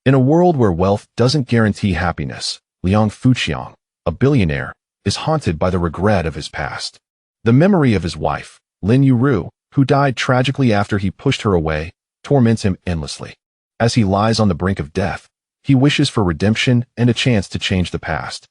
In a world where wealth doesn't guarantee happiness, Liang Fuqiang, a billionaire, is haunted by the regret of his past. The memory of his wife, Lin Yueru, who died tragically after he pushed her away, torments him endlessly. As he lies on the brink of death, he wishes for redemption and a chance to change the past.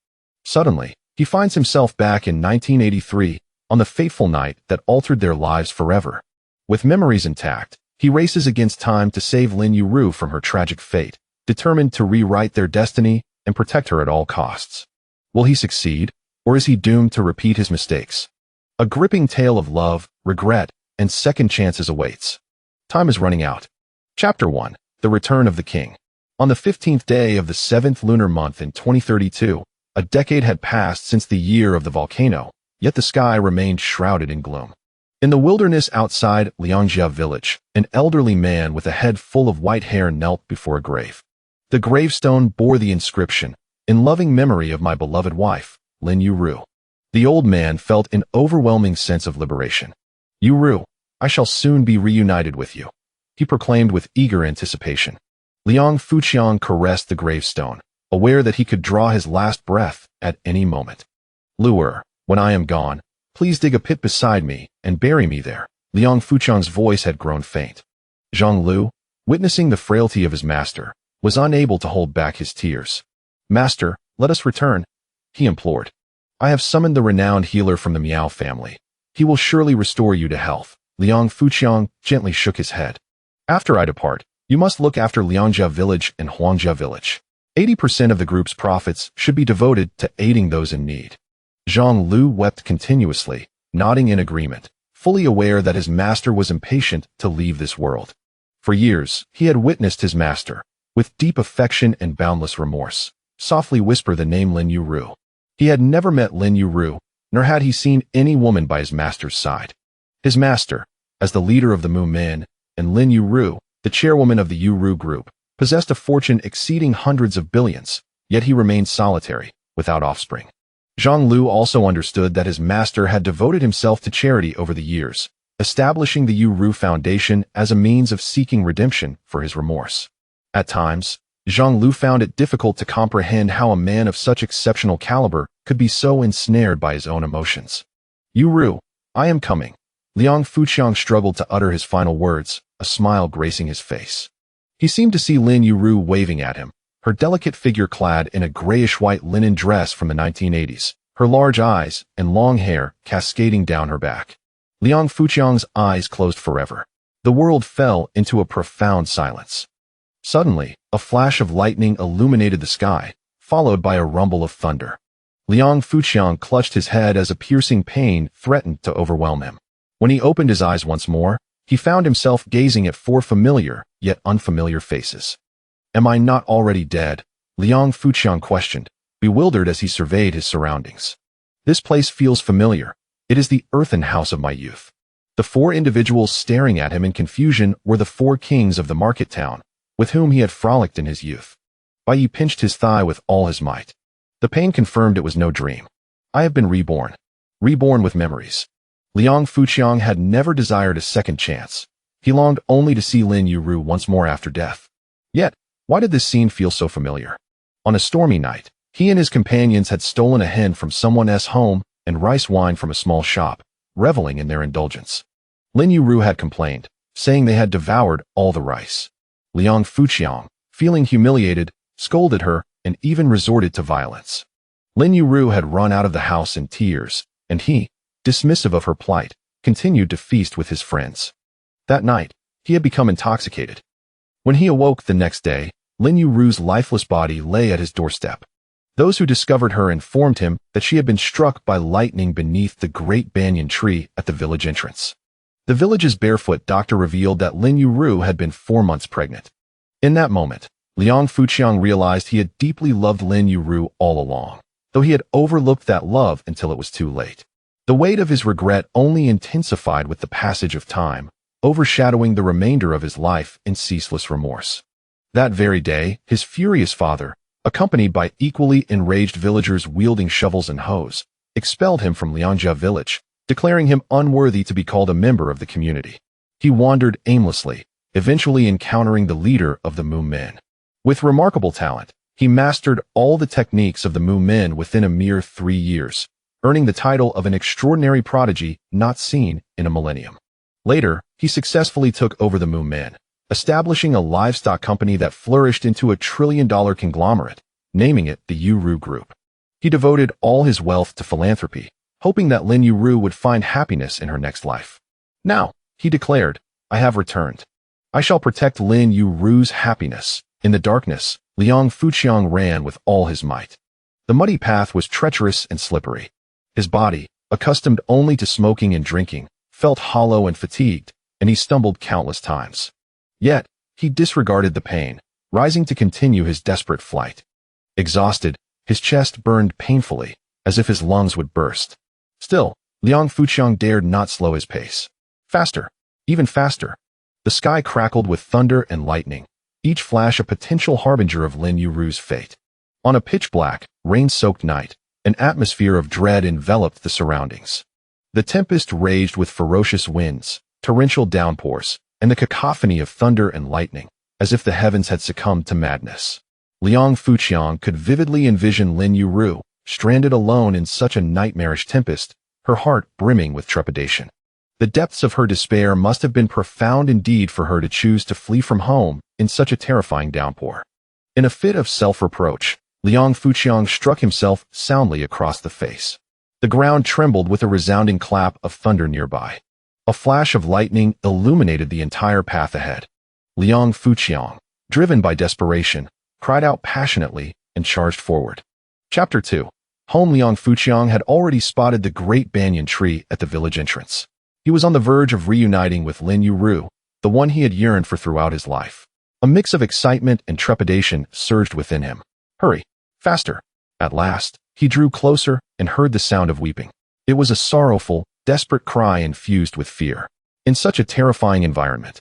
Suddenly, he finds himself back in 1983, on the fateful night that altered their lives forever. With memories intact, he races against time to save Lin Yueru from her tragic fate, determined to rewrite their destiny and protect her at all costs. Will he succeed, or is he doomed to repeat his mistakes? A gripping tale of love, regret, and second chances awaits. Time is running out. Chapter 1. The Return of the King. On the 15th day of the 7th lunar month in 2032, a decade had passed since the year of the volcano, yet the sky remained shrouded in gloom. In the wilderness outside Liangjia village, an elderly man with a head full of white hair knelt before a grave. The gravestone bore the inscription, "In loving memory of my beloved wife, Lin Yueru." The old man felt an overwhelming sense of liberation. "Yueru, I shall soon be reunited with you," he proclaimed with eager anticipation. Liang Fuqiang caressed the gravestone, aware that he could draw his last breath at any moment. "Luer, when I am gone, please dig a pit beside me and bury me there." Liang Fuqiang's voice had grown faint. Zhang Lu, witnessing the frailty of his master, was unable to hold back his tears. "Master, let us return," he implored. "I have summoned the renowned healer from the Miao family. He will surely restore you to health." Liang Fuqiang gently shook his head. "After I depart, you must look after Liangjia village and Huangjia village. 80% of the group's profits should be devoted to aiding those in need." Zhang Lu wept continuously, nodding in agreement, fully aware that his master was impatient to leave this world. For years, he had witnessed his master, with deep affection and boundless remorse, softly whisper the name Lin Yueru. He had never met Lin Yueru, nor had he seen any woman by his master's side. His master, as the leader of the Mu Men, and Lin Yueru, the chairwoman of the Yueru Group, possessed a fortune exceeding hundreds of billions, yet he remained solitary, without offspring. Zhang Lu also understood that his master had devoted himself to charity over the years, establishing the Yueru Foundation as a means of seeking redemption for his remorse. At times, Zhang Lu found it difficult to comprehend how a man of such exceptional caliber could be so ensnared by his own emotions. "Yueru, I am coming." Liang Fuqiang struggled to utter his final words, a smile gracing his face. He seemed to see Lin Yueru waving at him, her delicate figure clad in a grayish-white linen dress from the 1980s, her large eyes and long hair cascading down her back. Liang Fuqiang's eyes closed forever. The world fell into a profound silence. Suddenly, a flash of lightning illuminated the sky, followed by a rumble of thunder. Liang Fuqiang clutched his head as a piercing pain threatened to overwhelm him. When he opened his eyes once more, he found himself gazing at four familiar, yet unfamiliar faces. "Am I not already dead?" Liang Fuqiang questioned, bewildered as he surveyed his surroundings. "This place feels familiar. It is the earthen house of my youth." The four individuals staring at him in confusion were the four kings of the market town, with whom he had frolicked in his youth. Bai Yi pinched his thigh with all his might. The pain confirmed it was no dream. "I have been reborn. Reborn with memories." Liang Fuqiang had never desired a second chance. He longed only to see Lin Yueru once more after death. Yet, why did this scene feel so familiar? On a stormy night, he and his companions had stolen a hen from someone's home and rice wine from a small shop, reveling in their indulgence. Lin Yueru had complained, saying they had devoured all the rice. Liang Fuqiang, feeling humiliated, scolded her and even resorted to violence. Lin Yueru had run out of the house in tears, and he, dismissive of her plight, continued to feast with his friends. That night, he had become intoxicated. When he awoke the next day, Lin Yueru's lifeless body lay at his doorstep. Those who discovered her informed him that she had been struck by lightning beneath the great banyan tree at the village entrance. The village's barefoot doctor revealed that Lin Yueru had been 4 months pregnant. In that moment, Liang Fuqiang realized he had deeply loved Lin Yueru all along, though he had overlooked that love until it was too late. The weight of his regret only intensified with the passage of time, overshadowing the remainder of his life in ceaseless remorse. That very day, his furious father, accompanied by equally enraged villagers wielding shovels and hoes, expelled him from Liangjia village, declaring him unworthy to be called a member of the community. He wandered aimlessly, eventually encountering the leader of the Mu Men. With remarkable talent, he mastered all the techniques of the Mu Men within a mere 3 years, earning the title of an extraordinary prodigy not seen in a millennium. Later, he successfully took over the Mu Men, establishing a livestock company that flourished into a trillion-dollar conglomerate, naming it the Yueru Group. He devoted all his wealth to philanthropy, hoping that Lin Yueru would find happiness in her next life. Now, he declared, I have returned. I shall protect Lin Yueru's happiness. In the darkness, Liang Fuqiang ran with all his might. The muddy path was treacherous and slippery. His body, accustomed only to smoking and drinking, felt hollow and fatigued, and he stumbled countless times. Yet, he disregarded the pain, rising to continue his desperate flight. Exhausted, his chest burned painfully, as if his lungs would burst. Still, Liang Fuqiang dared not slow his pace. Faster, even faster. The sky crackled with thunder and lightning, each flash a potential harbinger of Lin Yueru's fate. On a pitch-black, rain-soaked night, an atmosphere of dread enveloped the surroundings. The tempest raged with ferocious winds, torrential downpours, and the cacophony of thunder and lightning, as if the heavens had succumbed to madness. Liang Fuqiang could vividly envision Lin Yueru, stranded alone in such a nightmarish tempest, her heart brimming with trepidation. The depths of her despair must have been profound indeed for her to choose to flee from home in such a terrifying downpour. In a fit of self-reproach, Liang Fuqiang struck himself soundly across the face. The ground trembled with a resounding clap of thunder nearby. A flash of lightning illuminated the entire path ahead. Liang Fuqiang, driven by desperation, cried out passionately and charged forward. Chapter 2. Home. Liang Fuqiang had already spotted the great banyan tree at the village entrance. He was on the verge of reuniting with Lin Yueru, the one he had yearned for throughout his life. A mix of excitement and trepidation surged within him. Hurry, faster. At last, he drew closer and heard the sound of weeping. It was a sorrowful, desperate cry infused with fear. In such a terrifying environment,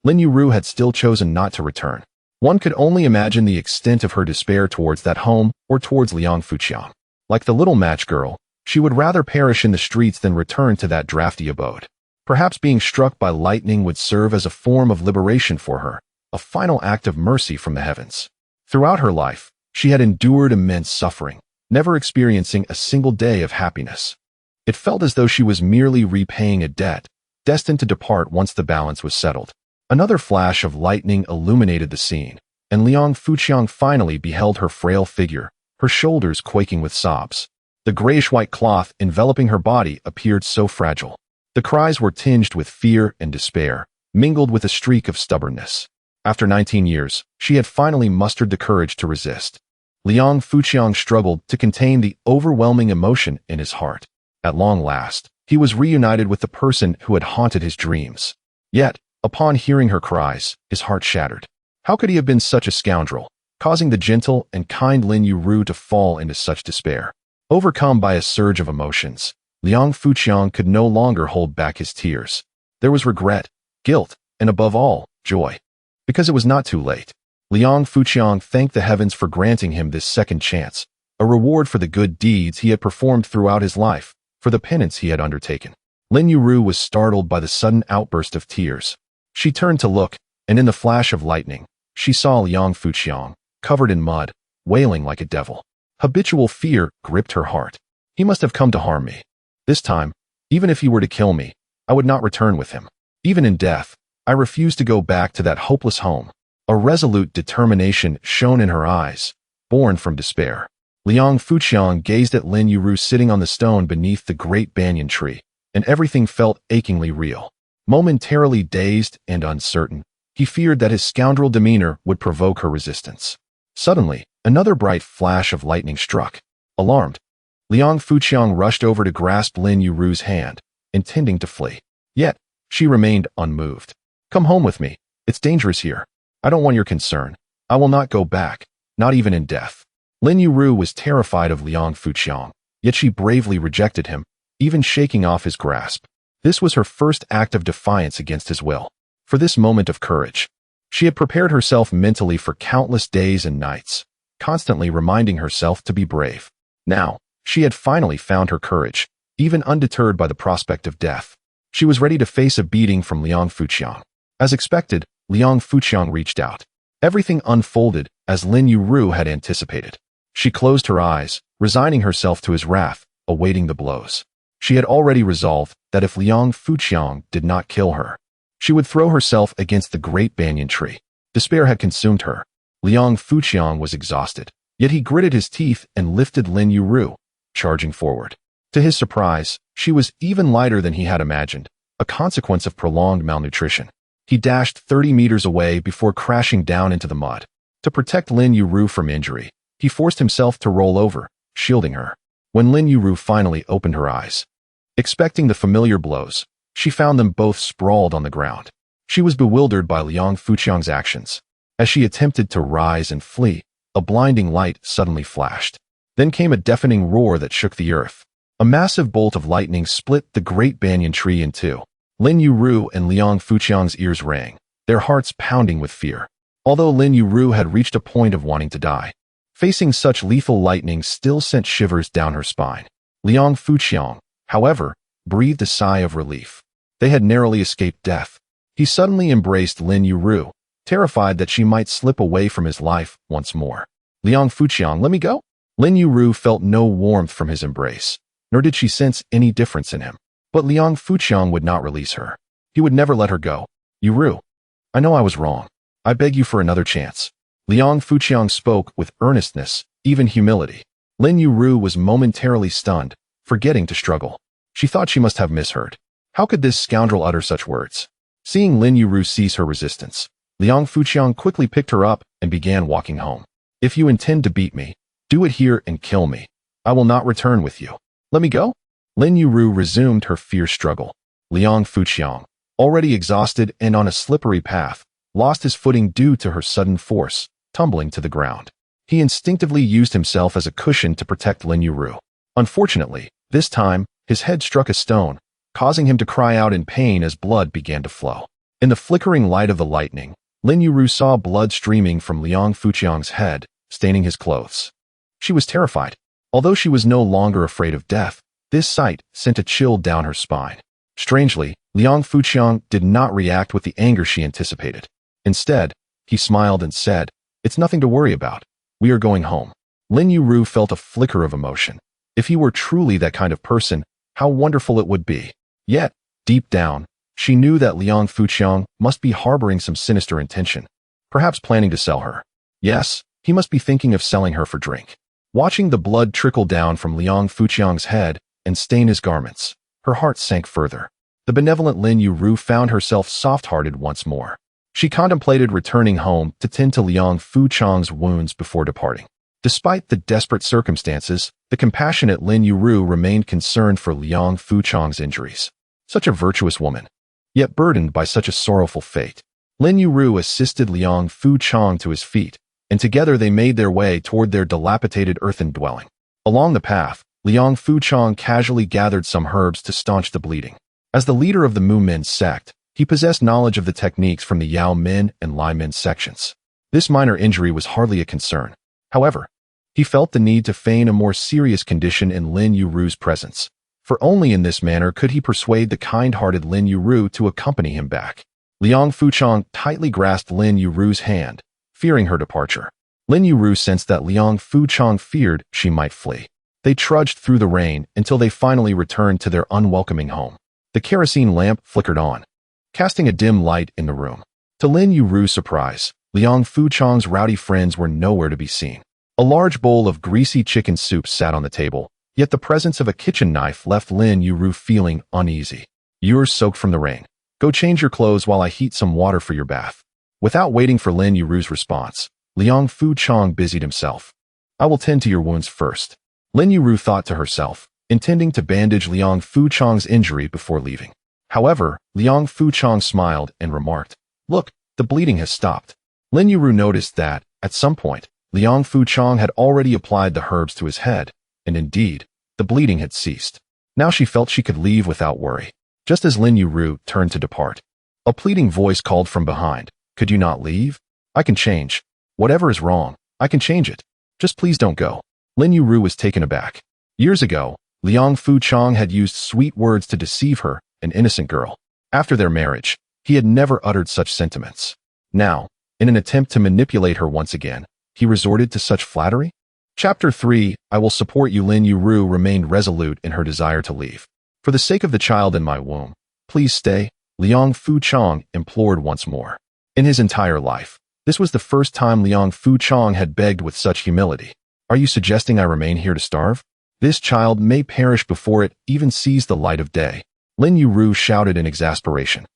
Lin Yueru had still chosen not to return. One could only imagine the extent of her despair towards that home or towards Liang Fuqiang. Like the little match girl, she would rather perish in the streets than return to that drafty abode. Perhaps being struck by lightning would serve as a form of liberation for her, a final act of mercy from the heavens. Throughout her life, she had endured immense suffering, never experiencing a single day of happiness. It felt as though she was merely repaying a debt, destined to depart once the balance was settled. Another flash of lightning illuminated the scene, and Liang Fuqiang finally beheld her frail figure, her shoulders quaking with sobs. The grayish-white cloth enveloping her body appeared so fragile. The cries were tinged with fear and despair, mingled with a streak of stubbornness. After 19 years, she had finally mustered the courage to resist. Liang Fuqiang struggled to contain the overwhelming emotion in his heart. At long last, he was reunited with the person who had haunted his dreams. Yet, upon hearing her cries, his heart shattered. How could he have been such a scoundrel, causing the gentle and kind Lin Yueru to fall into such despair? Overcome by a surge of emotions, Liang Fuqiang could no longer hold back his tears. There was regret, guilt, and above all, joy. Because it was not too late. Liang Fuqiang thanked the heavens for granting him this second chance, a reward for the good deeds he had performed throughout his life, for the penance he had undertaken. Lin Yueru was startled by the sudden outburst of tears. She turned to look, and in the flash of lightning, she saw Liang Fuqiang, covered in mud, wailing like a devil. Habitual fear gripped her heart. He must have come to harm me. This time, even if he were to kill me, I would not return with him. Even in death, I refuse to go back to that hopeless home. A resolute determination shone in her eyes, born from despair. Liang Fuqiang gazed at Lin Yueru sitting on the stone beneath the great banyan tree, and everything felt achingly real. Momentarily dazed and uncertain, he feared that his scoundrel demeanor would provoke her resistance. Suddenly, another bright flash of lightning struck. Alarmed, Liang Fuqiang rushed over to grasp Lin Yueru's hand, intending to flee. Yet, she remained unmoved. Come home with me. It's dangerous here. I don't want your concern. I will not go back, not even in death. Lin Yueru was terrified of Liang Fuqiang, yet she bravely rejected him, even shaking off his grasp. This was her first act of defiance against his will. For this moment of courage, she had prepared herself mentally for countless days and nights, constantly reminding herself to be brave. Now, she had finally found her courage, even undeterred by the prospect of death. She was ready to face a beating from Liang Fuqiang. As expected, Liang Fuqiang reached out. Everything unfolded as Lin Yueru had anticipated. She closed her eyes, resigning herself to his wrath, awaiting the blows. She had already resolved that if Liang Fuqiang did not kill her, she would throw herself against the great banyan tree. Despair had consumed her. Liang Fuqiang was exhausted, yet he gritted his teeth and lifted Lin Yueru, charging forward. To his surprise, she was even lighter than he had imagined, a consequence of prolonged malnutrition. He dashed 30 meters away before crashing down into the mud. To protect Lin Yueru from injury, he forced himself to roll over, shielding her. When Lin Yueru finally opened her eyes, expecting the familiar blows, she found them both sprawled on the ground. She was bewildered by Liang Fuqiang's actions. As she attempted to rise and flee, a blinding light suddenly flashed. Then came a deafening roar that shook the earth. A massive bolt of lightning split the great banyan tree in two. Lin Yueru and Liang Fuqiang's ears rang, their hearts pounding with fear. Although Lin Yueru had reached a point of wanting to die, facing such lethal lightning still sent shivers down her spine. Liang Fuqiang, however, breathed a sigh of relief. They had narrowly escaped death. He suddenly embraced Lin Yueru, terrified that she might slip away from his life once more. Liang Fuqiang, let me go? Lin Yueru felt no warmth from his embrace, nor did she sense any difference in him. But Liang Fuqiang would not release her. He would never let her go. Yueru, I know I was wrong. I beg you for another chance. Liang Fuqiang spoke with earnestness, even humility. Lin Yueru was momentarily stunned, forgetting to struggle. She thought she must have misheard. How could this scoundrel utter such words? Seeing Lin Yueru cease her resistance, Liang Fuqiang quickly picked her up and began walking home. If you intend to beat me, do it here and kill me. I will not return with you. Let me go? Lin Yueru resumed her fierce struggle. Liang Fuqiang, already exhausted and on a slippery path, lost his footing due to her sudden force, tumbling to the ground. He instinctively used himself as a cushion to protect Lin Yueru. Unfortunately, this time, his head struck a stone, causing him to cry out in pain as blood began to flow. In the flickering light of the lightning, Lin Yueru saw blood streaming from Liang Fuqiang's head, staining his clothes. She was terrified. Although she was no longer afraid of death, this sight sent a chill down her spine. Strangely, Liang Fuqiang did not react with the anger she anticipated. Instead, he smiled and said, "It's nothing to worry about. We are going home." Lin Yueru felt a flicker of emotion. If he were truly that kind of person, how wonderful it would be. Yet, deep down, she knew that Liang Fuqiang must be harboring some sinister intention, perhaps planning to sell her. Yes, he must be thinking of selling her for drink. Watching the blood trickle down from Liang Fuqiang's head and stain his garments, her heart sank further. The benevolent Lin Yueru found herself soft-hearted once more. She contemplated returning home to tend to Liang Fuqiang's wounds before departing. Despite the desperate circumstances, the compassionate Lin Yueru remained concerned for Liang Fuqiang's injuries. Such a virtuous woman, yet burdened by such a sorrowful fate. Lin Yueru assisted Liang Fuqiang to his feet, and together they made their way toward their dilapidated earthen dwelling. Along the path, Liang Fuqiang casually gathered some herbs to staunch the bleeding. As the leader of the Mu Min sect, he possessed knowledge of the techniques from the Yao Min and Lai Min sections. This minor injury was hardly a concern. However, he felt the need to feign a more serious condition in Lin Yueru's presence, for only in this manner could he persuade the kind-hearted Lin Yueru to accompany him back. Liang Fuqiang tightly grasped Lin Yueru's hand, fearing her departure. Lin Yueru sensed that Liang Fuqiang feared she might flee. They trudged through the rain until they finally returned to their unwelcoming home. The kerosene lamp flickered on, casting a dim light in the room. To Lin Yueru's surprise, Liang Fuqiang's rowdy friends were nowhere to be seen. A large bowl of greasy chicken soup sat on the table, yet the presence of a kitchen knife left Lin Yueru feeling uneasy. "You're soaked from the rain. Go change your clothes while I heat some water for your bath." Without waiting for Lin Yueru's response, Liang Fuqiang busied himself. "I will tend to your wounds first." Lin Yueru thought to herself, intending to bandage Liang Fuqiang's injury before leaving. However, Liang Fuqiang smiled and remarked, "Look, the bleeding has stopped." Lin Yueru noticed that, at some point, Liang Fuqiang had already applied the herbs to his head, and indeed, the bleeding had ceased. Now she felt she could leave without worry. Just as Lin Yueru turned to depart, a pleading voice called from behind, "Could you not leave? I can change. Whatever is wrong, I can change it. Just please don't go." Lin Yueru was taken aback. Years ago, Liang Fuqiang had used sweet words to deceive her, an innocent girl. After their marriage, he had never uttered such sentiments. Now, in an attempt to manipulate her once again, he resorted to such flattery? Chapter 3, I will support you. Lin Yueru remained resolute in her desire to leave. For the sake of the child in my womb, please stay, Liang Fuchong implored once more. In his entire life, this was the first time Liang Fuchong had begged with such humility. Are you suggesting I remain here to starve? This child may perish before it even sees the light of day. Lin Yueru shouted in exasperation.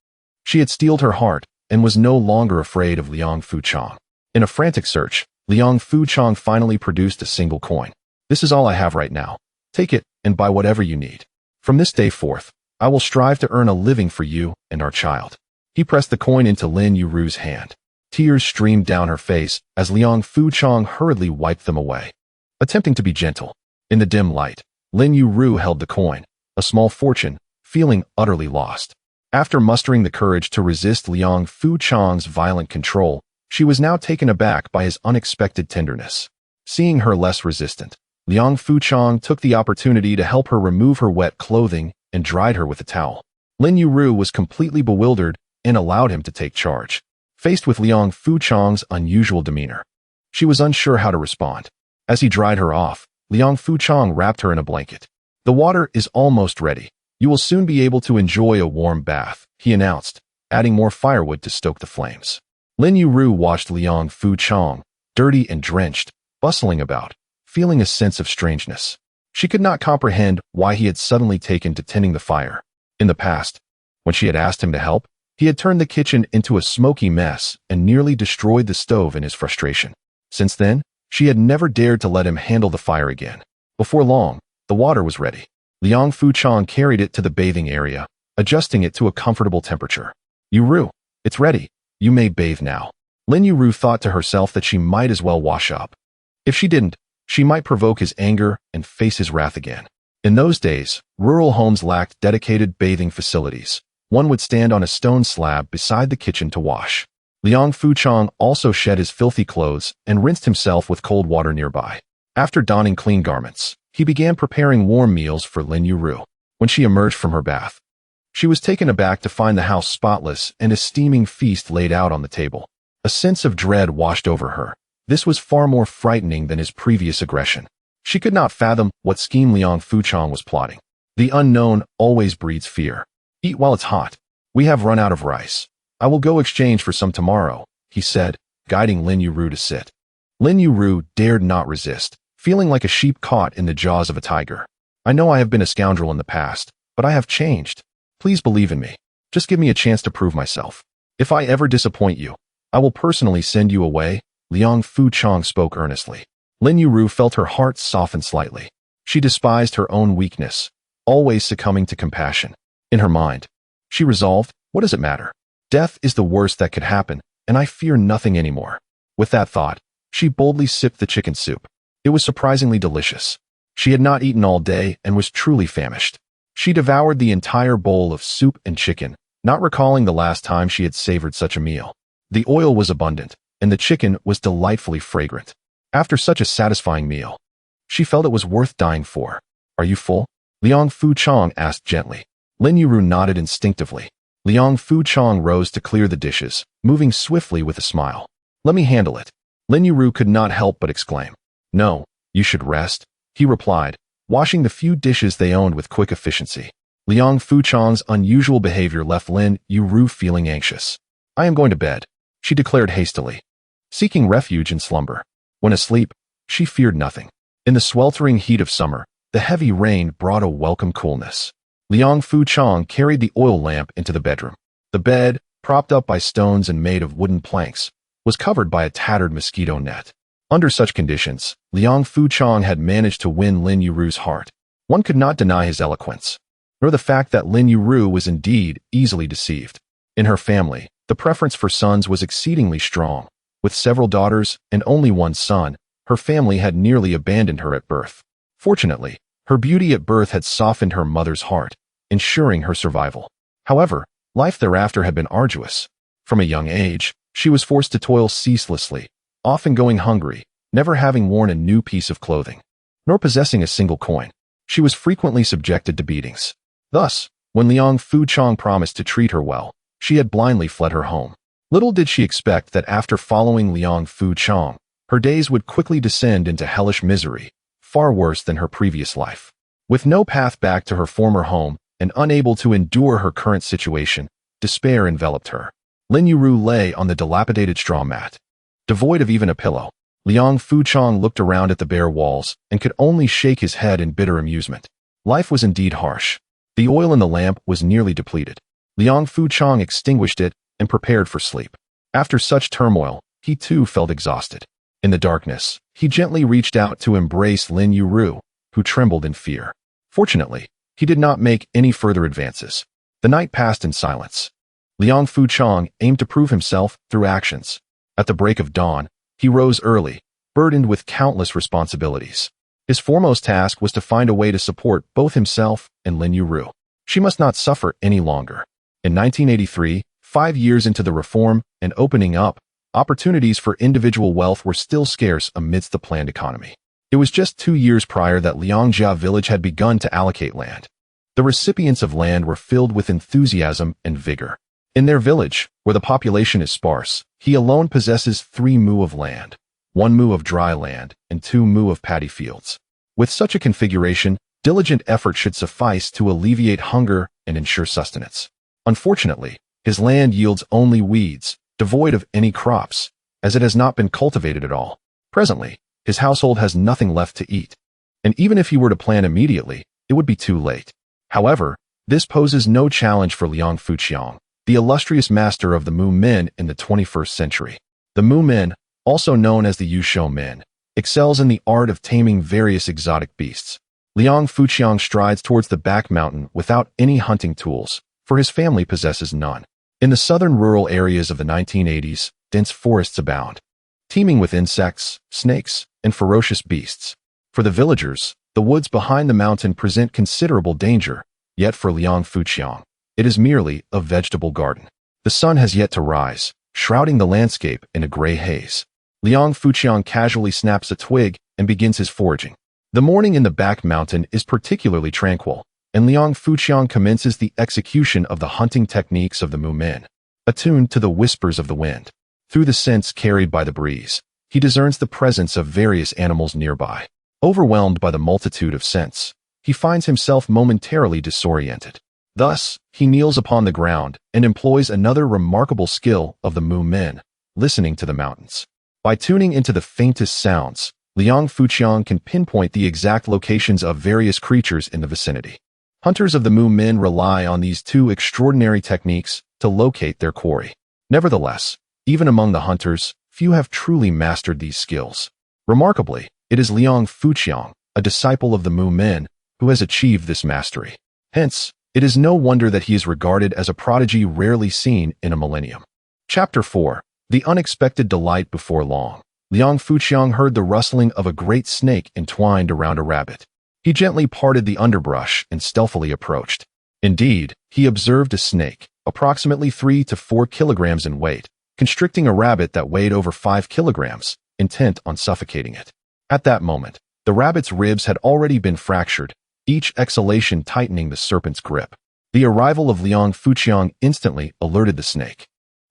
She had steeled her heart and was no longer afraid of Liang Fuchong. In a frantic search, Liang Fuchong finally produced a single coin. This is all I have right now. Take it and buy whatever you need. From this day forth, I will strive to earn a living for you and our child. He pressed the coin into Lin Yueru's hand. Tears streamed down her face as Liang Fuchong hurriedly wiped them away. Attempting to be gentle, in the dim light, Lin Yueru held the coin, a small fortune, feeling utterly lost. After mustering the courage to resist Liang Fuchong's violent control, she was now taken aback by his unexpected tenderness. Seeing her less resistant, Liang Fuchong took the opportunity to help her remove her wet clothing and dried her with a towel. Lin Yueru was completely bewildered and allowed him to take charge. Faced with Liang Fuchong's unusual demeanor, she was unsure how to respond. As he dried her off, Liang Fuchong wrapped her in a blanket. The water is almost ready. You will soon be able to enjoy a warm bath, he announced, adding more firewood to stoke the flames. Lin Yueru watched Liang Fuchong, dirty and drenched, bustling about, feeling a sense of strangeness. She could not comprehend why he had suddenly taken to tending the fire. In the past, when she had asked him to help, he had turned the kitchen into a smoky mess and nearly destroyed the stove in his frustration. Since then, she had never dared to let him handle the fire again. Before long, the water was ready. Liang Fuchong carried it to the bathing area, adjusting it to a comfortable temperature. Yueru, it's ready. You may bathe now. Lin Yueru thought to herself that she might as well wash up. If she didn't, she might provoke his anger and face his wrath again. In those days, rural homes lacked dedicated bathing facilities. One would stand on a stone slab beside the kitchen to wash. Liang Fuchong also shed his filthy clothes and rinsed himself with cold water nearby. After donning clean garments, he began preparing warm meals for Lin Yueru. When she emerged from her bath, she was taken aback to find the house spotless and a steaming feast laid out on the table. A sense of dread washed over her. This was far more frightening than his previous aggression. She could not fathom what scheme Liang Fuchong was plotting. The unknown always breeds fear. Eat while it's hot. We have run out of rice. I will go exchange for some tomorrow, he said, guiding Lin Yueru to sit. Lin Yueru dared not resist, feeling like a sheep caught in the jaws of a tiger. I know I have been a scoundrel in the past, but I have changed. Please believe in me. Just give me a chance to prove myself. If I ever disappoint you, I will personally send you away, Liang Fuchong spoke earnestly. Lin Yueru felt her heart soften slightly. She despised her own weakness, always succumbing to compassion. In her mind, she resolved, what does it matter? Death is the worst that could happen, and I fear nothing anymore. With that thought, she boldly sipped the chicken soup. It was surprisingly delicious. She had not eaten all day and was truly famished. She devoured the entire bowl of soup and chicken, not recalling the last time she had savored such a meal. The oil was abundant, and the chicken was delightfully fragrant. After such a satisfying meal, she felt it was worth dying for. Are you full? Liang Fuchong asked gently. Lin Yueru nodded instinctively. Liang Fuchong rose to clear the dishes, moving swiftly with a smile. Let me handle it. Lin Yueru could not help but exclaim. No, you should rest, he replied, washing the few dishes they owned with quick efficiency. Liang Fuchong's unusual behavior left Lin Yueru feeling anxious. I am going to bed, she declared hastily, seeking refuge in slumber. When asleep, she feared nothing. In the sweltering heat of summer, the heavy rain brought a welcome coolness. Liang Fuchong carried the oil lamp into the bedroom. The bed, propped up by stones and made of wooden planks, was covered by a tattered mosquito net. Under such conditions, Liang Fuchong had managed to win Lin Yueru's heart. One could not deny his eloquence, nor the fact that Lin Yueru was indeed easily deceived. In her family, the preference for sons was exceedingly strong. With several daughters and only one son, her family had nearly abandoned her at birth. Fortunately, her beauty at birth had softened her mother's heart, ensuring her survival. However, life thereafter had been arduous. From a young age, she was forced to toil ceaselessly, often going hungry, never having worn a new piece of clothing, nor possessing a single coin. She was frequently subjected to beatings. Thus, when Liang Fuchong promised to treat her well, she had blindly fled her home. Little did she expect that after following Liang Fuchong, Her days would quickly descend into hellish misery, far worse than her previous life. With no path back to her former home and unable to endure her current situation, despair enveloped her. Lin Yueru lay on the dilapidated straw mat. Devoid of even a pillow, Liang Fuqiang looked around at the bare walls and could only shake his head in bitter amusement. Life was indeed harsh. The oil in the lamp was nearly depleted. Liang Fuqiang extinguished it and prepared for sleep. After such turmoil, he too felt exhausted. In the darkness, he gently reached out to embrace Lin Yueru, who trembled in fear. Fortunately, he did not make any further advances. The night passed in silence. Liang Fuqiang aimed to prove himself through actions. At the break of dawn, he rose early, burdened with countless responsibilities. His foremost task was to find a way to support both himself and Lin Yueru. She must not suffer any longer. In 1983, 5 years into the reform and opening up, opportunities for individual wealth were still scarce amidst the planned economy. It was just 2 years prior that Liangjia village had begun to allocate land. The recipients of land were filled with enthusiasm and vigor. In their village, where the population is sparse, he alone possesses 3 mu of land, 1 mu of dry land, and 2 mu of paddy fields. With such a configuration, diligent effort should suffice to alleviate hunger and ensure sustenance. Unfortunately, his land yields only weeds, devoid of any crops, as it has not been cultivated at all. Presently, his household has nothing left to eat. And even if he were to plant immediately, it would be too late. However, this poses no challenge for Liang Fuqiang, the illustrious master of the Mu Min in the 21st century. The Mu Min, also known as the Yusho Min, excels in the art of taming various exotic beasts. Liang Fuqiang strides towards the back mountain without any hunting tools, for his family possesses none. In the southern rural areas of the 1980s, dense forests abound, teeming with insects, snakes, and ferocious beasts. For the villagers, the woods behind the mountain present considerable danger, yet for Liang Fuqiang, it is merely a vegetable garden. The sun has yet to rise, shrouding the landscape in a gray haze. Liang Fuqiang casually snaps a twig and begins his foraging. The morning in the back mountain is particularly tranquil, and Liang Fuqiang commences the execution of the hunting techniques of the Mu Min. Attuned to the whispers of the wind, through the scents carried by the breeze, he discerns the presence of various animals nearby. Overwhelmed by the multitude of scents, he finds himself momentarily disoriented. Thus, he kneels upon the ground and employs another remarkable skill of the Mu Min, listening to the mountains. By tuning into the faintest sounds, Liang Fuqiang can pinpoint the exact locations of various creatures in the vicinity. Hunters of the Mu Min rely on these 2 extraordinary techniques to locate their quarry. Nevertheless, even among the hunters, few have truly mastered these skills. Remarkably, it is Liang Fuqiang, a disciple of the Mu Min, who has achieved this mastery. Hence, it is no wonder that he is regarded as a prodigy rarely seen in a millennium. Chapter 4. The Unexpected Delight Before Long. Liang Fuqiang heard the rustling of a great snake entwined around a rabbit. He gently parted the underbrush and stealthily approached. Indeed, he observed a snake, approximately 3 to 4 kilograms in weight, constricting a rabbit that weighed over 5 kilograms, intent on suffocating it. At that moment, the rabbit's ribs had already been fractured, each exhalation tightening the serpent's grip. The arrival of Liang Fuqiang instantly alerted the snake.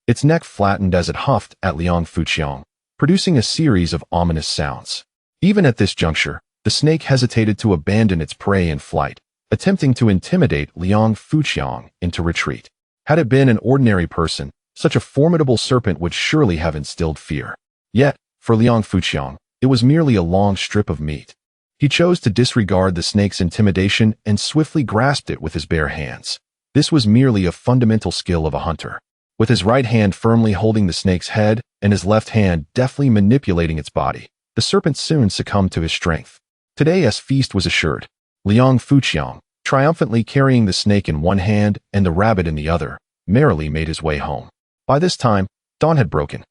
Its neck flattened as it huffed at Liang Fuqiang, producing a series of ominous sounds. Even at this juncture, the snake hesitated to abandon its prey in flight, attempting to intimidate Liang Fuqiang into retreat. Had it been an ordinary person, such a formidable serpent would surely have instilled fear. Yet, for Liang Fuqiang, it was merely a long strip of meat. He chose to disregard the snake's intimidation and swiftly grasped it with his bare hands. This was merely a fundamental skill of a hunter. With his right hand firmly holding the snake's head and his left hand deftly manipulating its body, the serpent soon succumbed to his strength. Today's feast was assured. Liang Fuqiang, triumphantly carrying the snake in one hand and the rabbit in the other, merrily made his way home. By this time, dawn had broken,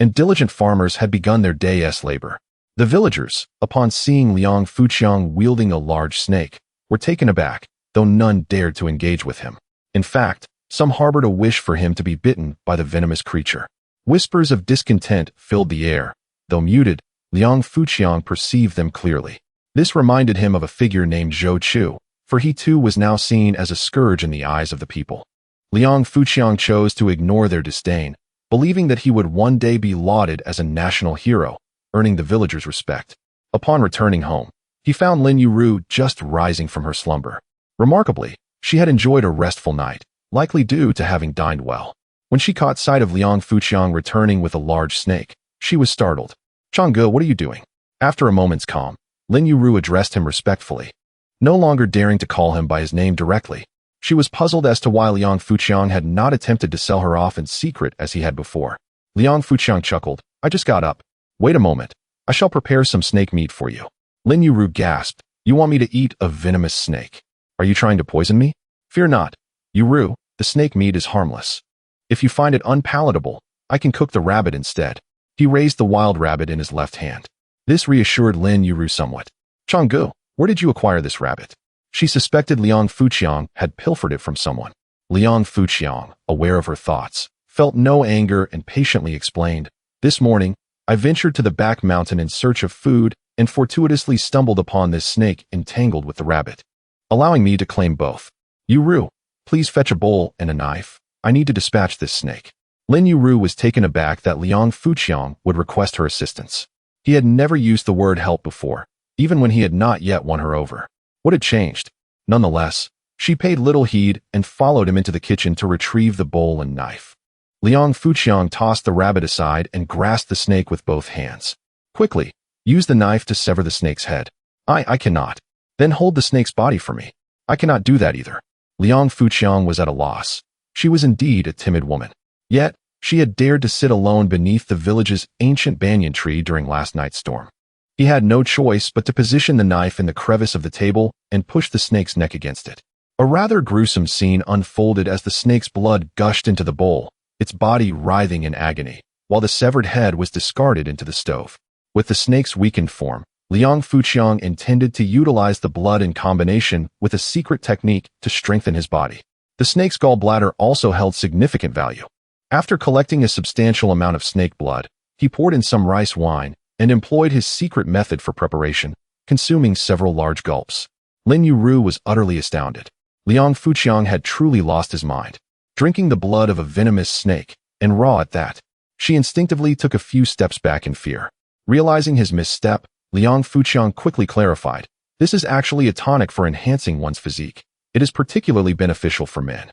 and diligent farmers had begun their day's labor. The villagers, upon seeing Liang Fuqiang wielding a large snake, were taken aback, though none dared to engage with him. In fact, some harbored a wish for him to be bitten by the venomous creature. Whispers of discontent filled the air. Though muted, Liang Fuqiang perceived them clearly. This reminded him of a figure named Zhou Chu, for he too was now seen as a scourge in the eyes of the people. Liang Fuqiang chose to ignore their disdain, believing that he would one day be lauded as a national hero, earning the villagers' respect. Upon returning home, he found Lin Yueru just rising from her slumber. Remarkably, she had enjoyed a restful night, likely due to having dined well. When she caught sight of Liang Fuqiang returning with a large snake, she was startled. "Changge, what are you doing?" After a moment's calm, Lin Yueru addressed him respectfully, no longer daring to call him by his name directly. She was puzzled as to why Liang Fuqiang had not attempted to sell her off in secret as he had before. Liang Fuqiang chuckled, "I just got up. Wait a moment. I shall prepare some snake meat for you." Lin Yueru gasped, "You want me to eat a venomous snake? Are you trying to poison me?" "Fear not, Yueru, the snake meat is harmless. If you find it unpalatable, I can cook the rabbit instead." He raised the wild rabbit in his left hand. This reassured Lin Yueru somewhat. "Changge, where did you acquire this rabbit?" She suspected Liang Fuqiang had pilfered it from someone. Liang Fuqiang, aware of her thoughts, felt no anger and patiently explained, "This morning, I ventured to the back mountain in search of food and fortuitously stumbled upon this snake entangled with the rabbit, allowing me to claim both. Yueru, please fetch a bowl and a knife. I need to dispatch this snake." Lin Yueru was taken aback that Liang Fuqiang would request her assistance. He had never used the word help before, even when he had not yet won her over. What had changed? Nonetheless, she paid little heed and followed him into the kitchen to retrieve the bowl and knife. Liang Fuqiang tossed the rabbit aside and grasped the snake with both hands. "Quickly, use the knife to sever the snake's head." I cannot." "Then hold the snake's body for me." "I cannot do that either." Liang Fuqiang was at a loss. She was indeed a timid woman. Yet, she had dared to sit alone beneath the village's ancient banyan tree during last night's storm. He had no choice but to position the knife in the crevice of the table and push the snake's neck against it. A rather gruesome scene unfolded as the snake's blood gushed into the bowl, its body writhing in agony, while the severed head was discarded into the stove. With the snake's weakened form, Liang Fuqiang intended to utilize the blood in combination with a secret technique to strengthen his body. The snake's gallbladder also held significant value. After collecting a substantial amount of snake blood, he poured in some rice wine and employed his secret method for preparation, consuming several large gulps. Lin Yueru was utterly astounded. Liang Fuqiang had truly lost his mind, drinking the blood of a venomous snake, and raw at that. She instinctively took a few steps back in fear. Realizing his misstep, Liang Fuqiang quickly clarified, "This is actually a tonic for enhancing one's physique. It is particularly beneficial for men.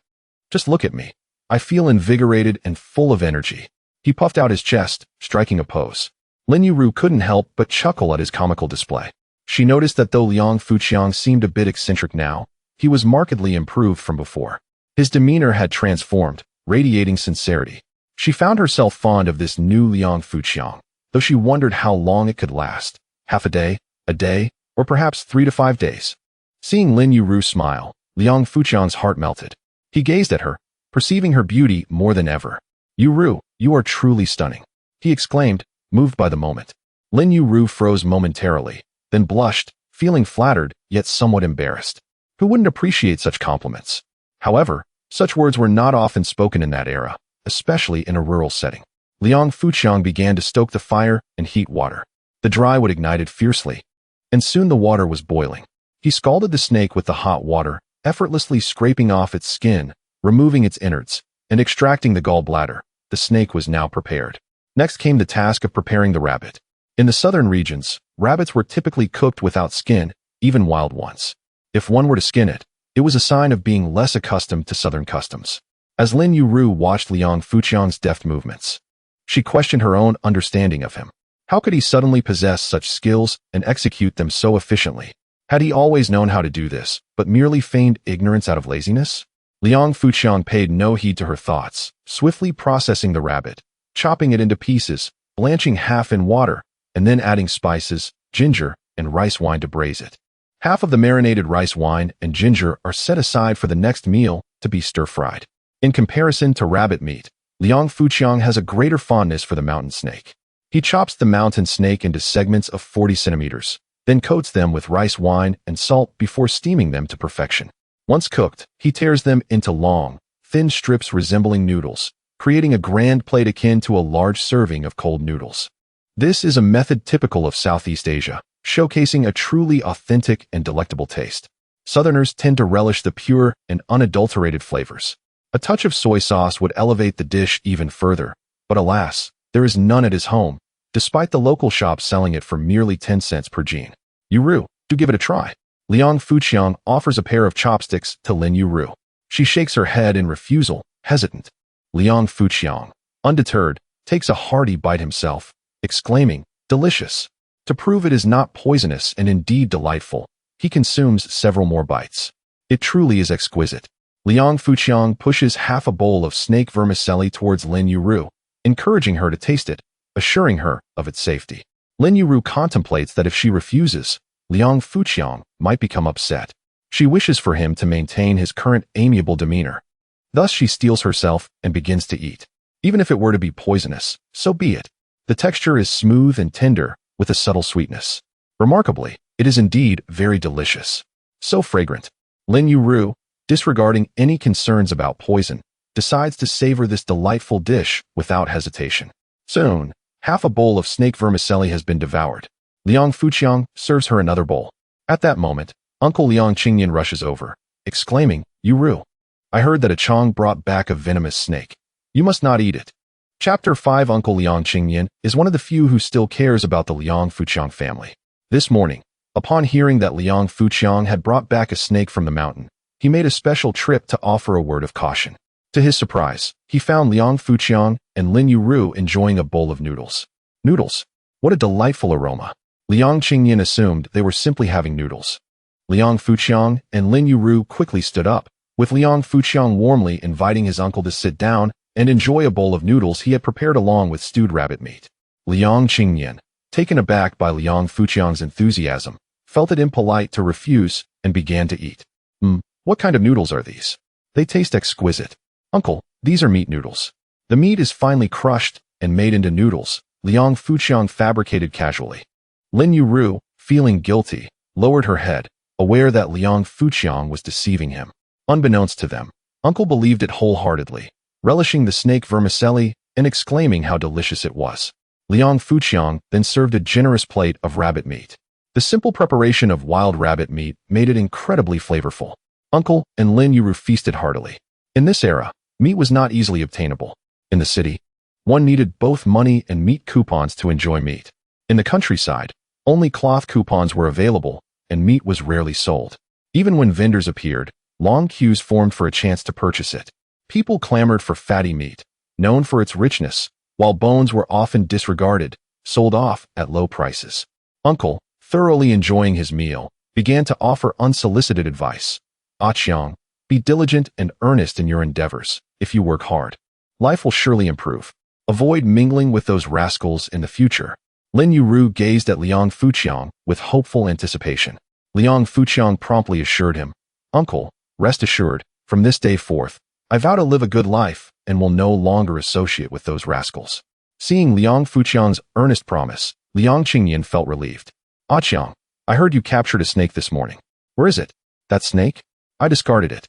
Just look at me. I feel invigorated and full of energy." He puffed out his chest, striking a pose. Lin Yueru couldn't help but chuckle at his comical display. She noticed that though Liang Fuqiang seemed a bit eccentric now, he was markedly improved from before. His demeanor had transformed, radiating sincerity. She found herself fond of this new Liang Fuqiang, though she wondered how long it could last. Half a day, or perhaps 3 to 5 days. Seeing Lin Yueru smile, Liang Fuqiang's heart melted. He gazed at her, perceiving her beauty more than ever. "Yueru, you are truly stunning," he exclaimed, moved by the moment. Lin Yueru froze momentarily, then blushed, feeling flattered yet somewhat embarrassed. Who wouldn't appreciate such compliments? However, such words were not often spoken in that era, especially in a rural setting. Liang Fuqiang began to stoke the fire and heat water. The dry wood ignited fiercely, and soon the water was boiling. He scalded the snake with the hot water, effortlessly scraping off its skin, removing its innards, and extracting the gallbladder. The snake was now prepared. Next came the task of preparing the rabbit. In the southern regions, rabbits were typically cooked without skin, even wild ones. If one were to skin it, it was a sign of being less accustomed to southern customs. As Lin Yueru watched Liang Fuqiang's deft movements, she questioned her own understanding of him. How could he suddenly possess such skills and execute them so efficiently? Had he always known how to do this, but merely feigned ignorance out of laziness? Liang Fuqiang paid no heed to her thoughts, swiftly processing the rabbit, chopping it into pieces, blanching half in water, and then adding spices, ginger, and rice wine to braise it. Half of the marinated rice wine and ginger are set aside for the next meal to be stir-fried. In comparison to rabbit meat, Liang Fuqiang has a greater fondness for the mountain snake. He chops the mountain snake into segments of 40 centimeters, then coats them with rice wine and salt before steaming them to perfection. Once cooked, he tears them into long, thin strips resembling noodles, creating a grand plate akin to a large serving of cold noodles. This is a method typical of Southeast Asia, showcasing a truly authentic and delectable taste. Southerners tend to relish the pure and unadulterated flavors. A touch of soy sauce would elevate the dish even further, but alas, there is none at his home, despite the local shop selling it for merely 10 cents per jean. Yueru, do give it a try. Liang Fuqiang offers a pair of chopsticks to Lin Yueru. She shakes her head in refusal, hesitant. Liang Fuqiang, undeterred, takes a hearty bite himself, exclaiming, delicious. To prove it is not poisonous and indeed delightful, he consumes several more bites. It truly is exquisite. Liang Fuqiang pushes half a bowl of snake vermicelli towards Lin Yueru, encouraging her to taste it, assuring her of its safety. Lin Yueru contemplates that if she refuses, Liang Fuqiang might become upset. She wishes for him to maintain his current amiable demeanor. Thus she steels herself and begins to eat. Even if it were to be poisonous, so be it. The texture is smooth and tender, with a subtle sweetness. Remarkably, it is indeed very delicious. So fragrant. Lin Yueru, disregarding any concerns about poison, decides to savor this delightful dish without hesitation. Soon, half a bowl of snake vermicelli has been devoured. Liang Fuqiang serves her another bowl. At that moment, Uncle Liang Qingyan rushes over, exclaiming, Yueru, I heard that a Chong brought back a venomous snake. You must not eat it. Chapter 5 Uncle Liang Qingyan is one of the few who still cares about the Liang Fuqiang family. This morning, upon hearing that Liang Fuqiang had brought back a snake from the mountain, he made a special trip to offer a word of caution. To his surprise, he found Liang Fuqiang and Lin Yueru enjoying a bowl of noodles. Noodles? What a delightful aroma. Liang Qingyan assumed they were simply having noodles. Liang Fuqiang and Lin Yueru quickly stood up, with Liang Fuqiang warmly inviting his uncle to sit down and enjoy a bowl of noodles he had prepared along with stewed rabbit meat. Liang Qingyan, taken aback by Liang Fuqiang's enthusiasm, felt it impolite to refuse and began to eat. What kind of noodles are these? They taste exquisite. Uncle, these are meat noodles. The meat is finely crushed and made into noodles, Liang Fuqiang fabricated casually. Lin Yueru, feeling guilty, lowered her head, aware that Liang Fuqiang was deceiving him. Unbeknownst to them, Uncle believed it wholeheartedly, relishing the snake vermicelli and exclaiming how delicious it was. Liang Fuqiang then served a generous plate of rabbit meat. The simple preparation of wild rabbit meat made it incredibly flavorful. Uncle and Lin Yueru feasted heartily. In this era, meat was not easily obtainable. In the city, one needed both money and meat coupons to enjoy meat. In the countryside, only cloth coupons were available, and meat was rarely sold. Even when vendors appeared, long queues formed for a chance to purchase it. People clamored for fatty meat, known for its richness, while bones were often disregarded, sold off at low prices. Uncle, thoroughly enjoying his meal, began to offer unsolicited advice. Qiang, be diligent and earnest in your endeavors. If you work hard, life will surely improve. Avoid mingling with those rascals in the future. Lin Yueru gazed at Liang Fuqiang with hopeful anticipation. Liang Fuqiang promptly assured him, Uncle, rest assured, from this day forth, I vow to live a good life and will no longer associate with those rascals. Seeing Liang Fuqiang's earnest promise, Liang Qingyan felt relieved. Qiang, I heard you captured a snake this morning. Where is it? That snake? I discarded it.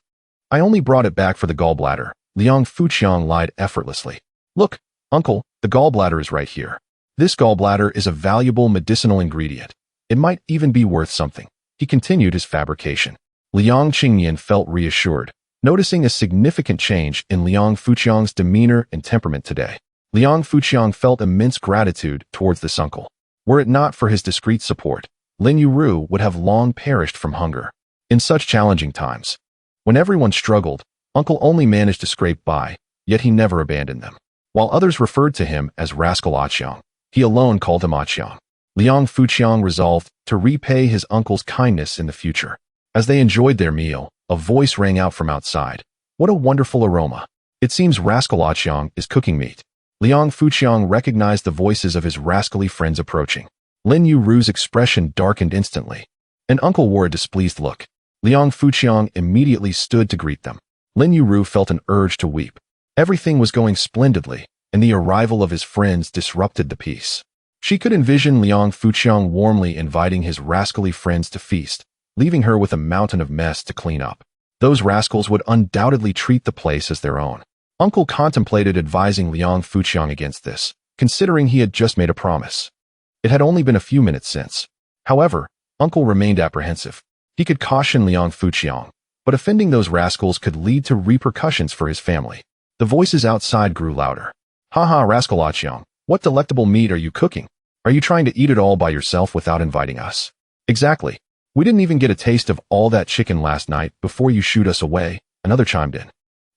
I only brought it back for the gallbladder. Liang Fuqiang lied effortlessly. Look, Uncle, the gallbladder is right here. This gallbladder is a valuable medicinal ingredient. It might even be worth something. He continued his fabrication. Liang Qingyan felt reassured, noticing a significant change in Liang Fuqiang's demeanor and temperament today. Liang Fuqiang felt immense gratitude towards this uncle. Were it not for his discreet support, Lin Yueru would have long perished from hunger. In such challenging times, when everyone struggled, Uncle only managed to scrape by, yet he never abandoned them. While others referred to him as Rascal Qiang, he alone called him Qiang. Liang Fuqiang resolved to repay his uncle's kindness in the future. As they enjoyed their meal, a voice rang out from outside. What a wonderful aroma. It seems Rascal Qiang is cooking meat. Liang Fuqiang recognized the voices of his rascally friends approaching. Lin Yueru's expression darkened instantly, and Uncle wore a displeased look. Liang Fuqiang immediately stood to greet them. Lin Yueru felt an urge to weep. Everything was going splendidly, and the arrival of his friends disrupted the peace. She could envision Liang Fuqiang warmly inviting his rascally friends to feast, leaving her with a mountain of mess to clean up. Those rascals would undoubtedly treat the place as their own. Uncle contemplated advising Liang Fuqiang against this, considering he had just made a promise. It had only been a few minutes since. However, Uncle remained apprehensive. He could caution Liang Fuqiang, but offending those rascals could lead to repercussions for his family. The voices outside grew louder. Haha, Rascal Qiang, what delectable meat are you cooking? Are you trying to eat it all by yourself without inviting us? Exactly. We didn't even get a taste of all that chicken last night before you shooed us away, another chimed in.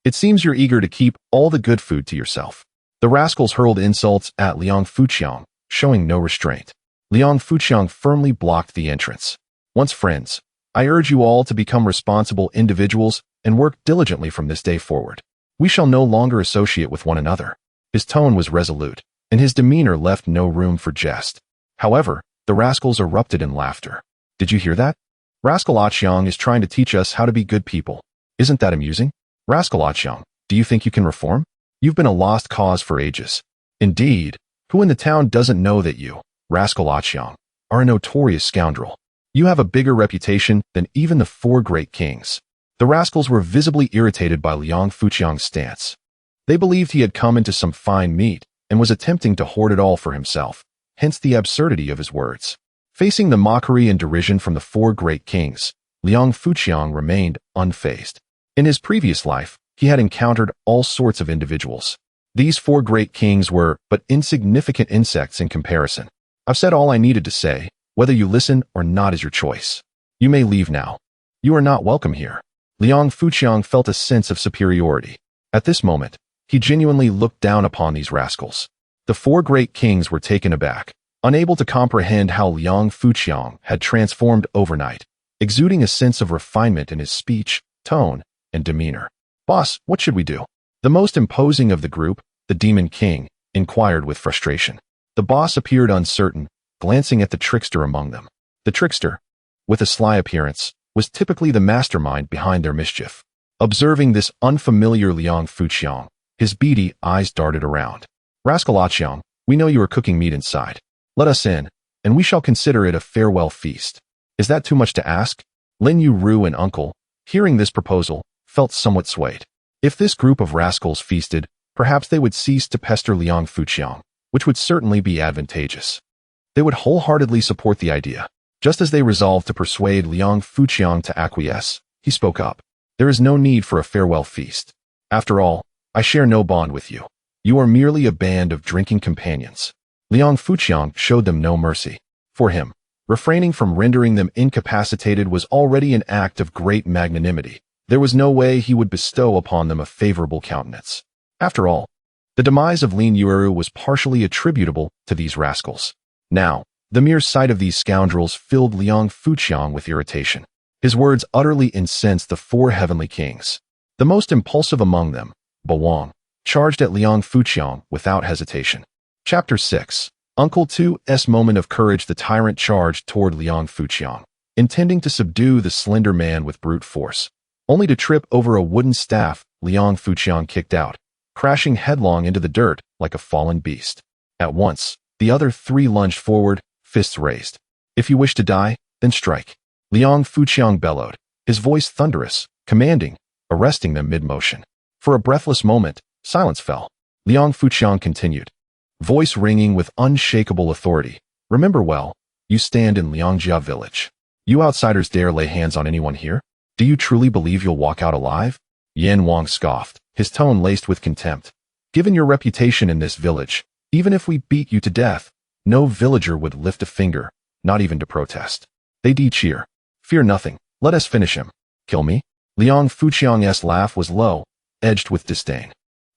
It seems you're eager to keep all the good food to yourself. The rascals hurled insults at Liang Fuqiang, showing no restraint. Liang Fuqiang firmly blocked the entrance. Once friends, I urge you all to become responsible individuals and work diligently from this day forward. We shall no longer associate with one another. His tone was resolute, and his demeanor left no room for jest. However, the rascals erupted in laughter. Did you hear that? Rascal Aqiang is trying to teach us how to be good people. Isn't that amusing? Rascal Aqiang, do you think you can reform? You've been a lost cause for ages. Indeed, who in the town doesn't know that you, Rascal Aqiang, are a notorious scoundrel? You have a bigger reputation than even the 4 great kings. The rascals were visibly irritated by Liang Fuqiang's stance. They believed he had come into some fine meat and was attempting to hoard it all for himself, hence the absurdity of his words. Facing the mockery and derision from the 4 great kings, Liang Fuqiang remained unfazed. In his previous life, he had encountered all sorts of individuals. These 4 great kings were but insignificant insects in comparison. I've said all I needed to say. Whether you listen or not is your choice. You may leave now. You are not welcome here. Liang Fuqiang felt a sense of superiority. At this moment, he genuinely looked down upon these rascals. The 4 great kings were taken aback, unable to comprehend how Liang Fuqiang had transformed overnight, exuding a sense of refinement in his speech, tone, and demeanor. Boss, what should we do? The most imposing of the group, the Demon King, inquired with frustration. The boss appeared uncertain, glancing at the trickster among them. The trickster, with a sly appearance, was typically the mastermind behind their mischief. Observing this unfamiliar Liang Fuqiang, his beady eyes darted around. Rascal Aqiang, we know you are cooking meat inside. Let us in, and we shall consider it a farewell feast. Is that too much to ask? Lin Yueru and Uncle, hearing this proposal, felt somewhat swayed. If this group of rascals feasted, perhaps they would cease to pester Liang Fuqiang, which would certainly be advantageous. They would wholeheartedly support the idea. Just as they resolved to persuade Liang Fuqiang to acquiesce, he spoke up. There is no need for a farewell feast. After all, I share no bond with you. You are merely a band of drinking companions. Liang Fuqiang showed them no mercy. For him, refraining from rendering them incapacitated was already an act of great magnanimity. There was no way he would bestow upon them a favorable countenance. After all, the demise of Lin Yueru was partially attributable to these rascals. Now, the mere sight of these scoundrels filled Liang Fuqiang with irritation. His words utterly incensed the 4 heavenly kings. The most impulsive among them, Bawang, charged at Liang Fuqiang without hesitation. Chapter 6. Uncle 2's moment of courage. The tyrant charged toward Liang Fuqiang, intending to subdue the slender man with brute force. Only to trip over a wooden staff, Liang Fuqiang kicked out, crashing headlong into the dirt like a fallen beast. At once, the other 3 lunged forward, fists raised. If you wish to die, then strike. Liang Fuqiang bellowed, his voice thunderous, commanding, arresting them mid-motion. For a breathless moment, silence fell. Liang Fuqiang continued, voice ringing with unshakable authority. Remember well, you stand in Liangjia village. You outsiders dare lay hands on anyone here? Do you truly believe you'll walk out alive? Yan Wang scoffed, his tone laced with contempt. Given your reputation in this village, even if we beat you to death, no villager would lift a finger, not even to protest. They cheer. Fear nothing, let us finish him. Kill me? Liang Fuqiang's laugh was low, edged with disdain.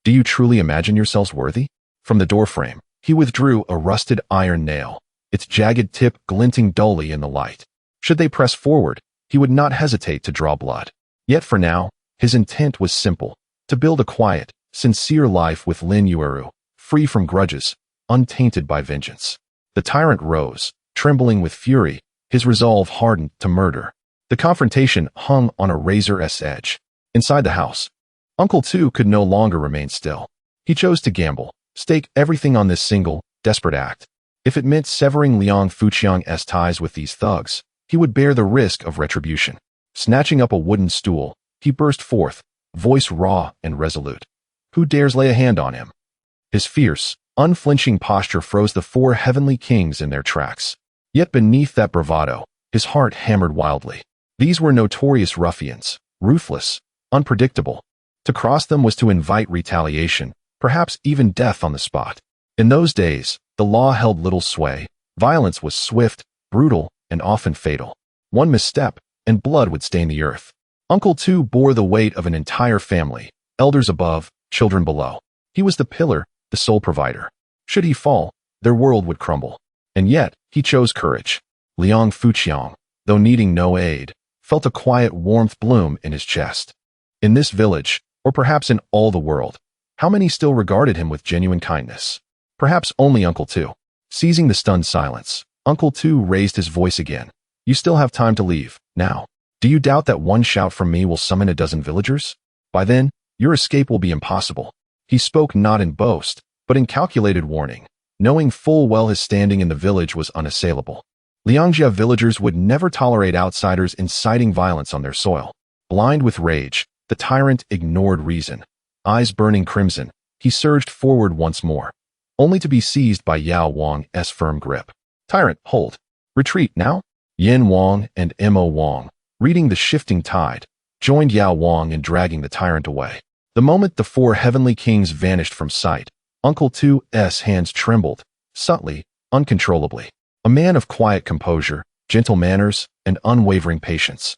Do you truly imagine yourselves worthy? From the doorframe, he withdrew a rusted iron nail, its jagged tip glinting dully in the light. Should they press forward, he would not hesitate to draw blood. Yet for now, his intent was simple, to build a quiet, sincere life with Lin Yueru, free from grudges, untainted by vengeance. The tyrant rose, trembling with fury, his resolve hardened to murder. The confrontation hung on a razor's edge. Inside the house, Uncle 2 could no longer remain still. He chose to gamble, stake everything on this single, desperate act. If it meant severing Liang Fuqiang's ties with these thugs, he would bear the risk of retribution. Snatching up a wooden stool, he burst forth, voice raw and resolute. Who dares lay a hand on him? His fierce, unflinching posture froze the 4 heavenly kings in their tracks. Yet beneath that bravado, his heart hammered wildly. These were notorious ruffians, ruthless, unpredictable. To cross them was to invite retaliation, perhaps even death on the spot. In those days, the law held little sway, Violence was swift, brutal, and often fatal. One misstep, and blood would stain the earth. Uncle Tu bore the weight of an entire family, elders above, children below. He was the pillar, the sole provider. Should he fall, their world would crumble. And yet, he chose courage. Liang Fuqiang, though needing no aid, felt a quiet warmth bloom in his chest. In this village, or perhaps in all the world, how many still regarded him with genuine kindness? Perhaps only Uncle Tu. Seizing the stunned silence, Uncle Tu raised his voice again. You still have time to leave, now. Do you doubt that one shout from me will summon a dozen villagers? By then, your escape will be impossible. He spoke not in boast, but in calculated warning, knowing full well his standing in the village was unassailable. Liangjia villagers would never tolerate outsiders inciting violence on their soil. Blind with rage, the tyrant ignored reason. Eyes burning crimson, he surged forward once more, only to be seized by Yao Wang's firm grip. Tyrant, hold. Retreat now? Yin Wang and Mo Wang, reading the shifting tide, joined Yao Wang in dragging the tyrant away. The moment the four heavenly kings vanished from sight, Uncle Tu's hands trembled, subtly, uncontrollably. A man of quiet composure, gentle manners, and unwavering patience.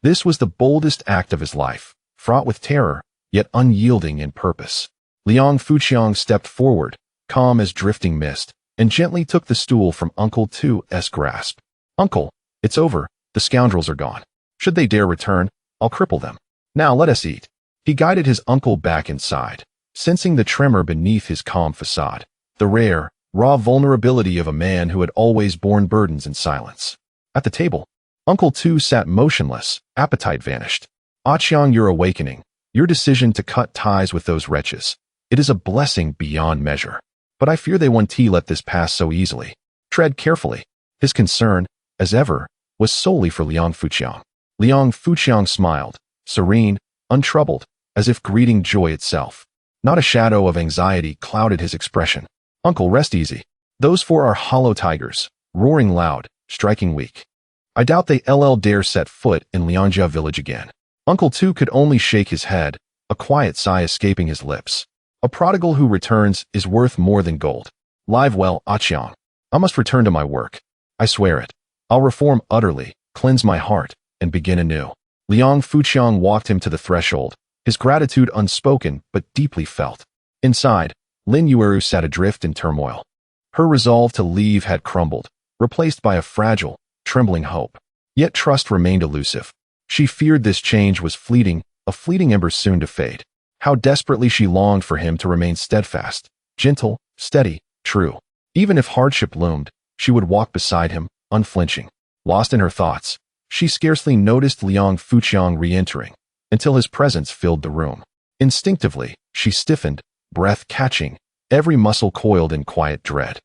This was the boldest act of his life, fraught with terror, yet unyielding in purpose. Liang Fuqiang stepped forward, calm as drifting mist, and gently took the stool from Uncle Tu's grasp. Uncle, it's over, the scoundrels are gone. Should they dare return, I'll cripple them. Now let us eat. He guided his uncle back inside, sensing the tremor beneath his calm facade, the rare, raw vulnerability of a man who had always borne burdens in silence. At the table, Uncle Tu sat motionless, appetite vanished. Aqiang, your awakening, your decision to cut ties with those wretches. It is a blessing beyond measure. But I fear they won't let this pass so easily. Tread carefully. His concern, as ever, was solely for Liang Fuqiang. Liang Fuqiang smiled, serene, untroubled, as if greeting joy itself. Not a shadow of anxiety clouded his expression. Uncle, rest easy. Those four are hollow tigers, roaring loud, striking weak. I doubt they'll dare set foot in Liangjia village again. Uncle Tu could only shake his head, a quiet sigh escaping his lips. A prodigal who returns is worth more than gold. Live well, Aqiang. I must return to my work. I swear it. I'll reform utterly, cleanse my heart, and begin anew. Liang Fuqiang walked him to the threshold, his gratitude unspoken but deeply felt. Inside, Lin Yueru sat adrift in turmoil. Her resolve to leave had crumbled, replaced by a fragile, trembling hope. Yet trust remained elusive. She feared this change was fleeting, a fleeting ember soon to fade. How desperately she longed for him to remain steadfast, gentle, steady, true. Even if hardship loomed, she would walk beside him, unflinching. Lost in her thoughts, she scarcely noticed Liang Fuqiang re-entering, until his presence filled the room. Instinctively, she stiffened, breath catching, every muscle coiled in quiet dread.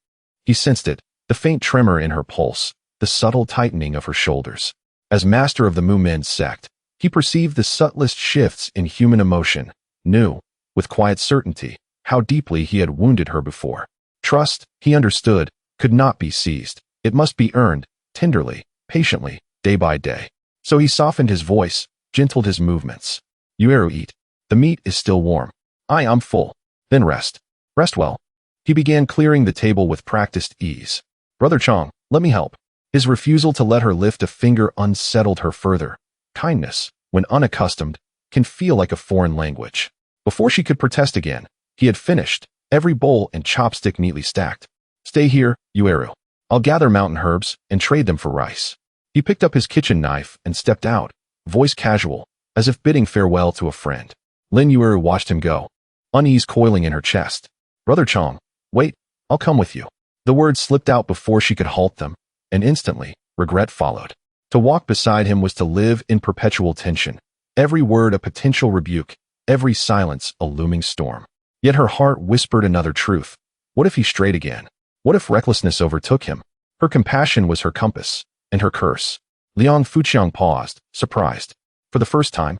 He sensed it, the faint tremor in her pulse, the subtle tightening of her shoulders. As master of the Mu-Men sect, he perceived the subtlest shifts in human emotion, knew, with quiet certainty, how deeply he had wounded her before. Trust, he understood, could not be seized. It must be earned, tenderly, patiently, day by day. So he softened his voice, gentled his movements. Yueru, eat. The meat is still warm. I'm full. Then rest. Rest well. He began clearing the table with practiced ease. Brother Chong, let me help. His refusal to let her lift a finger unsettled her further. Kindness, when unaccustomed, can feel like a foreign language. Before she could protest again, he had finished, every bowl and chopstick neatly stacked. Stay here, Yueru. I'll gather mountain herbs and trade them for rice. He picked up his kitchen knife and stepped out, voice casual, as if bidding farewell to a friend. Lin Yueru watched him go, unease coiling in her chest. Brother Chong, wait, I'll come with you. The words slipped out before she could halt them, and instantly, regret followed. To walk beside him was to live in perpetual tension, every word a potential rebuke, every silence a looming storm. Yet her heart whispered another truth. What if he strayed again? What if recklessness overtook him? Her compassion was her compass, and her curse. Liang Fuqiang paused, surprised. For the first time,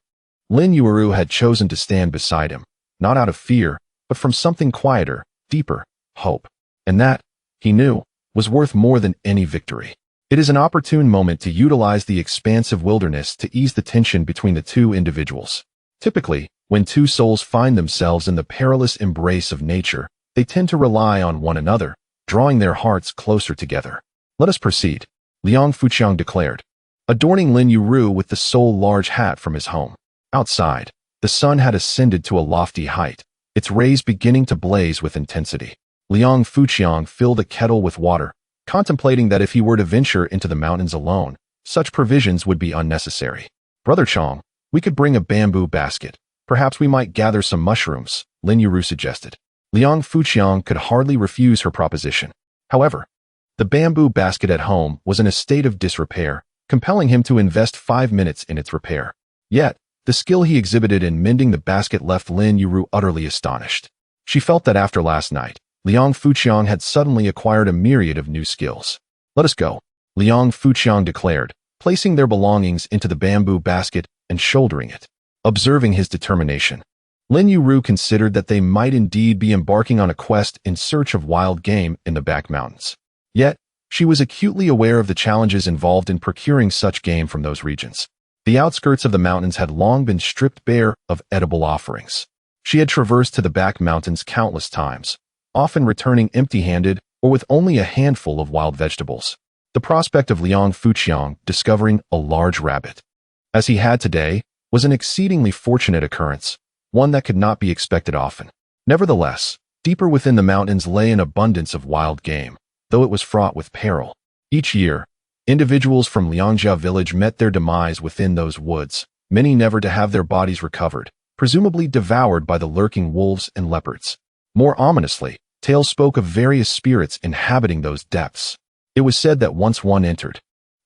Lin Yueru had chosen to stand beside him, not out of fear, but from something quieter, deeper, hope. And that, he knew, was worth more than any victory. It is an opportune moment to utilize the expansive wilderness to ease the tension between the two individuals. Typically, when two souls find themselves in the perilous embrace of nature, they tend to rely on one another, drawing their hearts closer together. Let us proceed, Liang Fuqiang declared, adorning Lin Yueru with the sole large hat from his home. Outside, the sun had ascended to a lofty height, its rays beginning to blaze with intensity. Liang Fuqiang filled a kettle with water, contemplating that if he were to venture into the mountains alone, such provisions would be unnecessary. Brother Chong, we could bring a bamboo basket. Perhaps we might gather some mushrooms, Lin Yueru suggested. Liang Fuqiang could hardly refuse her proposition. However, the bamboo basket at home was in a state of disrepair, compelling him to invest 5 minutes in its repair. Yet, the skill he exhibited in mending the basket left Lin Yueru utterly astonished. She felt that after last night, Liang Fuqiang had suddenly acquired a myriad of new skills. Let us go, Liang Fuqiang declared, placing their belongings into the bamboo basket and shouldering it. Observing his determination, Lin Yueru considered that they might indeed be embarking on a quest in search of wild game in the back mountains. Yet, she was acutely aware of the challenges involved in procuring such game from those regions. The outskirts of the mountains had long been stripped bare of edible offerings. She had traversed to the back mountains countless times, often returning empty-handed or with only a handful of wild vegetables. The prospect of Liang Fuqiang discovering a large rabbit, as he had today, was an exceedingly fortunate occurrence, one that could not be expected often. Nevertheless, deeper within the mountains lay an abundance of wild game, though it was fraught with peril. Each year, individuals from Liangjia village met their demise within those woods, many never to have their bodies recovered, presumably devoured by the lurking wolves and leopards. More ominously, tales spoke of various spirits inhabiting those depths. It was said that once one entered,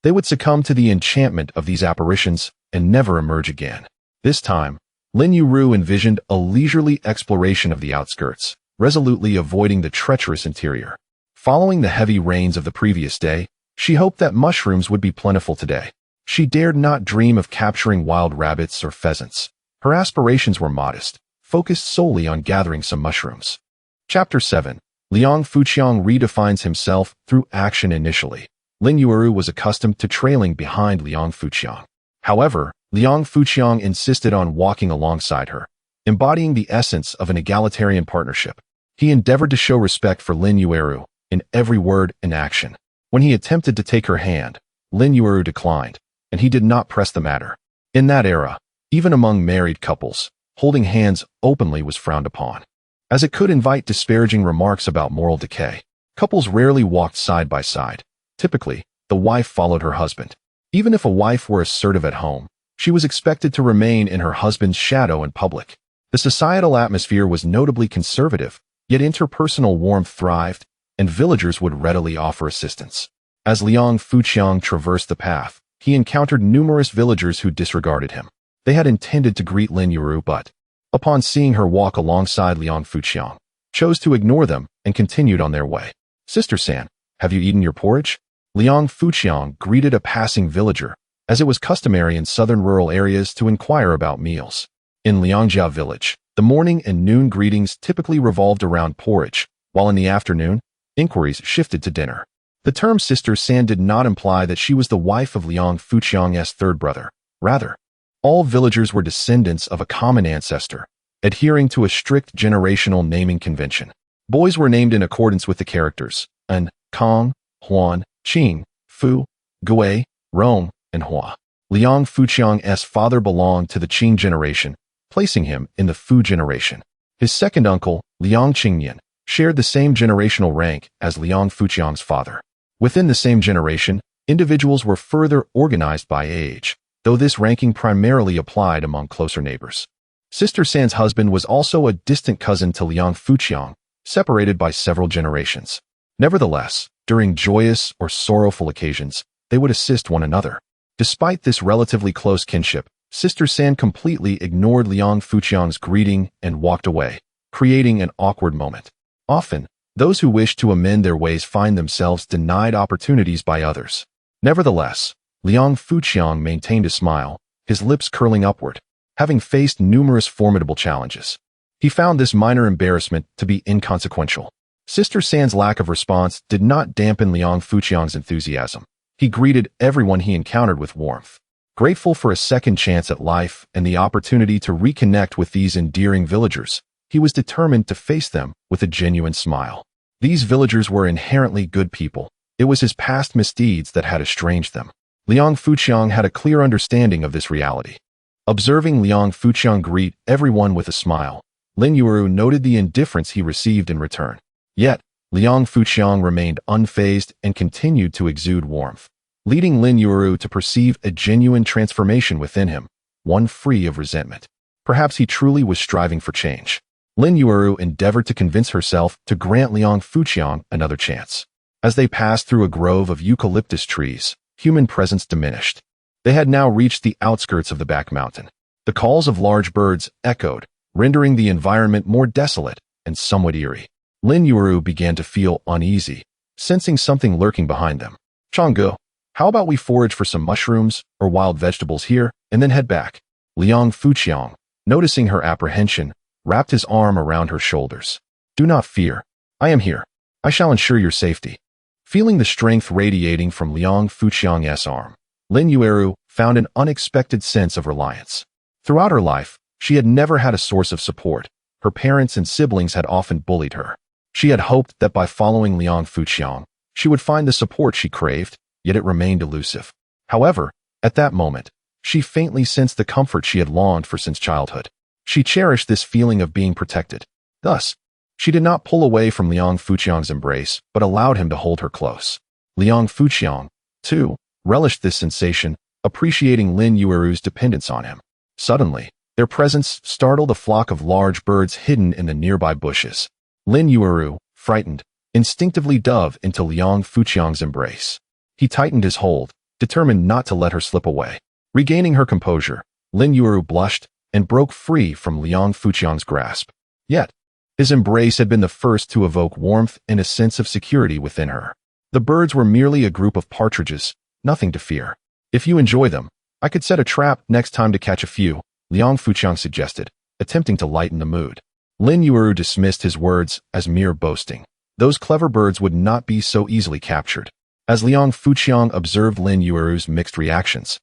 they would succumb to the enchantment of these apparitions and never emerge again. This time, Lin Yueru envisioned a leisurely exploration of the outskirts, resolutely avoiding the treacherous interior. Following the heavy rains of the previous day, she hoped that mushrooms would be plentiful today. She dared not dream of capturing wild rabbits or pheasants. Her aspirations were modest, focused solely on gathering some mushrooms. Chapter 7. Liang Fuqiang redefines himself through action initially. Lin Yueru was accustomed to trailing behind Liang Fuqiang. However, Liang Fuqiang insisted on walking alongside her, embodying the essence of an egalitarian partnership. He endeavored to show respect for Lin Yueru in every word and action. When he attempted to take her hand, Lin Yueru declined, and he did not press the matter. In that era, even among married couples, holding hands openly was frowned upon, as it could invite disparaging remarks about moral decay. Couples rarely walked side by side. Typically, the wife followed her husband. Even if a wife were assertive at home, she was expected to remain in her husband's shadow in public. The societal atmosphere was notably conservative, yet interpersonal warmth thrived, and villagers would readily offer assistance. As Liang Fuqiang traversed the path, he encountered numerous villagers who disregarded him. They had intended to greet Lin Yueru but, upon seeing her walk alongside Liang Fuqiang, chose to ignore them and continued on their way. Sister San, have you eaten your porridge? Liang Fuqiang greeted a passing villager, as it was customary in southern rural areas to inquire about meals. In Liangjia village, the morning and noon greetings typically revolved around porridge, while in the afternoon, inquiries shifted to dinner. The term Sister San did not imply that she was the wife of Liang Fuqiang's third brother. Rather, all villagers were descendants of a common ancestor, adhering to a strict generational naming convention. Boys were named in accordance with the characters An, Kong, Huan, Qing, Fu, Gui, Rong, and Hua. Liang Fuqiang's father belonged to the Qing generation, placing him in the Fu generation. His second uncle, Liang Qingyan, shared the same generational rank as Liang Fuqiang's father. Within the same generation, individuals were further organized by age, though this ranking primarily applied among closer neighbors. Sister San's husband was also a distant cousin to Liang Fuqiang, separated by several generations. Nevertheless, during joyous or sorrowful occasions, they would assist one another. Despite this relatively close kinship, Sister San completely ignored Liang Fuqiang's greeting and walked away, creating an awkward moment. Often, those who wish to amend their ways find themselves denied opportunities by others. Nevertheless, Liang Fuqiang maintained a smile, his lips curling upward, having faced numerous formidable challenges. He found this minor embarrassment to be inconsequential. Sister San's lack of response did not dampen Liang Fuqiang's enthusiasm. He greeted everyone he encountered with warmth. Grateful for a second chance at life and the opportunity to reconnect with these endearing villagers, he was determined to face them with a genuine smile. These villagers were inherently good people, It was his past misdeeds that had estranged them. Liang Fuqiang had a clear understanding of this reality. Observing Liang Fuqiang greet everyone with a smile, Lin Yueru noted the indifference he received in return. Yet, Liang Fuqiang remained unfazed and continued to exude warmth, leading Lin Yueru to perceive a genuine transformation within him, one free of resentment. Perhaps he truly was striving for change. Lin Yueru endeavored to convince herself to grant Liang Fuqiang another chance. As they passed through a grove of eucalyptus trees, human presence diminished. They had now reached the outskirts of the back mountain. The calls of large birds echoed, rendering the environment more desolate and somewhat eerie. Lin Yueru began to feel uneasy, sensing something lurking behind them. "Changgu, how about we forage for some mushrooms or wild vegetables here and then head back?" Liang Fuqiang, noticing her apprehension, wrapped his arm around her shoulders. "Do not fear. I am here. I shall ensure your safety." Feeling the strength radiating from Liang Fuqiang's arm, Lin Yueru found an unexpected sense of reliance. Throughout her life, she had never had a source of support. Her parents and siblings had often bullied her. She had hoped that by following Liang Fuqiang, she would find the support she craved, yet it remained elusive. However, at that moment, she faintly sensed the comfort she had longed for since childhood. She cherished this feeling of being protected. Thus, she did not pull away from Liang Fuqiang's embrace, but allowed him to hold her close. Liang Fuqiang, too, relished this sensation, appreciating Lin Yueru's dependence on him. Suddenly, their presence startled a flock of large birds hidden in the nearby bushes. Lin Yueru, frightened, instinctively dove into Liang Fuqiang's embrace. He tightened his hold, determined not to let her slip away. Regaining her composure, Lin Yueru blushed and broke free from Liang Fuqiang's grasp. Yet, his embrace had been the first to evoke warmth and a sense of security within her. The birds were merely a group of partridges, nothing to fear. "If you enjoy them, I could set a trap next time to catch a few," Liang Fuqiang suggested, attempting to lighten the mood. Lin Yueru dismissed his words as mere boasting. Those clever birds would not be so easily captured. As Liang Fuqiang observed Lin Yueru's mixed reactions,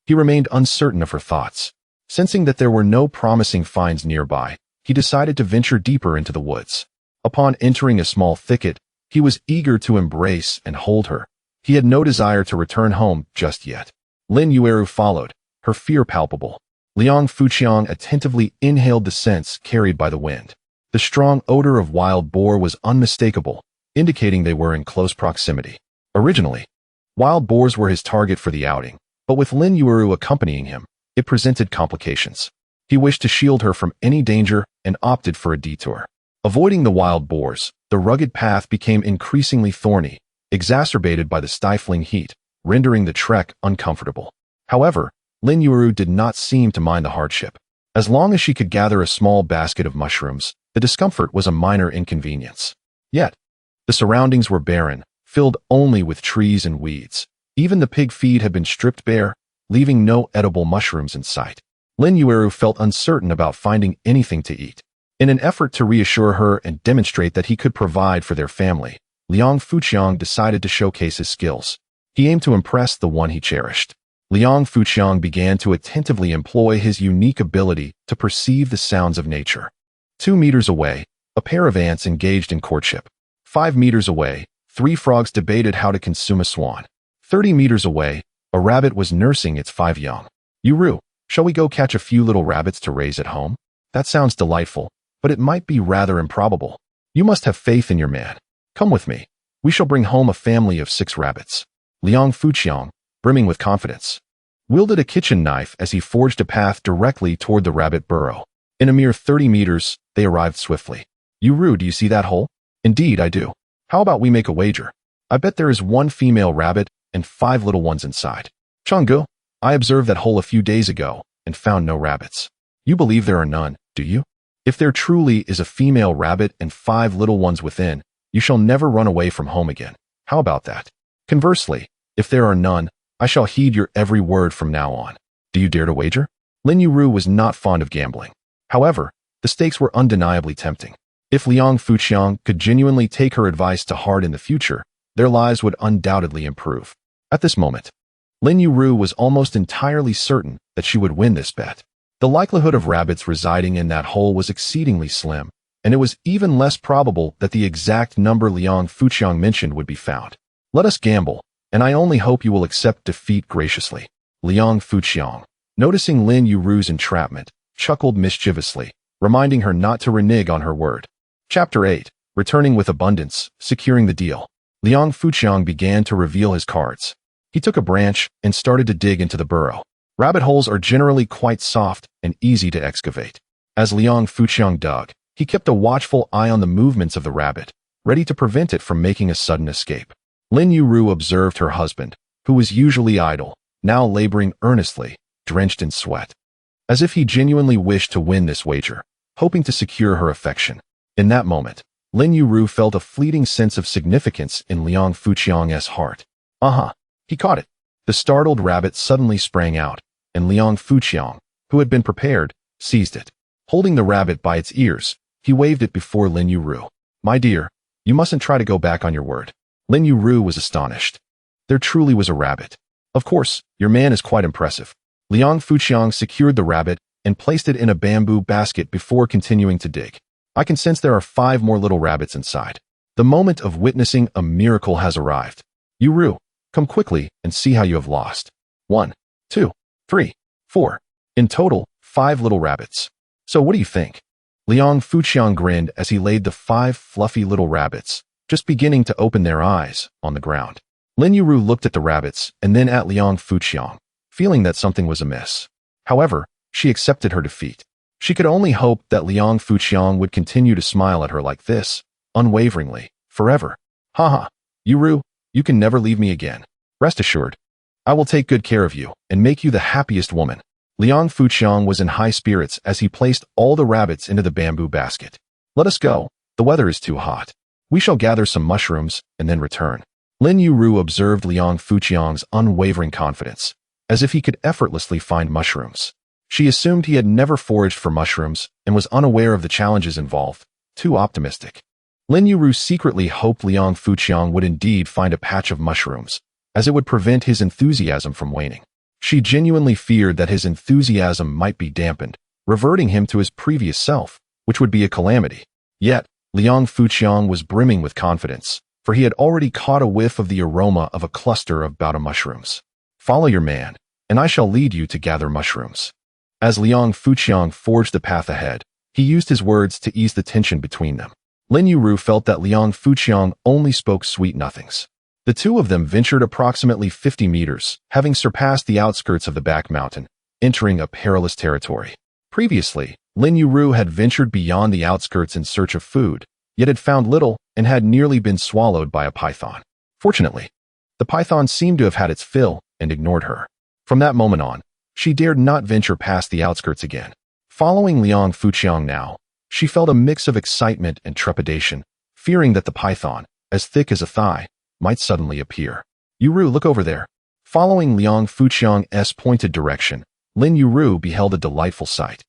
he remained uncertain of her thoughts. Sensing that there were no promising finds nearby, he decided to venture deeper into the woods. Upon entering a small thicket, he was eager to embrace and hold her. He had no desire to return home just yet. Lin Yueru followed, her fear palpable. Liang Fuqiang attentively inhaled the scents carried by the wind. The strong odor of wild boar was unmistakable, indicating they were in close proximity. Originally, wild boars were his target for the outing, but with Lin Yueru accompanying him, it presented complications. He wished to shield her from any danger and opted for a detour. Avoiding the wild boars, the rugged path became increasingly thorny, exacerbated by the stifling heat, rendering the trek uncomfortable. However, Lin Yueru did not seem to mind the hardship. As long as she could gather a small basket of mushrooms, the discomfort was a minor inconvenience. Yet, the surroundings were barren, filled only with trees and weeds. Even the pig feed had been stripped bare, leaving no edible mushrooms in sight. Lin Yueru felt uncertain about finding anything to eat. In an effort to reassure her and demonstrate that he could provide for their family, Liang Fuqiang decided to showcase his skills. He aimed to impress the one he cherished. Liang Fuqiang began to attentively employ his unique ability to perceive the sounds of nature. 2 meters away, a pair of ants engaged in courtship. 5 meters away, 3 frogs debated how to consume a swan. 30 meters away, a rabbit was nursing its 5 young. "Yueru, shall we go catch a few little rabbits to raise at home? That sounds delightful, but it might be rather improbable. You must have faith in your man. Come with me. We shall bring home a family of 6 rabbits." Liang Fuqiang, brimming with confidence, wielded a kitchen knife as he forged a path directly toward the rabbit burrow. In a mere 30 meters, they arrived swiftly. "Yueru, do you see that hole?" "Indeed, I do. How about we make a wager? I bet there is 1 female rabbit and 5 little ones inside." "Changgu, I observed that hole a few days ago and found no rabbits. You believe there are none, do you? If there truly is a female rabbit and 5 little ones within, you shall never run away from home again. How about that? Conversely, if there are none, I shall heed your every word from now on. Do you dare to wager?" Lin Yueru was not fond of gambling. However, the stakes were undeniably tempting. If Liang Fuqiang could genuinely take her advice to heart in the future, their lives would undoubtedly improve. At this moment, Lin Yueru was almost entirely certain that she would win this bet. The likelihood of rabbits residing in that hole was exceedingly slim, and it was even less probable that the exact number Liang Fuqiang mentioned would be found. Let us gamble, and I only hope you will accept defeat graciously. Liang Fuqiang, noticing Lin Yueru's entrapment, chuckled mischievously, reminding her not to renege on her word. Chapter 8. Returning with abundance, securing the deal. Liang Fuqiang began to reveal his cards. He took a branch and started to dig into the burrow. Rabbit holes are generally quite soft and easy to excavate. As Liang Fuqiang dug, he kept a watchful eye on the movements of the rabbit, ready to prevent it from making a sudden escape. Lin Yueru observed her husband, who was usually idle, now laboring earnestly, drenched in sweat. As if he genuinely wished to win this wager, hoping to secure her affection. In that moment, Lin Yueru felt a fleeting sense of significance in Liang Fuqiang's heart. He caught it. The startled rabbit suddenly sprang out, and Liang Fuqiang, who had been prepared, seized it. Holding the rabbit by its ears, he waved it before Lin Yueru. My dear, you mustn't try to go back on your word. Lin Yueru was astonished. There truly was a rabbit. Of course, your man is quite impressive. Liang Fuqiang secured the rabbit and placed it in a bamboo basket before continuing to dig. I can sense there are 5 more little rabbits inside. The moment of witnessing a miracle has arrived. Yueru, come quickly and see how you have lost. 1, 2, 3, 4. In total, 5 little rabbits. So what do you think? Liang Fuqiang grinned as he laid the 5 fluffy little rabbits, just beginning to open their eyes, on the ground. Lin Yueru looked at the rabbits and then at Liang Fuqiang, feeling that something was amiss. However, she accepted her defeat. She could only hope that Liang Fuqiang would continue to smile at her like this, unwaveringly, forever. Yueru, you can never leave me again. Rest assured. I will take good care of you and make you the happiest woman. Liang Fuqiang was in high spirits as he placed all the rabbits into the bamboo basket. Let us go. The weather is too hot. We shall gather some mushrooms and then return. Lin Yueru observed Liang Fuqiang's unwavering confidence, as if he could effortlessly find mushrooms. She assumed he had never foraged for mushrooms and was unaware of the challenges involved, too optimistic. Lin Yueru secretly hoped Liang Fuqiang would indeed find a patch of mushrooms, as it would prevent his enthusiasm from waning. She genuinely feared that his enthusiasm might be dampened, reverting him to his previous self, which would be a calamity. Yet, Liang Fuqiang was brimming with confidence, for he had already caught a whiff of the aroma of a cluster of bauta mushrooms. Follow your man, and I shall lead you to gather mushrooms. As Liang Fuqiang forged the path ahead, he used his words to ease the tension between them. Lin Yueru felt that Liang Fuqiang only spoke sweet nothings. The two of them ventured approximately 50 meters, having surpassed the outskirts of the back mountain, entering a perilous territory. Previously, Lin Yueru had ventured beyond the outskirts in search of food, yet had found little and had nearly been swallowed by a python. Fortunately, the python seemed to have had its fill and ignored her. From that moment on, she dared not venture past the outskirts again. Following Liang Fuqiang now, she felt a mix of excitement and trepidation, fearing that the python, as thick as a thigh, might suddenly appear. Yueru, look over there. Following Liang Fuqiang's pointed direction, Lin Yueru beheld a delightful sight.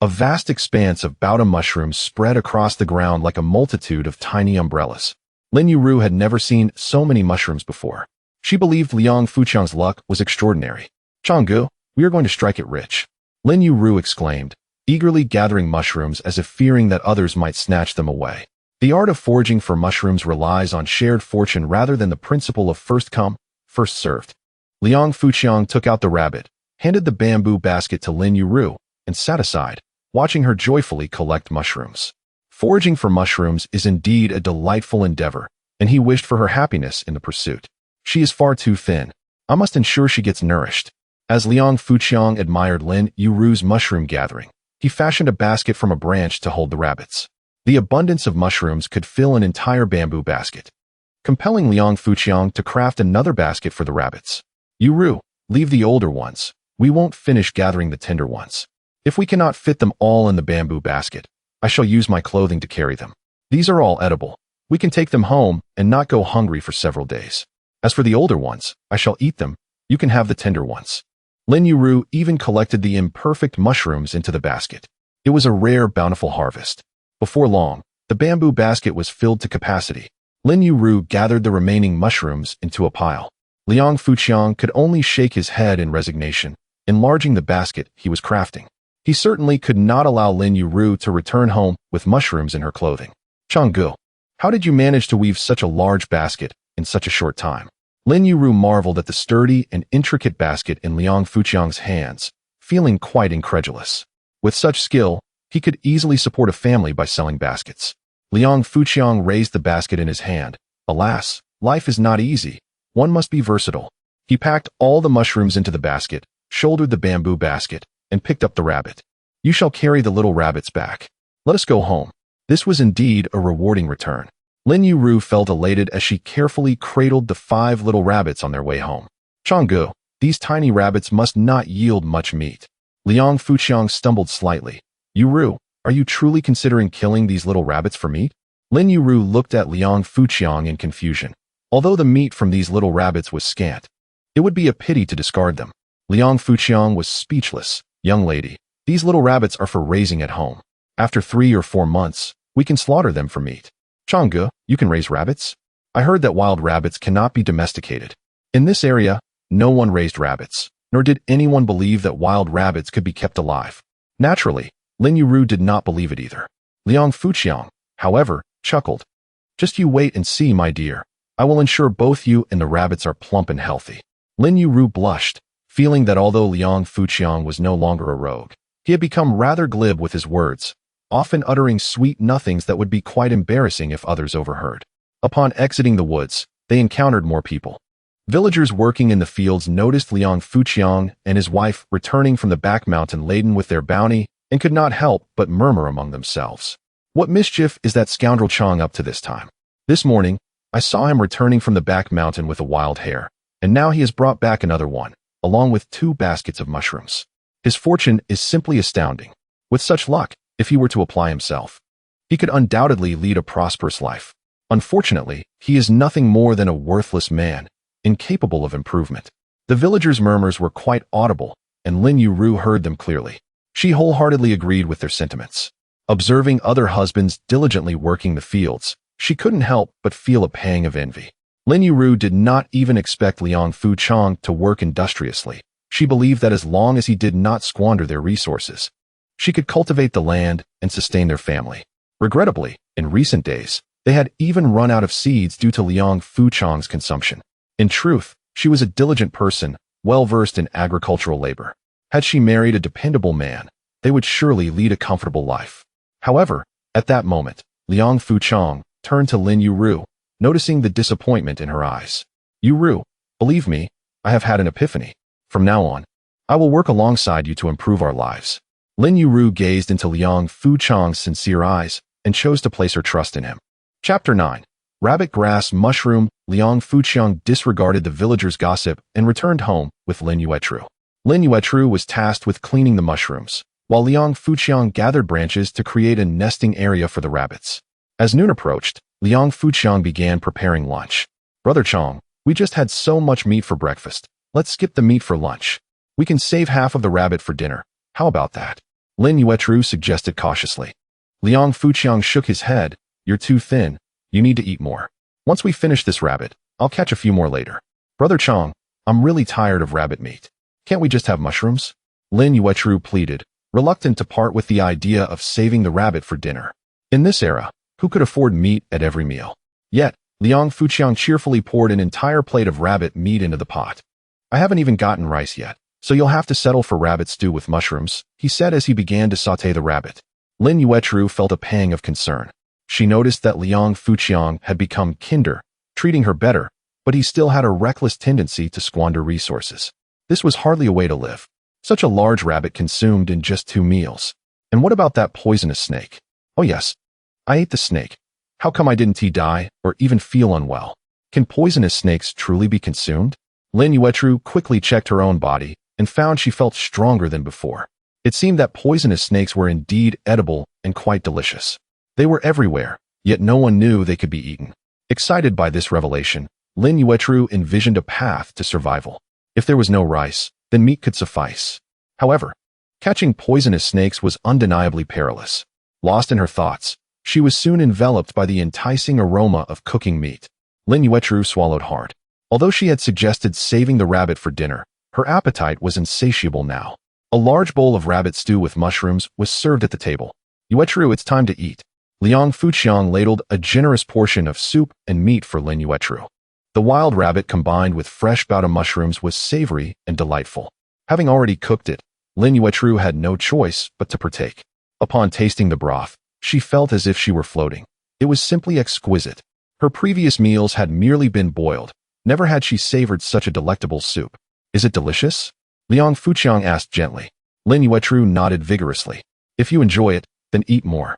A vast expanse of bauta mushrooms spread across the ground like a multitude of tiny umbrellas. Lin Yueru had never seen so many mushrooms before. She believed Liang Fuqiang's luck was extraordinary. Changgu, we are going to strike it rich. Lin Yueru exclaimed, eagerly gathering mushrooms as if fearing that others might snatch them away. The art of foraging for mushrooms relies on shared fortune rather than the principle of first come, first served. Liang Fuqiang took out the rabbit, handed the bamboo basket to Lin Yueru, and sat aside, watching her joyfully collect mushrooms. Foraging for mushrooms is indeed a delightful endeavor, and he wished for her happiness in the pursuit. She is far too thin. I must ensure she gets nourished. As Liang Fuqiang admired Lin Yueru's mushroom gathering, he fashioned a basket from a branch to hold the rabbits. The abundance of mushrooms could fill an entire bamboo basket, compelling Liang Fuqiang to craft another basket for the rabbits. Yueru, leave the older ones. We won't finish gathering the tender ones. If we cannot fit them all in the bamboo basket, I shall use my clothing to carry them. These are all edible. We can take them home and not go hungry for several days. As for the older ones, I shall eat them. You can have the tender ones. Lin Yueru even collected the imperfect mushrooms into the basket. It was a rare, bountiful harvest. Before long, the bamboo basket was filled to capacity. Lin Yueru gathered the remaining mushrooms into a pile. Liang Fuqiang could only shake his head in resignation, enlarging the basket he was crafting. He certainly could not allow Lin Yueru to return home with mushrooms in her clothing. Changgu, how did you manage to weave such a large basket in such a short time? Lin Yueru marveled at the sturdy and intricate basket in Liang Fuqiang's hands, feeling quite incredulous. With such skill, he could easily support a family by selling baskets. Liang Fuqiang raised the basket in his hand. Alas, life is not easy. One must be versatile. He packed all the mushrooms into the basket, shouldered the bamboo basket, and picked up the rabbit. You shall carry the little rabbits back. Let us go home. This was indeed a rewarding return. Lin Yueru felt elated as she carefully cradled the 5 little rabbits on their way home. Changgu, these tiny rabbits must not yield much meat. Liang Fuqiang stumbled slightly. Yueru, are you truly considering killing these little rabbits for meat? Lin Yueru looked at Liang Fuqiang in confusion. Although the meat from these little rabbits was scant, it would be a pity to discard them. Liang Fuqiang was speechless. Young lady, these little rabbits are for raising at home. After 3 or 4 months, we can slaughter them for meat. Changgu, you can raise rabbits? I heard that wild rabbits cannot be domesticated. In this area, no one raised rabbits, nor did anyone believe that wild rabbits could be kept alive. Naturally, Lin Yueru did not believe it either. Liang Fuqiang, however, chuckled. Just you wait and see, my dear. I will ensure both you and the rabbits are plump and healthy. Lin Yueru blushed, feeling that although Liang Fuqiang was no longer a rogue, he had become rather glib with his words, often uttering sweet nothings that would be quite embarrassing if others overheard. Upon exiting the woods, they encountered more people. Villagers working in the fields noticed Liang Fuqiang and his wife returning from the back mountain laden with their bounty and could not help but murmur among themselves. What mischief is that scoundrel Chang up to this time? This morning, I saw him returning from the back mountain with a wild hare, and now he has brought back another one, along with 2 baskets of mushrooms. His fortune is simply astounding. With such luck, if he were to apply himself, he could undoubtedly lead a prosperous life. Unfortunately, he is nothing more than a worthless man, incapable of improvement. The villagers' murmurs were quite audible, and Lin Yueru heard them clearly. She wholeheartedly agreed with their sentiments. Observing other husbands diligently working the fields, she couldn't help but feel a pang of envy. Lin Yueru did not even expect Liang Fuqiang to work industriously. She believed that as long as he did not squander their resources, she could cultivate the land and sustain their family. Regrettably, in recent days, they had even run out of seeds due to Liang Fuqiang's consumption. In truth, she was a diligent person, well-versed in agricultural labor. Had she married a dependable man, they would surely lead a comfortable life. However, at that moment, Liang Fuqiang turned to Lin Yueru, noticing the disappointment in her eyes. Yueru, believe me, I have had an epiphany. From now on, I will work alongside you to improve our lives. Lin Yueru gazed into Liang Fuqiang's sincere eyes and chose to place her trust in him. Chapter 9. Rabbit Grass Mushroom. Liang Fuqiang disregarded the villagers' gossip and returned home with Lin Yueru. Lin Yueru was tasked with cleaning the mushrooms, while Liang Fuqiang gathered branches to create a nesting area for the rabbits. As noon approached, Liang Fuqiang began preparing lunch. Brother Chang, we just had so much meat for breakfast. Let's skip the meat for lunch. We can save half of the rabbit for dinner. How about that? Lin Yueru suggested cautiously. Liang Fuqiang shook his head. You're too thin. You need to eat more. Once we finish this rabbit, I'll catch a few more later. Brother Chang, I'm really tired of rabbit meat. Can't we just have mushrooms? Lin Yueru pleaded, reluctant to part with the idea of saving the rabbit for dinner. In this era, who could afford meat at every meal? Yet, Liang Fuqiang cheerfully poured an entire plate of rabbit meat into the pot. I haven't even gotten rice yet, so you'll have to settle for rabbit stew with mushrooms, he said as he began to sauté the rabbit. Lin Yueru felt a pang of concern. She noticed that Liang Fuqiang had become kinder, treating her better, but he still had a reckless tendency to squander resources. This was hardly a way to live. Such a large rabbit consumed in just 2 meals. And what about that poisonous snake? Oh yes, I ate the snake. How come I didn't die or even feel unwell? Can poisonous snakes truly be consumed? Lin Yueru quickly checked her own body and found she felt stronger than before. It seemed that poisonous snakes were indeed edible and quite delicious. They were everywhere, yet no one knew they could be eaten. Excited by this revelation, Lin Yueru envisioned a path to survival. If there was no rice, then meat could suffice. However, catching poisonous snakes was undeniably perilous. Lost in her thoughts, she was soon enveloped by the enticing aroma of cooking meat. Lin Yueru swallowed hard. Although she had suggested saving the rabbit for dinner, her appetite was insatiable now. A large bowl of rabbit stew with mushrooms was served at the table. Yueru, it's time to eat. Liang Fuqiang ladled a generous portion of soup and meat for Lin Yueru. The wild rabbit combined with fresh bota mushrooms was savory and delightful. Having already cooked it, Lin Yueru had no choice but to partake. Upon tasting the broth, she felt as if she were floating. It was simply exquisite. Her previous meals had merely been boiled. Never had she savored such a delectable soup. Is it delicious? Liang Fuqiang asked gently. Lin Yueru nodded vigorously. If you enjoy it, then eat more.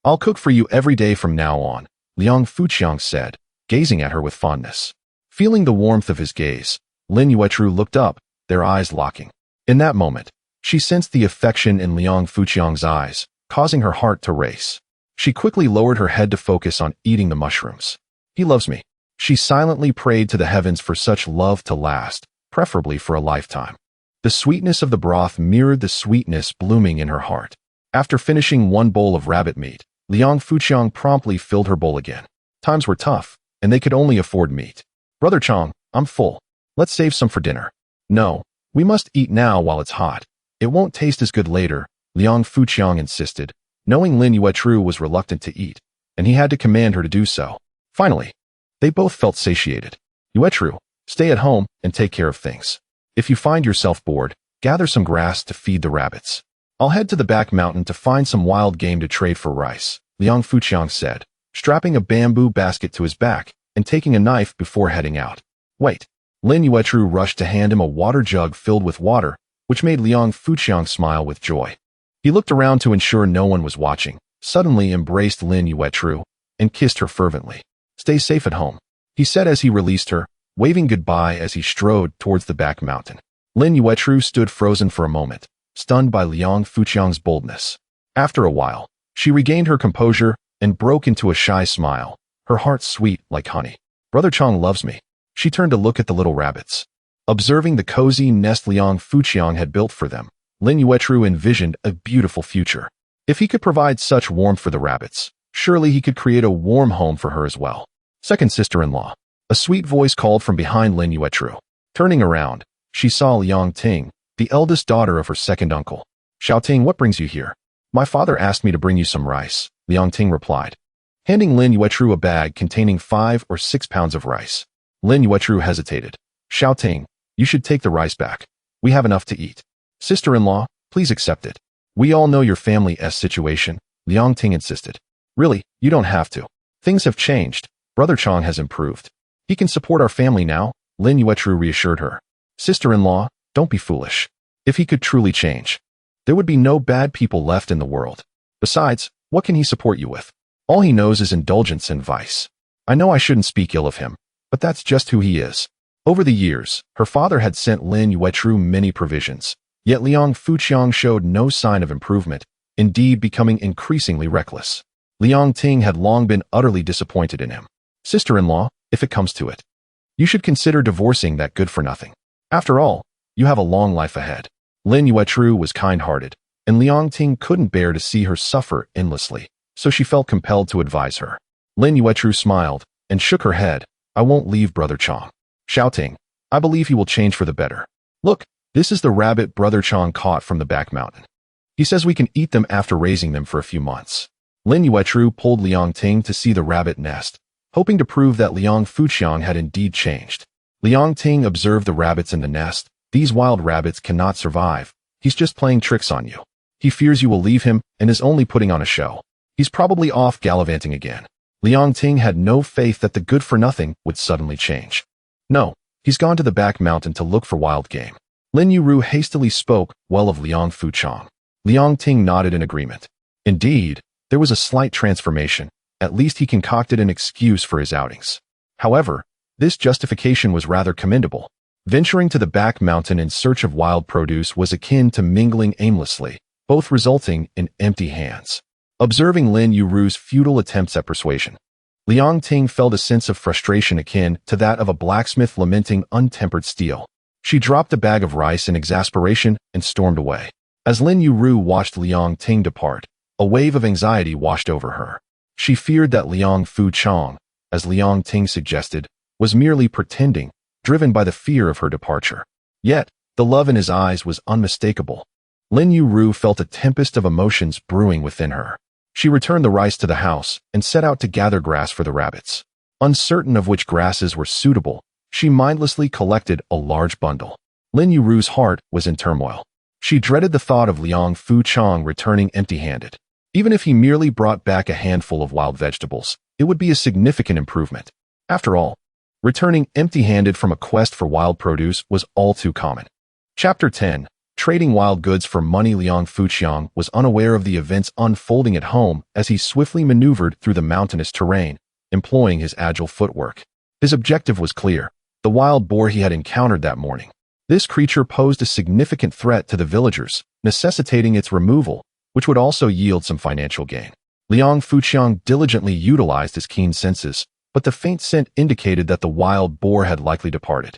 I'll cook for you every day from now on, Liang Fuqiang said, gazing at her with fondness. Feeling the warmth of his gaze, Lin Yueru looked up, their eyes locking. In that moment, she sensed the affection in Liang Fuqiang's eyes, causing her heart to race. She quickly lowered her head to focus on eating the mushrooms. He loves me. She silently prayed to the heavens for such love to last, preferably for a lifetime. The sweetness of the broth mirrored the sweetness blooming in her heart. After finishing one bowl of rabbit meat, Liang Fuqiang promptly filled her bowl again. Times were tough, and they could only afford meat. Brother Chong, I'm full. Let's save some for dinner. No, we must eat now while it's hot. It won't taste as good later, Liang Fuqiang insisted, knowing Lin Yueru was reluctant to eat, and he had to command her to do so. Finally, they both felt satiated. Yueru, stay at home and take care of things. If you find yourself bored, gather some grass to feed the rabbits. I'll head to the back mountain to find some wild game to trade for rice, Liang Fuqiang said, strapping a bamboo basket to his back and taking a knife before heading out. Wait. Lin Yueru rushed to hand him a water jug filled with water, which made Liang Fuqiang smile with joy. He looked around to ensure no one was watching, suddenly embraced Lin Yueru, and kissed her fervently. Stay safe at home, he said as he released her, waving goodbye as he strode towards the back mountain. Lin Yueru stood frozen for a moment, stunned by Liang Fuqiang's boldness. After a while, she regained her composure and broke into a shy smile, her heart sweet like honey. Brother Chong loves me. She turned to look at the little rabbits. Observing the cozy nest Liang Fuqiang had built for them, Lin Yueru envisioned a beautiful future. If he could provide such warmth for the rabbits, surely he could create a warm home for her as well. Second sister-in-law. A sweet voice called from behind Lin Yueru. Turning around, she saw Liang Ting, the eldest daughter of her second uncle. Xiao Ting, what brings you here? My father asked me to bring you some rice, Liang Ting replied, handing Lin Yueru a bag containing 5 or 6 pounds of rice. Lin Yueru hesitated. Xiao Ting, you should take the rice back. We have enough to eat. Sister-in-law, please accept it. We all know your family's situation, Liang Ting insisted. Really, you don't have to. Things have changed. Brother Chong has improved. He can support our family now, Lin Yueru reassured her. Sister-in-law, don't be foolish. If he could truly change, there would be no bad people left in the world. Besides, what can he support you with? All he knows is indulgence and vice. I know I shouldn't speak ill of him, but that's just who he is. Over the years, her father had sent Lin Yueru many provisions, yet Liang Fuqiang showed no sign of improvement, indeed becoming increasingly reckless. Liang Ting had long been utterly disappointed in him. Sister-in-law, if it comes to it, you should consider divorcing that good-for-nothing. After all, you have a long life ahead. Lin Yueru was kind-hearted, and Liang Ting couldn't bear to see her suffer endlessly, so she felt compelled to advise her. Lin Yueru smiled and shook her head. I won't leave Brother Chong. Xiao Ting, I believe he will change for the better. Look, this is the rabbit Brother Chong caught from the back mountain. He says we can eat them after raising them for a few months. Lin Yueru pulled Liang Ting to see the rabbit nest, hoping to prove that Liang Fuqiang had indeed changed. Liang Ting observed the rabbits in the nest. These wild rabbits cannot survive. He's just playing tricks on you. He fears you will leave him and is only putting on a show. He's probably off gallivanting again. Liang Ting had no faith that the good-for-nothing would suddenly change. No, he's gone to the back mountain to look for wild game. Lin Yueru hastily spoke well of Liang Fuqiang. Liang Ting nodded in agreement. Indeed, there was a slight transformation. At least he concocted an excuse for his outings. However, this justification was rather commendable. Venturing to the back mountain in search of wild produce was akin to mingling aimlessly, both resulting in empty hands. Observing Lin Yueru's futile attempts at persuasion, Liang Ting felt a sense of frustration akin to that of a blacksmith lamenting untempered steel. She dropped a bag of rice in exasperation and stormed away. As Lin Yueru watched Liang Ting depart, a wave of anxiety washed over her. She feared that Liang Fuqiang, as Liang Ting suggested, was merely pretending, driven by the fear of her departure. Yet, the love in his eyes was unmistakable. Lin Yueru felt a tempest of emotions brewing within her. She returned the rice to the house and set out to gather grass for the rabbits. Uncertain of which grasses were suitable, she mindlessly collected a large bundle. Lin Yueru's heart was in turmoil. She dreaded the thought of Liang Fuqiang returning empty-handed. Even if he merely brought back a handful of wild vegetables, it would be a significant improvement. After all, returning empty-handed from a quest for wild produce was all too common. Chapter 10. Trading wild goods for money. Liang Fuqiang was unaware of the events unfolding at home as he swiftly maneuvered through the mountainous terrain, employing his agile footwork. His objective was clear: the wild boar he had encountered that morning. This creature posed a significant threat to the villagers, necessitating its removal, which would also yield some financial gain. Liang Fuqiang diligently utilized his keen senses, but the faint scent indicated that the wild boar had likely departed.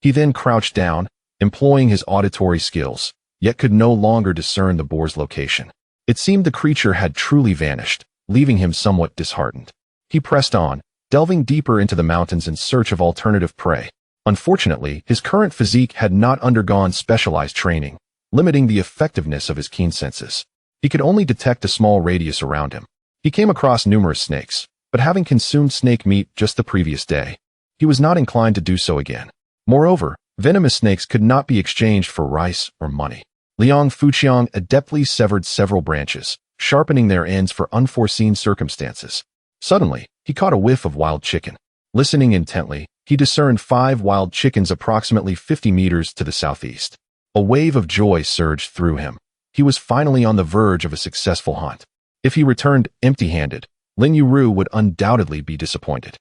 He then crouched down, employing his auditory skills, yet could no longer discern the boar's location. It seemed the creature had truly vanished, leaving him somewhat disheartened. He pressed on, delving deeper into the mountains in search of alternative prey. Unfortunately, his current physique had not undergone specialized training, limiting the effectiveness of his keen senses. He could only detect a small radius around him. He came across numerous snakes, but having consumed snake meat just the previous day, he was not inclined to do so again. Moreover, venomous snakes could not be exchanged for rice or money. Liang Fuqiang adeptly severed several branches, sharpening their ends for unforeseen circumstances. Suddenly, he caught a whiff of wild chicken. Listening intently, he discerned 5 wild chickens approximately 50 meters to the southeast. A wave of joy surged through him. He was finally on the verge of a successful hunt. If he returned empty-handed, Lin Yueru would undoubtedly be disappointed.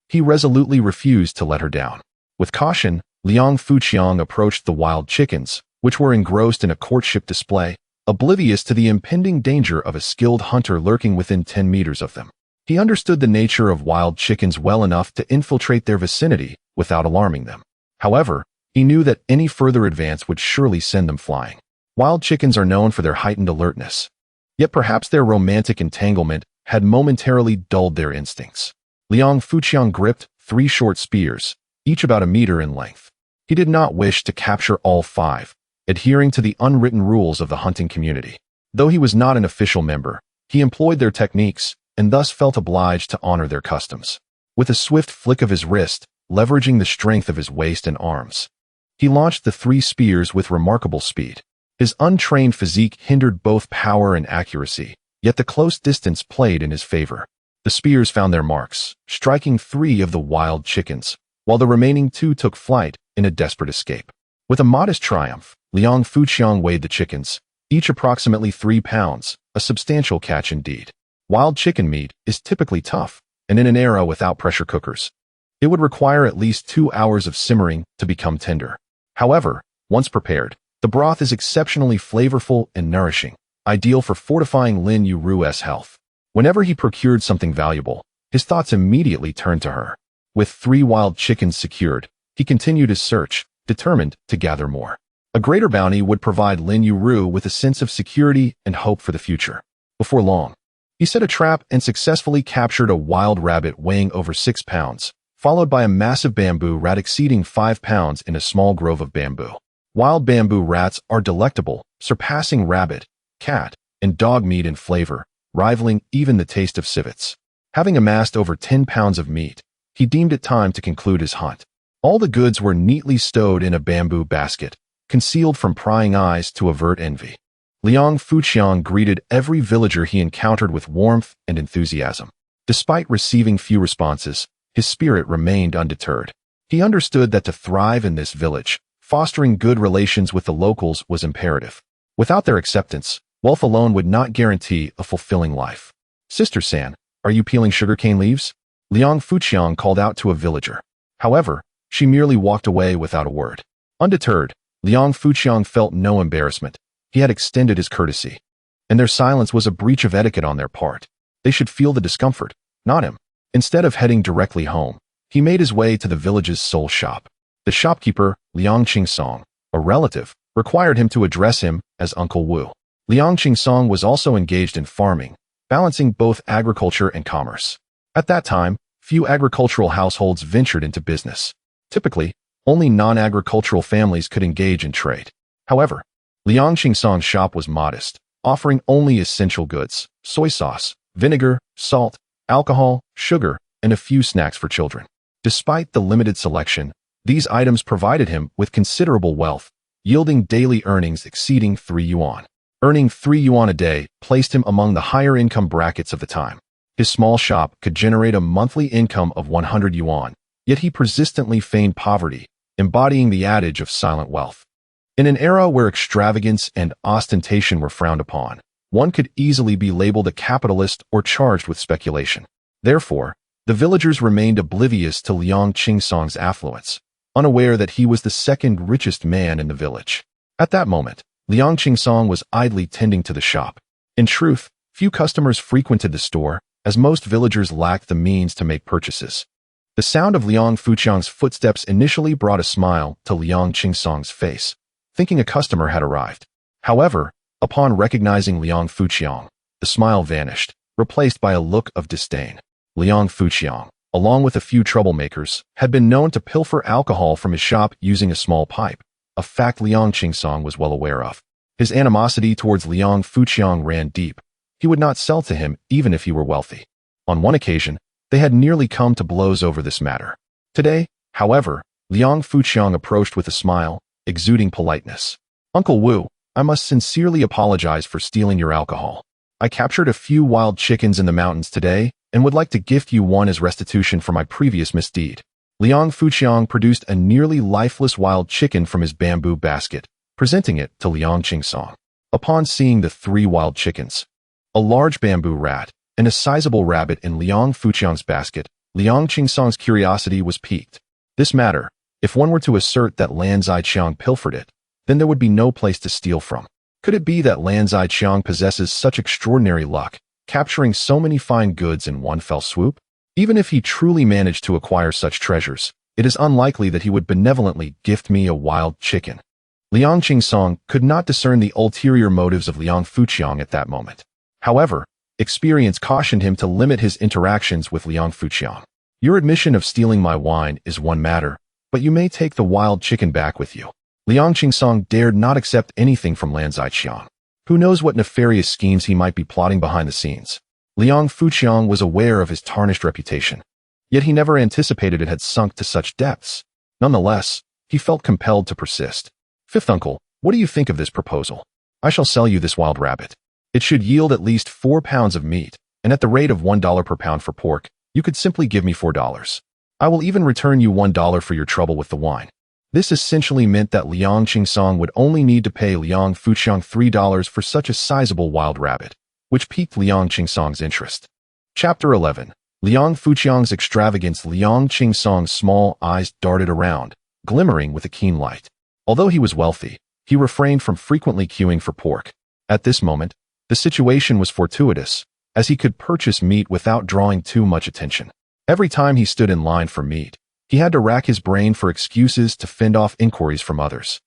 He resolutely refused to let her down. With caution, Liang Fuqiang approached the wild chickens, which were engrossed in a courtship display, oblivious to the impending danger of a skilled hunter lurking within 10 meters of them. He understood the nature of wild chickens well enough to infiltrate their vicinity without alarming them. However, he knew that any further advance would surely send them flying. Wild chickens are known for their heightened alertness. Yet perhaps their romantic entanglement had momentarily dulled their instincts. Liang Fuqiang gripped 3 short spears, each about a meter in length. He did not wish to capture all 5, adhering to the unwritten rules of the hunting community. Though he was not an official member, he employed their techniques and thus felt obliged to honor their customs. With a swift flick of his wrist, leveraging the strength of his waist and arms, he launched the 3 spears with remarkable speed. His untrained physique hindered both power and accuracy, yet the close distance played in his favor. The spears found their marks, striking 3 of the wild chickens, while the remaining 2 took flight in a desperate escape. With a modest triumph, Liang Fuqiang weighed the chickens, each approximately 3 pounds, a substantial catch indeed. Wild chicken meat is typically tough, and in an era without pressure cookers, it would require at least 2 hours of simmering to become tender. However, once prepared, the broth is exceptionally flavorful and nourishing, ideal for fortifying Lin Yueru's health. Whenever he procured something valuable, his thoughts immediately turned to her. With 3 wild chickens secured, he continued his search, determined to gather more. A greater bounty would provide Lin Yueru with a sense of security and hope for the future. Before long, he set a trap and successfully captured a wild rabbit weighing over 6 pounds, followed by a massive bamboo rat exceeding 5 pounds in a small grove of bamboo. Wild bamboo rats are delectable, surpassing rabbit, cat, and dog meat in flavor, rivaling even the taste of civets. Having amassed over 10 pounds of meat, he deemed it time to conclude his hunt. All the goods were neatly stowed in a bamboo basket, concealed from prying eyes to avert envy. Liang Fuqiang greeted every villager he encountered with warmth and enthusiasm. Despite receiving few responses, his spirit remained undeterred. He understood that to thrive in this village, fostering good relations with the locals was imperative. Without their acceptance, wealth alone would not guarantee a fulfilling life. "Sister San, are you peeling sugarcane leaves?" Liang Fuqiang called out to a villager. However, she merely walked away without a word. Undeterred, Liang Fuqiang felt no embarrassment. He had extended his courtesy, and their silence was a breach of etiquette on their part. They should feel the discomfort, not him. Instead of heading directly home, he made his way to the village's sole shop. The shopkeeper, Liang Qingsong, a relative, required him to address him as Uncle Wu. Liang Qingsong was also engaged in farming, balancing both agriculture and commerce. At that time, few agricultural households ventured into business. Typically, only non-agricultural families could engage in trade. However, Liang Qingsong's shop was modest, offering only essential goods: soy sauce, vinegar, salt, alcohol, sugar, and a few snacks for children. Despite the limited selection, these items provided him with considerable wealth, yielding daily earnings exceeding 3 yuan. Earning 3 yuan a day placed him among the higher income brackets of the time. His small shop could generate a monthly income of 100 yuan, yet he persistently feigned poverty, embodying the adage of silent wealth. In an era where extravagance and ostentation were frowned upon, one could easily be labeled a capitalist or charged with speculation. Therefore, the villagers remained oblivious to Liang Qingsong's affluence, unaware that he was the second richest man in the village. At that moment, Liang Qingsong was idly tending to the shop. In truth, few customers frequented the store, as most villagers lacked the means to make purchases. The sound of Liang Fuqiang's footsteps initially brought a smile to Liang Qingsong's face, thinking a customer had arrived. However, upon recognizing Liang Fuqiang, the smile vanished, replaced by a look of disdain. Liang Fuqiang, along with a few troublemakers, had been known to pilfer alcohol from his shop using a small pipe, a fact Liang Qingsong was well aware of. His animosity towards Liang Fuqiang ran deep. He would not sell to him even if he were wealthy. On one occasion, they had nearly come to blows over this matter. Today, however, Liang Fuqiang approached with a smile, exuding politeness. "Uncle Wu, I must sincerely apologize for stealing your alcohol. I captured a few wild chickens in the mountains today and would like to gift you one as restitution for my previous misdeed." Liang Fuqiang produced a nearly lifeless wild chicken from his bamboo basket, presenting it to Liang Qingsong. Upon seeing the 3 wild chickens, a large bamboo rat, and a sizable rabbit in Liang Fuqiang's basket, Liang Qingsong's curiosity was piqued. This matter, if one were to assert that Lan Ziqiang pilfered it, then there would be no place to steal from. Could it be that Lan Ziqiang possesses such extraordinary luck, capturing so many fine goods in one fell swoop? Even if he truly managed to acquire such treasures, it is unlikely that he would benevolently gift me a wild chicken. Liang Qingsong could not discern the ulterior motives of Liang Fuqiang at that moment. However, experience cautioned him to limit his interactions with Liang Fuqiang. "Your admission of stealing my wine is one matter, but you may take the wild chicken back with you." Liang Qingsong dared not accept anything from Lan Ziqiang. Who knows what nefarious schemes he might be plotting behind the scenes? Liang Fuqiang was aware of his tarnished reputation, yet he never anticipated it had sunk to such depths. Nonetheless, he felt compelled to persist. "Fifth uncle, what do you think of this proposal? I shall sell you this wild rabbit. It should yield at least 4 pounds of meat, and at the rate of $1 per pound for pork, you could simply give me $4. I will even return you $1 for your trouble with the wine." This essentially meant that Liang Qingsong would only need to pay Liang Fuqiang $3 for such a sizable wild rabbit, which piqued Liang Qingsong's interest. Chapter 11. Liang Fuqiang's extravagance. Liang Qingsong's small eyes darted around, glimmering with a keen light. Although he was wealthy, he refrained from frequently queuing for pork. At this moment, the situation was fortuitous, as he could purchase meat without drawing too much attention. Every time he stood in line for meat, he had to rack his brain for excuses to fend off inquiries from others,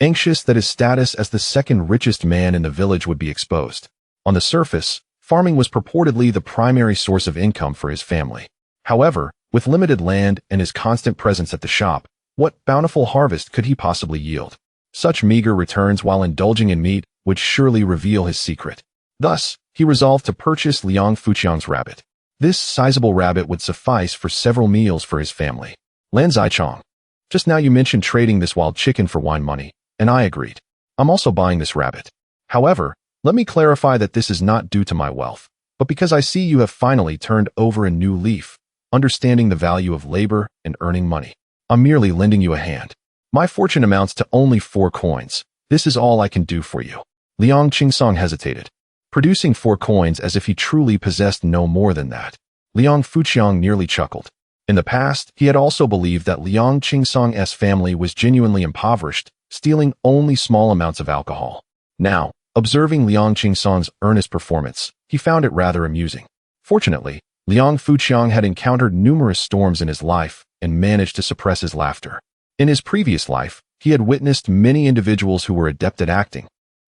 anxious that his status as the second richest man in the village would be exposed. On the surface, farming was purportedly the primary source of income for his family. However, with limited land and his constant presence at the shop, what bountiful harvest could he possibly yield? Such meager returns while indulging in meat would surely reveal his secret. Thus, he resolved to purchase Liang Fuqiang's rabbit. This sizable rabbit would suffice for several meals for his family. "Lan Ziqiang, just now you mentioned trading this wild chicken for wine money, and I agreed. I'm also buying this rabbit. However, let me clarify that this is not due to my wealth, but because I see you have finally turned over a new leaf, understanding the value of labor and earning money. I'm merely lending you a hand. My fortune amounts to only 4 coins. This is all I can do for you." Liang Qingsong hesitated, producing 4 coins as if he truly possessed no more than that. Liang Fuqiang nearly chuckled. In the past, he had also believed that Liang Qingsong's family was genuinely impoverished, stealing only small amounts of alcohol. Now, observing Liang Qingsong's earnest performance, he found it rather amusing. Fortunately, Liang Fuqiang had encountered numerous storms in his life and managed to suppress his laughter. In his previous life, he had witnessed many individuals who were adept at acting,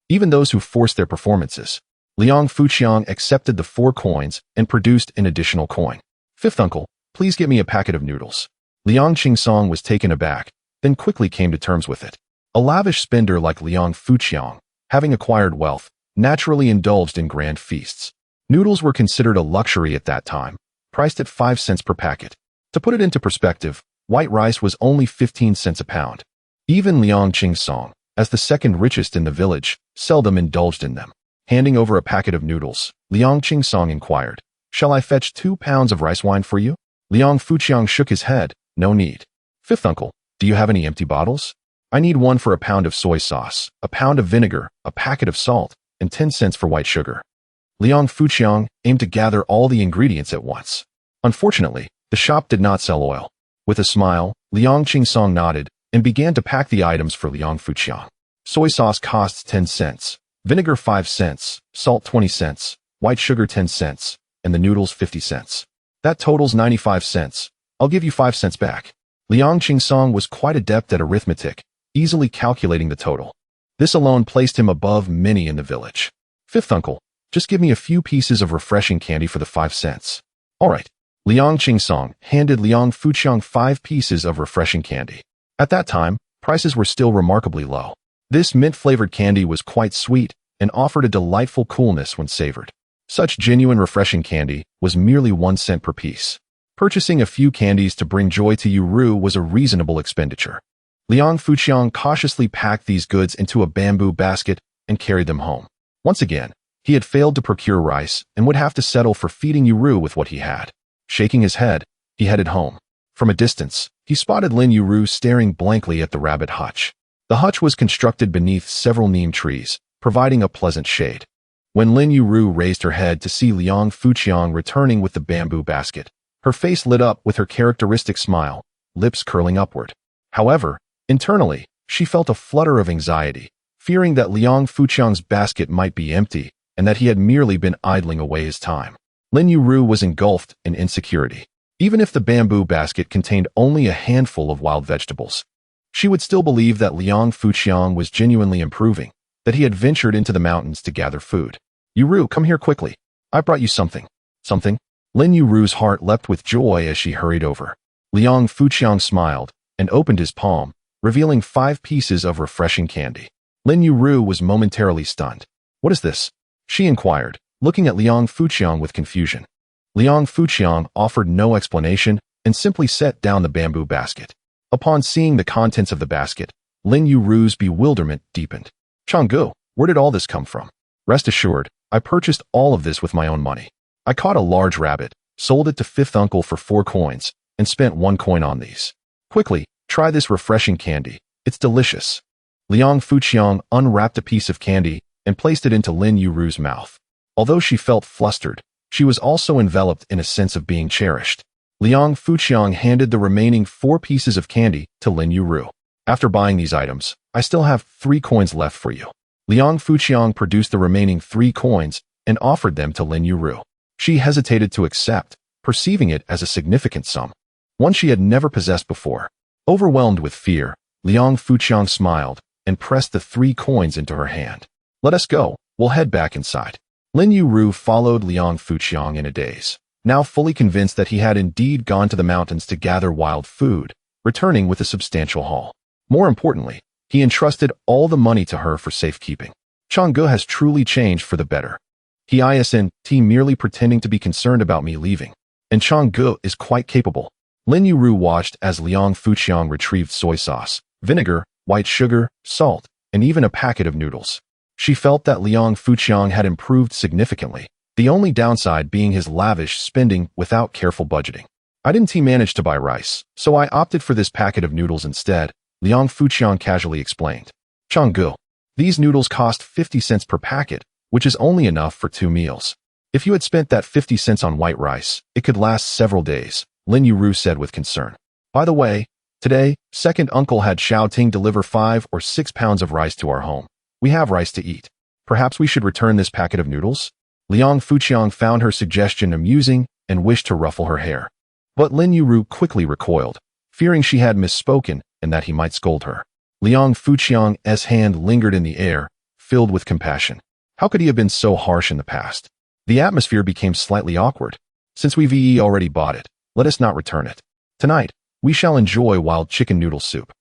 even those who forced their performances. Liang Fuqiang accepted the 4 coins and produced an additional coin. "Fifth uncle, please get me a packet of noodles." Liang Qingsong was taken aback, then quickly came to terms with it. A lavish spender like Liang Fuqiang, having acquired wealth, naturally indulged in grand feasts. Noodles were considered a luxury at that time, priced at 5 cents per packet. To put it into perspective, white rice was only 15 cents a pound. Even Liang Qingsong, as the second richest in the village, seldom indulged in them. Handing over a packet of noodles, Liang Qingsong inquired, "Shall I fetch 2 pounds of rice wine for you?" Liang Fuqiang shook his head, "No need." "Fifth uncle, do you have any empty bottles?" "I need 1 for a pound of soy sauce, a pound of vinegar, a packet of salt, and 10 cents for white sugar." Liang Fuqiang aimed to gather all the ingredients at once. Unfortunately, the shop did not sell oil. With a smile, Liang Qingsong nodded and began to pack the items for Liang Fuqiang. Soy sauce costs 10 cents, vinegar 5 cents, salt 20 cents, white sugar 10 cents, and the noodles 50 cents. That totals 95 cents. I'll give you 5 cents back. Liang Qingsong was quite adept at arithmetic, easily calculating the total. This alone placed him above many in the village. "Fifth uncle, just give me a few pieces of refreshing candy for the 5 cents. "All right." Liang Qingsong handed Liang Fuqiang 5 pieces of refreshing candy. At that time, prices were still remarkably low. This mint-flavored candy was quite sweet and offered a delightful coolness when savored. Such genuine refreshing candy was merely 1 cent per piece. Purchasing a few candies to bring joy to Yueru was a reasonable expenditure. Liang Fuqiang cautiously packed these goods into a bamboo basket and carried them home. Once again, he had failed to procure rice and would have to settle for feeding Yueru with what he had. Shaking his head, he headed home. From a distance, he spotted Lin Yueru staring blankly at the rabbit hutch. The hutch was constructed beneath several neem trees, providing a pleasant shade. When Lin Yueru raised her head to see Liang Fuqiang returning with the bamboo basket, her face lit up with her characteristic smile, lips curling upward. However, internally, she felt a flutter of anxiety, fearing that Liang Fuqiang's basket might be empty and that he had merely been idling away his time. Lin Yueru was engulfed in insecurity. Even if the bamboo basket contained only a handful of wild vegetables, she would still believe that Liang Fuqiang was genuinely improving, that he had ventured into the mountains to gather food. "Yueru, come here quickly. I brought you something." "Something?" Lin Yueru's heart leapt with joy as she hurried over. Liang Fuqiang smiled and opened his palm, revealing 5 pieces of refreshing candy. Lin Yueru was momentarily stunned. "What is this?" she inquired, looking at Liang Fuqiang with confusion. Liang Fuqiang offered no explanation and simply set down the bamboo basket. Upon seeing the contents of the basket, Lin Yueru's bewilderment deepened. "Changgu, where did all this come from?" "Rest assured, I purchased all of this with my own money. I caught a large rabbit, sold it to fifth uncle for 4 coins, and spent 1 coin on these. Quickly, try this refreshing candy. It's delicious." Liang Fuqiang unwrapped a piece of candy and placed it into Lin Yueru's mouth. Although she felt flustered, she was also enveloped in a sense of being cherished. Liang Fuqiang handed the remaining 4 pieces of candy to Lin Yueru. "After buying these items, I still have 3 coins left for you." Liang Fuqiang produced the remaining 3 coins and offered them to Lin Yueru. She hesitated to accept, perceiving it as a significant sum, one she had never possessed before. Overwhelmed with fear, Liang Fuqiang smiled and pressed the 3 coins into her hand. "Let us go, we'll head back inside." Lin Yueru followed Liang Fuqiang in a daze, now fully convinced that he had indeed gone to the mountains to gather wild food, returning with a substantial haul. More importantly, he entrusted all the money to her for safekeeping. Changgu has truly changed for the better. He isn't merely pretending to be concerned about me leaving. And Changgu is quite capable. Lin Yueru watched as Liang Fuqiang retrieved soy sauce, vinegar, white sugar, salt, and even a packet of noodles. She felt that Liang Fuqiang had improved significantly, the only downside being his lavish spending without careful budgeting. "I didn't manage to buy rice, so I opted for this packet of noodles instead," Liang Fuqiang casually explained. "Changgu, these noodles cost 50 cents per packet, which is only enough for 2 meals. If you had spent that 50 cents on white rice, it could last several days," Lin Yueru said with concern. "By the way, today, second uncle had Xiao Ting deliver 5 or 6 pounds of rice to our home. We have rice to eat. Perhaps we should return this packet of noodles?" Liang Fuqiang found her suggestion amusing and wished to ruffle her hair. But Lin Yueru quickly recoiled, fearing she had misspoken and that he might scold her. Liang Fuqiang's hand lingered in the air, filled with compassion. How could he have been so harsh in the past? The atmosphere became slightly awkward. "Since we've already bought it, let us not return it. Tonight, we shall enjoy wild chicken noodle soup.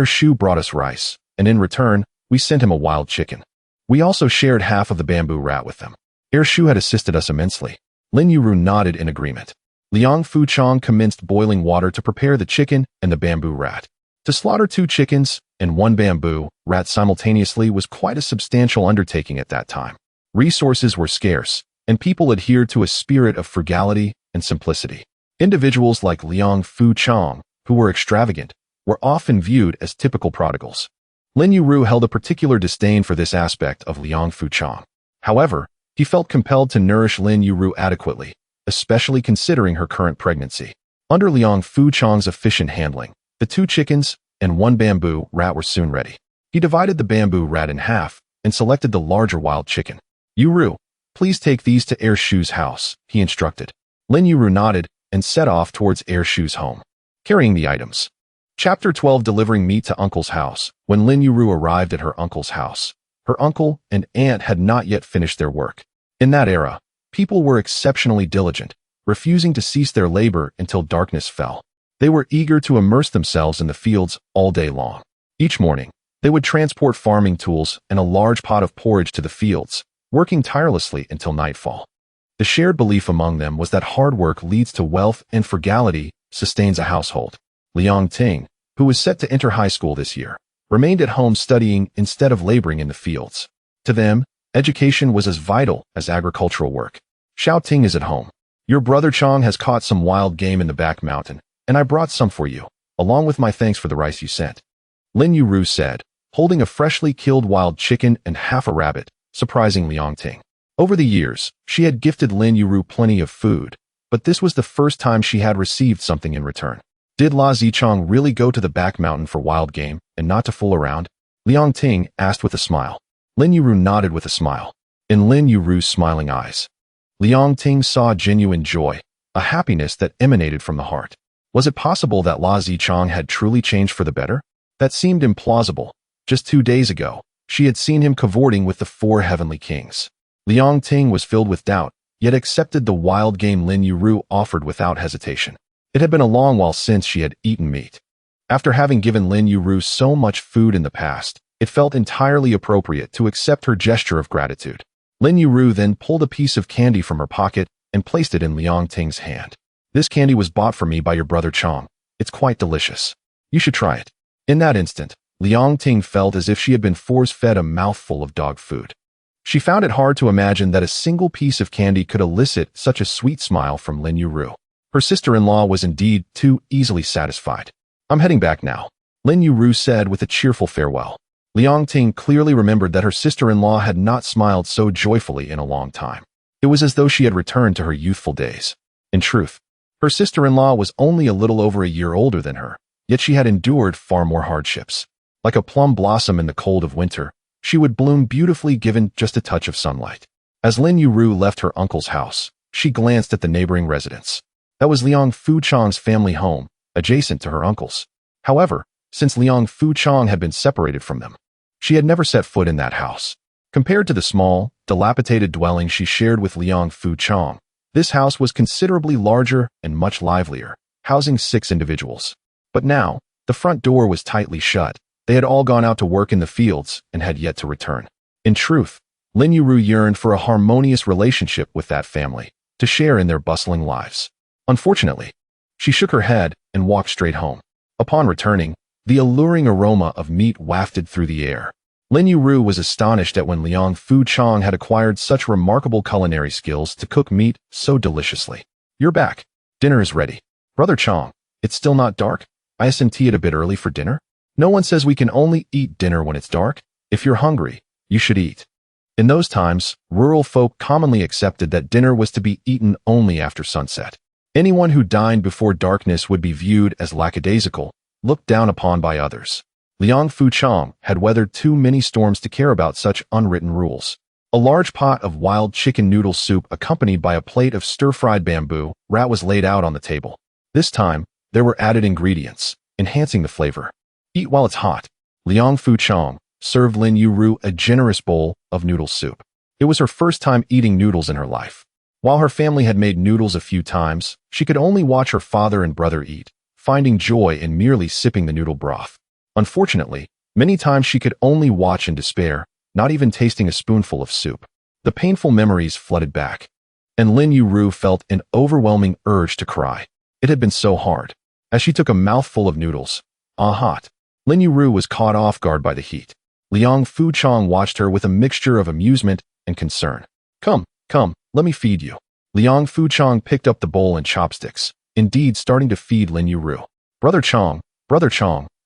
Shu brought us rice, and in return, we sent him a wild chicken. We also shared half of the bamboo rat with them. Shu had assisted us immensely." Lin Yueru nodded in agreement. Liang Fuchang commenced boiling water to prepare the chicken and the bamboo rat. To slaughter 2 chickens and 1 bamboo rat simultaneously was quite a substantial undertaking at that time. Resources were scarce, and people adhered to a spirit of frugality and simplicity. Individuals like Liang Fuchang, who were extravagant, were often viewed as typical prodigals. Lin Yueru held a particular disdain for this aspect of Liang Fuchang. However, he felt compelled to nourish Lin Yueru adequately, especially considering her current pregnancy. Under Liang Fuchang's efficient handling, the 2 chickens and 1 bamboo rat were soon ready. He divided the bamboo rat in half and selected the larger wild chicken. "Yueru, please take these to Air Shu's house," he instructed. Lin Yueru nodded and set off towards Air Shu's home, carrying the items. Chapter 12: Delivering meat to Uncle's house. When Lin Yueru arrived at her uncle's house, her uncle and aunt had not yet finished their work. In that era, people were exceptionally diligent, refusing to cease their labor until darkness fell. They were eager to immerse themselves in the fields all day long. Each morning, they would transport farming tools and a large pot of porridge to the fields, working tirelessly until nightfall. The shared belief among them was that hard work leads to wealth and frugality sustains a household. Liang Ting, who was set to enter high school this year, remained at home studying instead of laboring in the fields. To them, education was as vital as agricultural work. "Xiao Ting is at home. Your brother Chang has caught some wild game in the back mountain, and I brought some for you, along with my thanks for the rice you sent," Lin Yueru said, holding a freshly killed wild chicken and half a rabbit, surprising Liang Ting. Over the years, she had gifted Lin Yueru plenty of food, but this was the first time she had received something in return. "Did La Zichang really go to the back mountain for wild game and not to fool around?" Liang Ting asked with a smile. Lin Yueru nodded with a smile. In Lin Yueru's smiling eyes, Liang Ting saw genuine joy, a happiness that emanated from the heart. Was it possible that La Zichang had truly changed for the better? That seemed implausible. Just 2 days ago, she had seen him cavorting with the 4 heavenly kings. Liang Ting was filled with doubt, yet accepted the wild game Lin Yueru offered without hesitation. It had been a long while since she had eaten meat. After having given Lin Yueru so much food in the past, it felt entirely appropriate to accept her gesture of gratitude. Lin Yueru then pulled a piece of candy from her pocket and placed it in Liang Ting's hand. "This candy was bought for me by your brother Chang. It's quite delicious. You should try it." In that instant, Liang Ting felt as if she had been force-fed a mouthful of dog food. She found it hard to imagine that a single piece of candy could elicit such a sweet smile from Lin Yueru. Her sister-in-law was indeed too easily satisfied. "I'm heading back now," Lin Yueru said with a cheerful farewell. Liang Ting clearly remembered that her sister-in-law had not smiled so joyfully in a long time. It was as though she had returned to her youthful days. In truth, her sister-in-law was only a little over a year older than her, yet she had endured far more hardships. Like a plum blossom in the cold of winter, she would bloom beautifully given just a touch of sunlight. As Lin Yueru left her uncle's house, she glanced at the neighboring residence. That was Liang Fuchang's family home, adjacent to her uncle's. However, since Liang Fuchang had been separated from them, she had never set foot in that house. Compared to the small, dilapidated dwelling she shared with Liang Fuchang, this house was considerably larger and much livelier, housing 6 individuals. But now, the front door was tightly shut. They had all gone out to work in the fields and had yet to return. In truth, Lin Yueru yearned for a harmonious relationship with that family, to share in their bustling lives. Unfortunately, she shook her head and walked straight home. Upon returning, the alluring aroma of meat wafted through the air. Lin Yueru was astonished at when Liang Fuchang had acquired such remarkable culinary skills to cook meat so deliciously. "You're back. Dinner is ready. Brother Chang, it's still not dark? Isn't it a bit early for dinner? No one says we can only eat dinner when it's dark. If you're hungry, you should eat." In those times, rural folk commonly accepted that dinner was to be eaten only after sunset. Anyone who dined before darkness would be viewed as lackadaisical, looked down upon by others. Liang Fuchang had weathered too many storms to care about such unwritten rules. A large pot of wild chicken noodle soup accompanied by a plate of stir-fried bamboo rat was laid out on the table. This time, there were added ingredients, enhancing the flavor. "Eat while it's hot." Liang Fuchang served Lin Yueru a generous bowl of noodle soup. It was her first time eating noodles in her life. While her family had made noodles a few times, she could only watch her father and brother eat, finding joy in merely sipping the noodle broth. Unfortunately, many times she could only watch in despair, not even tasting a spoonful of soup. The painful memories flooded back. and Lin Yueru felt an overwhelming urge to cry. It had been so hard. As she took a mouthful of noodles, hot, Lin Yueru was caught off guard by the heat. Liang Fuchong watched her with a mixture of amusement and concern. Come, let me feed you. Liang Fuchong picked up the bowl and chopsticks, indeed starting to feed Lin Yueru. Brother Chong,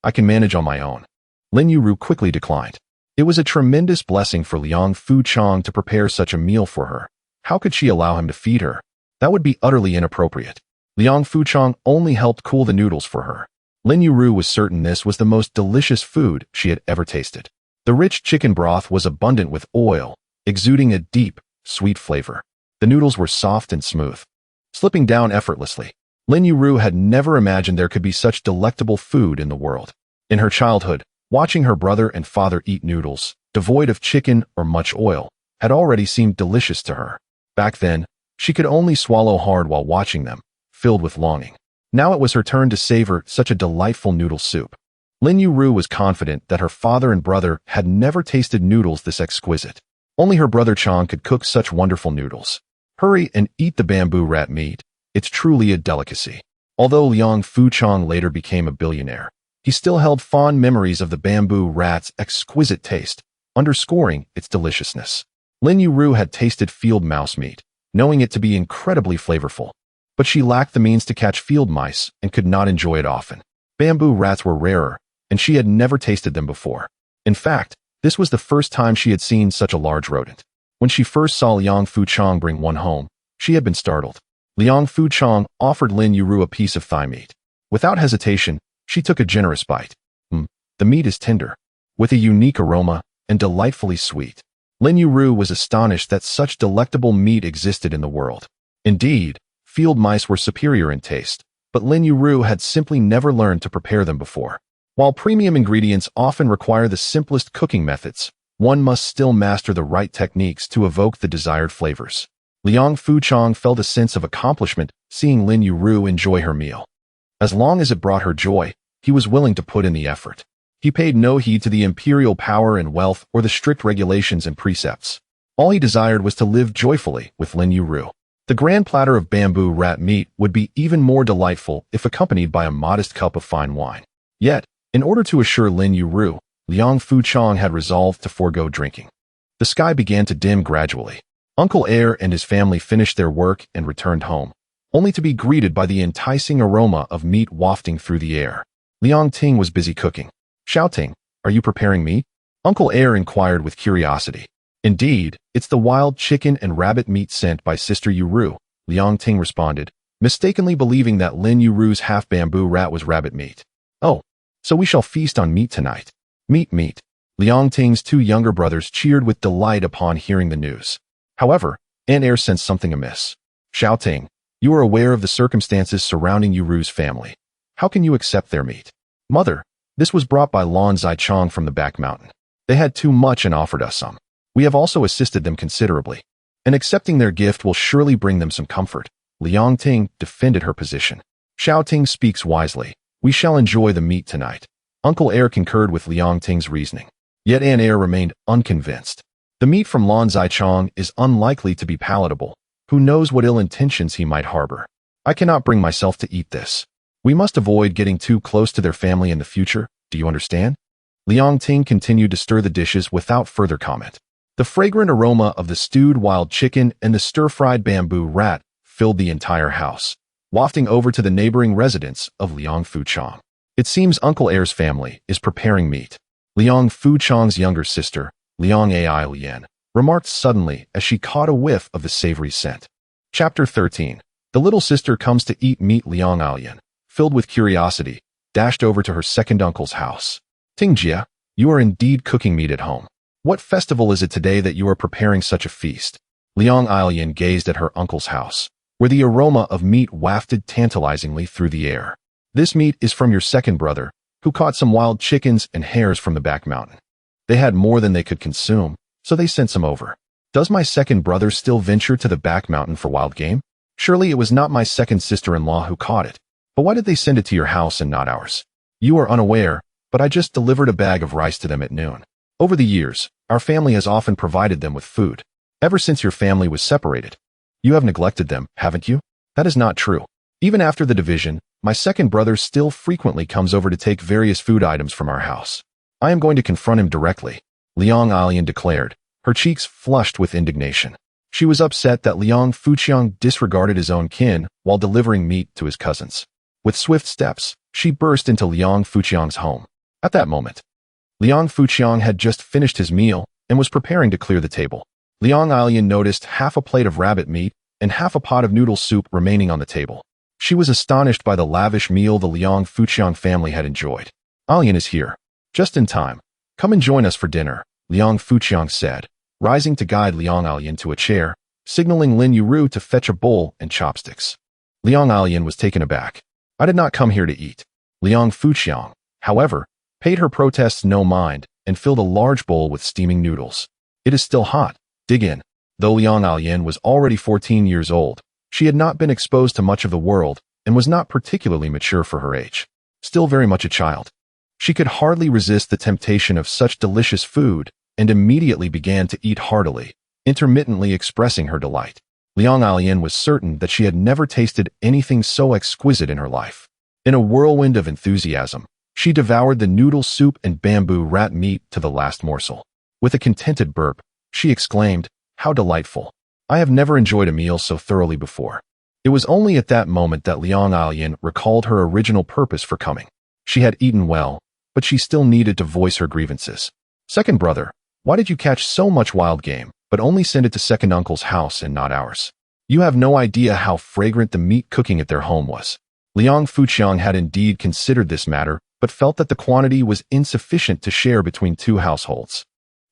I can manage on my own. Lin Yueru quickly declined. It was a tremendous blessing for Liang Fuchong to prepare such a meal for her. How could she allow him to feed her? That would be utterly inappropriate. Liang Fuchong only helped cool the noodles for her. Lin Yueru was certain this was the most delicious food she had ever tasted. The rich chicken broth was abundant with oil, exuding a deep, sweet flavor. The noodles were soft and smooth, slipping down effortlessly. Lin Yueru had never imagined there could be such delectable food in the world. In her childhood, watching her brother and father eat noodles, devoid of chicken or much oil, had already seemed delicious to her. Back then, she could only swallow hard while watching them, filled with longing. Now it was her turn to savor such a delightful noodle soup. Lin Yueru was confident that her father and brother had never tasted noodles this exquisite. Only her brother Chong could cook such wonderful noodles. Hurry and eat the bamboo rat meat. It's truly a delicacy. Although Liang Fuchong later became a billionaire, he still held fond memories of the bamboo rat's exquisite taste, underscoring its deliciousness. Lin Yueru had tasted field mouse meat, knowing it to be incredibly flavorful, but she lacked the means to catch field mice and could not enjoy it often. Bamboo rats were rarer, and she had never tasted them before. In fact, this was the first time she had seen such a large rodent. When she first saw Liang Fuchong bring one home, she had been startled. Liang Fuchong offered Lin Yueru a piece of thigh meat. Without hesitation, she took a generous bite. The meat is tender, with a unique aroma, and delightfully sweet. Lin Yueru was astonished that such delectable meat existed in the world. Indeed, field mice were superior in taste, but Lin Yueru had simply never learned to prepare them before. While premium ingredients often require the simplest cooking methods, one must still master the right techniques to evoke the desired flavors. Liang Fuchong felt a sense of accomplishment seeing Lin Yueru enjoy her meal. As long as it brought her joy, he was willing to put in the effort. He paid no heed to the imperial power and wealth or the strict regulations and precepts. All he desired was to live joyfully with Lin Yueru. The grand platter of bamboo rat meat would be even more delightful if accompanied by a modest cup of fine wine. Yet, in order to assure Lin Yueru, Liang Fuchong had resolved to forego drinking. The sky began to dim gradually. Uncle Air and his family finished their work and returned home, only to be greeted by the enticing aroma of meat wafting through the air. Liang Ting was busy cooking. Shouting, "Are you preparing meat?" Uncle Air inquired with curiosity. "Indeed, it's the wild chicken and rabbit meat sent by Sister Yueru," Liang Ting responded, mistakenly believing that Lin Yueru's half-bamboo rat was rabbit meat. "Oh, so we shall feast on meat tonight." Meat. Liang Ting's two younger brothers cheered with delight upon hearing the news. However, Aunt Air sensed something amiss. Shouting, "You are aware of the circumstances surrounding Yueru's family. How can you accept their meat?" "Mother, this was brought by Lan Zichong from the back mountain. They had too much and offered us some. We have also assisted them considerably, and accepting their gift will surely bring them some comfort." Liang Ting defended her position. Xiao Ting speaks wisely. We shall enjoy the meat tonight. Uncle Air concurred with Liang Ting's reasoning. Yet Aunt Air remained unconvinced. The meat from Lan Zichong is unlikely to be palatable. Who knows what ill intentions he might harbor? I cannot bring myself to eat this. We must avoid getting too close to their family in the future. Do you understand? Liang Ting continued to stir the dishes without further comment. The fragrant aroma of the stewed wild chicken and the stir-fried bamboo rat filled the entire house, wafting over to the neighboring residence of Liang Fuchong. It seems Uncle Air's family is preparing meat. Liang Fuchong's younger sister, Liang Ai Lian, remarked suddenly as she caught a whiff of the savory scent. Chapter 13. The little sister comes to eat meat. Liang Aiyan, filled with curiosity, dashed over to her second uncle's house. "Tingjia, you are indeed cooking meat at home. What festival is it today that you are preparing such a feast?" Liang Aiyan gazed at her uncle's house, where the aroma of meat wafted tantalizingly through the air. "This meat is from your second brother, who caught some wild chickens and hares from the back mountain. They had more than they could consume, so they sent some over." "Does my second brother still venture to the back mountain for wild game? Surely it was not my second sister-in-law who caught it. But why did they send it to your house and not ours?" "You are unaware, but I just delivered a bag of rice to them at noon. Over the years, our family has often provided them with food. Ever since your family was separated, You have neglected them, haven't you? That is not true. Even after the division, my second brother still frequently comes over to take various food items from our house. I am going to confront him directly, Liang Alian declared, her cheeks flushed with indignation. She was upset that Liang Fuqiang disregarded his own kin while delivering meat to his cousins. With swift steps, she burst into Liang Fuqiang's home. At that moment, Liang Fuqiang had just finished his meal and was preparing to clear the table. Liang Alian noticed half a plate of rabbit meat and half a pot of noodle soup remaining on the table. She was astonished by the lavish meal the Liang Fuqiang family had enjoyed. Alian is here. Just in time. Come and join us for dinner, Liang Fuqiang said, rising to guide Liang Alian to a chair, signaling Lin Yueru to fetch a bowl and chopsticks. Liang Alian was taken aback. I did not come here to eat. Liang Fuqiang, however, paid her protests no mind and filled a large bowl with steaming noodles. It is still hot. Dig in. Though Liang Alian was already 14 years old, she had not been exposed to much of the world and was not particularly mature for her age. Still very much a child. She could hardly resist the temptation of such delicious food and immediately began to eat heartily, intermittently expressing her delight. Liang Alian was certain that she had never tasted anything so exquisite in her life. In a whirlwind of enthusiasm, she devoured the noodle soup and bamboo rat meat to the last morsel. With a contented burp, she exclaimed, "How delightful! I have never enjoyed a meal so thoroughly before." It was only at that moment that Liang Alian recalled her original purpose for coming. She had eaten well, but she still needed to voice her grievances. Second brother, why did you catch so much wild game, but only send it to second uncle's house and not ours? You have no idea how fragrant the meat cooking at their home was. Liang Fuqiang had indeed considered this matter, but felt that the quantity was insufficient to share between two households.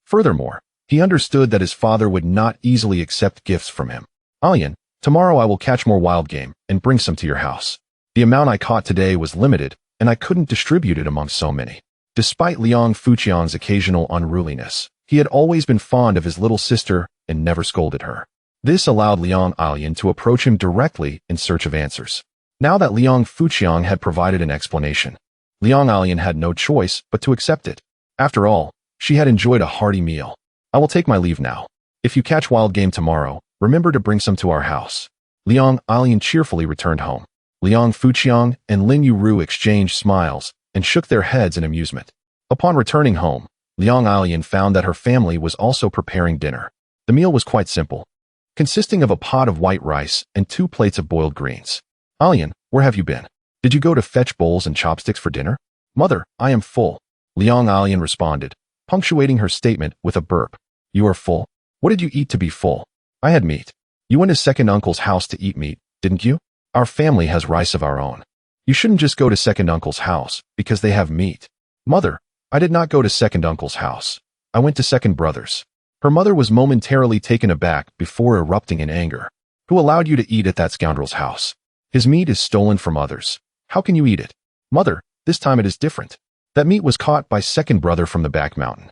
Furthermore, he understood that his father would not easily accept gifts from him. Alian, tomorrow I will catch more wild game and bring some to your house. The amount I caught today was limited, and I couldn't distribute it among so many. Despite Liang Fuqiang's occasional unruliness, he had always been fond of his little sister and never scolded her. This allowed Liang Alian to approach him directly in search of answers. Now that Liang Fuqiang had provided an explanation, Liang Alian had no choice but to accept it. After all, she had enjoyed a hearty meal. I will take my leave now. If you catch wild game tomorrow, remember to bring some to our house. Liang Alian cheerfully returned home. Liang Fuqiang and Lin Yueru exchanged smiles and shook their heads in amusement. Upon returning home, Liang Alian found that her family was also preparing dinner. The meal was quite simple, consisting of a pot of white rice and 2 plates of boiled greens. Alian, where have you been? Did you go to fetch bowls and chopsticks for dinner? Mother, I am full, Liang Alian responded, punctuating her statement with a burp. You are full? What did you eat to be full? I had meat. You went to second uncle's house to eat meat, didn't you? Our family has rice of our own. You shouldn't just go to second uncle's house because they have meat. Mother, I did not go to second uncle's house. I went to second brother's. Her mother was momentarily taken aback before erupting in anger. Who allowed you to eat at that scoundrel's house? His meat is stolen from others. How can you eat it? Mother, this time it is different. That meat was caught by second brother from the back mountain.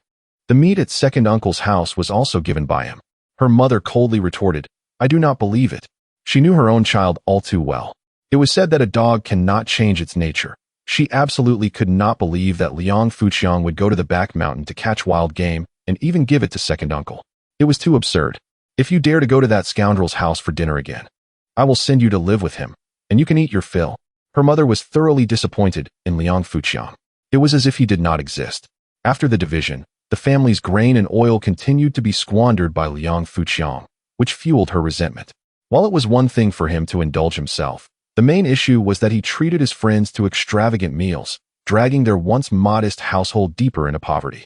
The meat at second uncle's house was also given by him. Her mother coldly retorted, I do not believe it. She knew her own child all too well. It was said that a dog cannot change its nature. She absolutely could not believe that Liang Fuqiang would go to the back mountain to catch wild game and even give it to second uncle. It was too absurd. If you dare to go to that scoundrel's house for dinner again, I will send you to live with him, and you can eat your fill. Her mother was thoroughly disappointed in Liang Fuqiang. It was as if he did not exist. After the division, the family's grain and oil continued to be squandered by Liang Fuqiang, which fueled her resentment. While it was one thing for him to indulge himself, the main issue was that he treated his friends to extravagant meals, dragging their once modest household deeper into poverty.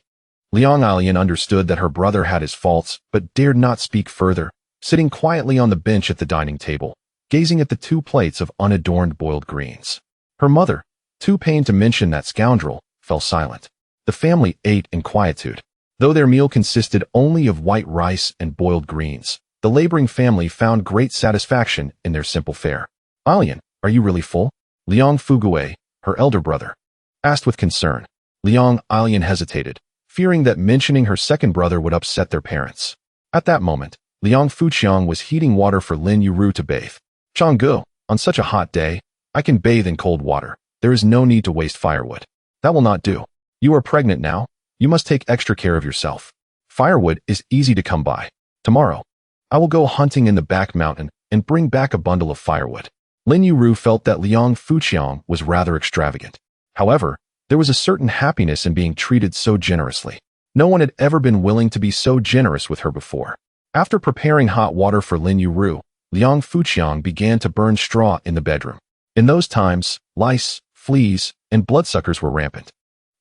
Liang Alian understood that her brother had his faults, but dared not speak further, sitting quietly on the bench at the dining table, gazing at the 2 plates of unadorned boiled greens. Her mother, too pained to mention that scoundrel, fell silent. The family ate in quietude. Though their meal consisted only of white rice and boiled greens, the laboring family found great satisfaction in their simple fare. Alian, are you really full? Liang Fugue, her elder brother, asked with concern. Liang Alian hesitated, fearing that mentioning her second brother would upset their parents. At that moment, Liang Fuqiang was heating water for Lin Yueru to bathe. Changgu, on such a hot day, I can bathe in cold water. There is no need to waste firewood. That will not do. You are pregnant now. You must take extra care of yourself. Firewood is easy to come by. Tomorrow, I will go hunting in the back mountain and bring back a bundle of firewood. Lin Yueru felt that Liang Fuqiang was rather extravagant. However, there was a certain happiness in being treated so generously. No one had ever been willing to be so generous with her before. After preparing hot water for Lin Yueru, Liang Fuqiang began to burn straw in the bedroom. In those times, lice, fleas, and bloodsuckers were rampant.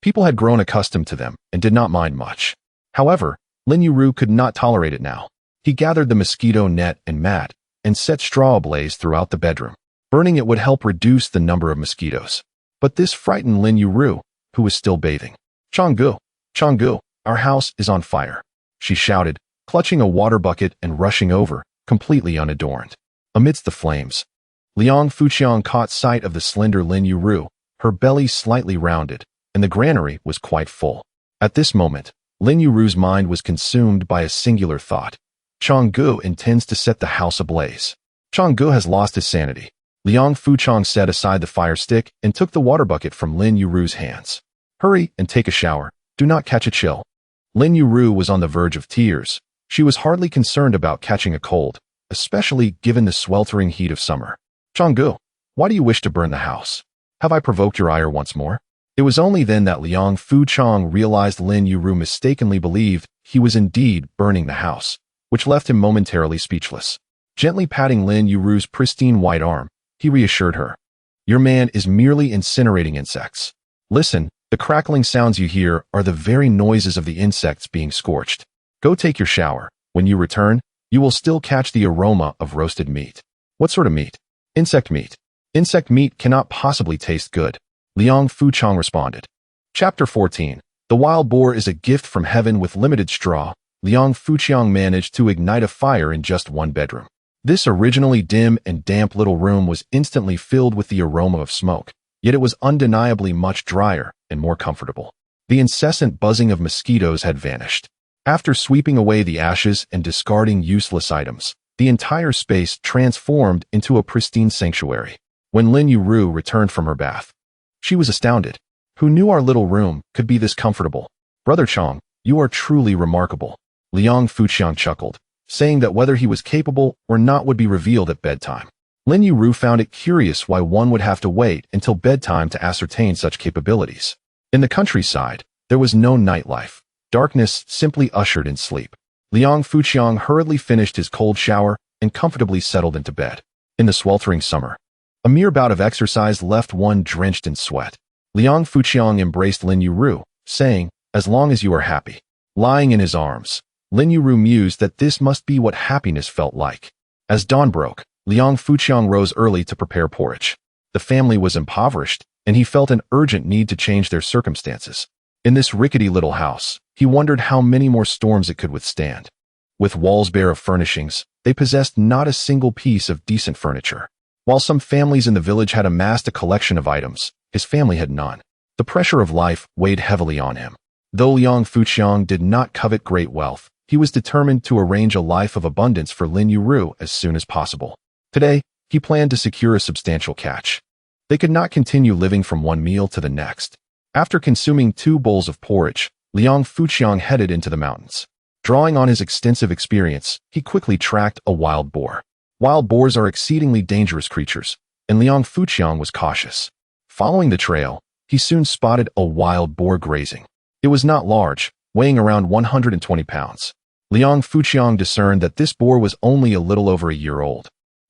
People had grown accustomed to them and did not mind much. However, Lin Yueru could not tolerate it now. He gathered the mosquito net and mat and set straw ablaze throughout the bedroom. Burning it would help reduce the number of mosquitoes. But this frightened Lin Yueru, who was still bathing. "Changgu, Changgu, our house is on fire," she shouted, clutching a water bucket and rushing over, completely unadorned. Amidst the flames, Liang Fuqiang caught sight of the slender Lin Yueru, her belly slightly rounded, and the granary was quite full. At this moment, Lin Yueru's mind was consumed by a singular thought. Changgu intends to set the house ablaze. Changgu has lost his sanity. Liang Fuqiang set aside the fire stick and took the water bucket from Lin Yueru's hands. "Hurry and take a shower. Do not catch a chill." Lin Yueru was on the verge of tears. She was hardly concerned about catching a cold, especially given the sweltering heat of summer. "Changgu, why do you wish to burn the house? Have I provoked your ire once more?" It was only then that Liang Fuqiang realized Lin Yueru mistakenly believed he was indeed burning the house, which left him momentarily speechless. Gently patting Lin Yueru's pristine white arm, he reassured her. "Your man is merely incinerating insects. Listen, the crackling sounds you hear are the very noises of the insects being scorched. Go take your shower. When you return, you will still catch the aroma of roasted meat." "What sort of meat?" "Insect meat." "Insect meat cannot possibly taste good," Liang Fuqiang responded. Chapter 14. The wild boar is a gift from heaven. With limited straw, Liang Fuqiang managed to ignite a fire in just one bedroom. This originally dim and damp little room was instantly filled with the aroma of smoke, yet it was undeniably much drier and more comfortable. The incessant buzzing of mosquitoes had vanished. After sweeping away the ashes and discarding useless items, the entire space transformed into a pristine sanctuary. When Lin Yueru returned from her bath, she was astounded. "Who knew our little room could be this comfortable? Brother Chang, you are truly remarkable." Liang Fuqiang chuckled, saying that whether he was capable or not would be revealed at bedtime. Lin Yueru found it curious why one would have to wait until bedtime to ascertain such capabilities. In the countryside, there was no nightlife. Darkness simply ushered in sleep. Liang Fuqiang hurriedly finished his cold shower and comfortably settled into bed. In the sweltering summer, a mere bout of exercise left one drenched in sweat. Liang Fuqiang embraced Lin Yueru, saying, "As long as you are happy." Lying in his arms, Lin Yueru mused that this must be what happiness felt like. As dawn broke, Liang Fuqiang rose early to prepare porridge. The family was impoverished, and he felt an urgent need to change their circumstances. In this rickety little house, he wondered how many more storms it could withstand. With walls bare of furnishings, they possessed not a single piece of decent furniture. While some families in the village had amassed a collection of items, his family had none. The pressure of life weighed heavily on him. Though Liang Fuqiang did not covet great wealth, he was determined to arrange a life of abundance for Lin Yueru as soon as possible. Today, he planned to secure a substantial catch. They could not continue living from one meal to the next. After consuming 2 bowls of porridge, Liang Fuqiang headed into the mountains. Drawing on his extensive experience, he quickly tracked a wild boar. Wild boars are exceedingly dangerous creatures, and Liang Fuqiang was cautious. Following the trail, he soon spotted a wild boar grazing. It was not large, weighing around 120 pounds. Liang Fuqiang discerned that this boar was only a little over a year old,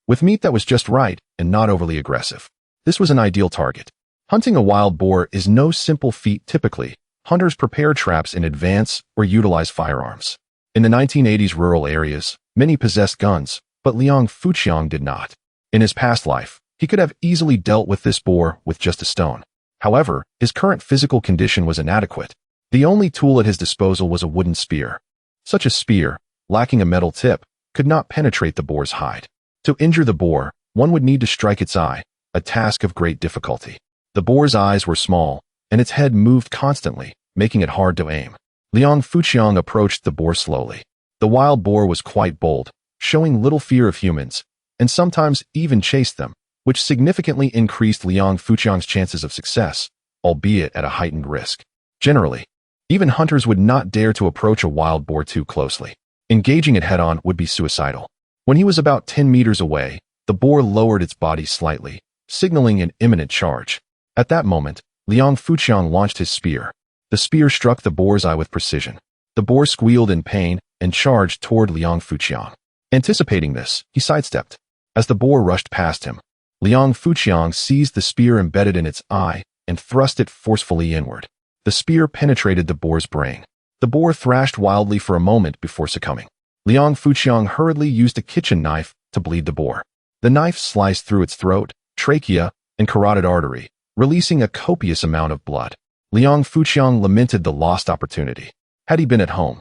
with meat that was just right and not overly aggressive. This was an ideal target. Hunting a wild boar is no simple feat. Typically, hunters prepare traps in advance or utilize firearms. In the 1980s rural areas, many possessed guns, but Liang Fuqiang did not. In his past life, he could have easily dealt with this boar with just a stone. However, his current physical condition was inadequate. The only tool at his disposal was a wooden spear. Such a spear, lacking a metal tip, could not penetrate the boar's hide. To injure the boar, one would need to strike its eye, a task of great difficulty. The boar's eyes were small, and its head moved constantly, making it hard to aim. Liang Fuqiang approached the boar slowly. The wild boar was quite bold, showing little fear of humans, and sometimes even chased them, which significantly increased Liang Fuqiang's chances of success, albeit at a heightened risk. Generally, even hunters would not dare to approach a wild boar too closely. Engaging it head-on would be suicidal. When When he was about 10 meters away, the boar lowered its body slightly, signaling an imminent charge. At that moment, Liang Fuqiang launched his spear. The spear struck the boar's eye with precision. The boar squealed in pain and charged toward Liang Fuqiang. Anticipating this, he sidestepped. As the boar rushed past him, Liang Fuqiang seized the spear embedded in its eye and thrust it forcefully inward. The spear penetrated the boar's brain. The boar thrashed wildly for a moment before succumbing. Liang Fuqiang hurriedly used a kitchen knife to bleed the boar. The knife sliced through its throat, trachea, and carotid artery, releasing a copious amount of blood. Liang Fuqiang lamented the lost opportunity. Had he been at home,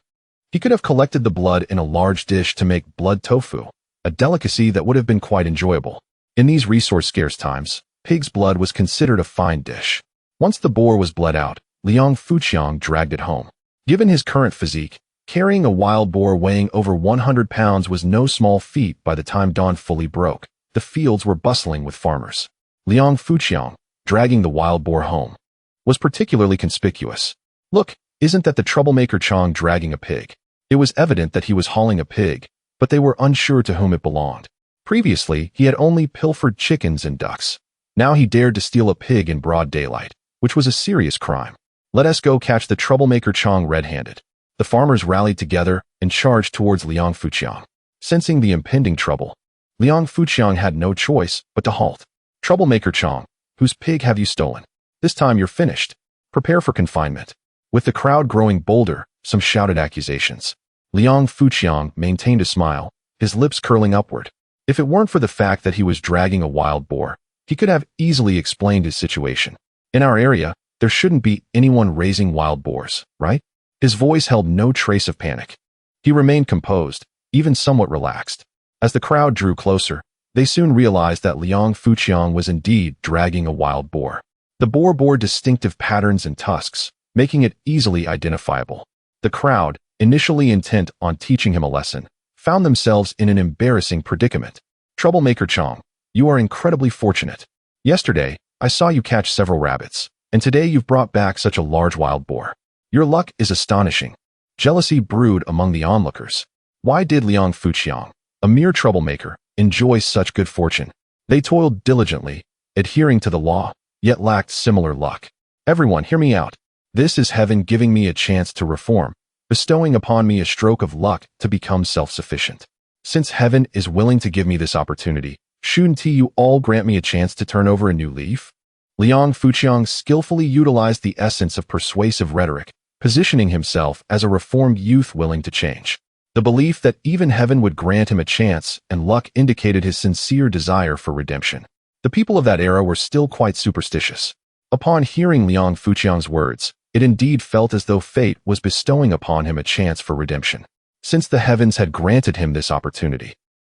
he could have collected the blood in a large dish to make blood tofu, a delicacy that would have been quite enjoyable. In these resource-scarce times, pig's blood was considered a fine dish. Once the boar was bled out, Liang Fuqiang dragged it home. Given his current physique, carrying a wild boar weighing over 100 pounds was no small feat. By the time dawn fully broke, the fields were bustling with farmers. Liang Fuqiang, dragging the wild boar home, was particularly conspicuous. Look, isn't that the troublemaker Chang dragging a pig? It was evident that he was hauling a pig, but they were unsure to whom it belonged. Previously, he had only pilfered chickens and ducks. Now he dared to steal a pig in broad daylight, which was a serious crime. Let us go catch the troublemaker Chang red-handed. The farmers rallied together and charged towards Liang Fuqiang. Sensing the impending trouble, Liang Fuqiang had no choice but to halt. Troublemaker Chang, whose pig have you stolen? This time you're finished. Prepare for confinement. With the crowd growing bolder, some shouted accusations. Liang Fuqiang maintained a smile, his lips curling upward. If it weren't for the fact that he was dragging a wild boar, he could have easily explained his situation. In our area, there shouldn't be anyone raising wild boars, right? His voice held no trace of panic. He remained composed, even somewhat relaxed. As the crowd drew closer, they soon realized that Liang Fuqiang was indeed dragging a wild boar. The boar bore distinctive patterns and tusks, making it easily identifiable. The crowd, initially intent on teaching him a lesson, found themselves in an embarrassing predicament. Troublemaker Chang, you are incredibly fortunate. Yesterday, I saw you catch several rabbits, and today you've brought back such a large wild boar. Your luck is astonishing. Jealousy brewed among the onlookers. Why did Liang Fuqiang, a mere troublemaker, enjoy such good fortune? They toiled diligently, adhering to the law, yet lacked similar luck. Everyone, hear me out. This is heaven giving me a chance to reform, bestowing upon me a stroke of luck to become self-sufficient. Since heaven is willing to give me this opportunity, shouldn't you all grant me a chance to turn over a new leaf? Liang Fuqiang skillfully utilized the essence of persuasive rhetoric, positioning himself as a reformed youth willing to change. The belief that even heaven would grant him a chance and luck indicated his sincere desire for redemption. The people of that era were still quite superstitious. Upon hearing Liang Fuqiang's words, it indeed felt as though fate was bestowing upon him a chance for redemption. Since the heavens had granted him this opportunity,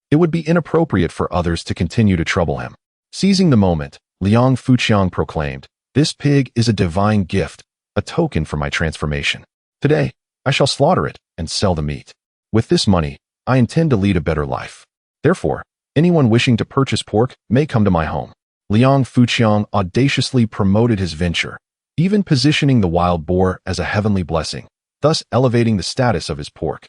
it would be inappropriate for others to continue to trouble him. Seizing the moment, Liang Fuqiang proclaimed, "This pig is a divine gift, a token for my transformation. Today, I shall slaughter it and sell the meat. With this money, I intend to lead a better life. Therefore, anyone wishing to purchase pork may come to my home." Liang Fuqiang audaciously promoted his venture, even positioning the wild boar as a heavenly blessing, thus elevating the status of his pork.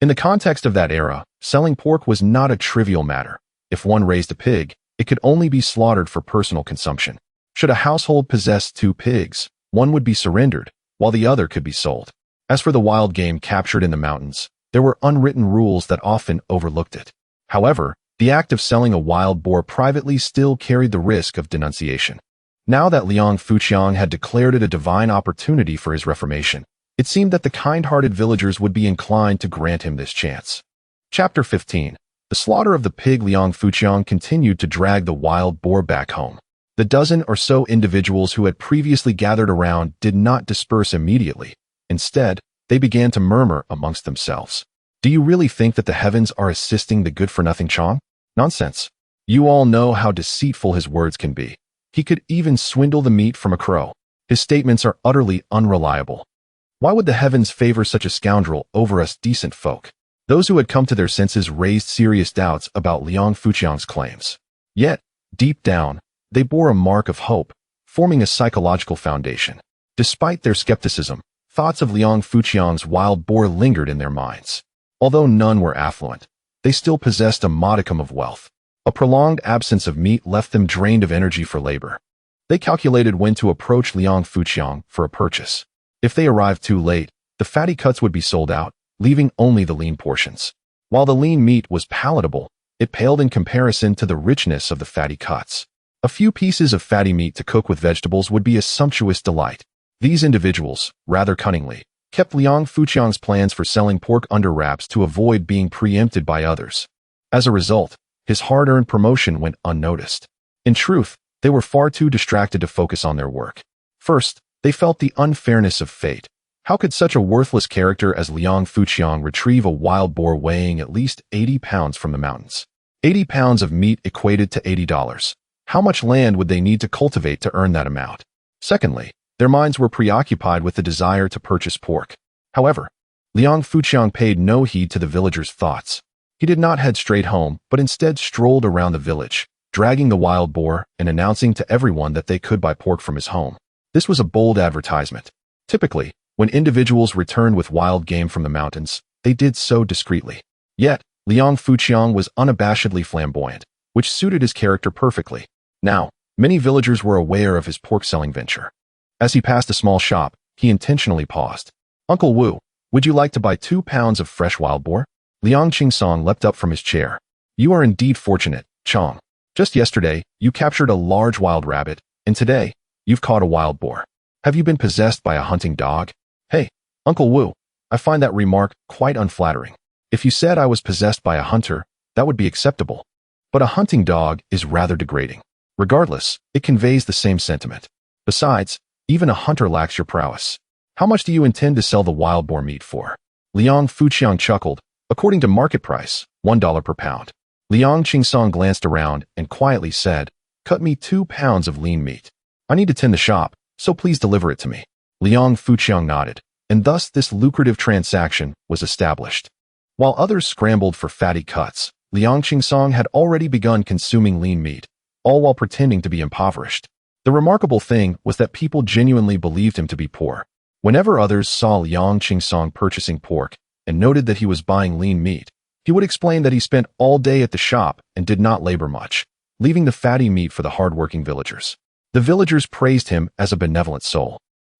In the context of that era, selling pork was not a trivial matter. If one raised a pig, it could only be slaughtered for personal consumption. Should a household possess 2 pigs, one would be surrendered, while the other could be sold. As for the wild game captured in the mountains, there were unwritten rules that often overlooked it. However, the act of selling a wild boar privately still carried the risk of denunciation. Now that Liang Fuqiang had declared it a divine opportunity for his reformation, it seemed that the kind-hearted villagers would be inclined to grant him this chance. Chapter 15. The slaughter of the pig. Liang Fuqiang continued to drag the wild boar back home. The dozen or so individuals who had previously gathered around did not disperse immediately. Instead, they began to murmur amongst themselves. Do you really think that the heavens are assisting the good-for-nothing Chang? Nonsense. You all know how deceitful his words can be. He could even swindle the meat from a crow. His statements are utterly unreliable. Why would the heavens favor such a scoundrel over us decent folk? Those who had come to their senses raised serious doubts about Liang Fuqiang's claims. Yet, deep down, they bore a mark of hope, forming a psychological foundation. Despite their skepticism, thoughts of Liang Fuqiang's wild boar lingered in their minds. Although none were affluent, they still possessed a modicum of wealth. A prolonged absence of meat left them drained of energy for labor. They calculated when to approach Liang Fuqiang for a purchase. If they arrived too late, the fatty cuts would be sold out, leaving only the lean portions. While the lean meat was palatable, it paled in comparison to the richness of the fatty cuts. A few pieces of fatty meat to cook with vegetables would be a sumptuous delight. These individuals, rather cunningly, kept Liang Fuqiang's plans for selling pork under wraps to avoid being preempted by others. As a result, his hard-earned promotion went unnoticed. In truth, they were far too distracted to focus on their work. First, they felt the unfairness of fate. How could such a worthless character as Liang Fuqiang retrieve a wild boar weighing at least 80 pounds from the mountains? 80 pounds of meat equated to $80. How much land would they need to cultivate to earn that amount? Secondly, their minds were preoccupied with the desire to purchase pork. However, Liang Fuqiang paid no heed to the villagers' thoughts. He did not head straight home, but instead strolled around the village, dragging the wild boar and announcing to everyone that they could buy pork from his home. This was a bold advertisement. Typically, when individuals returned with wild game from the mountains, they did so discreetly. Yet, Liang Fuqiang was unabashedly flamboyant, which suited his character perfectly. Now, many villagers were aware of his pork-selling venture. As he passed a small shop, he intentionally paused. "Uncle Wu, would you like to buy 2 pounds of fresh wild boar?" Liang Qingsong leapt up from his chair. "You are indeed fortunate, Chong. Just yesterday, you captured a large wild rabbit, and today, you've caught a wild boar. Have you been possessed by a hunting dog?" "Hey, Uncle Wu, I find that remark quite unflattering. If you said I was possessed by a hunter, that would be acceptable. But a hunting dog is rather degrading. Regardless, it conveys the same sentiment. Besides, even a hunter lacks your prowess. How much do you intend to sell the wild boar meat for?" Liang Fuqiang chuckled. "According to market price, $1 per pound." Liang Qingsong glanced around and quietly said, "Cut me 2 pounds of lean meat. I need to tend the shop, so please deliver it to me." Liang Fuqiang nodded, and thus this lucrative transaction was established. While others scrambled for fatty cuts, Liang Qingsong had already begun consuming lean meat, all while pretending to be impoverished. The remarkable thing was that people genuinely believed him to be poor. Whenever others saw Liang Qingsong purchasing pork and noted that he was buying lean meat, he would explain that he spent all day at the shop and did not labor much, leaving the fatty meat for the hard-working villagers. The villagers praised him as a benevolent soul.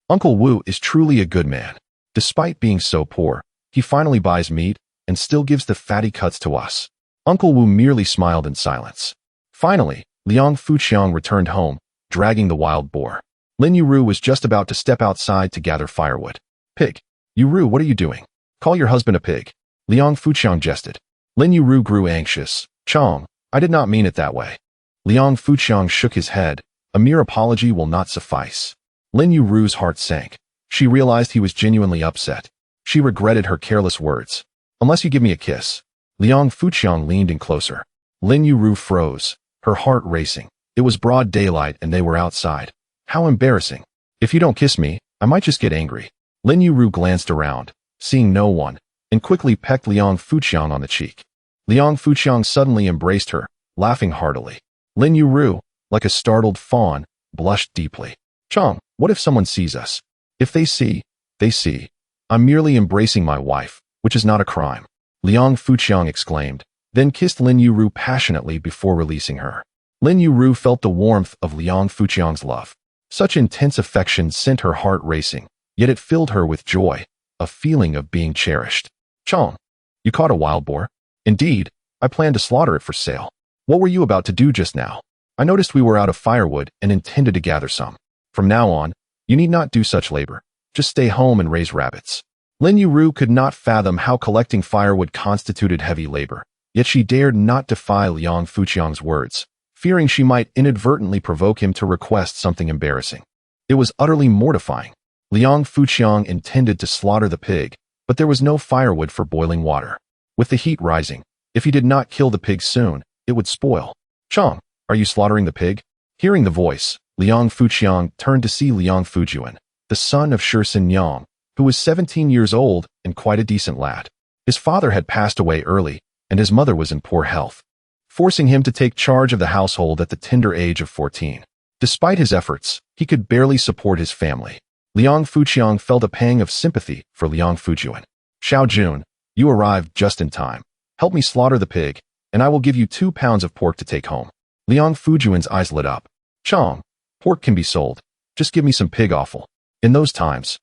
"Uncle Wu is truly a good man. Despite being so poor, he finally buys meat and still gives the fatty cuts to us." Uncle Wu merely smiled in silence. Finally, Liang Fuqiang returned home, dragging the wild boar. Lin Yueru was just about to step outside to gather firewood. "Pig. Yueru, what are you doing? Call your husband a pig." Liang Fuqiang jested. Lin Yueru grew anxious. "Chong, I did not mean it that way." Liang Fuqiang shook his head. "A mere apology will not suffice." Lin Yueru's heart sank. She realized he was genuinely upset. She regretted her careless words. "Unless you give me a kiss." Liang Fuqiang leaned in closer. Lin Yueru froze, her heart racing. It was broad daylight and they were outside. How embarrassing. "If you don't kiss me, I might just get angry." Lin Yueru glanced around, seeing no one, and quickly pecked Liang Fuqiang on the cheek. Liang Fuqiang suddenly embraced her, laughing heartily. Lin Yueru, like a startled fawn, blushed deeply. "Chong, what if someone sees us?" "If they see, they see. I'm merely embracing my wife, which is not a crime," Liang Fuqiang exclaimed, then kissed Lin Yueru passionately before releasing her. Lin Yueru felt the warmth of Liang Fuqiang's love. Such intense affection sent her heart racing, yet it filled her with joy, a feeling of being cherished. "Chong, you caught a wild boar?" "Indeed, I plan to slaughter it for sale." "What were you about to do just now?" "I noticed we were out of firewood and intended to gather some. From now on, you need not do such labor. Just stay home and raise rabbits." Lin Yueru could not fathom how collecting firewood constituted heavy labor, yet she dared not defy Liang Fuqiang's words, fearing she might inadvertently provoke him to request something embarrassing. It was utterly mortifying. Liang Fuqiang intended to slaughter the pig, but there was no firewood for boiling water. With the heat rising, if he did not kill the pig soon, it would spoil. "Chong, are you slaughtering the pig?" Hearing the voice, Liang Fuqiang turned to see Liang Fujian, the son of Shi Yang, who was 17 years old and quite a decent lad. His father had passed away early, and his mother was in poor health, forcing him to take charge of the household at the tender age of 14. Despite his efforts, he could barely support his family. Liang Fuqiang felt a pang of sympathy for Liang Fujian. "Xiao Jun, you arrived just in time. Help me slaughter the pig, and I will give you 2 pounds of pork to take home. Liang Fujuan's eyes lit up. Chong, pork can be sold. Just give me some pig offal. In those times,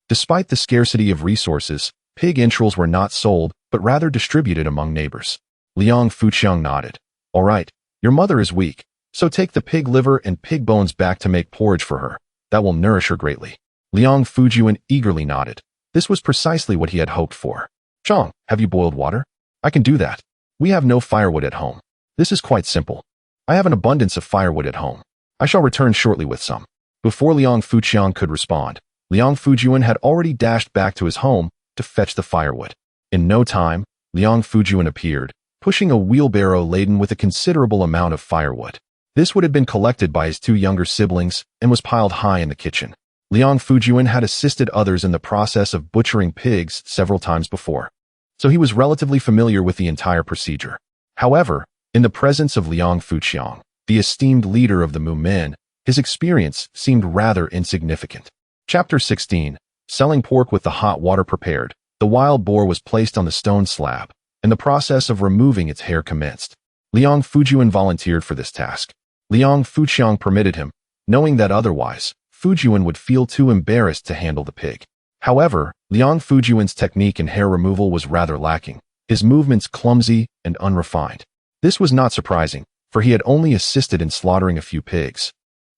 despite the scarcity of resources, pig entrails were not sold, but rather distributed among neighbors. Liang Fuqiang nodded. All right, your mother is weak, so take the pig liver and pig bones back to make porridge for her. That will nourish her greatly. Liang Fujuan eagerly nodded. This was precisely what he had hoped for. Chong, have you boiled water? I can do that. We have no firewood at home. This is quite simple. I have an abundance of firewood at home. I shall return shortly with some. Before Liang Fuqiang could respond, Liang Fujuan had already dashed back to his home to fetch the firewood. In no time, Liang Fujuan appeared, pushing a wheelbarrow laden with a considerable amount of firewood. This would have been collected by his 2 younger siblings and was piled high in the kitchen. Liang Fujuan had assisted others in the process of butchering pigs several times before, so he was relatively familiar with the entire procedure. However, in the presence of Liang Fuqiang, the esteemed leader of the Mu Men, his experience seemed rather insignificant. Chapter 16. Selling pork with the hot water prepared. The wild boar was placed on the stone slab, and the process of removing its hair commenced. Liang Fujuan volunteered for this task. Liang Fuqiang permitted him, knowing that otherwise, Fujuan would feel too embarrassed to handle the pig. However, Liang Fujuan's technique in hair removal was rather lacking, his movements clumsy and unrefined. This was not surprising, for he had only assisted in slaughtering a few pigs,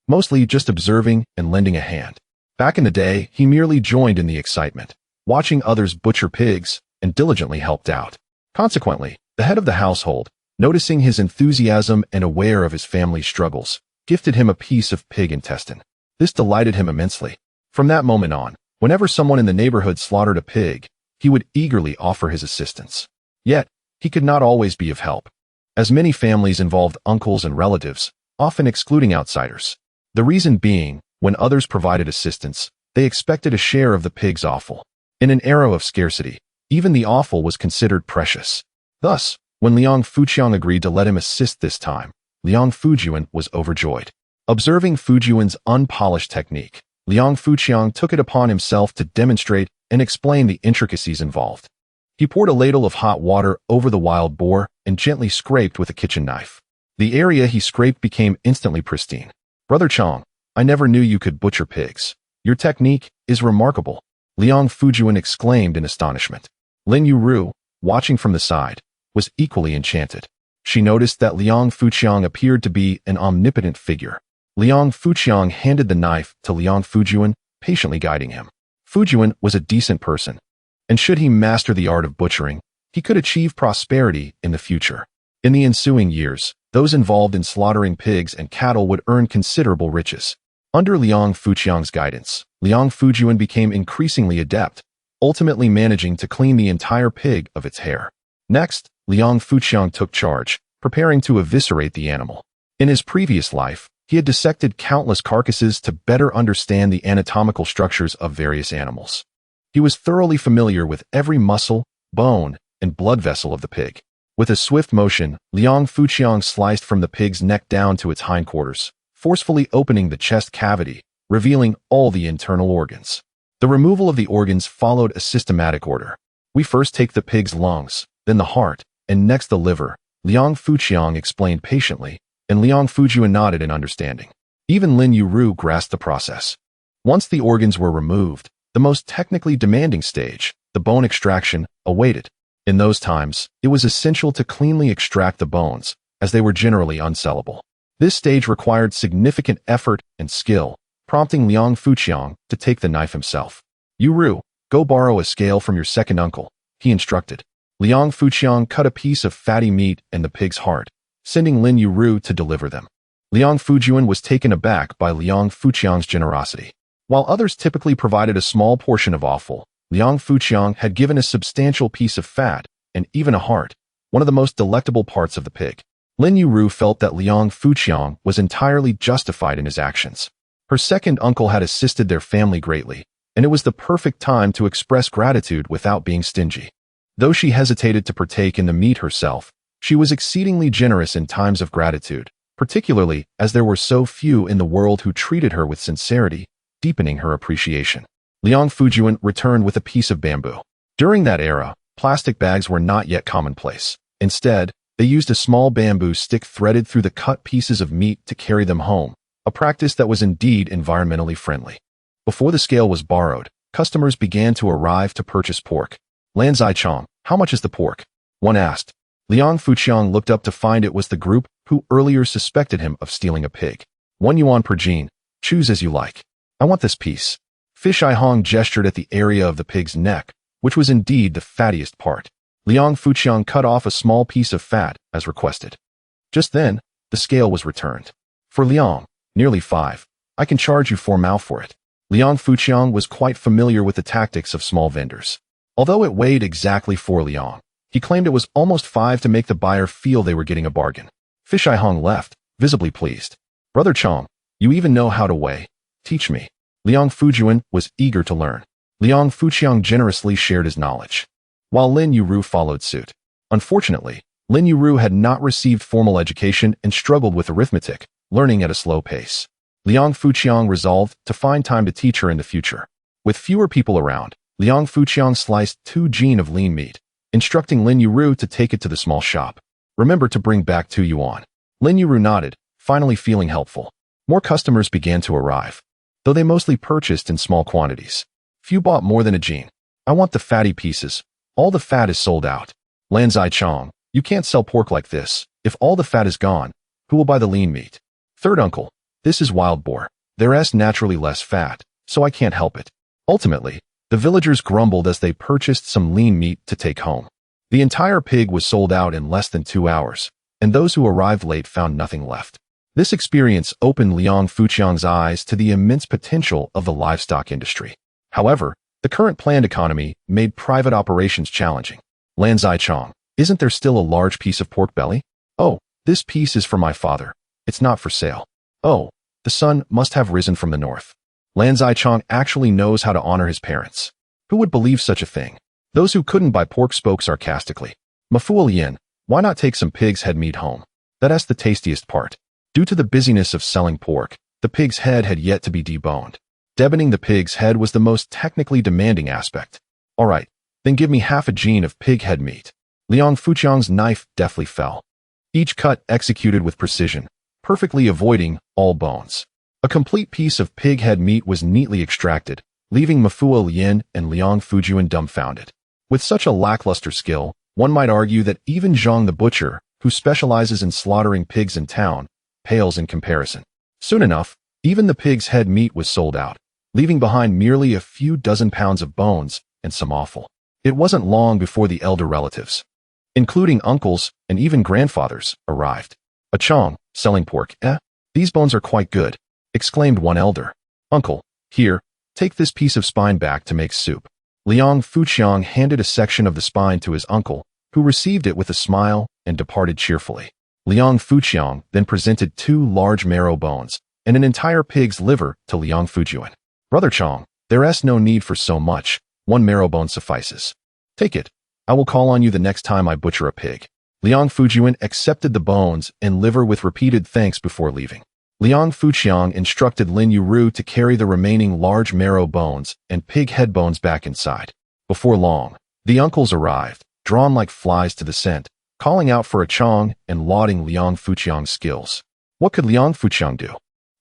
mostly just observing and lending a hand. Back in the day, he merely joined in the excitement, watching others butcher pigs, and diligently helped out. Consequently, the head of the household, noticing his enthusiasm and aware of his family's struggles, gifted him a piece of pig intestine. This delighted him immensely. From that moment on, whenever someone in the neighborhood slaughtered a pig, he would eagerly offer his assistance. Yet, he could not always be of help, as many families involved uncles and relatives, often excluding outsiders. The reason being, when others provided assistance, they expected a share of the pig's offal. In an era of scarcity, even the offal was considered precious. Thus, when Liang Fuqiang agreed to let him assist this time, Liang Fujuan was overjoyed. Observing Fujuan's unpolished technique, Liang Fuqiang took it upon himself to demonstrate and explain the intricacies involved. He poured a ladle of hot water over the wild boar and gently scraped with a kitchen knife. The area he scraped became instantly pristine. Brother Chong, I never knew you could butcher pigs. Your technique is remarkable, Liang Fujuan exclaimed in astonishment. Lin Yueru, watching from the side, was equally enchanted. She noticed that Liang Fuqiang appeared to be an omnipotent figure. Liang Fuqiang handed the knife to Liang Fujuan, patiently guiding him. Fujuan was a decent person, and should he master the art of butchering, he could achieve prosperity in the future. In the ensuing years, those involved in slaughtering pigs and cattle would earn considerable riches. Under Liang Fuqiang's guidance, Liang Fujuan became increasingly adept, ultimately managing to clean the entire pig of its hair. Next, Liang Fuqiang took charge, preparing to eviscerate the animal. In his previous life, he had dissected countless carcasses to better understand the anatomical structures of various animals. He was thoroughly familiar with every muscle, bone, and blood vessel of the pig. With a swift motion, Liang Fuqiang sliced from the pig's neck down to its hindquarters, forcefully opening the chest cavity, revealing all the internal organs. The removal of the organs followed a systematic order. We first take the pig's lungs, then the heart, and next the liver, Liang Fuqiang explained patiently, and Liang Fujuan nodded in understanding. Even Lin Yueru grasped the process. Once the organs were removed, the most technically demanding stage, the bone extraction, awaited. In those times, it was essential to cleanly extract the bones, as they were generally unsellable. This stage required significant effort and skill, prompting Liang Fuqiang to take the knife himself. Yueru, go borrow a scale from your second uncle, he instructed. Liang Fuqiang cut a piece of fatty meat and the pig's heart, sending Lin Yueru to deliver them. Liang Fujuan was taken aback by Liang Fuqiang's generosity. While others typically provided a small portion of offal, Liang Fuqiang had given a substantial piece of fat and even a heart, one of the most delectable parts of the pig. Lin Yueru felt that Liang Fuqiang was entirely justified in his actions. Her second uncle had assisted their family greatly, and it was the perfect time to express gratitude without being stingy. Though she hesitated to partake in the meat herself, she was exceedingly generous in times of gratitude, particularly as there were so few in the world who treated her with sincerity, deepening her appreciation. Liang Fujuan returned with a piece of bamboo. During that era, plastic bags were not yet commonplace, Instead, they used a small bamboo stick threaded through the cut pieces of meat to carry them home, a practice that was indeed environmentally friendly. Before the scale was borrowed, customers began to arrive to purchase pork. Lan Zaichang, how much is the pork? One asked. Liang Fuqiang looked up to find it was the group who earlier suspected him of stealing a pig. 1 yuan per jin. Choose as you like. I want this piece. Fish Ai Hong gestured at the area of the pig's neck, which was indeed the fattiest part. Liang Fuqiang cut off a small piece of fat, as requested. Just then, the scale was returned. For Liang, nearly 5. I can charge you 4 mao for it. Liang Fuqiang was quite familiar with the tactics of small vendors. Although it weighed exactly 4 Liang, he claimed it was almost 5 to make the buyer feel they were getting a bargain. Fish Ai Hong left, visibly pleased. Brother Chong, you even know how to weigh. Teach me. Liang Fujian was eager to learn. Liang Fuqiang generously shared his knowledge, while Lin Yueru followed suit. Unfortunately, Lin Yueru had not received formal education and struggled with arithmetic, learning at a slow pace. Liang Fuqiang resolved to find time to teach her in the future. With fewer people around, Liang Fuqiang sliced 2 jin of lean meat, instructing Lin Yueru to take it to the small shop. Remember to bring back 2 yuan. Lin Yueru nodded, finally feeling helpful. More customers began to arrive, though they mostly purchased in small quantities. Few bought more than a jin. I want the fatty pieces. All the fat is sold out. Lan Zaichang, you can't sell pork like this. If all the fat is gone, who will buy the lean meat? Third uncle, this is wild boar. There's naturally less fat, so I can't help it. Ultimately, the villagers grumbled as they purchased some lean meat to take home. The entire pig was sold out in less than 2 hours, and those who arrived late found nothing left. This experience opened Liang Fuqiang's eyes to the immense potential of the livestock industry. However, the current planned economy made private operations challenging. Lan Zaichang, isn't there still a large piece of pork belly? Oh, this piece is for my father. It's not for sale. Oh, the sun must have risen from the north. Lan Zaichang actually knows how to honor his parents. Who would believe such a thing? Those who couldn't buy pork spoke sarcastically. Mafuo Yin, why not take some pig's head meat home? That's the tastiest part. Due to the busyness of selling pork, the pig's head had yet to be deboned. Deboning the pig's head was the most technically demanding aspect. All right, then give me half a jin of pig head meat. Liang Fuqiang's knife deftly fell. Each cut executed with precision, perfectly avoiding all bones. A complete piece of pig head meat was neatly extracted, leaving Mafuo Yin and Liang Fujian dumbfounded. With such a lackluster skill, one might argue that even Zhang the butcher, who specializes in slaughtering pigs in town, pales in comparison. Soon enough, even the pig's head meat was sold out, leaving behind merely a few dozen pounds of bones and some offal. It wasn't long before the elder relatives, including uncles and even grandfathers, arrived. A Chong, selling pork, These bones are quite good, exclaimed one elder. Uncle, here, take this piece of spine back to make soup. Liang Fuqiang handed a section of the spine to his uncle, who received it with a smile and departed cheerfully. Liang Fuqiang then presented 2 large marrow bones and an entire pig's liver to Liang Fujian. Brother Chong, there's no need for so much. 1 marrow bone suffices. Take it. I will call on you the next time I butcher a pig. Liang Fujian accepted the bones and liver with repeated thanks before leaving. Liang Fuqiang instructed Lin Yueru to carry the remaining large marrow bones and pig head bones back inside. Before long, the uncles arrived, drawn like flies to the scent, calling out for a Chong and lauding Liang Fuqiang's skills. What could Liang Fuqiang do?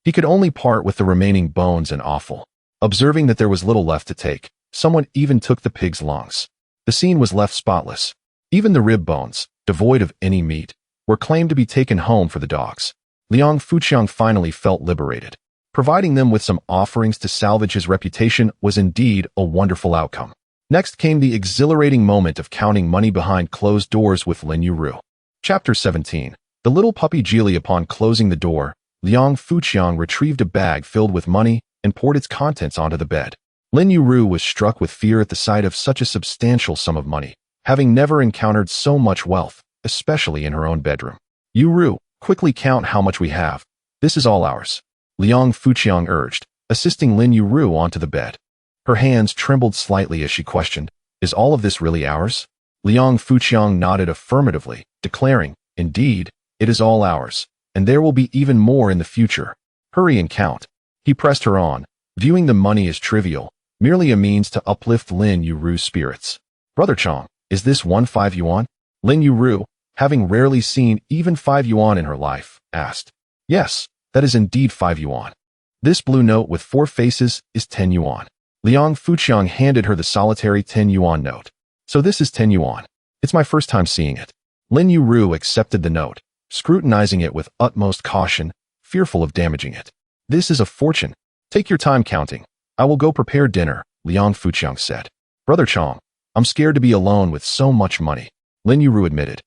He could only part with the remaining bones and offal. Observing that there was little left to take, someone even took the pig's lungs. The scene was left spotless. Even the rib bones, devoid of any meat, were claimed to be taken home for the dogs. Liang Fuqiang finally felt liberated. Providing them with some offerings to salvage his reputation was indeed a wonderful outcome. Next came the exhilarating moment of counting money behind closed doors with Lin Yueru. Chapter 17. The little puppy Geely. Upon closing the door, Liang Fuqiang retrieved a bag filled with money and poured its contents onto the bed. Lin Yueru was struck with fear at the sight of such a substantial sum of money, having never encountered so much wealth, especially in her own bedroom. Yueru, quickly count how much we have. This is all ours. Liang Fuqiang urged, assisting Lin Yueru onto the bed. Her hands trembled slightly as she questioned, is all of this really ours? Liang Fuqiang nodded affirmatively, declaring, indeed, it is all ours, and there will be even more in the future. Hurry and count. He pressed her on, viewing the money as trivial, merely a means to uplift Lin Yueru's spirits. Brother Chong, is this 15 yuan? Lin Yueru, having rarely seen even 5 yuan in her life, asked. Yes, that is indeed 5 yuan. This blue note with 4 faces is 10 yuan. Liang Fuqiang handed her the solitary 10 yuan note. So this is 10 yuan. It's my first time seeing it. Lin Yueru accepted the note, scrutinizing it with utmost caution, fearful of damaging it. This is a fortune. Take your time counting. I will go prepare dinner, Liang Fuqiang said. Brother Chong, I'm scared to be alone with so much money, Lin Yueru admitted,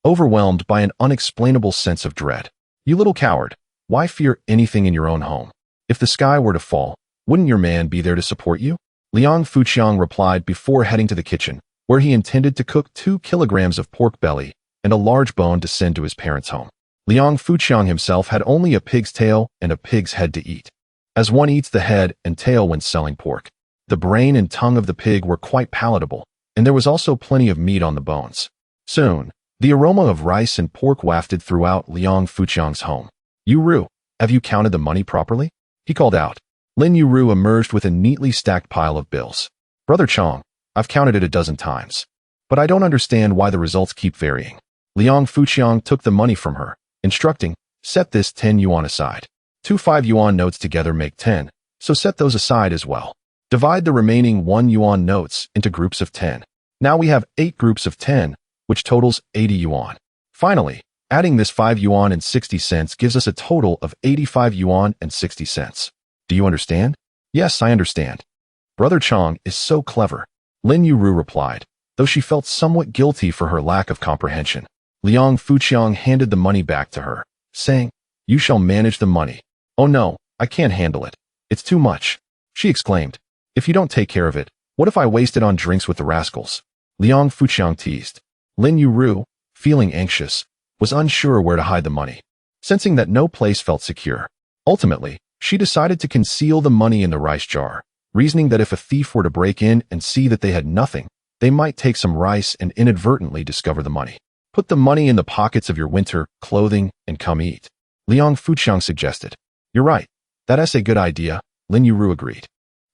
overwhelmed by an unexplainable sense of dread. You little coward, why fear anything in your own home? If the sky were to fall, wouldn't your man be there to support you? Liang Fuqiang replied before heading to the kitchen, where he intended to cook 2 kilograms of pork belly and a large bone to send to his parents' home. Liang Fuqiang himself had only a pig's tail and a pig's head to eat. As one eats the head and tail when selling pork, the brain and tongue of the pig were quite palatable, and there was also plenty of meat on the bones. Soon, the aroma of rice and pork wafted throughout Liang Fuqiang's home. Yueru, have you counted the money properly? He called out. Lin Yueru emerged with a neatly stacked pile of bills. Brother Chong, I've counted it a dozen times. But I don't understand why the results keep varying. Liang Fuqiang took the money from her, instructing, set this 10 yuan aside. 2 5 yuan notes together make 10, so set those aside as well. Divide the remaining 1 yuan notes into groups of 10. Now we have 8 groups of 10, which totals 80 yuan. Finally, adding this 5 yuan and 60 cents gives us a total of 85 yuan and 60 cents. Do you understand? Yes, I understand. Brother Chong is so clever, Lin Yueru replied, though she felt somewhat guilty for her lack of comprehension. Liang Fuqiang handed the money back to her, saying, You shall manage the money. Oh no, I can't handle it. It's too much. She exclaimed. If you don't take care of it, what if I waste it on drinks with the rascals? Liang Fuqiang teased. Lin Yueru, feeling anxious, was unsure where to hide the money. Sensing that no place felt secure, ultimately, she decided to conceal the money in the rice jar, reasoning that if a thief were to break in and see that they had nothing, they might take some rice and inadvertently discover the money. Put the money in the pockets of your winter clothing and come eat, Liang Fuqiang suggested. You're right. That's a good idea, Lin Yueru agreed.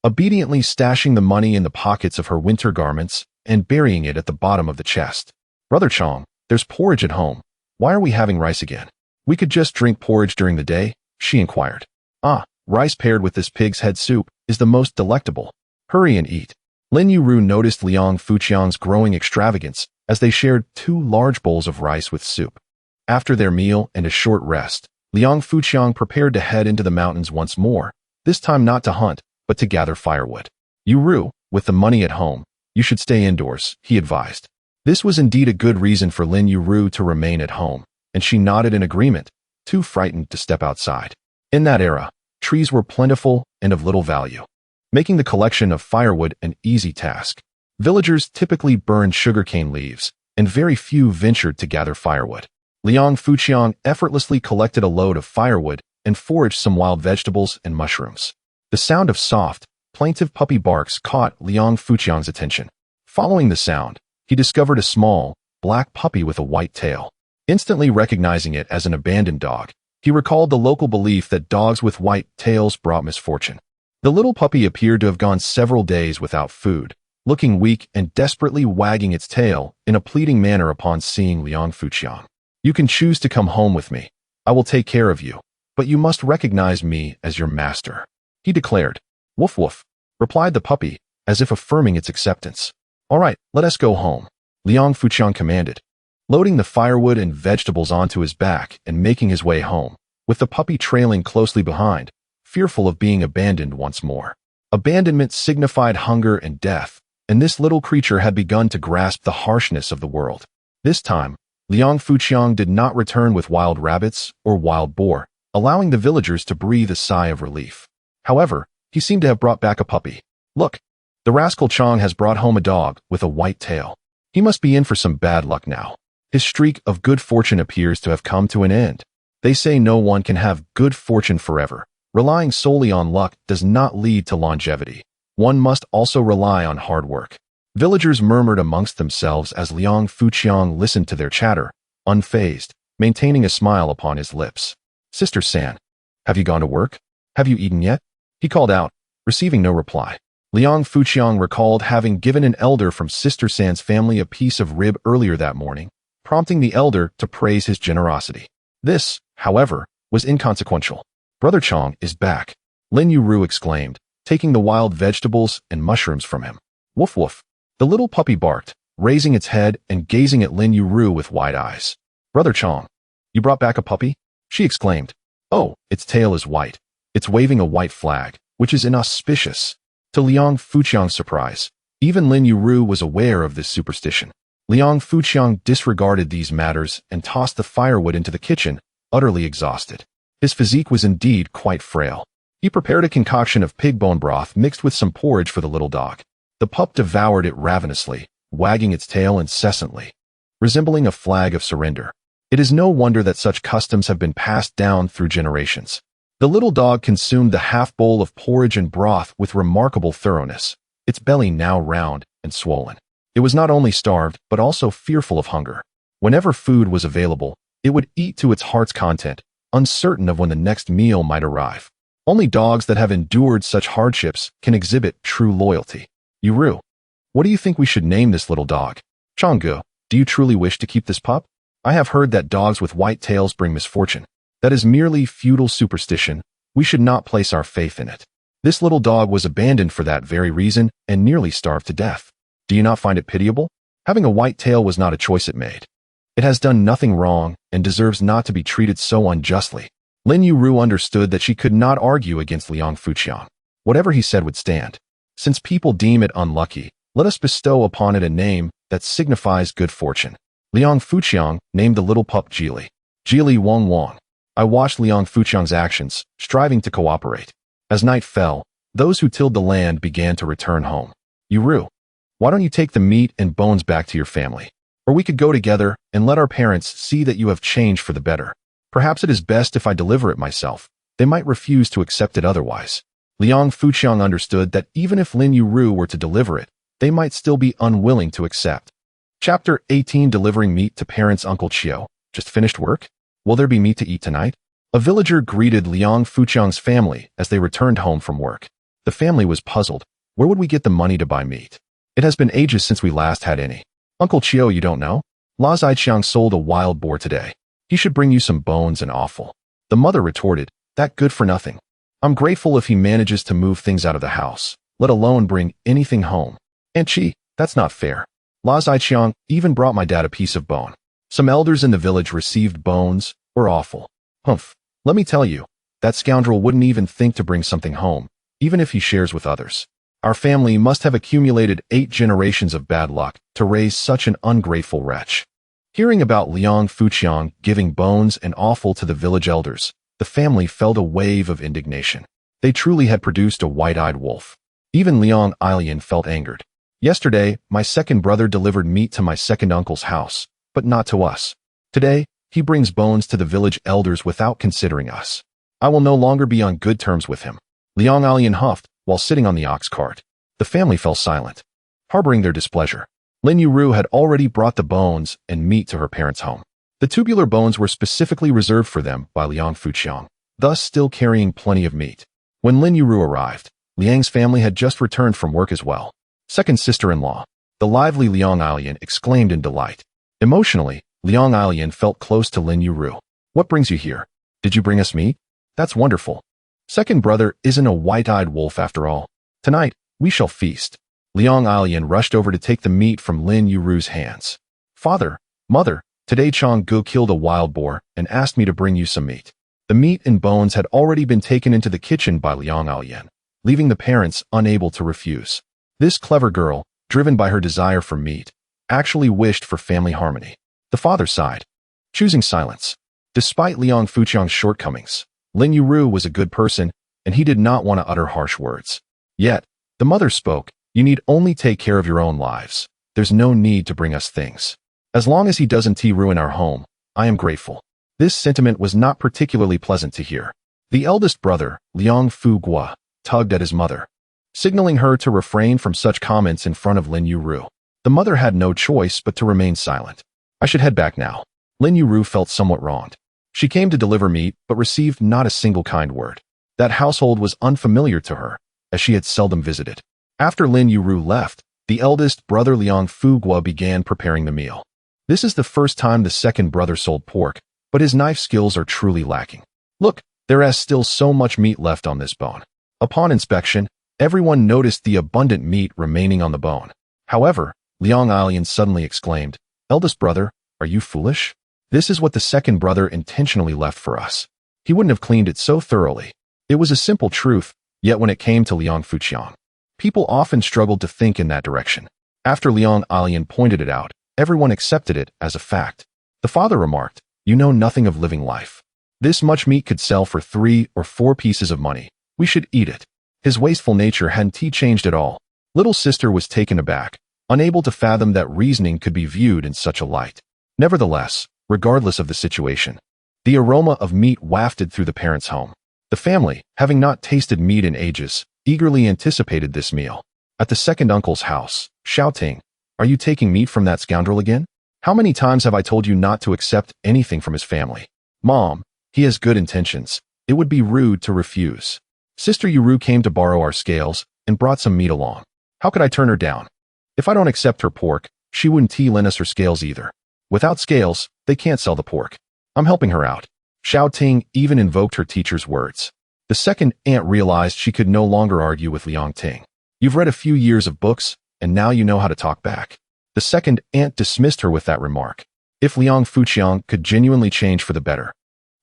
Obediently stashing the money in the pockets of her winter garments and burying it at the bottom of the chest. Brother Chong, there's porridge at home. Why are we having rice again? We could just drink porridge during the day, she inquired. Ah, rice paired with this pig's head soup is the most delectable. Hurry and eat. Lin Yueru noticed Liang Fuqiang's growing extravagance as they shared 2 large bowls of rice with soup. After their meal and a short rest, Liang Fuqiang prepared to head into the mountains once more, this time not to hunt, but to gather firewood. Yueru, with the money at home, you should stay indoors, he advised. This was indeed a good reason for Lin Yueru to remain at home, and she nodded in agreement, too frightened to step outside. In that era, trees were plentiful and of little value, making the collection of firewood an easy task. Villagers typically burned sugarcane leaves, and very few ventured to gather firewood. Liang Fuqiang effortlessly collected a load of firewood and foraged some wild vegetables and mushrooms. The sound of soft, plaintive puppy barks caught Liang Fuqiang's attention. Following the sound, he discovered a small, black puppy with a white tail. Instantly recognizing it as an abandoned dog, he recalled the local belief that dogs with white tails brought misfortune. The little puppy appeared to have gone several days without food, looking weak and desperately wagging its tail in a pleading manner upon seeing Liang Fuqiang. You can choose to come home with me. I will take care of you, but you must recognize me as your master, he declared. Woof woof, replied the puppy, as if affirming its acceptance. All right, let us go home, Liang Fuqiang commanded, loading the firewood and vegetables onto his back and making his way home, with the puppy trailing closely behind, fearful of being abandoned once more. Abandonment signified hunger and death, and this little creature had begun to grasp the harshness of the world. This time, Liang Fuqiang did not return with wild rabbits or wild boar, allowing the villagers to breathe a sigh of relief. However, he seemed to have brought back a puppy. Look, the rascal Chong has brought home a dog with a white tail. He must be in for some bad luck now. His streak of good fortune appears to have come to an end. They say no one can have good fortune forever. Relying solely on luck does not lead to longevity. One must also rely on hard work. Villagers murmured amongst themselves as Liang Fuqiang listened to their chatter, unfazed, maintaining a smile upon his lips. Sister San, have you gone to work? Have you eaten yet? He called out, receiving no reply. Liang Fuqiang recalled having given an elder from Sister San's family a piece of rib earlier that morning, prompting the elder to praise his generosity. This, however, was inconsequential. "Brother Chong is back," Lin Yueru exclaimed, taking the wild vegetables and mushrooms from him. "Woof woof." The little puppy barked, raising its head and gazing at Lin Yueru with wide eyes. "Brother Chong, you brought back a puppy?" she exclaimed. "Oh, its tail is white. It's waving a white flag, which is inauspicious." To Liang Fuqiang's surprise, even Lin Yueru was aware of this superstition. Liang Fuqiang disregarded these matters and tossed the firewood into the kitchen, utterly exhausted. His physique was indeed quite frail. He prepared a concoction of pig bone broth mixed with some porridge for the little dog. The pup devoured it ravenously, wagging its tail incessantly, resembling a flag of surrender. It is no wonder that such customs have been passed down through generations. The little dog consumed the half bowl of porridge and broth with remarkable thoroughness, its belly now round and swollen. It was not only starved, but also fearful of hunger. Whenever food was available, it would eat to its heart's content, uncertain of when the next meal might arrive. Only dogs that have endured such hardships can exhibit true loyalty. "Yueru, what do you think we should name this little dog?" "Changgu, do you truly wish to keep this pup? I have heard that dogs with white tails bring misfortune. That is merely feudal superstition. We should not place our faith in it. This little dog was abandoned for that very reason and nearly starved to death. Do you not find it pitiable? Having a white tail was not a choice it made. It has done nothing wrong and deserves not to be treated so unjustly." Lin Yueru understood that she could not argue against Liang Fuqiang. Whatever he said would stand. Since people deem it unlucky, let us bestow upon it a name that signifies good fortune. Liang Fuqiang named the little pup Jili. Jili Wong Wong. I watched Liang Fuqiang's actions, striving to cooperate. As night fell, those who tilled the land began to return home. "Yueru, why don't you take the meat and bones back to your family? Or we could go together and let our parents see that you have changed for the better. Perhaps it is best if I deliver it myself. They might refuse to accept it otherwise." Liang Fuqiang understood that even if Lin Yueru were to deliver it, they might still be unwilling to accept. Chapter 18, Delivering Meat to Parents. Uncle Chio, just finished work? Will there be meat to eat tonight? A villager greeted Liang Fuqiang's family as they returned home from work. The family was puzzled. Where would we get the money to buy meat? It has been ages since we last had any. "Uncle Chio, you don't know? La Ziqiang sold a wild boar today. He should bring you some bones and offal." The mother retorted, "That good for nothing. I'm grateful if he manages to move things out of the house, let alone bring anything home. Aunt Chi, that's not fair. La Ziqiang even brought my dad a piece of bone." Some elders in the village received bones or offal. "Humph, let me tell you, that scoundrel wouldn't even think to bring something home, even if he shares with others. Our family must have accumulated 8 generations of bad luck to raise such an ungrateful wretch." Hearing about Liang Fuqiang giving bones and offal to the village elders, the family felt a wave of indignation. They truly had produced a white-eyed wolf. Even Liang Ilian felt angered. "Yesterday, my second brother delivered meat to my second uncle's house, but not to us. Today, he brings bones to the village elders without considering us. I will no longer be on good terms with him." Liang Ilian huffed while sitting on the ox cart. The family fell silent, harboring their displeasure. Lin Yueru had already brought the bones and meat to her parents' home. The tubular bones were specifically reserved for them by Liang Fuqiang, thus still carrying plenty of meat. When Lin Yueru arrived, Liang's family had just returned from work as well. Second sister-in-law, the lively Liang Ilian exclaimed in delight. Emotionally, Liang Ilian felt close to Lin Yueru. "What brings you here? Did you bring us meat? That's wonderful. Second brother isn't a white-eyed wolf after all. Tonight, we shall feast." Liang Ilian rushed over to take the meat from Lin Yueru's hands. "Father, mother, today Changgu killed a wild boar and asked me to bring you some meat." The meat and bones had already been taken into the kitchen by Liang Ilian, leaving the parents unable to refuse. This clever girl, driven by her desire for meat, actually wished for family harmony. The father sighed, choosing silence. Despite Liang Fuqiang's shortcomings, Lin Yueru was a good person, and he did not want to utter harsh words. Yet, the mother spoke, "You need only take care of your own lives. There's no need to bring us things. As long as he doesn't ruin our home, I am grateful." This sentiment was not particularly pleasant to hear. The eldest brother, Liang Fugua, tugged at his mother, signaling her to refrain from such comments in front of Lin Yueru. The mother had no choice but to remain silent. "I should head back now." Lin Yueru felt somewhat wronged. She came to deliver meat, but received not a single kind word. That household was unfamiliar to her, as she had seldom visited. After Lin Yueru left, the eldest brother Liang Fugua began preparing the meal. This is the first time the second brother sold pork, but his knife skills are truly lacking. Look, there is still so much meat left on this bone. Upon inspection, everyone noticed the abundant meat remaining on the bone. However, Liang Alian suddenly exclaimed, "Eldest brother, are you foolish? This is what the second brother intentionally left for us. He wouldn't have cleaned it so thoroughly." It was a simple truth, yet when it came to Liang Fuqiang, people often struggled to think in that direction. After Liang Alian pointed it out, everyone accepted it as a fact. The father remarked, "You know nothing of living life. This much meat could sell for 3 or 4 pieces of money. We should eat it." His wasteful nature hadn't changed at all. Little sister was taken aback, unable to fathom that reasoning could be viewed in such a light. Nevertheless, regardless of the situation, the aroma of meat wafted through the parents' home. The family, having not tasted meat in ages, eagerly anticipated this meal. At the second uncle's house, shouting, "Are you taking meat from that scoundrel again? How many times have I told you not to accept anything from his family? Mom, he has good intentions. It would be rude to refuse. Sister Yueru came to borrow our scales and brought some meat along. How could I turn her down? If I don't accept her pork, she wouldn't lend us her scales either. Without scales, they can't sell the pork. I'm helping her out." Xiao Ting even invoked her teacher's words. The second aunt realized she could no longer argue with Liang Ting. "You've read a few years of books, and now you know how to talk back." The second aunt dismissed her with that remark. If Liang Fuqiang could genuinely change for the better,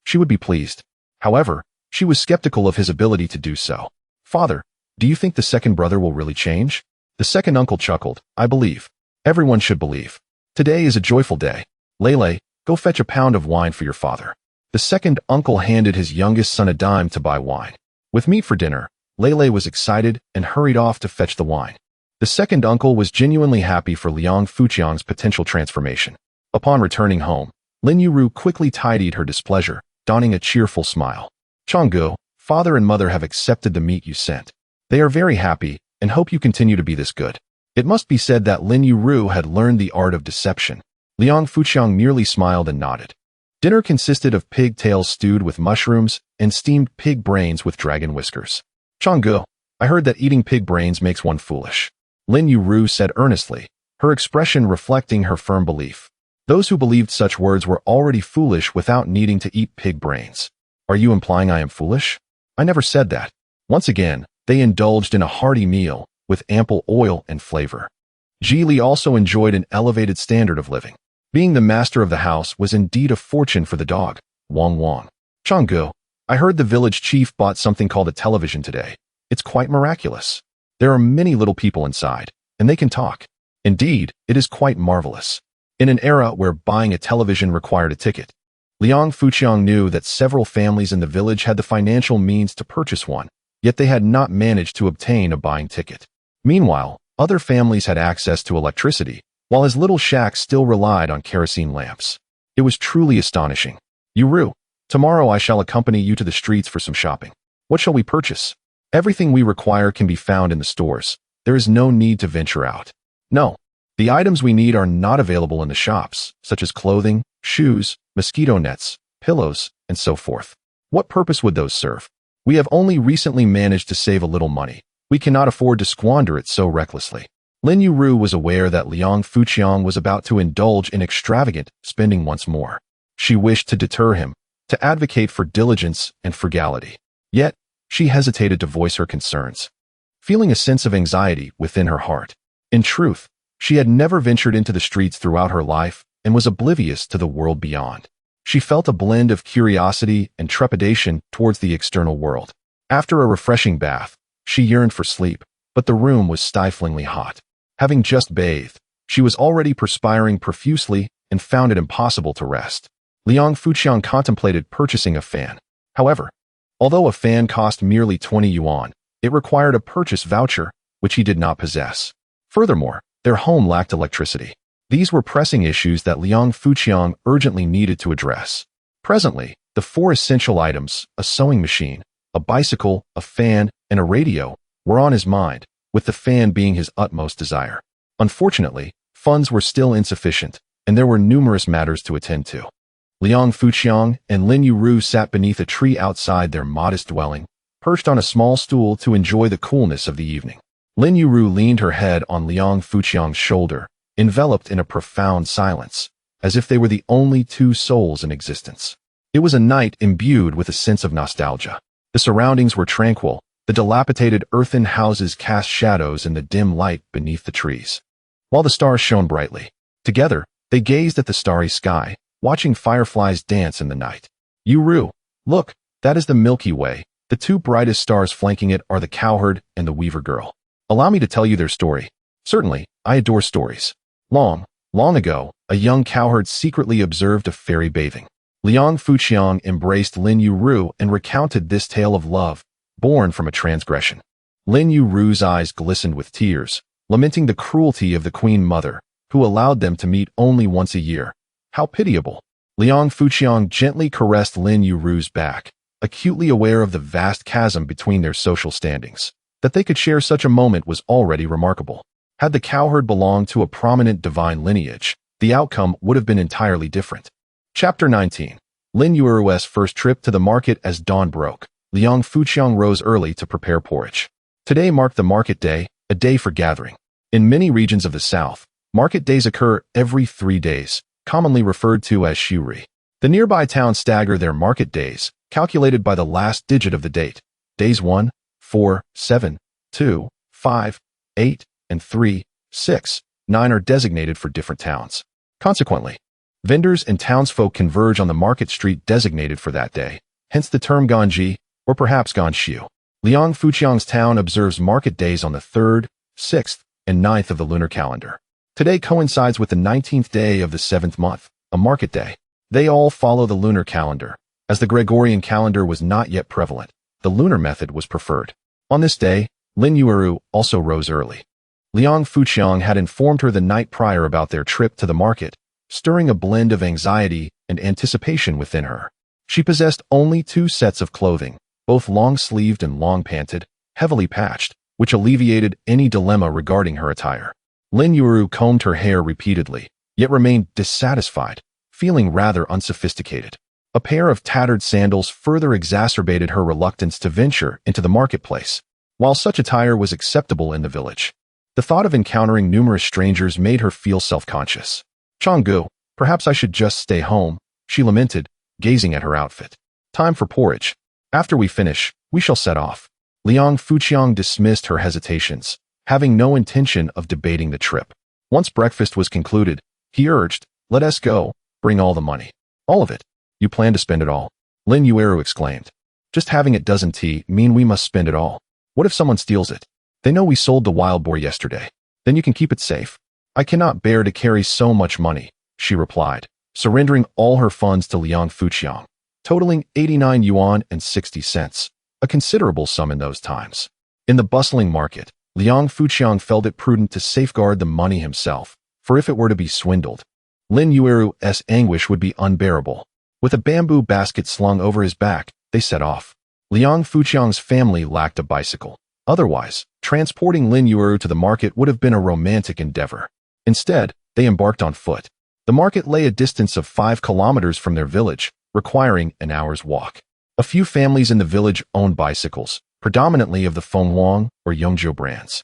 she would be pleased. However, she was skeptical of his ability to do so. "Father, do you think the second brother will really change?" The second uncle chuckled. "I believe. Everyone should believe. Today is a joyful day. Lele, go fetch a pound of wine for your father." The second uncle handed his youngest son a dime to buy wine. With meat for dinner, Lele was excited and hurried off to fetch the wine. The second uncle was genuinely happy for Liang Fuqiang's potential transformation. Upon returning home, Lin Yueru quickly tidied her displeasure, donning a cheerful smile. "Changgu, father and mother have accepted the meat you sent. They are very happy and hope you continue to be this good." It must be said that Lin Yueru had learned the art of deception. Liang Fuqiang merely smiled and nodded. Dinner consisted of pig tails stewed with mushrooms and steamed pig brains with dragon whiskers. "Changgu, I heard that eating pig brains makes one foolish," Lin Yueru said earnestly, her expression reflecting her firm belief. Those who believed such words were already foolish without needing to eat pig brains. "Are you implying I am foolish? I never said that." Once again, they indulged in a hearty meal with ample oil and flavor. Ji Li also enjoyed an elevated standard of living. Being the master of the house was indeed a fortune for the dog, Wang Wang. "Changgu, I heard the village chief bought something called a television today. It's quite miraculous. There are many little people inside, and they can talk. Indeed, it is quite marvelous." In an era where buying a television required a ticket, Liang Fuqiang knew that several families in the village had the financial means to purchase one, yet they had not managed to obtain a buying ticket. Meanwhile, other families had access to electricity, while his little shack still relied on kerosene lamps. It was truly astonishing. "Yueru, tomorrow I shall accompany you to the streets for some shopping. What shall we purchase? Everything we require can be found in the stores. There is no need to venture out." "No. The items we need are not available in the shops, such as clothing, shoes, mosquito nets, pillows, and so forth. What purpose would those serve? We have only recently managed to save a little money. We cannot afford to squander it so recklessly." Lin Yueru was aware that Liang Fuqiang was about to indulge in extravagant spending once more. She wished to deter him, to advocate for diligence and frugality. Yet, she hesitated to voice her concerns, feeling a sense of anxiety within her heart. In truth, she had never ventured into the streets throughout her life and was oblivious to the world beyond. She felt a blend of curiosity and trepidation towards the external world. After a refreshing bath, she yearned for sleep, but the room was stiflingly hot. Having just bathed, she was already perspiring profusely and found it impossible to rest. Liang Fuqiang contemplated purchasing a fan. However, although a fan cost merely 20 yuan, it required a purchase voucher, which he did not possess. Furthermore, their home lacked electricity. These were pressing issues that Liang Fuqiang urgently needed to address. Presently, the 4 essential items, a sewing machine, a bicycle, a fan, and a radio, were on his mind, with the fan being his utmost desire. Unfortunately, funds were still insufficient, and there were numerous matters to attend to. Liang Fuqiang and Lin Yueru sat beneath a tree outside their modest dwelling, perched on a small stool to enjoy the coolness of the evening. Lin Yueru leaned her head on Liang Fuqiang's shoulder, enveloped in a profound silence. as if they were the only two souls in existence. It was a night imbued with a sense of nostalgia. The surroundings were tranquil. The dilapidated earthen houses cast shadows in the dim light beneath the trees, while the stars shone brightly. Together, they gazed at the starry sky, watching fireflies dance in the night. Yueru, look, that is the Milky Way. The two brightest stars flanking it are the cowherd and the weaver girl. Allow me to tell you their story. Certainly, I adore stories. Long ago, a young cowherd secretly observed a fairy bathing. Liang Fuqiang embraced Lin Yueru and recounted this tale of love, born from a transgression. Lin Yueru's eyes glistened with tears, lamenting the cruelty of the queen mother, who allowed them to meet only once a year. How pitiable! Liang Fuqiang gently caressed Lin Yueru's back, acutely aware of the vast chasm between their social standings. That they could share such a moment was already remarkable. Had the cowherd belonged to a prominent divine lineage, the outcome would have been entirely different. Chapter 19. Lin Yueru's first trip to the market. As dawn broke, Liang Fuqiang rose early to prepare porridge. Today marked the market day, a day for gathering. In many regions of the south, market days occur every 3 days, commonly referred to as shuri. The nearby towns stagger their market days, calculated by the last digit of the date. Days 1, 4, 7, 2, 5, 8, and 3, 6, 9 are designated for different towns. Consequently, vendors and townsfolk converge on the market street designated for that day, hence the term Ganji, or perhaps Ganxiu. Liang Fuqiang's town observes market days on the 3rd, 6th, and 9th of the lunar calendar. Today coincides with the 19th day of the 7th month, a market day. They all follow the lunar calendar. As the Gregorian calendar was not yet prevalent, the lunar method was preferred. On this day, Lin Yueru also rose early. Liang Fuqiang had informed her the night prior about their trip to the market, stirring a blend of anxiety and anticipation within her. She possessed only 2 sets of clothing, both long-sleeved and long-panted, heavily patched, which alleviated any dilemma regarding her attire. Lin Yueru combed her hair repeatedly, yet remained dissatisfied, feeling rather unsophisticated. A pair of tattered sandals further exacerbated her reluctance to venture into the marketplace, while such attire was acceptable in the village. The thought of encountering numerous strangers made her feel self-conscious. "Changgu, perhaps I should just stay home," she lamented, gazing at her outfit. "Time for porridge. After we finish, we shall set off." Liang Fuqiang dismissed her hesitations, having no intention of debating the trip. Once breakfast was concluded, he urged, "Let us go, bring all the money." "All of it? You plan to spend it all?" Lin Yueru exclaimed. "Just having it doesn't mean we must spend it all. What if someone steals it? They know we sold the wild boar yesterday. Then you can keep it safe." "I cannot bear to carry so much money," she replied, surrendering all her funds to Liang Fuqiang, totaling 89 yuan and 60 cents, a considerable sum in those times. In the bustling market, Liang Fuqiang felt it prudent to safeguard the money himself, for if it were to be swindled, Lin Yueru's anguish would be unbearable. With a bamboo basket slung over his back, they set off. Liang Fuqiang's family lacked a bicycle. Otherwise, transporting Lin Yueru to the market would have been a romantic endeavor. Instead, they embarked on foot. The market lay a distance of 5 kilometers from their village, requiring an hour's walk. A few families in the village owned bicycles, predominantly of the Fenghuang or Yongzhou brands.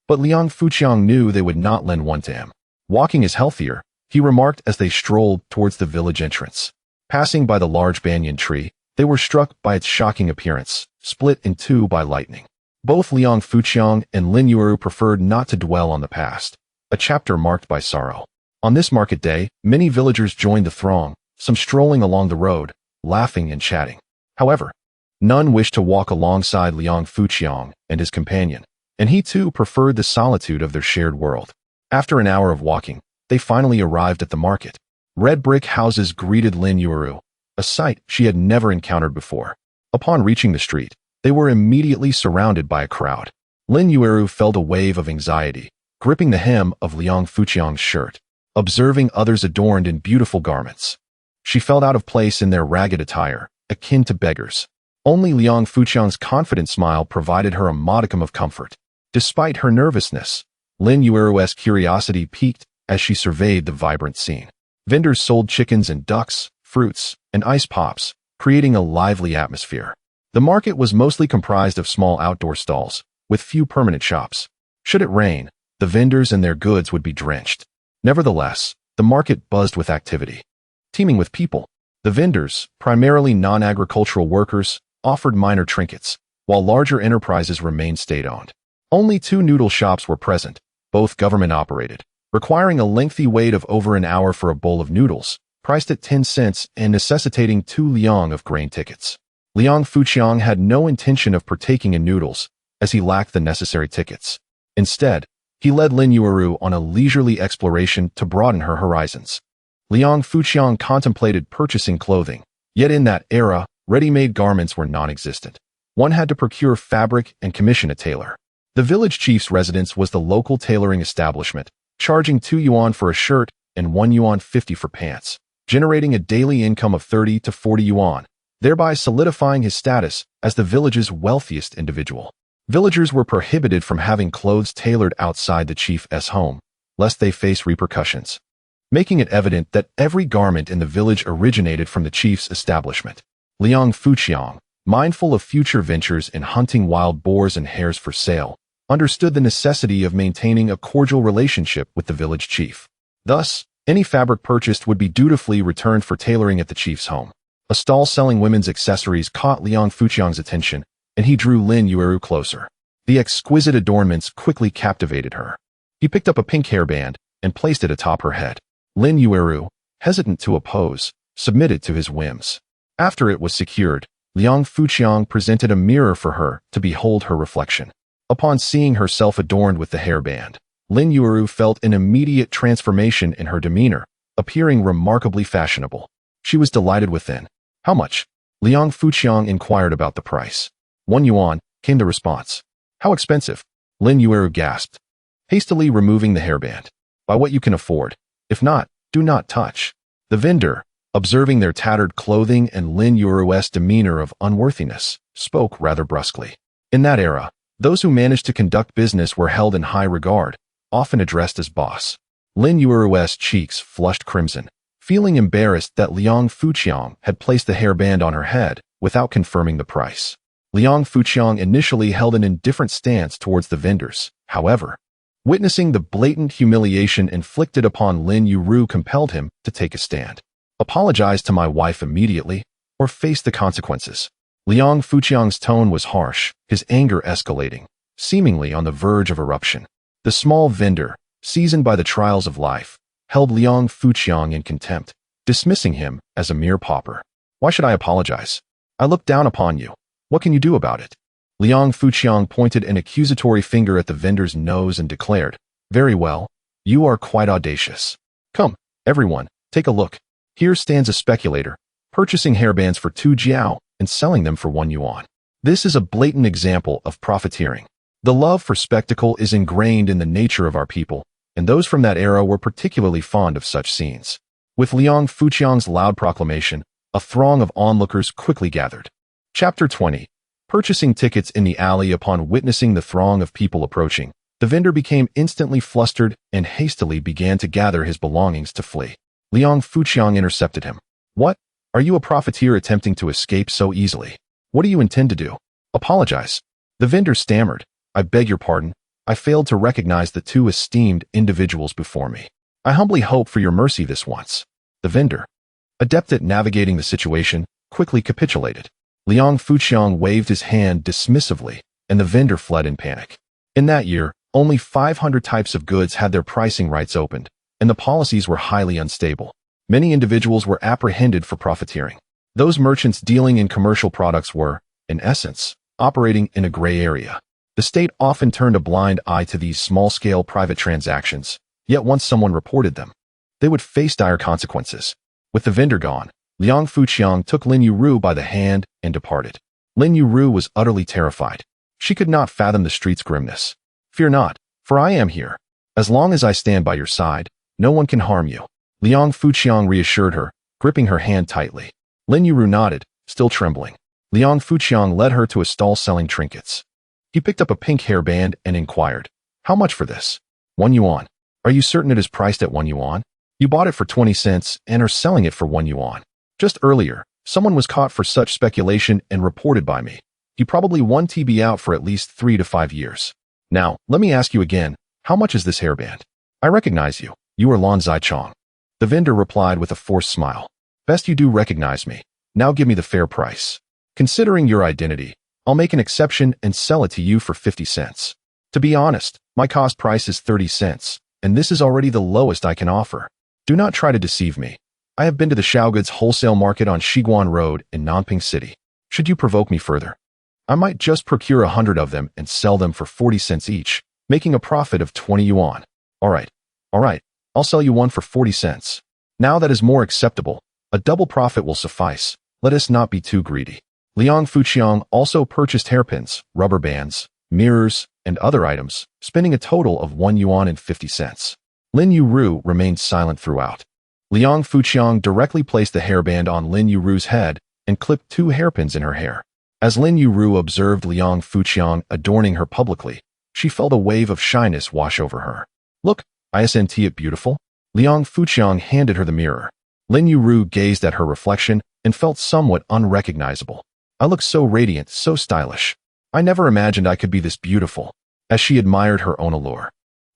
But Liang Fuqiang knew they would not lend one to him. "Walking is healthier," he remarked as they strolled towards the village entrance. Passing by the large banyan tree, they were struck by its shocking appearance, split in 2 by lightning. Both Liang Fuqiang and Lin Yueru preferred not to dwell on the past, a chapter marked by sorrow. On this market day, many villagers joined the throng, some strolling along the road, laughing and chatting. However, none wished to walk alongside Liang Fuqiang and his companion, and he too preferred the solitude of their shared world. After an hour of walking, they finally arrived at the market. Red brick houses greeted Lin Yueru, a sight she had never encountered before. Upon reaching the street, they were immediately surrounded by a crowd. Lin Yueru felt a wave of anxiety, gripping the hem of Liang Fuqiang's shirt, observing others adorned in beautiful garments. She felt out of place in their ragged attire, akin to beggars. Only Liang Fuqiang's confident smile provided her a modicum of comfort. Despite her nervousness, Lin Yueru's curiosity piqued as she surveyed the vibrant scene. Vendors sold chickens and ducks, fruits, and ice pops, creating a lively atmosphere. The market was mostly comprised of small outdoor stalls, with few permanent shops. Should it rain, the vendors and their goods would be drenched. Nevertheless, the market buzzed with activity. Teeming with people, the vendors, primarily non-agricultural workers, offered minor trinkets, while larger enterprises remained state-owned. Only 2 noodle shops were present, both government-operated, requiring a lengthy wait of over an hour for a bowl of noodles, priced at 10 cents and necessitating 2 liang of grain tickets. Liang Fuqiang had no intention of partaking in noodles, as he lacked the necessary tickets. Instead, he led Lin Yueru on a leisurely exploration to broaden her horizons. Liang Fuqiang contemplated purchasing clothing, yet in that era, ready-made garments were non-existent. One had to procure fabric and commission a tailor. The village chief's residence was the local tailoring establishment, charging 2 yuan for a shirt and 1 yuan 50 for pants, generating a daily income of 30 to 40 yuan, thereby solidifying his status as the village's wealthiest individual. Villagers were prohibited from having clothes tailored outside the chief's home, lest they face repercussions, making it evident that every garment in the village originated from the chief's establishment. Liang Fuqiang, mindful of future ventures in hunting wild boars and hares for sale, understood the necessity of maintaining a cordial relationship with the village chief. Thus, any fabric purchased would be dutifully returned for tailoring at the chief's home. A stall selling women's accessories caught Liang Fuqiang's attention, and he drew Lin Yueru closer. The exquisite adornments quickly captivated her. He picked up a pink hairband and placed it atop her head. Lin Yueru, hesitant to oppose, submitted to his whims. After it was secured, Liang Fuqiang presented a mirror for her to behold her reflection. Upon seeing herself adorned with the hairband, Lin Yueru felt an immediate transformation in her demeanor, appearing remarkably fashionable. She was delighted within. How much? Liang Fuqiang inquired about the price. 1 yuan, came the response. How expensive? Lin Yueru gasped, hastily removing the hairband. By what you can afford. If not, do not touch. The vendor, observing their tattered clothing and Lin Yueru's demeanor of unworthiness, spoke rather brusquely. In that era, those who managed to conduct business were held in high regard, often addressed as boss. Lin Yueru's cheeks flushed crimson, feeling embarrassed that Liang Fuqiang had placed the hairband on her head without confirming the price. Liang Fuqiang initially held an indifferent stance towards the vendors. However, witnessing the blatant humiliation inflicted upon Lin Yueru compelled him to take a stand. Apologize to my wife immediately, or face the consequences. Liang Fuqiang's tone was harsh, his anger escalating, seemingly on the verge of eruption. The small vendor, seasoned by the trials of life, held Liang Fuqiang in contempt, dismissing him as a mere pauper. Why should I apologize? I look down upon you. What can you do about it? Liang Fuqiang pointed an accusatory finger at the vendor's nose and declared, Very well, you are quite audacious. Come, everyone, take a look. Here stands a speculator, purchasing hairbands for 2 jiao and selling them for 1 yuan. This is a blatant example of profiteering. The love for spectacle is ingrained in the nature of our people, and those from that era were particularly fond of such scenes. With Liang Fuqiang's loud proclamation, a throng of onlookers quickly gathered. Chapter 20. Purchasing tickets in the alley. Upon witnessing the throng of people approaching, the vendor became instantly flustered and hastily began to gather his belongings to flee. Liang Fuqiang intercepted him. What? Are you a profiteer attempting to escape so easily? What do you intend to do? Apologize. The vendor stammered. I beg your pardon. I failed to recognize the 2 esteemed individuals before me. I humbly hope for your mercy this once. The vendor, adept at navigating the situation, quickly capitulated. Liang Fuqiang waved his hand dismissively, and the vendor fled in panic. In that year, only 500 types of goods had their pricing rights opened, and the policies were highly unstable. Many individuals were apprehended for profiteering. Those merchants dealing in commercial products were, in essence, operating in a gray area. The state often turned a blind eye to these small-scale private transactions, yet once someone reported them, they would face dire consequences. With the vendor gone, Liang Fuqiang took Lin Yueru by the hand and departed. Lin Yueru was utterly terrified. She could not fathom the street's grimness. Fear not, for I am here. As long as I stand by your side, no one can harm you. Liang Fuqiang reassured her, gripping her hand tightly. Lin Yueru nodded, still trembling. Liang Fuqiang led her to a stall selling trinkets. He picked up a pink hairband and inquired, How much for this? 1 yuan. Are you certain it is priced at 1 yuan? You bought it for 20 cents and are selling it for 1 yuan. Just earlier, someone was caught for such speculation and reported by me. He probably won TB out for at least 3 to 5 years. Now, let me ask you again, how much is this hairband? I recognize you. You are Lan Zichong. The vendor replied with a forced smile. Best you do recognize me. Now give me the fair price. Considering your identity, I'll make an exception and sell it to you for 50 cents. To be honest, my cost price is 30 cents, and this is already the lowest I can offer. Do not try to deceive me. I have been to the Xiaogoods wholesale market on Shiguan Road in Nanping City. Should you provoke me further, I might just procure 100 of them and sell them for 40 cents each, making a profit of 20 yuan. All right, I'll sell you one for 40 cents. Now that is more acceptable. A double profit will suffice. Let us not be too greedy. Liang Fuqiang also purchased hairpins, rubber bands, mirrors, and other items, spending a total of 1 yuan and 50 cents. Lin Yueru remained silent throughout. Liang Fuqiang directly placed the hairband on Lin Yueru's head and clipped 2 hairpins in her hair. As Lin Yueru observed Liang Fuqiang adorning her publicly, she felt a wave of shyness wash over her. Look, isn't it beautiful? Liang Fuqiang handed her the mirror. Lin Yueru gazed at her reflection and felt somewhat unrecognizable. I look so radiant, so stylish. I never imagined I could be this beautiful. As she admired her own allure,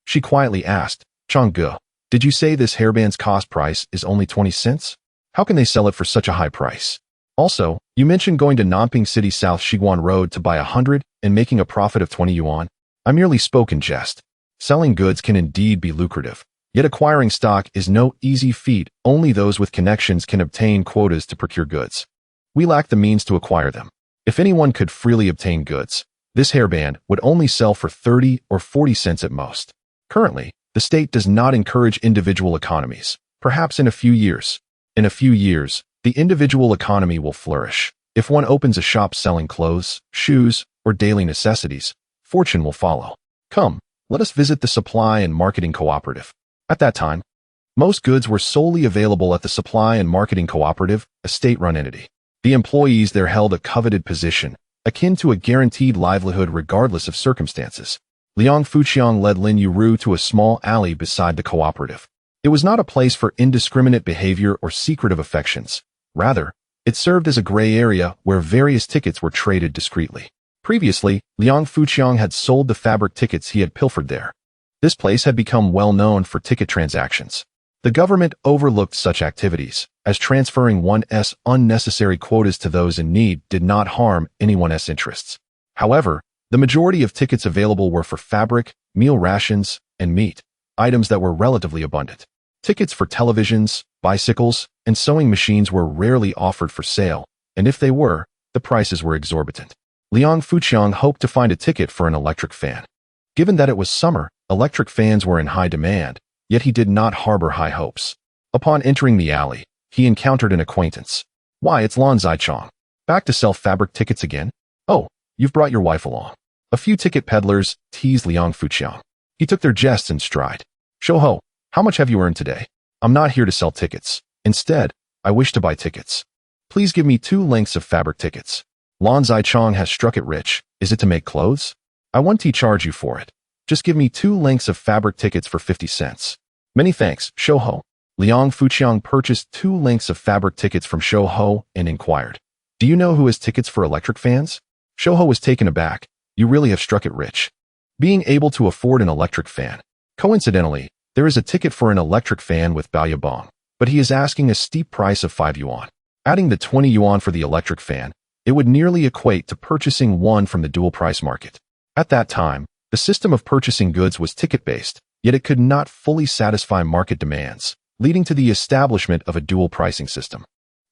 she quietly asked, Changge, did you say this hairband's cost price is only 20 cents? How can they sell it for such a high price? Also, you mentioned going to Nanping City South Shiguan Road to buy 100 and making a profit of 20 yuan. I merely spoke in jest. Selling goods can indeed be lucrative, yet acquiring stock is no easy feat. Only those with connections can obtain quotas to procure goods. We lack the means to acquire them. If anyone could freely obtain goods, this hairband would only sell for 30 or 40 cents at most. Currently, the state does not encourage individual economies. Perhaps in a few years, the individual economy will flourish. If one opens a shop selling clothes, shoes, or daily necessities, fortune will follow. Come, let us visit the Supply and Marketing Cooperative. At that time, most goods were solely available at the Supply and Marketing Cooperative, a state-run entity. The employees there held a coveted position, akin to a guaranteed livelihood regardless of circumstances. Liang Fuqiang led Lin Yueru to a small alley beside the cooperative. It was not a place for indiscriminate behavior or secretive affections. Rather, it served as a gray area where various tickets were traded discreetly. Previously, Liang Fuqiang had sold the fabric tickets he had pilfered there. This place had become well known for ticket transactions. The government overlooked such activities, as transferring one's unnecessary quotas to those in need did not harm anyone's interests. However, the majority of tickets available were for fabric, meal rations, and meat, items that were relatively abundant. Tickets for televisions, bicycles, and sewing machines were rarely offered for sale, and if they were, the prices were exorbitant. Liang Fuqiang hoped to find a ticket for an electric fan. Given that it was summer, electric fans were in high demand, yet he did not harbor high hopes. Upon entering the alley, he encountered an acquaintance. Why, it's Lan Zichang. Back to sell fabric tickets again? Oh, you've brought your wife along. A few ticket peddlers teased Liang Fuqiang. He took their jests in stride. Shouho, how much have you earned today? I'm not here to sell tickets. Instead, I wish to buy tickets. Please give me 2 lengths of fabric tickets. Lan Zichang has struck it rich. Is it to make clothes? I won't charge you for it. Just give me 2 lengths of fabric tickets for 50 cents. Many thanks, Shouho. Liang Fuqiang purchased 2 lengths of fabric tickets from Shouho and inquired, do you know who has tickets for electric fans? Shouho was taken aback. You really have struck it rich. Being able to afford an electric fan. Coincidentally, there is a ticket for an electric fan with Baoyabong, but he is asking a steep price of 5 yuan. Adding the 20 yuan for the electric fan, it would nearly equate to purchasing one from the dual price market. At that time, the system of purchasing goods was ticket-based, yet it could not fully satisfy market demands, leading to the establishment of a dual pricing system.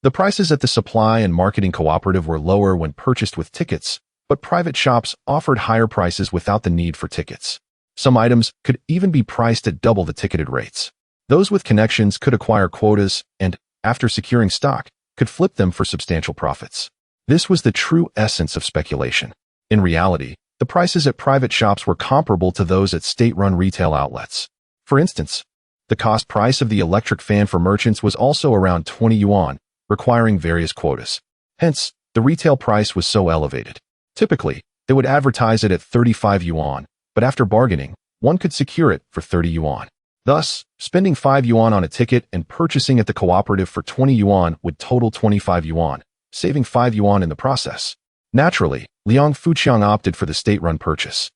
The prices at the Supply and Marketing Cooperative were lower when purchased with tickets, but private shops offered higher prices without the need for tickets. Some items could even be priced at double the ticketed rates. Those with connections could acquire quotas and, after securing stock, could flip them for substantial profits. This was the true essence of speculation. In reality, the prices at private shops were comparable to those at state-run retail outlets. For instance, the cost price of the electric fan for merchants was also around 20 yuan, requiring various quotas. Hence, the retail price was so elevated. Typically, they would advertise it at 35 yuan, but after bargaining, one could secure it for 30 yuan. Thus, spending 5 yuan on a ticket and purchasing at the cooperative for 20 yuan would total 25 yuan, saving 5 yuan in the process. Naturally, Liang Fuqiang opted for the state-run purchase.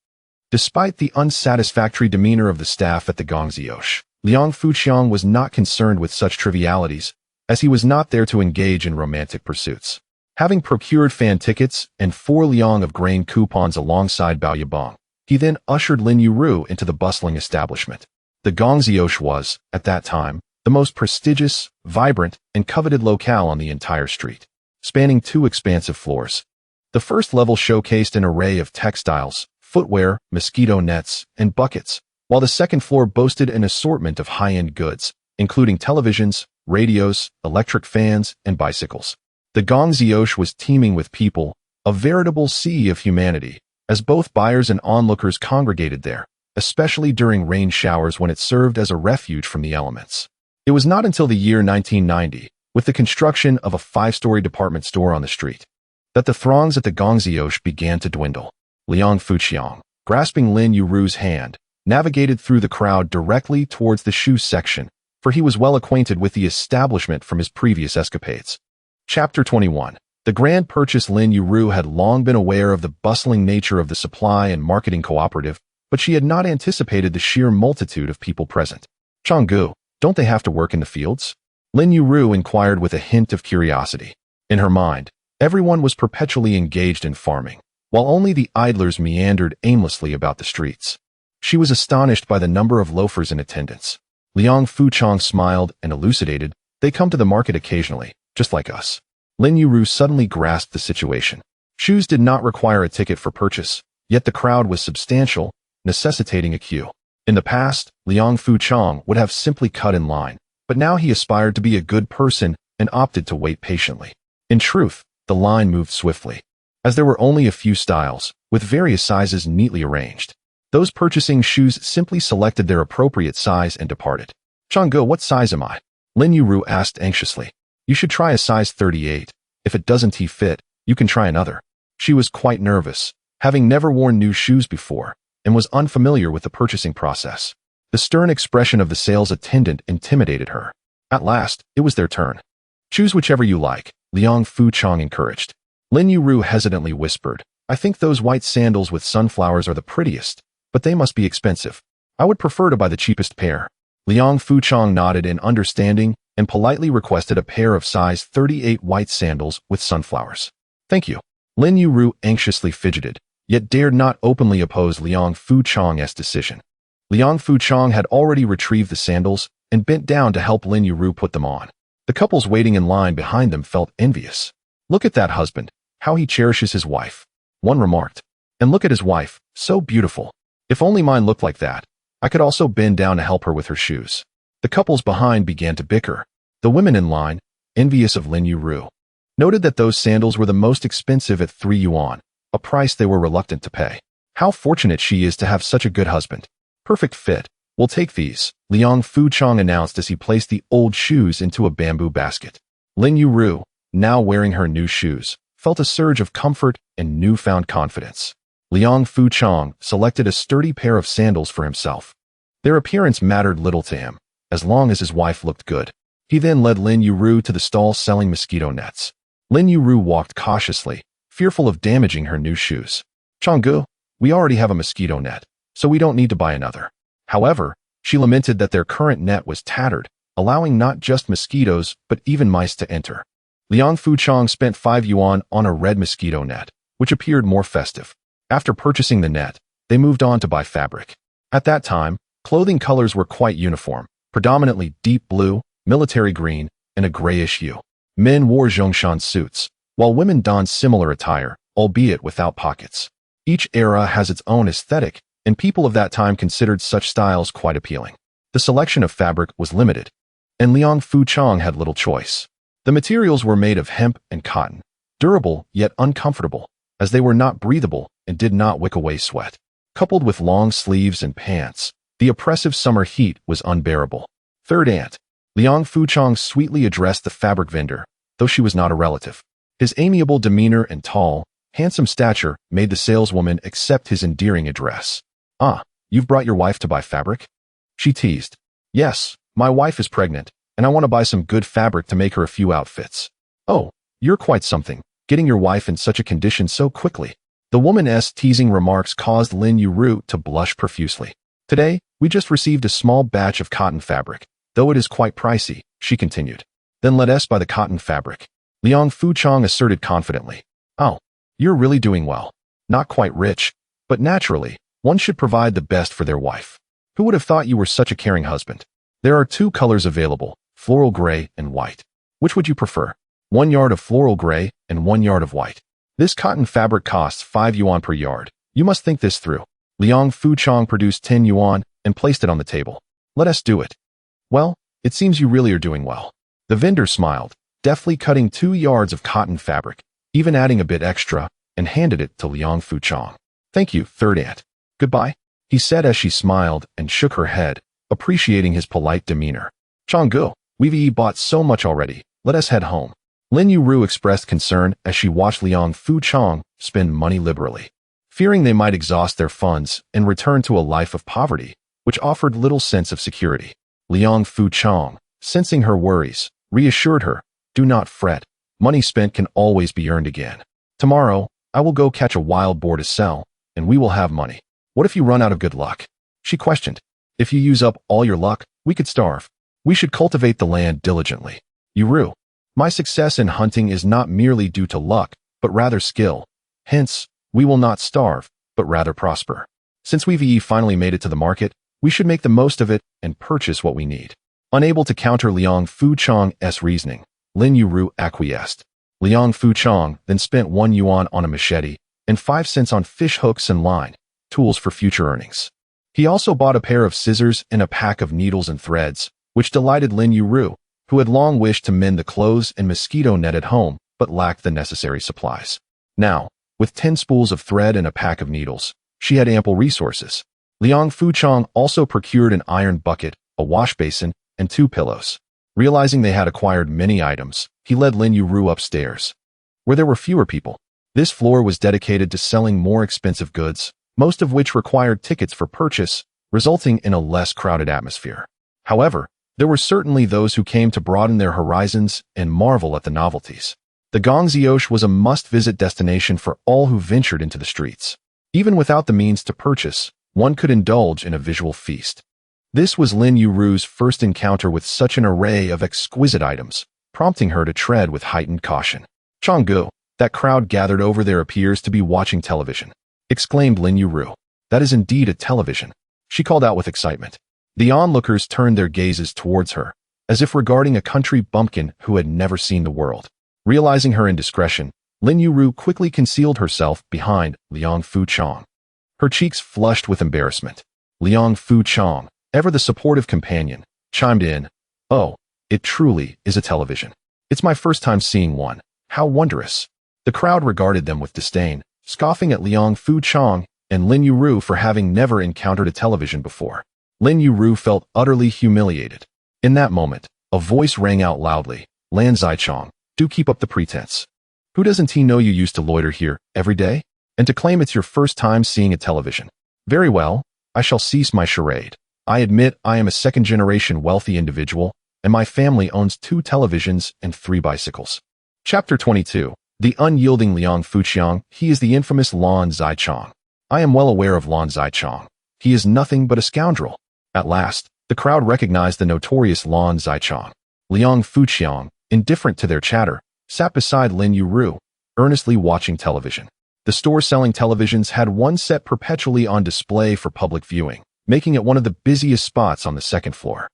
Despite the unsatisfactory demeanor of the staff at the Gongziosh, Liang Fuqiang was not concerned with such trivialities, as he was not there to engage in romantic pursuits. Having procured fan tickets and 4 liang of grain coupons alongside Bao Yabong, he then ushered Lin Yueru into the bustling establishment. The Gongziosh was, at that time, the most prestigious, vibrant, and coveted locale on the entire street, spanning 2 expansive floors. The first level showcased an array of textiles, footwear, mosquito nets, and buckets, while the second floor boasted an assortment of high-end goods, including televisions, radios, electric fans, and bicycles. The Gongziosh was teeming with people, a veritable sea of humanity, as both buyers and onlookers congregated there, especially during rain showers when it served as a refuge from the elements. It was not until the year 1990, with the construction of a 5-story department store on the street, that the throngs at the Gongziosh began to dwindle. Liang Fuqiang, grasping Lin Yueru's hand, navigated through the crowd directly towards the shoe section, for he was well acquainted with the establishment from his previous escapades. Chapter 21. The grand purchase. Lin Yueru had long been aware of the bustling nature of the supply and marketing cooperative, but she had not anticipated the sheer multitude of people present. Changgu, don't they have to work in the fields? Lin Yueru inquired with a hint of curiosity. In her mind, everyone was perpetually engaged in farming, while only the idlers meandered aimlessly about the streets. She was astonished by the number of loafers in attendance. Liang Fuqiang smiled and elucidated, they come to the market occasionally, just like us. Lin Yueru suddenly grasped the situation. Shoes did not require a ticket for purchase, yet the crowd was substantial, necessitating a queue. In the past, Liang Fuqiang would have simply cut in line, but now he aspired to be a good person and opted to wait patiently. In truth, the line moved swiftly, as there were only a few styles, with various sizes neatly arranged. Those purchasing shoes simply selected their appropriate size and departed. Changgu, what size am I? Lin Yueru asked anxiously. You should try a size 38. If it doesn't fit, you can try another. She was quite nervous, having never worn new shoes before, and was unfamiliar with the purchasing process. The stern expression of the sales attendant intimidated her. At last, it was their turn. Choose whichever you like, Liang Fuqiang encouraged. Lin Yueru hesitantly whispered, I think those white sandals with sunflowers are the prettiest, but they must be expensive. I would prefer to buy the cheapest pair. Liang Fuqiang nodded in understanding and politely requested a pair of size 38 white sandals with sunflowers. Thank you. Lin Yueru anxiously fidgeted, yet dared not openly oppose Liang Fuqiang's decision. Liang Fuqiang had already retrieved the sandals and bent down to help Lin Yueru put them on. The couples waiting in line behind them felt envious. Look at that husband, how he cherishes his wife, one remarked. And look at his wife, so beautiful. If only mine looked like that, I could also bend down to help her with her shoes. The couples behind began to bicker. The women in line, envious of Lin Yueru, noted that those sandals were the most expensive at 3 yuan, a price they were reluctant to pay. How fortunate she is to have such a good husband. Perfect fit. We'll take these, Liang Fuqiang announced as he placed the old shoes into a bamboo basket. Lin Yueru, now wearing her new shoes, felt a surge of comfort and newfound confidence. Liang Fuqiang selected a sturdy pair of sandals for himself. Their appearance mattered little to him, as long as his wife looked good. He then led Lin Yueru to the stall selling mosquito nets. Lin Yueru walked cautiously, fearful of damaging her new shoes. Changgu, we already have a mosquito net, so we don't need to buy another. However, she lamented that their current net was tattered, allowing not just mosquitoes but even mice to enter. Liang Fuqiang spent 5 yuan on a red mosquito net, which appeared more festive. After purchasing the net, they moved on to buy fabric. At that time, clothing colors were quite uniform, predominantly deep blue, military green, and a grayish hue. Men wore zhongshan suits, while women donned similar attire, albeit without pockets. Each era has its own aesthetic, and people of that time considered such styles quite appealing. The selection of fabric was limited, and Liang Fuqiang had little choice. The materials were made of hemp and cotton, durable yet uncomfortable, as they were not breathable and did not wick away sweat. Coupled with long sleeves and pants, the oppressive summer heat was unbearable. Third aunt, Liang Fuqiang sweetly addressed the fabric vendor, though she was not a relative. His amiable demeanor and tall, handsome stature made the saleswoman accept his endearing address. Ah, you've brought your wife to buy fabric? She teased. Yes, my wife is pregnant, and I want to buy some good fabric to make her a few outfits. Oh, you're quite something, getting your wife in such a condition so quickly. The woman's teasing remarks caused Lin Yueru to blush profusely. Today, we just received a small batch of cotton fabric, though it is quite pricey, she continued. Then let us buy the cotton fabric. Liang Fuchang asserted confidently. Oh, you're really doing well. Not quite rich, but naturally, one should provide the best for their wife. Who would have thought you were such a caring husband? There are 2 colors available, floral gray and white. Which would you prefer? 1 yard of floral gray and 1 yard of white. This cotton fabric costs 5 yuan per yard. You must think this through. Liang Fuchang produced 10 yuan and placed it on the table. Let us do it. Well, it seems you really are doing well. The vendor smiled, deftly cutting 2 yards of cotton fabric, even adding a bit extra, and handed it to Liang Fuchang. Thank you, third aunt. Goodbye, he said as she smiled and shook her head, appreciating his polite demeanor. Changgu, we've bought so much already. Let us head home. Lin Yueru expressed concern as she watched Liang Fuchang spend money liberally, fearing they might exhaust their funds and return to a life of poverty, which offered little sense of security. Liang Fuchang, sensing her worries, reassured her, do not fret, money spent can always be earned again. Tomorrow, I will go catch a wild boar to sell, and we will have money. What if you run out of good luck? She questioned. If you use up all your luck, we could starve. We should cultivate the land diligently. Yueru, my success in hunting is not merely due to luck, but rather skill. Hence, we will not starve, but rather prosper. Since we've finally made it to the market, we should make the most of it and purchase what we need. Unable to counter Liang Fuchang's reasoning, Lin Yueru acquiesced. Liang Fuchang then spent 1 yuan on a machete and 5 cents on fish hooks and line, tools for future earnings. He also bought a pair of scissors and a pack of needles and threads, which delighted Lin Yueru, who had long wished to mend the clothes and mosquito net at home, but lacked the necessary supplies. Now, with 10 spools of thread and a pack of needles, she had ample resources. Liang Fuchang also procured an iron bucket, a wash basin, and 2 pillows. Realizing they had acquired many items, he led Lin Yueru upstairs, where there were fewer people. This floor was dedicated to selling more expensive goods, most of which required tickets for purchase, resulting in a less crowded atmosphere. However, there were certainly those who came to broaden their horizons and marvel at the novelties. The Gongziosh was a must-visit destination for all who ventured into the streets. Even without the means to purchase, one could indulge in a visual feast. This was Lin Yueru's first encounter with such an array of exquisite items, prompting her to tread with heightened caution. Changgu, that crowd gathered over there appears to be watching television, exclaimed Lin Yueru. That is indeed a television, she called out with excitement. The onlookers turned their gazes towards her, as if regarding a country bumpkin who had never seen the world. Realizing her indiscretion, Lin Yueru quickly concealed herself behind Liang Fuchang. Her cheeks flushed with embarrassment. Liang Fuchang, ever the supportive companion, chimed in, "Oh, it truly is a television. It's my first time seeing one. How wondrous." The crowd regarded them with disdain, scoffing at Liang Fuchang and Lin Yueru for having never encountered a television before. Lin Yueru felt utterly humiliated. In that moment, a voice rang out loudly, "Lan Zichong, do keep up the pretense. Who doesn't he know you used to loiter here every day? And to claim it's your first time seeing a television? Very well, I shall cease my charade. I admit I am a second-generation wealthy individual, and my family owns 2 televisions and 3 bicycles." Chapter 22. The unyielding Liang Fuchang. He is the infamous Lan Zichong. I am well aware of Lan Zichong. He is nothing but a scoundrel. At last, the crowd recognized the notorious Lan Zichong. Liang Fuchang, indifferent to their chatter, sat beside Lin Yueru, earnestly watching television. The store selling televisions had one set perpetually on display for public viewing, making it one of the busiest spots on the second floor.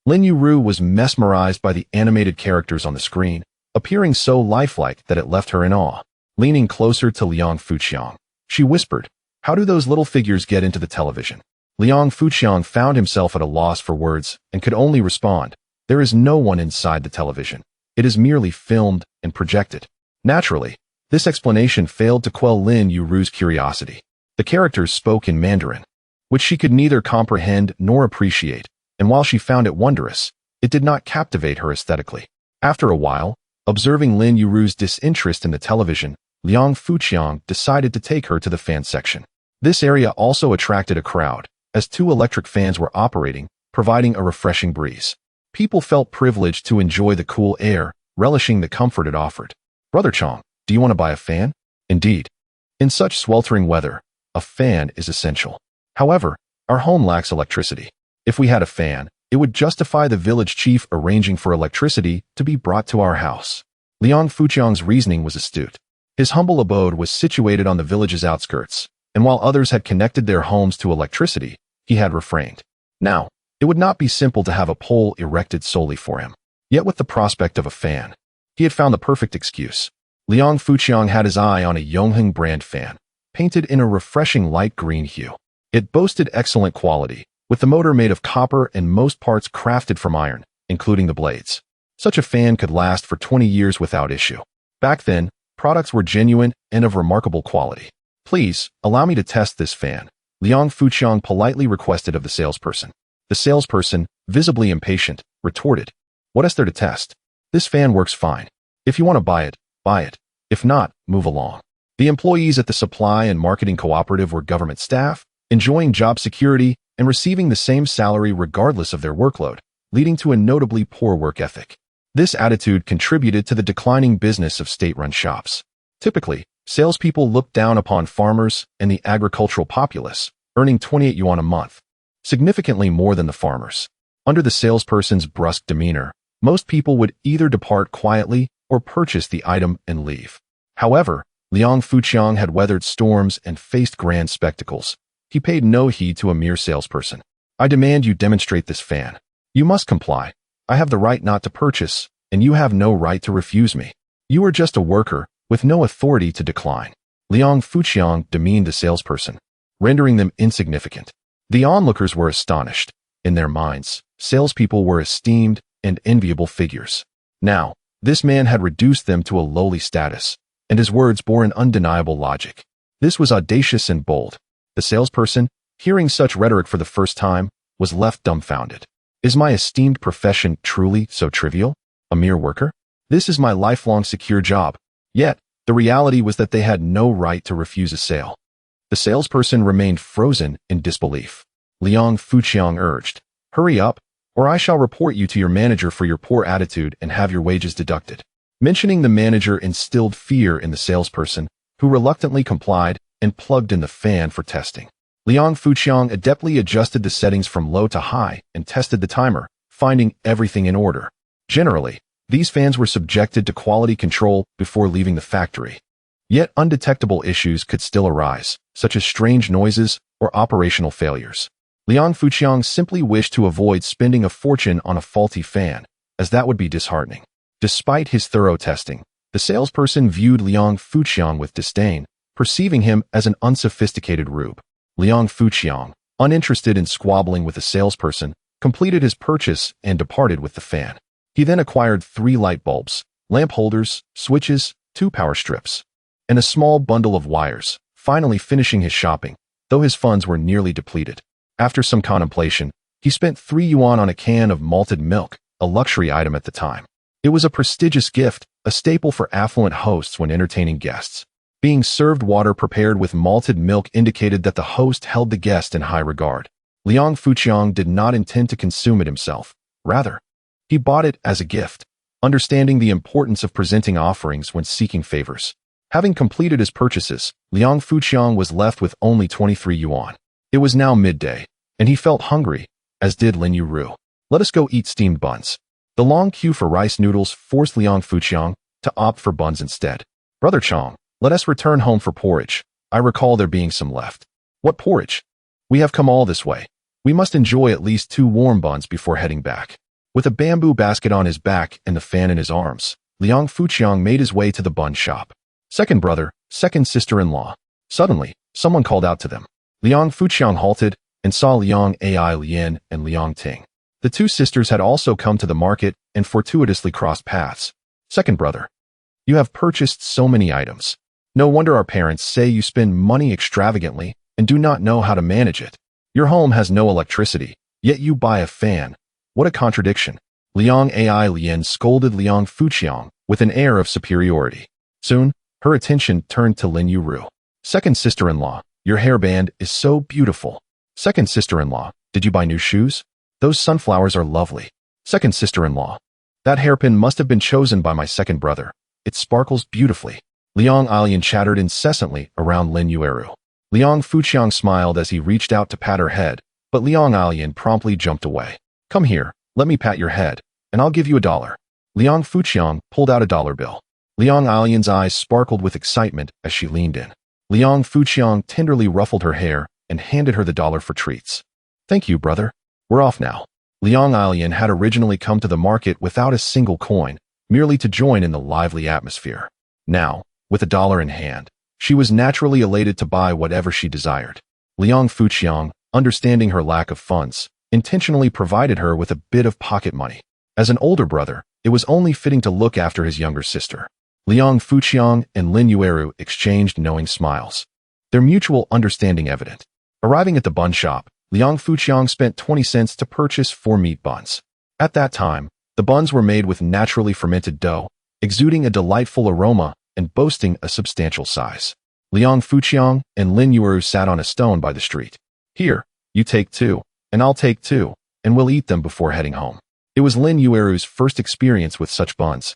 Lin Yueru was mesmerized by the animated characters on the screen, appearing so lifelike that it left her in awe. Leaning closer to Liang Fuchang, she whispered, "How do those little figures get into the television?" Liang Fuchang found himself at a loss for words and could only respond, "There is no one inside the television. It is merely filmed and projected." Naturally, this explanation failed to quell Lin Yueru's curiosity. The characters spoke in Mandarin, which she could neither comprehend nor appreciate, and while she found it wondrous, it did not captivate her aesthetically. After a while, observing Lin Yueru's disinterest in the television, Liang Fuchang decided to take her to the fan section. This area also attracted a crowd, as 2 electric fans were operating, providing a refreshing breeze. People felt privileged to enjoy the cool air, relishing the comfort it offered. "Brother Chong, do you want to buy a fan?" Indeed. In such sweltering weather, a fan is essential. However, Our home lacks electricity. If we had a fan, it would justify the village chief arranging for electricity to be brought to our house. Liang Fuqiang's reasoning was astute. His humble abode was situated on the village's outskirts, and while others had connected their homes to electricity, he had refrained. Now, it would not be simple to have a pole erected solely for him. Yet with the prospect of a fan, he had found the perfect excuse. Liang Fuqiang had his eye on a Yongheng brand fan, painted in a refreshing light green hue. It boasted excellent quality, with the motor made of copper and most parts crafted from iron, including the blades. Such a fan could last for 20 years without issue. Back then, products were genuine and of remarkable quality. Please, allow me to test this fan, Liang Fuqiang politely requested of the salesperson. The salesperson, visibly impatient, retorted, "What is there to test? This fan works fine. If you want to buy it, buy it. If not, move along." The employees at the supply and marketing cooperative were government staff, enjoying job security and receiving the same salary regardless of their workload, leading to a notably poor work ethic. This attitude contributed to the declining business of state-run shops. Typically, salespeople looked down upon farmers and the agricultural populace, earning 28 yuan a month, significantly more than the farmers. Under the salesperson's brusque demeanor, most people would either depart quietly or purchase the item and leave. However, Liang Fuqiang had weathered storms and faced grand spectacles. He paid no heed to a mere salesperson. "I demand you demonstrate this fan. You must comply. I have the right not to purchase, and you have no right to refuse me. You are just a worker, with no authority to decline." Liang Fuqiang demeaned the salesperson, rendering them insignificant. The onlookers were astonished. In their minds, salespeople were esteemed and enviable figures. Now, this man had reduced them to a lowly status, and his words bore an undeniable logic. This was audacious and bold. The salesperson, hearing such rhetoric for the first time, was left dumbfounded. Is my esteemed profession truly so trivial? A mere worker? This is my lifelong secure job. Yet, the reality was that they had no right to refuse a sale. The salesperson remained frozen in disbelief. Liang Fuqiang urged, "Hurry up, or I shall report you to your manager for your poor attitude and have your wages deducted." Mentioning the manager instilled fear in the salesperson, who reluctantly complied and plugged in the fan for testing. Liang Fuqiang adeptly adjusted the settings from low to high and tested the timer, finding everything in order. Generally, these fans were subjected to quality control before leaving the factory. Yet undetectable issues could still arise, such as strange noises or operational failures. Liang Fuqiang simply wished to avoid spending a fortune on a faulty fan, as that would be disheartening. Despite his thorough testing, the salesperson viewed Liang Fuqiang with disdain, perceiving him as an unsophisticated rube. Liang Fuqiang, uninterested in squabbling with the salesperson, completed his purchase and departed with the fan. He then acquired 3 light bulbs, lamp holders, switches, 2 power strips, and a small bundle of wires, finally finishing his shopping, though his funds were nearly depleted. After some contemplation, he spent 3 yuan on a can of malted milk, a luxury item at the time. It was a prestigious gift, a staple for affluent hosts when entertaining guests. Being served water prepared with malted milk indicated that the host held the guest in high regard. Liang Fuqiang did not intend to consume it himself. Rather, he bought it as a gift, understanding the importance of presenting offerings when seeking favors. Having completed his purchases, Liang Fuqiang was left with only 23 yuan. It was now midday, and he felt hungry, as did Lin Yueru. "Let us go eat steamed buns." The long queue for rice noodles forced Liang Fuqiang to opt for buns instead. "Brother Chong, let us return home for porridge. I recall there being some left." "What porridge? We have come all this way. We must enjoy at least 2 warm buns before heading back." With a bamboo basket on his back and the fan in his arms, Liang Fuqiang made his way to the bun shop. "Second brother, second sister-in-law." Suddenly, someone called out to them. Liang Fuqiang halted and saw Liang Ai Lian and Liang Ting. The 2 sisters had also come to the market and fortuitously crossed paths. "Second brother, you have purchased so many items. No wonder our parents say you spend money extravagantly and do not know how to manage it. Your home has no electricity, yet you buy a fan. What a contradiction." Liang Ai Lian scolded Liang Fuqiang with an air of superiority. Soon, her attention turned to Lin Yueru. "Second sister-in-law, your hairband is so beautiful." "Second sister-in-law, did you buy new shoes? Those sunflowers are lovely." "Second sister-in-law, that hairpin must have been chosen by my second brother. It sparkles beautifully." Liang Alian chattered incessantly around Lin Yueru. Liang Fuqiang smiled as he reached out to pat her head, but Liang Alian promptly jumped away. "Come here, let me pat your head, and I'll give you $1. Liang Fuqiang pulled out a dollar bill. Liang Alian's eyes sparkled with excitement as she leaned in. Liang Fuqiang tenderly ruffled her hair and handed her the dollar for treats. "Thank you, brother. We're off now." Liang Alian had originally come to the market without a single coin, merely to join in the lively atmosphere. Now, with $1 in hand, she was naturally elated to buy whatever she desired. Liang Fuqiang, understanding her lack of funds, intentionally provided her with a bit of pocket money. As an older brother, it was only fitting to look after his younger sister. Liang Fuqiang and Lin Yueru exchanged knowing smiles, their mutual understanding evident. Arriving at the bun shop, Liang Fuqiang spent 20 cents to purchase 4 meat buns. At that time, the buns were made with naturally fermented dough, exuding a delightful aroma and boasting a substantial size. Liang Fuqiang and Lin Yueru sat on a stone by the street. "Here, you take 2, and I'll take 2, and we'll eat them before heading home." It was Lin Yueru's first experience with such buns,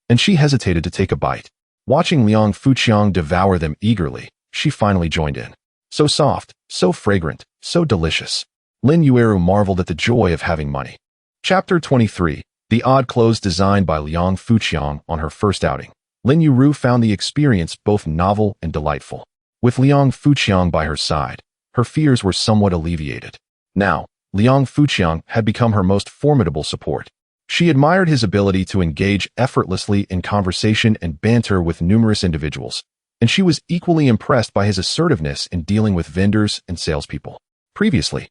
and she hesitated to take a bite. Watching Liang Fuqiang devour them eagerly, she finally joined in. So soft, so fragrant, so delicious. Lin Yueru marveled at the joy of having money. Chapter 23. The odd clothes designed by Liang Fuqiang on her first outing. Lin Yueru found the experience both novel and delightful. With Liang Fuqiang by her side, her fears were somewhat alleviated. Now, Liang Fuqiang had become her most formidable support. She admired his ability to engage effortlessly in conversation and banter with numerous individuals, and she was equally impressed by his assertiveness in dealing with vendors and salespeople. Previously,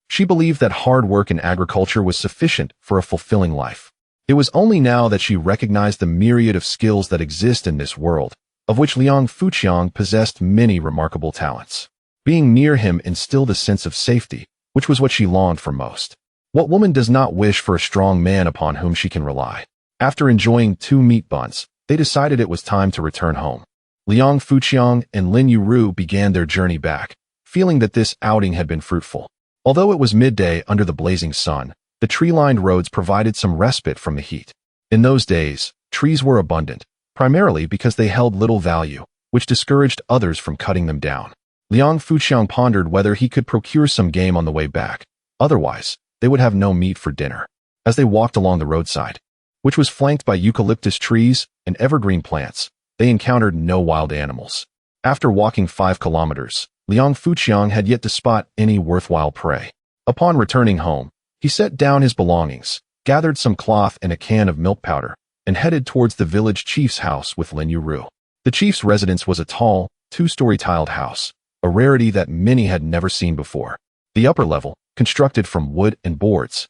she believed that hard work in agriculture was sufficient for a fulfilling life. It was only now that she recognized the myriad of skills that exist in this world, of which Liang Fuqiang possessed many remarkable talents. Being near him instilled a sense of safety, which was what she longed for most. What woman does not wish for a strong man upon whom she can rely? After enjoying 2 meat buns, they decided it was time to return home. Liang Fuqiang and Lin Yueru began their journey back, feeling that this outing had been fruitful. Although it was midday under the blazing sun, the tree-lined roads provided some respite from the heat. In those days, trees were abundant, primarily because they held little value, which discouraged others from cutting them down. Liang Fuqiang pondered whether he could procure some game on the way back. Otherwise, they would have no meat for dinner. As they walked along the roadside, which was flanked by eucalyptus trees and evergreen plants, they encountered no wild animals. After walking 5 kilometers, Liang Fuqiang had yet to spot any worthwhile prey. Upon returning home, he set down his belongings, gathered some cloth and a can of milk powder, and headed towards the village chief's house with Lin Yueru. The chief's residence was a tall, 2-story tiled house, a rarity that many had never seen before. The upper level, constructed from wood and boards,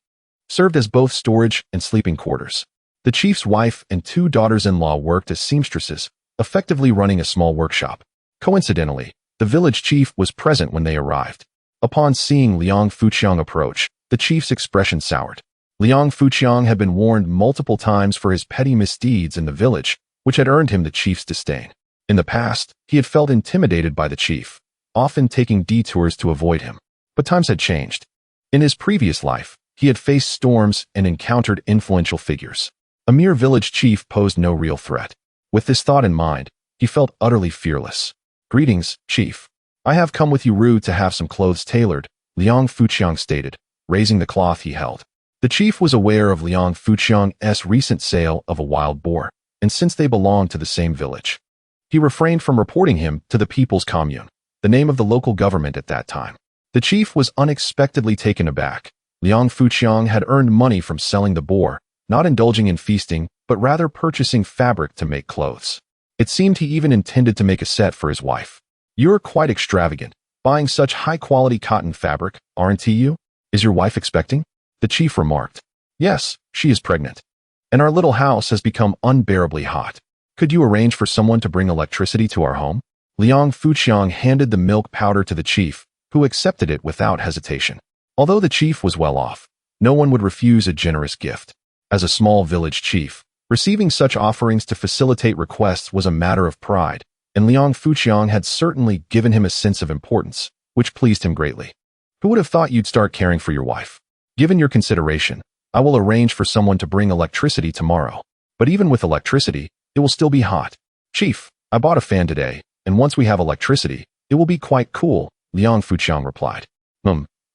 served as both storage and sleeping quarters. The chief's wife and 2 daughters-in-law worked as seamstresses, effectively running a small workshop. Coincidentally, the village chief was present when they arrived. Upon seeing Liang Fuqiang approach, the chief's expression soured. Liang Fuqiang had been warned multiple times for his petty misdeeds in the village, which had earned him the chief's disdain. In the past, he had felt intimidated by the chief, often taking detours to avoid him. But times had changed. In his previous life, he had faced storms and encountered influential figures. A mere village chief posed no real threat. With this thought in mind, he felt utterly fearless. "Greetings, chief. I have come with Yueru to have some clothes tailored," Liang Fuqiang stated, raising the cloth he held. The chief was aware of Liang Fuqiang's recent sale of a wild boar, and since they belonged to the same village, he refrained from reporting him to the People's Commune, the name of the local government at that time. The chief was unexpectedly taken aback. Liang Fuqiang had earned money from selling the boar, not indulging in feasting, but rather purchasing fabric to make clothes. It seemed he even intended to make a set for his wife. "You're quite extravagant, buying such high-quality cotton fabric, aren't you? Is your wife expecting?" The chief remarked. "Yes, she is pregnant. And our little house has become unbearably hot. Could you arrange for someone to bring electricity to our home?" Liang Fuqiang handed the milk powder to the chief, who accepted it without hesitation. Although the chief was well off, no one would refuse a generous gift. As a small village chief, receiving such offerings to facilitate requests was a matter of pride, and Liang Fuqiang had certainly given him a sense of importance, which pleased him greatly. "Who would have thought you'd start caring for your wife? Given your consideration, I will arrange for someone to bring electricity tomorrow. But even with electricity, it will still be hot. Chief, I bought a fan today, and once we have electricity, it will be quite cool," Liang Fuqiang replied.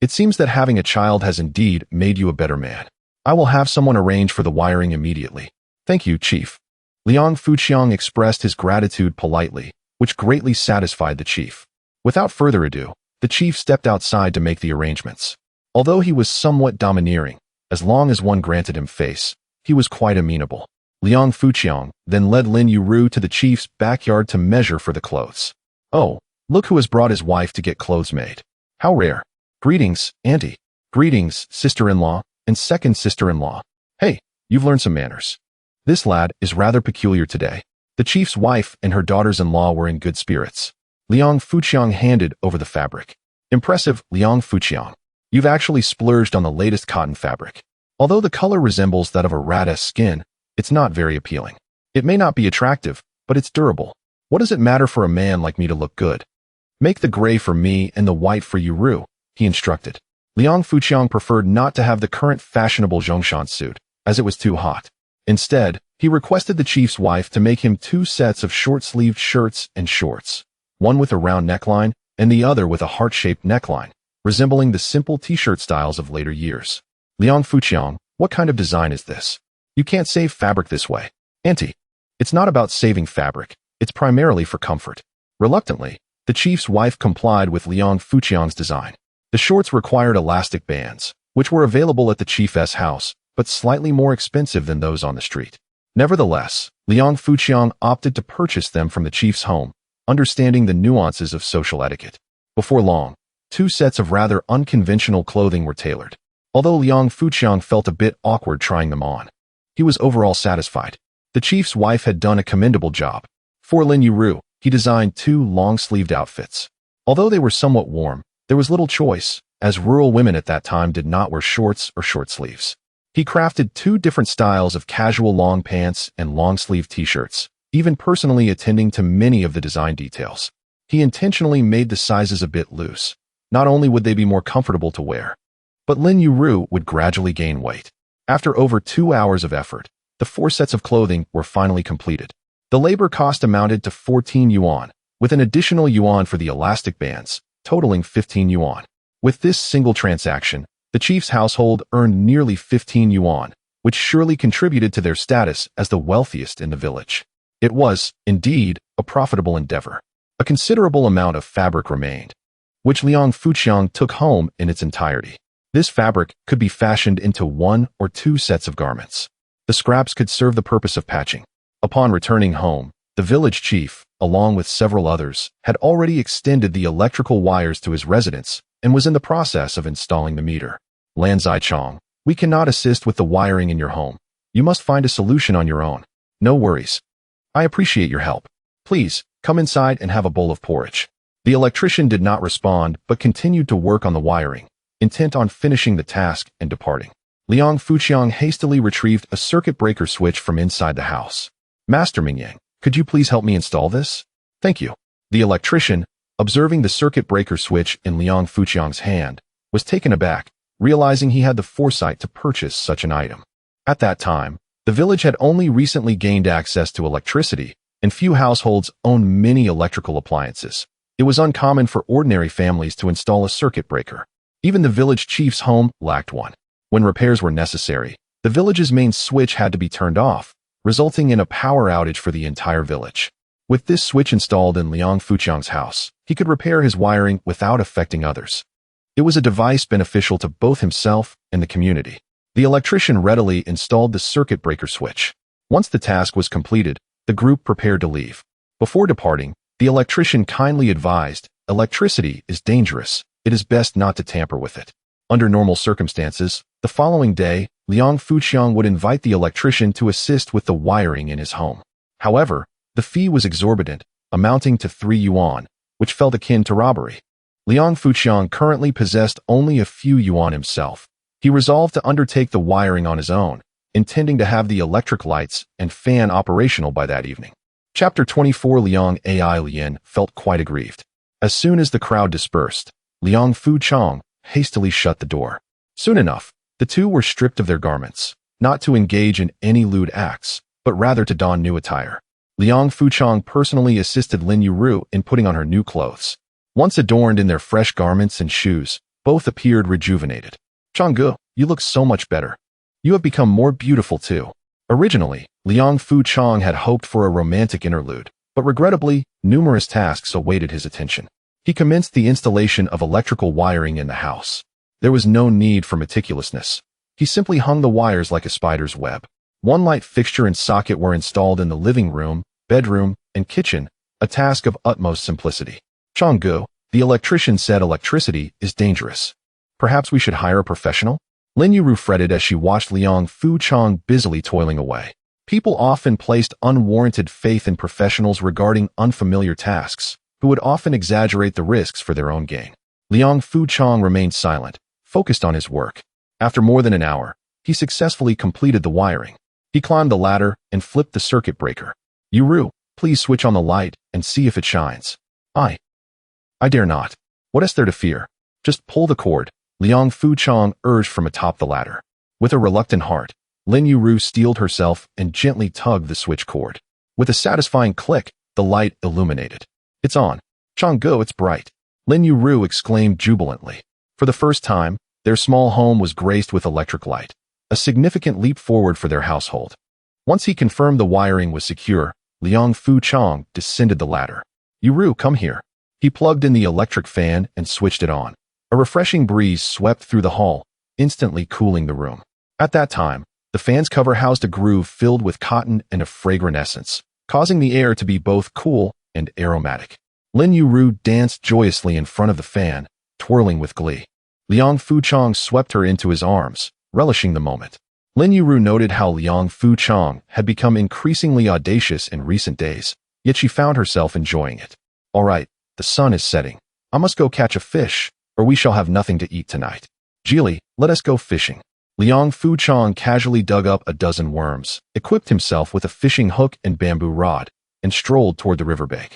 It seems that having a child has indeed made you a better man. I will have someone arrange for the wiring immediately. Thank you, Chief. Liang Fuqiang expressed his gratitude politely, which greatly satisfied the chief. Without further ado, the chief stepped outside to make the arrangements. Although he was somewhat domineering, as long as one granted him face, he was quite amenable. Liang Fuqiang then led Lin Yueru to the chief's backyard to measure for the clothes. Oh, look who has brought his wife to get clothes made. How rare. Greetings, auntie. Greetings, sister-in-law, and second sister-in-law. Hey, you've learned some manners. This lad is rather peculiar today. The chief's wife and her daughters-in-law were in good spirits. Liang Fuqiang handed over the fabric. Impressive, Liang Fuqiang. You've actually splurged on the latest cotton fabric. Although the color resembles that of a rat's skin, it's not very appealing. It may not be attractive, but it's durable. What does it matter for a man like me to look good? Make the gray for me and the white for Yueru, he instructed. Liang Fuqiang preferred not to have the current fashionable Zhongshan suit, as it was too hot. Instead, he requested the chief's wife to make him 2 sets of short-sleeved shirts and shorts, one with a round neckline and the other with a heart-shaped neckline, resembling the simple t-shirt styles of later years. Liang Fuqiang, what kind of design is this? You can't save fabric this way. Auntie, it's not about saving fabric, it's primarily for comfort. Reluctantly, the chief's wife complied with Liang Fuqiang's design. The shorts required elastic bands, which were available at the chief's house, but slightly more expensive than those on the street. Nevertheless, Liang Fuqiang opted to purchase them from the chief's home, understanding the nuances of social etiquette. Before long, 2 sets of rather unconventional clothing were tailored. Although Liang Fuqiang felt a bit awkward trying them on, he was overall satisfied. The chief's wife had done a commendable job. For Lin Yueru, he designed 2 long-sleeved outfits. Although they were somewhat warm, there was little choice, as rural women at that time did not wear shorts or short sleeves. He crafted 2 different styles of casual long pants and long-sleeve t-shirts, even personally attending to many of the design details. He intentionally made the sizes a bit loose. Not only would they be more comfortable to wear, but Lin Yueru would gradually gain weight. After over 2 hours of effort, the 4 sets of clothing were finally completed. The labor cost amounted to 14 yuan, with an additional yuan for the elastic bands, totaling 15 yuan. With this single transaction, the chief's household earned nearly 15 yuan, which surely contributed to their status as the wealthiest in the village. It was, indeed, a profitable endeavor. A considerable amount of fabric remained, which Liang Fuqiang took home in its entirety. This fabric could be fashioned into 1 or 2 sets of garments. The scraps could serve the purpose of patching. Upon returning home, the village chief, along with several others, had already extended the electrical wires to his residence and was in the process of installing the meter. Lan Zichong, we cannot assist with the wiring in your home. You must find a solution on your own. No worries. I appreciate your help. Please, come inside and have a bowl of porridge. The electrician did not respond but continued to work on the wiring, intent on finishing the task and departing. Liang Fuqiang hastily retrieved a circuit breaker switch from inside the house. Master Mingyang, could you please help me install this? Thank you. The electrician, observing the circuit breaker switch in Liang Fuqiang's hand, was taken aback, realizing he had the foresight to purchase such an item. At that time, the village had only recently gained access to electricity, and few households owned many electrical appliances. It was uncommon for ordinary families to install a circuit breaker. Even the village chief's home lacked one. When repairs were necessary, the village's main switch had to be turned off, resulting in a power outage for the entire village. With this switch installed in Liang Fuqiang's house, he could repair his wiring without affecting others. It was a device beneficial to both himself and the community. The electrician readily installed the circuit breaker switch. Once the task was completed, the group prepared to leave. Before departing, the electrician kindly advised, electricity is dangerous. It is best not to tamper with it. Under normal circumstances, the following day, Liang Fuqiang would invite the electrician to assist with the wiring in his home. However, the fee was exorbitant, amounting to 3 yuan, which felt akin to robbery. Liang Fuqiang currently possessed only a few yuan himself. He resolved to undertake the wiring on his own, intending to have the electric lights and fan operational by that evening. Chapter 24. Liang Ai Lian felt quite aggrieved. As soon as the crowd dispersed, Liang Fuqiang hastily shut the door. Soon enough, the two were stripped of their garments, not to engage in any lewd acts, but rather to don new attire. Liang Fuqiang personally assisted Lin Yueru in putting on her new clothes. Once adorned in their fresh garments and shoes, Both appeared rejuvenated. Changge, you look so much better. You have become more beautiful too. Originally, Liang Fuchang had hoped for a romantic interlude, but regrettably, numerous tasks awaited his attention. He commenced the installation of electrical wiring in the house. There was no need for meticulousness. He simply hung the wires like a spider's web. One light fixture and socket were installed in the living room, bedroom, and kitchen, a task of utmost simplicity. Changge, the electrician said electricity is dangerous. Perhaps we should hire a professional? Lin Yueru fretted as she watched Liang Fuchang busily toiling away. People often placed unwarranted faith in professionals regarding unfamiliar tasks, who would often exaggerate the risks for their own gain. Liang Fuchang remained silent, focused on his work. After more than an hour, he successfully completed the wiring. He climbed the ladder and flipped the circuit breaker. Yueru, please switch on the light and see if it shines. I dare not. What is there to fear? Just pull the cord, Liang Fuchang urged from atop the ladder. With a reluctant heart, Lin Yueru steeled herself and gently tugged the switch cord. With a satisfying click, the light illuminated. It's on. Changge, it's bright. Lin Yueru exclaimed jubilantly. For the first time, their small home was graced with electric light, a significant leap forward for their household. Once he confirmed the wiring was secure, Liang Fuchang descended the ladder. Yueru, come here. He plugged in the electric fan and switched it on. A refreshing breeze swept through the hall, instantly cooling the room. At that time, the fan's cover housed a groove filled with cotton and a fragrant essence, causing the air to be both cool and aromatic. Lin Yueru danced joyously in front of the fan, twirling with glee. Liang Fuchang swept her into his arms, relishing the moment. Lin Yueru noted how Liang Fuchang had become increasingly audacious in recent days, yet she found herself enjoying it. All right, the sun is setting. I must go catch a fish, or we shall have nothing to eat tonight. Geely, let us go fishing. Liang Fuchang casually dug up a dozen worms, equipped himself with a fishing hook and bamboo rod, and strolled toward the riverbank.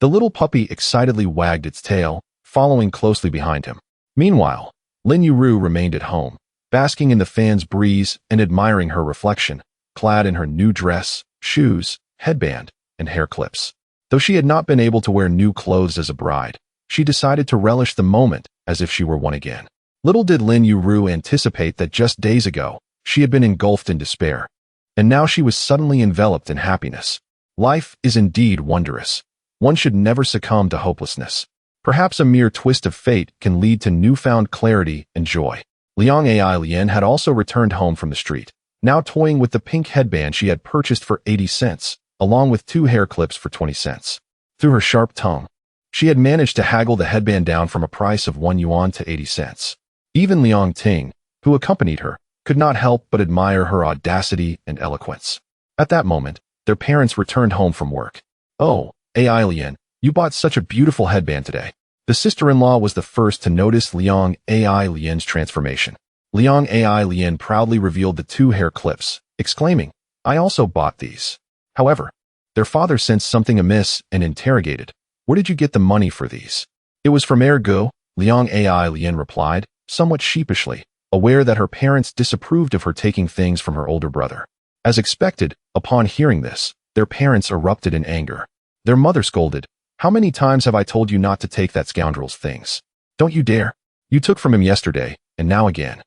The little puppy excitedly wagged its tail, following closely behind him. Meanwhile, Lin Yueru remained at home, basking in the fan's breeze and admiring her reflection, clad in her new dress, shoes, headband, and hair clips. Though she had not been able to wear new clothes as a bride, she decided to relish the moment as if she were one again. Little did Lin Yueru anticipate that just days ago, she had been engulfed in despair, and now she was suddenly enveloped in happiness. Life is indeed wondrous. One should never succumb to hopelessness. Perhaps a mere twist of fate can lead to newfound clarity and joy. Liang Lien had also returned home from the street, now toying with the pink headband she had purchased for 80 cents, along with 2 hair clips for 20 cents. Through her sharp tongue, she had managed to haggle the headband down from a price of 1 yuan to 80 cents. Even Liang Ting, who accompanied her, could not help but admire her audacity and eloquence. At that moment, their parents returned home from work. Oh, Lien, you bought such a beautiful headband today. The sister-in-law was the first to notice Liang Lien's transformation. Liang Lien proudly revealed the 2 hair clips, exclaiming, I also bought these. However, their father sensed something amiss and interrogated, where did you get the money for these? It was from Ergo, Liang Lien replied, somewhat sheepishly, aware that her parents disapproved of her taking things from her older brother. As expected, upon hearing this, their parents erupted in anger. Their mother scolded, how many times have I told you not to take that scoundrel's things? Don't you dare. You took from him yesterday, and now again.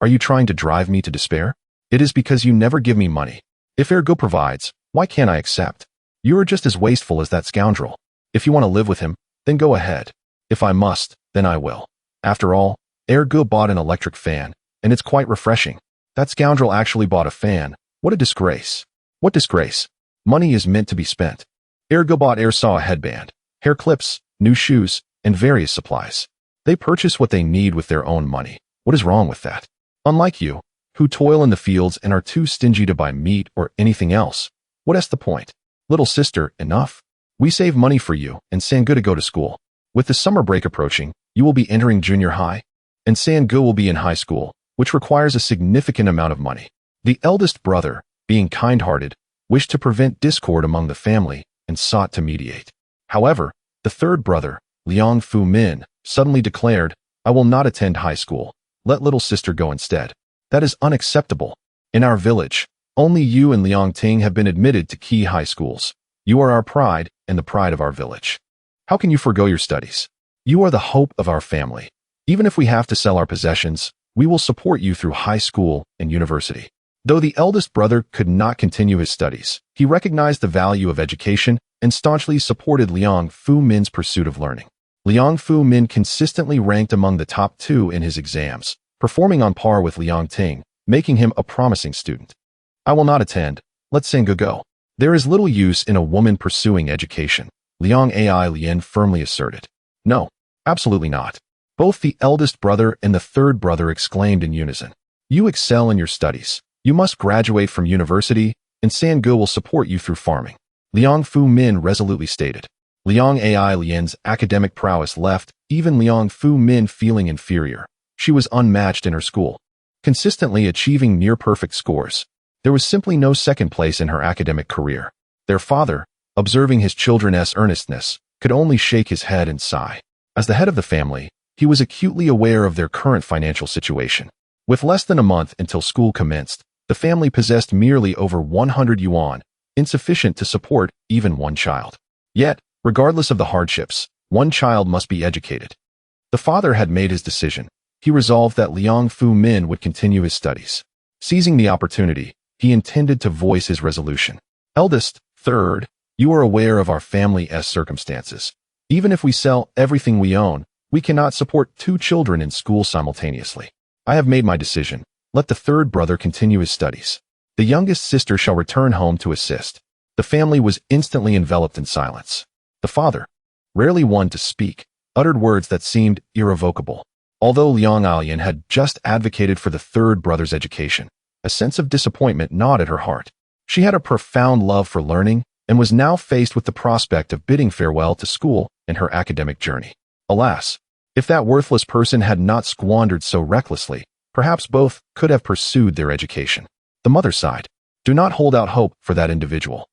Are you trying to drive me to despair? It is because you never give me money. If Ergo provides, why can't I accept? You are just as wasteful as that scoundrel. If you want to live with him, then go ahead. If I must, then I will. After all, Ergo bought an electric fan, and it's quite refreshing. That scoundrel actually bought a fan. What a disgrace. What disgrace? Money is meant to be spent. Ergo bought saw a headband, hair clips, new shoes, and various supplies. They purchase what they need with their own money. What is wrong with that? Unlike you, who toil in the fields and are too stingy to buy meat or anything else. What is the point? Little sister, enough. We save money for you and Sangu to go to school. With the summer break approaching, you will be entering junior high, and Sangu will be in high school, which requires a significant amount of money. The eldest brother, being kind-hearted, wished to prevent discord among the family and sought to mediate. However, the third brother, Liang Fu Min, suddenly declared, I will not attend high school. Let little sister go instead. That is unacceptable. In our village, only you and Liang Ting have been admitted to key high schools. You are our pride and the pride of our village. How can you forego your studies? You are the hope of our family. Even if we have to sell our possessions, we will support you through high school and university. Though the eldest brother could not continue his studies, he recognized the value of education and staunchly supported Liang Fu-min's pursuit of learning. Liang Fu-min consistently ranked among the top 2 in his exams, performing on par with Liang Ting, making him a promising student. I will not attend. Let Sangha go. There is little use in a woman pursuing education, Liang Ai Lien firmly asserted. No, absolutely not. Both the eldest brother and the third brother exclaimed in unison. You excel in your studies. You must graduate from university, and Sangha will support you through farming. Liang Fu-min resolutely stated. Liang Ai Lien's academic prowess left even Liang Fu-min feeling inferior. She was unmatched in her school, consistently achieving near-perfect scores. There was simply no second place in her academic career. Their father, observing his children's earnestness, could only shake his head and sigh. As the head of the family, he was acutely aware of their current financial situation. With less than a month until school commenced, the family possessed merely over 100 yuan, insufficient to support even one child. Yet, regardless of the hardships, one child must be educated. The father had made his decision. He resolved that Liang Fu-min would continue his studies. Seizing the opportunity, he intended to voice his resolution. Eldest, third, you are aware of our family's circumstances. Even if we sell everything we own, we cannot support 2 children in school simultaneously. I have made my decision. Let the third brother continue his studies. The youngest sister shall return home to assist. The family was instantly enveloped in silence. The father, rarely one to speak, uttered words that seemed irrevocable. Although Liang Alian had just advocated for the third brother's education, a sense of disappointment gnawed at her heart. She had a profound love for learning and was now faced with the prospect of bidding farewell to school and her academic journey. Alas, if that worthless person had not squandered so recklessly, perhaps both could have pursued their education. The mother sighed. Do not hold out hope for that individual.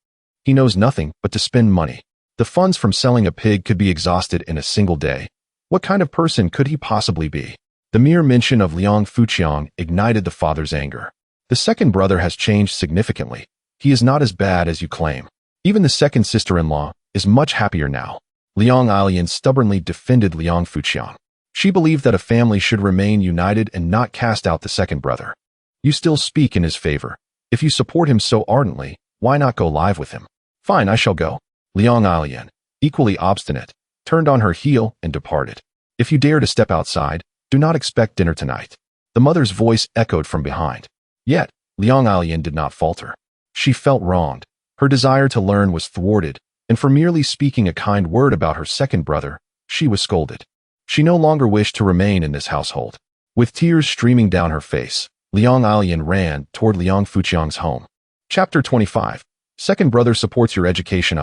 He knows nothing but to spend money. The funds from selling a pig could be exhausted in a single day. What kind of person could he possibly be? The mere mention of Liang Fuqiang ignited the father's anger. The second brother has changed significantly. He is not as bad as you claim. Even the second sister-in-law is much happier now. Liang Alian stubbornly defended Liang Fuqiang. She believed that a family should remain united and not cast out the second brother. You still speak in his favor. If you support him so ardently, why not go live with him? Fine, I shall go. Liang Alian, equally obstinate, turned on her heel and departed. If you dare to step outside, do not expect dinner tonight. The mother's voice echoed from behind. Yet, Liang Alian did not falter. She felt wronged. Her desire to learn was thwarted, and for merely speaking a kind word about her second brother, she was scolded. She no longer wished to remain in this household. With tears streaming down her face, Liang Alian ran toward Liang Fuqiang's home. Chapter 25. Second brother supports your education.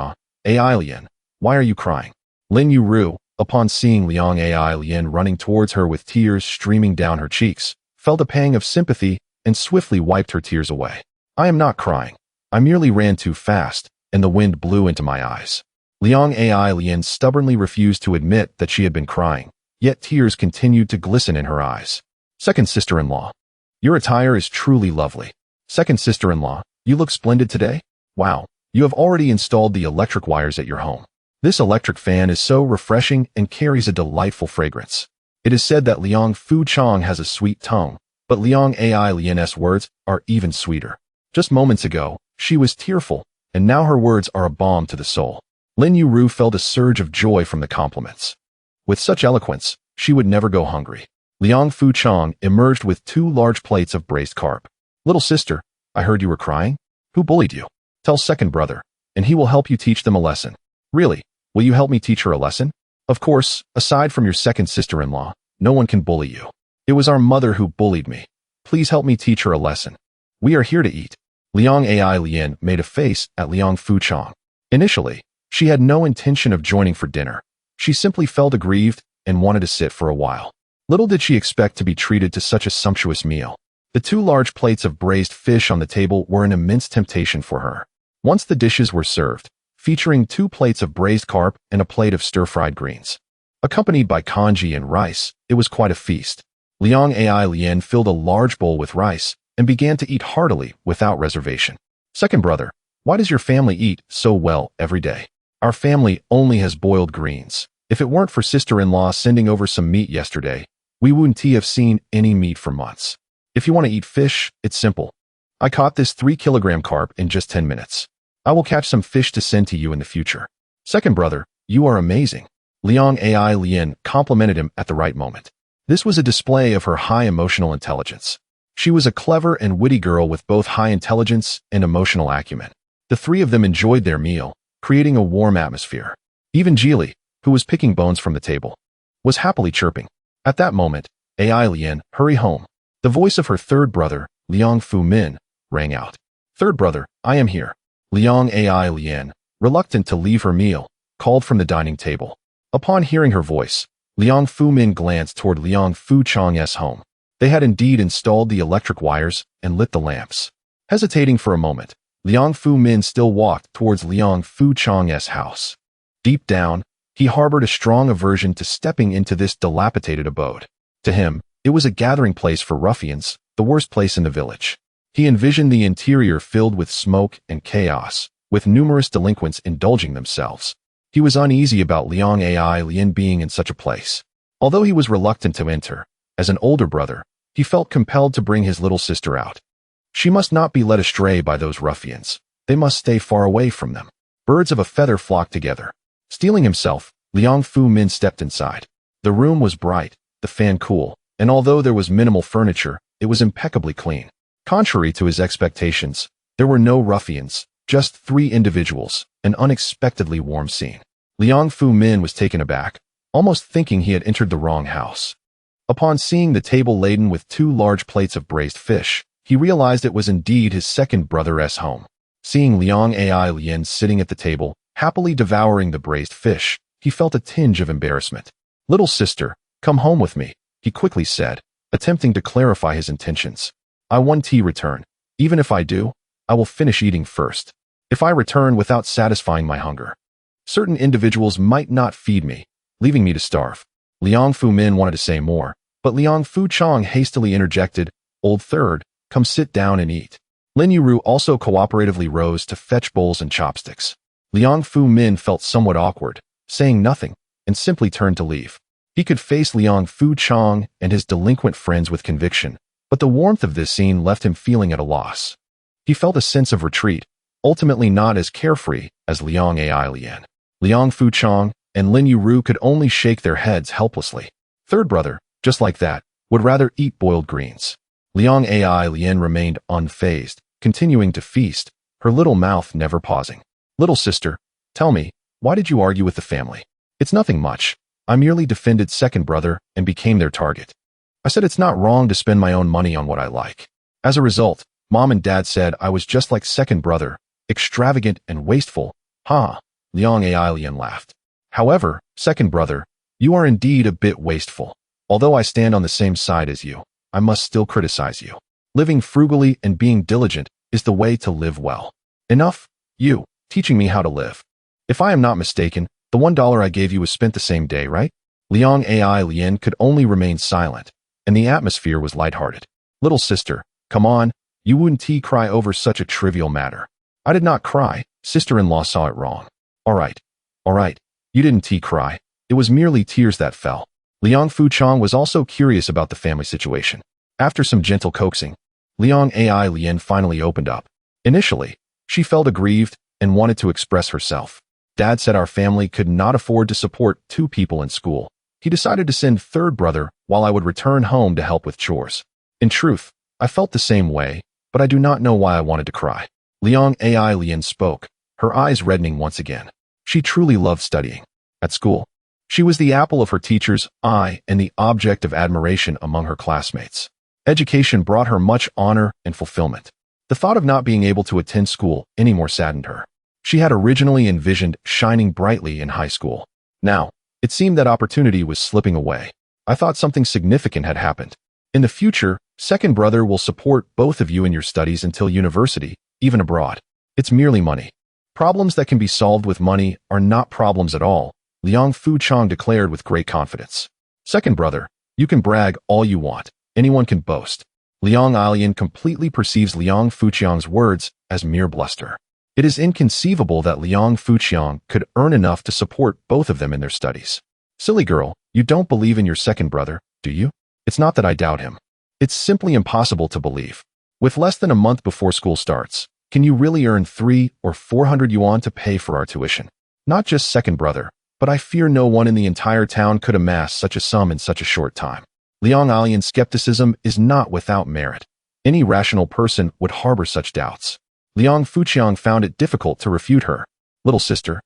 Alian, why are you crying? Lin Yueru, upon seeing Liang Alian running towards her with tears streaming down her cheeks, felt a pang of sympathy and swiftly wiped her tears away. I am not crying. I merely ran too fast, and the wind blew into my eyes. Liang Alian stubbornly refused to admit that she had been crying, yet tears continued to glisten in her eyes. Second sister-in-law. Your attire is truly lovely. Second sister-in-law, you look splendid today. Wow, you have already installed the electric wires at your home. This electric fan is so refreshing and carries a delightful fragrance. It is said that Liang Fuqiang has a sweet tongue, but Liang Alian's words are even sweeter. Just moments ago, she was tearful, and now her words are a balm to the soul. Lin Yueru felt a surge of joy from the compliments. With such eloquence, she would never go hungry. Liang Fuqiang emerged with 2 large plates of braised carp. Little sister, I heard you were crying. Who bullied you? Tell second brother, and he will help you teach them a lesson. Really, will you help me teach her a lesson? Of course, aside from your second sister-in-law, no one can bully you. It was our mother who bullied me. Please help me teach her a lesson. We are here to eat. Liang Alian made a face at Liang Fuqiang. Initially, she had no intention of joining for dinner. She simply felt aggrieved and wanted to sit for a while. Little did she expect to be treated to such a sumptuous meal. The 2 large plates of braised fish on the table were an immense temptation for her. Once the dishes were served, featuring 2 plates of braised carp and a plate of stir-fried greens, accompanied by congee and rice, it was quite a feast. Liang Alian filled a large bowl with rice and began to eat heartily without reservation. Second brother, why does your family eat so well every day? Our family only has boiled greens. If it weren't for sister-in-law sending over some meat yesterday, We wouldn't have seen any meat for months. If you want to eat fish, it's simple. I caught this 3-kilogram carp in just 10 minutes. I will catch some fish to send to you in the future. Second brother, you are amazing. Liang Ai Lin complimented him at the right moment. This was a display of her high emotional intelligence. She was a clever and witty girl with both high intelligence and emotional acumen. The three of them enjoyed their meal, creating a warm atmosphere. Even Geely, who was picking bones from the table, was happily chirping. At that moment, Ai Lin, hurry home. The voice of her third brother, Liang Fu Min, rang out. Third brother, I am here. Liang Ai Lin, reluctant to leave her meal, called from the dining table. Upon hearing her voice, Liang Fu Min glanced toward Liang Fu Chang's home. They had indeed installed the electric wires and lit the lamps. Hesitating for a moment, Liang Fu Min still walked towards Liang Fu Chang's house. Deep down, he harbored a strong aversion to stepping into this dilapidated abode. To him, it was a gathering place for ruffians, the worst place in the village. He envisioned the interior filled with smoke and chaos, with numerous delinquents indulging themselves. He was uneasy about Liang Ai Lin being in such a place. Although he was reluctant to enter, as an older brother, he felt compelled to bring his little sister out. She must not be led astray by those ruffians. They must stay far away from them. Birds of a feather flocked together. Steeling himself, Liang Fu Min stepped inside. The room was bright, the fan cool, and although there was minimal furniture, it was impeccably clean. Contrary to his expectations, there were no ruffians, just 3 individuals, an unexpectedly warm scene. Liang Fu Min was taken aback, almost thinking he had entered the wrong house. Upon seeing the table laden with 2 large plates of braised fish, he realized it was indeed his second brother's home. Seeing Liang Ai Lin sitting at the table, happily devouring the braised fish, he felt a tinge of embarrassment. Little sister, come home with me, he quickly said, attempting to clarify his intentions. I won't return. Even if I do, I will finish eating first. If I return without satisfying my hunger, certain individuals might not feed me, leaving me to starve. Liang Fu Min wanted to say more, but Liang Fu Chang hastily interjected, Old third, come sit down and eat. Lin Yueru also cooperatively rose to fetch bowls and chopsticks. Liang Fu Min felt somewhat awkward, saying nothing, and simply turned to leave. He could face Liang Fu Chang and his delinquent friends with conviction, but the warmth of this scene left him feeling at a loss. He felt a sense of retreat, ultimately not as carefree as Liang Ai Lin. Liang Fu Chang and Lin Yueru could only shake their heads helplessly. Third brother, just like that, would rather eat boiled greens. Liang Ai Lin remained unfazed, continuing to feast, her little mouth never pausing. Little sister, tell me, why did you argue with the family? It's nothing much. I merely defended second brother and became their target. I said it's not wrong to spend my own money on what I like. As a result, Mom and Dad said I was just like second brother, extravagant and wasteful. Ha! Liang Ai Lin laughed. However, second brother, you are indeed a bit wasteful. Although I stand on the same side as you, I must still criticize you. Living frugally and being diligent is the way to live well. Enough, you, teaching me how to live. If I am not mistaken, the $1 I gave you was spent the same day, right? Liang Ai Lin could only remain silent, and the atmosphere was lighthearted. Little sister, come on, you wouldn't cry over such a trivial matter. I did not cry, sister-in-law saw it wrong. All right, you didn't cry, it was merely tears that fell. Liang Fu Chang was also curious about the family situation. After some gentle coaxing, Liang Ai Lin finally opened up. Initially, she felt aggrieved and wanted to express herself. Dad said our family could not afford to support 2 people in school. He decided to send third brother while I would return home to help with chores. In truth, I felt the same way, but I do not know why I wanted to cry. Liang Ai Lin spoke, her eyes reddening once again. She truly loved studying. At school, she was the apple of her teacher's eye and the object of admiration among her classmates. Education brought her much honor and fulfillment. The thought of not being able to attend school anymore saddened her. She had originally envisioned shining brightly in high school. Now, it seemed that opportunity was slipping away. I thought something significant had happened. In the future, second brother will support both of you in your studies until university, even abroad. It's merely money. Problems that can be solved with money are not problems at all, Liang Fu Chang declared with great confidence. Second brother, you can brag all you want. Anyone can boast. Liang Ai Lin completely perceives Liang Fu Chang's words as mere bluster. It is inconceivable that Liang Fu Chang could earn enough to support both of them in their studies. Silly girl, you don't believe in your second brother, do you? It's not that I doubt him. It's simply impossible to believe. With less than a month before school starts, can you really earn 3 or 400 yuan to pay for our tuition? Not just second brother, but I fear no one in the entire town could amass such a sum in such a short time. Liang Alian's skepticism is not without merit. Any rational person would harbor such doubts. Liang Fuqiang found it difficult to refute her. Little sister,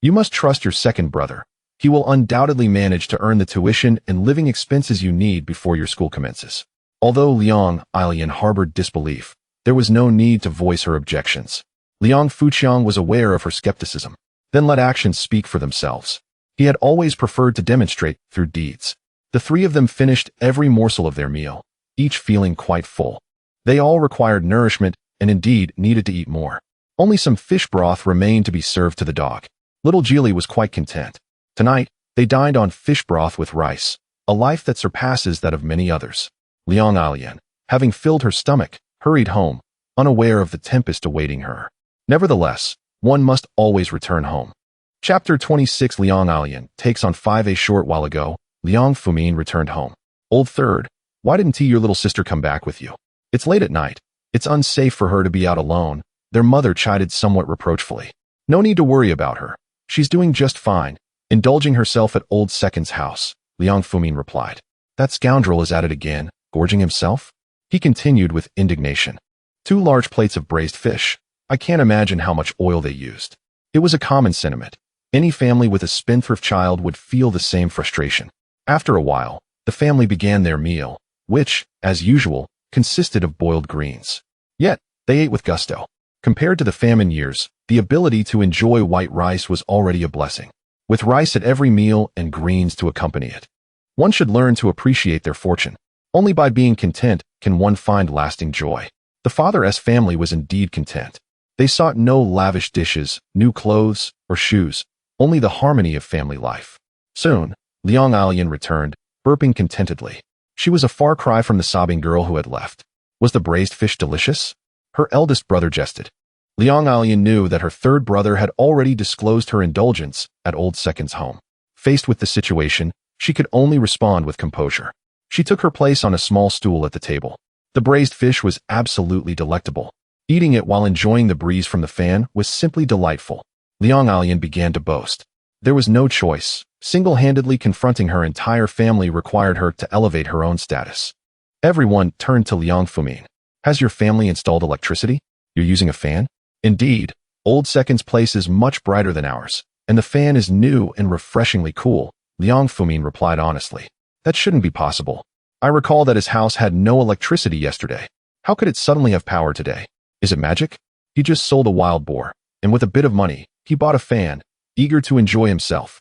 you must trust your second brother. He will undoubtedly manage to earn the tuition and living expenses you need before your school commences. Although Liang Alian harbored disbelief, there was no need to voice her objections. Liang Fuqiang was aware of her skepticism. Then let actions speak for themselves. He had always preferred to demonstrate through deeds. The three of them finished every morsel of their meal, each feeling quite full. They all required nourishment and indeed needed to eat more. Only some fish broth remained to be served to the dog. Little Geely was quite content. Tonight, they dined on fish broth with rice, a life that surpasses that of many others. Liang Alian, having filled her stomach, hurried home, unaware of the tempest awaiting her. Nevertheless, one must always return home. Chapter 26. Liang Alian takes on 5. A short while ago, Liang Fumin returned home. Old third, why didn't your little sister come back with you? It's late at night. It's unsafe for her to be out alone, their mother chided somewhat reproachfully. No need to worry about her. She's doing just fine, indulging herself at old second's house, Liang Fumin replied. That scoundrel is at it again, gorging himself? He continued with indignation. 2 large plates of braised fish. I can't imagine how much oil they used. It was a common sentiment. Any family with a spendthrift child would feel the same frustration. After a while, the family began their meal, which, as usual, consisted of boiled greens. Yet, they ate with gusto. Compared to the famine years, the ability to enjoy white rice was already a blessing. With rice at every meal and greens to accompany it. One should learn to appreciate their fortune. Only by being content can one find lasting joy. The father's family was indeed content. They sought no lavish dishes, new clothes, or shoes, only the harmony of family life. Soon, Liang Alian returned, burping contentedly. She was a far cry from the sobbing girl who had left. Was the braised fish delicious? Her eldest brother jested. Liang Alian knew that her third brother had already disclosed her indulgence at old second's home. Faced with the situation, she could only respond with composure. She took her place on a small stool at the table. The braised fish was absolutely delectable. Eating it while enjoying the breeze from the fan was simply delightful. Liang Alian began to boast. There was no choice. Single-handedly confronting her entire family required her to elevate her own status. Everyone turned to Liang Fumin. Has your family installed electricity? You're using a fan? Indeed, old second's place is much brighter than ours, and the fan is new and refreshingly cool, Liang Fumin replied honestly. That shouldn't be possible. I recall that his house had no electricity yesterday. How could it suddenly have power today? Is it magic? He just sold a wild boar, and with a bit of money, he bought a fan, eager to enjoy himself.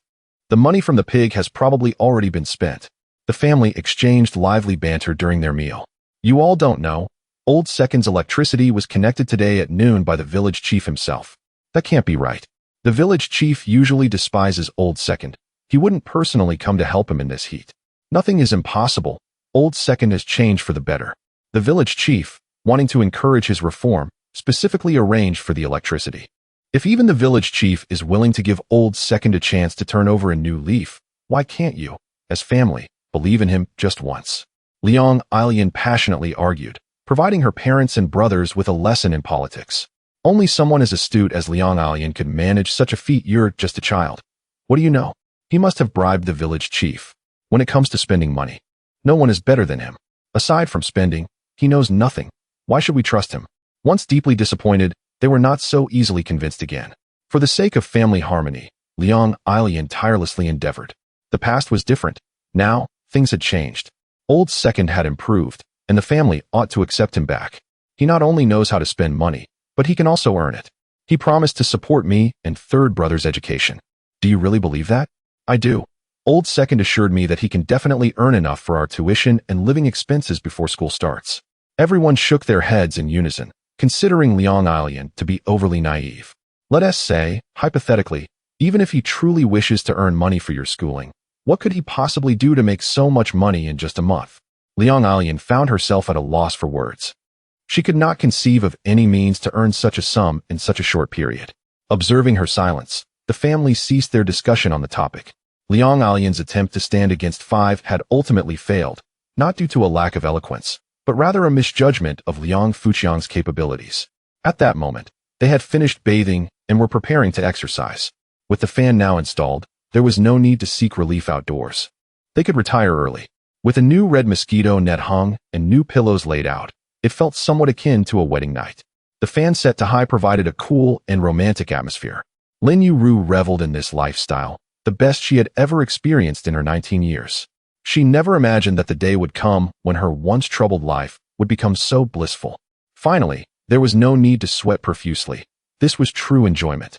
The money from the pig has probably already been spent. The family exchanged lively banter during their meal. You all don't know, old second's electricity was connected today at noon by the village chief himself. That can't be right. The village chief usually despises old second. He wouldn't personally come to help him in this heat. Nothing is impossible. Old second has changed for the better. The village chief, wanting to encourage his reform, specifically arranged for the electricity. If even the village chief is willing to give old second a chance to turn over a new leaf, why can't you, as family, believe in him just once? Liang Alian passionately argued, providing her parents and brothers with a lesson in politics. Only someone as astute as Liang Alian could manage such a feat. You're just a child. What do you know? He must have bribed the village chief. When it comes to spending money, no one is better than him. Aside from spending, he knows nothing. Why should we trust him? Once deeply disappointed, they were not so easily convinced again. For the sake of family harmony, Liang Alian tirelessly endeavored. The past was different. Now, things had changed. Old second had improved, and the family ought to accept him back. He not only knows how to spend money, but he can also earn it. He promised to support me and third brother's education. Do you really believe that? I do. Old second assured me that he can definitely earn enough for our tuition and living expenses before school starts. Everyone shook their heads in unison, considering Liang Alian to be overly naive. Let us say, hypothetically, even if he truly wishes to earn money for your schooling, what could he possibly do to make so much money in just a month? Liang Alian found herself at a loss for words. She could not conceive of any means to earn such a sum in such a short period. Observing her silence, the family ceased their discussion on the topic. Liang Alian's attempt to stand against 5 had ultimately failed, not due to a lack of eloquence, but rather a misjudgment of Liang Fuqiang's capabilities. At that moment, they had finished bathing and were preparing to exercise. With the fan now installed, there was no need to seek relief outdoors. They could retire early. With a new red mosquito net hung and new pillows laid out, it felt somewhat akin to a wedding night. The fan set to high provided a cool and romantic atmosphere. Lin Yueru reveled in this lifestyle, the best she had ever experienced in her 19 years. She never imagined that the day would come when her once troubled life would become so blissful. Finally, there was no need to sweat profusely. This was true enjoyment.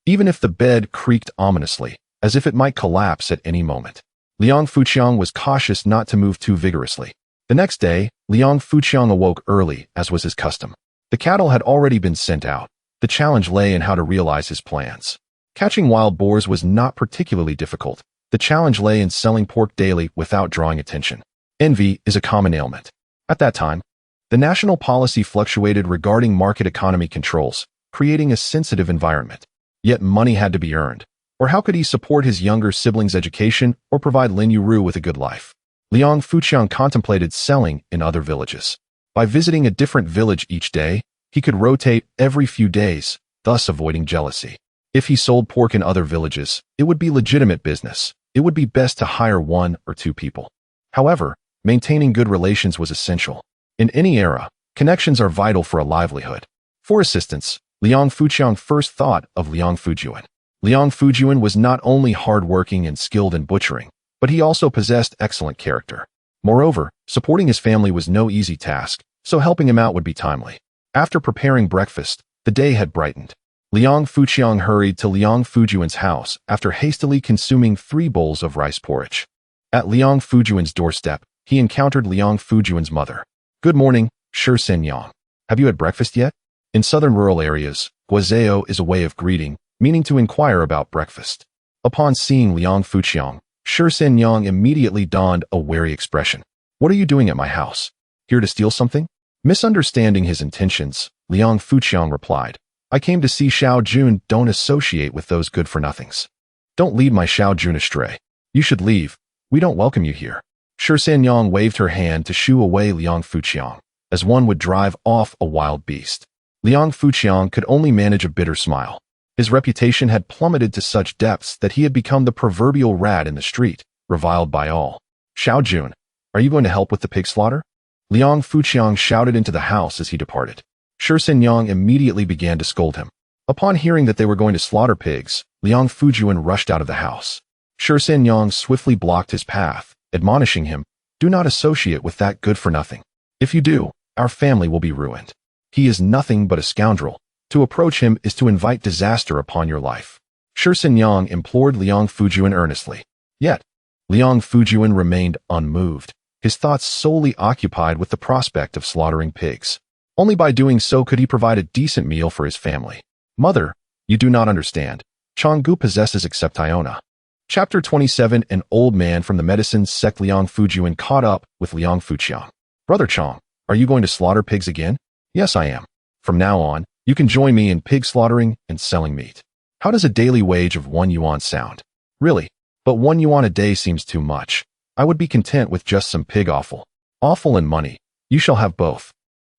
Even if the bed creaked ominously, as if it might collapse at any moment. Liang Fuqiang was cautious not to move too vigorously. The next day, Liang Fuqiang awoke early, as was his custom. The cattle had already been sent out. The challenge lay in how to realize his plans. Catching wild boars was not particularly difficult. The challenge lay in selling pork daily without drawing attention. Envy is a common ailment. At that time, the national policy fluctuated regarding market economy controls, creating a sensitive environment. Yet money had to be earned. Or how could he support his younger siblings' education or provide Lin Yueru with a good life? Liang Fuqiang contemplated selling in other villages. By visiting a different village each day, he could rotate every few days, thus avoiding jealousy. If he sold pork in other villages, it would be legitimate business. It would be best to hire 1 or 2 people. However, maintaining good relations was essential. In any era, connections are vital for a livelihood. For assistance, Liang Fuqiang first thought of Liang Fujian. Liang Fujian was not only hard-working and skilled in butchering, but he also possessed excellent character. Moreover, supporting his family was no easy task, so helping him out would be timely. After preparing breakfast, the day had brightened. Liang Fuqiang hurried to Liang Fujian's house after hastily consuming 3 bowls of rice porridge. At Liang Fujian's doorstep, he encountered Liang Fujian's mother. "Good morning, Shi Sen Yang. Have you had breakfast yet?" In southern rural areas, guazeo is a way of greeting, meaning to inquire about breakfast. Upon seeing Liang Fuqiang, Shi Sen Yang immediately donned a wary expression. "What are you doing at my house? Here to steal something?" Misunderstanding his intentions, Liang Fuqiang replied, "I came to see Xiao Jun. Don't associate with those good-for-nothings. Don't lead my Xiao Jun astray. You should leave. We don't welcome you here." Shi Sen Yang waved her hand to shoo away Liang Fuqiang, as one would drive off a wild beast. Liang Fuqiang could only manage a bitter smile. His reputation had plummeted to such depths that he had become the proverbial rat in the street, reviled by all. "Xiao Jun, are you going to help with the pig slaughter?" Liang Fuqiang shouted into the house as he departed. Shi Sen Yang immediately began to scold him. Upon hearing that they were going to slaughter pigs, Liang Fujian rushed out of the house. Shi Sen Yang swiftly blocked his path, admonishing him, "Do not associate with that good-for-nothing. If you do, our family will be ruined. He is nothing but a scoundrel. To approach him is to invite disaster upon your life." Shi Sen Yang implored Liang Fujian earnestly. Yet, Liang Fujian remained unmoved, his thoughts solely occupied with the prospect of slaughtering pigs. Only by doing so could he provide a decent meal for his family. "Mother, you do not understand. Changgu possesses except Iona." Chapter 27. An old man from the medicine sect Liang Fujian caught up with Liang Fuqiang. "Brother Chang, are you going to slaughter pigs again?" "Yes, I am. From now on, you can join me in pig slaughtering and selling meat." "How does a daily wage of 1 yuan sound?" "Really? But 1 yuan a day seems too much. I would be content with just some pig offal." "Offal and money. You shall have both.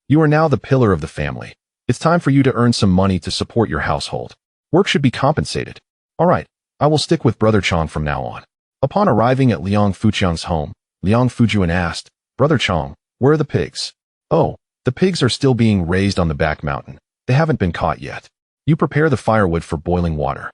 You are now the pillar of the family. It's time for you to earn some money to support your household. Work should be compensated." "All right, I will stick with Brother Chang from now on." Upon arriving at Liang Fuqiang's home, Liang Fujian asked, "Brother Chang, where are the pigs?" "Oh, the pigs are still being raised on the back mountain. They haven't been caught yet. You prepare the firewood for boiling water.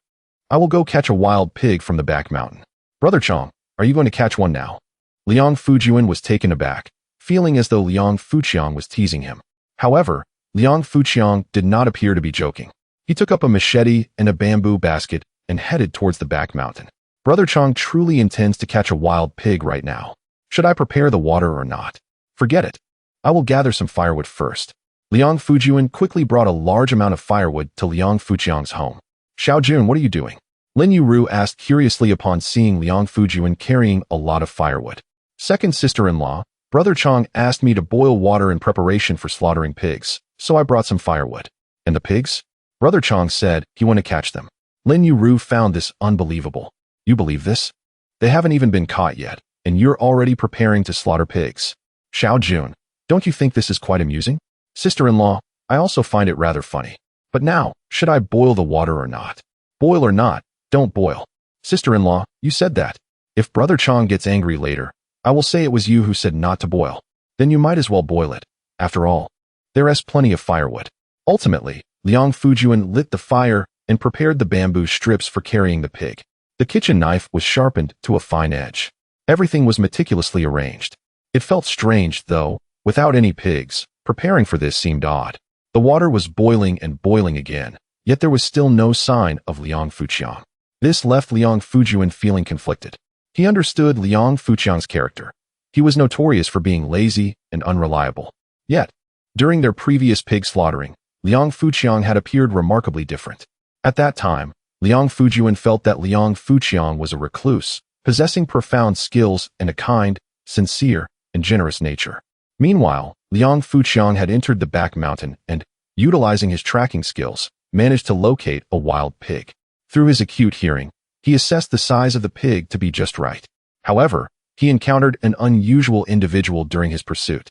I will go catch a wild pig from the back mountain." "Brother Chang, are you going to catch one now?" Liang Fujian was taken aback, feeling as though Liang Fuqiang was teasing him. However, Liang Fuqiang did not appear to be joking. He took up a machete and a bamboo basket and headed towards the back mountain. "Brother Chang truly intends to catch a wild pig right now. Should I prepare the water or not?" "Forget it. I will gather some firewood first." Liang Fujian quickly brought a large amount of firewood to Liang Fuqiang's home. "Xiao Jun, what are you doing?" Lin Yueru asked curiously upon seeing Liang Fujian carrying a lot of firewood. "Second sister-in-law, Brother Chang asked me to boil water in preparation for slaughtering pigs, so I brought some firewood." "And the pigs?" Brother Chang said he wanted to catch them. Lin Yueru found this unbelievable. "You believe this? They haven't even been caught yet. and you're already preparing to slaughter pigs. Xiao Jun, don't you think this is quite amusing? Sister-in-law, I also find it rather funny. But now, should I boil the water or not? Boil or not, don't boil. Sister-in-law, you said that. If Brother Chang gets angry later, I will say it was you who said not to boil. Then you might as well boil it. After all, there is plenty of firewood. Ultimately, Liang Fujian lit the fire and prepared the bamboo strips for carrying the pig. The kitchen knife was sharpened to a fine edge. Everything was meticulously arranged. It felt strange, though, without any pigs. Preparing for this seemed odd. The water was boiling and boiling again, yet there was still no sign of Liang Fujian. This left Liang Fujian feeling conflicted. He understood Liang Fujian's character. He was notorious for being lazy and unreliable. Yet, during their previous pig slaughtering, Liang Fujian had appeared remarkably different. At that time, Liang Fujian felt that Liang Fujian was a recluse, possessing profound skills and a kind, sincere, and generous nature. Meanwhile, Liang Fujian had entered the back mountain and, utilizing his tracking skills, managed to locate a wild pig. Through his acute hearing, he assessed the size of the pig to be just right. However, he encountered an unusual individual during his pursuit.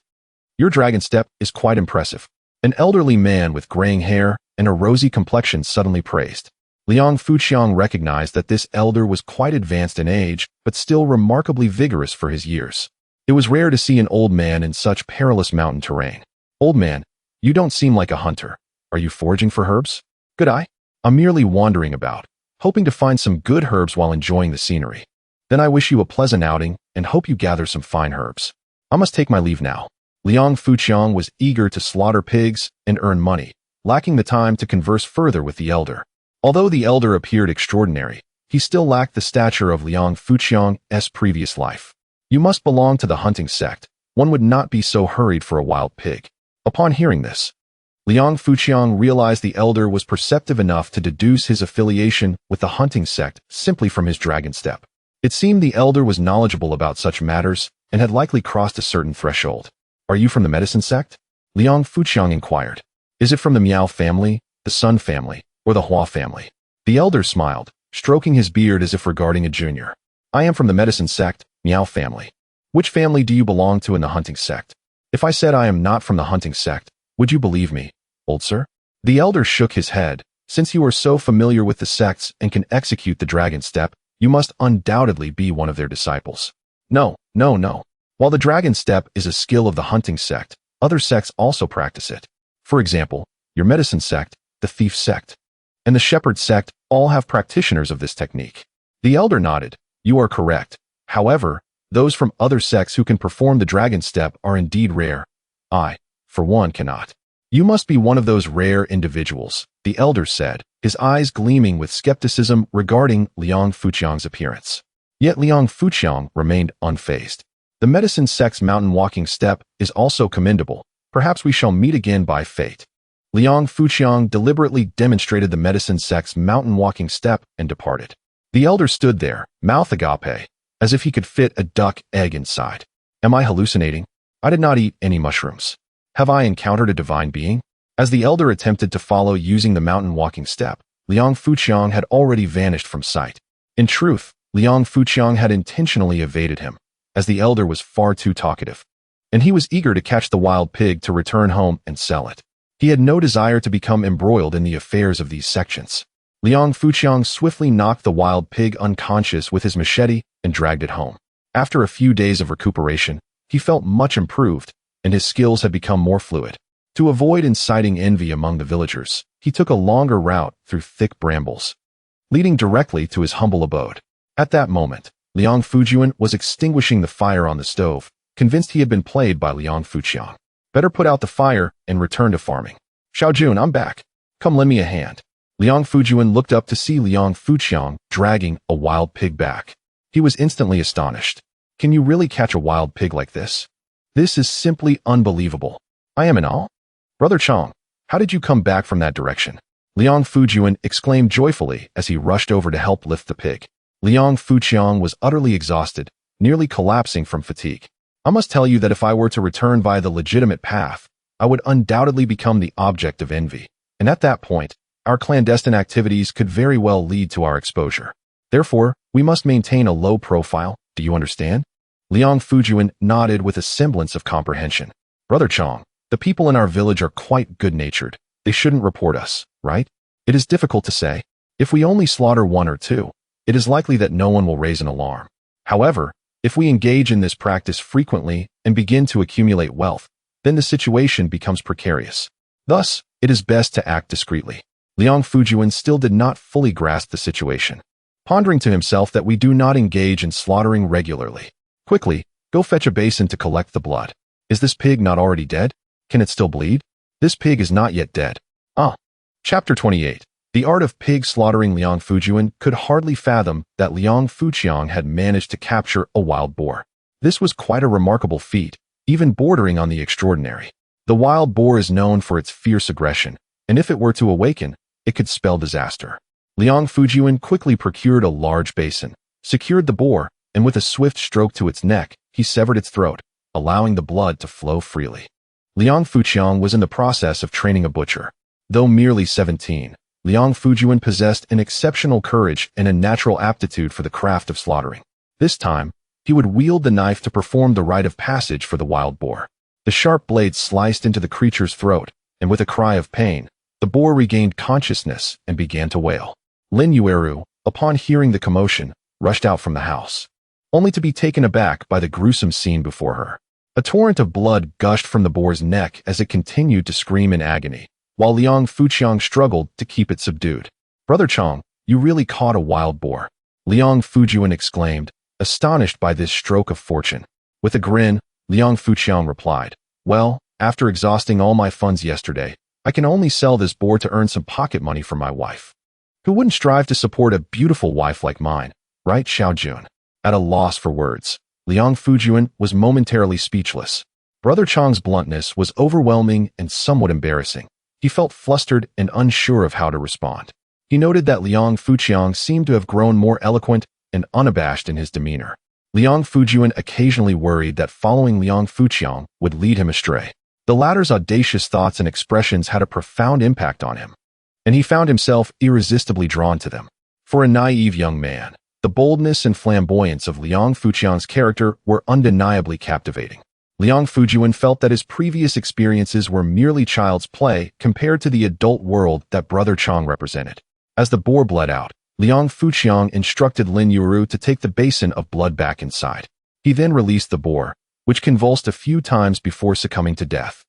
Your dragon step is quite impressive. An elderly man with graying hair and a rosy complexion suddenly praised. Liang Fujian recognized that this elder was quite advanced in age, but still remarkably vigorous for his years. It was rare to see an old man in such perilous mountain terrain. Old man, you don't seem like a hunter. Are you foraging for herbs? Good eye. I'm merely wandering about, hoping to find some good herbs while enjoying the scenery. Then I wish you a pleasant outing and hope you gather some fine herbs. I must take my leave now. Liang Fujian was eager to slaughter pigs and earn money, lacking the time to converse further with the elder. Although the elder appeared extraordinary, he still lacked the stature of Liang Fujian's previous life. You must belong to the hunting sect. One would not be so hurried for a wild pig. Upon hearing this, Liang Fujian realized the elder was perceptive enough to deduce his affiliation with the hunting sect simply from his dragon step. It seemed the elder was knowledgeable about such matters and had likely crossed a certain threshold. Are you from the medicine sect? Liang Fujian inquired. Is it from the Miao family, the Sun family, or the Hua family? The elder smiled, stroking his beard as if regarding a junior. I am from the medicine sect, Miao family. Which family do you belong to in the hunting sect? If I said I am not from the hunting sect, would you believe me, old sir? The elder shook his head. Since you are so familiar with the sects and can execute the dragon step, you must undoubtedly be one of their disciples. No. While the dragon step is a skill of the hunting sect, other sects also practice it. For example, your medicine sect, the thief sect, and the shepherd sect all have practitioners of this technique. The elder nodded. You are correct. However, those from other sects who can perform the dragon step are indeed rare. I, for one, cannot. You must be one of those rare individuals, the elder said, his eyes gleaming with skepticism regarding Liang Fujian's appearance. Yet Liang Fujian remained unfazed. The medicine sect's mountain walking step is also commendable. Perhaps we shall meet again by fate. Liang Fujian deliberately demonstrated the medicine sect's mountain walking step and departed. The elder stood there, mouth agape, as if he could fit a duck egg inside. Am I hallucinating? I did not eat any mushrooms. Have I encountered a divine being? As the elder attempted to follow using the mountain walking step, Liang Fujian had already vanished from sight. In truth, Liang Fujian had intentionally evaded him, as the elder was far too talkative, and he was eager to catch the wild pig to return home and sell it. He had no desire to become embroiled in the affairs of these sections. Liang Fujian swiftly knocked the wild pig unconscious with his machete and dragged it home. After a few days of recuperation, he felt much improved, and his skills had become more fluid. To avoid inciting envy among the villagers, he took a longer route through thick brambles, leading directly to his humble abode. At that moment, Liang Fujian was extinguishing the fire on the stove, convinced he had been played by Liang Fujian. Better put out the fire and return to farming. Xiao Jun, I'm back. Come lend me a hand. Liang Fujian looked up to see Liang Fujian dragging a wild pig back. He was instantly astonished. Can you really catch a wild pig like this? This is simply unbelievable. I am in awe. Brother Chang, how did you come back from that direction? Liang Fujian exclaimed joyfully as he rushed over to help lift the pig. Liang Fujian was utterly exhausted, nearly collapsing from fatigue. I must tell you that if I were to return via the legitimate path, I would undoubtedly become the object of envy. And at that point, our clandestine activities could very well lead to our exposure. Therefore, we must maintain a low profile. Do you understand? Liang Fujuan nodded with a semblance of comprehension. Brother Chong, the people in our village are quite good-natured. They shouldn't report us, right? It is difficult to say. If we only slaughter one or two, it is likely that no one will raise an alarm. However, if we engage in this practice frequently and begin to accumulate wealth, then the situation becomes precarious. Thus, it is best to act discreetly. Liang Fujuan still did not fully grasp the situation, pondering to himself that we do not engage in slaughtering regularly. Quickly, go fetch a basin to collect the blood. Is this pig not already dead? Can it still bleed? This pig is not yet dead. Chapter 28. The art of pig slaughtering. Liang Fujuan could hardly fathom that Liang Fuqiang had managed to capture a wild boar. This was quite a remarkable feat, even bordering on the extraordinary. The wild boar is known for its fierce aggression, and if it were to awaken, it could spell disaster. Liang Fujuan quickly procured a large basin, secured the boar, and with a swift stroke to its neck, he severed its throat, allowing the blood to flow freely. Liang Fuqiang was in the process of training a butcher. Though merely 17, Liang Fujuan possessed an exceptional courage and a natural aptitude for the craft of slaughtering. This time, he would wield the knife to perform the rite of passage for the wild boar. The sharp blade sliced into the creature's throat, and with a cry of pain, the boar regained consciousness and began to wail. Lin Yueru, upon hearing the commotion, rushed out from the house, only to be taken aback by the gruesome scene before her. A torrent of blood gushed from the boar's neck as it continued to scream in agony, while Liang Fuqiang struggled to keep it subdued. Brother Chong, you really caught a wild boar, Liang Fujuan exclaimed, astonished by this stroke of fortune. With a grin, Liang Fuqiang replied, well, after exhausting all my funds yesterday, I can only sell this boar to earn some pocket money for my wife. Who wouldn't strive to support a beautiful wife like mine, right, Xiaojun? At a loss for words, Liang Fujuan was momentarily speechless. Brother Chong's bluntness was overwhelming and somewhat embarrassing. He felt flustered and unsure of how to respond. He noted that Liang Fuqiang seemed to have grown more eloquent and unabashed in his demeanor. Liang Fujuan occasionally worried that following Liang Fuqiang would lead him astray. The latter's audacious thoughts and expressions had a profound impact on him, and he found himself irresistibly drawn to them. For a naive young man, the boldness and flamboyance of Liang Fuqiang's character were undeniably captivating. Liang Fujuan felt that his previous experiences were merely child's play compared to the adult world that Brother Chong represented. As the boar bled out, Liang Fuqiang instructed Lin Yueru to take the basin of blood back inside. He then released the boar, which convulsed a few times before succumbing to death.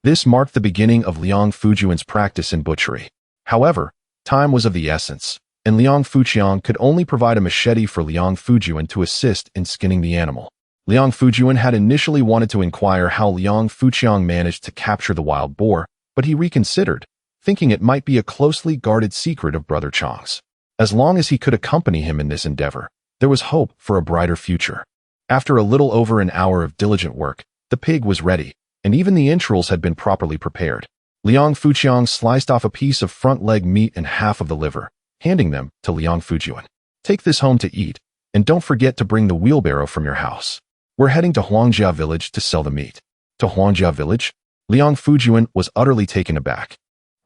This marked the beginning of Liang Fujuan's practice in butchery. However, time was of the essence, and Liang Fuqiang could only provide a machete for Liang Fujuan to assist in skinning the animal. Liang Fujuan had initially wanted to inquire how Liang Fuqiang managed to capture the wild boar, but he reconsidered, thinking it might be a closely guarded secret of Brother Chong's. As long as he could accompany him in this endeavor, there was hope for a brighter future. After a little over an hour of diligent work, the pig was ready, and even the entrails had been properly prepared. Liang Fuqiang sliced off a piece of front leg meat and half of the liver, handing them to Liang Fujuan. Take this home to eat, and don't forget to bring the wheelbarrow from your house. We're heading to Huangjia village to sell the meat. To Huangjia village? Liang Fujuan was utterly taken aback.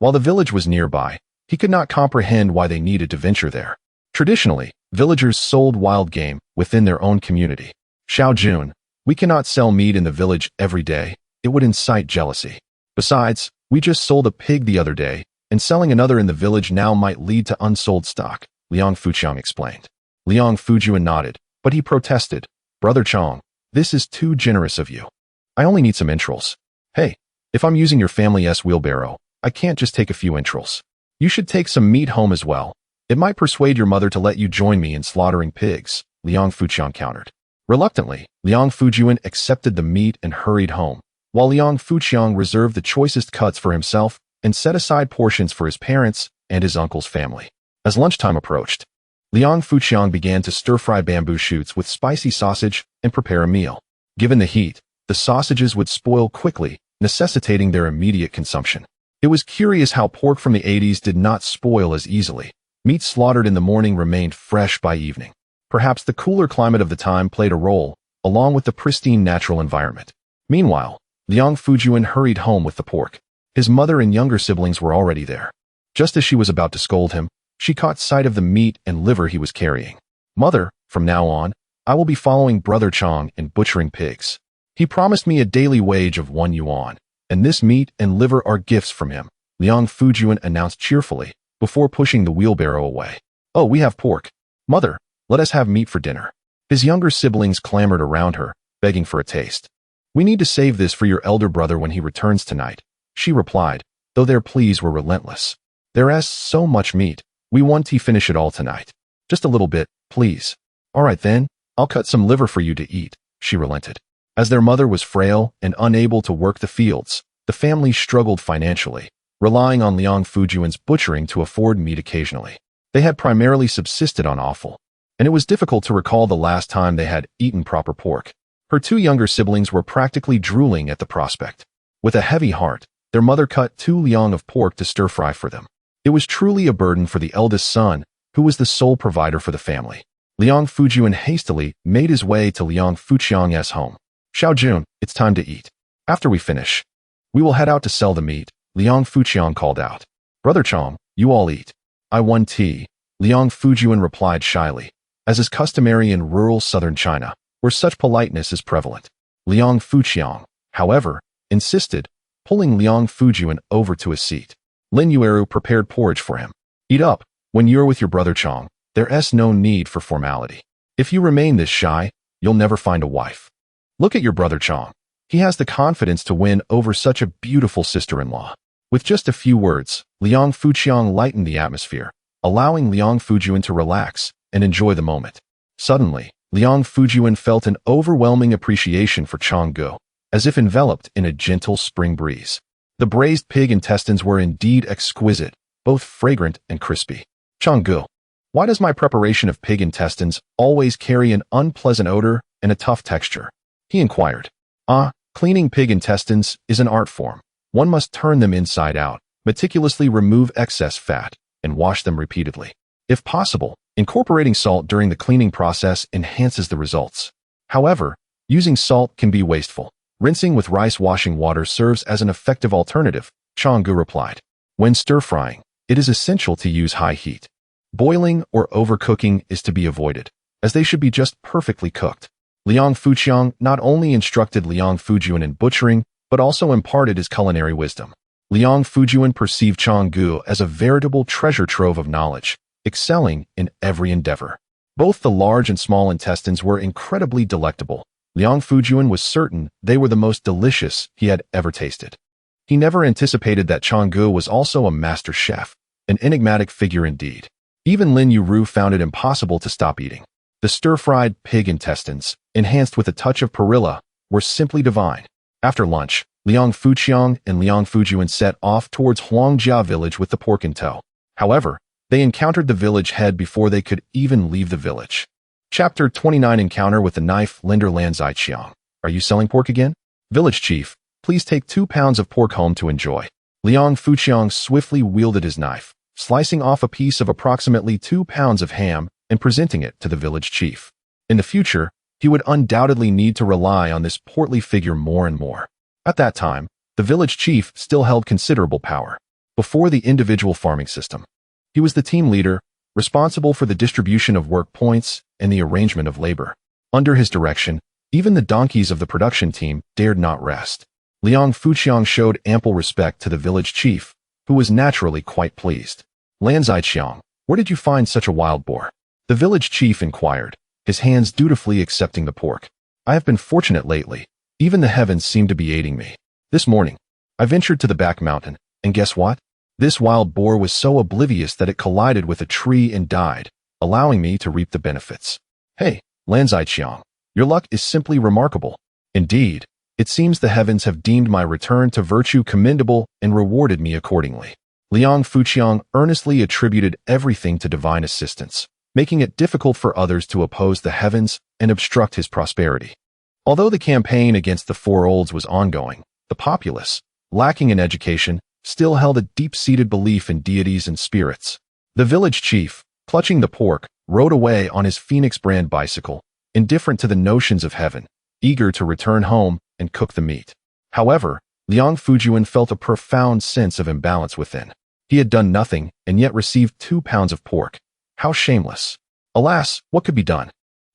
While the village was nearby, he could not comprehend why they needed to venture there. Traditionally, villagers sold wild game within their own community. Xiaojun, we cannot sell meat in the village every day. It would incite jealousy. Besides, we just sold a pig the other day, and selling another in the village now might lead to unsold stock, Liang Fuqiang explained. Liang Fujuan nodded, but he protested. Brother Chong, this is too generous of you. I only need some entrails. Hey, if I'm using your family's wheelbarrow, I can't just take a few entrails. You should take some meat home as well. It might persuade your mother to let you join me in slaughtering pigs, Liang Fuqiang countered. Reluctantly, Liang Fujuan accepted the meat and hurried home, while Liang Fuqiang reserved the choicest cuts for himself and set aside portions for his parents and his uncle's family. As lunchtime approached, Liang Fuqiang began to stir-fry bamboo shoots with spicy sausage and prepare a meal. Given the heat, the sausages would spoil quickly, necessitating their immediate consumption. It was curious how pork from the 80s did not spoil as easily. Meat slaughtered in the morning remained fresh by evening. Perhaps the cooler climate of the time played a role, along with the pristine natural environment. Meanwhile, Liang Fujuan hurried home with the pork. His mother and younger siblings were already there. Just as she was about to scold him, she caught sight of the meat and liver he was carrying. Mother, from now on, I will be following Brother Chong in butchering pigs. He promised me a daily wage of 1 yuan, and this meat and liver are gifts from him, Liang Fujian announced cheerfully, before pushing the wheelbarrow away. Oh, we have pork. Mother, let us have meat for dinner. His younger siblings clamored around her, begging for a taste. We need to save this for your elder brother when he returns tonight, she replied, though their pleas were relentless. There's so much meat. We want to finish it all tonight. Just a little bit, please. All right then, I'll cut some liver for you to eat, she relented. As their mother was frail and unable to work the fields, the family struggled financially, relying on Liang Fujian's butchering to afford meat occasionally. They had primarily subsisted on offal, and it was difficult to recall the last time they had eaten proper pork. Her two younger siblings were practically drooling at the prospect. With a heavy heart, their mother cut 2 liang of pork to stir-fry for them. It was truly a burden for the eldest son, who was the sole provider for the family. Liang Fujian hastily made his way to Liang Fuqiang's home. Xiaojun, it's time to eat. After we finish, we will head out to sell the meat, Liang Fuqiang called out. Brother Chong, you all eat. I want tea, Liang Fujian replied shyly, as is customary in rural southern China, where such politeness is prevalent. Liang Fuqiang, however, insisted, pulling Liang Fujian over to his seat. Lin Yueru prepared porridge for him. Eat up. When you're with your brother Chong, there's no need for formality. If you remain this shy, you'll never find a wife. Look at your brother Chong. He has the confidence to win over such a beautiful sister-in-law. With just a few words, Liang Fuqiang lightened the atmosphere, allowing Liang Fujian to relax and enjoy the moment. Suddenly, Liang Fujian felt an overwhelming appreciation for Changgu, as if enveloped in a gentle spring breeze. The braised pig intestines were indeed exquisite, both fragrant and crispy. Changgu, why does my preparation of pig intestines always carry an unpleasant odor and a tough texture? He inquired. Cleaning pig intestines is an art form. One must turn them inside out, meticulously remove excess fat, and wash them repeatedly. If possible, incorporating salt during the cleaning process enhances the results. However, using salt can be wasteful. Rinsing with rice washing water serves as an effective alternative, Changgu replied. When stir-frying, it is essential to use high heat. Boiling or overcooking is to be avoided, as they should be just perfectly cooked. Liang Fuqiang not only instructed Liang Fujian in butchering, but also imparted his culinary wisdom. Liang Fujian perceived Changgu as a veritable treasure trove of knowledge, excelling in every endeavor. Both the large and small intestines were incredibly delectable. Liang Fujian was certain they were the most delicious he had ever tasted. He never anticipated that Changgu was also a master chef, an enigmatic figure indeed. Even Lin Yueru found it impossible to stop eating. The stir-fried pig intestines, enhanced with a touch of perilla, were simply divine. After lunch, Liang Fuqiang and Liang Fujian set off towards Huangjia village with the pork in tow. However, they encountered the village head before they could even leave the village. Chapter 29 Encounter with the Knife Lender Lan Zaiqiang. Are you selling pork again? Village chief, please take 2 pounds of pork home to enjoy. Liang Fuqiang swiftly wielded his knife, slicing off a piece of approximately 2 pounds of ham and presenting it to the village chief. In the future, he would undoubtedly need to rely on this portly figure more and more. At that time, the village chief still held considerable power. Before the individual farming system, he was the team leader, responsible for the distribution of work points and the arrangement of labor. Under his direction, even the donkeys of the production team dared not rest. Liang Fuqiang showed ample respect to the village chief, who was naturally quite pleased. Lan Zaiqiang, where did you find such a wild boar? The village chief inquired, his hands dutifully accepting the pork. I have been fortunate lately. Even the heavens seem to be aiding me. This morning, I ventured to the back mountain, and guess what? This wild boar was so oblivious that it collided with a tree and died, allowing me to reap the benefits. Hey, Lan Zaiqiang, your luck is simply remarkable. Indeed, it seems the heavens have deemed my return to virtue commendable and rewarded me accordingly. Liang Fuqiang earnestly attributed everything to divine assistance, making it difficult for others to oppose the heavens and obstruct his prosperity. Although the campaign against the Four Olds was ongoing, the populace, lacking in education, still held a deep-seated belief in deities and spirits. The village chief, clutching the pork, rode away on his Phoenix brand bicycle, indifferent to the notions of heaven, eager to return home and cook the meat. However, Liang Fujian felt a profound sense of imbalance within. He had done nothing and yet received 2 pounds of pork. How shameless. Alas, what could be done?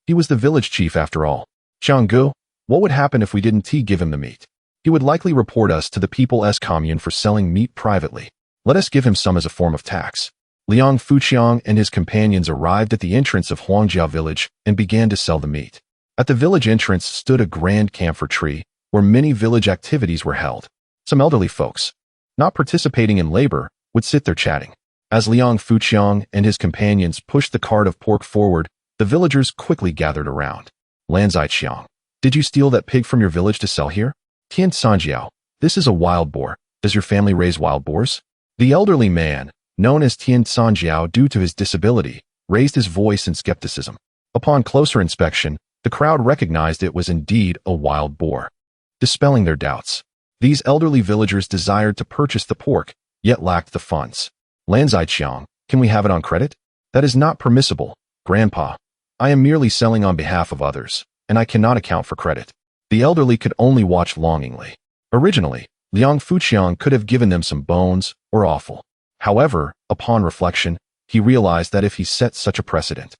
He was the village chief after all. Xianggu, what would happen if we didn't give him the meat? He would likely report us to the People's Commune for selling meat privately. Let us give him some as a form of tax. Liang Fuqiang and his companions arrived at the entrance of Huangjiao village and began to sell the meat. At the village entrance stood a grand camphor tree, where many village activities were held. Some elderly folks, not participating in labor, would sit there chatting. As Liang Fuqiang and his companions pushed the cart of pork forward, the villagers quickly gathered around. Lan Ziqiang, did you steal that pig from your village to sell here? Tian Sanjiao, this is a wild boar. Does your family raise wild boars? The elderly man, known as Tian Sanjiao due to his disability, raised his voice in skepticism. Upon closer inspection, the crowd recognized it was indeed a wild boar. Dispelling their doubts, these elderly villagers desired to purchase the pork, yet lacked the funds. Lan Ziqiang, can we have it on credit? That is not permissible, Grandpa. I am merely selling on behalf of others, and I cannot account for credit. The elderly could only watch longingly. Originally, Liang Fuqiang could have given them some bones or offal. However, upon reflection, he realized that if he set such a precedent,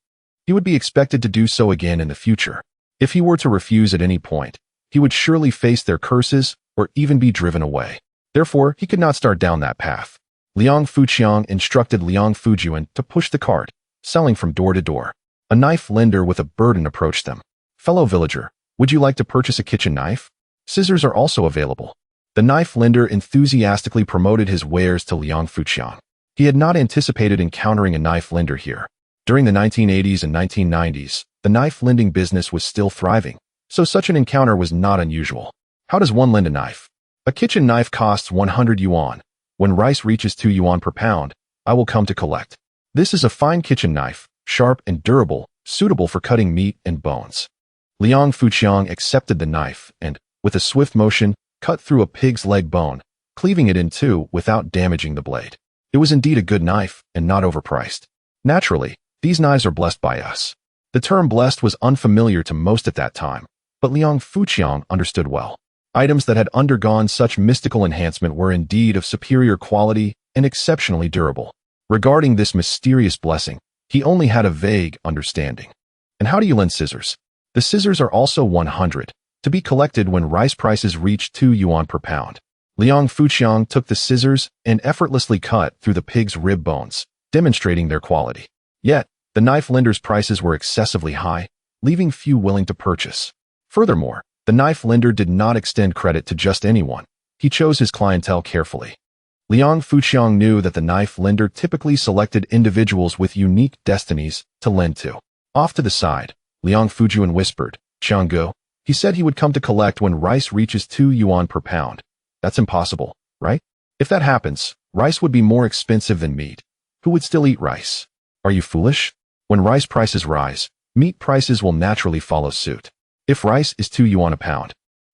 he would be expected to do so again in the future. If he were to refuse at any point, he would surely face their curses or even be driven away. Therefore, he could not start down that path. Liang Fuqiang instructed Liang Fujian to push the cart, selling from door to door. A knife lender with a burden approached them. Fellow villager, would you like to purchase a kitchen knife? Scissors are also available. The knife lender enthusiastically promoted his wares to Liang Fuqiang. He had not anticipated encountering a knife lender here. During the 1980s and 1990s, the knife lending business was still thriving, so such an encounter was not unusual. How does one lend a knife? A kitchen knife costs 100 yuan. When rice reaches 2 yuan per pound, I will come to collect. This is a fine kitchen knife, sharp and durable, suitable for cutting meat and bones. Liang Fuqiang accepted the knife and, with a swift motion, cut through a pig's leg bone, cleaving it in two without damaging the blade. It was indeed a good knife and not overpriced. Naturally, these knives are blessed by us. The term blessed was unfamiliar to most at that time, but Liang Fuqiang understood well. Items that had undergone such mystical enhancement were indeed of superior quality and exceptionally durable. Regarding this mysterious blessing, he only had a vague understanding. And how do you lend scissors? The scissors are also 100, to be collected when rice prices reach 2 yuan per pound. Liang Fuqiang took the scissors and effortlessly cut through the pig's rib bones, demonstrating their quality. Yet, the knife lender's prices were excessively high, leaving few willing to purchase. Furthermore, the knife lender did not extend credit to just anyone. He chose his clientele carefully. Liang Fuqiang knew that the knife lender typically selected individuals with unique destinies to lend to. Off to the side, Liang Fujian whispered, Xianggu, he said he would come to collect when rice reaches 2 yuan per pound. That's impossible, right? If that happens, rice would be more expensive than meat. Who would still eat rice? Are you foolish? When rice prices rise, meat prices will naturally follow suit. If rice is 2 yuan a pound,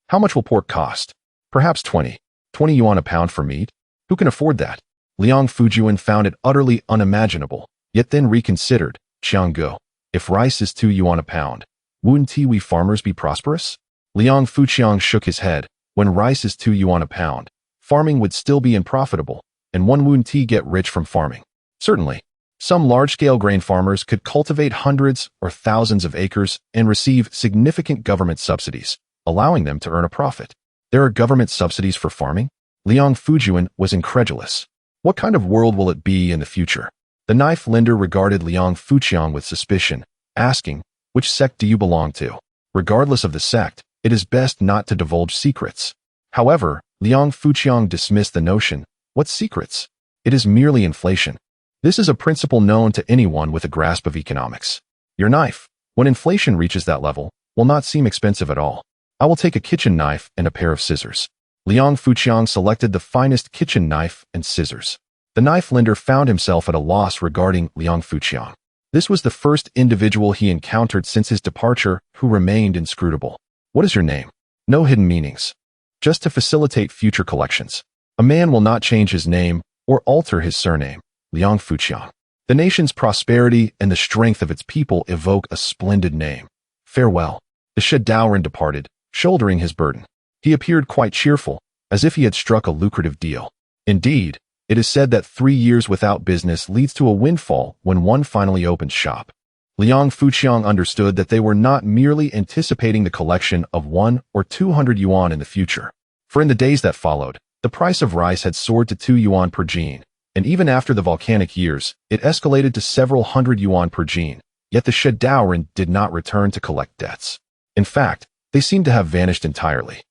how much will pork cost? Perhaps 20 yuan a pound for meat? Who can afford that? Liang Fujian found it utterly unimaginable, yet then reconsidered, Xianggu, if rice is 2 yuan a pound, wouldn't we farmers be prosperous? Liang Fuqiang shook his head. When rice is 2 yuan a pound, farming would still be unprofitable, and one wouldn't get rich from farming. Certainly, some large-scale grain farmers could cultivate hundreds or thousands of acres and receive significant government subsidies, allowing them to earn a profit. There are government subsidies for farming? Liang Fujian was incredulous. What kind of world will it be in the future? The knife lender regarded Liang Fuqiang with suspicion, asking, which sect do you belong to? Regardless of the sect, it is best not to divulge secrets. However, Liang Fuqiang dismissed the notion. What secrets? It is merely inflation. This is a principle known to anyone with a grasp of economics. Your knife, when inflation reaches that level, will not seem expensive at all. I will take a kitchen knife and a pair of scissors. Liang Fuqiang selected the finest kitchen knife and scissors. The knife lender found himself at a loss regarding Liang Fuqiang. This was the first individual he encountered since his departure who remained inscrutable. What is your name? No hidden meanings. Just to facilitate future collections. A man will not change his name or alter his surname. Liang Fuqiang. The nation's prosperity and the strength of its people evoke a splendid name. Farewell. The Shadaoran departed, shouldering his burden. He appeared quite cheerful, as if he had struck a lucrative deal. Indeed, it is said that 3 years without business leads to a windfall when one finally opens shop. Liang Fuqiang understood that they were not merely anticipating the collection of 1 or 200 yuan in the future. For in the days that followed, the price of rice had soared to 2 yuan per jin, and even after the volcanic years, it escalated to several hundred yuan per jin, yet the Shedaoren did not return to collect debts. In fact, they seemed to have vanished entirely.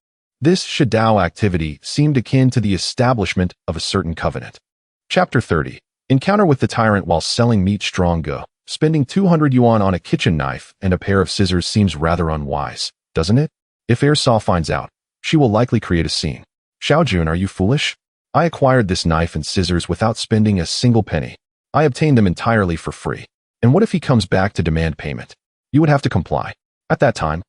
This Shedao activity seemed akin to the establishment of a certain covenant. Chapter 30. Encounter with the tyrant while selling meat strong go. Spending 200 yuan on a kitchen knife and a pair of scissors seems rather unwise, doesn't it? If Heir Saw finds out, she will likely create a scene. Xiaojun, are you foolish? I acquired this knife and scissors without spending a single penny. I obtained them entirely for free. And what if he comes back to demand payment? You would have to comply. At that time,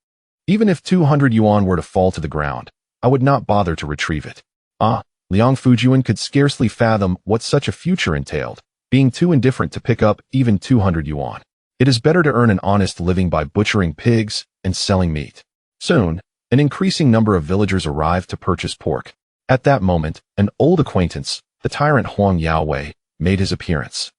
even if 200 yuan were to fall to the ground, I would not bother to retrieve it. Liang Fujian could scarcely fathom what such a future entailed, being too indifferent to pick up even 200 yuan. It is better to earn an honest living by butchering pigs and selling meat. Soon, an increasing number of villagers arrived to purchase pork. At that moment, an old acquaintance, the tyrant Huang Yaowei, made his appearance.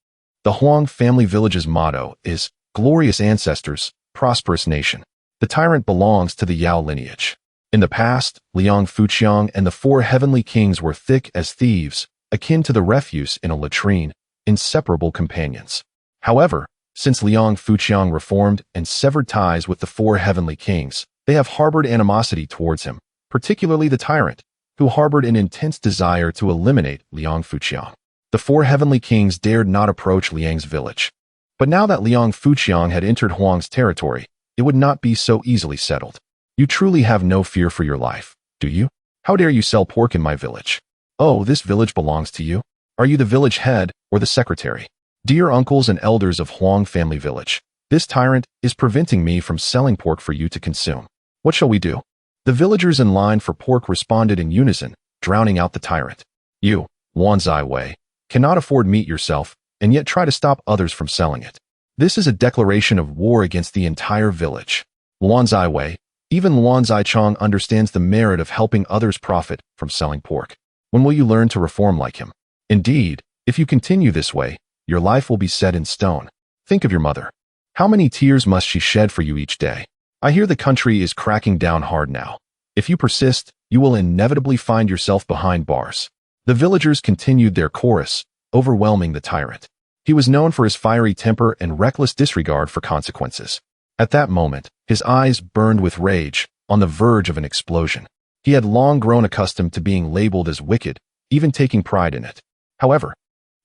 The Huang family village's motto is, Glorious Ancestors, Prosperous Nation. The tyrant belongs to the Yao lineage. In the past, Liang Fuqiang and the 4 heavenly kings were thick as thieves, akin to the refuse in a latrine, inseparable companions. However, since Liang Fuqiang reformed and severed ties with the 4 heavenly kings, they have harbored animosity towards him, particularly the tyrant, who harbored an intense desire to eliminate Liang Fuqiang. The 4 heavenly kings dared not approach Liang's village. But now that Liang Fuqiang had entered Huang's territory, it would not be so easily settled. You truly have no fear for your life, do you? How dare you sell pork in my village? Oh, this village belongs to you? Are you the village head or the secretary? Dear uncles and elders of Huang family village, this tyrant is preventing me from selling pork for you to consume. What shall we do? The villagers in line for pork responded in unison, drowning out the tyrant. You, Wan Wei, cannot afford meat yourself, and yet try to stop others from selling it. This is a declaration of war against the entire village. Wan Wei, even Luan Zichong understands the merit of helping others profit from selling pork. When will you learn to reform like him? Indeed, if you continue this way, your life will be set in stone. Think of your mother. How many tears must she shed for you each day? I hear the country is cracking down hard now. If you persist, you will inevitably find yourself behind bars. The villagers continued their chorus, overwhelming the tyrant. He was known for his fiery temper and reckless disregard for consequences. At that moment, his eyes burned with rage, on the verge of an explosion. He had long grown accustomed to being labeled as wicked, even taking pride in it. However,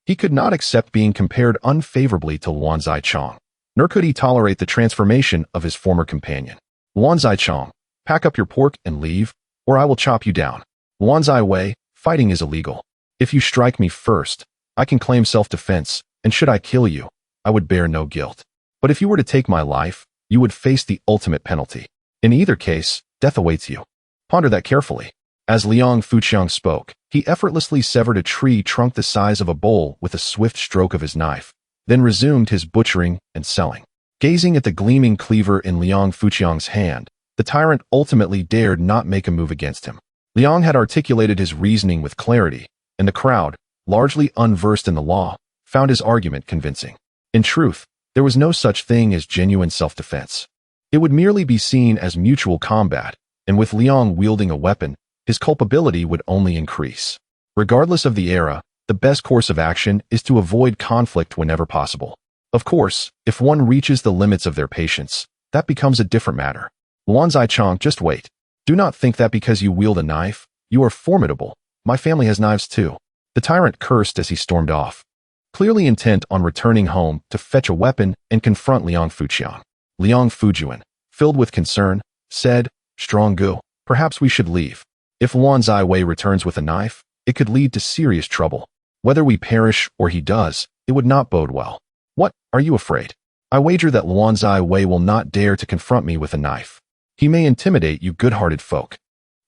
he could not accept being compared unfavorably to Luan Zichong, nor could he tolerate the transformation of his former companion. Luan Zichong, pack up your pork and leave, or I will chop you down. Luan Wei, fighting is illegal. If you strike me first, I can claim self-defense, and should I kill you, I would bear no guilt. But if you were to take my life, you would face the ultimate penalty. In either case, death awaits you. Ponder that carefully. As Liang Fuqiang spoke, he effortlessly severed a tree trunk the size of a bowl with a swift stroke of his knife, then resumed his butchering and selling. Gazing at the gleaming cleaver in Liang Fuqiang's hand, the tyrant ultimately dared not make a move against him. Liang had articulated his reasoning with clarity, and the crowd, largely unversed in the law, found his argument convincing. In truth, there was no such thing as genuine self-defense. It would merely be seen as mutual combat, and with Liang wielding a weapon, his culpability would only increase. Regardless of the era, the best course of action is to avoid conflict whenever possible. Of course, if one reaches the limits of their patience, that becomes a different matter. Luan Zichong, just wait. Do not think that because you wield a knife, you are formidable. My family has knives too. The tyrant cursed as he stormed off, clearly intent on returning home to fetch a weapon and confront Liang Fuqiang. Liang Fujian, filled with concern, said, Strong Gu, perhaps we should leave. If Luan Wei returns with a knife, it could lead to serious trouble. Whether we perish or he does, it would not bode well. What, are you afraid? I wager that Luan Wei will not dare to confront me with a knife. He may intimidate you good-hearted folk,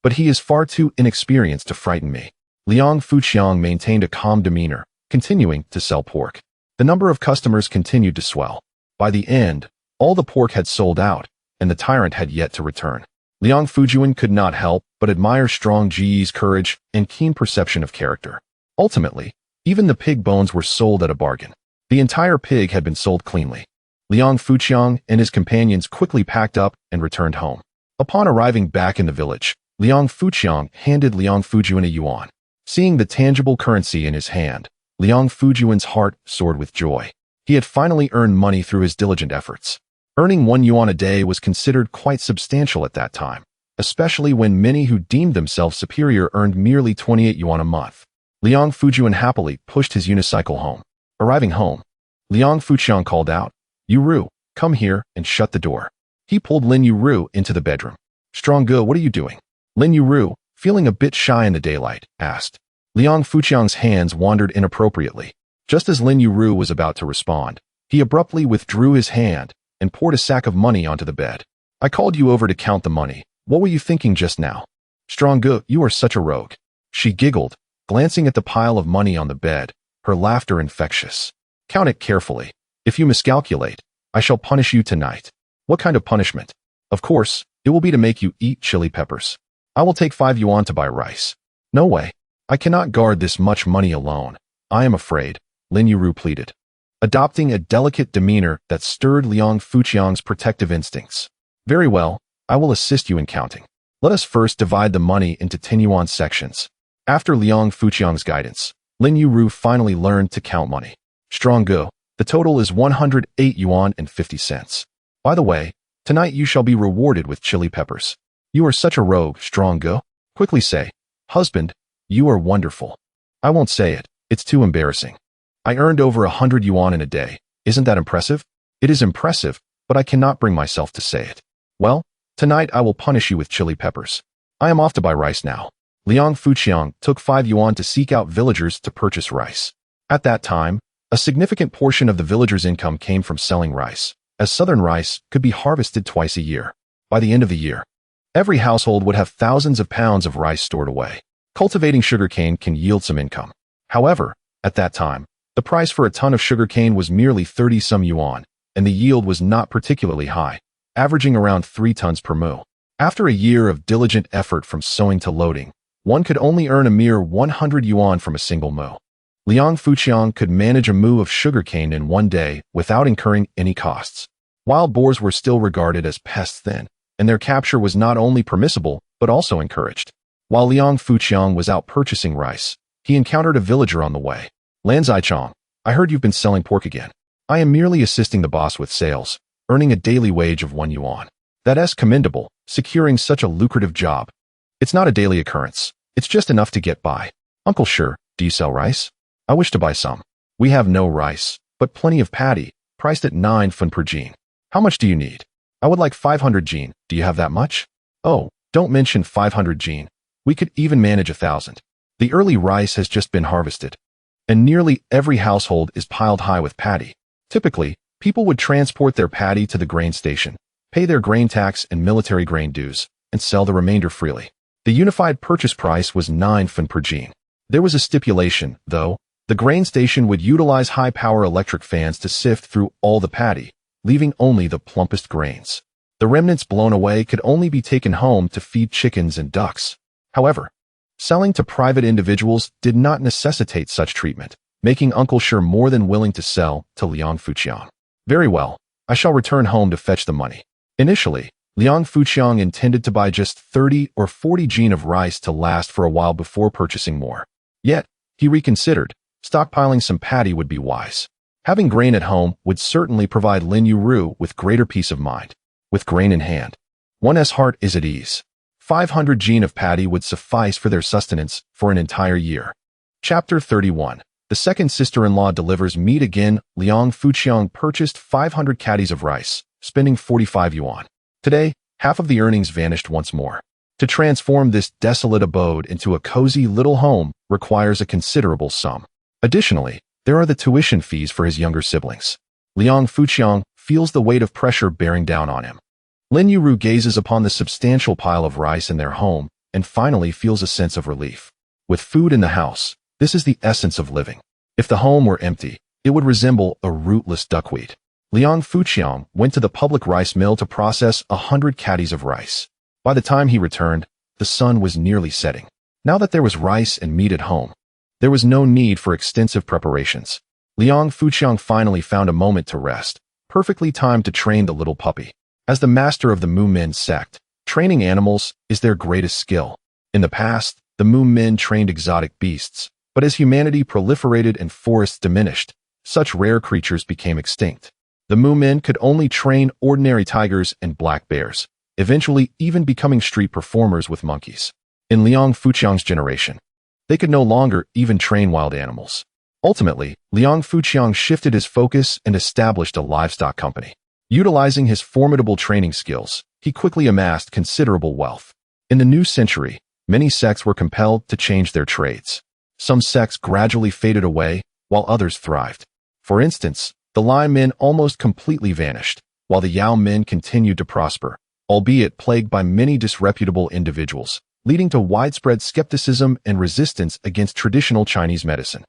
but he is far too inexperienced to frighten me. Liang Fuqiang maintained a calm demeanor, continuing to sell pork. The number of customers continued to swell. By the end, all the pork had sold out, and the tyrant had yet to return. Liang Fujian could not help but admire Strong Ji's courage and keen perception of character. Ultimately, even the pig bones were sold at a bargain. The entire pig had been sold cleanly. Liang Fuqiang and his companions quickly packed up and returned home. Upon arriving back in the village, Liang Fuqiang handed Liang Fujuan a yuan. Seeing the tangible currency in his hand, Liang Fujuan's heart soared with joy. He had finally earned money through his diligent efforts. Earning 1 yuan a day was considered quite substantial at that time, especially when many who deemed themselves superior earned merely 28 yuan a month. Liang Fujuan happily pushed his unicycle home. Arriving home, Liang Fuqiang called out, "Yueru, come here," and shut the door. He pulled Lin Yueru into the bedroom. "Strong-ge, what are you doing?" Lin Yueru, feeling a bit shy in the daylight, asked. Liang Fuqiang's hands wandered inappropriately. Just as Lin Yueru was about to respond, he abruptly withdrew his hand and poured a sack of money onto the bed. "I called you over to count the money. What were you thinking just now?" "Strong-ge, you are such a rogue." She giggled, glancing at the pile of money on the bed, her laughter infectious. "Count it carefully. If you miscalculate, I shall punish you tonight." "What kind of punishment?" "Of course, it will be to make you eat chili peppers. I will take 5 yuan to buy rice." "No way. I cannot guard this much money alone. I am afraid," Lin Yueru pleaded, adopting a delicate demeanor that stirred Liang Fuqiang's protective instincts. "Very well, I will assist you in counting. Let us first divide the money into 10 yuan sections." After Liang Fuqiang's guidance, Lin Yueru finally learned to count money. "Strong-ge, the total is 108 yuan and 50 cents. By the way, tonight you shall be rewarded with chili peppers." "You are such a rogue, Strong-ge. Quickly say, 'Husband, you are wonderful.'" "I won't say it. It's too embarrassing. I earned over 100 yuan in a day. Isn't that impressive?" "It is impressive, but I cannot bring myself to say it." "Well, tonight I will punish you with chili peppers. I am off to buy rice now." Liang Fuqiang took 5 yuan to seek out villagers to purchase rice. At that time, a significant portion of the villagers' income came from selling rice, as southern rice could be harvested twice a year. By the end of the year, every household would have thousands of pounds of rice stored away. Cultivating sugarcane can yield some income. However, at that time, the price for a ton of sugarcane was merely 30-some yuan, and the yield was not particularly high, averaging around 3 tons per mu. After a year of diligent effort from sowing to loading, one could only earn a mere 100 yuan from a single mu. Liang Fuqiang could manage a mu of sugarcane in 1 day without incurring any costs. Wild boars were still regarded as pests then, and their capture was not only permissible, but also encouraged. While Liang Fuqiang was out purchasing rice, he encountered a villager on the way. "Lan Zaichang, I heard you've been selling pork again." "I am merely assisting the boss with sales, earning a daily wage of 1 yuan. That's commendable, securing such a lucrative job." "It's not a daily occurrence. It's just enough to get by." "Uncle Sure, do you sell rice?" "I wish to buy some." "We have no rice, but plenty of paddy, priced at 9 fun per jean." "How much do you need?" "I would like 500 jean. Do you have that much?" "Oh, don't mention 500 jean. We could even manage 1,000. The early rice has just been harvested, and nearly every household is piled high with paddy. Typically, people would transport their paddy to the grain station, pay their grain tax and military grain dues, and sell the remainder freely. The unified purchase price was 9 fun per jean. There was a stipulation, though. The grain station would utilize high-power electric fans to sift through all the paddy, leaving only the plumpest grains. The remnants blown away could only be taken home to feed chickens and ducks. However, selling to private individuals did not necessitate such treatment, making Uncle Sure more than willing to sell to Liang Fuqiang. "Very well, I shall return home to fetch the money." Initially, Liang Fuqiang intended to buy just 30 or 40 jean of rice to last for a while before purchasing more. Yet, he reconsidered. Stockpiling some paddy would be wise. Having grain at home would certainly provide Lin Yueru with greater peace of mind. With grain in hand, one's heart is at ease. 500 jean of paddy would suffice for their sustenance for an entire year. Chapter 31. The second sister-in-law delivers meat again. Liang Fuqiang purchased 500 caddies of rice, spending 45 yuan. Today, half of the earnings vanished once more. To transform this desolate abode into a cozy little home requires a considerable sum. Additionally, there are the tuition fees for his younger siblings. Liang Fuqiang feels the weight of pressure bearing down on him. Lin Yueru gazes upon the substantial pile of rice in their home and finally feels a sense of relief. With food in the house, this is the essence of living. If the home were empty, it would resemble a rootless duckweed. Liang Fuqiang went to the public rice mill to process 100 caddies of rice. By the time he returned, the sun was nearly setting. Now that there was rice and meat at home, there was no need for extensive preparations. Liang Fuqiang finally found a moment to rest, perfectly timed to train the little puppy. As the master of the Mu Min sect, training animals is their greatest skill. In the past, the Mu Min trained exotic beasts, but as humanity proliferated and forests diminished, such rare creatures became extinct. The Mu Min could only train ordinary tigers and black bears, eventually even becoming street performers with monkeys. In Liang Fuqiang's generation, they could no longer even train wild animals. Ultimately, Liang Fuqiang shifted his focus and established a livestock company. Utilizing his formidable training skills, he quickly amassed considerable wealth. In the new century, many sects were compelled to change their trades. Some sects gradually faded away, while others thrived. For instance, the Lai Min almost completely vanished, while the Yao Min continued to prosper, albeit plagued by many disreputable individuals, leading to widespread skepticism and resistance against traditional Chinese medicine.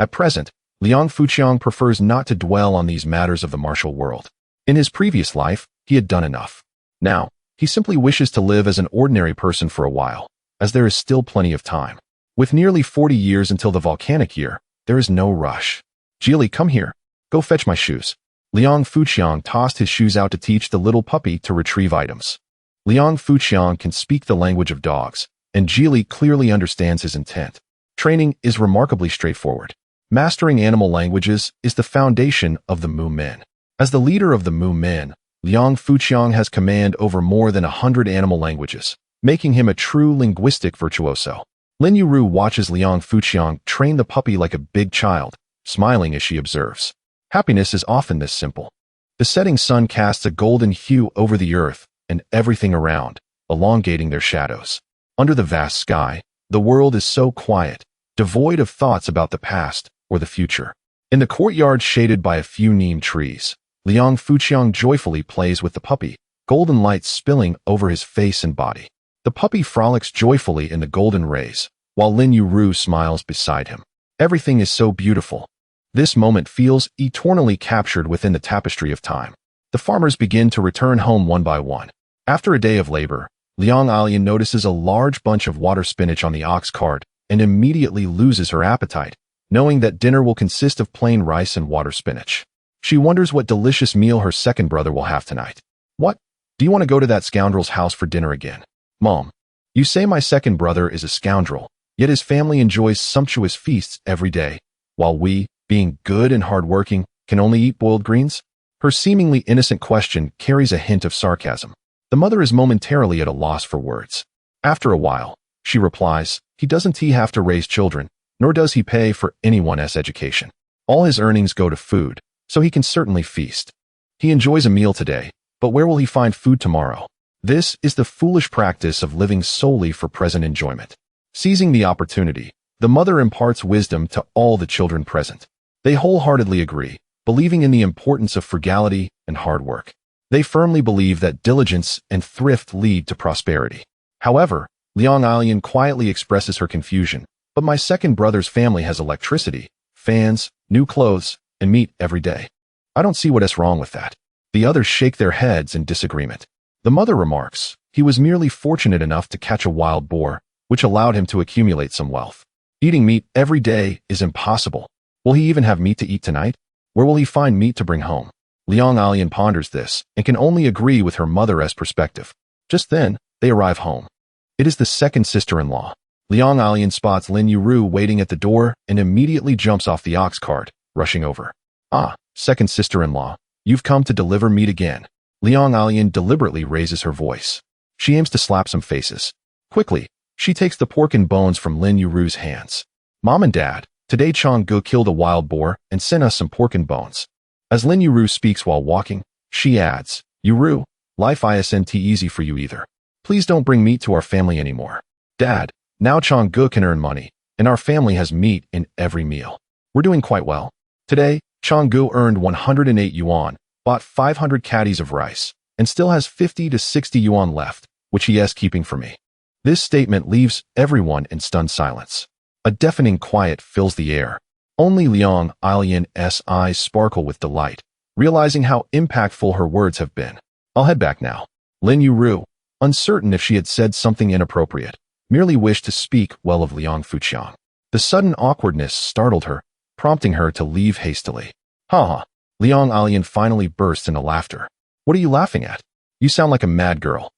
At present, Liang Fuqiang prefers not to dwell on these matters of the martial world. In his previous life, he had done enough. Now, he simply wishes to live as an ordinary person for a while, as there is still plenty of time. With nearly 40 years until the volcanic year, there is no rush. Geely, come here. Go fetch my shoes. Liang Fuqiang tossed his shoes out to teach the little puppy to retrieve items. Liang Fuqiang can speak the language of dogs, and Geely clearly understands his intent. Training is remarkably straightforward. Mastering animal languages is the foundation of the Mu Min. As the leader of the Mu Min, Liang Fuqiang has command over more than 100 animal languages, making him a true linguistic virtuoso. Lin Yueru watches Liang Fuqiang train the puppy like a big child, smiling as she observes. Happiness is often this simple. The setting sun casts a golden hue over the earth and everything around, elongating their shadows. Under the vast sky, the world is so quiet, devoid of thoughts about the past or the future. In the courtyard shaded by a few neem trees, Liang Fuqiang joyfully plays with the puppy, golden light spilling over his face and body. The puppy frolics joyfully in the golden rays, while Lin Yueru smiles beside him. Everything is so beautiful. This moment feels eternally captured within the tapestry of time. The farmers begin to return home one by one. After a day of labor, Liang Alian notices a large bunch of water spinach on the ox cart and immediately loses her appetite, knowing that dinner will consist of plain rice and water spinach. She wonders what delicious meal her second brother will have tonight. What? Do you want to go to that scoundrel's house for dinner again? Mom, you say my second brother is a scoundrel, yet his family enjoys sumptuous feasts every day, while we, being good and hardworking, can only eat boiled greens? Her seemingly innocent question carries a hint of sarcasm. The mother is momentarily at a loss for words. After a while, she replies, doesn't he have to raise children, nor does he pay for anyone's education. All his earnings go to food, so he can certainly feast. He enjoys a meal today, but where will he find food tomorrow? This is the foolish practice of living solely for present enjoyment. Seizing the opportunity, the mother imparts wisdom to all the children present. They wholeheartedly agree, believing in the importance of frugality and hard work. They firmly believe that diligence and thrift lead to prosperity. However, Liang Alian quietly expresses her confusion. But my second brother's family has electricity, fans, new clothes, and meat every day. I don't see what's wrong with that. The others shake their heads in disagreement. The mother remarks, he was merely fortunate enough to catch a wild boar, which allowed him to accumulate some wealth. Eating meat every day is impossible. Will he even have meat to eat tonight? Where will he find meat to bring home? Liang Alian ponders this and can only agree with her mother's perspective. Just then, they arrive home. It is the second sister-in-law. Liang Alian spots Lin Yueru waiting at the door and immediately jumps off the ox cart, rushing over. Ah, second sister-in-law, you've come to deliver meat again. Liang Alian deliberately raises her voice. She aims to slap some faces. Quickly, she takes the pork and bones from Lin Yueru's hands. Mom and Dad, today Changge killed a wild boar and sent us some pork and bones. As Lin Yueru speaks while walking, she adds, Yueru, life isn't easy for you either. Please don't bring meat to our family anymore. Dad, now Changge can earn money, and our family has meat in every meal. We're doing quite well. Today, Changge earned 108 yuan, bought 500 caddies of rice, and still has 50 to 60 yuan left, which he is keeping for me. This statement leaves everyone in stunned silence. A deafening quiet fills the air. Only Liang Alian's eyes sparkle with delight, realizing how impactful her words have been. I'll head back now. Lin Yueru, uncertain if she had said something inappropriate, merely wished to speak well of Liang Fuqiang. The sudden awkwardness startled her, prompting her to leave hastily. Ha! Liang Alian finally bursts into laughter. What are you laughing at? You sound like a mad girl.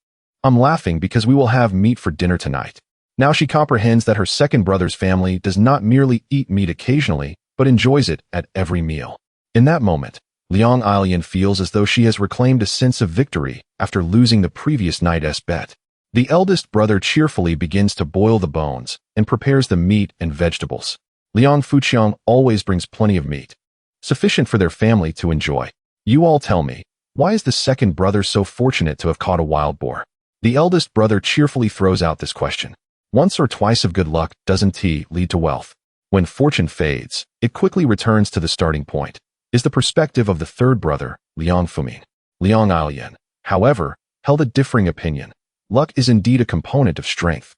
I'm laughing because we will have meat for dinner tonight. Now she comprehends that her second brother's family does not merely eat meat occasionally, but enjoys it at every meal. In that moment, Liang Alian feels as though she has reclaimed a sense of victory after losing the previous night's bet. The eldest brother cheerfully begins to boil the bones and prepares the meat and vegetables. Liang Fuqiang always brings plenty of meat, sufficient for their family to enjoy. You all tell me, why is the second brother so fortunate to have caught a wild boar? The eldest brother cheerfully throws out this question. Once or twice of good luck doesn't lead to wealth. When fortune fades, it quickly returns to the starting point, is the perspective of the third brother, Liang Fumin. Liang Alian, however, held a differing opinion. Luck is indeed a component of strength.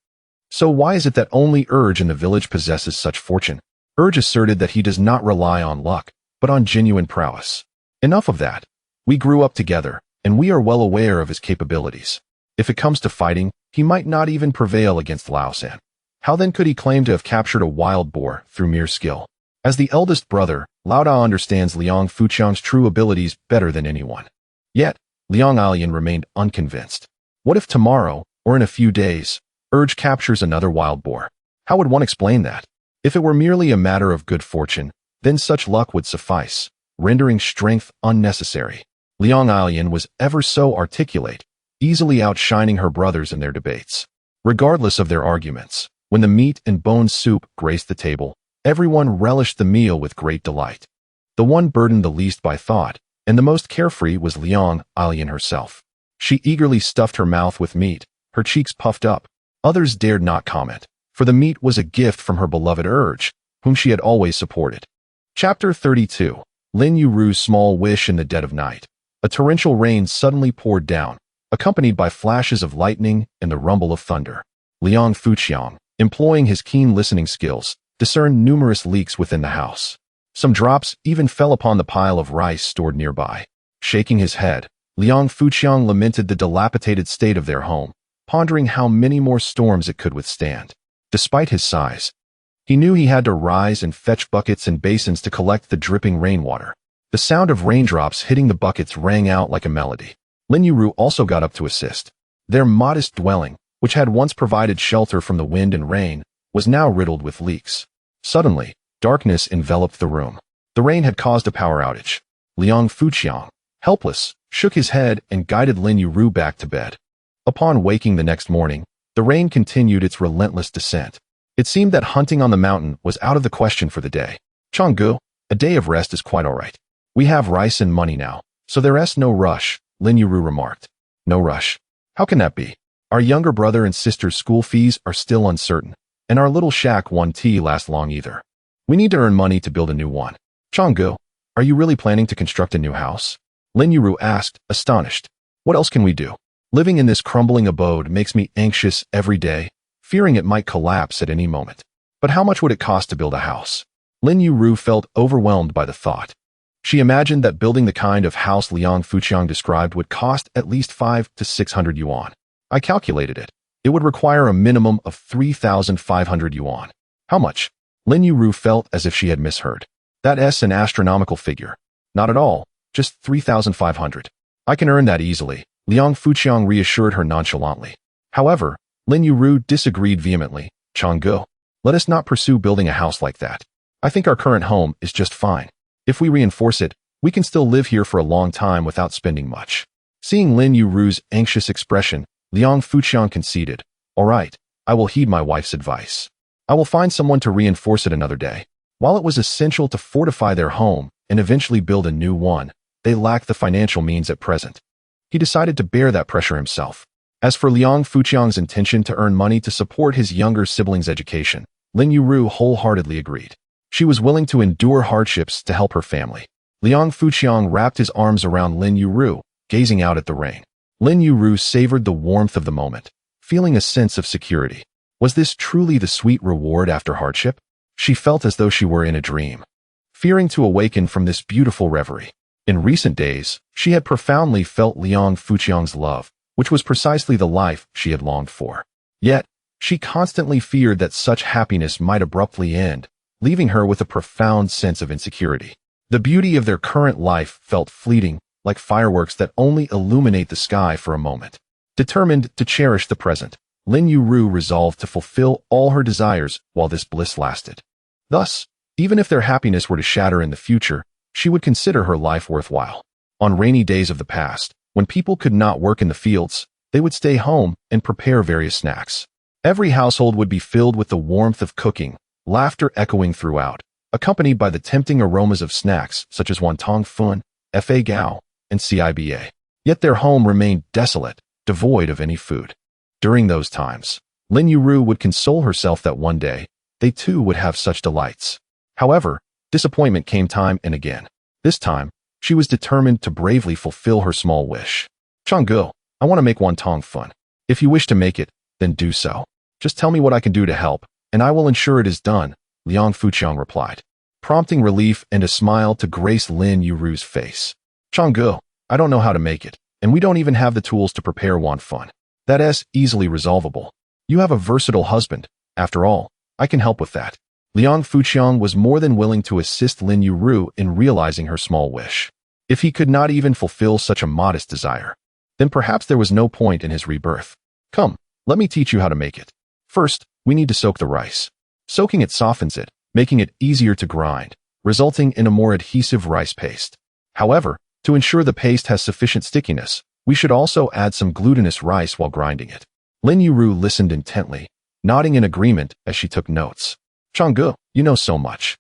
So why is it that only Urge in the village possesses such fortune? Urge asserted that he does not rely on luck, but on genuine prowess. Enough of that. We grew up together, and we are well aware of his capabilities. If it comes to fighting, he might not even prevail against Lao San. How then could he claim to have captured a wild boar through mere skill? As the eldest brother, Lao Dao understands Liang Fuqiang's true abilities better than anyone. Yet, Liang Alian remained unconvinced. What if tomorrow, or in a few days, Urge captures another wild boar? How would one explain that? If it were merely a matter of good fortune, then such luck would suffice, rendering strength unnecessary. Liang Alian was ever so articulate, easily outshining her brothers in their debates. Regardless of their arguments, when the meat and bone soup graced the table, everyone relished the meal with great delight. The one burdened the least by thought, and the most carefree was Liang Alian herself. She eagerly stuffed her mouth with meat, her cheeks puffed up. Others dared not comment, for the meat was a gift from her beloved Urge, whom she had always supported. Chapter 32. Lin Yueru's Small Wish in the Dead of Night. A torrential rain suddenly poured down, accompanied by flashes of lightning and the rumble of thunder. Liang Fuqiang, employing his keen listening skills, discerned numerous leaks within the house. Some drops even fell upon the pile of rice stored nearby. Shaking his head, Liang Fuqiang lamented the dilapidated state of their home, pondering how many more storms it could withstand. Despite his size, he knew he had to rise and fetch buckets and basins to collect the dripping rainwater. The sound of raindrops hitting the buckets rang out like a melody. Lin Yueru also got up to assist. Their modest dwelling, which had once provided shelter from the wind and rain, was now riddled with leaks. Suddenly, darkness enveloped the room. The rain had caused a power outage. Liang Fuqiang, helpless, shook his head and guided Lin Yueru back to bed. Upon waking the next morning, the rain continued its relentless descent. It seemed that hunting on the mountain was out of the question for the day. Changgu, a day of rest is quite all right. We have rice and money now, so there's no rush, Lin Yueru remarked. No rush. How can that be? Our younger brother and sister's school fees are still uncertain, and our little shack won't last long either. We need to earn money to build a new one. Changgu, are you really planning to construct a new house? Lin Yueru asked, astonished. What else can we do? Living in this crumbling abode makes me anxious every day, fearing it might collapse at any moment. But how much would it cost to build a house? Lin Yueru felt overwhelmed by the thought. She imagined that building the kind of house Liang Fuqiang described would cost at least 500 to 600 yuan. I calculated it. It would require a minimum of 3,500 yuan. How much? Lin Yueru felt as if she had misheard. That's an astronomical figure. Not at all, just 3,500. I can earn that easily, Liang Fuqiang reassured her nonchalantly. However, Lin Yueru disagreed vehemently. Changgu, let us not pursue building a house like that. I think our current home is just fine. If we reinforce it, we can still live here for a long time without spending much. Seeing Lin Yueru's anxious expression, Liang Fuqiang conceded. All right, I will heed my wife's advice. I will find someone to reinforce it another day. While it was essential to fortify their home and eventually build a new one, they lacked the financial means at present. He decided to bear that pressure himself. As for Liang Fuqiang's intention to earn money to support his younger siblings' education, Lin Yueru wholeheartedly agreed. She was willing to endure hardships to help her family. Liang Fuqiang wrapped his arms around Lin Yueru, gazing out at the rain. Lin Yueru savored the warmth of the moment, feeling a sense of security. Was this truly the sweet reward after hardship? She felt as though she were in a dream, fearing to awaken from this beautiful reverie. In recent days, she had profoundly felt Liang Fuqiang's love, which was precisely the life she had longed for. Yet, she constantly feared that such happiness might abruptly end, leaving her with a profound sense of insecurity. The beauty of their current life felt fleeting, like fireworks that only illuminate the sky for a moment. Determined to cherish the present, Lin Yueru resolved to fulfill all her desires while this bliss lasted. Thus, even if their happiness were to shatter in the future, she would consider her life worthwhile. On rainy days of the past, when people could not work in the fields, they would stay home and prepare various snacks. Every household would be filled with the warmth of cooking, laughter echoing throughout, accompanied by the tempting aromas of snacks such as wonton fun, fa gao, and ciba. Yet their home remained desolate, devoid of any food. During those times, Lin Yueru would console herself that one day, they too would have such delights. However, disappointment came time and again. This time, she was determined to bravely fulfill her small wish. "Changgu, I want to make wonton fun. If you wish to make it, then do so. Just tell me what I can do to help, and I will ensure it is done," Liang Fuqiang replied, prompting relief and a smile to grace Lin Yueru's face. "Changgu, I don't know how to make it, and we don't even have the tools to prepare wonton. That is easily resolvable. You have a versatile husband. After all, I can help with that." Liang Fuqiang was more than willing to assist Lin Yueru in realizing her small wish. If he could not even fulfill such a modest desire, then perhaps there was no point in his rebirth. "Come, let me teach you how to make it. First, we need to soak the rice. Soaking it softens it, making it easier to grind, resulting in a more adhesive rice paste. However, to ensure the paste has sufficient stickiness, we should also add some glutinous rice while grinding it." Lin Yueru listened intently, nodding in agreement as she took notes. "Changgu, you know so much.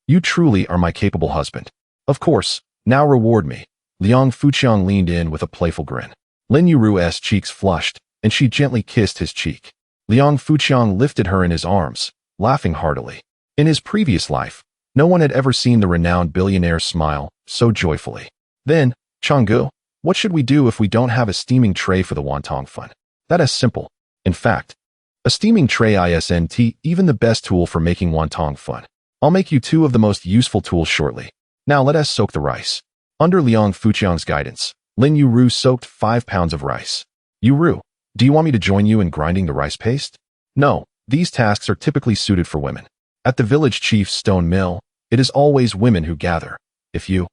You truly are my capable husband. Of course, now reward me." Liang Fuqiang leaned in with a playful grin. Lin Yueru's cheeks flushed, and she gently kissed his cheek. Liang Fuqiang lifted her in his arms, laughing heartily. In his previous life, no one had ever seen the renowned billionaire smile so joyfully. "Then, Changgu, what should we do if we don't have a steaming tray for the wonton fun?" "That is simple. In fact, a steaming tray isn't even the best tool for making wonton fun. I'll make you two of the most useful tools shortly. Now let us soak the rice." Under Liang Fuqiang's guidance, Lin Yueru soaked 5 pounds of rice. "Yueru, do you want me to join you in grinding the rice paste?" "No, these tasks are typically suited for women. At the village chief's stone mill, it is always women who gather. If you,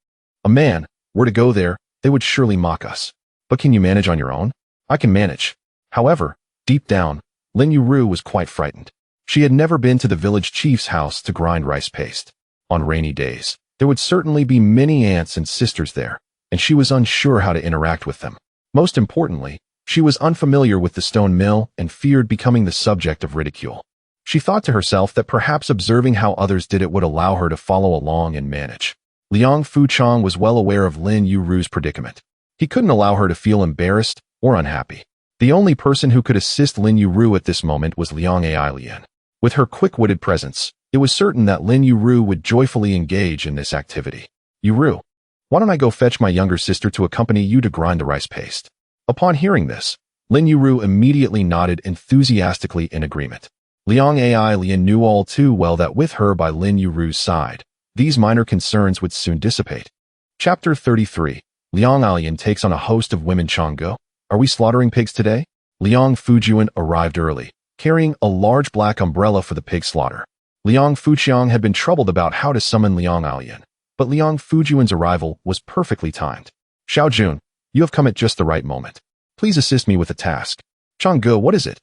a man, were to go there, they would surely mock us. But can you manage on your own?" "I can manage." However, deep down, Lin Yueru was quite frightened. She had never been to the village chief's house to grind rice paste. On rainy days, there would certainly be many aunts and sisters there, and she was unsure how to interact with them. Most importantly, she was unfamiliar with the stone mill and feared becoming the subject of ridicule. She thought to herself that perhaps observing how others did it would allow her to follow along and manage. Liang Fuqiang was well aware of Lin Yueru's predicament. He couldn't allow her to feel embarrassed or unhappy. The only person who could assist Lin Yueru at this moment was Liang Lian. With her quick-witted presence, it was certain that Lin Yueru would joyfully engage in this activity. "Yueru, why don't I go fetch my younger sister to accompany you to grind the rice paste?" Upon hearing this, Lin Yueru immediately nodded enthusiastically in agreement. Liang Lian knew all too well that with her by Lin Yueru's side, these minor concerns would soon dissipate. Chapter 33. Liang Lian takes on a host of women. Changgu, are we slaughtering pigs today? Liang Fujian arrived early, carrying a large black umbrella for the pig slaughter. Liang Fuqiang had been troubled about how to summon Liang Lian, but Liang Fujian's arrival was perfectly timed. "Xiaojun, you have come at just the right moment. Please assist me with a task." "Changgu, what is it?"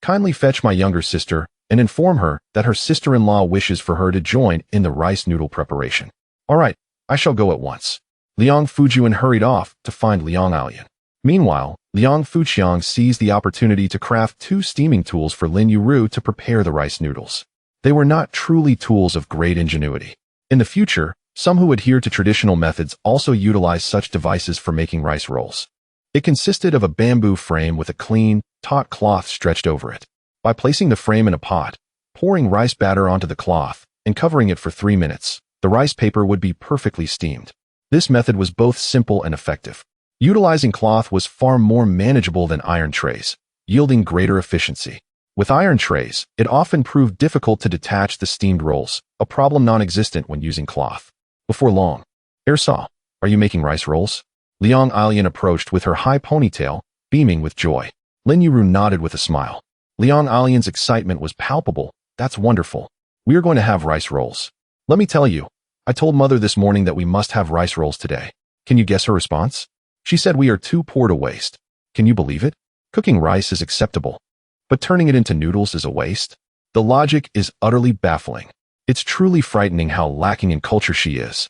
"Kindly fetch my younger sister and inform her that her sister-in-law wishes for her to join in the rice noodle preparation." "All right, I shall go at once." Liang Fujian hurried off to find Liang Lian. Meanwhile, Liang Fuqiang seized the opportunity to craft 2 steaming tools for Lin Yueru to prepare the rice noodles. They were not truly tools of great ingenuity. In the future, some who adhere to traditional methods also utilize such devices for making rice rolls. It consisted of a bamboo frame with a clean, taut cloth stretched over it. By placing the frame in a pot, pouring rice batter onto the cloth, and covering it for 3 minutes, the rice paper would be perfectly steamed. This method was both simple and effective. Utilizing cloth was far more manageable than iron trays, yielding greater efficiency. With iron trays, it often proved difficult to detach the steamed rolls, a problem non-existent when using cloth. Before long, "Ersaw, are you making rice rolls?" Liang Lian approached with her high ponytail, beaming with joy. Lin Yueru nodded with a smile. Liang Lian's excitement was palpable. "That's wonderful. We are going to have rice rolls. Let me tell you, I told mother this morning that we must have rice rolls today. Can you guess her response? She said we are too poor to waste. Can you believe it? Cooking rice is acceptable, but turning it into noodles is a waste? The logic is utterly baffling. It's truly frightening how lacking in culture she is.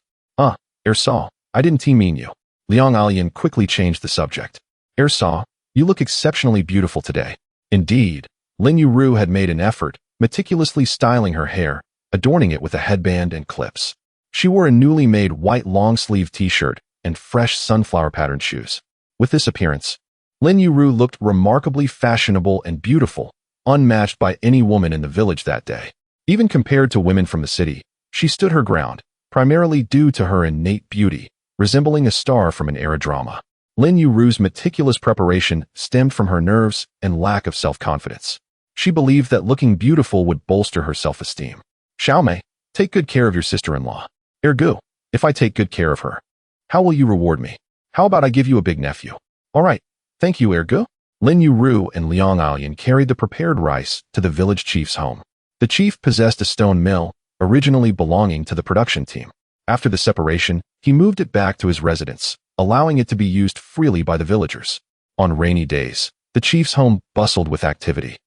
Saw, I didn't mean you. Liang Alian quickly changed the subject. Saw, you look exceptionally beautiful today. Indeed, Lin Yueru had made an effort, meticulously styling her hair, adorning it with a headband and clips. She wore a newly made white long-sleeve t-shirt and fresh sunflower-patterned shoes. With this appearance, Lin Yueru looked remarkably fashionable and beautiful, unmatched by any woman in the village that day. Even compared to women from the city, she stood her ground, primarily due to her innate beauty, resembling a star from an era drama. Lin Yueru's meticulous preparation stemmed from her nerves and lack of self-confidence. She believed that looking beautiful would bolster her self-esteem. Xiaomei, take good care of your sister-in-law. Ergo, if I take good care of her, how will you reward me? How about I give you a big nephew? All right, thank you, Ergo. Lin Yueru and Liang Alian carried the prepared rice to the village chief's home. The chief possessed a stone mill, originally belonging to the production team. After the separation, he moved it back to his residence, allowing it to be used freely by the villagers. On rainy days, the chief's home bustled with activity,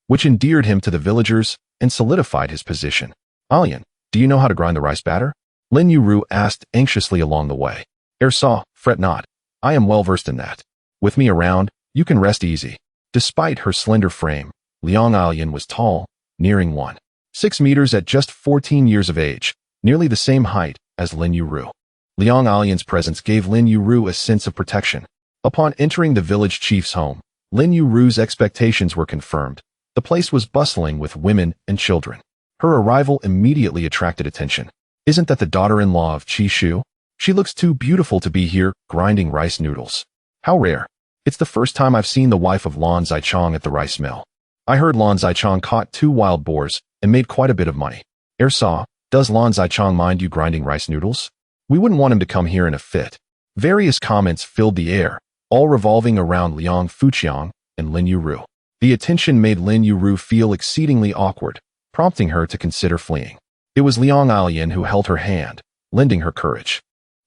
which endeared him to the villagers and solidified his position. Alian, do you know how to grind the rice batter? Lin Yueru asked anxiously along the way. Saw, fret not. I am well versed in that. With me around, you can rest easy. Despite her slender frame, Liang Alian was tall, nearing 1.6 meters at just 14 years of age, nearly the same height as Lin Yueru. Liang Alian's presence gave Lin Yueru a sense of protection. Upon entering the village chief's home, Lin Yueru's expectations were confirmed. The place was bustling with women and children. Her arrival immediately attracted attention. Isn't that the daughter-in-law of Qi Shu? She looks too beautiful to be here grinding rice noodles. How rare. It's the first time I've seen the wife of Lan Zichang at the rice mill. I heard Lan Zichang caught 2 wild boars and made quite a bit of money. Saw, does Lan Zichang mind you grinding rice noodles? We wouldn't want him to come here in a fit. Various comments filled the air, all revolving around Liang Fuqiang and Lin Yueru. The attention made Lin Yueru feel exceedingly awkward, prompting her to consider fleeing. It was Liang Alian who held her hand, lending her courage.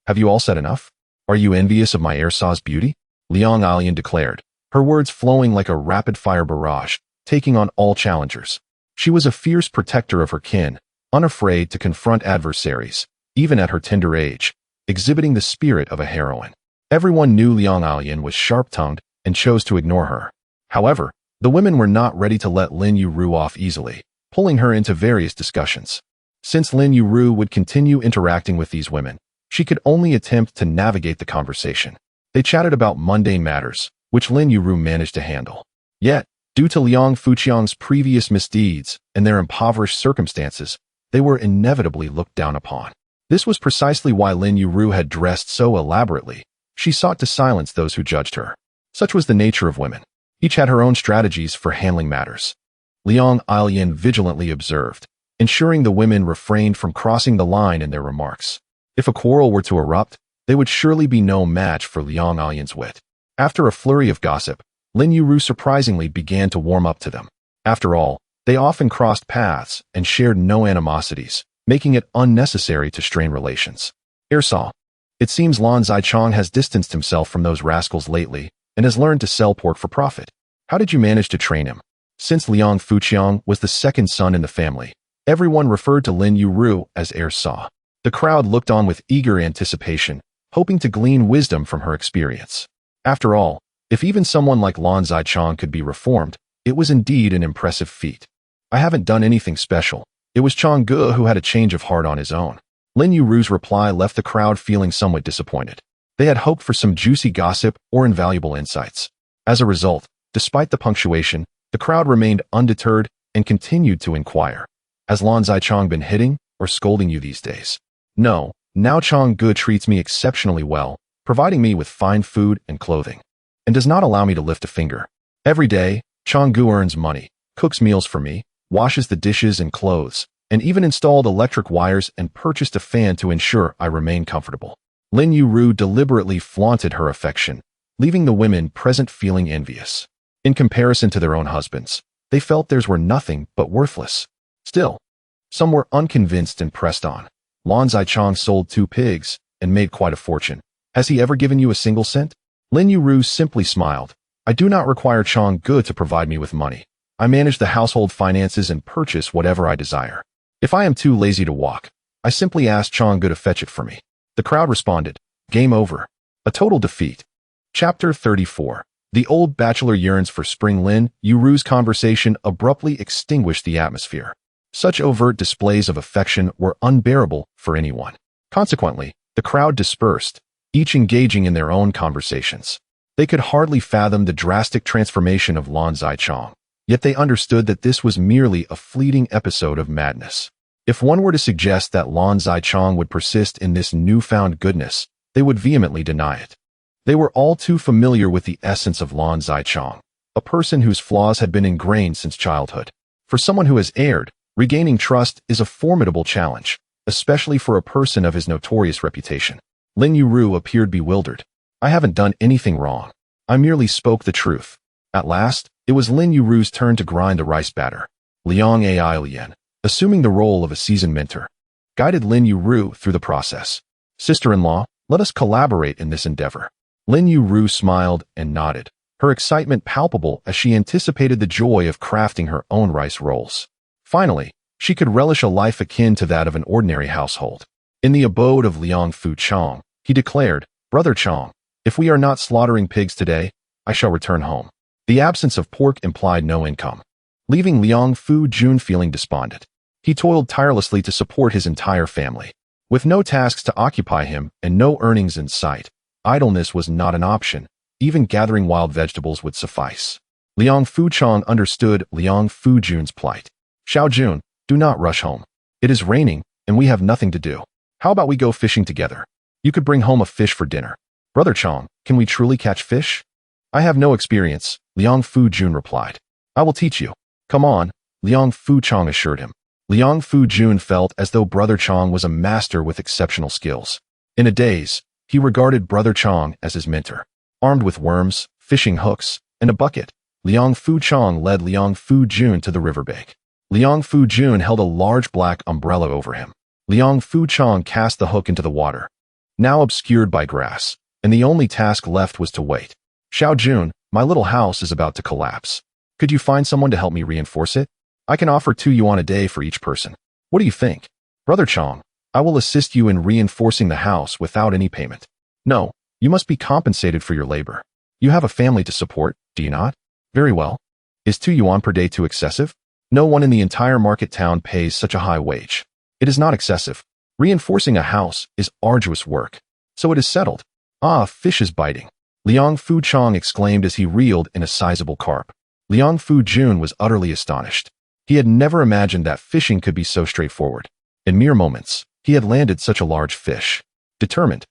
Have you all said enough? Are you envious of my Saw's beauty? Liang Alian declared, her words flowing like a rapid-fire barrage, taking on all challengers. She was a fierce protector of her kin, unafraid to confront adversaries, even at her tender age, exhibiting the spirit of a heroine. Everyone knew Liang Alian was sharp-tongued and chose to ignore her. However, the women were not ready to let Lin Yueru off easily, pulling her into various discussions. Since Lin Yueru would continue interacting with these women, she could only attempt to navigate the conversation. They chatted about mundane matters, which Lin Yueru managed to handle. Yet, due to Liang Fuqiang's previous misdeeds and their impoverished circumstances, they were inevitably looked down upon. This was precisely why Lin Yueru had dressed so elaborately. She sought to silence those who judged her. Such was the nature of women. Each had her own strategies for handling matters. Liang Alian vigilantly observed, ensuring the women refrained from crossing the line in their remarks. If a quarrel were to erupt, they would surely be no match for Liang Alian's wit. After a flurry of gossip, Lin Yueru surprisingly began to warm up to them. After all, they often crossed paths and shared no animosities, making it unnecessary to strain relations. Saw, it seems Lan Zichang has distanced himself from those rascals lately and has learned to sell pork for profit. How did you manage to train him? Since Liang Fuqiang was the second son in the family, everyone referred to Lin Yueru as Saw. The crowd looked on with eager anticipation, hoping to glean wisdom from her experience. After all, if even someone like Lan Zichang could be reformed, it was indeed an impressive feat. I haven't done anything special. It was Chang Ge who had a change of heart on his own. Lin Yueru's reply left the crowd feeling somewhat disappointed. They had hoped for some juicy gossip or invaluable insights. As a result, despite the punctuation, the crowd remained undeterred and continued to inquire. Has Lan Zichang been hitting or scolding you these days? No, now Chang Ge treats me exceptionally well, providing me with fine food and clothing, and does not allow me to lift a finger. Every day, Chang Ge earns money, cooks meals for me, washes the dishes and clothes, and even installed electric wires and purchased a fan to ensure I remain comfortable. Lin Yueru deliberately flaunted her affection, leaving the women present feeling envious. In comparison to their own husbands, they felt theirs were nothing but worthless. Still, some were unconvinced and pressed on. Lin Zichong sold 2 pigs and made quite a fortune. Has he ever given you a single cent? Lin Yueru simply smiled. I do not require Chong Gu to provide me with money. I manage the household finances and purchase whatever I desire. If I am too lazy to walk, I simply ask Chong Gu to fetch it for me. The crowd responded, game over. A total defeat. Chapter 34. The old bachelor yearns for spring. Lin Yueru's conversation abruptly extinguished the atmosphere. Such overt displays of affection were unbearable for anyone. Consequently, the crowd dispersed, each engaging in their own conversations. They could hardly fathom the drastic transformation of Lin Zichong, yet they understood that this was merely a fleeting episode of madness. If one were to suggest that Lin Zichong would persist in this newfound goodness, they would vehemently deny it. They were all too familiar with the essence of Lin Zichong, a person whose flaws had been ingrained since childhood. For someone who has erred, regaining trust is a formidable challenge, especially for a person of his notorious reputation. Lin Yueru appeared bewildered. I haven't done anything wrong. I merely spoke the truth. At last, it was Lin Yueru's turn to grind the rice batter. Liang Lian, assuming the role of a seasoned mentor, guided Lin Yueru through the process. Sister-in-law, let us collaborate in this endeavor. Lin Yueru smiled and nodded, her excitement palpable as she anticipated the joy of crafting her own rice rolls. Finally, she could relish a life akin to that of an ordinary household. In the abode of Liang Chong, he declared, Brother Chong, if we are not slaughtering pigs today, I shall return home. The absence of pork implied no income, leaving Liang Jun feeling despondent. He toiled tirelessly to support his entire family. With no tasks to occupy him and no earnings in sight, idleness was not an option. Even gathering wild vegetables would suffice. Liang Chong understood Liang Jun's plight. Xiao Jun, do not rush home. It is raining, and we have nothing to do. How about we go fishing together? You could bring home a fish for dinner. Brother Chong, can we truly catch fish? I have no experience, Liang Jun replied. I will teach you. Come on, Liang Chong assured him. Liang Jun felt as though Brother Chong was a master with exceptional skills. In a daze, he regarded Brother Chong as his mentor. Armed with worms, fishing hooks, and a bucket, Liang Chong led Liang Jun to the riverbank. Liang Jun held a large black umbrella over him. Liang Chong cast the hook into the water, now obscured by grass, and the only task left was to wait. Xiao Jun, my little house is about to collapse. Could you find someone to help me reinforce it? I can offer 2 yuan a day for each person. What do you think? Brother Chong, I will assist you in reinforcing the house without any payment. No, you must be compensated for your labor. You have a family to support, do you not? Very well. Is 2 yuan per day too excessive? No one in the entire market town pays such a high wage. It is not excessive. Reinforcing a house is arduous work. So it is settled. Ah, fish is biting. Liang Chong exclaimed as he reeled in a sizable carp. Liang Jun was utterly astonished. He had never imagined that fishing could be so straightforward. In mere moments, he had landed such a large fish. Determined,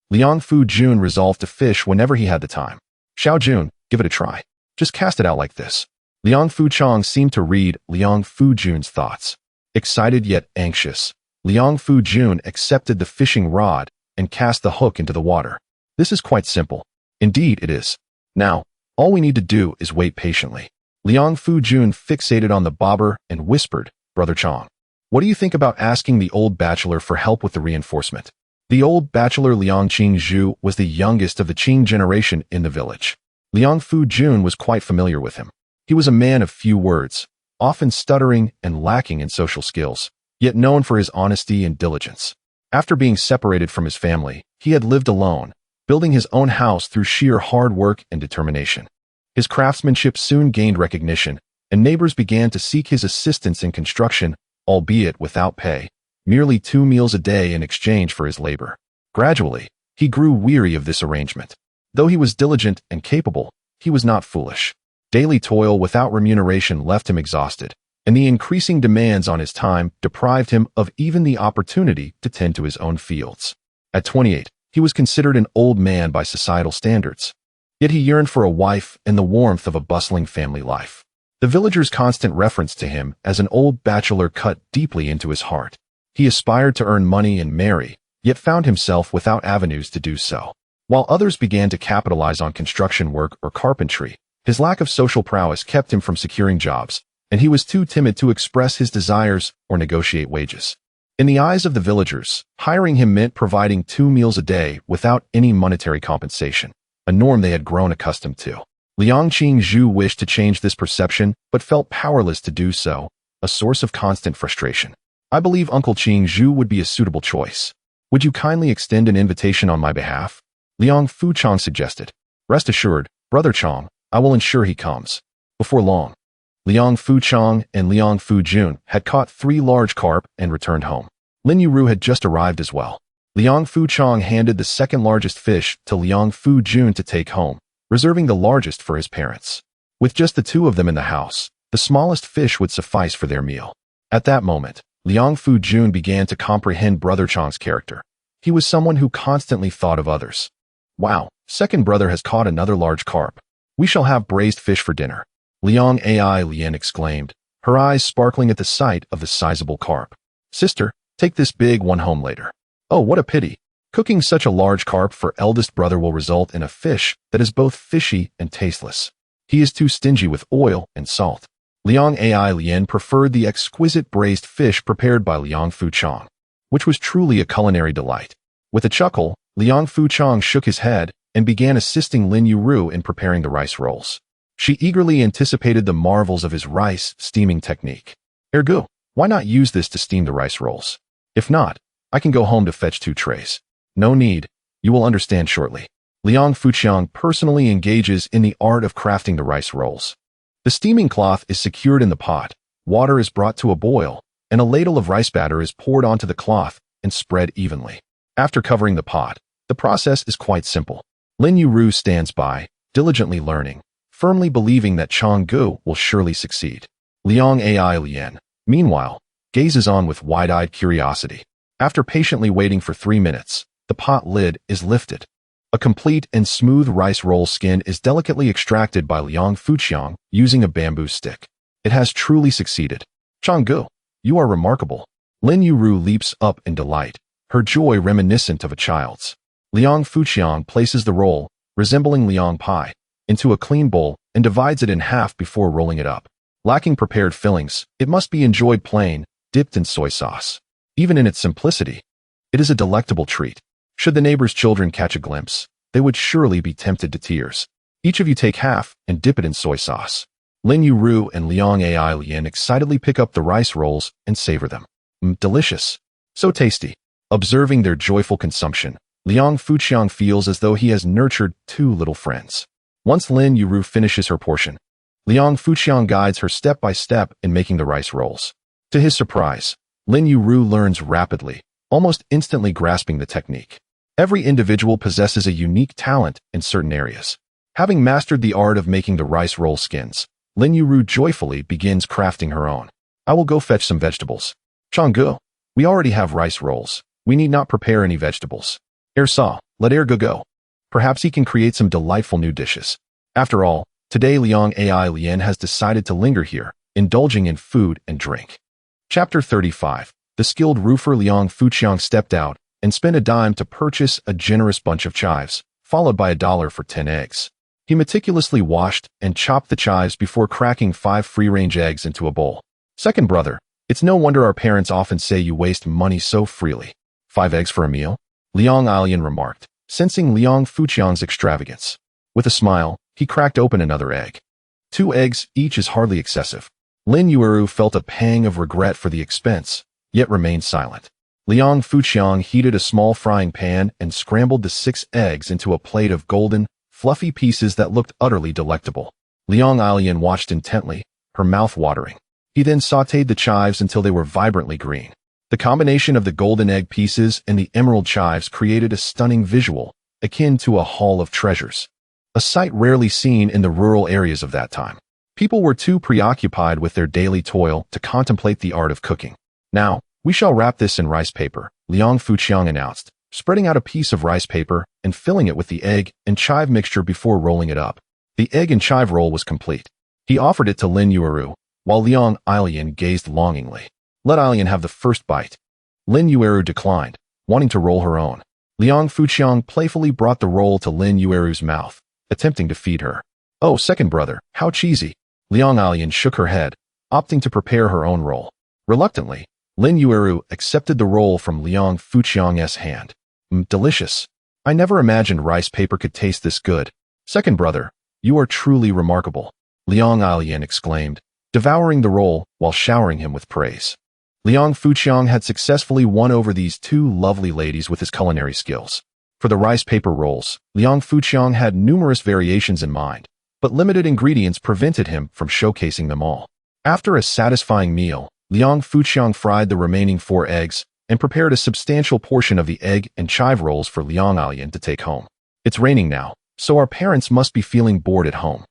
Liang Jun resolved to fish whenever he had the time. Xiao Jun, give it a try. Just cast it out like this. Liang Chong seemed to read Liang Jun's thoughts. Excited yet anxious, Liang Jun accepted the fishing rod and cast the hook into the water. This is quite simple. Indeed, it is. Now, all we need to do is wait patiently. Liang Jun fixated on the bobber and whispered, Brother Chong, what do you think about asking the old bachelor for help with the reinforcement? The old bachelor Liang Qingzhu was the youngest of the Qing generation in the village. Liang Jun was quite familiar with him. He was a man of few words, often stuttering and lacking in social skills, yet known for his honesty and diligence. After being separated from his family, he had lived alone, building his own house through sheer hard work and determination. His craftsmanship soon gained recognition, and neighbors began to seek his assistance in construction, albeit without pay, merely 2 meals a day in exchange for his labor. Gradually, he grew weary of this arrangement. Though he was diligent and capable, he was not foolish. Daily toil without remuneration left him exhausted, and the increasing demands on his time deprived him of even the opportunity to tend to his own fields. At 28, he was considered an old man by societal standards. Yet he yearned for a wife and the warmth of a bustling family life. The villagers' constant reference to him as an old bachelor cut deeply into his heart. He aspired to earn money and marry, yet found himself without avenues to do so. While others began to capitalize on construction work or carpentry, his lack of social prowess kept him from securing jobs, and he was too timid to express his desires or negotiate wages. In the eyes of the villagers, hiring him meant providing 2 meals a day without any monetary compensation, a norm they had grown accustomed to. Liang Qingzhu wished to change this perception, but felt powerless to do so, a source of constant frustration. I believe Uncle Qingzhu would be a suitable choice. Would you kindly extend an invitation on my behalf? Liang Fuchang suggested. Rest assured, Brother Chong, I will ensure he comes. Before long, Liang Fuchang and Liang Fujun had caught 3 large carp and returned home. Lin Yueru had just arrived as well. Liang Fuchang handed the second largest fish to Liang Fujun to take home, reserving the largest for his parents. With just the 2 of them in the house, the smallest fish would suffice for their meal. At that moment, Liang Fujun began to comprehend Brother Chong's character. He was someone who constantly thought of others. Wow, second brother has caught another large carp. We shall have braised fish for dinner. Liang Ai Lien exclaimed, her eyes sparkling at the sight of the sizable carp. Sister, take this big one home later. Oh, what a pity. Cooking such a large carp for eldest brother will result in a fish that is both fishy and tasteless. He is too stingy with oil and salt. Liang Ai Lien preferred the exquisite braised fish prepared by Liang Fuchang, which was truly a culinary delight. With a chuckle, Liang Fuchang shook his head and began assisting Lin Yueru in preparing the rice rolls. She eagerly anticipated the marvels of his rice steaming technique. Ergo, why not use this to steam the rice rolls? If not, I can go home to fetch 2 trays. No need, you will understand shortly. Liang Fuchang personally engages in the art of crafting the rice rolls. The steaming cloth is secured in the pot, water is brought to a boil, and a ladle of rice batter is poured onto the cloth and spread evenly. After covering the pot, the process is quite simple. Lin Yueru stands by, diligently learning, firmly believing that Changgu will surely succeed. Liang Ai Lien, meanwhile, gazes on with wide-eyed curiosity. After patiently waiting for 3 minutes, the pot lid is lifted. A complete and smooth rice roll skin is delicately extracted by Liang Fuchang using a bamboo stick. It has truly succeeded. Changgu, you are remarkable. Lin Yueru leaps up in delight, her joy reminiscent of a child's. Liang Fuchang places the roll, resembling Liang pie, into a clean bowl and divides it in half before rolling it up. Lacking prepared fillings, it must be enjoyed plain, dipped in soy sauce. Even in its simplicity, it is a delectable treat. Should the neighbor's children catch a glimpse, they would surely be tempted to tears. Each of you take half and dip it in soy sauce. Lin Yueru and Liang Ai Lien excitedly pick up the rice rolls and savor them. Delicious. So tasty. Observing their joyful consumption, Liang Fuchang feels as though he has nurtured 2 little friends. Once Lin Yueru finishes her portion, Liang Fuchang guides her step by step in making the rice rolls. To his surprise, Lin Yueru learns rapidly, almost instantly grasping the technique. Every individual possesses a unique talent in certain areas. Having mastered the art of making the rice roll skins, Lin Yueru joyfully begins crafting her own. I will go fetch some vegetables. Changgu, we already have rice rolls. We need not prepare any vegetables. Saw, let go. Perhaps he can create some delightful new dishes. After all, today Liang Ai Lien has decided to linger here, indulging in food and drink. Chapter 35. The skilled roofer Liang Fuchang stepped out and spent a dime to purchase a generous bunch of chives, followed by $1 for 10 eggs. He meticulously washed and chopped the chives before cracking 5 free-range eggs into a bowl. Second brother, it's no wonder our parents often say you waste money so freely. 5 eggs for a meal? Liang Aiyan remarked, sensing Liang Fuchang's extravagance. With a smile, he cracked open another egg. 2 eggs each is hardly excessive. Lin Yueru felt a pang of regret for the expense, yet remained silent. Liang Fuchang heated a small frying pan and scrambled the 6 eggs into a plate of golden, fluffy pieces that looked utterly delectable. Liang Aiyan watched intently, her mouth watering. He then sautéed the chives until they were vibrantly green. The combination of the golden egg pieces and the emerald chives created a stunning visual, akin to a hall of treasures. A sight rarely seen in the rural areas of that time. People were too preoccupied with their daily toil to contemplate the art of cooking. Now, we shall wrap this in rice paper, Liang Fuchang announced, spreading out a piece of rice paper and filling it with the egg and chive mixture before rolling it up. The egg and chive roll was complete. He offered it to Lin Yueru, while Liang Aiyan gazed longingly. Let Aiyan have the first bite. Lin Yueru declined, wanting to roll her own. Liang Fuchang playfully brought the roll to Lin Yueru's mouth, attempting to feed her. Oh, second brother, how cheesy. Liang Aiyan shook her head, opting to prepare her own roll. Reluctantly, Lin Yueru accepted the roll from Liang Fuqiang's hand. Delicious. I never imagined rice paper could taste this good. Second brother, you are truly remarkable, Liang Alian exclaimed, devouring the roll while showering him with praise. Liang Fuqiang had successfully won over these two lovely ladies with his culinary skills. For the rice paper rolls, Liang Fuqiang had numerous variations in mind, but limited ingredients prevented him from showcasing them all. After a satisfying meal, Liang Fuqiang fried the remaining 4 eggs and prepared a substantial portion of the egg and chive rolls for Liang Alian to take home. It's raining now, so our parents must be feeling bored at home.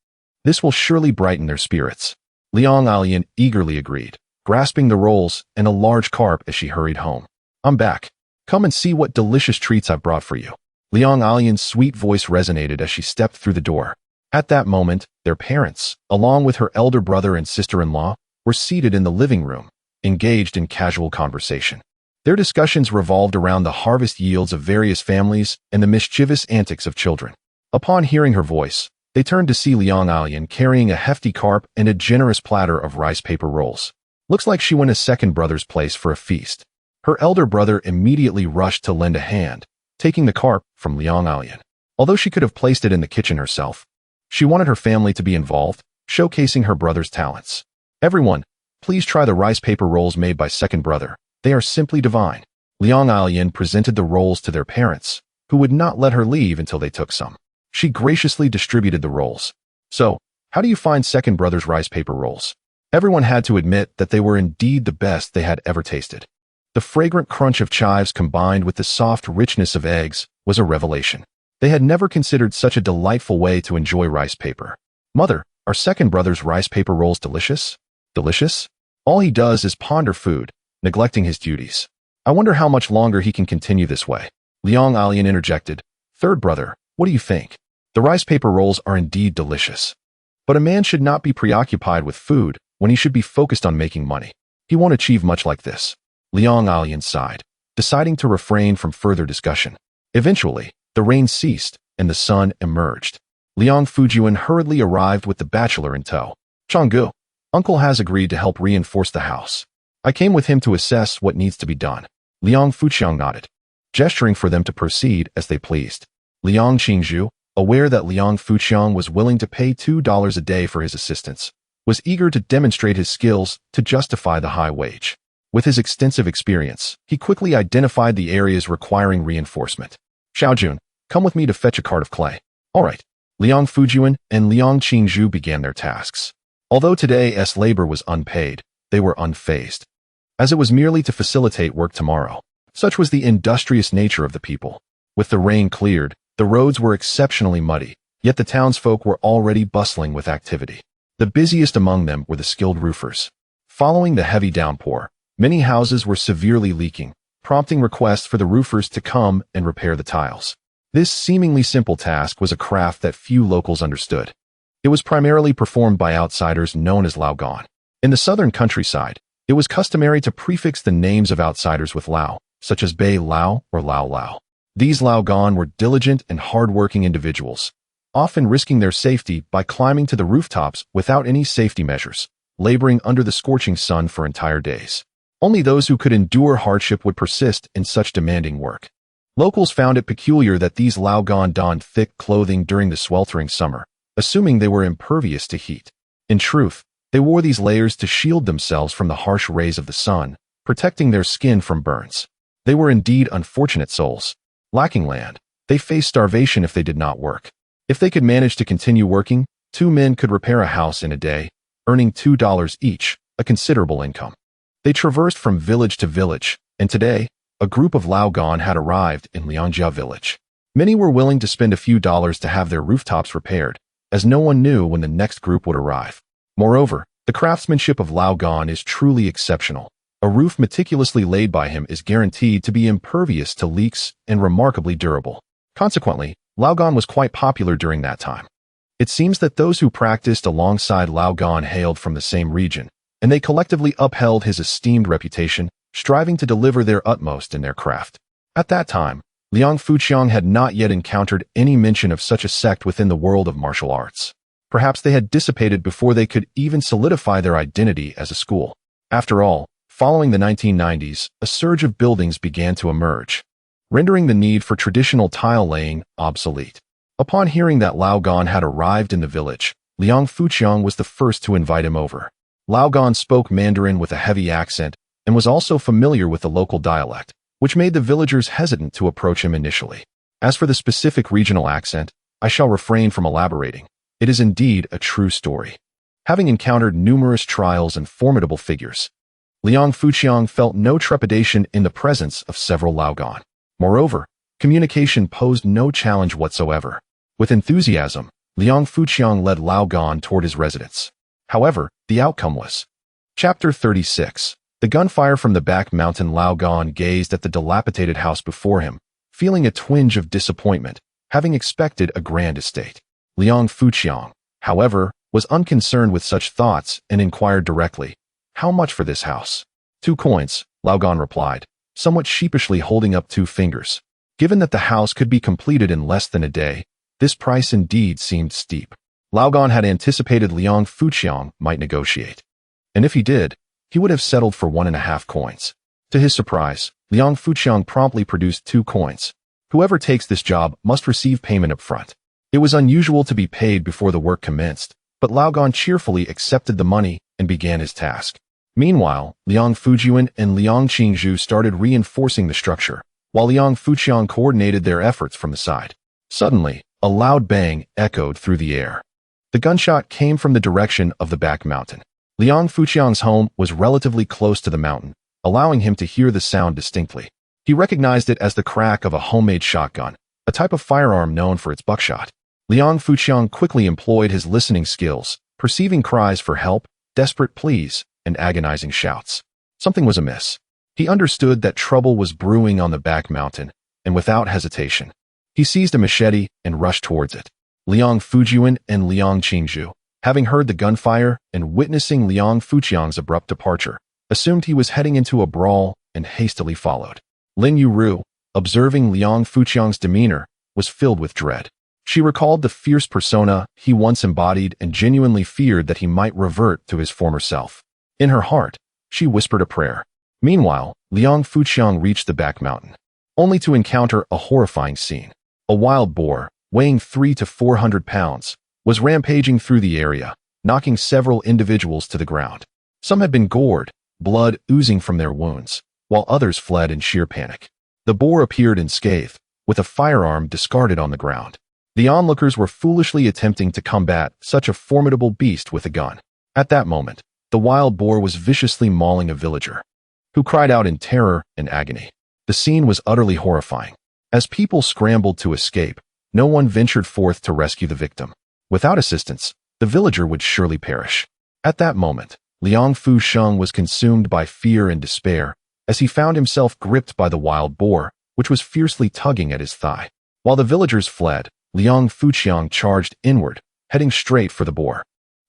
This will surely brighten their spirits. Liang Alian eagerly agreed, grasping the rolls and a large carp as she hurried home. I'm back. Come and see what delicious treats I've brought for you. Liang Alian's sweet voice resonated as she stepped through the door. At that moment, their parents, along with her elder brother and sister-in-law, were seated in the living room, engaged in casual conversation. Their discussions revolved around the harvest yields of various families and the mischievous antics of children. Upon hearing her voice, they turned to see Liang Alian carrying a hefty carp and a generous platter of rice paper rolls. Looks like she went a second brother's place for a feast. Her elder brother immediately rushed to lend a hand, taking the carp from Liang Alian. Although she could have placed it in the kitchen herself, she wanted her family to be involved, showcasing her brother's talents. Everyone, please try the rice paper rolls made by second brother. They are simply divine. Liang Alian presented the rolls to their parents, who would not let her leave until they took some. She graciously distributed the rolls. So, how do you find second brother's rice paper rolls? Everyone had to admit that they were indeed the best they had ever tasted. The fragrant crunch of chives combined with the soft richness of eggs was a revelation. They had never considered such a delightful way to enjoy rice paper. Mother, are second brother's rice paper rolls delicious? Delicious? All he does is ponder food, neglecting his duties. I wonder how much longer he can continue this way. Liang Alian interjected. Third brother, what do you think? The rice paper rolls are indeed delicious. But a man should not be preoccupied with food when he should be focused on making money. He won't achieve much like this. Liang Alian sighed, deciding to refrain from further discussion. Eventually, the rain ceased and the sun emerged. Liang Fujian hurriedly arrived with the bachelor in tow. Changgu, uncle has agreed to help reinforce the house. I came with him to assess what needs to be done. Liang Fuqiang nodded, gesturing for them to proceed as they pleased. Liang Qingzhu, aware that Liang Fuqiang was willing to pay $2 a day for his assistance, was eager to demonstrate his skills to justify the high wage. With his extensive experience, he quickly identified the areas requiring reinforcement. Xiaojun, come with me to fetch a cart of clay. All right. Liang Fujian and Liang Qingzhu began their tasks. Although today's labor was unpaid, they were unfazed, as it was merely to facilitate work tomorrow. Such was the industrious nature of the people. With the rain cleared, the roads were exceptionally muddy, yet the townsfolk were already bustling with activity. The busiest among them were the skilled roofers. Following the heavy downpour, many houses were severely leaking, prompting requests for the roofers to come and repair the tiles. This seemingly simple task was a craft that few locals understood. It was primarily performed by outsiders known as Laogan. In the southern countryside, it was customary to prefix the names of outsiders with Lao, such as Bei Lao or Lao Lao. These Laogan were diligent and hard-working individuals, often risking their safety by climbing to the rooftops without any safety measures, laboring under the scorching sun for entire days. Only those who could endure hardship would persist in such demanding work. Locals found it peculiar that these Laogan donned thick clothing during the sweltering summer, assuming they were impervious to heat. In truth, they wore these layers to shield themselves from the harsh rays of the sun, protecting their skin from burns. They were indeed unfortunate souls. Lacking land, they faced starvation if they did not work. If they could manage to continue working, 2 men could repair a house in a day, earning $2 each, a considerable income. They traversed from village to village, and today, a group of Laogan had arrived in Liangjia village. Many were willing to spend a few dollars to have their rooftops repaired, as no one knew when the next group would arrive. Moreover, the craftsmanship of Laogan is truly exceptional. A roof meticulously laid by him is guaranteed to be impervious to leaks and remarkably durable. Consequently, Laogan was quite popular during that time. It seems that those who practiced alongside Laogan hailed from the same region, and they collectively upheld his esteemed reputation, striving to deliver their utmost in their craft. At that time, Liang Fuqiang had not yet encountered any mention of such a sect within the world of martial arts. Perhaps they had dissipated before they could even solidify their identity as a school. After all, Following the 1990s, a surge of buildings began to emerge, rendering the need for traditional tile laying obsolete. Upon hearing that Lao Gan had arrived in the village, Liang Fuqiang was the first to invite him over. Lao Gan spoke Mandarin with a heavy accent and was also familiar with the local dialect, which made the villagers hesitant to approach him initially. As for the specific regional accent, I shall refrain from elaborating. It is indeed a true story. Having encountered numerous trials and formidable figures, Liang Fuqiang felt no trepidation in the presence of several Lao Gan. Moreover, communication posed no challenge whatsoever. With enthusiasm, Liang Fuqiang led Lao Gan toward his residence. However, the outcome was. Chapter 36. The gunfire from the back mountain. Lao Gan gazed at the dilapidated house before him, feeling a twinge of disappointment, having expected a grand estate. Liang Fuqiang, however, was unconcerned with such thoughts and inquired directly, "How much for this house?" "2 coins, Lao Gan replied, somewhat sheepishly holding up 2 fingers. Given that the house could be completed in less than a day, this price indeed seemed steep. Lao Gan had anticipated Liang Fuqiang might negotiate. And if he did, he would have settled for 1.5 coins. To his surprise, Liang Fuqiang promptly produced 2 coins. Whoever takes this job must receive payment up front. It was unusual to be paid before the work commenced, but Lao Gan cheerfully accepted the money and began his task. Meanwhile, Liang Fujian and Liang Qingzhu started reinforcing the structure, while Liang Fuqiang coordinated their efforts from the side. Suddenly, a loud bang echoed through the air. The gunshot came from the direction of the back mountain. Liang Fuqiang's home was relatively close to the mountain, allowing him to hear the sound distinctly. He recognized it as the crack of a homemade shotgun, a type of firearm known for its buckshot. Liang Fuqiang quickly employed his listening skills, perceiving cries for help, desperate pleas, and agonizing shouts. Something was amiss. He understood that trouble was brewing on the back mountain, and without hesitation, he seized a machete and rushed towards it. Liang Fujian and Liang Qingzhu, having heard the gunfire and witnessing Liang Fuqiang's abrupt departure, assumed he was heading into a brawl and hastily followed. Lin Yueru, observing Liang Fuqiang's demeanor, was filled with dread. She recalled the fierce persona he once embodied and genuinely feared that he might revert to his former self. In her heart, she whispered a prayer. Meanwhile, Liang Fuqiang reached the back mountain, only to encounter a horrifying scene. A wild boar, weighing 300 to 400 pounds, was rampaging through the area, knocking several individuals to the ground. Some had been gored, blood oozing from their wounds, while others fled in sheer panic. The boar appeared unscathed, with a firearm discarded on the ground. The onlookers were foolishly attempting to combat such a formidable beast with a gun. At that moment, the wild boar was viciously mauling a villager, who cried out in terror and agony. The scene was utterly horrifying. As people scrambled to escape, no one ventured forth to rescue the victim. Without assistance, the villager would surely perish. At that moment, Liang Fuqiang was consumed by fear and despair, as he found himself gripped by the wild boar, which was fiercely tugging at his thigh. While the villagers fled, Liang Fuqiang charged inward, heading straight for the boar.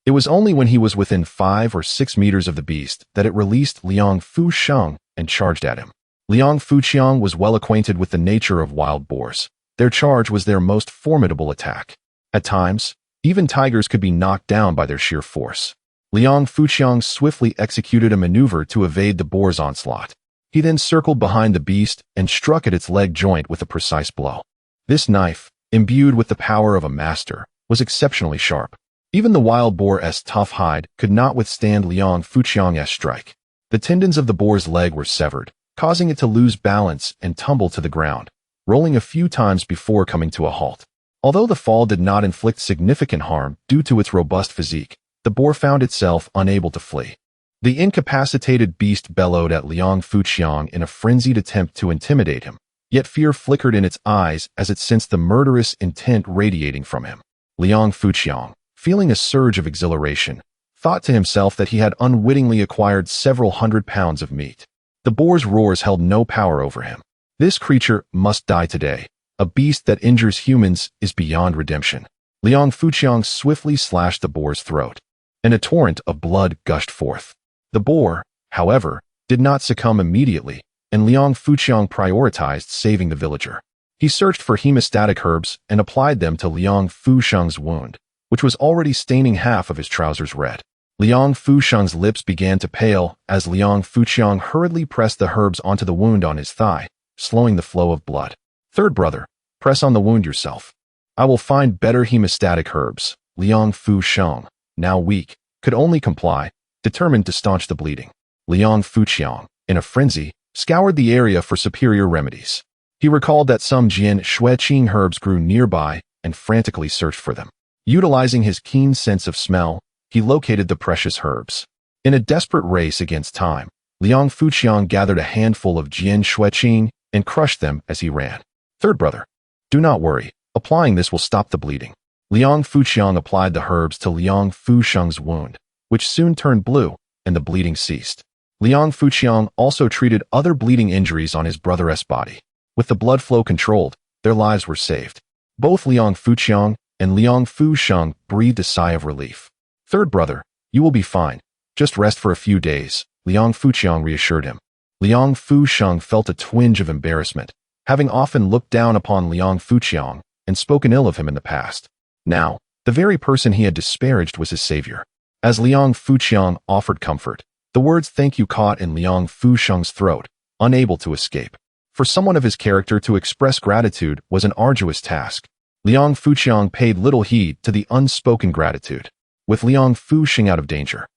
It was only when he was within 5 or 6 meters of the beast that it released Liang Fuqiang and charged at him. Liang Fuqiang was well acquainted with the nature of wild boars. Their charge was their most formidable attack. At times, even tigers could be knocked down by their sheer force. Liang Fuqiang swiftly executed a maneuver to evade the boar's onslaught. He then circled behind the beast and struck at its leg joint with a precise blow. This knife, imbued with the power of a master, was exceptionally sharp. Even the wild boar's tough hide could not withstand Liang Fuqiang's strike. The tendons of the boar's leg were severed, causing it to lose balance and tumble to the ground, rolling a few times before coming to a halt. Although the fall did not inflict significant harm due to its robust physique, the boar found itself unable to flee. The incapacitated beast bellowed at Liang Fuqiang in a frenzied attempt to intimidate him, yet fear flickered in its eyes as it sensed the murderous intent radiating from him. Liang Fuqiang, feeling a surge of exhilaration, thought to himself that he had unwittingly acquired several hundred pounds of meat. The boar's roars held no power over him. This creature must die today. A beast that injures humans is beyond redemption. Liang Fuqiang swiftly slashed the boar's throat, and a torrent of blood gushed forth. The boar, however, did not succumb immediately, and Liang Fuqiang prioritized saving the villager. He searched for hemostatic herbs and applied them to Liang Fuqiang's wound, which was already staining half of his trousers red. Liang Fuxiang's lips began to pale as Liang Fuxiang hurriedly pressed the herbs onto the wound on his thigh, slowing the flow of blood. Third brother, press on the wound yourself. I will find better hemostatic herbs. Liang Fuxiang, now weak, could only comply, determined to staunch the bleeding. Liang Fuxiang, in a frenzy, scoured the area for superior remedies. He recalled that some Jian Shueqing herbs grew nearby and frantically searched for them. Utilizing his keen sense of smell, he located the precious herbs. In a desperate race against time, Liang Fuxiang gathered a handful of Jian Shueqing and crushed them as he ran. Third brother, do not worry. Applying this will stop the bleeding. Liang Fuxiang applied the herbs to Liang Fuxiang's wound, which soon turned blue, and the bleeding ceased. Liang Fuxiang also treated other bleeding injuries on his brother's body. With the blood flow controlled, their lives were saved. Both Liang Fuxiang and Liang Fuxiang breathed a sigh of relief. Third brother, you will be fine. Just rest for a few days, Liang Fuxiang reassured him. Liang Fuxiang felt a twinge of embarrassment, having often looked down upon Liang Fuxiang and spoken ill of him in the past. Now, the very person he had disparaged was his savior. As Liang Fuxiang offered comfort, the words thank you caught in Liang Fuxiang's throat, unable to escape. For someone of his character to express gratitude was an arduous task. Liang Fuxiang paid little heed to the unspoken gratitude. With Liang Fuxiang out of danger,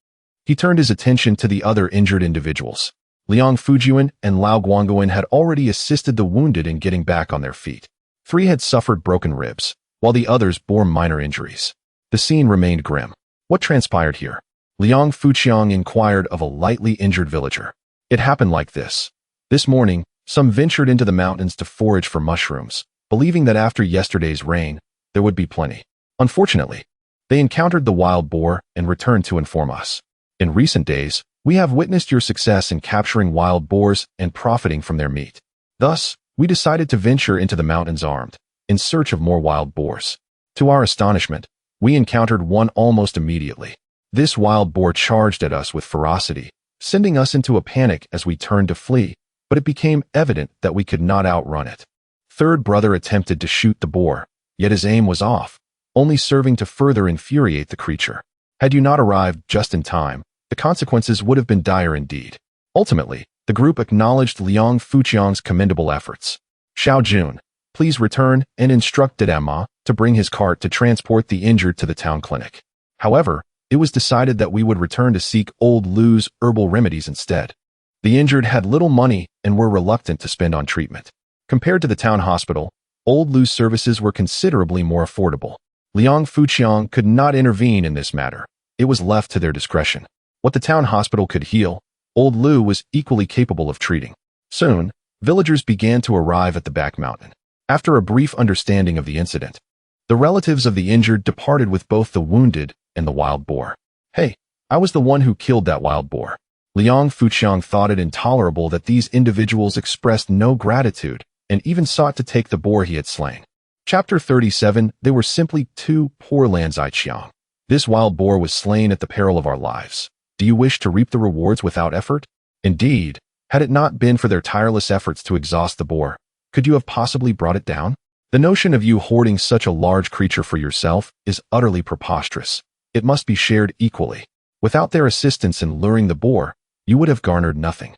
he turned his attention to the other injured individuals. Liang Fujian and Lao Guangguan had already assisted the wounded in getting back on their feet. 3 had suffered broken ribs, while the others bore minor injuries. The scene remained grim. What transpired here? Liang Fuxiang inquired of a lightly injured villager. It happened like this. This morning, some ventured into the mountains to forage for mushrooms, believing that after yesterday's rain, there would be plenty. Unfortunately, they encountered the wild boar and returned to inform us. In recent days, we have witnessed your success in capturing wild boars and profiting from their meat. Thus, we decided to venture into the mountains armed, in search of more wild boars. To our astonishment, we encountered one almost immediately. This wild boar charged at us with ferocity, sending us into a panic as we turned to flee, but it became evident that we could not outrun it. Third brother attempted to shoot the boar, yet his aim was off, only serving to further infuriate the creature. Had you not arrived just in time, the consequences would have been dire indeed. Ultimately, the group acknowledged Liang Fuxiang's commendable efforts. Xiao Jun, please return and instruct Dama to bring his cart to transport the injured to the town clinic. However, it was decided that we would return to seek old Lu's herbal remedies instead. The injured had little money and were reluctant to spend on treatment. Compared to the town hospital, old Lu's services were considerably more affordable. Liang Fuxiang could not intervene in this matter. It was left to their discretion. What the town hospital could heal, old Lu was equally capable of treating. Soon, villagers began to arrive at the back mountain. After a brief understanding of the incident, the relatives of the injured departed with both the wounded and the wild boar. Hey, I was the one who killed that wild boar. Liang Fuxiang thought it intolerable that these individuals expressed no gratitude and even sought to take the boar he had slain. Chapter 37. They were simply 2 poor Lanzaiqiang. This wild boar was slain at the peril of our lives. Do you wish to reap the rewards without effort? Indeed, had it not been for their tireless efforts to exhaust the boar, could you have possibly brought it down? The notion of you hoarding such a large creature for yourself is utterly preposterous. It must be shared equally. Without their assistance in luring the boar, you would have garnered nothing.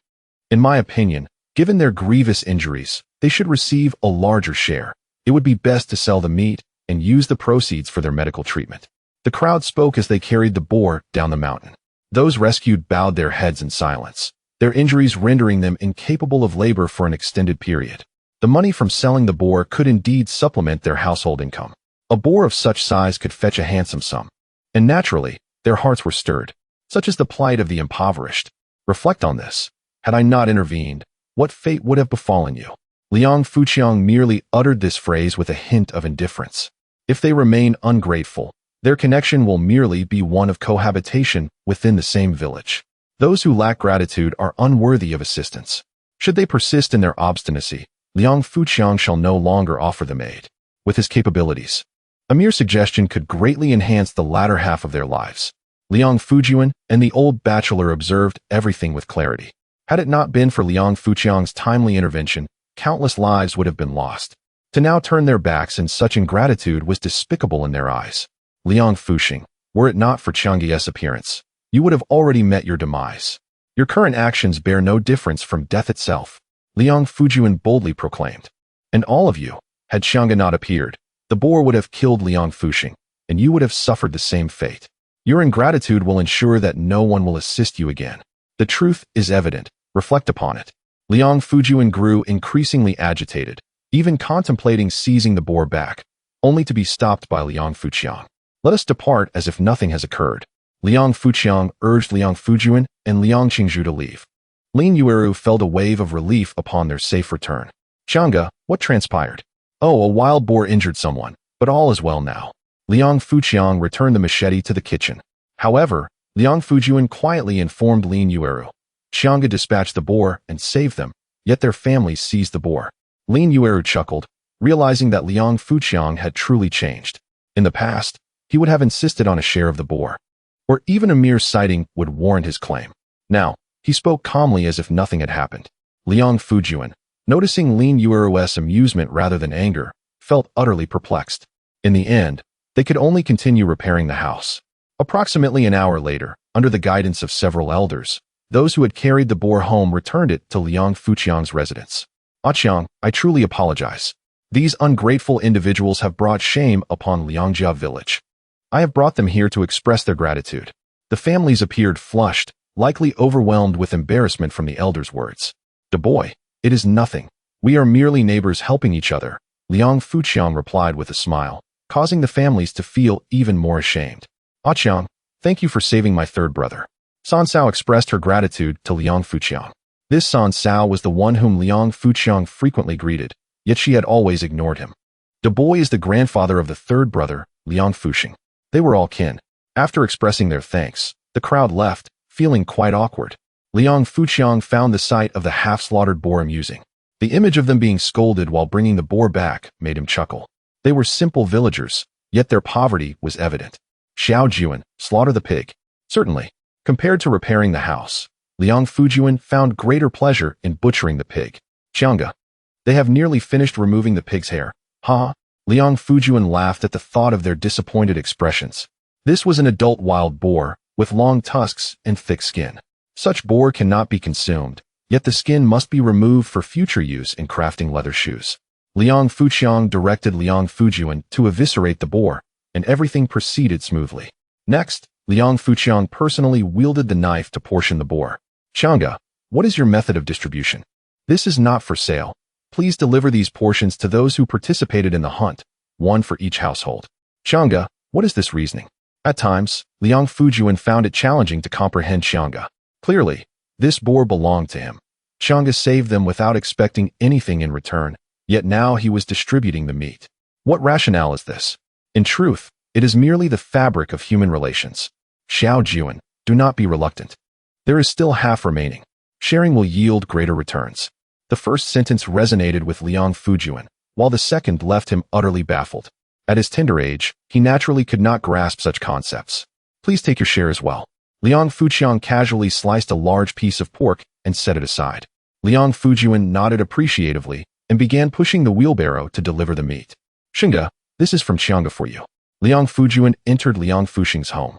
In my opinion, given their grievous injuries, they should receive a larger share. It would be best to sell the meat and use the proceeds for their medical treatment. The crowd spoke as they carried the boar down the mountain. Those rescued bowed their heads in silence, their injuries rendering them incapable of labor for an extended period. The money from selling the boar could indeed supplement their household income. A boar of such size could fetch a handsome sum. And naturally, their hearts were stirred. Such is the plight of the impoverished. Reflect on this. Had I not intervened, what fate would have befallen you? Liang Fuxiang merely uttered this phrase with a hint of indifference. If they remain ungrateful, their connection will merely be one of cohabitation within the same village. Those who lack gratitude are unworthy of assistance. Should they persist in their obstinacy, Liang Fuxiang shall no longer offer them aid. With his capabilities, a mere suggestion could greatly enhance the latter half of their lives. Liang Fujian and the old bachelor observed everything with clarity. Had it not been for Liang Fuxiang's timely intervention, countless lives would have been lost. To now turn their backs in such ingratitude was despicable in their eyes. Liang Fuxiang, were it not for Qiangye's appearance, you would have already met your demise. Your current actions bear no difference from death itself, Liang Fujian boldly proclaimed. And all of you, had Xiangge not appeared, the boar would have killed Liang Fuxing, and you would have suffered the same fate. Your ingratitude will ensure that no one will assist you again. The truth is evident. Reflect upon it. Liang Fujian grew increasingly agitated, even contemplating seizing the boar back, only to be stopped by Liang Fuqiang. Let us depart as if nothing has occurred. Liang Fuqiang urged Liang Fujian and Liang Qingzhu to leave. Lin Yueru felt a wave of relief upon their safe return. Xiangge, what transpired? Oh, a wild boar injured someone, but all is well now. Liang Fuqiang returned the machete to the kitchen. However, Liang Fujian quietly informed Lin Yueru. Xiangge dispatched the boar and saved them, yet their families seized the boar. Lin Yueru chuckled, realizing that Liang Fuqiang had truly changed. In the past, he would have insisted on a share of the boar, or even a mere sighting would warrant his claim. Now, he spoke calmly as if nothing had happened. Liang Fujian, noticing Lin Yueru's amusement rather than anger, felt utterly perplexed. In the end, they could only continue repairing the house. Approximately an hour later, under the guidance of several elders, those who had carried the boar home returned it to Liang Fuqiang's residence. Qiang, I truly apologize. These ungrateful individuals have brought shame upon Liangjia village. I have brought them here to express their gratitude. The families appeared flushed, likely overwhelmed with embarrassment from the elders' words. "De boy, it is nothing. We are merely neighbors helping each other," Liang Fuqiang replied with a smile, causing the families to feel even more ashamed. "Qiang, thank you for saving my third brother." San Sao expressed her gratitude to Liang Fuqiang. This San Sao was the one whom Liang Fuqiang frequently greeted, yet she had always ignored him. De boy is the grandfather of the third brother, Liang Fuxing. They were all kin. After expressing their thanks, the crowd left, feeling quite awkward. Liang Fuqiang found the sight of the half-slaughtered boar amusing. The image of them being scolded while bringing the boar back made him chuckle. They were simple villagers, yet their poverty was evident. Xiao Juan, slaughter the pig. Certainly. Compared to repairing the house, Liang Fujian found greater pleasure in butchering the pig. Xiangge, they have nearly finished removing the pig's hair. Ha! Liang Fujian laughed at the thought of their disappointed expressions. This was an adult wild boar, with long tusks and thick skin. Such boar cannot be consumed, yet the skin must be removed for future use in crafting leather shoes. Liang Fuqiang directed Liang Fujian to eviscerate the boar, and everything proceeded smoothly. Next, Liang Fuqiang personally wielded the knife to portion the boar. Xiangge, what is your method of distribution? This is not for sale. Please deliver these portions to those who participated in the hunt, one for each household. Xiangge, what is this reasoning? At times, Liang Fujian found it challenging to comprehend Xiangge. Clearly, this boar belonged to him. Xiangge saved them without expecting anything in return, yet now he was distributing the meat. What rationale is this? In truth, it is merely the fabric of human relations. Xiao Juan, do not be reluctant. There is still half remaining. Sharing will yield greater returns. The first sentence resonated with Liang Fujian, while the second left him utterly baffled. At his tender age, he naturally could not grasp such concepts. Please take your share as well. Liang Fuqiang casually sliced a large piece of pork and set it aside. Liang Fujian nodded appreciatively and began pushing the wheelbarrow to deliver the meat. Xiangge, this is from Xiangge for you. Liang Fujian entered Liang Fuxing's home,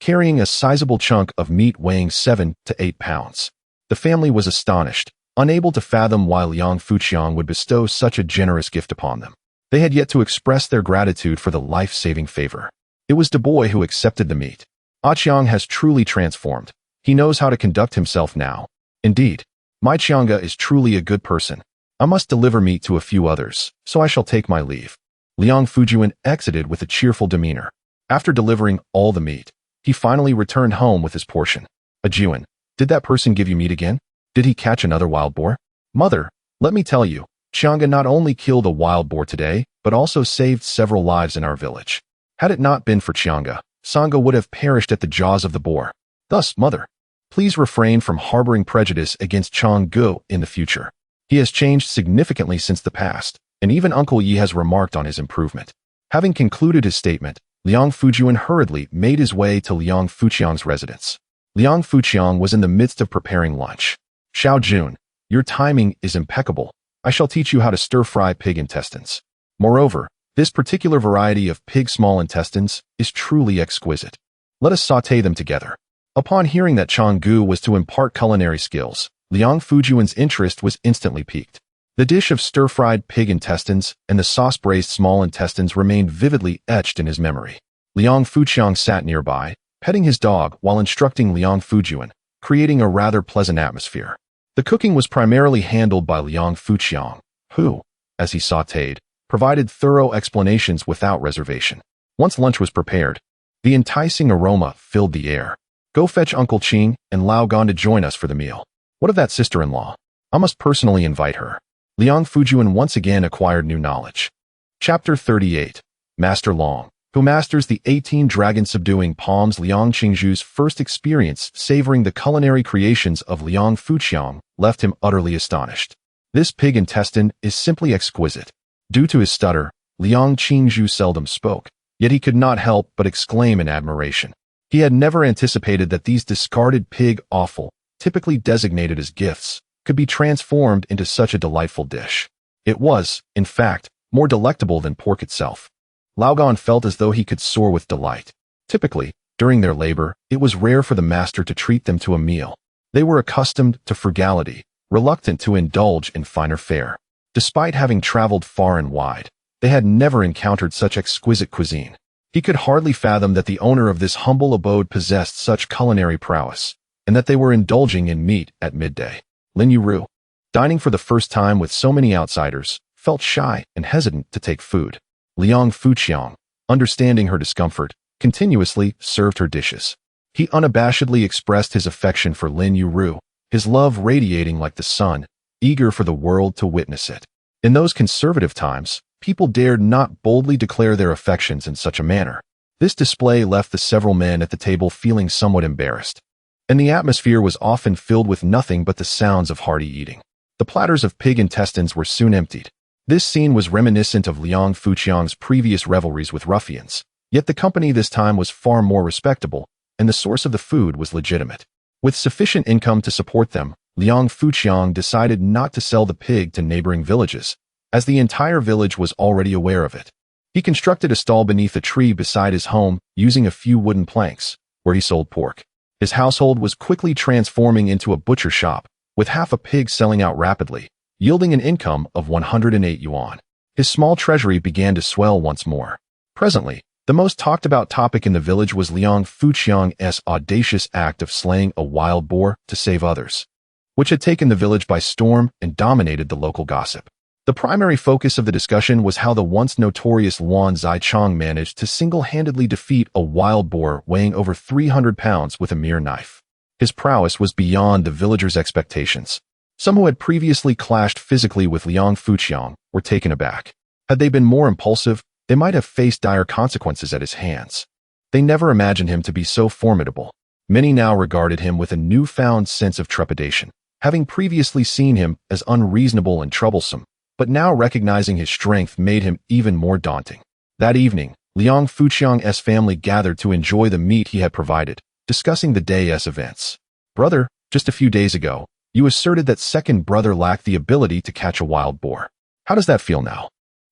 carrying a sizable chunk of meat weighing 7 to 8 pounds. The family was astonished, unable to fathom why Liang Fuqiang would bestow such a generous gift upon them. They had yet to express their gratitude for the life-saving favor. It was De boy who accepted the meat. Qiang has truly transformed. He knows how to conduct himself now. Indeed, my Qiangge is truly a good person. I must deliver meat to a few others, so I shall take my leave. Liang Fujian exited with a cheerful demeanor. After delivering all the meat, he finally returned home with his portion. Juan, did that person give you meat again? Did he catch another wild boar? Mother, let me tell you, Xiangge not only killed a wild boar today, but also saved several lives in our village. Had it not been for Xiangge, Sangha would have perished at the jaws of the boar. Thus, mother, please refrain from harboring prejudice against Changgu in the future. He has changed significantly since the past, and even Uncle Yi has remarked on his improvement. Having concluded his statement, Liang Fujian hurriedly made his way to Liang Fuqiang's residence. Liang Fuqiang was in the midst of preparing lunch. Xiao Jun, your timing is impeccable. I shall teach you how to stir-fry pig intestines. Moreover, this particular variety of pig small intestines is truly exquisite. Let us sauté them together. Upon hearing that Changgu was to impart culinary skills, Liang Fujuan's interest was instantly piqued. The dish of stir-fried pig intestines and the sauce-braised small intestines remained vividly etched in his memory. Liang Fuqiang sat nearby, petting his dog while instructing Liang Fujuan, creating a rather pleasant atmosphere. The cooking was primarily handled by Liang Fuqiang, who, as he sautéed, provided thorough explanations without reservation. Once lunch was prepared, the enticing aroma filled the air. Go fetch Uncle Qing and Lao Gan to join us for the meal. What of that sister-in-law? I must personally invite her. Liang Fujuan once again acquired new knowledge. Chapter 38. Master Long, who masters the 18 dragon-subduing palms. Liang Qingzhu's first experience savoring the culinary creations of Liang Fuqiang left him utterly astonished. This pig intestine is simply exquisite. Due to his stutter, Liang Qingzhu seldom spoke, yet he could not help but exclaim in admiration. He had never anticipated that these discarded pig offal, typically designated as gifts, could be transformed into such a delightful dish. It was, in fact, more delectable than pork itself. Lao Gan felt as though he could soar with delight. Typically, during their labor, it was rare for the master to treat them to a meal. They were accustomed to frugality, reluctant to indulge in finer fare. Despite having traveled far and wide, they had never encountered such exquisite cuisine. He could hardly fathom that the owner of this humble abode possessed such culinary prowess, and that they were indulging in meat at midday. Lin Yueru, dining for the first time with so many outsiders, felt shy and hesitant to take food. Liang Fuqiang, understanding her discomfort, continuously served her dishes. He unabashedly expressed his affection for Lin Yueru, his love radiating like the sun, eager for the world to witness it. In those conservative times, people dared not boldly declare their affections in such a manner. This display left the several men at the table feeling somewhat embarrassed, and the atmosphere was often filled with nothing but the sounds of hearty eating. The platters of pig intestines were soon emptied. This scene was reminiscent of Liang Fuqiang's previous revelries with ruffians, yet the company this time was far more respectable, and the source of the food was legitimate. With sufficient income to support them, Liang Fuqiang decided not to sell the pig to neighboring villages, as the entire village was already aware of it. He constructed a stall beneath a tree beside his home, using a few wooden planks, where he sold pork. His household was quickly transforming into a butcher shop, with half a pig selling out rapidly, yielding an income of 108 yuan. His small treasury began to swell once more. Presently, the most talked-about topic in the village was Liang Fuqiang's audacious act of slaying a wild boar to save others, which had taken the village by storm and dominated the local gossip. The primary focus of the discussion was how the once notorious Luan Zichang managed to single-handedly defeat a wild boar weighing over 300 pounds with a mere knife. His prowess was beyond the villagers' expectations. Some who had previously clashed physically with Liang Fuqiang were taken aback. Had they been more impulsive, they might have faced dire consequences at his hands. They never imagined him to be so formidable. Many now regarded him with a newfound sense of trepidation, having previously seen him as unreasonable and troublesome, but now recognizing his strength made him even more daunting. That evening, Liang Fuqiang's family gathered to enjoy the meat he had provided, discussing the day's events. Brother, just a few days ago, you asserted that second brother lacked the ability to catch a wild boar. How does that feel now?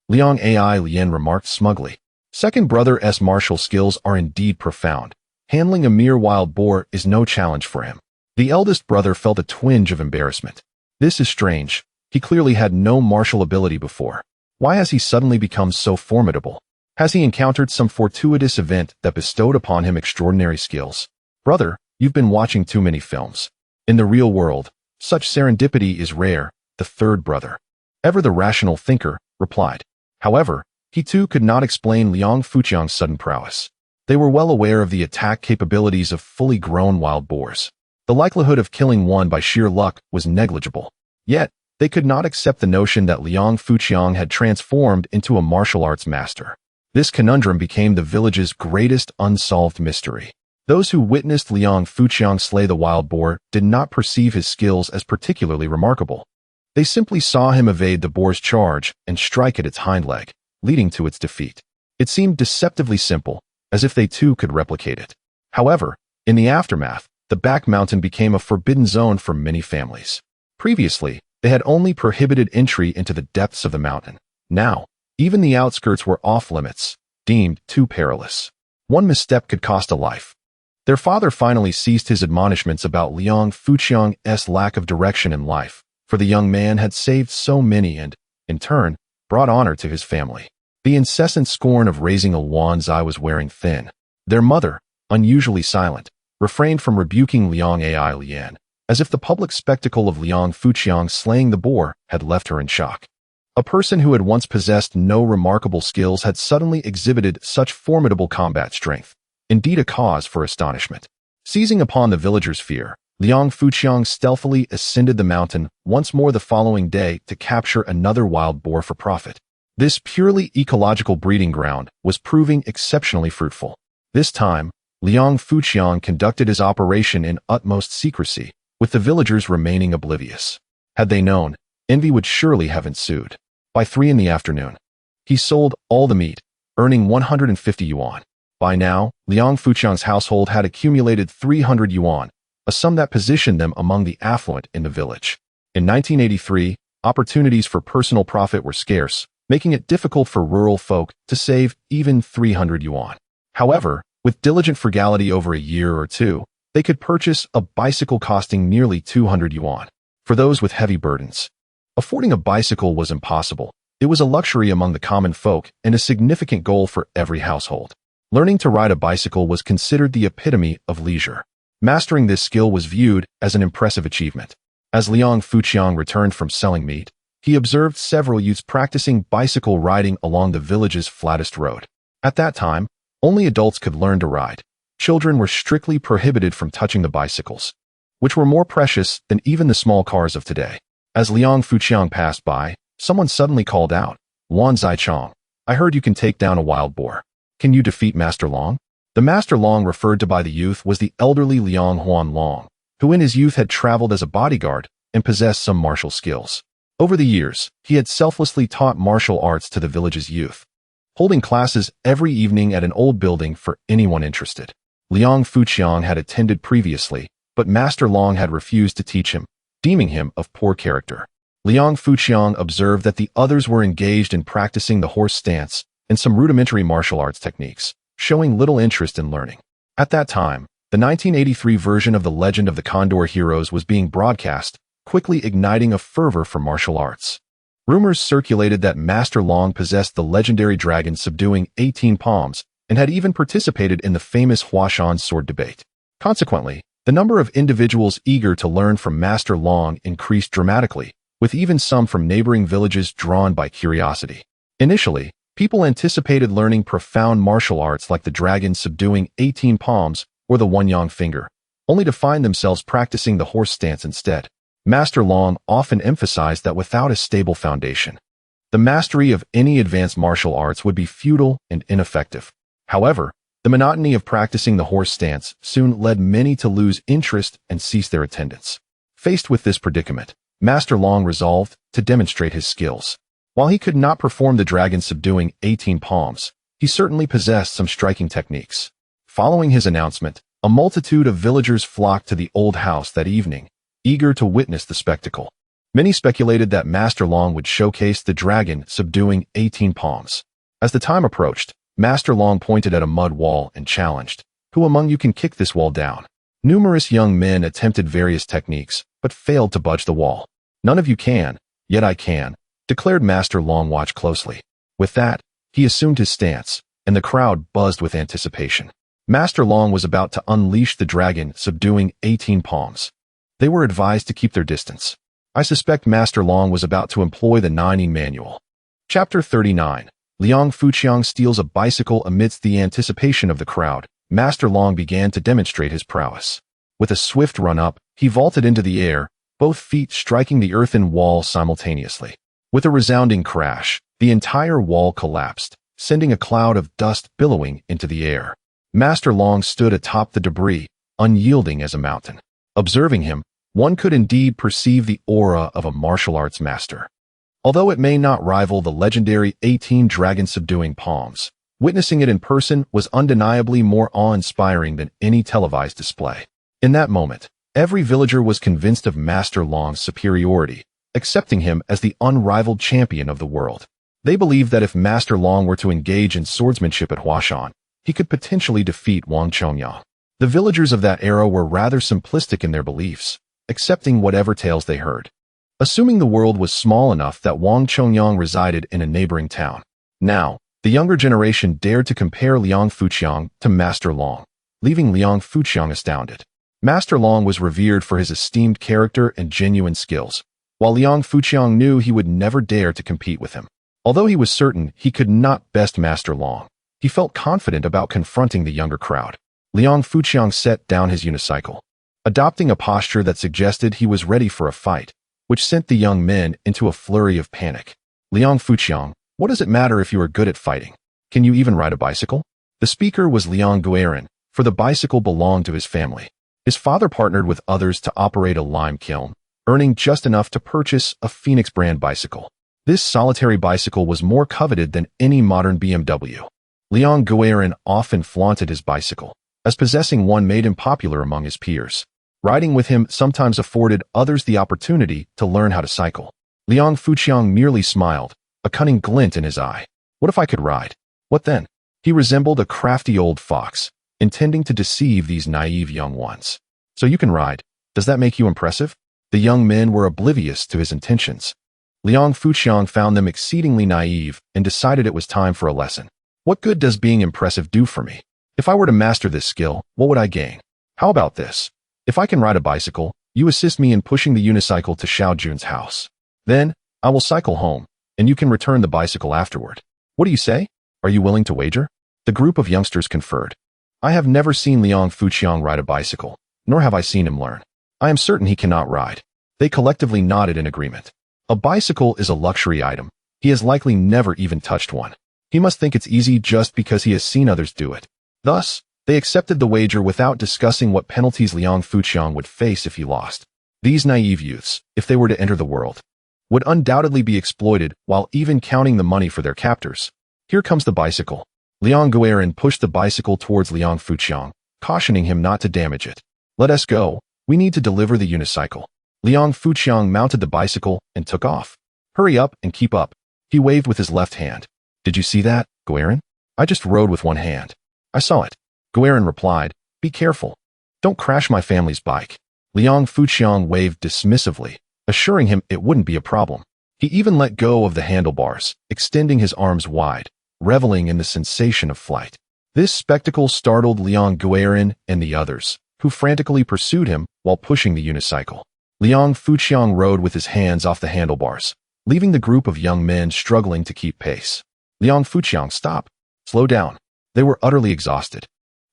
Liang Ai Lian remarked smugly. Second brother's martial skills are indeed profound. Handling a mere wild boar is no challenge for him. The eldest brother felt a twinge of embarrassment. This is strange. He clearly had no martial ability before. Why has he suddenly become so formidable? Has he encountered some fortuitous event that bestowed upon him extraordinary skills? Brother, you've been watching too many films. In the real world, such serendipity is rare, the third brother, ever the rational thinker, replied. However, he too could not explain Liang Fuqiang's sudden prowess. They were well aware of the attack capabilities of fully grown wild boars. The likelihood of killing one by sheer luck was negligible. Yet, they could not accept the notion that Liang Fuqiang had transformed into a martial arts master. This conundrum became the village's greatest unsolved mystery. Those who witnessed Liang Fuqiang slay the wild boar did not perceive his skills as particularly remarkable. They simply saw him evade the boar's charge and strike at its hind leg, leading to its defeat. It seemed deceptively simple, as if they too could replicate it. However, in the aftermath, the back mountain became a forbidden zone for many families. Previously, they had only prohibited entry into the depths of the mountain. Now, even the outskirts were off limits, deemed too perilous. One misstep could cost a life. Their father finally ceased his admonishments about Liang Fuqiang's lack of direction in life, for the young man had saved so many and, in turn, brought honor to his family. The incessant scorn of raising a Wan's eye was wearing thin. Their mother, unusually silent, refrained from rebuking Liang Lian, as if the public spectacle of Liang Fuqiang slaying the boar had left her in shock. A person who had once possessed no remarkable skills had suddenly exhibited such formidable combat strength, indeed a cause for astonishment. Seizing upon the villagers' fear, Liang Fuqiang stealthily ascended the mountain once more the following day to capture another wild boar for profit. This purely ecological breeding ground was proving exceptionally fruitful. This time, Liang Fuqiang conducted his operation in utmost secrecy, with the villagers remaining oblivious. Had they known, envy would surely have ensued. By 3 in the afternoon, he sold all the meat, earning 150 yuan. By now, Liang Fuqiang's household had accumulated 300 yuan, a sum that positioned them among the affluent in the village. In 1983, opportunities for personal profit were scarce, making it difficult for rural folk to save even 300 yuan. However, with diligent frugality over a year or two, they could purchase a bicycle costing nearly 200 yuan. For those with heavy burdens, affording a bicycle was impossible. It was a luxury among the common folk and a significant goal for every household. Learning to ride a bicycle was considered the epitome of leisure. Mastering this skill was viewed as an impressive achievement. As Liang Fuqiang returned from selling meat, he observed several youths practicing bicycle riding along the village's flattest road. At that time, only adults could learn to ride. Children were strictly prohibited from touching the bicycles, which were more precious than even the small cars of today. As Liang Fuqiang passed by, someone suddenly called out, "Wan Zaichong, I heard you can take down a wild boar. Can you defeat Master Long?" The Master Long referred to by the youth was the elderly Liang Huan Long, who in his youth had traveled as a bodyguard and possessed some martial skills. Over the years, he had selflessly taught martial arts to the village's youth, holding classes every evening at an old building for anyone interested. Liang Fuqiang had attended previously, but Master Long had refused to teach him, deeming him of poor character. Liang Fuqiang observed that the others were engaged in practicing the horse stance and some rudimentary martial arts techniques, showing little interest in learning. At that time, the 1983 version of The Legend of the Condor Heroes was being broadcast, quickly igniting a fervor for martial arts. Rumors circulated that Master Long possessed the legendary dragon subduing 18 palms and had even participated in the famous Huashan sword debate. Consequently, the number of individuals eager to learn from Master Long increased dramatically, with even some from neighboring villages drawn by curiosity. Initially, people anticipated learning profound martial arts like the dragon subduing 18 palms or the one-yang finger, only to find themselves practicing the horse stance instead. Master Long often emphasized that without a stable foundation, the mastery of any advanced martial arts would be futile and ineffective. However, the monotony of practicing the horse stance soon led many to lose interest and cease their attendance. Faced with this predicament, Master Long resolved to demonstrate his skills. While he could not perform the dragon subduing 18 palms, he certainly possessed some striking techniques. Following his announcement, a multitude of villagers flocked to the old house that evening, eager to witness the spectacle. Many speculated that Master Long would showcase the dragon subduing 18 palms. As the time approached, Master Long pointed at a mud wall and challenged, "Who among you can kick this wall down?" Numerous young men attempted various techniques, but failed to budge the wall. "None of you can, yet I can," declared Master Long. "Watch closely." With that, he assumed his stance, and the crowd buzzed with anticipation. Master Long was about to unleash the dragon subduing 18 palms. They were advised to keep their distance. I suspect Master Long was about to employ the Nining Manual. Chapter 39. Liang Fuqiang steals a bicycle. Amidst the anticipation of the crowd, Master Long began to demonstrate his prowess. With a swift run-up, he vaulted into the air, both feet striking the earthen wall simultaneously. With a resounding crash, the entire wall collapsed, sending a cloud of dust billowing into the air. Master Long stood atop the debris, unyielding as a mountain. Observing him, one could indeed perceive the aura of a martial arts master. Although it may not rival the legendary 18 dragon subduing palms, witnessing it in person was undeniably more awe-inspiring than any televised display. In that moment, every villager was convinced of Master Long's superiority, accepting him as the unrivaled champion of the world. They believed that if Master Long were to engage in swordsmanship at Huashan, he could potentially defeat Wang Chongyang. The villagers of that era were rather simplistic in their beliefs, accepting whatever tales they heard. Assuming the world was small enough that Wang Chongyang resided in a neighboring town. Now, the younger generation dared to compare Liang Fuqiang to Master Long, leaving Liang Fuqiang astounded. Master Long was revered for his esteemed character and genuine skills, while Liang Fuqiang knew he would never dare to compete with him. Although he was certain he could not best Master Long, he felt confident about confronting the younger crowd. Liang Fuqiang set down his unicycle, adopting a posture that suggested he was ready for a fight, which sent the young men into a flurry of panic. Liang Fuqiang, what does it matter if you are good at fighting? Can you even ride a bicycle? The speaker was Liang Guerin, for the bicycle belonged to his family. His father partnered with others to operate a lime kiln, earning just enough to purchase a Phoenix brand bicycle. This solitary bicycle was more coveted than any modern BMW. Liang Guerin often flaunted his bicycle, as possessing one made him popular among his peers. Riding with him sometimes afforded others the opportunity to learn how to cycle. Liang Fuqiang merely smiled, a cunning glint in his eye. What if I could ride? What then? He resembled a crafty old fox, intending to deceive these naive young ones. So you can ride. Does that make you impressive? The young men were oblivious to his intentions. Liang Fuqiang found them exceedingly naive and decided it was time for a lesson. What good does being impressive do for me? If I were to master this skill, what would I gain? How about this? If I can ride a bicycle, you assist me in pushing the unicycle to Xiao Jun's house. Then, I will cycle home, and you can return the bicycle afterward. What do you say? Are you willing to wager? The group of youngsters conferred. I have never seen Liang Fuqiang ride a bicycle, nor have I seen him learn. I am certain he cannot ride. They collectively nodded in agreement. A bicycle is a luxury item. He has likely never even touched one. He must think it's easy just because he has seen others do it. Thus, they accepted the wager without discussing what penalties Liang Fuqiang would face if he lost. These naive youths, if they were to enter the world, would undoubtedly be exploited while even counting the money for their captors. Here comes the bicycle. Liang Guerin pushed the bicycle towards Liang Fuqiang, cautioning him not to damage it. Let us go. We need to deliver the unicycle. Liang Fuqiang mounted the bicycle and took off. Hurry up and keep up. He waved with his left hand. Did you see that, Guerin? I just rode with one hand. I saw it. Guerin replied, be careful. Don't crash my family's bike. Liang Fuqiang waved dismissively, assuring him it wouldn't be a problem. He even let go of the handlebars, extending his arms wide, reveling in the sensation of flight. This spectacle startled Liang Guerin and the others, who frantically pursued him while pushing the unicycle. Liang Fuqiang rode with his hands off the handlebars, leaving the group of young men struggling to keep pace. Liang Fuqiang, stop. Slow down. They were utterly exhausted.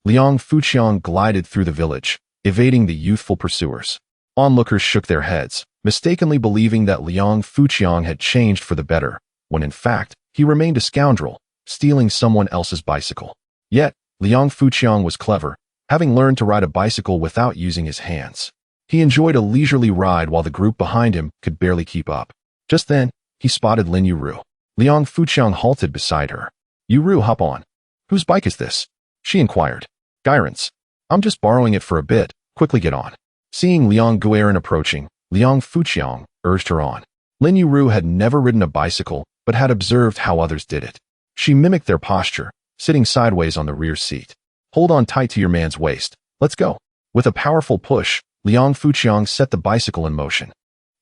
Liang Fuqiang glided through the village, evading the youthful pursuers. Onlookers shook their heads, mistakenly believing that Liang Fuqiang had changed for the better, when in fact, he remained a scoundrel, stealing someone else's bicycle. Yet, Liang Fuqiang was clever, having learned to ride a bicycle without using his hands. He enjoyed a leisurely ride while the group behind him could barely keep up. Just then, he spotted Lin Yueru. Liang Fuqiang halted beside her. Yueru, hop on. Whose bike is this? She inquired. Guerin's. I'm just borrowing it for a bit. Quickly get on. Seeing Liang Guerin approaching, Liang Fuqiang urged her on. Lin Yueru had never ridden a bicycle, but had observed how others did it. She mimicked their posture, sitting sideways on the rear seat. Hold on tight to your man's waist. Let's go. With a powerful push, Liang Fuqiang set the bicycle in motion.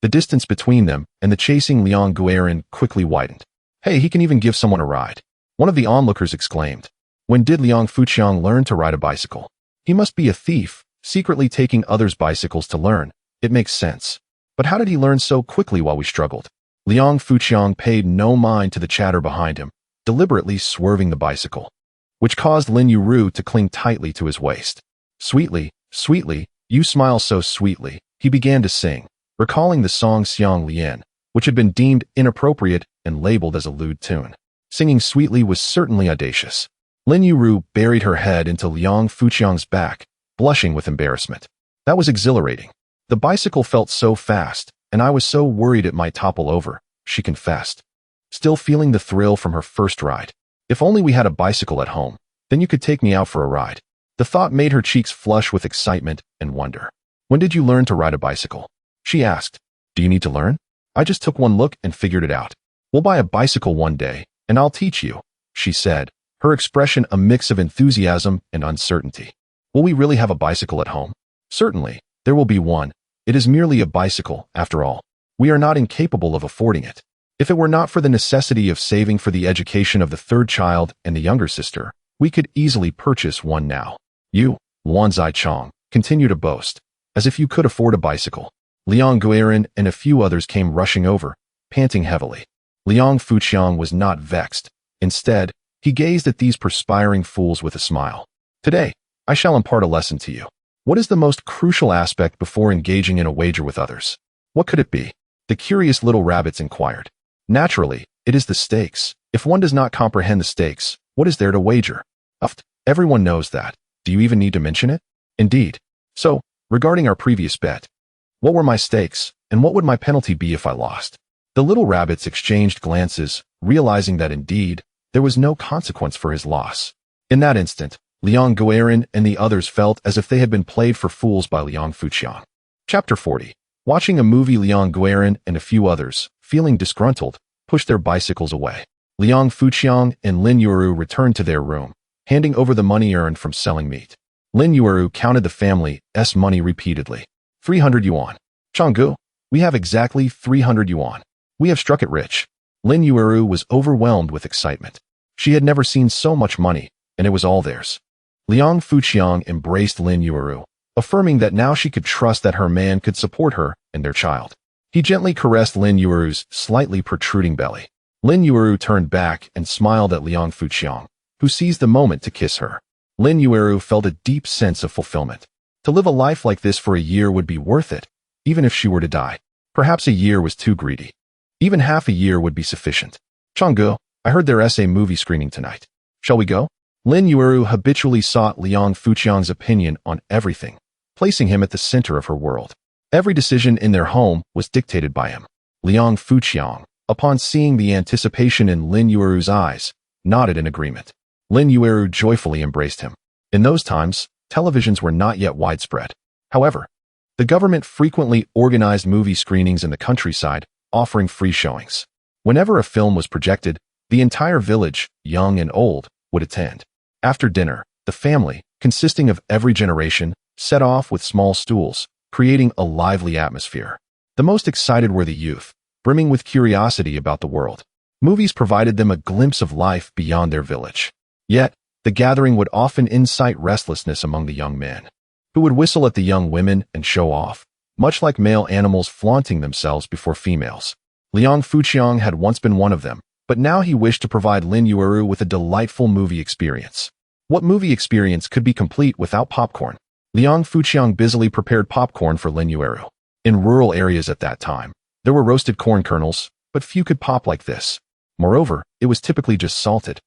The distance between them and the chasing Liang Guerin quickly widened. Hey, he can even give someone a ride. One of the onlookers exclaimed. When did Liang Fuqiang learn to ride a bicycle? He must be a thief, secretly taking others' bicycles to learn. It makes sense. But how did he learn so quickly while we struggled? Liang Fuqiang paid no mind to the chatter behind him, deliberately swerving the bicycle, which caused Lin Yueru to cling tightly to his waist. Sweetly, sweetly, you smile so sweetly, he began to sing, recalling the song Xiang Lian, which had been deemed inappropriate and labeled as a lewd tune. Singing sweetly was certainly audacious. Lin Yueru buried her head into Liang Fuqiang's back, blushing with embarrassment. That was exhilarating. The bicycle felt so fast, and I was so worried it might topple over, she confessed. Still feeling the thrill from her first ride. If only we had a bicycle at home, then you could take me out for a ride. The thought made her cheeks flush with excitement and wonder. When did you learn to ride a bicycle? She asked. Do you need to learn? I just took one look and figured it out. We'll buy a bicycle one day, and I'll teach you, she said, her expression a mix of enthusiasm and uncertainty. Will we really have a bicycle at home? Certainly, there will be one. It is merely a bicycle, after all. We are not incapable of affording it. If it were not for the necessity of saving for the education of the third child and the younger sister, we could easily purchase one now. You, Luan Zaichang, continue to boast, as if you could afford a bicycle. Liang Guiran and a few others came rushing over, panting heavily. Liang Fuqiang was not vexed. Instead, he gazed at these perspiring fools with a smile. Today, I shall impart a lesson to you. What is the most crucial aspect before engaging in a wager with others? What could it be? The curious little rabbits inquired. Naturally, it is the stakes. If one does not comprehend the stakes, what is there to wager? Everyone knows that. Do you even need to mention it? Indeed. So, regarding our previous bet, what were my stakes, and what would my penalty be if I lost? The little rabbits exchanged glances, realizing that indeed, there was no consequence for his loss. In that instant, Liang Guiran and the others felt as if they had been played for fools by Liang Fuqiang. Chapter 40. Watching a movie, Liang Guiran and a few others, feeling disgruntled, pushed their bicycles away. Liang Fuqiang and Lin Yueru returned to their room, handing over the money earned from selling meat. Lin Yueru counted the family's money repeatedly. 300 yuan. Changgu, we have exactly 300 yuan. We have struck it rich. Lin Yueru was overwhelmed with excitement. She had never seen so much money, and it was all theirs. Liang Fuqiang embraced Lin Yueru, affirming that now she could trust that her man could support her and their child. He gently caressed Lin Yueru's slightly protruding belly. Lin Yueru turned back and smiled at Liang Fuqiang, who seized the moment to kiss her. Lin Yueru felt a deep sense of fulfillment. To live a life like this for a year would be worth it, even if she were to die. Perhaps a year was too greedy. Even half a year would be sufficient. Changgu, I heard there is a movie screening tonight. Shall we go? Lin Yueru habitually sought Liang Fuqiang's opinion on everything, placing him at the center of her world. Every decision in their home was dictated by him. Liang Fuqiang, upon seeing the anticipation in Lin Yueru's eyes, nodded in agreement. Lin Yueru joyfully embraced him. In those times, televisions were not yet widespread. However, the government frequently organized movie screenings in the countryside, offering free showings. Whenever a film was projected, the entire village, young and old, would attend. After dinner, the family, consisting of every generation, set off with small stools, creating a lively atmosphere. The most excited were the youth, brimming with curiosity about the world. Movies provided them a glimpse of life beyond their village. Yet, the gathering would often incite restlessness among the young men, who would whistle at the young women and show off, much like male animals flaunting themselves before females. Liang Fuqiang had once been one of them, but now he wished to provide Lin Yueru with a delightful movie experience. What movie experience could be complete without popcorn? Liang Fuqiang busily prepared popcorn for Lin Yueru. In rural areas at that time, there were roasted corn kernels, but few could pop like this. Moreover, it was typically just salted,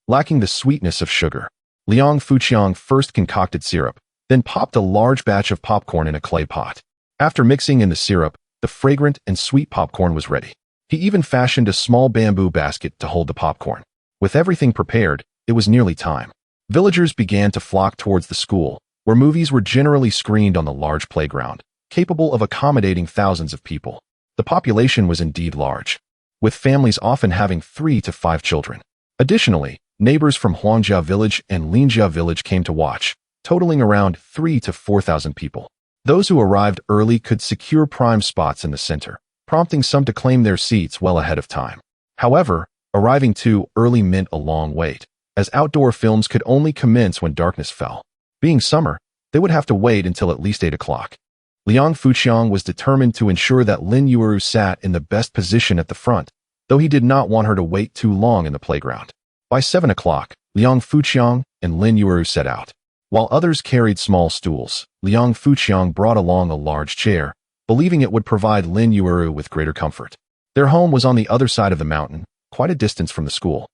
lacking the sweetness of sugar. Liang Fuqiang first concocted syrup, then popped a large batch of popcorn in a clay pot. After mixing in the syrup, the fragrant and sweet popcorn was ready. He even fashioned a small bamboo basket to hold the popcorn. With everything prepared, it was nearly time. Villagers began to flock towards the school, where movies were generally screened on the large playground, capable of accommodating thousands of people. The population was indeed large, with families often having 3 to 5 children. Additionally, neighbors from Huangjia village and Linjia village came to watch, totaling around 3 to 4,000 people. Those who arrived early could secure prime spots in the center, prompting some to claim their seats well ahead of time. However, arriving too early meant a long wait, as outdoor films could only commence when darkness fell. Being summer, they would have to wait until at least 8 o'clock. Liang Fuqiang was determined to ensure that Lin Yueru sat in the best position at the front, though he did not want her to wait too long in the playground. By 7 o'clock, Liang Fuqiang and Lin Yueru set out. While others carried small stools, Liang Fuqiang brought along a large chair, believing it would provide Lin Yueru with greater comfort. Their home was on the other side of the mountain, quite a distance from the school.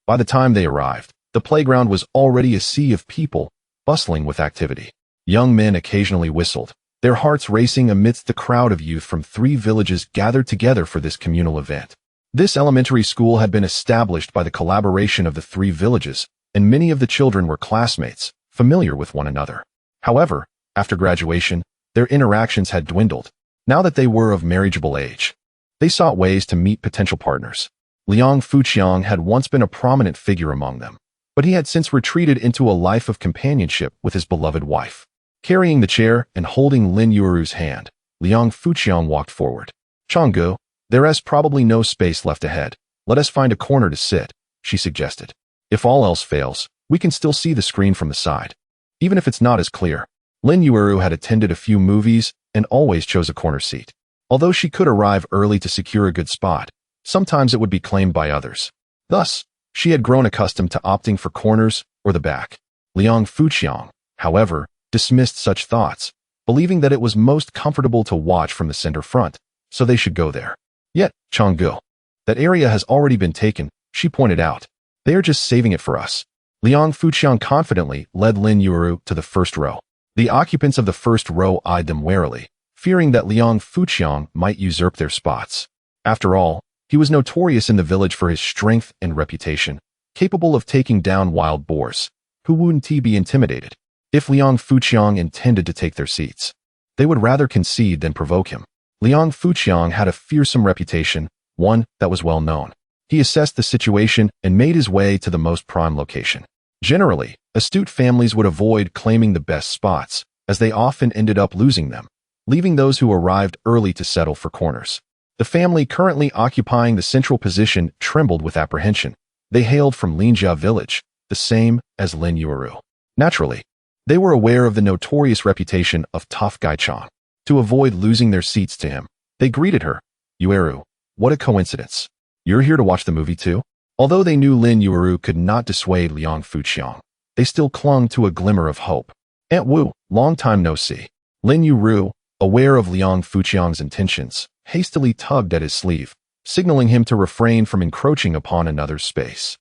By the time they arrived, the playground was already a sea of people, bustling with activity. Young men occasionally whistled, their hearts racing amidst the crowd of youth from 3 villages gathered together for this communal event. This elementary school had been established by the collaboration of the 3 villages, and many of the children were classmates, familiar with one another. However, after graduation, their interactions had dwindled. Now that they were of marriageable age, they sought ways to meet potential partners. Liang Fuqiang had once been a prominent figure among them, but he had since retreated into a life of companionship with his beloved wife. Carrying the chair and holding Lin Yueru's hand, Liang Fuqiang walked forward. "Changgu, there is probably no space left ahead. Let us find a corner to sit," she suggested. "If all else fails, we can still see the screen from the side. Even if it's not as clear." Lin Yueru had attended a few movies and always chose a corner seat. Although she could arrive early to secure a good spot, sometimes it would be claimed by others. Thus, she had grown accustomed to opting for corners or the back. Liang Fuqiang, however, dismissed such thoughts, believing that it was most comfortable to watch from the center front, so they should go there. "Yet, Changgu, that area has already been taken," she pointed out. "They are just saving it for us." Liang Fuqiang confidently led Lin Yueru to the first row. The occupants of the first row eyed them warily, fearing that Liang Fuqiang might usurp their spots. After all, he was notorious in the village for his strength and reputation, capable of taking down wild boars. Who wouldn't he be intimidated? If Liang Fuqiang intended to take their seats, they would rather concede than provoke him. Liang Fuqiang had a fearsome reputation, one that was well known. He assessed the situation and made his way to the most prime location. Generally, astute families would avoid claiming the best spots, as they often ended up losing them, leaving those who arrived early to settle for corners. The family currently occupying the central position trembled with apprehension. They hailed from Linjia village, the same as Lin Yueru. Naturally, they were aware of the notorious reputation of tough Gaichang. To avoid losing their seats to him, they greeted her. "Yueru, what a coincidence. You're here to watch the movie too?" Although they knew Lin Yueru could not dissuade Liang Fuqiang, they still clung to a glimmer of hope. "Aunt Wu, long time no see." Lin Yueru, aware of Liang Fuqiang's intentions, hastily tugged at his sleeve, signaling him to refrain from encroaching upon another's space.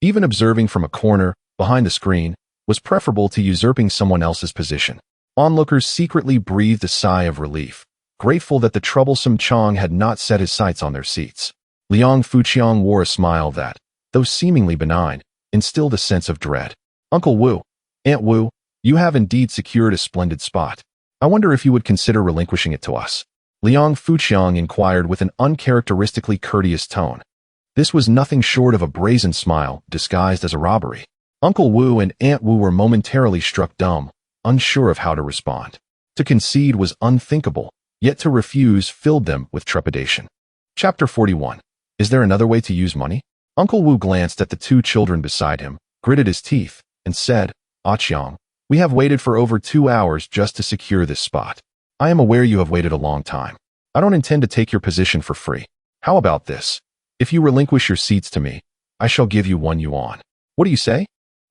Even observing from a corner, behind the screen, was preferable to usurping someone else's position. Onlookers secretly breathed a sigh of relief, grateful that the troublesome Chang had not set his sights on their seats. Liang Fuqiang wore a smile that, though seemingly benign, instilled a sense of dread. "Uncle Wu, Aunt Wu, you have indeed secured a splendid spot. I wonder if you would consider relinquishing it to us." Liang Fuqiang inquired with an uncharacteristically courteous tone. This was nothing short of a brazen smile disguised as a robbery. Uncle Wu and Aunt Wu were momentarily struck dumb, unsure of how to respond. To concede was unthinkable, yet to refuse filled them with trepidation. Chapter 41. Is there another way to use money? Uncle Wu glanced at the two children beside him, gritted his teeth, and said, "Aqiang, we have waited for over 2 hours just to secure this spot. I am aware you have waited a long time. I don't intend to take your position for free. How about this? If you relinquish your seats to me, I shall give you 1 yuan. What do you say?"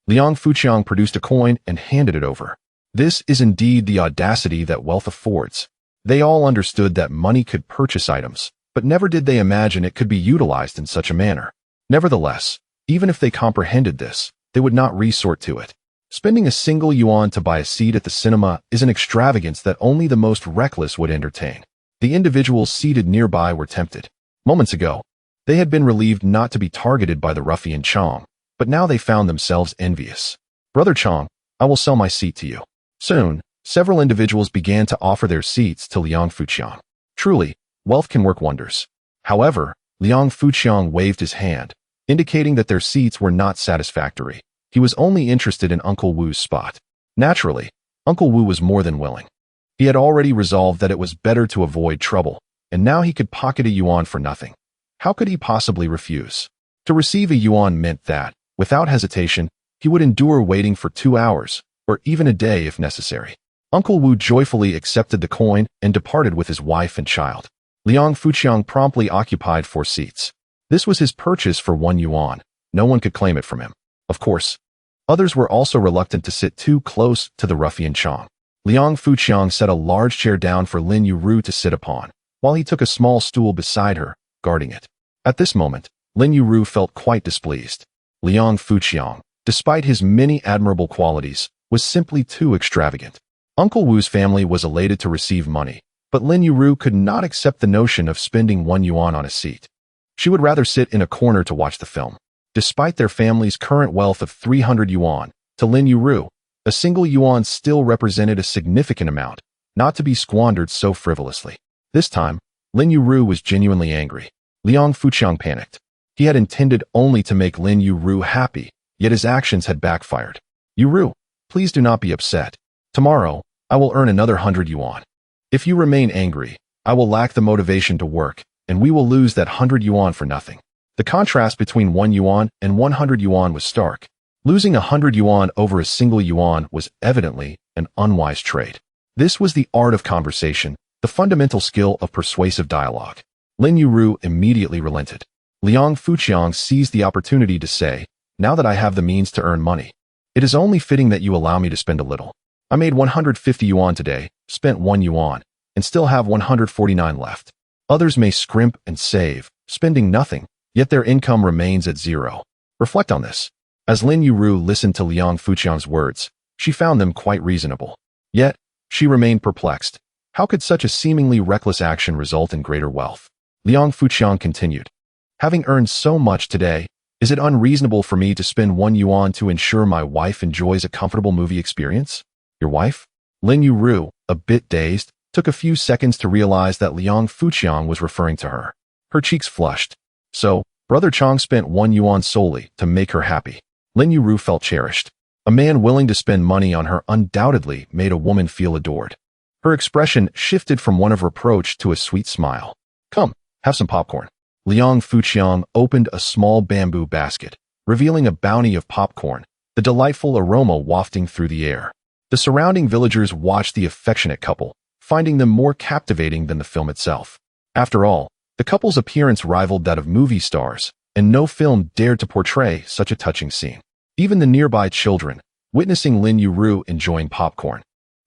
Liang Fuqiang produced a coin and handed it over. This is indeed the audacity that wealth affords. They all understood that money could purchase items, but never did they imagine it could be utilized in such a manner. Nevertheless, even if they comprehended this, they would not resort to it. Spending a single yuan to buy a seat at the cinema is an extravagance that only the most reckless would entertain. The individuals seated nearby were tempted. Moments ago, they had been relieved not to be targeted by the ruffian Chang, but now they found themselves envious. "Brother Chang, I will sell my seat to you." Soon, several individuals began to offer their seats to Liang Fuqiang. Truly, wealth can work wonders. However, Liang Fuqiang waved his hand, indicating that their seats were not satisfactory. He was only interested in Uncle Wu's spot. Naturally, Uncle Wu was more than willing. He had already resolved that it was better to avoid trouble, and now he could pocket a yuan for nothing. How could he possibly refuse? To receive a yuan meant that, without hesitation, he would endure waiting for 2 hours, or even a day if necessary. Uncle Wu joyfully accepted the coin and departed with his wife and child. Liang Fuqiang promptly occupied 4 seats. This was his purchase for 1 yuan. No one could claim it from him. Of course, others were also reluctant to sit too close to the ruffian Chang. Liang Fuqiang set a large chair down for Lin Yueru to sit upon, while he took a small stool beside her, guarding it. At this moment, Lin Yueru felt quite displeased. Liang Fuqiang, despite his many admirable qualities, was simply too extravagant. Uncle Wu's family was elated to receive money, but Lin Yueru could not accept the notion of spending 1 yuan on a seat. She would rather sit in a corner to watch the film. Despite their family's current wealth of 300 yuan, to Lin Yueru, a single yuan still represented a significant amount, not to be squandered so frivolously. This time, Lin Yueru was genuinely angry. Liang Fuqiang panicked. He had intended only to make Lin Yueru happy, yet his actions had backfired. Yueru, please do not be upset. Tomorrow, I will earn another 100 yuan. If you remain angry, I will lack the motivation to work, and we will lose that 100 yuan for nothing. The contrast between 1 yuan and 100 yuan was stark. Losing 100 yuan over a single yuan was evidently an unwise trade. This was the art of conversation, the fundamental skill of persuasive dialogue. Lin Yueru immediately relented. Liang Fuqiang seized the opportunity to say, now that I have the means to earn money, it is only fitting that you allow me to spend a little. I made 150 yuan today, spent 1 yuan, and still have 149 left. Others may scrimp and save, spending nothing, yet their income remains at zero. Reflect on this. As Lin Yueru listened to Liang Fuqiang's words, she found them quite reasonable. Yet, she remained perplexed. How could such a seemingly reckless action result in greater wealth? Liang Fuqiang continued. Having earned so much today, is it unreasonable for me to spend 1 yuan to ensure my wife enjoys a comfortable movie experience? Your wife? Lin Yueru, a bit dazed, took a few seconds to realize that Liang Fuqiang was referring to her. Her cheeks flushed. So, Brother Chang spent 1 yuan solely to make her happy. Lin Yueru felt cherished. A man willing to spend money on her undoubtedly made a woman feel adored. Her expression shifted from one of reproach to a sweet smile. Come, have some popcorn. Liang Fuqiang opened a small bamboo basket, revealing a bounty of popcorn, the delightful aroma wafting through the air. The surrounding villagers watched the affectionate couple, finding them more captivating than the film itself. After all, the couple's appearance rivaled that of movie stars, and no film dared to portray such a touching scene. Even the nearby children, witnessing Lin Yueru enjoying popcorn,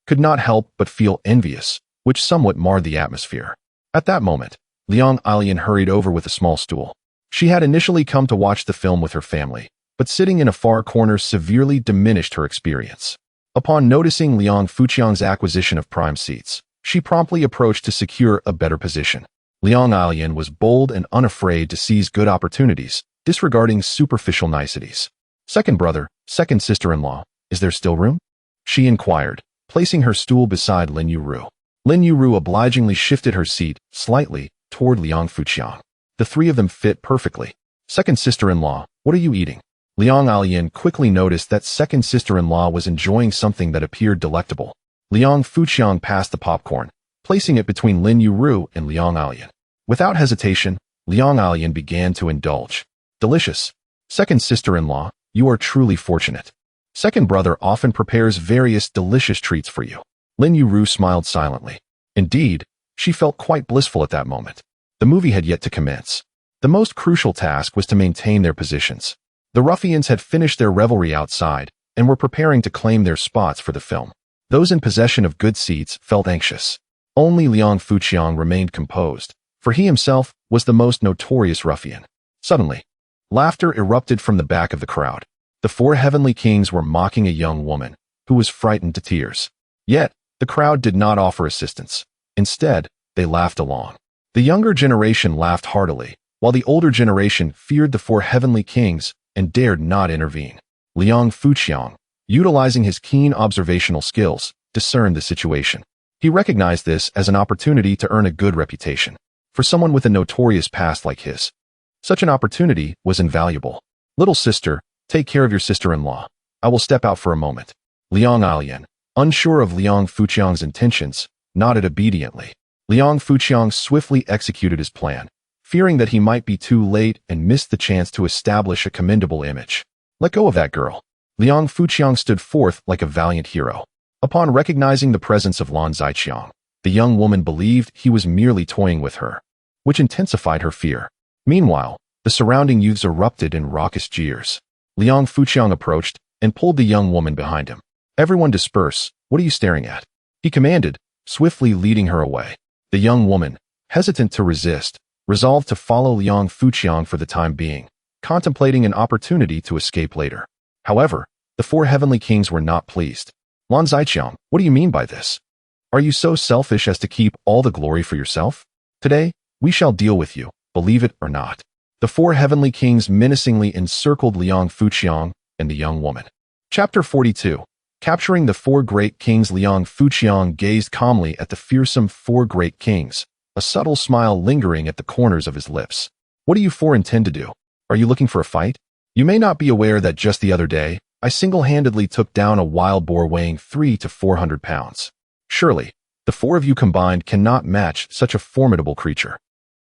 could not help but feel envious, which somewhat marred the atmosphere. At that moment, Liang Alian hurried over with a small stool. She had initially come to watch the film with her family, but sitting in a far corner severely diminished her experience. Upon noticing Liang Fuqiang's acquisition of prime seats, she promptly approached to secure a better position. Liang Alian was bold and unafraid to seize good opportunities, disregarding superficial niceties. Second brother, second sister-in-law, is there still room? She inquired, placing her stool beside Lin Yueru. Lin Yueru obligingly shifted her seat, slightly, toward Liang Fuqiang. The three of them fit perfectly. Second sister-in-law, what are you eating? Liang Alian quickly noticed that second sister-in-law was enjoying something that appeared delectable. Liang Fuqiang passed the popcorn, placing it between Lin Yueru and Liang Alian. Without hesitation, Liang Alian began to indulge. Delicious. Second sister-in-law, you are truly fortunate. Second brother often prepares various delicious treats for you. Lin Yueru smiled silently. Indeed, she felt quite blissful at that moment. The movie had yet to commence. The most crucial task was to maintain their positions. The ruffians had finished their revelry outside and were preparing to claim their spots for the film. Those in possession of good seats felt anxious. Only Liang Fuqiang remained composed, for he himself was the most notorious ruffian. Suddenly, laughter erupted from the back of the crowd. The four heavenly kings were mocking a young woman, who was frightened to tears. Yet, the crowd did not offer assistance. Instead, they laughed along. The younger generation laughed heartily, while the older generation feared the four heavenly kings and dared not intervene. Liang Fuqiang, utilizing his keen observational skills, discerned the situation. He recognized this as an opportunity to earn a good reputation. For someone with a notorious past like his, such an opportunity was invaluable. Little sister, take care of your sister-in-law. I will step out for a moment. Liang Alian, unsure of Liang Fuqiang's intentions, nodded obediently. Liang Fuqiang swiftly executed his plan, fearing that he might be too late and miss the chance to establish a commendable image. Let go of that girl. Liang Fuqiang stood forth like a valiant hero. Upon recognizing the presence of Lan Ziqiang, the young woman believed he was merely toying with her, which intensified her fear. Meanwhile, the surrounding youths erupted in raucous jeers. Liang Fuqiang approached and pulled the young woman behind him. Everyone disperse, what are you staring at? He commanded, swiftly leading her away. The young woman, hesitant to resist, resolved to follow Liang Fuqiang for the time being, contemplating an opportunity to escape later. However, the four heavenly kings were not pleased. Lan Ziqiang, what do you mean by this? Are you so selfish as to keep all the glory for yourself? Today, we shall deal with you, believe it or not. The four heavenly kings menacingly encircled Liang Fuqiang and the young woman. Chapter 42. Capturing the four great kings. Liang Fuqiang gazed calmly at the fearsome four great kings, a subtle smile lingering at the corners of his lips. What do you four intend to do? Are you looking for a fight? You may not be aware that just the other day, I single-handedly took down a wild boar weighing 300 to 400 pounds. Surely, the four of you combined cannot match such a formidable creature.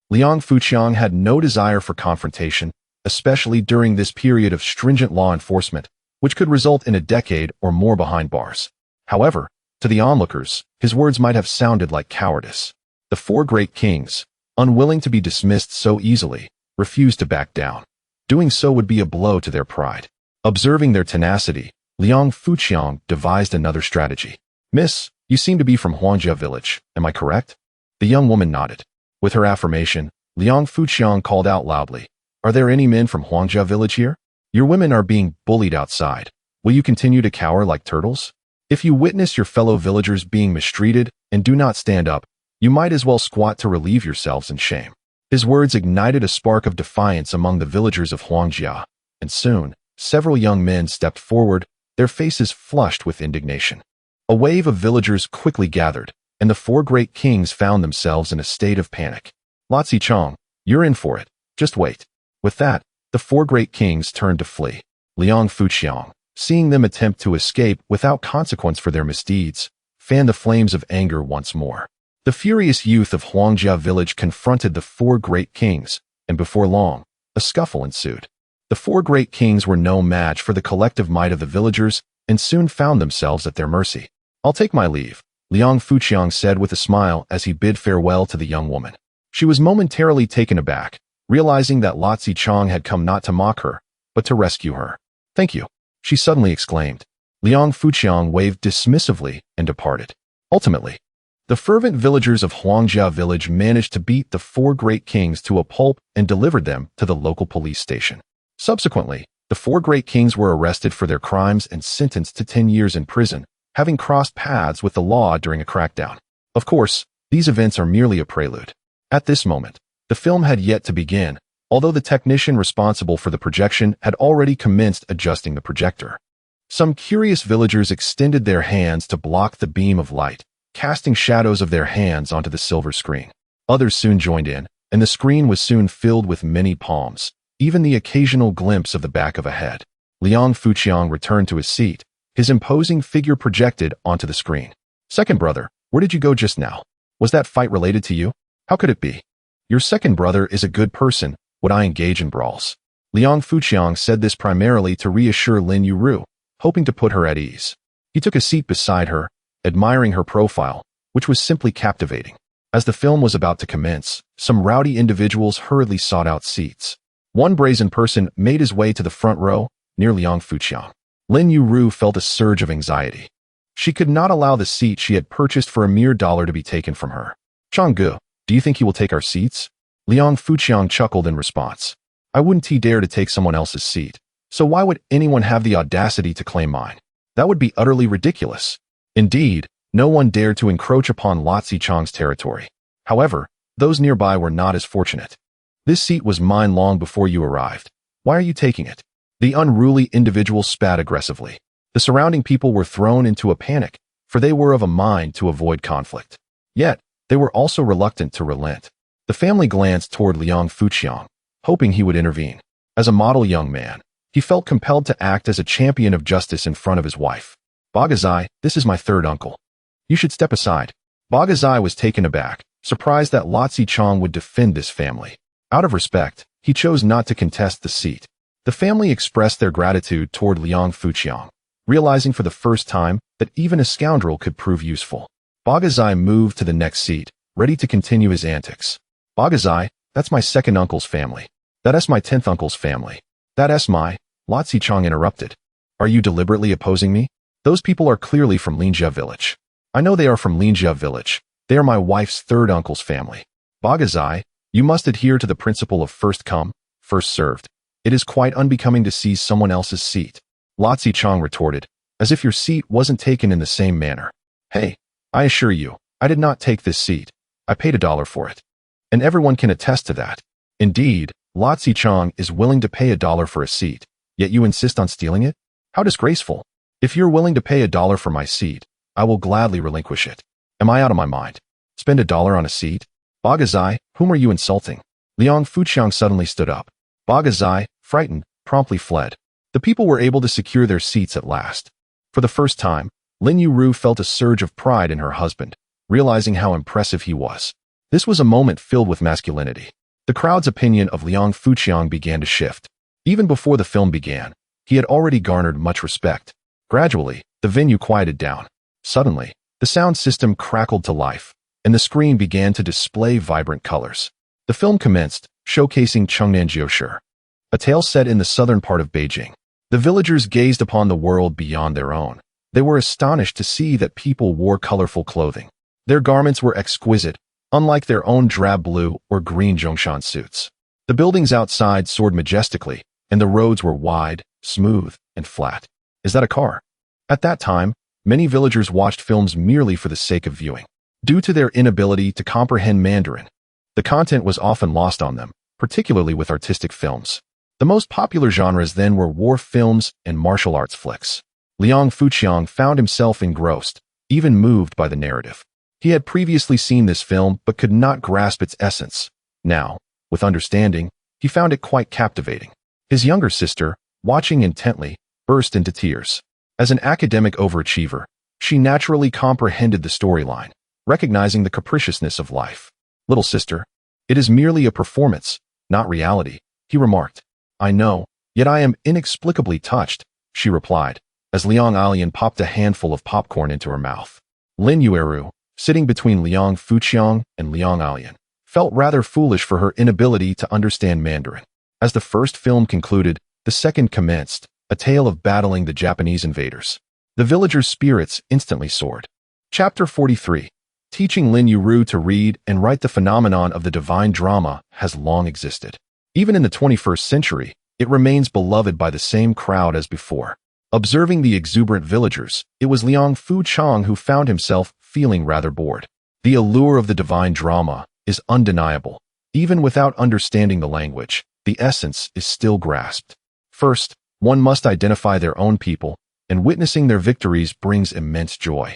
Liang Fuqiang had no desire for confrontation, especially during this period of stringent law enforcement, which could result in a decade or more behind bars. However, to the onlookers, his words might have sounded like cowardice. The four great kings, unwilling to be dismissed so easily, refused to back down. Doing so would be a blow to their pride. Observing their tenacity, Liang Fuqiang devised another strategy. Miss, you seem to be from Huangjia village, am I correct? The young woman nodded. With her affirmation, Liang Fuqiang called out loudly, Are there any men from Huangjia village here? Your women are being bullied outside. Will you continue to cower like turtles? If you witness your fellow villagers being mistreated and do not stand up, you might as well squat to relieve yourselves in shame. His words ignited a spark of defiance among the villagers of Huangjia, and soon, several young men stepped forward, their faces flushed with indignation. A wave of villagers quickly gathered, and the four great kings found themselves in a state of panic. Lotzi Chong, you're in for it. Just wait. With that, the four great kings turned to flee. Liang Fuqiang, seeing them attempt to escape without consequence for their misdeeds, fanned the flames of anger once more. The furious youth of Huangjia village confronted the four great kings, and before long, a scuffle ensued. The four great kings were no match for the collective might of the villagers and soon found themselves at their mercy. I'll take my leave, Liang Fuqiang said with a smile as he bid farewell to the young woman. She was momentarily taken aback, realizing that Lotzi Chong had come not to mock her, but to rescue her. Thank you, she suddenly exclaimed. Liang Fuqiang waved dismissively and departed. Ultimately, the fervent villagers of Huangjia village managed to beat the four great kings to a pulp and delivered them to the local police station. Subsequently, the four great kings were arrested for their crimes and sentenced to 10 years in prison, having crossed paths with the law during a crackdown. Of course, these events are merely a prelude. At this moment, the film had yet to begin, although the technician responsible for the projection had already commenced adjusting the projector. Some curious villagers extended their hands to block the beam of light, casting shadows of their hands onto the silver screen. Others soon joined in, and the screen was soon filled with many palms, even the occasional glimpse of the back of a head. Liang Fuqiang returned to his seat, his imposing figure projected onto the screen. Second brother, where did you go just now? Was that fight related to you? How could it be? Your second brother is a good person. Would I engage in brawls? Liang Fuqiang said this primarily to reassure Lin Yueru, hoping to put her at ease. He took a seat beside her, admiring her profile, which was simply captivating. As the film was about to commence, some rowdy individuals hurriedly sought out seats. One brazen person made his way to the front row, near Liang Fuqiang. Lin Yueru felt a surge of anxiety. She could not allow the seat she had purchased for a mere $1 to be taken from her. Changgu, do you think he will take our seats? Liang Fuqiang chuckled in response. I wouldn't dare to take someone else's seat, so why would anyone have the audacity to claim mine? That would be utterly ridiculous. Indeed, no one dared to encroach upon Lotzi Chong's territory. However, those nearby were not as fortunate. This seat was mine long before you arrived. Why are you taking it? The unruly individual spat aggressively. The surrounding people were thrown into a panic, for they were of a mind to avoid conflict. Yet, they were also reluctant to relent. The family glanced toward Liang Fuqiang, hoping he would intervene. As a model young man, he felt compelled to act as a champion of justice in front of his wife. Bagazai, this is my third uncle. You should step aside. Bagazai was taken aback, surprised that Lotzi Chong would defend this family. Out of respect, he chose not to contest the seat. The family expressed their gratitude toward Liang Fuqiang, realizing for the first time that even a scoundrel could prove useful. Bagazai moved to the next seat, ready to continue his antics. Bagazai, that's my second uncle's family. That's my 10th uncle's family. That's my... Lotzi Chong interrupted. Are you deliberately opposing me? Those people are clearly from Linjia village. I know they are from Linjia village. They are my wife's third uncle's family. Bagazai, you must adhere to the principle of first come, first served. It is quite unbecoming to seize someone else's seat. Lotzi Chong retorted, as if your seat wasn't taken in the same manner. Hey, I assure you, I did not take this seat. I paid $1 for it. And everyone can attest to that. Indeed, Lotzi Chong is willing to pay $1 for a seat, yet you insist on stealing it? How disgraceful. If you're willing to pay $1 for my seat, I will gladly relinquish it. Am I out of my mind? Spend $1 on a seat? Bagazai, whom are you insulting? Liang Fuqiang suddenly stood up. Bagazai, frightened, promptly fled. The people were able to secure their seats at last. For the first time, Lin Yueru felt a surge of pride in her husband, realizing how impressive he was. This was a moment filled with masculinity. The crowd's opinion of Liang Fuqiang began to shift. Even before the film began, he had already garnered much respect. Gradually, the venue quieted down. Suddenly, the sound system crackled to life, and the screen began to display vibrant colors. The film commenced, showcasing Chungnanjiushi, a tale set in the southern part of Beijing. The villagers gazed upon the world beyond their own. They were astonished to see that people wore colorful clothing. Their garments were exquisite, unlike their own drab blue or green Zhongshan suits. The buildings outside soared majestically, and the roads were wide, smooth, and flat. Is that a car? At that time, many villagers watched films merely for the sake of viewing. Due to their inability to comprehend Mandarin, the content was often lost on them, particularly with artistic films. The most popular genres then were war films and martial arts flicks. Liang Fuqiang found himself engrossed, even moved by the narrative. He had previously seen this film but could not grasp its essence. Now, with understanding, he found it quite captivating. His younger sister, watching intently, burst into tears. As an academic overachiever, she naturally comprehended the storyline, recognizing the capriciousness of life. "Little sister, it is merely a performance, not reality," he remarked. "I know, yet I am inexplicably touched," she replied, as Liang Alian popped a handful of popcorn into her mouth. Lin Yueru, sitting between Liang Fuqiang and Liang Alian, felt rather foolish for her inability to understand Mandarin. As the first film concluded, the second commenced, a tale of battling the Japanese invaders. The villagers' spirits instantly soared. Chapter 43. Teaching Lin Yueru to read and write. The phenomenon of the divine drama has long existed. Even in the 21st century, it remains beloved by the same crowd as before. Observing the exuberant villagers, it was Liang Fuqiang who found himself feeling rather bored. The allure of the divine drama is undeniable. Even without understanding the language, the essence is still grasped. First, one must identify their own people, and witnessing their victories brings immense joy.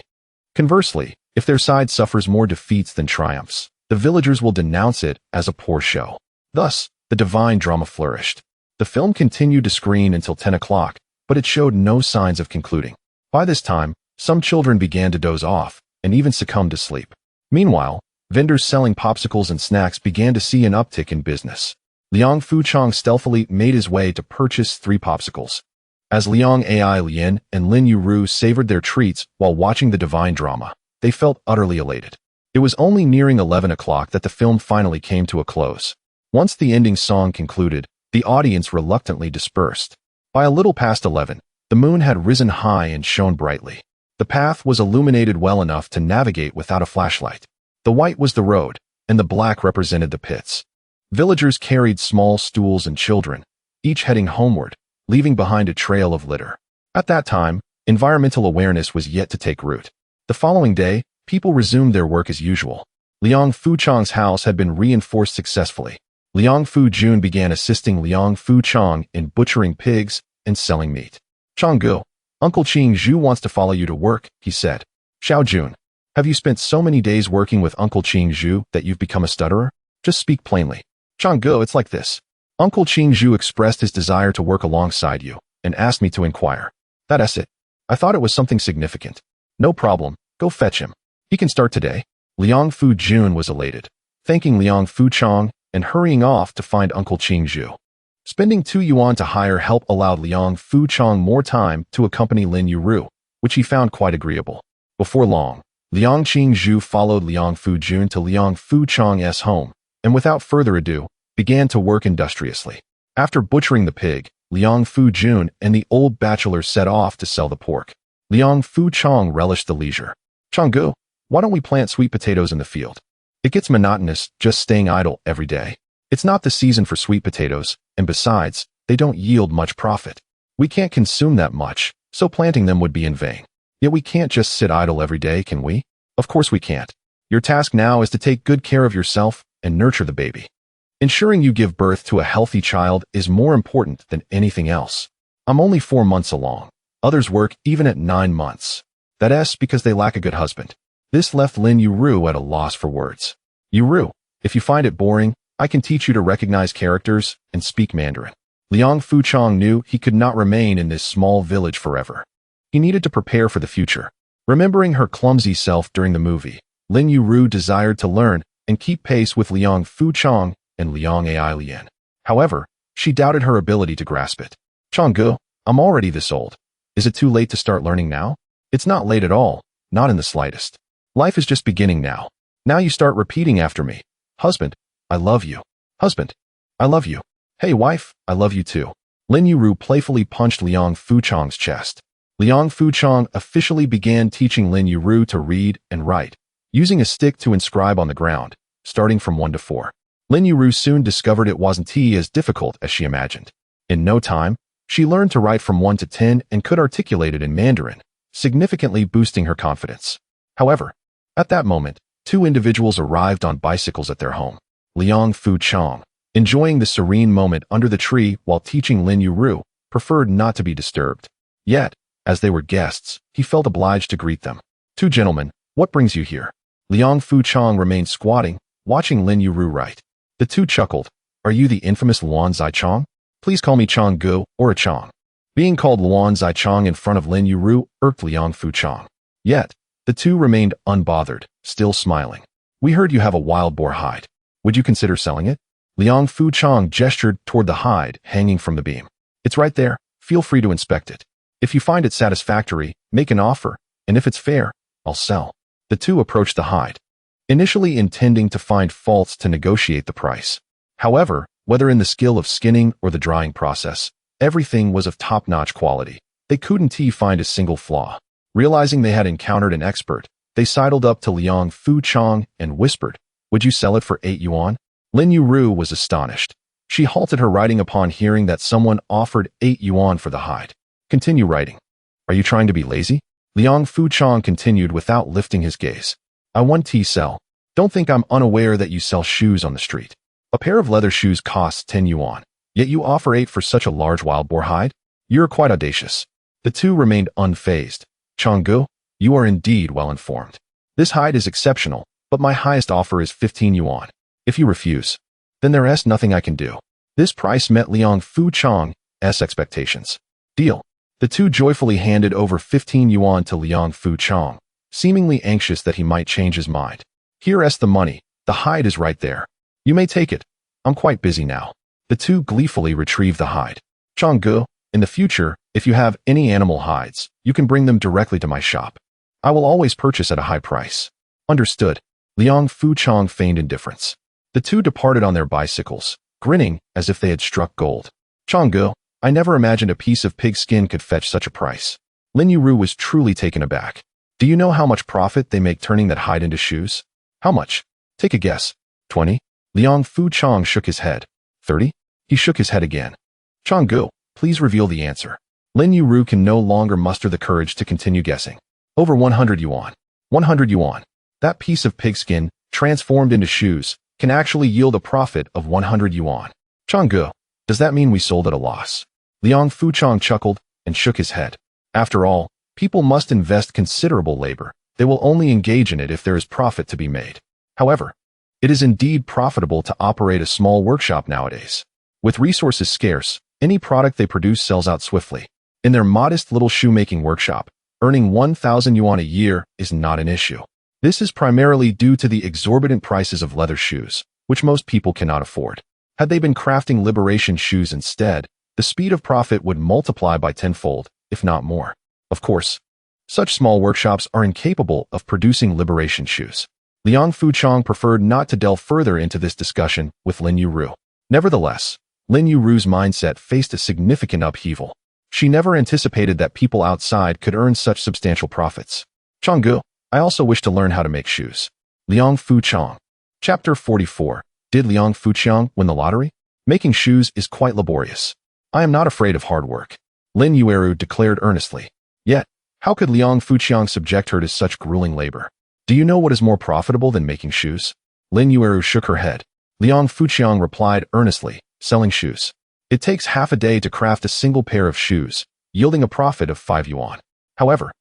Conversely, if their side suffers more defeats than triumphs, the villagers will denounce it as a poor show. Thus, the divine drama flourished. The film continued to screen until 10 o'clock, but it showed no signs of concluding. By this time, some children began to doze off, and even succumb to sleep. Meanwhile, vendors selling popsicles and snacks began to see an uptick in business. Liang Fuqiang stealthily made his way to purchase 3 popsicles. As Liang Ai Lian and Lin Yueru savored their treats while watching the divine drama, they felt utterly elated. It was only nearing 11 o'clock that the film finally came to a close. Once the ending song concluded, the audience reluctantly dispersed. By a little past 11, the moon had risen high and shone brightly. The path was illuminated well enough to navigate without a flashlight. The white was the road, and the black represented the pits. Villagers carried small stools and children, each heading homeward, leaving behind a trail of litter. At that time, environmental awareness was yet to take root. The following day, people resumed their work as usual. Liang Fuqiang's house had been reinforced successfully. Liang Fujun began assisting Liang Fuqiang in butchering pigs and selling meat. "Changgu, Uncle Qing Zhu wants to follow you to work," he said. "Xiao Jun, have you spent so many days working with Uncle Qing Zhu that you've become a stutterer? Just speak plainly." "Changgu, it's like this. Uncle Qing Zhu expressed his desire to work alongside you and asked me to inquire. That's it. I thought it was something significant." "No problem, go fetch him. He can start today." Liang Fujun was elated, thanking Liang Fuqiang and hurrying off to find Uncle Qing Zhu. Spending 2 yuan to hire help allowed Liang Fuqiang more time to accompany Lin Yueru, which he found quite agreeable. Before long, Liang Qing Zhu followed Liang Fujun to Liang Fuqiang's home, and without further ado, began to work industriously. After butchering the pig, Liang Fujun and the old bachelor set off to sell the pork. Liang Fuqiang relished the leisure. "Changgu, why don't we plant sweet potatoes in the field? It gets monotonous just staying idle every day. It's not the season for sweet potatoes, and besides, they don't yield much profit. We can't consume that much, so planting them would be in vain. Yet we can't just sit idle every day, can we? Of course we can't. Your task now is to take good care of yourself and nurture the baby. Ensuring you give birth to a healthy child is more important than anything else. I'm only 4 months along. Others work even at 9 months. That's because they lack a good husband." This left Lin Yueru at a loss for words. "Yueru, if you find it boring, I can teach you to recognize characters and speak Mandarin." Liang Fuchang knew he could not remain in this small village forever. He needed to prepare for the future. Remembering her clumsy self during the movie, Lin Yueru desired to learn and keep pace with Liang Fuchang and Liang Ai Lian. However, she doubted her ability to grasp it. Changgu, I'm already this old. Is it too late to start learning now? It's not late at all, not in the slightest. Life is just beginning now. Now you start repeating after me. Husband, I love you. Husband, I love you. Hey wife, I love you too. Lin Yueru playfully punched Liang Fuchang's chest. Liang Fuchang officially began teaching Lin Yueru to read and write, using a stick to inscribe on the ground, starting from 1 to 4. Lin Yueru soon discovered it wasn't as difficult as she imagined. In no time, she learned to write from 1 to 10 and could articulate it in Mandarin, significantly boosting her confidence. However, at that moment, 2 individuals arrived on bicycles at their home. Liang Fuchang, enjoying the serene moment under the tree while teaching Lin Yueru, preferred not to be disturbed. Yet, as they were guests, he felt obliged to greet them. 2 gentlemen, what brings you here? Liang Fuchang remained squatting, watching Lin Yueru write. The 2 chuckled. Are you the infamous Luan Zichang? Please call me Changgu or a Chang. Being called Luan Zichang in front of Lin Yueru irked Liang Fuchang. Yet, the 2 remained unbothered, still smiling. We heard you have a wild boar hide. Would you consider selling it? Liang Fuchang gestured toward the hide hanging from the beam. It's right there. Feel free to inspect it. If you find it satisfactory, make an offer, and if it's fair, I'll sell. The 2 approached the hide, initially intending to find faults to negotiate the price. However, whether in the skill of skinning or the drying process, everything was of top-notch quality. They couldn't find a single flaw. Realizing they had encountered an expert, they sidled up to Liang Fuchang and whispered, Would you sell it for 8 yuan? Lin Yueru was astonished. She halted her writing upon hearing that someone offered 8 yuan for the hide. Continue writing. Are you trying to be lazy? Liang Fuchang continued without lifting his gaze. I want to sell. Don't think I'm unaware that you sell shoes on the street. A pair of leather shoes costs 10 yuan, yet you offer 8 for such a large wild boar hide? You're quite audacious. The 2 remained unfazed. Changgu, you are indeed well informed. This hide is exceptional, but my highest offer is 15 yuan. If you refuse, then there is nothing I can do. This price met Liang Fuchang's expectations. Deal. The 2 joyfully handed over 15 yuan to Liang Fuchang, seemingly anxious that he might change his mind. Here's the money. The hide is right there. You may take it. I'm quite busy now. The 2 gleefully retrieved the hide. Changgu, in the future, if you have any animal hides, you can bring them directly to my shop. I will always purchase at a high price. Understood. Liang Fuchang feigned indifference. The 2 departed on their bicycles, grinning as if they had struck gold. Changgu, I never imagined a piece of pig skin could fetch such a price. Lin Yueru was truly taken aback. Do you know how much profit they make turning that hide into shoes? How much? Take a guess. 20? Liang Fuchang shook his head. 30? He shook his head again. Changgu, please reveal the answer. Lin Yueru can no longer muster the courage to continue guessing. Over 100 yuan. 100 yuan. That piece of pigskin, transformed into shoes, can actually yield a profit of 100 yuan. Changgu, does that mean we sold at a loss? Liang Fuchang chuckled and shook his head. After all, people must invest considerable labor. They will only engage in it if there is profit to be made. However, it is indeed profitable to operate a small workshop nowadays. With resources scarce, any product they produce sells out swiftly. In their modest little shoemaking workshop, earning 1,000 yuan a year is not an issue. This is primarily due to the exorbitant prices of leather shoes, which most people cannot afford. Had they been crafting liberation shoes instead, the speed of profit would multiply by tenfold, if not more. Of course, such small workshops are incapable of producing liberation shoes. Liang Fuchang preferred not to delve further into this discussion with Lin Yueru. Nevertheless, Lin Yueru's mindset faced a significant upheaval. She never anticipated that people outside could earn such substantial profits. Changgu, I also wish to learn how to make shoes. Liang Fuchang. Chapter 44. Did Liang Fuchang win the lottery? Making shoes is quite laborious. I am not afraid of hard work. Lin Yueru declared earnestly. Yet, how could Liang Fuchang subject her to such grueling labor? Do you know what is more profitable than making shoes? Lin Yueru shook her head. Liang Fuchang replied earnestly, selling shoes. It takes half a day to craft a single pair of shoes, yielding a profit of 5 yuan. However,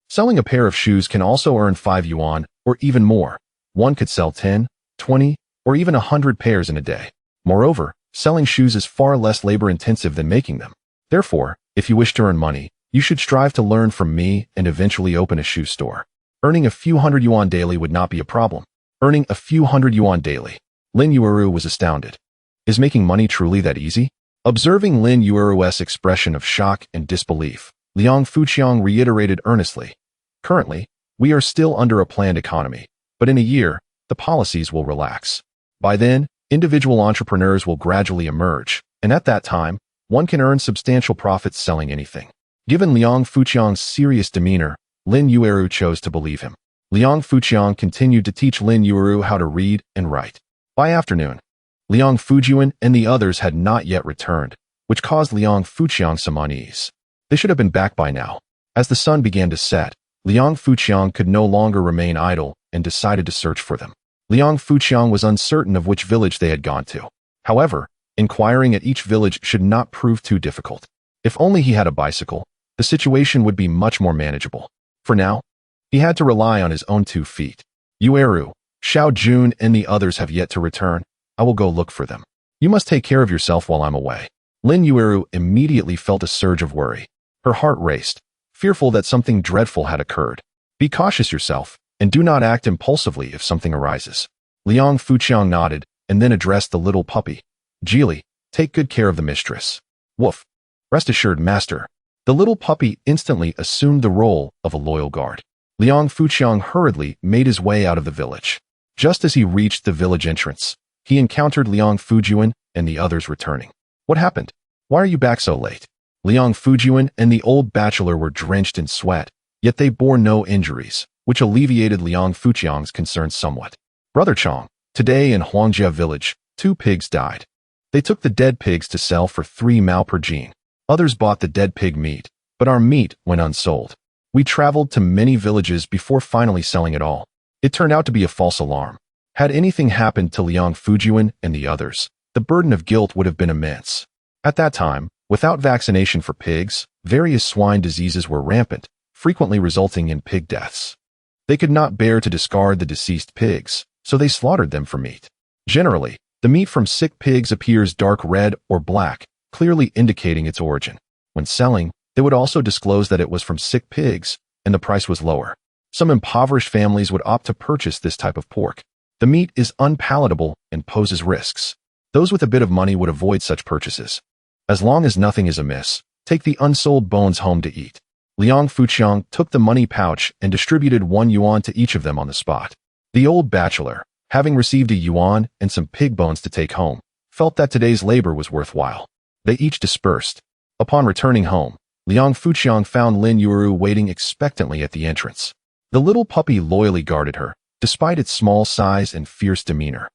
selling a pair of shoes can also earn 5 yuan, or even more. One could sell 10, 20, or even 100 pairs in a day. Moreover, Selling shoes is far less labor-intensive than making them. Therefore, if you wish to earn money, you should strive to learn from me and eventually open a shoe store. Earning a few hundred yuan daily would not be a problem. Earning a few hundred yuan daily. Lin Yueru was astounded. Is making money truly that easy? Observing Lin Yueru's expression of shock and disbelief, Liang Fuqiang reiterated earnestly, "Currently, we are still under a planned economy, but in a year, the policies will relax. By then, individual entrepreneurs will gradually emerge, and at that time, one can earn substantial profits selling anything." Given Liang Fuqiang's serious demeanor, Lin Yueru chose to believe him. Liang Fuqiang continued to teach Lin Yueru how to read and write. By afternoon, Liang Fujian and the others had not yet returned, which caused Liang Fuqiang some unease. They should have been back by now. As the sun began to set, Liang Fuqiang could no longer remain idle and decided to search for them. Liang Fuqiang was uncertain of which village they had gone to. However, inquiring at each village should not prove too difficult. If only he had a bicycle, the situation would be much more manageable. For now, he had to rely on his own 2 feet. Yueru, Xiao Jun and the others have yet to return. I will go look for them. You must take care of yourself while I'm away. Lin Yueru immediately felt a surge of worry. Her heart raced, fearful that something dreadful had occurred. Be cautious yourself, and do not act impulsively if something arises. Liang Fuqiang nodded, and then addressed the little puppy. Geely, take good care of the mistress. Woof. Rest assured, master. The little puppy instantly assumed the role of a loyal guard. Liang Fuqiang hurriedly made his way out of the village. Just as he reached the village entrance, he encountered Liang Fujian and the others returning. What happened? Why are you back so late? Liang Fujian and the old bachelor were drenched in sweat, yet they bore no injuries, which alleviated Liang Fuqiang's concerns somewhat. Brother Chong, today in Huangjia village, 2 pigs died. They took the dead pigs to sell for 3 mao per jin. Others bought the dead pig meat, but our meat went unsold. We traveled to many villages before finally selling it all. It turned out to be a false alarm. Had anything happened to Liang Fujian and the others, the burden of guilt would have been immense. At that time, without vaccination for pigs, various swine diseases were rampant, frequently resulting in pig deaths. They could not bear to discard the deceased pigs, so they slaughtered them for meat. Generally, the meat from sick pigs appears dark red or black, clearly indicating its origin. When selling, they would also disclose that it was from sick pigs, and the price was lower. Some impoverished families would opt to purchase this type of pork. The meat is unpalatable and poses risks. Those with a bit of money would avoid such purchases. As long as nothing is amiss, take the unsold bones home to eat. Liang Fuqiang took the money pouch and distributed 1 yuan to each of them on the spot. The old bachelor, having received a yuan and some pig bones to take home, felt that today's labor was worthwhile. They each dispersed. Upon returning home, Liang Fuqiang found Lin Yueru waiting expectantly at the entrance. The little puppy loyally guarded her, despite its small size and fierce demeanor.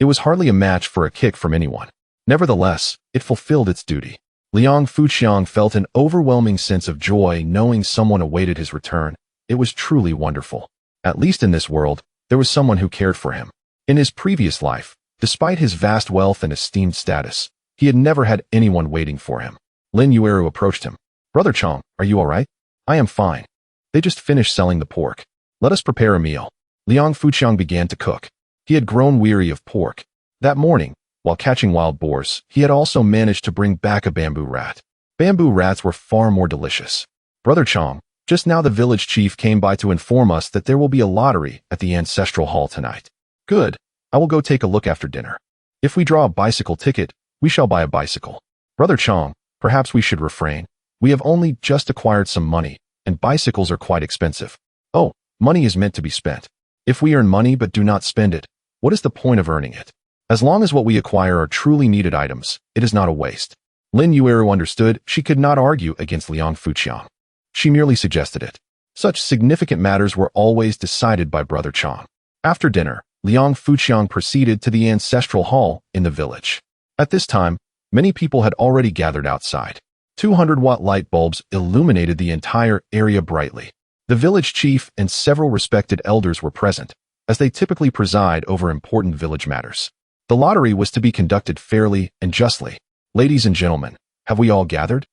It was hardly a match for a kick from anyone. Nevertheless, it fulfilled its duty. Liang Fuqiang felt an overwhelming sense of joy knowing someone awaited his return. It was truly wonderful. At least in this world, there was someone who cared for him. In his previous life, despite his vast wealth and esteemed status, he had never had anyone waiting for him. Lin Yueru approached him. Brother Chong, are you all right? I am fine. They just finished selling the pork. Let us prepare a meal. Liang Fuqiang began to cook. He had grown weary of pork. That morning, while catching wild boars, he had also managed to bring back a bamboo rat. Bamboo rats were far more delicious. Brother Chong, just now the village chief came by to inform us that there will be a lottery at the ancestral hall tonight. Good. I will go take a look after dinner. If we draw a bicycle ticket, we shall buy a bicycle. Brother Chong, perhaps we should refrain. We have only just acquired some money, and bicycles are quite expensive. Oh, money is meant to be spent. If we earn money but do not spend it, what is the point of earning it? As long as what we acquire are truly needed items, it is not a waste. Lin Yueru understood she could not argue against Liang Fuqiang. She merely suggested it. Such significant matters were always decided by Brother Chong. After dinner, Liang Fuqiang proceeded to the ancestral hall in the village. At this time, many people had already gathered outside. 200-watt light bulbs illuminated the entire area brightly. The village chief and several respected elders were present, as they typically preside over important village matters. The lottery was to be conducted fairly and justly. Ladies and gentlemen, have we all gathered?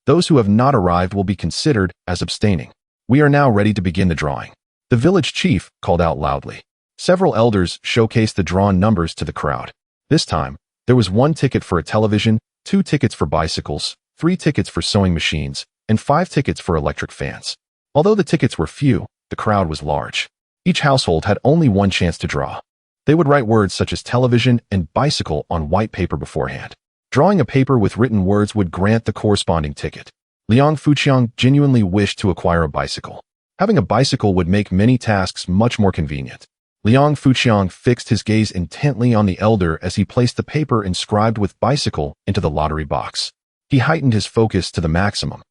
Those who have not arrived will be considered as abstaining. We are now ready to begin the drawing. The village chief called out loudly. Several elders showcased the drawn numbers to the crowd. This time, There was 1 ticket for a television, 2 tickets for bicycles, 3 tickets for sewing machines, and 5 tickets for electric fans. Although the tickets were few, the crowd was large. Each household had only 1 chance to draw. They would write words such as television and bicycle on white paper beforehand. Drawing a paper with written words would grant the corresponding ticket. Liang Fuqiang genuinely wished to acquire a bicycle. Having a bicycle would make many tasks much more convenient. Liang Fuqiang fixed his gaze intently on the elder as he placed the paper inscribed with bicycle into the lottery box. He heightened his focus to the maximum,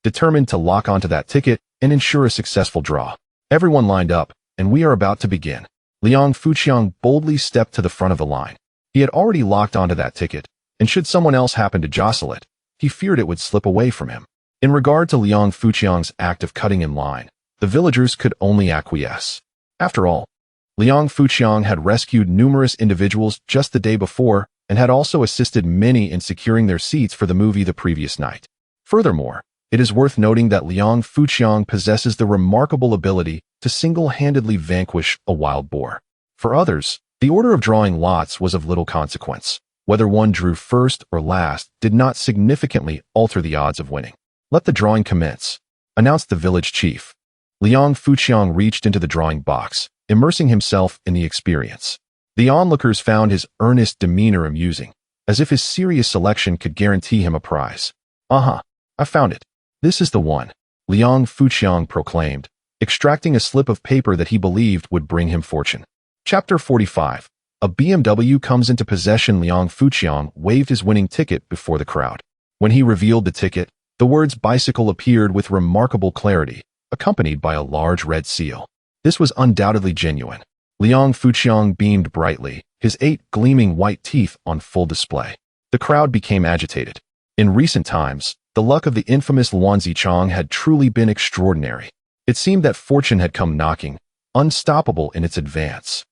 determined to lock onto that ticket and ensure a successful draw. Everyone lined up, and we are about to begin. Liang Fuqiang boldly stepped to the front of the line. He had already locked onto that ticket, and should someone else happen to jostle it, he feared it would slip away from him. In regard to Liang Fuqiang's act of cutting in line, the villagers could only acquiesce. After all, Liang Fuqiang had rescued numerous individuals just the day before and had also assisted many in securing their seats for the movie the previous night. Furthermore, it is worth noting that Liang Fuqiang possesses the remarkable ability to single-handedly vanquish a wild boar. For others, the order of drawing lots was of little consequence. Whether one drew first or last did not significantly alter the odds of winning. "Let the drawing commence," announced the village chief. Liang Fuqiang reached into the drawing box, immersing himself in the experience. The onlookers found his earnest demeanor amusing, as if his serious selection could guarantee him a prize. I found it. This is the one," Liang Fuqiang proclaimed, extracting a slip of paper that he believed would bring him fortune. Chapter 45. A BMW comes into possession. Liang Fuqiang waved his winning ticket before the crowd. When he revealed the ticket, the words bicycle appeared with remarkable clarity, accompanied by a large red seal. This was undoubtedly genuine. Liang Fuqiang beamed brightly, his 8 gleaming white teeth on full display. The crowd became agitated. In recent times, the luck of the infamous Luan Zichang had truly been extraordinary. It seemed that fortune had come knocking, unstoppable in its advance.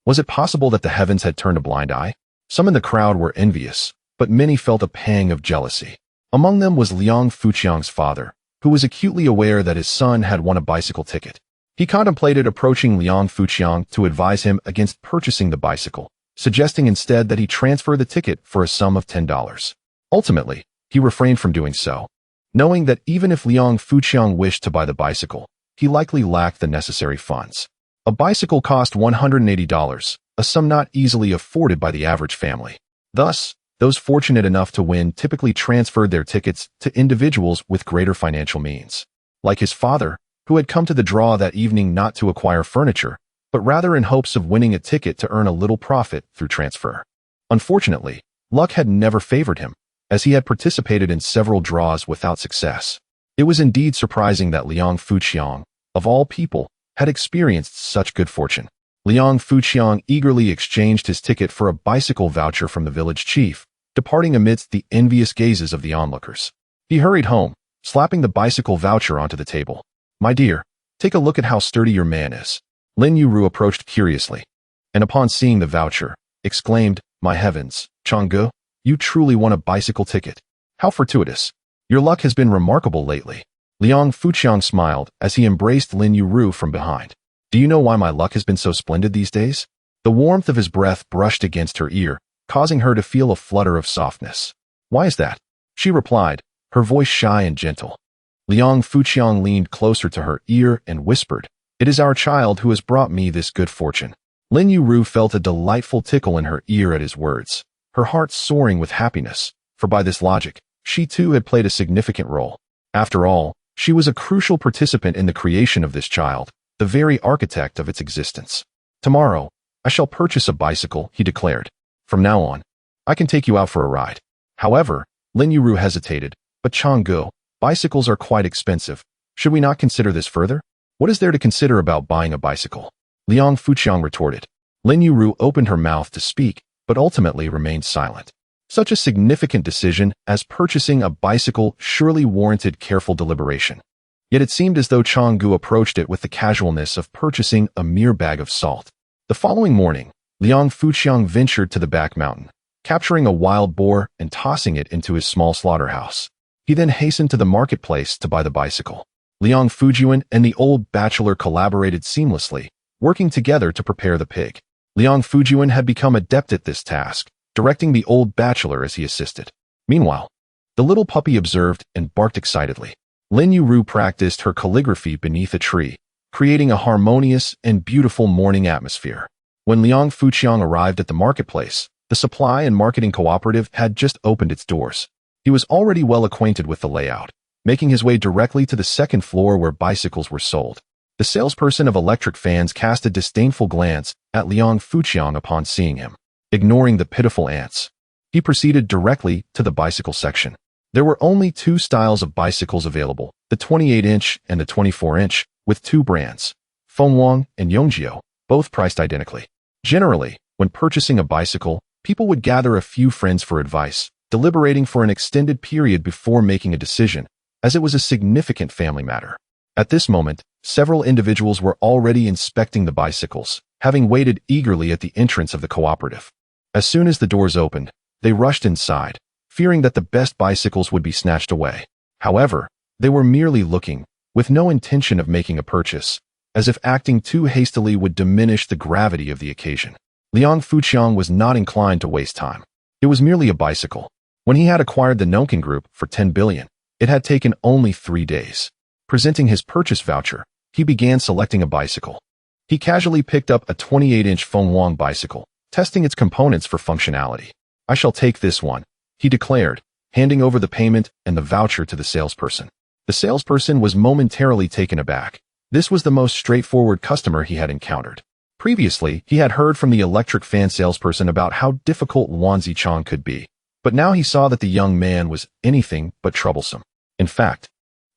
Was it possible that the heavens had turned a blind eye? Some in the crowd were envious, but many felt a pang of jealousy. Among them was Liang Fuqiang's father, who was acutely aware that his son had won a bicycle ticket. He contemplated approaching Liang Fuqiang to advise him against purchasing the bicycle, suggesting instead that he transfer the ticket for a sum of $10. Ultimately, he refrained from doing so, knowing that even if Liang Fuqiang wished to buy the bicycle, he likely lacked the necessary funds. A bicycle cost $180, a sum not easily afforded by the average family. Thus, those fortunate enough to win typically transferred their tickets to individuals with greater financial means. Like his father, who had come to the draw that evening not to acquire furniture, but rather in hopes of winning a ticket to earn a little profit through transfer. Unfortunately, luck had never favored him, as he had participated in several draws without success. It was indeed surprising that Liang Fuqiang, of all people, had experienced such good fortune. Liang Fuqiang eagerly exchanged his ticket for a bicycle voucher from the village chief, departing amidst the envious gazes of the onlookers. He hurried home, slapping the bicycle voucher onto the table. "My dear, take a look at how sturdy your man is." Lin Yueru approached curiously, and upon seeing the voucher, exclaimed, "My heavens, Changgu, you truly won a bicycle ticket. How fortuitous. Your luck has been remarkable lately." Liang Fuqiang smiled as he embraced Lin Yueru from behind. "Do you know why my luck has been so splendid these days?" The warmth of his breath brushed against her ear, causing her to feel a flutter of softness. "Why is that?" she replied, her voice shy and gentle. Liang Fuqiang leaned closer to her ear and whispered, "It is our child who has brought me this good fortune." Lin Yueru felt a delightful tickle in her ear at his words, her heart soaring with happiness, for by this logic, she too had played a significant role. After all, she was a crucial participant in the creation of this child, the very architect of its existence. "Tomorrow, I shall purchase a bicycle," he declared. "From now on, I can take you out for a ride." However, Lin Yueru hesitated, "But Changgu, bicycles are quite expensive. Should we not consider this further? What is there to consider about buying a bicycle?" Liang Fuqiang retorted. Lin Yueru opened her mouth to speak, but ultimately remained silent. Such a significant decision as purchasing a bicycle surely warranted careful deliberation. Yet it seemed as though Changgu approached it with the casualness of purchasing a mere bag of salt. The following morning, Liang Fuqiang ventured to the back mountain, capturing a wild boar and tossing it into his small slaughterhouse. He then hastened to the marketplace to buy the bicycle. Liang Fuqiang and the old bachelor collaborated seamlessly, working together to prepare the pig. Liang Fuqiang had become adept at this task, directing the old bachelor as he assisted. Meanwhile, the little puppy observed and barked excitedly. Lin Yueru practiced her calligraphy beneath a tree, creating a harmonious and beautiful morning atmosphere. When Liang Fuqiang arrived at the marketplace, the supply and marketing cooperative had just opened its doors. He was already well acquainted with the layout, making his way directly to the second floor where bicycles were sold. The salesperson of electric fans cast a disdainful glance at Liang Fuqiang upon seeing him. Ignoring the pitiful ants, he proceeded directly to the bicycle section. There were only two styles of bicycles available, the 28-inch and the 24-inch, with two brands, Fengwang and Yongjio, both priced identically. Generally, when purchasing a bicycle, people would gather a few friends for advice, deliberating for an extended period before making a decision, as it was a significant family matter. At this moment, several individuals were already inspecting the bicycles, having waited eagerly at the entrance of the cooperative. As soon as the doors opened, they rushed inside, fearing that the best bicycles would be snatched away. However, they were merely looking, with no intention of making a purchase, as if acting too hastily would diminish the gravity of the occasion. Liang Fuqiang was not inclined to waste time. It was merely a bicycle. When he had acquired the Yueru Group for 10 billion, it had taken only 3 days. Presenting his purchase voucher, he began selecting a bicycle. He casually picked up a 28-inch Fengwang bicycle, testing its components for functionality. "I shall take this one," he declared, handing over the payment and the voucher to the salesperson. The salesperson was momentarily taken aback. This was the most straightforward customer he had encountered. Previously, he had heard from the electric fan salesperson about how difficult Wan Zichang could be, but now he saw that the young man was anything but troublesome. In fact,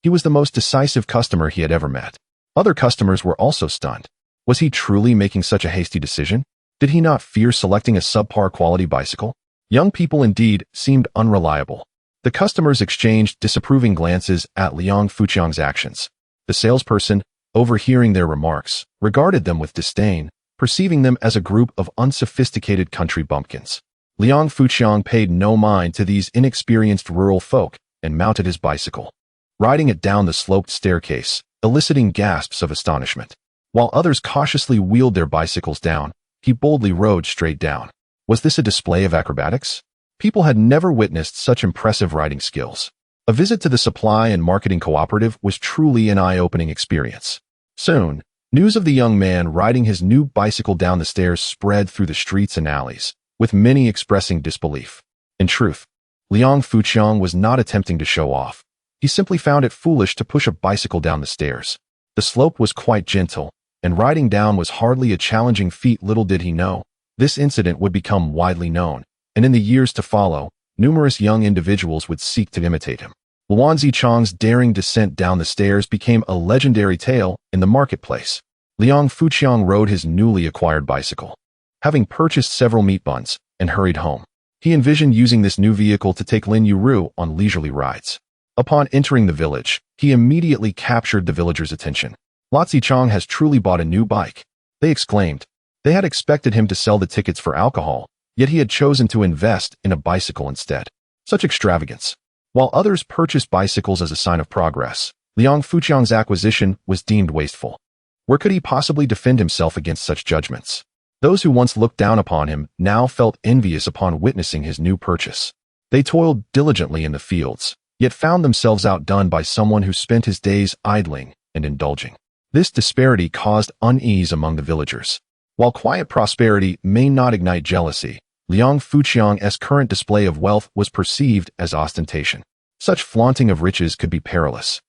he was the most decisive customer he had ever met. Other customers were also stunned. Was he truly making such a hasty decision? Did he not fear selecting a subpar quality bicycle? Young people indeed seemed unreliable. The customers exchanged disapproving glances at Liang Fuqiang's actions. The salesperson, overhearing their remarks, regarded them with disdain, perceiving them as a group of unsophisticated country bumpkins. Liang Fuqiang paid no mind to these inexperienced rural folk and mounted his bicycle, riding it down the sloped staircase, eliciting gasps of astonishment. While others cautiously wheeled their bicycles down, he boldly rode straight down. Was this a display of acrobatics? People had never witnessed such impressive riding skills. A visit to the supply and marketing cooperative was truly an eye-opening experience. Soon, news of the young man riding his new bicycle down the stairs spread through the streets and alleys, with many expressing disbelief. In truth, Liang Fuqiang was not attempting to show off. He simply found it foolish to push a bicycle down the stairs. The slope was quite gentle, and riding down was hardly a challenging feat. Little did he know, this incident would become widely known, and in the years to follow, numerous young individuals would seek to imitate him. Wan Zichang's daring descent down the stairs became a legendary tale in the marketplace. Liang Fuqiang rode his newly acquired bicycle, having purchased several meat buns, and hurried home. He envisioned using this new vehicle to take Lin Yueru on leisurely rides. Upon entering the village, he immediately captured the villagers' attention. "Lot Zichang has truly bought a new bike," they exclaimed. They had expected him to sell the tickets for alcohol, yet he had chosen to invest in a bicycle instead. Such extravagance. While others purchased bicycles as a sign of progress, Liang Fuqiang's acquisition was deemed wasteful. Where could he possibly defend himself against such judgments? Those who once looked down upon him now felt envious upon witnessing his new purchase. They toiled diligently in the fields, yet found themselves outdone by someone who spent his days idling and indulging. This disparity caused unease among the villagers. While quiet prosperity may not ignite jealousy, Liang Fuqiang's current display of wealth was perceived as ostentation. Such flaunting of riches could be perilous,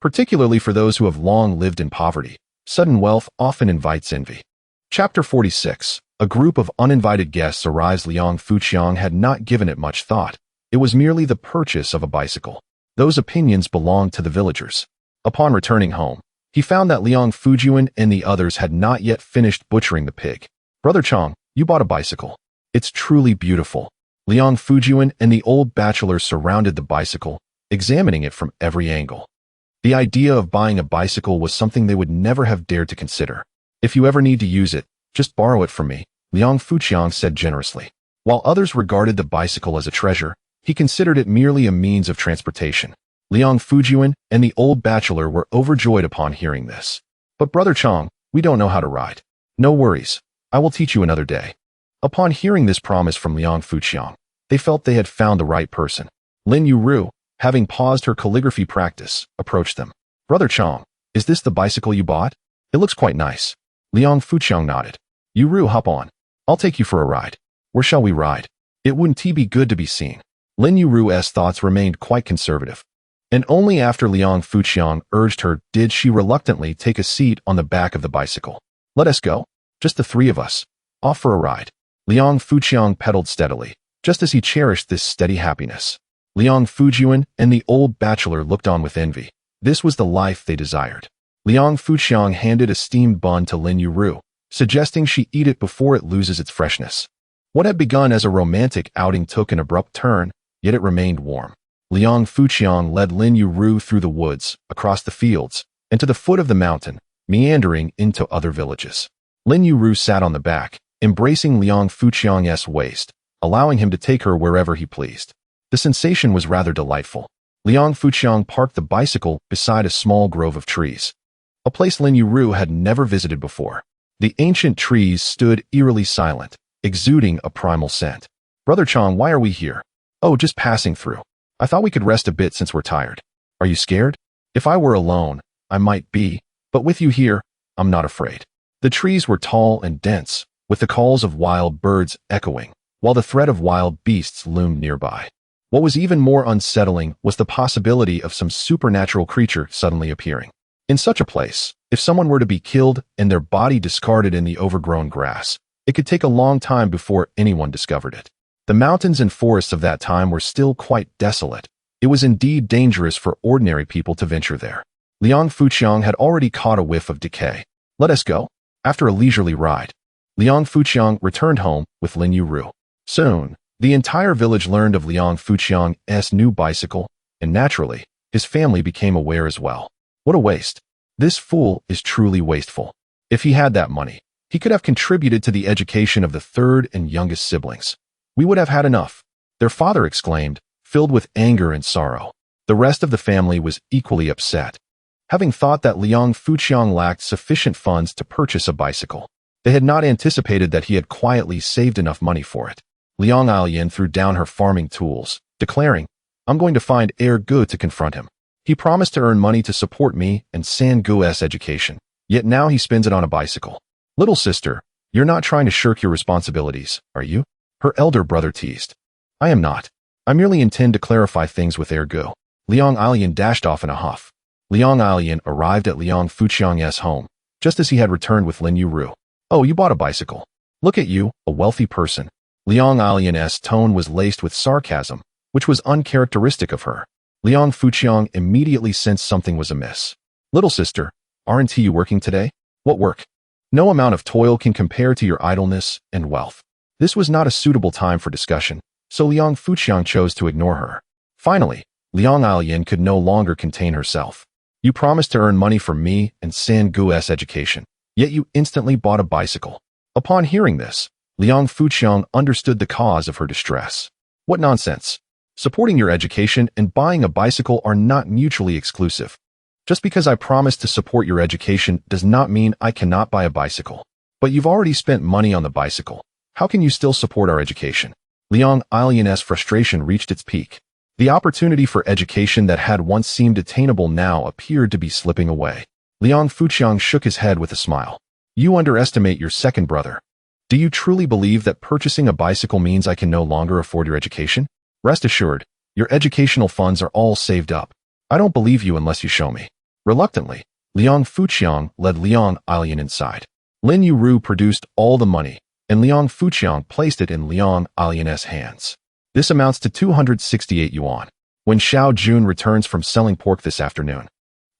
particularly for those who have long lived in poverty. Sudden wealth often invites envy. Chapter 46. A group of uninvited guests arrives. Liang Fuqiang had not given it much thought. It was merely the purchase of a bicycle. Those opinions belonged to the villagers. Upon returning home, he found that Liang Fujian and the others had not yet finished butchering the pig. "Brother Chang, you bought a bicycle. It's truly beautiful." Liang Fujian and the old bachelor surrounded the bicycle, examining it from every angle. The idea of buying a bicycle was something they would never have dared to consider. "If you ever need to use it, just borrow it from me," Liang Fuqiang said generously. While others regarded the bicycle as a treasure, he considered it merely a means of transportation. Liang Fujian and the old bachelor were overjoyed upon hearing this. "But Brother Chang, we don't know how to ride." "No worries. I will teach you another day." Upon hearing this promise from Liang Fuqiang, they felt they had found the right person. Lin Yueru, having paused her calligraphy practice, approached them. Brother Chang, is this the bicycle you bought? It looks quite nice. Liang Fuqiang nodded. Yueru, hop on. I'll take you for a ride. Where shall we ride? It wouldn't be good to be seen. Lin Yueru's thoughts remained quite conservative. And only after Liang Fuqiang urged her did she reluctantly take a seat on the back of the bicycle. Let us go. Just the three of us. Off for a ride. Liang Fuqiang pedaled steadily, just as he cherished this steady happiness. Liang Fujian and the old bachelor looked on with envy. This was the life they desired. Liang Fuqiang handed a steamed bun to Lin Yueru, suggesting she eat it before it loses its freshness. What had begun as a romantic outing took an abrupt turn, yet it remained warm. Liang Fuqiang led Lin Yueru through the woods, across the fields, and to the foot of the mountain, meandering into other villages. Lin Yueru sat on the back, embracing Liang Fuqiang's waist, allowing him to take her wherever he pleased. The sensation was rather delightful. Liang Fuqiang parked the bicycle beside a small grove of trees, a place Lin Yueru had never visited before. The ancient trees stood eerily silent, exuding a primal scent. Brother Chang, why are we here? Oh, just passing through. I thought we could rest a bit since we're tired. Are you scared? If I were alone, I might be, but with you here, I'm not afraid. The trees were tall and dense, with the calls of wild birds echoing, while the threat of wild beasts loomed nearby. What was even more unsettling was the possibility of some supernatural creature suddenly appearing. In such a place, if someone were to be killed and their body discarded in the overgrown grass, it could take a long time before anyone discovered it. The mountains and forests of that time were still quite desolate. It was indeed dangerous for ordinary people to venture there. Liang Fuqiang had already caught a whiff of decay. Let us go. After a leisurely ride, Liang Fuqiang returned home with Lin Yueru. Soon, the entire village learned of Liang Fuqiang's new bicycle, and naturally, his family became aware as well. What a waste. This fool is truly wasteful. If he had that money, he could have contributed to the education of the third and youngest siblings. We would have had enough, their father exclaimed, filled with anger and sorrow. The rest of the family was equally upset, having thought that Liang Fuqiang lacked sufficient funds to purchase a bicycle. They had not anticipated that he had quietly saved enough money for it. Liang Alian threw down her farming tools, declaring, I'm going to find Gu to confront him. He promised to earn money to support me and Gu's education, yet now he spends it on a bicycle. Little sister, you're not trying to shirk your responsibilities, are you? Her elder brother teased. I am not. I merely intend to clarify things with Gu. Liang Alian dashed off in a huff. Liang Alian arrived at Liang Fuqiang's home, just as he had returned with Lin Yueru. Oh, you bought a bicycle. Look at you, a wealthy person. Liang Alian's tone was laced with sarcasm, which was uncharacteristic of her. Liang Fuqiang immediately sensed something was amiss. Little sister, aren't you working today? What work? No amount of toil can compare to your idleness and wealth. This was not a suitable time for discussion, so Liang Fuqiang chose to ignore her. Finally, Liang Alian could no longer contain herself. You promised to earn money for me and Gu's education, yet you instantly bought a bicycle. Upon hearing this, Liang Fuqiang understood the cause of her distress. What nonsense! Supporting your education and buying a bicycle are not mutually exclusive. Just because I promised to support your education does not mean I cannot buy a bicycle. But you've already spent money on the bicycle. How can you still support our education? Liang Alian's frustration reached its peak. The opportunity for education that had once seemed attainable now appeared to be slipping away. Liang Fuqiang shook his head with a smile. You underestimate your second brother. Do you truly believe that purchasing a bicycle means I can no longer afford your education? Rest assured, your educational funds are all saved up. I don't believe you unless you show me. Reluctantly, Liang Fuqiang led Liang Alian inside. Lin Yueru produced all the money, and Liang Fuqiang placed it in Liang Alian's hands. This amounts to 268 yuan. When Xiao Jun returns from selling pork this afternoon,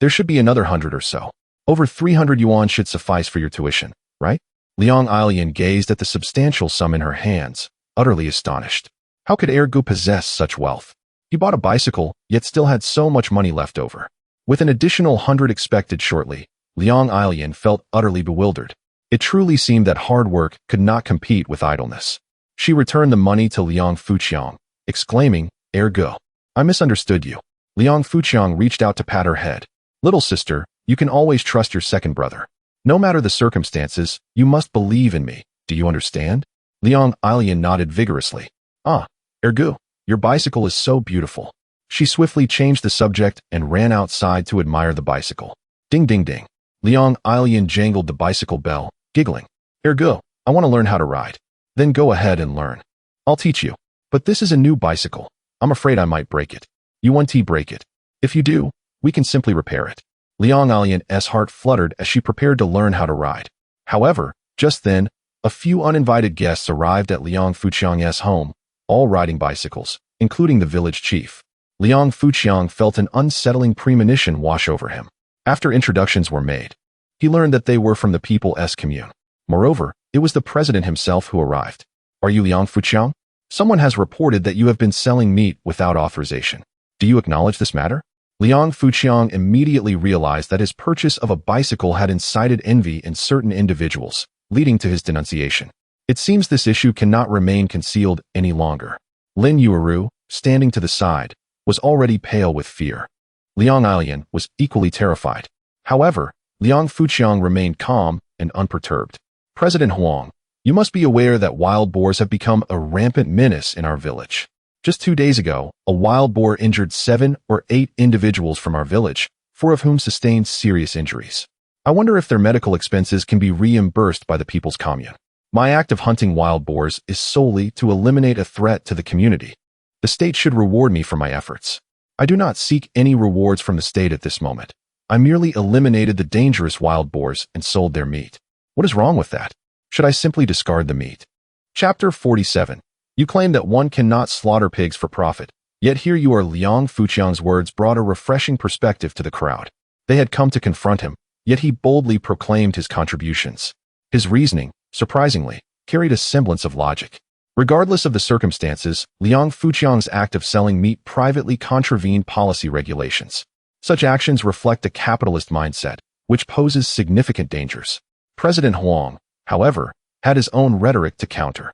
there should be another 100 or so. Over 300 yuan should suffice for your tuition, right? Liang Alian gazed at the substantial sum in her hands, utterly astonished. How could Gu possess such wealth? He bought a bicycle, yet still had so much money left over. With an additional 100 expected shortly, Liang Alian felt utterly bewildered. It truly seemed that hard work could not compete with idleness. She returned the money to Liang Fuqiang, exclaiming, Gu, I misunderstood you. Liang Fuqiang reached out to pat her head. Little sister, you can always trust your second brother. No matter the circumstances, you must believe in me. Do you understand? Liang Ilian nodded vigorously. Ah, ergu, your bicycle is so beautiful. She swiftly changed the subject and ran outside to admire the bicycle. Ding ding ding. Liang Ilian jangled the bicycle bell, giggling. Ergu, I want to learn how to ride. Then go ahead and learn. I'll teach you. But this is a new bicycle. I'm afraid I might break it. You want to break it? If you do, we can simply repair it. Liang Ilian's heart fluttered as she prepared to learn how to ride. However, just then, a few uninvited guests arrived at Liang Fuqiang's home, all riding bicycles, including the village chief. Liang Fuqiang felt an unsettling premonition wash over him. After introductions were made, he learned that they were from the people's commune. Moreover, it was the president himself who arrived. Are you Liang Fuqiang? Someone has reported that you have been selling meat without authorization. Do you acknowledge this matter? Liang Fuqiang immediately realized that his purchase of a bicycle had incited envy in certain individuals, leading to his denunciation. It seems this issue cannot remain concealed any longer. Lin Yueru, standing to the side, was already pale with fear. Liang Ilian was equally terrified. However, Liang Fuqiang remained calm and unperturbed. President Huang, you must be aware that wild boars have become a rampant menace in our village. Just 2 days ago, a wild boar injured 7 or 8 individuals from our village, 4 of whom sustained serious injuries. I wonder if their medical expenses can be reimbursed by the people's commune. My act of hunting wild boars is solely to eliminate a threat to the community. The state should reward me for my efforts. I do not seek any rewards from the state at this moment. I merely eliminated the dangerous wild boars and sold their meat. What is wrong with that? Should I simply discard the meat? Chapter 47. You claim that one cannot slaughter pigs for profit, yet here you are. Liang Fuqiang's words brought a refreshing perspective to the crowd. They had come to confront him, yet he boldly proclaimed his contributions. His reasoning, surprisingly, carried a semblance of logic. Regardless of the circumstances, Liang Fuqiang's act of selling meat privately contravened policy regulations. Such actions reflect a capitalist mindset, which poses significant dangers. President Huang, however, had his own rhetoric to counter.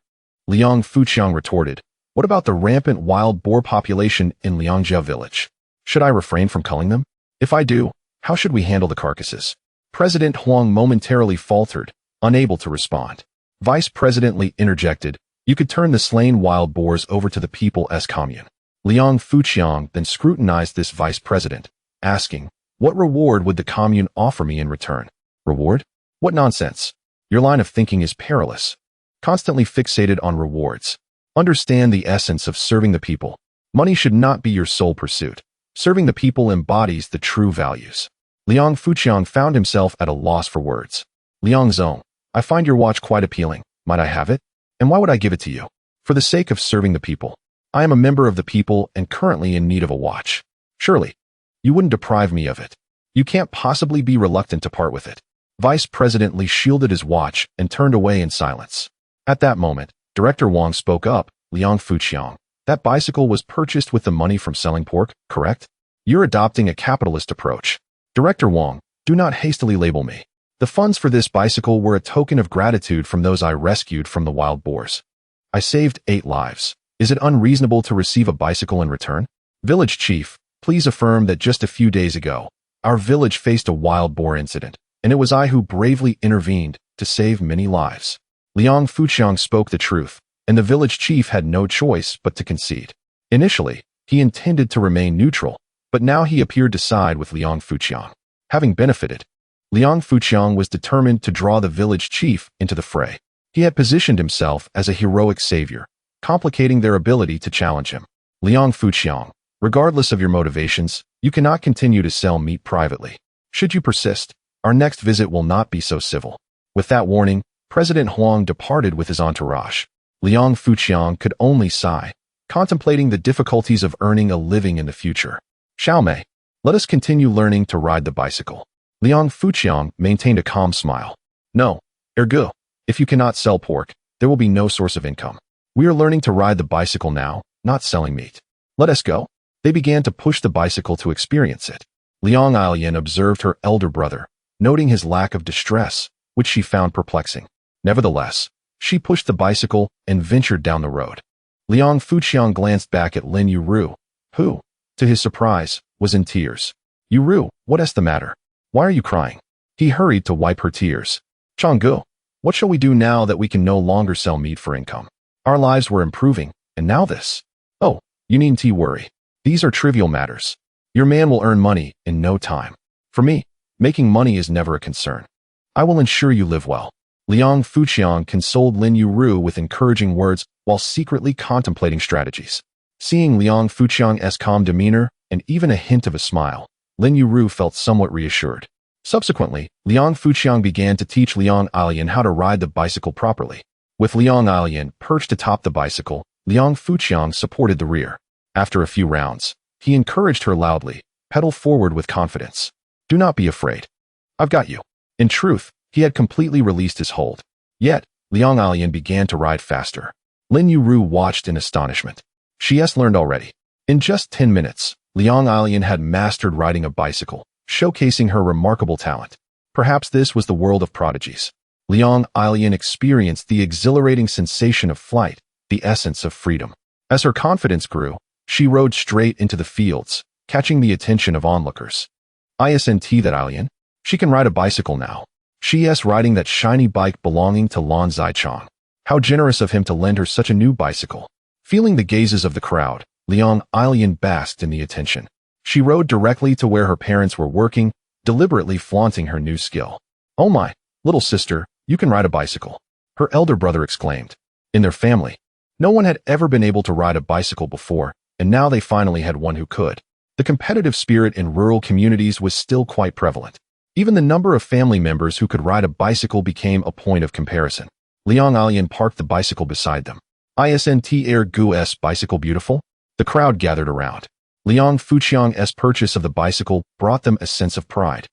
Liang Fuqiang retorted, what about the rampant wild boar population in Liangjia village? Should I refrain from culling them? If I do, how should we handle the carcasses? President Huang momentarily faltered, unable to respond. Vice President Li interjected, you could turn the slain wild boars over to the people's commune. Liang Fuqiang then scrutinized this vice president, asking, what reward would the commune offer me in return? Reward? What nonsense. Your line of thinking is perilous. Constantly fixated on rewards. Understand the essence of serving the people. Money should not be your sole pursuit. Serving the people embodies the true values. Liang Fuqiang found himself at a loss for words. Liang Zong, I find your watch quite appealing. Might I have it? And why would I give it to you? For the sake of serving the people. I am a member of the people and currently in need of a watch. Surely, you wouldn't deprive me of it. You can't possibly be reluctant to part with it. Vice President Li shielded his watch and turned away in silence. At that moment, Director Wang spoke up, Liang Fuqiang. That bicycle was purchased with the money from selling pork, correct? You're adopting a capitalist approach. Director Wang, do not hastily label me. The funds for this bicycle were a token of gratitude from those I rescued from the wild boars. I saved 8 lives. Is it unreasonable to receive a bicycle in return? Village Chief, please affirm that just a few days ago, our village faced a wild boar incident, and it was I who bravely intervened to save many lives. Liang Fuqiang spoke the truth, and the village chief had no choice but to concede. Initially, he intended to remain neutral, but now he appeared to side with Liang Fuqiang. Having benefited, Liang Fuqiang was determined to draw the village chief into the fray. He had positioned himself as a heroic savior, complicating their ability to challenge him. Liang Fuqiang, regardless of your motivations, you cannot continue to sell meat privately. Should you persist, our next visit will not be so civil. With that warning, President Huang departed with his entourage. Liang Fuqiang could only sigh, contemplating the difficulties of earning a living in the future. Xiaomei, let us continue learning to ride the bicycle. Liang Fuqiang maintained a calm smile. No, ergo, if you cannot sell pork, there will be no source of income. We are learning to ride the bicycle now, not selling meat. Let us go. They began to push the bicycle to experience it. Liang Ilian observed her elder brother, noting his lack of distress, which she found perplexing. Nevertheless, she pushed the bicycle and ventured down the road. Liang Fuqiang glanced back at Lin Yueru, who, to his surprise, was in tears. Yueru, what is the matter? Why are you crying? He hurried to wipe her tears. Changgu, What shall we do now that we can no longer sell meat for income? Our lives were improving, and now this. Oh, you needn't worry. These are trivial matters. Your man will earn money in no time. For me, making money is never a concern. I will ensure you live well. Liang Fuqiang consoled Lin Yueru with encouraging words while secretly contemplating strategies. Seeing Liang Fuqiang's calm demeanor and even a hint of a smile, Lin Yueru felt somewhat reassured. Subsequently, Liang Fuqiang began to teach Liang Alian how to ride the bicycle properly. With Liang Alian perched atop the bicycle, Liang Fuqiang supported the rear. After a few rounds, he encouraged her loudly, pedal forward with confidence. Do not be afraid. I've got you. In truth, he had completely released his hold. Yet, Liang Alian began to ride faster. Lin Yueru watched in astonishment. She has learned already. In just 10 minutes, Liang Alian had mastered riding a bicycle, showcasing her remarkable talent. Perhaps this was the world of prodigies. Liang Alian experienced the exhilarating sensation of flight, the essence of freedom. As her confidence grew, she rode straight into the fields, catching the attention of onlookers. Isn't that Alian? She can ride a bicycle now. She is riding that shiny bike belonging to Lan Zichang. How generous of him to lend her such a new bicycle. Feeling the gazes of the crowd, Liang Alian basked in the attention. She rode directly to where her parents were working, deliberately flaunting her new skill. Oh my, little sister, you can ride a bicycle. Her elder brother exclaimed. In their family, no one had ever been able to ride a bicycle before, and now they finally had one who could. The competitive spirit in rural communities was still quite prevalent. Even the number of family members who could ride a bicycle became a point of comparison. Liang Alian parked the bicycle beside them. Isn't Yueru's bicycle beautiful? The crowd gathered around. Liang Fuqiang's purchase of the bicycle brought them a sense of pride.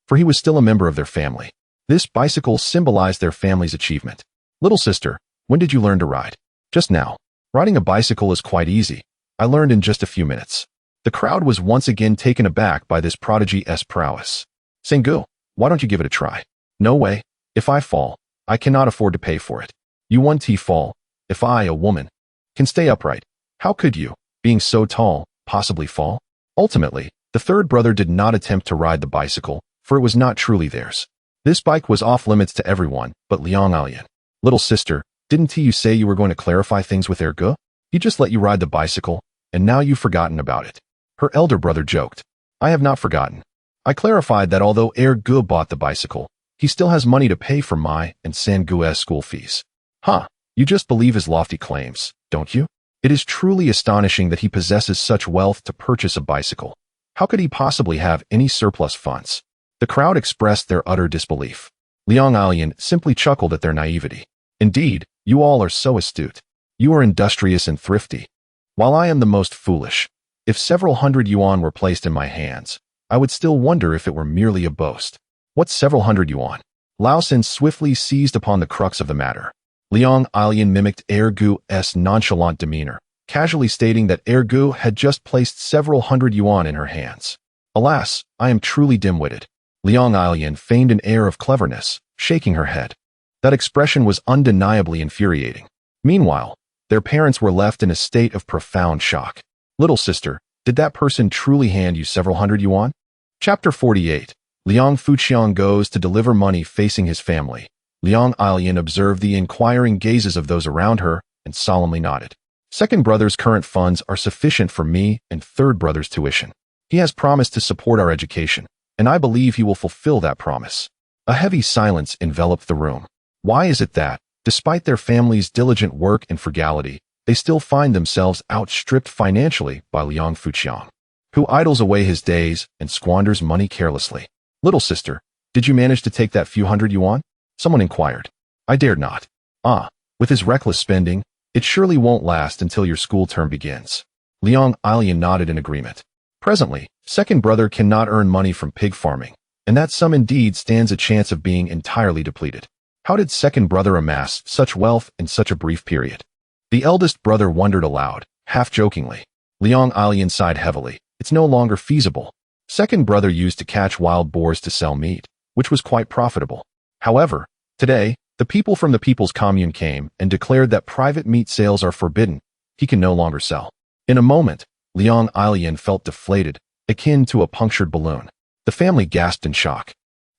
For he was still a member of their family. This bicycle symbolized their family's achievement. Little sister, when did you learn to ride? Just now. Riding a bicycle is quite easy. I learned in just a few minutes. The crowd was once again taken aback by this prodigy's prowess. Sengu, why don't you give it a try? No way. If I fall, I cannot afford to pay for it. You won't fall. If I, a woman, can stay upright, how could you, being so tall, possibly fall? Ultimately, the third brother did not attempt to ride the bicycle, for it was not truly theirs. This bike was off limits to everyone but Liang Alian. Little sister, didn't you say you were going to clarify things with Yueru? He just let you ride the bicycle, and now you've forgotten about it. Her elder brother joked. I have not forgotten. I clarified that although Yueru bought the bicycle, he still has money to pay for my and Sangu's school fees. Huh, you just believe his lofty claims, don't you? It is truly astonishing that he possesses such wealth to purchase a bicycle. How could he possibly have any surplus funds? The crowd expressed their utter disbelief. Liang Alian simply chuckled at their naivety. Indeed, you all are so astute. You are industrious and thrifty. While I am the most foolish, if several hundred yuan were placed in my hands, I would still wonder if it were merely a boast. What's several hundred yuan? Lao Sin swiftly seized upon the crux of the matter. Liang Alian mimicked Yueru's nonchalant demeanor, casually stating that Yueru had just placed several hundred yuan in her hands. Alas, I am truly dim-witted. Liang Alian feigned an air of cleverness, shaking her head. That expression was undeniably infuriating. Meanwhile, their parents were left in a state of profound shock. Little sister, did that person truly hand you several hundred yuan? Chapter 48. Liang Fuqiang goes to deliver money facing his family. Liang Alian observed the inquiring gazes of those around her and solemnly nodded. Second brother's current funds are sufficient for me and third brother's tuition. He has promised to support our education, and I believe he will fulfill that promise. A heavy silence enveloped the room. Why is it that, despite their family's diligent work and frugality, they still find themselves outstripped financially by Liang Fuqiang, who idles away his days and squanders money carelessly? Little sister, did you manage to take that few hundred yuan? Someone inquired. I dared not. With his reckless spending, it surely won't last until your school term begins. Liang Alian nodded in agreement. Presently, second brother cannot earn money from pig farming, and that sum indeed stands a chance of being entirely depleted. How did second brother amass such wealth in such a brief period? The eldest brother wondered aloud, half jokingly. Liang Alian sighed heavily. It's no longer feasible. Second brother used to catch wild boars to sell meat, which was quite profitable. However, today, the people from the People's Commune came and declared that private meat sales are forbidden. He can no longer sell. In a moment, Liang Alian felt deflated, akin to a punctured balloon. The family gasped in shock.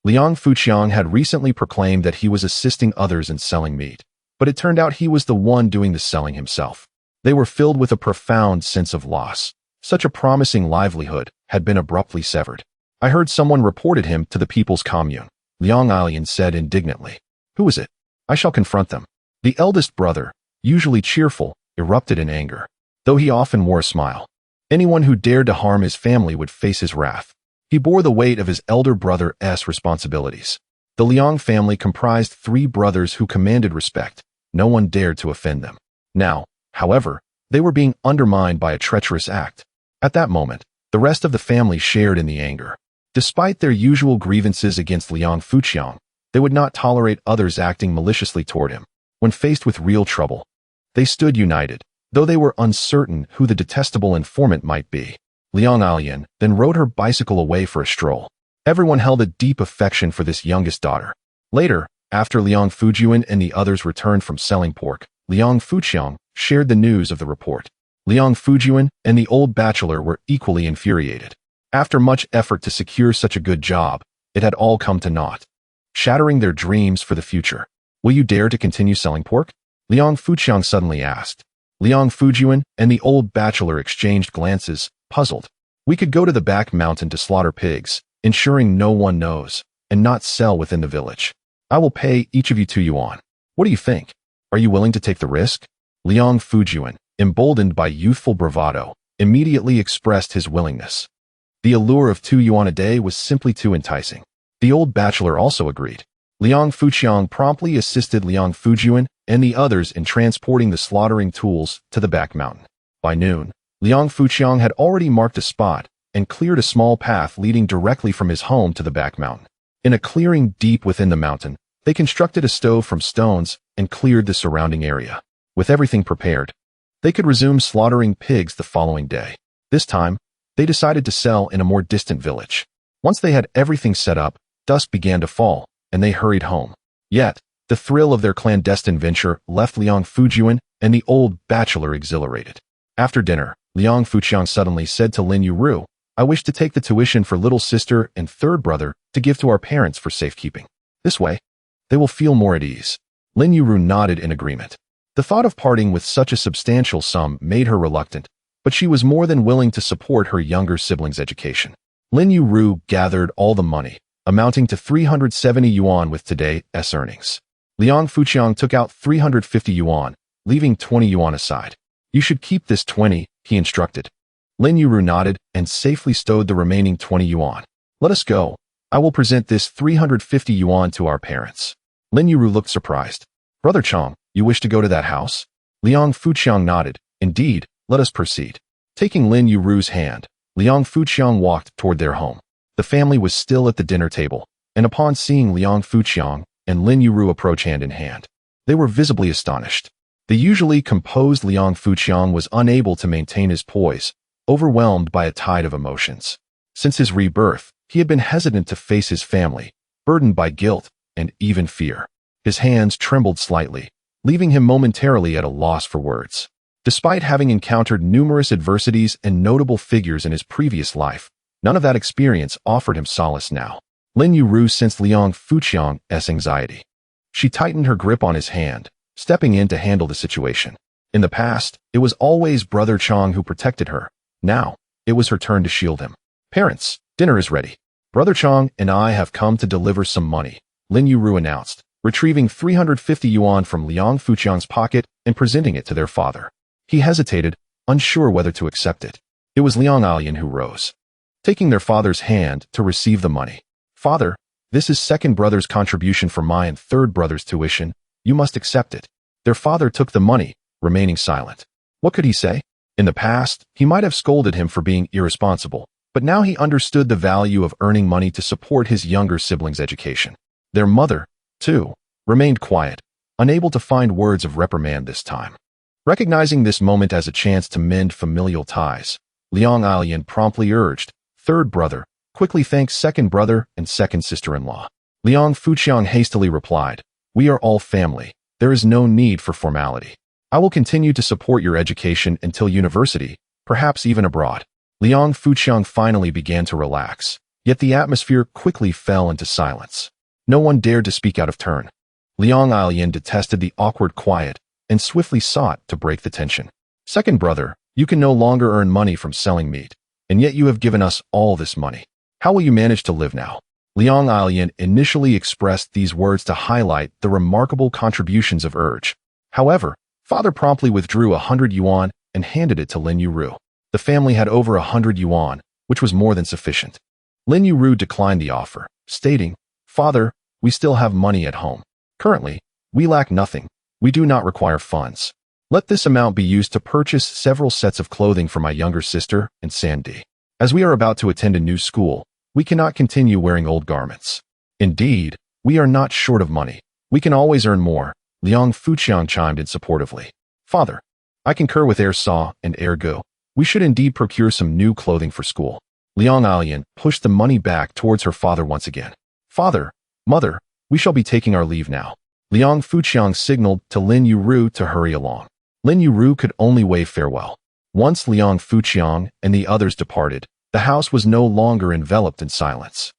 Liang Fuqiang had recently proclaimed that he was assisting others in selling meat, but it turned out he was the one doing the selling himself. They were filled with a profound sense of loss. Such a promising livelihood had been abruptly severed. I heard someone reported him to the People's Commune, Liang Alian said indignantly. Who is it? I shall confront them. The eldest brother, usually cheerful, erupted in anger, though he often wore a smile. Anyone who dared to harm his family would face his wrath. He bore the weight of his elder brother's responsibilities. The Liang family comprised 3 brothers who commanded respect. No one dared to offend them. Now, however, they were being undermined by a treacherous act. At that moment, the rest of the family shared in the anger. Despite their usual grievances against Liang Fuqiang, they would not tolerate others acting maliciously toward him. When faced with real trouble, they stood united, though they were uncertain who the detestable informant might be. Liang Alian then rode her bicycle away for a stroll. Everyone held a deep affection for this youngest daughter. Later, after Liang Fujian and the others returned from selling pork, Liang Fuqiang shared the news of the report. Liang Fujian and the old bachelor were equally infuriated. After much effort to secure such a good job, it had all come to naught, shattering their dreams for the future. Will you dare to continue selling pork? Liang Fuqiang suddenly asked. Liang Fujian and the old bachelor exchanged glances, puzzled. We could go to the back mountain to slaughter pigs, ensuring no one knows, and not sell within the village. I will pay each of you 2 yuan. What do you think? Are you willing to take the risk? Liang Fujian, emboldened by youthful bravado, immediately expressed his willingness. The allure of 2 yuan a day was simply too enticing. The old bachelor also agreed. Liang Fuqiang promptly assisted Liang Fujian and the others in transporting the slaughtering tools to the back mountain. By noon, Liang Fuqiang had already marked a spot and cleared a small path leading directly from his home to the back mountain. In a clearing deep within the mountain, they constructed a stove from stones and cleared the surrounding area. With everything prepared, they could resume slaughtering pigs the following day. This time, they decided to sell in a more distant village. Once they had everything set up, dusk began to fall, and they hurried home. Yet, the thrill of their clandestine venture left Liang Fujian and the old bachelor exhilarated. After dinner, Liang Fuqiang suddenly said to Lin Yueru, I wish to take the tuition for little sister and 3rd brother to give to our parents for safekeeping. This way, they will feel more at ease. Lin Yueru nodded in agreement. The thought of parting with such a substantial sum made her reluctant, but she was more than willing to support her younger siblings' education. Lin Yueru gathered all the money, amounting to 370 yuan with today's earnings. Liang Fuqiang took out 350 yuan, leaving 20 yuan aside. You should keep this 20, he instructed. Lin Yueru nodded and safely stowed the remaining 20 yuan. Let us go. I will present this 350 yuan to our parents. Lin Yueru looked surprised. Brother Chong, you wish to go to that house? Liang Fuqiang nodded. Indeed, let us proceed. Taking Lin Yueru's hand, Liang Fuqiang walked toward their home. The family was still at the dinner table, and upon seeing Liang Fuqiang and Lin Yueru approach hand in hand, they were visibly astonished. The usually composed Liang Fuqiang was unable to maintain his poise, overwhelmed by a tide of emotions. Since his rebirth, he had been hesitant to face his family, burdened by guilt and even fear. His hands trembled slightly, leaving him momentarily at a loss for words. Despite having encountered numerous adversities and notable figures in his previous life, none of that experience offered him solace now. Lin Yueru sensed Liang Fuqiang's anxiety. She tightened her grip on his hand, stepping in to handle the situation. In the past, it was always Brother Chong who protected her. Now, it was her turn to shield him. Parents, dinner is ready. Brother Chong and I have come to deliver some money, Lin Yueru announced, retrieving 350 yuan from Liang Fuqiang's pocket and presenting it to their father. He hesitated, unsure whether to accept it. It was Liang Alian who rose, taking their father's hand to receive the money. Father, this is 2nd brother's contribution for my and 3rd brother's tuition. You must accept it. Their father took the money, remaining silent. What could he say? In the past, he might have scolded him for being irresponsible, but now he understood the value of earning money to support his younger siblings' education. Their mother, too, remained quiet, unable to find words of reprimand this time. Recognizing this moment as a chance to mend familial ties, Liang Alian promptly urged, 3rd brother, quickly thank 2nd brother and 2nd sister-in-law. Liang Fuqiang hastily replied, we are all family. There is no need for formality. I will continue to support your education until university, perhaps even abroad. Liang Fuqiang finally began to relax. Yet the atmosphere quickly fell into silence. No one dared to speak out of turn. Liang Ailian detested the awkward quiet and swiftly sought to break the tension. Second brother, you can no longer earn money from selling meat, and yet you have given us all this money. How will you manage to live now? Liang Ailian initially expressed these words to highlight the remarkable contributions of Urge. However, father promptly withdrew 100 yuan and handed it to Lin Yueru. The family had over 100 yuan, which was more than sufficient. Lin Yueru declined the offer, stating, "Father, we still have money at home. Currently, we lack nothing. We do not require funds. Let this amount be used to purchase several sets of clothing for my younger sister and Sandy. As we are about to attend a new school, we cannot continue wearing old garments. Indeed, we are not short of money. We can always earn more." Liang Fuqiang chimed in supportively. "Father, I concur with Heir Sa and Heir Gu. We should indeed procure some new clothing for school." Liang Ailian pushed the money back towards her father once again. "Father, mother, we shall be taking our leave now." Liang Fuqiang signaled to Lin Yueru to hurry along. Lin Yueru could only wave farewell. Once Liang Fuqiang and the others departed, the house was no longer enveloped in silence.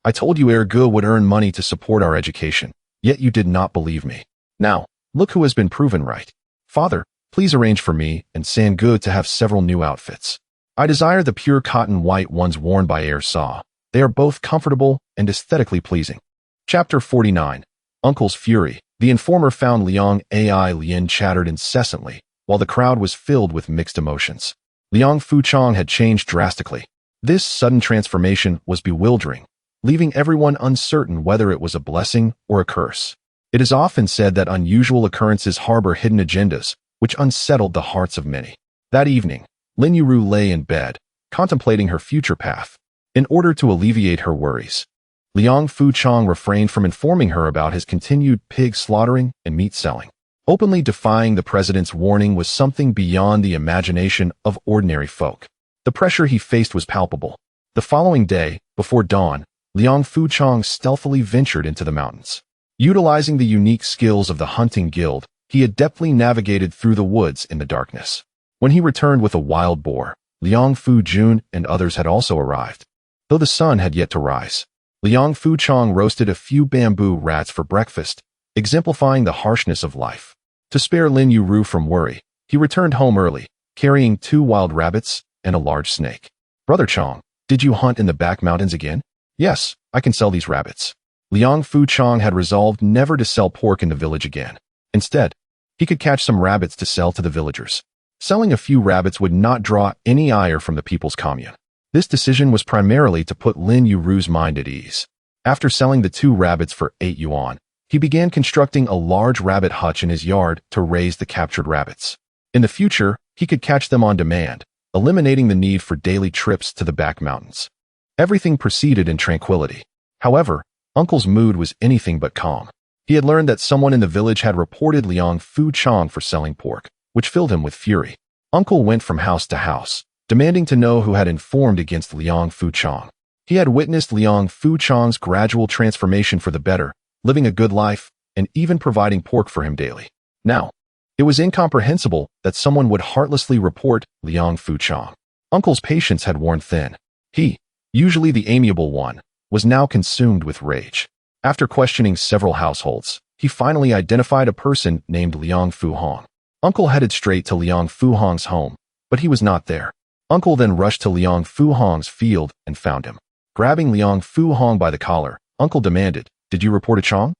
"I told you Heir Gu would earn money to support our education, yet you did not believe me. Now, look who has been proven right. Father, please arrange for me and San Gu to have several new outfits. I desire the pure cotton white ones worn by Heir Sa. They are both comfortable and aesthetically pleasing." Chapter 49. Uncle's Fury. The informer found Liang Ailian chattered incessantly, while the crowd was filled with mixed emotions. Liang Fuqiang had changed drastically. This sudden transformation was bewildering, leaving everyone uncertain whether it was a blessing or a curse. It is often said that unusual occurrences harbor hidden agendas, which unsettled the hearts of many. That evening, Lin Yueru lay in bed, contemplating her future path. In order to alleviate her worries, Liang Fuqiang refrained from informing her about his continued pig slaughtering and meat selling. Openly defying the president's warning was something beyond the imagination of ordinary folk. The pressure he faced was palpable. The following day, before dawn, Liang Fuqiang stealthily ventured into the mountains. Utilizing the unique skills of the hunting guild, he adeptly navigated through the woods in the darkness. When he returned with a wild boar, Liang Fujun and others had also arrived. Though the sun had yet to rise, Liang Fuqiang roasted a few bamboo rats for breakfast, exemplifying the harshness of life. To spare Lin Yueru from worry, he returned home early, carrying 2 wild rabbits and a large snake. "Brother Chong, did you hunt in the back mountains again?" "Yes, I can sell these rabbits." Liang Fuqiang had resolved never to sell pork in the village again. Instead, he could catch some rabbits to sell to the villagers. Selling a few rabbits would not draw any ire from the people's commune. This decision was primarily to put Lin Yueru's mind at ease. After selling the 2 rabbits for 8 yuan, he began constructing a large rabbit hutch in his yard to raise the captured rabbits. In the future, he could catch them on demand, eliminating the need for daily trips to the back mountains. Everything proceeded in tranquility. However, Uncle's mood was anything but calm. He had learned that someone in the village had reported Liang Fuqiang for selling pork, which filled him with fury. Uncle went from house to house, demanding to know who had informed against Liang Fuqiang. He had witnessed Liang Fuqiang's gradual transformation for the better, living a good life, and even providing pork for him daily. Now, it was incomprehensible that someone would heartlessly report Liang Fuqiang. Uncle's patience had worn thin. He, usually the amiable one, was now consumed with rage. After questioning several households, he finally identified a person named Liang Fuhong. Uncle headed straight to Liang Fuhong's home, but he was not there. Uncle then rushed to Liang Fuhong's field and found him. Grabbing Liang Fuhong by the collar, Uncle demanded, "Did you report a Chong?"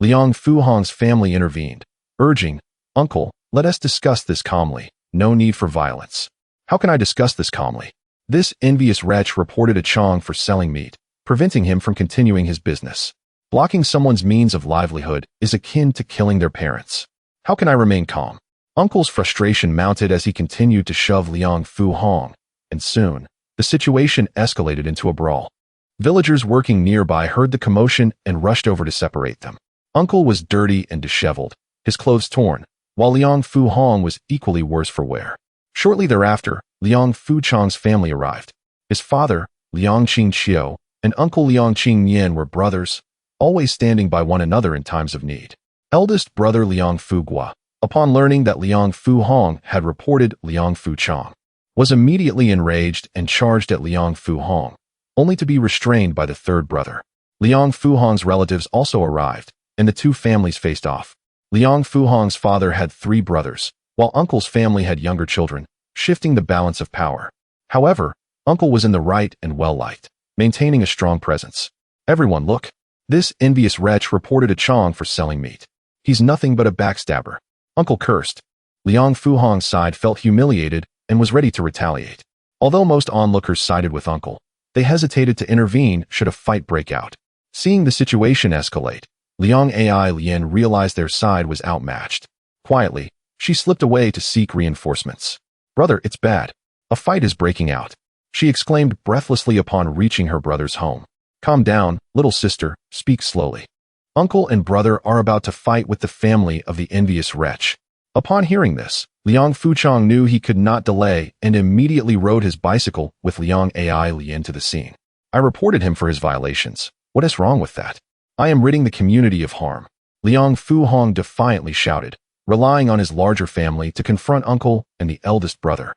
Liang Fuhong's family intervened, urging, "Uncle, let us discuss this calmly. No need for violence." "How can I discuss this calmly? This envious wretch reported a Chong for selling meat, preventing him from continuing his business. Blocking someone's means of livelihood is akin to killing their parents. How can I remain calm?" Uncle's frustration mounted as he continued to shove Liang Fuhong, and soon, the situation escalated into a brawl. Villagers working nearby heard the commotion and rushed over to separate them. Uncle was dirty and disheveled, his clothes torn, while Liang Fuhong was equally worse for wear. Shortly thereafter, Liang Fuqiang's family arrived. His father, Liang Qingqiu, and Uncle Liang Qingnian were brothers, always standing by one another in times of need. Eldest brother Liang Fugua, upon learning that Liang Fuhong had reported Liang Fuqiang, was immediately enraged and charged at Liang Fuhong, only to be restrained by the third brother. Liang Fuhong's relatives also arrived, and the two families faced off. Liang Fuhong's father had 3 brothers, while uncle's family had younger children, shifting the balance of power. However, uncle was in the right and well-liked, maintaining a strong presence. Everyone look. This envious wretch reported a Chong for selling meat. He's nothing but a backstabber. Uncle cursed. Liang Fuhong's side felt humiliated and was ready to retaliate. Although most onlookers sided with uncle, they hesitated to intervene should a fight break out. Seeing the situation escalate, Liang Lien realized their side was outmatched. Quietly, she slipped away to seek reinforcements. Brother, it's bad. A fight is breaking out, she exclaimed breathlessly upon reaching her brother's home. Calm down, little sister, speak slowly. Uncle and brother are about to fight with the family of the envious wretch. Upon hearing this, Liang Fuchong knew he could not delay and immediately rode his bicycle with Liang Lien to the scene. I reported him for his violations. What is wrong with that? I am ridding the community of harm. Liang Fuhong defiantly shouted, relying on his larger family to confront uncle and the eldest brother.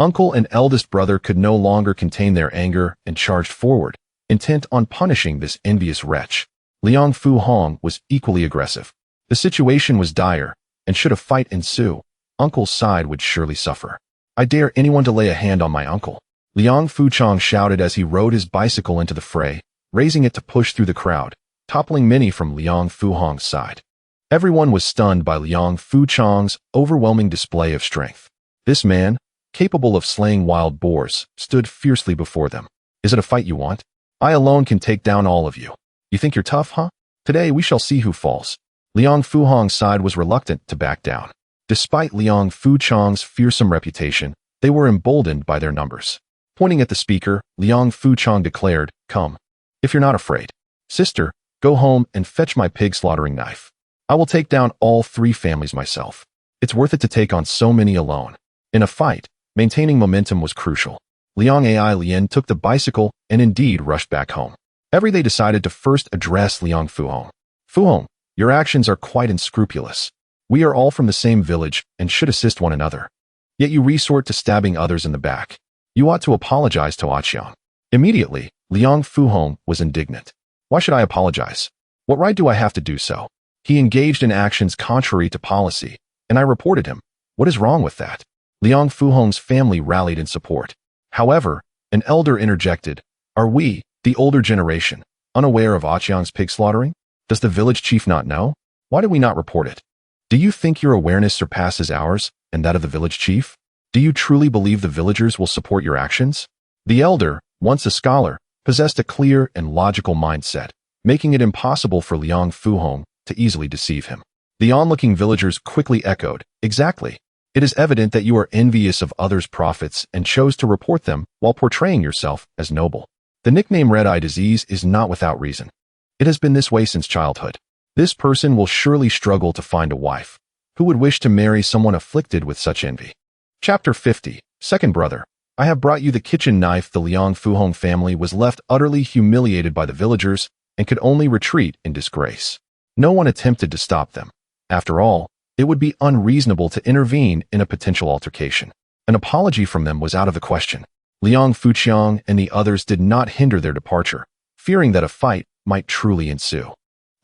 Uncle and eldest brother could no longer contain their anger and charged forward, intent on punishing this envious wretch. Liang Fuhong was equally aggressive. The situation was dire, and should a fight ensue, uncle's side would surely suffer. I dare anyone to lay a hand on my uncle. Liang Fuchong shouted as he rode his bicycle into the fray, raising it to push through the crowd, toppling many from Liang Fuhong's side. Everyone was stunned by Liang Fuchong's overwhelming display of strength. This man, capable of slaying wild boars, stood fiercely before them. Is it a fight you want? I alone can take down all of you. You think you're tough, huh? Today we shall see who falls. Liang Fuhong's side was reluctant to back down. Despite Liang Fuchong's fearsome reputation, they were emboldened by their numbers. Pointing at the speaker, Liang Fuchong declared, Come. If you're not afraid. Sister, go home and fetch my pig slaughtering knife. I will take down all 3 families myself. It's worth it to take on so many alone. In a fight, maintaining momentum was crucial. Liang Lien took the bicycle and indeed rushed back home. They decided to first address Liang Fuhong. Fuhong, your actions are quite unscrupulous. We are all from the same village and should assist one another. Yet you resort to stabbing others in the back. You ought to apologize to Aqiang. Immediately, Liang Fuhong was indignant. Why should I apologize? What right do I have to do so? He engaged in actions contrary to policy, and I reported him. What is wrong with that? Liang Fuhong's family rallied in support. However, an elder interjected, Are we, the older generation, unaware of Aqiang's pig slaughtering? Does the village chief not know? Why do we not report it? Do you think your awareness surpasses ours and that of the village chief? Do you truly believe the villagers will support your actions? The elder, once a scholar, possessed a clear and logical mindset, making it impossible for Liang Fuhong to easily deceive him. The onlooking villagers quickly echoed, Exactly. It is evident that you are envious of others' profits and chose to report them while portraying yourself as noble. The nickname red-eye disease is not without reason. It has been this way since childhood. This person will surely struggle to find a wife. Who would wish to marry someone afflicted with such envy? Chapter 50. Second brother. I have brought you the kitchen knife. The Liang Fuhong family was left utterly humiliated by the villagers and could only retreat in disgrace. No one attempted to stop them. After all, it would be unreasonable to intervene in a potential altercation. An apology from them was out of the question. Liang Fuchong and the others did not hinder their departure, fearing that a fight might truly ensue.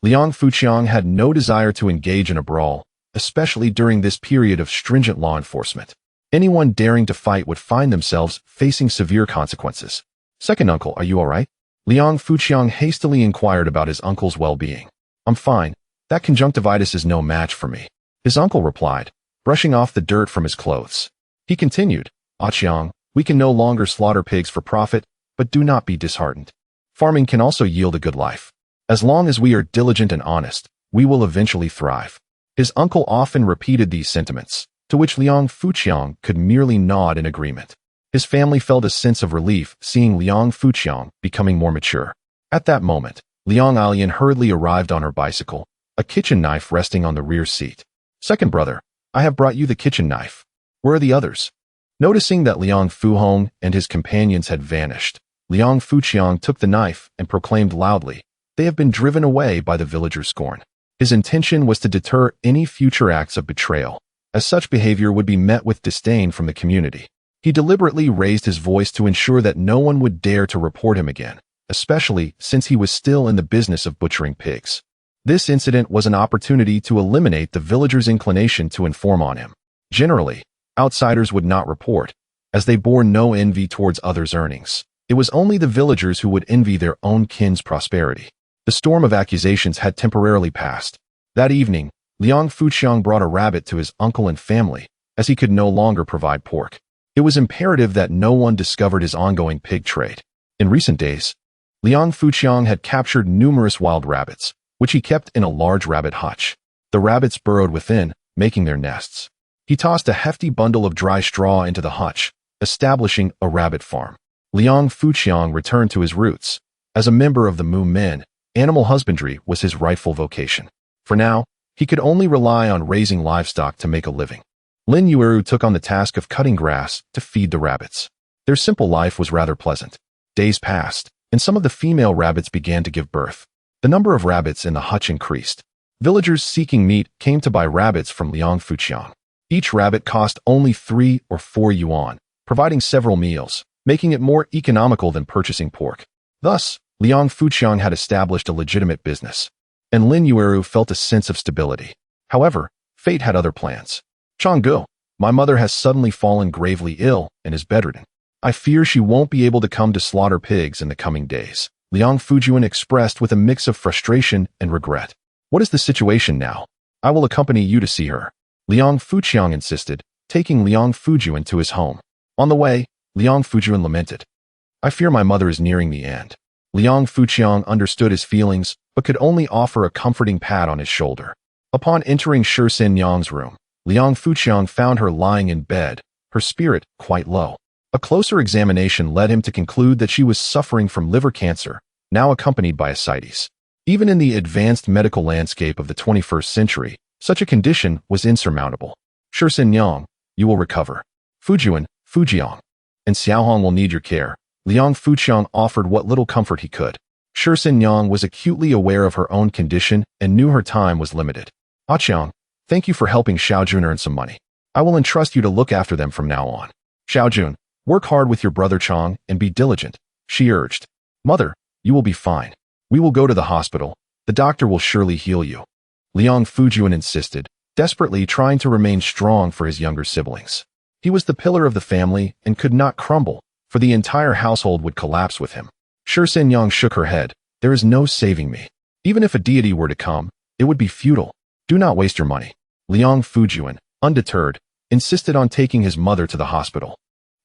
Liang Fuchong had no desire to engage in a brawl, especially during this period of stringent law enforcement. Anyone daring to fight would find themselves facing severe consequences. Second uncle, are you all right? Liang Fuchong hastily inquired about his uncle's well-being. I'm fine. That conjunctivitis is no match for me. His uncle replied, brushing off the dirt from his clothes. He continued, Aqiang, we can no longer slaughter pigs for profit, but do not be disheartened. Farming can also yield a good life. As long as we are diligent and honest, we will eventually thrive. His uncle often repeated these sentiments, to which Liang Fuchong could merely nod in agreement. His family felt a sense of relief seeing Liang Fuchong becoming more mature. At that moment, Liang Lien hurriedly arrived on her bicycle, a kitchen knife resting on the rear seat. Second brother, I have brought you the kitchen knife. Where are the others? Noticing that Liang Fuhong and his companions had vanished, Liang Fuchong took the knife and proclaimed loudly, They have been driven away by the villagers' scorn. His intention was to deter any future acts of betrayal, as such behavior would be met with disdain from the community. He deliberately raised his voice to ensure that no one would dare to report him again, especially since he was still in the business of butchering pigs. This incident was an opportunity to eliminate the villagers' inclination to inform on him. Generally, outsiders would not report, as they bore no envy towards others' earnings. It was only the villagers who would envy their own kin's prosperity. The storm of accusations had temporarily passed. That evening, Liang Fuqiang brought a rabbit to his uncle and family, as he could no longer provide pork. It was imperative that no one discovered his ongoing pig trade. In recent days, Liang Fuqiang had captured numerous wild rabbits, which he kept in a large rabbit hutch. The rabbits burrowed within, making their nests. He tossed a hefty bundle of dry straw into the hutch, establishing a rabbit farm. Liang Fuqiang returned to his roots. As a member of the Mu Men, animal husbandry was his rightful vocation. For now, he could only rely on raising livestock to make a living. Lin Yueru took on the task of cutting grass to feed the rabbits. Their simple life was rather pleasant. Days passed, and some of the female rabbits began to give birth. The number of rabbits in the hutch increased. Villagers seeking meat came to buy rabbits from Liang Fuqiang. Each rabbit cost only 3 or 4 yuan, providing several meals, making it more economical than purchasing pork. Thus, Liang Fuqiang had established a legitimate business, and Lin Yueru felt a sense of stability. However, fate had other plans. Changgu, my mother has suddenly fallen gravely ill and is bedridden. I fear she won't be able to come to slaughter pigs in the coming days, Liang Fuqiang expressed with a mix of frustration and regret. What is the situation now? I will accompany you to see her, Liang Fuqiang insisted, taking Liang Fuqiang to his home. On the way, Liang Fuqiang lamented. I fear my mother is nearing the end. Liang Fuqiang understood his feelings, but could only offer a comforting pat on his shoulder. Upon entering Shi Sin Yang's room, Liang Fuqiang found her lying in bed, her spirit quite low. A closer examination led him to conclude that she was suffering from liver cancer, now accompanied by ascites. Even in the advanced medical landscape of the 21st century, such a condition was insurmountable. Shi Sin Yang, you will recover. Fujian, and Xiaohong will need your care. Liang Fuqiang offered what little comfort he could. Shi Sin Yang was acutely aware of her own condition and knew her time was limited. Qiang, thank you for helping Xiaojun earn some money. I will entrust you to look after them from now on. Xiaojun, work hard with your brother Chang and be diligent, she urged. Mother, you will be fine. We will go to the hospital. The doctor will surely heal you. Liang Fuqiang insisted, desperately trying to remain strong for his younger siblings. He was the pillar of the family and could not crumble, for the entire household would collapse with him. Shi Sin Yang shook her head. There is no saving me. Even if a deity were to come, it would be futile. Do not waste your money. Liang Fuqiang, undeterred, insisted on taking his mother to the hospital.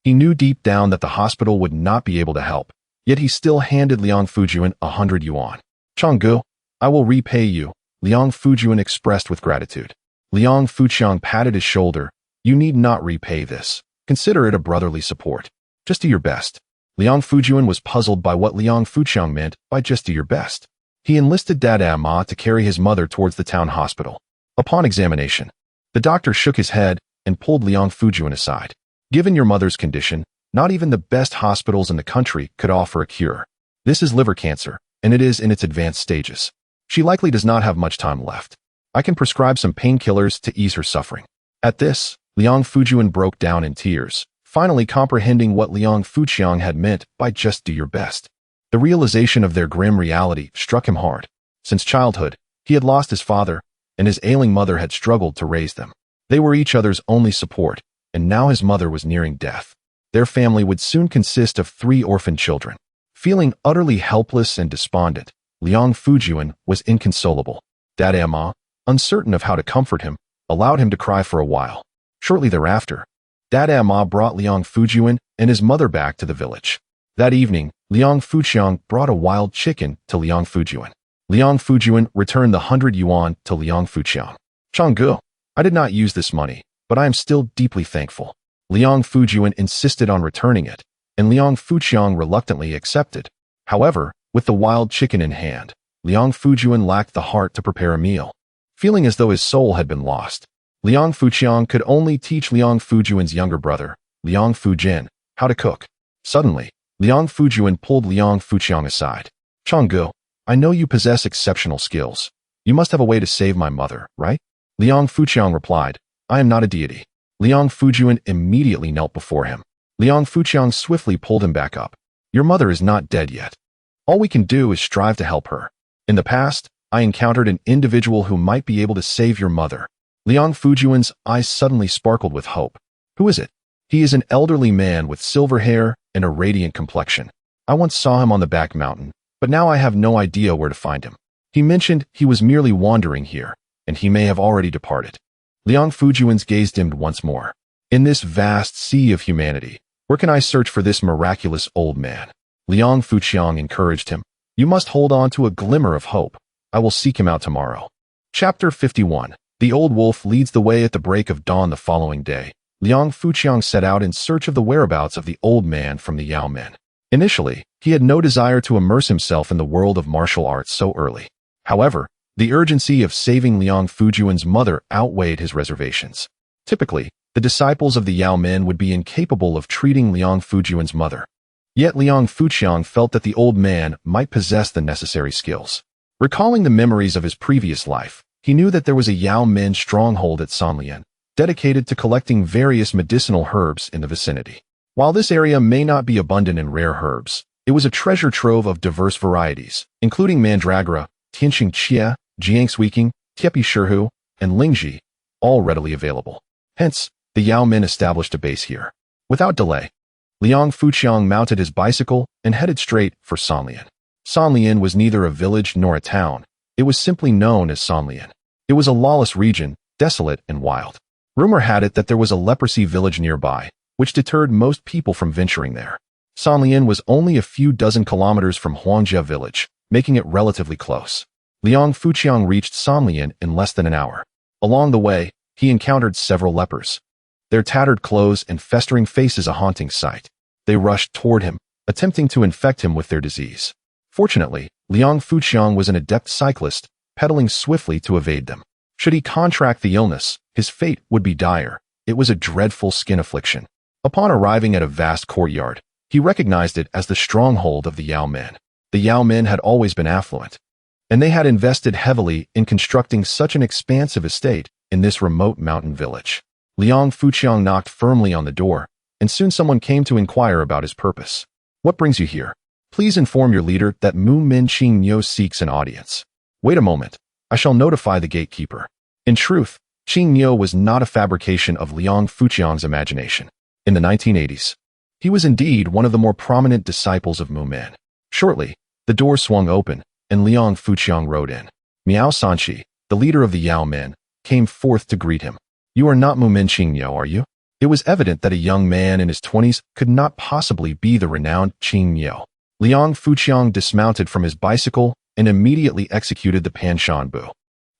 He knew deep down that the hospital would not be able to help, yet he still handed Liang Fuqiang 100 yuan. Changgu, I will repay you, Liang Fuqiang expressed with gratitude. Liang Fuqiang patted his shoulder. You need not repay this. Consider it a brotherly support. Just do your best. Liang Fuqiang was puzzled by what Liang Fuqiang meant by just do your best. He enlisted Dada Ma to carry his mother towards the town hospital. Upon examination, the doctor shook his head and pulled Liang Fuqiang aside. Given your mother's condition, not even the best hospitals in the country could offer a cure. This is liver cancer, and it is in its advanced stages. She likely does not have much time left. I can prescribe some painkillers to ease her suffering. At this, Liang Fuqiang broke down in tears, finally comprehending what Liang Fuqiang had meant by just do your best. The realization of their grim reality struck him hard. Since childhood, he had lost his father, and his ailing mother had struggled to raise them. They were each other's only support, and now his mother was nearing death. Their family would soon consist of 3 orphan children. Feeling utterly helpless and despondent, Liang Fuqiang was inconsolable. Dada Ma, uncertain of how to comfort him, allowed him to cry for a while. Shortly thereafter, Dada Ma brought Liang Fuqiang and his mother back to the village. That evening, Liang Fuqiang brought a wild chicken to Liang Fuqiang. Liang Fuqiang returned the 100 yuan to Liang Fuqiang. Changgu, I did not use this money, but I am still deeply thankful. Liang Fuqiang insisted on returning it, and Liang Fuqiang reluctantly accepted. However, with the wild chicken in hand, Liang Fuqiang lacked the heart to prepare a meal. Feeling as though his soul had been lost, Liang Fuqiang could only teach Liang Fuqiang's younger brother, Liang Fujin, how to cook. Suddenly, Liang Fuqiang pulled Liang Fuqiang aside. Changgu, I know you possess exceptional skills. You must have a way to save my mother, right? Liang Fuqiang replied, I am not a deity. Liang Fuqiang immediately knelt before him. Liang Fuqiang swiftly pulled him back up. Your mother is not dead yet. All we can do is strive to help her. In the past, I encountered an individual who might be able to save your mother. Liang Fujian's eyes suddenly sparkled with hope. Who is it? He is an elderly man with silver hair and a radiant complexion. I once saw him on the back mountain, but now I have no idea where to find him. He mentioned he was merely wandering here, and he may have already departed. Liang Fujian's gaze dimmed once more. In this vast sea of humanity, where can I search for this miraculous old man? Liang Fuqiang encouraged him. You must hold on to a glimmer of hope. I will seek him out tomorrow. Chapter 51. The old wolf leads the way at the break of dawn the following day. Liang Fuqiang set out in search of the whereabouts of the old man from the Yao Men. Initially, he had no desire to immerse himself in the world of martial arts so early. However, the urgency of saving Liang Fujian's mother outweighed his reservations. Typically, the disciples of the Yao Men would be incapable of treating Liang Fujian's mother. Yet Liang Fuqiang felt that the old man might possess the necessary skills. Recalling the memories of his previous life, he knew that there was a Yao Men stronghold at Sanlian, dedicated to collecting various medicinal herbs in the vicinity. While this area may not be abundant in rare herbs, it was a treasure trove of diverse varieties, including mandragora, tianxing chia, jiangsweaking, tiepi shirhu, and lingji, all readily available. Hence, the Yao Men established a base here. Without delay, Liang Fuqiang mounted his bicycle and headed straight for Sanlian. Sanlian was neither a village nor a town. It was simply known as Sanlian. It was a lawless region, desolate and wild. Rumor had it that there was a leprosy village nearby, which deterred most people from venturing there. Sanlian was only a few dozen kilometers from Huangjia village, making it relatively close. Liang Fuqiang reached Sanlian in less than an hour. Along the way, he encountered several lepers. Their tattered clothes and festering faces a haunting sight. They rushed toward him, attempting to infect him with their disease. Fortunately, Liang Fuqiang was an adept cyclist, pedaling swiftly to evade them. Should he contract the illness, his fate would be dire. It was a dreadful skin affliction. Upon arriving at a vast courtyard, he recognized it as the stronghold of the Yao Men. The Yao Men had always been affluent, and they had invested heavily in constructing such an expansive estate in this remote mountain village. Liang Fuqiang knocked firmly on the door, and soon someone came to inquire about his purpose. What brings you here? Please inform your leader that Mu Min Qing Niu seeks an audience. Wait a moment. I shall notify the gatekeeper. In truth, Qing Niu was not a fabrication of Liang Fuqiang's imagination. In the 1980s, he was indeed one of the more prominent disciples of Mu Min. Shortly, the door swung open, and Liang Fuqiang rode in. Miao Sanqi, the leader of the Yao Men, came forth to greet him. You are not Mu Min Qing Niu, are you? It was evident that a young man in his 20s could not possibly be the renowned Qing Niu. Liang Fuqiang dismounted from his bicycle and immediately executed the Panshan Bu.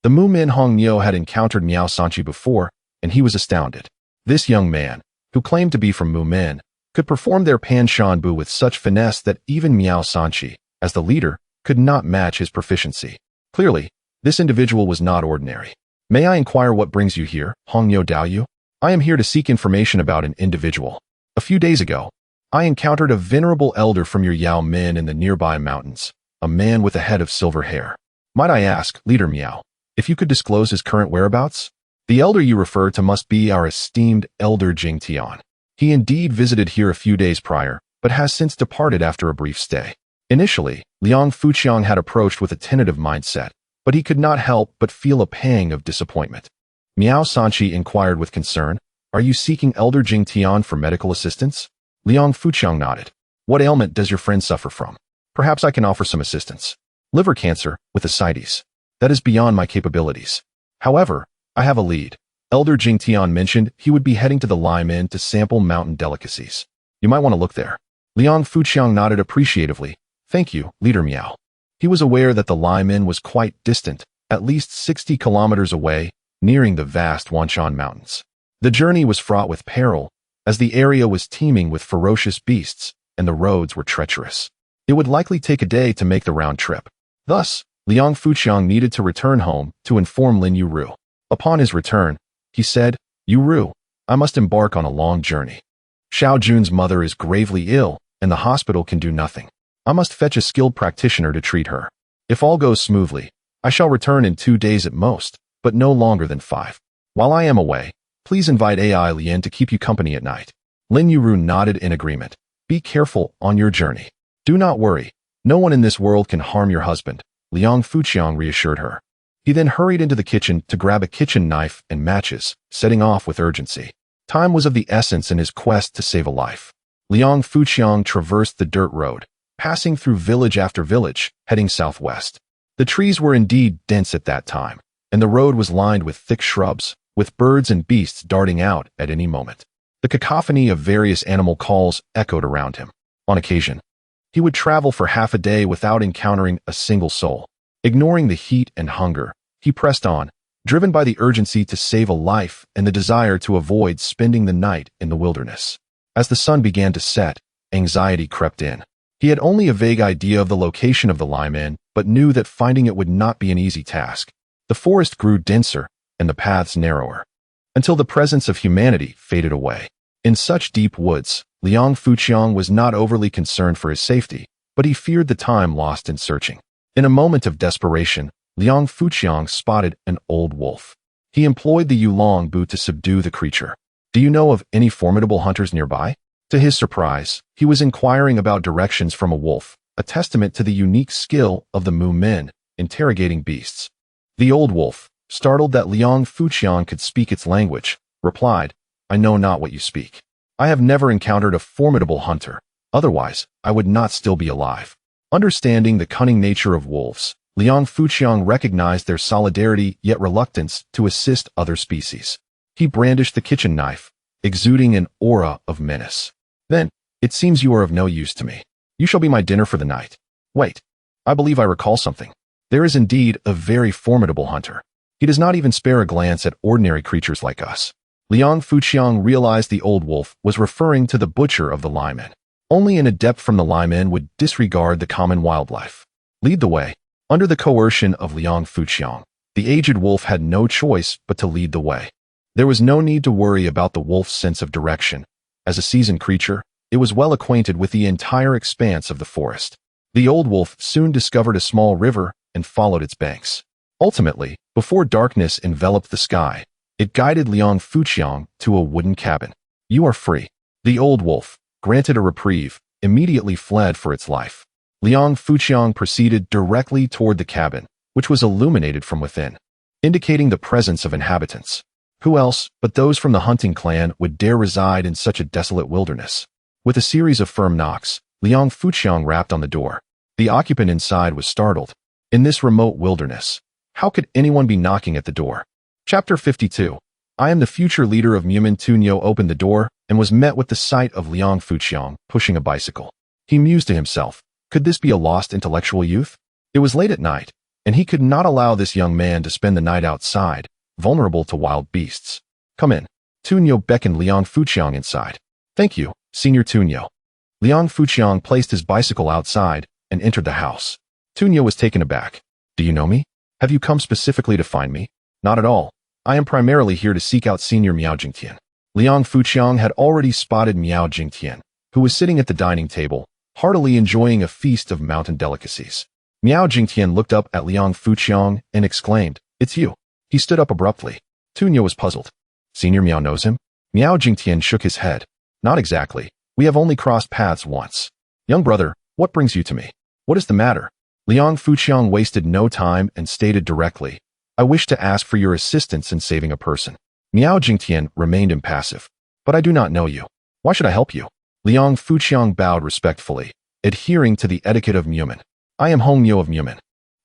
The Mu Min Hong Niu had encountered Miao Sanqi before, and he was astounded. This young man, who claimed to be from Mu Min, could perform their Panshan Bu with such finesse that even Miao Sanqi, as the leader, could not match his proficiency. Clearly, this individual was not ordinary. May I inquire what brings you here, Hong Niu Daoyu? I am here to seek information about an individual. A few days ago, I encountered a venerable elder from your Yao Men in the nearby mountains, a man with a head of silver hair. Might I ask, Leader Miao, if you could disclose his current whereabouts? The elder you refer to must be our esteemed Elder Jing Tian. He indeed visited here a few days prior, but has since departed after a brief stay. Initially, Liang Fuqiang had approached with a tentative mindset, but he could not help but feel a pang of disappointment. Miao Sanqi inquired with concern, Are you seeking Elder Jing Tian for medical assistance? Liang Fuqiang nodded. What ailment does your friend suffer from? Perhaps I can offer some assistance. Liver cancer, with ascites. That is beyond my capabilities. However, I have a lead. Elder Jing Tian mentioned he would be heading to the Limen to sample mountain delicacies. You might want to look there. Liang Fuqiang nodded appreciatively. Thank you, Leader Miao. He was aware that the Limen was quite distant, at least 60 kilometers away, nearing the vast Wanshan Mountains. The journey was fraught with peril, as the area was teeming with ferocious beasts, and the roads were treacherous. It would likely take a day to make the round trip. Thus, Liang Fuqiang needed to return home to inform Lin Yueru. Upon his return, he said, Yueru, I must embark on a long journey. Xiao Jun's mother is gravely ill, and the hospital can do nothing. I must fetch a skilled practitioner to treat her. If all goes smoothly, I shall return in 2 days at most, but no longer than 5. While I am away, please invite AI Lien to keep you company at night. Lin Yueru nodded in agreement. Be careful on your journey. Do not worry. No one in this world can harm your husband, Liang Fuqiang reassured her. He then hurried into the kitchen to grab a kitchen knife and matches, setting off with urgency. Time was of the essence in his quest to save a life. Liang Fuqiang traversed the dirt road, passing through village after village, heading southwest. The trees were indeed dense at that time, and the road was lined with thick shrubs, with birds and beasts darting out at any moment. The cacophony of various animal calls echoed around him. On occasion, he would travel for half a day without encountering a single soul. Ignoring the heat and hunger, he pressed on, driven by the urgency to save a life and the desire to avoid spending the night in the wilderness. As the sun began to set, anxiety crept in. He had only a vague idea of the location of the lion, but knew that finding it would not be an easy task. The forest grew denser and the paths narrower, until the presence of humanity faded away. In such deep woods, Liang Fuqiang was not overly concerned for his safety, but he feared the time lost in searching. In a moment of desperation, Liang Fuqiang spotted an old wolf. He employed the Yulong Bu to subdue the creature. Do you know of any formidable hunters nearby? To his surprise, he was inquiring about directions from a wolf, a testament to the unique skill of the Mu men interrogating beasts. The old wolf, startled that Liang Fuqiang could speak its language, replied, I know not what you speak. I have never encountered a formidable hunter. Otherwise, I would not still be alive. Understanding the cunning nature of wolves, Liang Fuqiang recognized their solidarity yet reluctance to assist other species. He brandished the kitchen knife, exuding an aura of menace. Then, it seems you are of no use to me. You shall be my dinner for the night. Wait, I believe I recall something. There is indeed a very formidable hunter. He does not even spare a glance at ordinary creatures like us. Liang Fuqiang realized the old wolf was referring to the butcher of the lion. Only an adept from the lion would disregard the common wildlife. Lead the way. Under the coercion of Liang Fuqiang, the aged wolf had no choice but to lead the way. There was no need to worry about the wolf's sense of direction. As a seasoned creature, it was well acquainted with the entire expanse of the forest. The old wolf soon discovered a small river and followed its banks. Ultimately, before darkness enveloped the sky, it guided Liang Fuqiang to a wooden cabin. You are free. The old wolf, granted a reprieve, immediately fled for its life. Liang Fuqiang proceeded directly toward the cabin, which was illuminated from within, indicating the presence of inhabitants. Who else but those from the hunting clan would dare reside in such a desolate wilderness? With a series of firm knocks, Liang Fuqiang rapped on the door. The occupant inside was startled. In this remote wilderness, how could anyone be knocking at the door? Chapter 52. I am the future leader of Mumin. Tunyo opened the door and was met with the sight of Liang Fuqiang pushing a bicycle. He mused to himself, could this be a lost intellectual youth? It was late at night, and he could not allow this young man to spend the night outside, vulnerable to wild beasts. Come in. Tunyo beckoned Liang Fuqiang inside. Thank you, Senior Tunyo. Liang Fuqiang placed his bicycle outside and entered the house. Tunyo was taken aback. Do you know me? Have you come specifically to find me? Not at all. I am primarily here to seek out Senior Miao Jingtian. Liang Fuqiang had already spotted Miao Jingtian, who was sitting at the dining table, heartily enjoying a feast of mountain delicacies. Miao Jingtian looked up at Liang Fuqiang and exclaimed, It's you. He stood up abruptly. Tunyo was puzzled. Senior Miao knows him? Miao Jingtian shook his head. Not exactly. We have only crossed paths once. Young brother, what brings you to me? What is the matter? Liang Fuqiang wasted no time and stated directly, I wish to ask for your assistance in saving a person. Miao Jingtian remained impassive. But I do not know you. Why should I help you? Liang Fuqiang bowed respectfully, adhering to the etiquette of Mumin. I am Hong Miao of Mumin.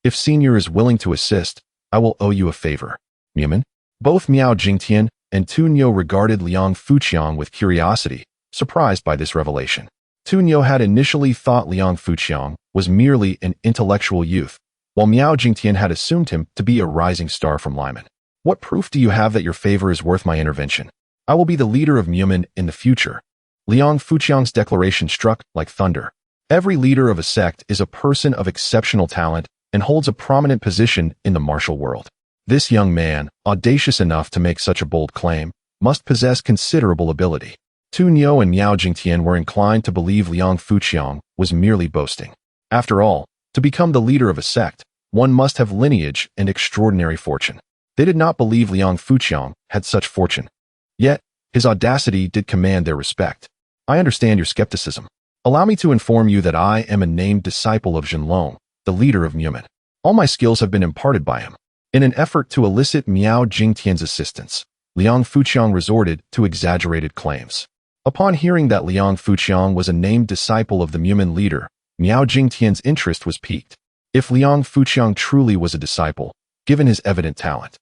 If Senior is willing to assist, I will owe you a favor. Mumin? Both Miao Jingtian and Tunyo regarded Liang Fuqiang with curiosity, surprised by this revelation. Tunyo had initially thought Liang Fuqiang was merely an intellectual youth, while Miao Jingtian had assumed him to be a rising star from Lyman. What proof do you have that your favor is worth my intervention? I will be the leader of Mumin in the future. Liang Fuqiang's declaration struck like thunder. Every leader of a sect is a person of exceptional talent and holds a prominent position in the martial world. This young man, audacious enough to make such a bold claim, must possess considerable ability. Tunyo and Miao Jingtian were inclined to believe Liang Fuqiang was merely boasting. After all, to become the leader of a sect, one must have lineage and extraordinary fortune. They did not believe Liang Fuqiang had such fortune. Yet, His audacity did command their respect. I understand your skepticism. Allow me to inform you that I am a named disciple of Zhenlong, the leader of Mumin. All my skills have been imparted by him. In an effort to elicit Miao Jingtian's assistance, Liang Fuqiang resorted to exaggerated claims. Upon hearing that Liang Fuqiang was a named disciple of the Mumin leader, Miao Jingtian's interest was piqued. If Liang Fuqiang truly was a disciple, given his evident talent,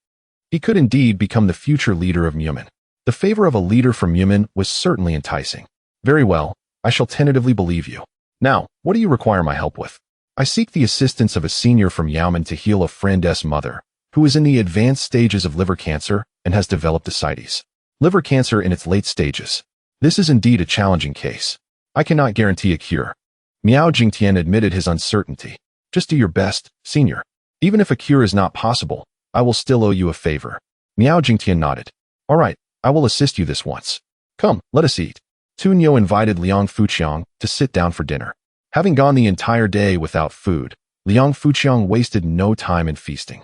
he could indeed become the future leader of Mumin. The favor of a leader from Mumin was certainly enticing. Very well, I shall tentatively believe you. Now, what do you require my help with? I seek the assistance of a senior from Yaomen to heal a friend's mother, who is in the advanced stages of liver cancer and has developed ascites. Liver cancer in its late stages. This is indeed a challenging case. I cannot guarantee a cure. Miao Jingtian admitted his uncertainty. Just do your best, senior. Even if a cure is not possible, I will still owe you a favor. Miao Jingtian nodded. All right, I will assist you this once. Come, let us eat. Tunyo invited Liang Fuqiang to sit down for dinner. Having gone the entire day without food, Liang Fuqiang wasted no time in feasting.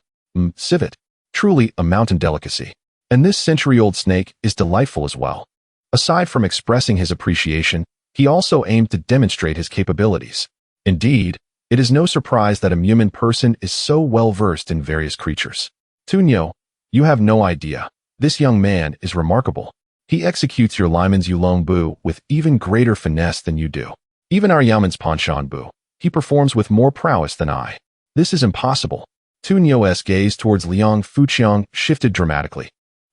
Civet. Truly a mountain delicacy. And this century-old snake is delightful as well. Aside from expressing his appreciation, he also aimed to demonstrate his capabilities. Indeed, it is no surprise that a Mumin person is so well-versed in various creatures. Tunyo, you have no idea. This young man is remarkable. He executes your Liman's Yulong Bu with even greater finesse than you do. Even our Yaomen's Panshan Bu, he performs with more prowess than I. This is impossible. Tunyo's gaze towards Liang Fuqiang shifted dramatically.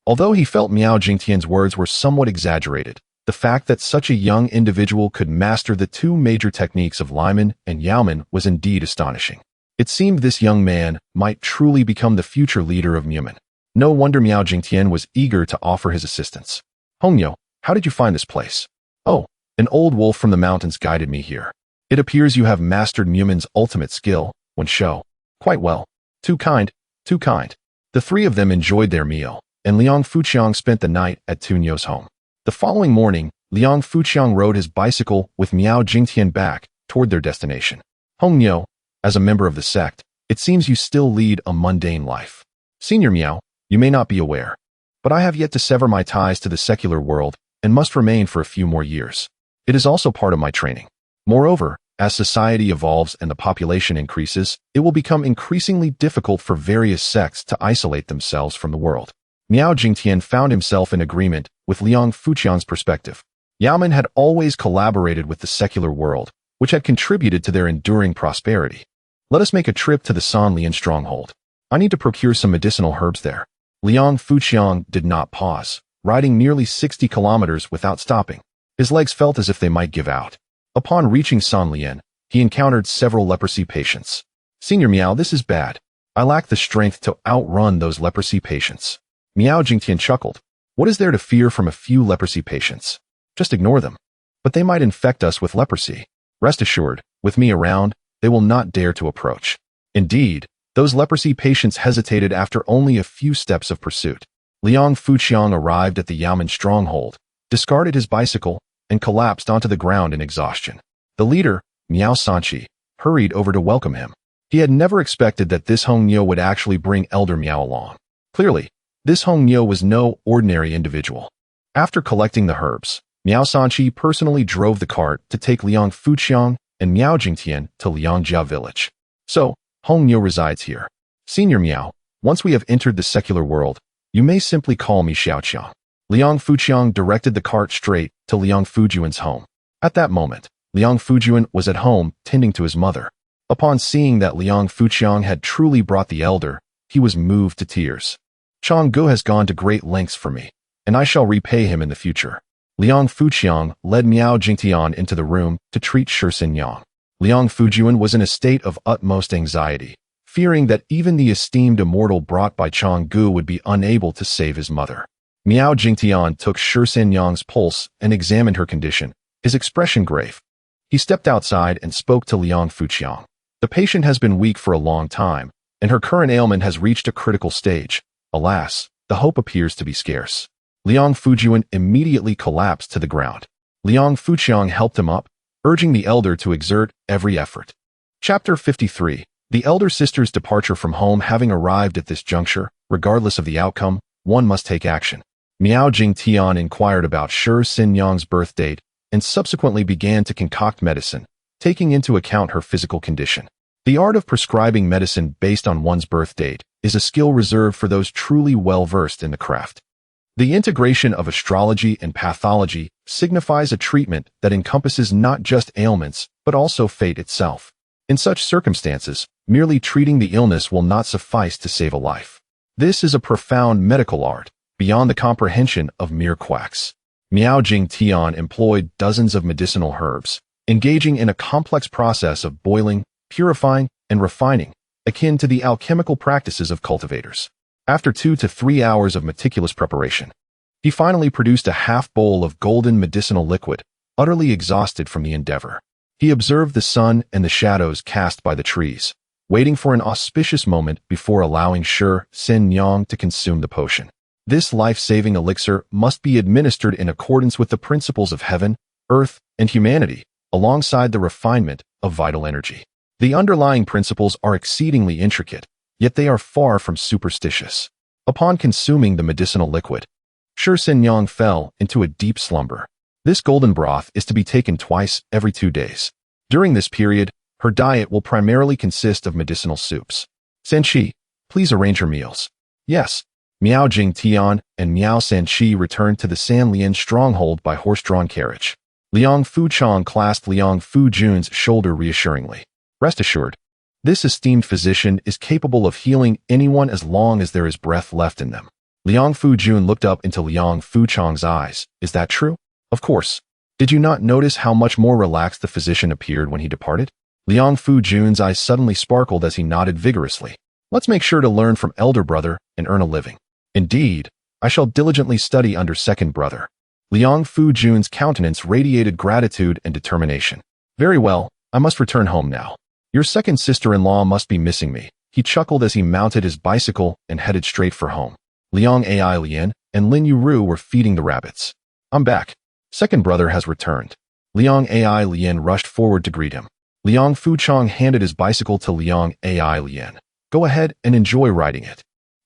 Although he felt Miao Jingtian's words were somewhat exaggerated, the fact that such a young individual could master the two major techniques of Liman and Yaomen was indeed astonishing. It seemed this young man might truly become the future leader of Mumin. No wonder Miao Jingtian was eager to offer his assistance. Hongyo, how did you find this place? Oh, an old wolf from the mountains guided me here. It appears you have mastered Mumin's ultimate skill, Wen Shou. Quite well. Too kind, too kind. The three of them enjoyed their meal, and Liang Fuqiang spent the night at Tunyo's home. The following morning, Liang Fuqiang rode his bicycle with Miao Jingtian back toward their destination. Hongyo, as a member of the sect, it seems you still lead a mundane life. Senior Miao, you may not be aware, but I have yet to sever my ties to the secular world and must remain for a few more years. It is also part of my training. Moreover, as society evolves and the population increases, it will become increasingly difficult for various sects to isolate themselves from the world. Miao Jingtian found himself in agreement with Liang Fuqiang's perspective. Yaomen had always collaborated with the secular world, which had contributed to their enduring prosperity. Let us make a trip to the San Lian stronghold. I need to procure some medicinal herbs there. Liang Fuqiang did not pause, riding nearly 60 kilometers without stopping. His legs felt as if they might give out. Upon reaching San Lian, he encountered several leprosy patients. Senior Miao, this is bad. I lack the strength to outrun those leprosy patients. Miao Jingtian chuckled. What is there to fear from a few leprosy patients? Just ignore them. But they might infect us with leprosy. Rest assured, with me around, they will not dare to approach. Indeed, those leprosy patients hesitated after only a few steps of pursuit. Liang Fuqiang arrived at the Yaomen stronghold, discarded his bicycle, and collapsed onto the ground in exhaustion. The leader, Miao Sanqi, hurried over to welcome him. He had never expected that this Hongyo would actually bring Elder Miao along. Clearly, this Hongyo was no ordinary individual. After collecting the herbs, Miao Sanqi personally drove the cart to take Liang Fuqiang and Miao Jingtian to Liangjia village. So, Hongyo resides here. Senior Miao, once we have entered the secular world, you may simply call me Xiaoqiang. Liang Fuqiang directed the cart straight to Liang Fujuan's home. At that moment, Liang Fujuan was at home tending to his mother. Upon seeing that Liang Fuqiang had truly brought the elder, he was moved to tears. Changgu has gone to great lengths for me, and I shall repay him in the future. Liang Fuqiang led Miao Jingtian into the room to treat Shirsen Yang. Liang Fujuan was in a state of utmost anxiety, fearing that even the esteemed immortal brought by Changgu would be unable to save his mother. Miao Jingtian took Shirsen Yang's pulse and examined her condition, his expression grave. He stepped outside and spoke to Liang Fuqiang. The patient has been weak for a long time, and her current ailment has reached a critical stage. Alas, the hope appears to be scarce. Liang Fujuan immediately collapsed to the ground. Liang Fuqiang helped him up, urging the elder to exert every effort. Chapter 53. The elder sister's departure from home. Having arrived at this juncture, regardless of the outcome, one must take action. Miao Jingtian inquired about Shi Xinyang's birth date and subsequently began to concoct medicine, taking into account her physical condition. The art of prescribing medicine based on one's birth date is a skill reserved for those truly well-versed in the craft. The integration of astrology and pathology signifies a treatment that encompasses not just ailments, but also fate itself. In such circumstances, merely treating the illness will not suffice to save a life. This is a profound medical art, beyond the comprehension of mere quacks. Miao Jingtian employed dozens of medicinal herbs, engaging in a complex process of boiling, purifying, and refining, akin to the alchemical practices of cultivators. After 2 to 3 hours of meticulous preparation, he finally produced a half bowl of golden medicinal liquid, utterly exhausted from the endeavor. He observed the sun and the shadows cast by the trees, waiting for an auspicious moment before allowing Shi Xinyang to consume the potion. This life-saving elixir must be administered in accordance with the principles of heaven, earth, and humanity, alongside the refinement of vital energy. The underlying principles are exceedingly intricate, yet they are far from superstitious. Upon consuming the medicinal liquid, Shi Xinyang fell into a deep slumber. This golden broth is to be taken twice every 2 days. During this period, her diet will primarily consist of medicinal soups. Sanqi, please arrange her meals. Yes. Miao Jingtian and Miao Sanqi returned to the Sanlian stronghold by horse-drawn carriage. Liang Fuchang clasped Liang Fujun's shoulder reassuringly. Rest assured, this esteemed physician is capable of healing anyone as long as there is breath left in them. Liang Fujun looked up into Liang Fuchang's eyes. Is that true? Of course. Did you not notice how much more relaxed the physician appeared when he departed? Liang Fujun's eyes suddenly sparkled as he nodded vigorously. Let's make sure to learn from elder brother and earn a living. Indeed, I shall diligently study under second brother. Liang Fujun's countenance radiated gratitude and determination. Very well, I must return home now. Your second sister-in-law must be missing me. He chuckled as he mounted his bicycle and headed straight for home. Liang Ai Lian and Lin Yueru were feeding the rabbits. I'm back. Second brother has returned. Liang Ai Lian rushed forward to greet him. Liang Fuchang handed his bicycle to Liang Ai Lian. Go ahead and enjoy riding it.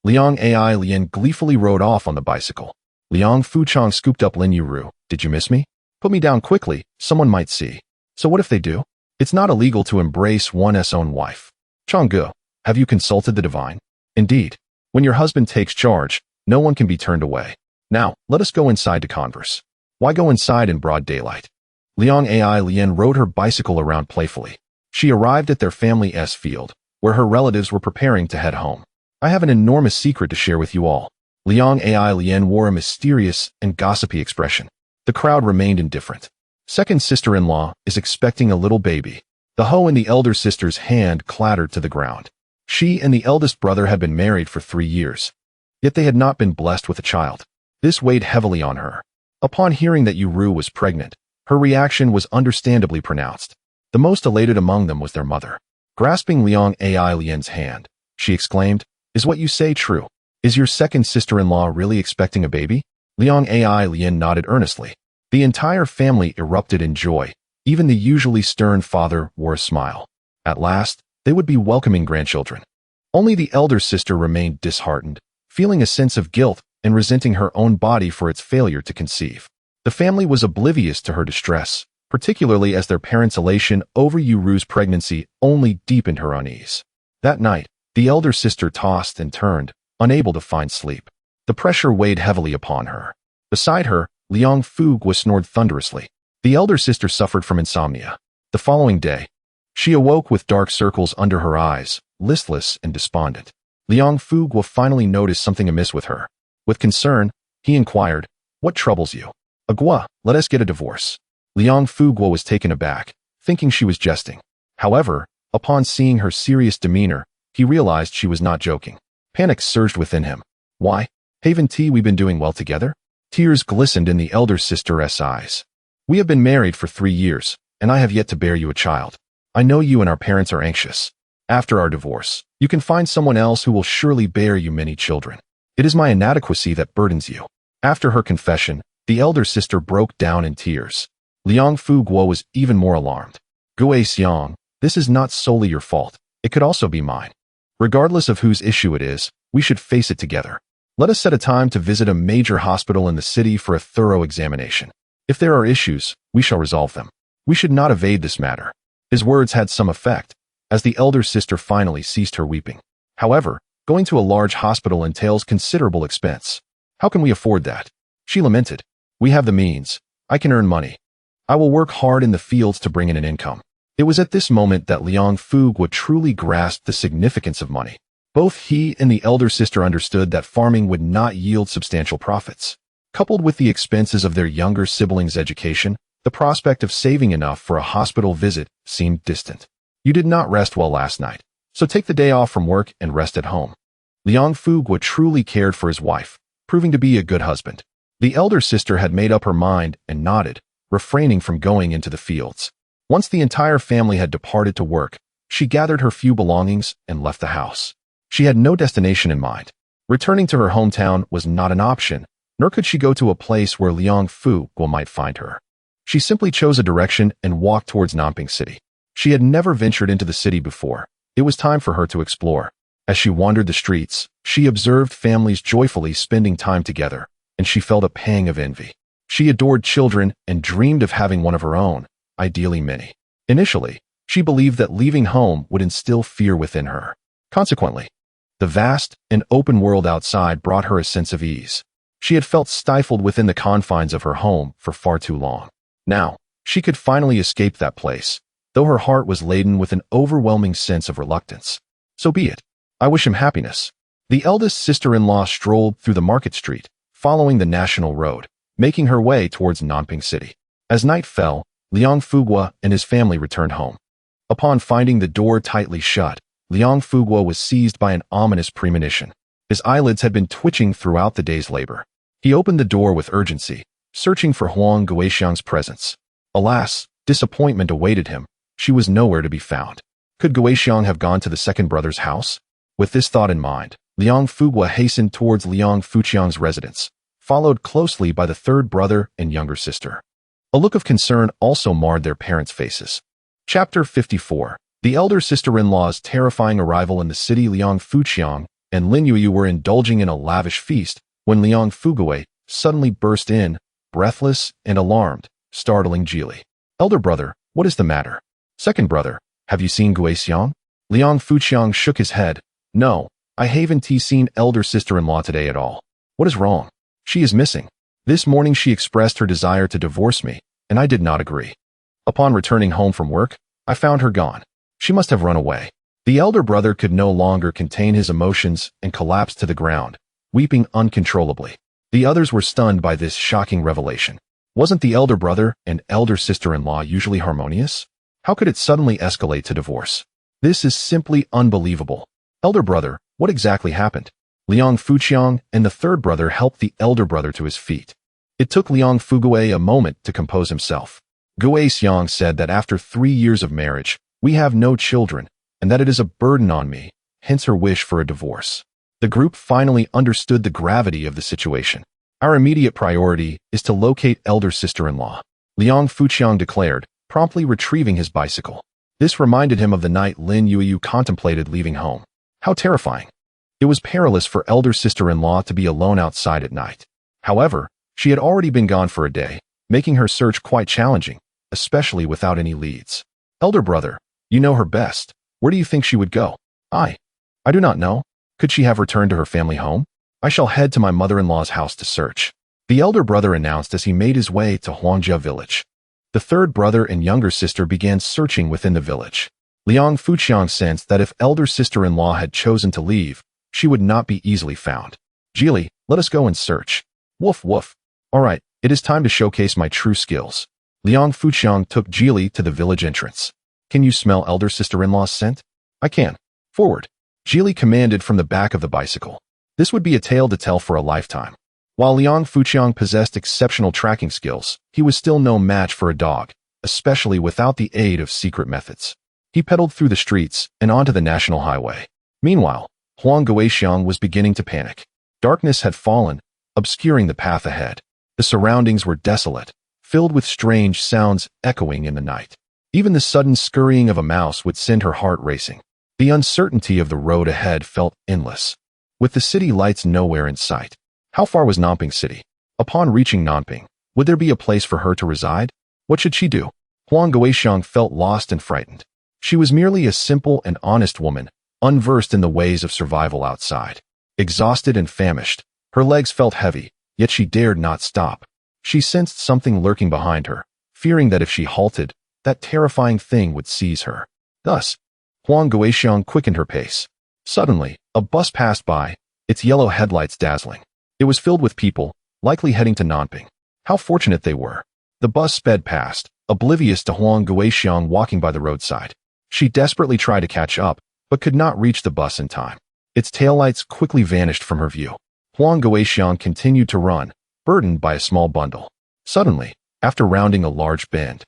Liang Ai Lian gleefully rode off on the bicycle. Liang Fuchang scooped up Lin Yueru. Did you miss me? Put me down quickly, someone might see. So what if they do? It's not illegal to embrace one's own wife. Changgu, have you consulted the divine? Indeed. When your husband takes charge, no one can be turned away. Now, let us go inside to converse. Why go inside in broad daylight? Liang Ai Lian rode her bicycle around playfully. She arrived at their family's field, where her relatives were preparing to head home. I have an enormous secret to share with you all. Liang Ai Lian wore a mysterious and gossipy expression. The crowd remained indifferent. Second sister-in-law is expecting a little baby. The hoe in the elder sister's hand clattered to the ground. She and the eldest brother had been married for 3 years, yet they had not been blessed with a child. This weighed heavily on her. Upon hearing that Yueru was pregnant, her reaction was understandably pronounced. The most elated among them was their mother. Grasping Liang Ai Lian's hand, she exclaimed, "Is what you say true? Is your second sister-in-law really expecting a baby?" Liang Ai Lian nodded earnestly. The entire family erupted in joy. Even the usually stern father wore a smile. At last, they would be welcoming grandchildren. Only the elder sister remained disheartened, feeling a sense of guilt and resenting her own body for its failure to conceive. The family was oblivious to her distress, particularly as their parents' elation over Yueru's pregnancy only deepened her unease. That night, the elder sister tossed and turned, unable to find sleep. The pressure weighed heavily upon her. Beside her, Liang Fugwa snored thunderously. The elder sister suffered from insomnia. The following day, she awoke with dark circles under her eyes, listless and despondent. Liang Fugwa finally noticed something amiss with her. With concern, he inquired, "What troubles you?" "Agua, let us get a divorce." Liang Fugwa was taken aback, thinking she was jesting. However, upon seeing her serious demeanor, he realized she was not joking. Panic surged within him. "Why, haven't we been doing well together?" Tears glistened in the elder sister's eyes. "We have been married for 3 years, and I have yet to bear you a child. I know you and our parents are anxious. After our divorce, you can find someone else who will surely bear you many children. It is my inadequacy that burdens you." After her confession, the elder sister broke down in tears. Liang Fugwa was even more alarmed. "Gue Xiang, this is not solely your fault. It could also be mine. Regardless of whose issue it is, we should face it together." Let us set a time to visit a major hospital in the city for a thorough examination. If there are issues, we shall resolve them. We should not evade this matter." His words had some effect, as the elder sister finally ceased her weeping. However, going to a large hospital entails considerable expense. "How can we afford that?" she lamented. "We have the means. I can earn money. I will work hard in the fields to bring in an income." It was at this moment that Liang Fugua truly grasped the significance of money. Both he and the elder sister understood that farming would not yield substantial profits. Coupled with the expenses of their younger siblings' education, the prospect of saving enough for a hospital visit seemed distant. "You did not rest well last night, so take the day off from work and rest at home." Liang Fugua truly cared for his wife, proving to be a good husband. The elder sister had made up her mind and nodded, refraining from going into the fields. Once the entire family had departed to work, she gathered her few belongings and left the house. She had no destination in mind. Returning to her hometown was not an option, nor could she go to a place where Liang Fugua might find her. She simply chose a direction and walked towards Nanping City. She had never ventured into the city before. It was time for her to explore. As she wandered the streets, she observed families joyfully spending time together, and she felt a pang of envy. She adored children and dreamed of having one of her own, ideally many. Initially, she believed that leaving home would instill fear within her. Consequently, the vast and open world outside brought her a sense of ease. She had felt stifled within the confines of her home for far too long. Now, she could finally escape that place, though her heart was laden with an overwhelming sense of reluctance. "So be it. I wish him happiness." The eldest sister-in-law strolled through the market street, following the national road, making her way towards Nanping City. As night fell, Liang Fugua and his family returned home. Upon finding the door tightly shut, Liang Fugua was seized by an ominous premonition. His eyelids had been twitching throughout the day's labor. He opened the door with urgency, searching for Huang Guixiang's presence. Alas, disappointment awaited him. She was nowhere to be found. Could Guixiang have gone to the second brother's house? With this thought in mind, Liang Fugua hastened towards Liang Fuqiang's residence, followed closely by the third brother and younger sister. A look of concern also marred their parents' faces. Chapter 54. The elder sister-in-law's terrifying arrival in the city. Liang Fuqiang and Lin Yueru were indulging in a lavish feast when Liang Fugua suddenly burst in, breathless and alarmed, startling Jili. "Elder brother, what is the matter?" "Second brother, have you seen Guixiang?" Liang Fuqiang shook his head. "No, I haven't seen elder sister-in-law today at all." "What is wrong?" "She is missing. This morning she expressed her desire to divorce me, and I did not agree. Upon returning home from work, I found her gone. She must have run away." The elder brother could no longer contain his emotions and collapsed to the ground, weeping uncontrollably. The others were stunned by this shocking revelation. Wasn't the elder brother and elder sister-in-law usually harmonious? How could it suddenly escalate to divorce? This is simply unbelievable. "Elder brother, what exactly happened?" Liang Fuqiang and the third brother helped the elder brother to his feet. It took Liang Fugua a moment to compose himself. "Guixiang said that after 3 years of marriage, we have no children, and that it is a burden on me, hence her wish for a divorce." The group finally understood the gravity of the situation. "Our immediate priority is to locate elder sister-in-law," Liang Fuqiang declared, promptly retrieving his bicycle. This reminded him of the night Lin Yueru contemplated leaving home. How terrifying. It was perilous for elder sister-in-law to be alone outside at night. However, she had already been gone for a day, making her search quite challenging, especially without any leads. "Elder brother, you know her best. Where do you think she would go?" I do not know. Could she have returned to her family home? I shall head to my mother-in-law's house to search," the elder brother announced as he made his way to Huangjia village. The third brother and younger sister began searching within the village. Liang Fuqiang sensed that if elder sister-in-law had chosen to leave, she would not be easily found. "Jili, let us go and search." "Woof woof. All right, it is time to showcase my true skills." Liang Fuqiang took Jili to the village entrance. "Can you smell elder sister-in-law's scent?" "I can." "Forward." Jili commanded from the back of the bicycle. This would be a tale to tell for a lifetime. While Liang Fuqiang possessed exceptional tracking skills, he was still no match for a dog, especially without the aid of secret methods. He pedaled through the streets and onto the national highway. Meanwhile, Huang Guixiang was beginning to panic. Darkness had fallen, obscuring the path ahead. The surroundings were desolate, filled with strange sounds echoing in the night. Even the sudden scurrying of a mouse would send her heart racing. The uncertainty of the road ahead felt endless. with the city lights nowhere in sight. How far was Nanping City? Upon reaching Nanping, would there be a place for her to reside? What should she do? Huang Guixiang felt lost and frightened. She was merely a simple and honest woman, unversed in the ways of survival outside. Exhausted and famished, her legs felt heavy, yet she dared not stop. She sensed something lurking behind her, fearing that if she halted, that terrifying thing would seize her. Thus, Huang Guixiang quickened her pace. Suddenly, a bus passed by, its yellow headlights dazzling. It was filled with people, likely heading to Nanping. How fortunate they were. The bus sped past, oblivious to Huang Guixiang walking by the roadside. She desperately tried to catch up, but could not reach the bus in time. Its taillights quickly vanished from her view. Huang Guixiang continued to run, burdened by a small bundle. Suddenly, after rounding a large bend,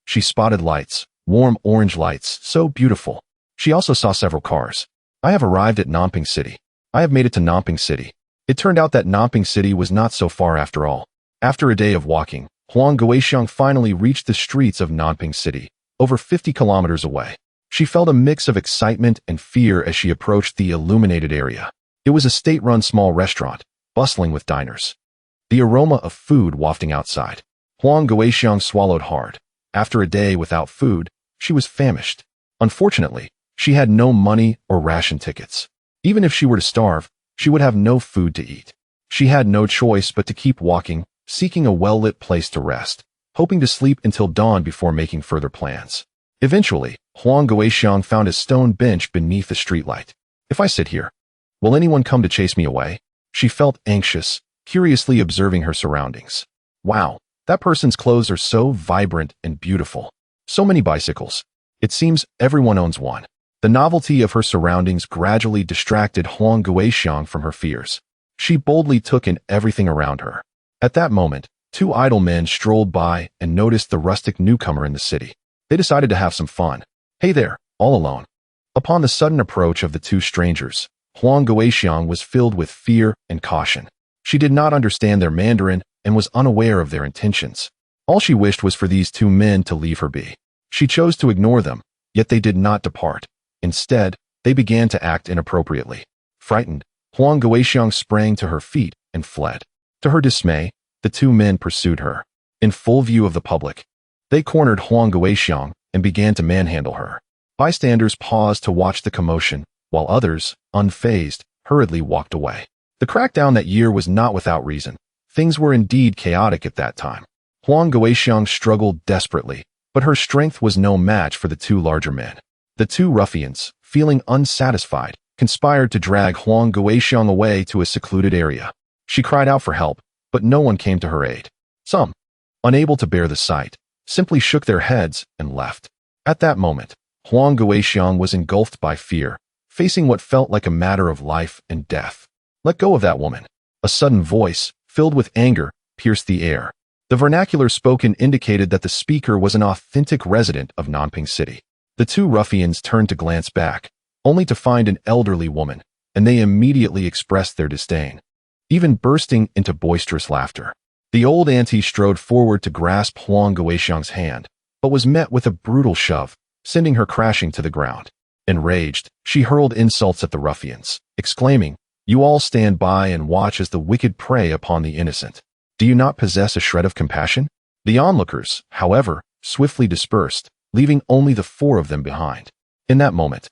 she spotted lights, warm orange lights, so beautiful. She also saw several cars. I have arrived at Nanping City. I have made it to Nanping City. It turned out that Nanping City was not so far after all. After a day of walking, Huang Guixiang finally reached the streets of Nanping City, over 50 kilometers away. She felt a mix of excitement and fear as she approached the illuminated area. It was a state-run small restaurant, bustling with diners. The aroma of food wafting outside. Huang Guixiang swallowed hard. After a day without food, she was famished. Unfortunately, she had no money or ration tickets. Even if she were to starve, she would have no food to eat. She had no choice but to keep walking, seeking a well-lit place to rest, hoping to sleep until dawn before making further plans. Eventually, Huang Guixiang found a stone bench beneath the streetlight. If I sit here, will anyone come to chase me away? She felt anxious, curiously observing her surroundings. Wow, that person's clothes are so vibrant and beautiful. So many bicycles. It seems everyone owns one. The novelty of her surroundings gradually distracted Huang Guixiang from her fears. She boldly took in everything around her. At that moment, two idle men strolled by and noticed the rustic newcomer in the city. They decided to have some fun. Hey there, all alone. Upon the sudden approach of the two strangers, Huang Guixiang was filled with fear and caution. She did not understand their Mandarin and was unaware of their intentions. All she wished was for these two men to leave her be. She chose to ignore them, yet they did not depart. Instead, they began to act inappropriately. Frightened, Huang Guixiang sprang to her feet and fled. To her dismay, the two men pursued her. In full view of the public, they cornered Huang Guixiang and began to manhandle her. Bystanders paused to watch the commotion, while others, unfazed, hurriedly walked away. The crackdown that year was not without reason. Things were indeed chaotic at that time. Huang Guixiang struggled desperately, but her strength was no match for the two larger men. The two ruffians, feeling unsatisfied, conspired to drag Huang Guixiang away to a secluded area. She cried out for help, but no one came to her aid. Some, unable to bear the sight, simply shook their heads and left. At that moment, Huang Guixiang was engulfed by fear, facing what felt like a matter of life and death. Let go of that woman. A sudden voice, filled with anger, pierced the air. The vernacular spoken indicated that the speaker was an authentic resident of Nanping City. The two ruffians turned to glance back, only to find an elderly woman, and they immediately expressed their disdain, even bursting into boisterous laughter. The old auntie strode forward to grasp Huang Guixiang's hand, but was met with a brutal shove, sending her crashing to the ground. Enraged, she hurled insults at the ruffians, exclaiming, "You all stand by and watch as the wicked prey upon the innocent. Do you not possess a shred of compassion?" The onlookers, however, swiftly dispersed, leaving only the four of them behind. In that moment,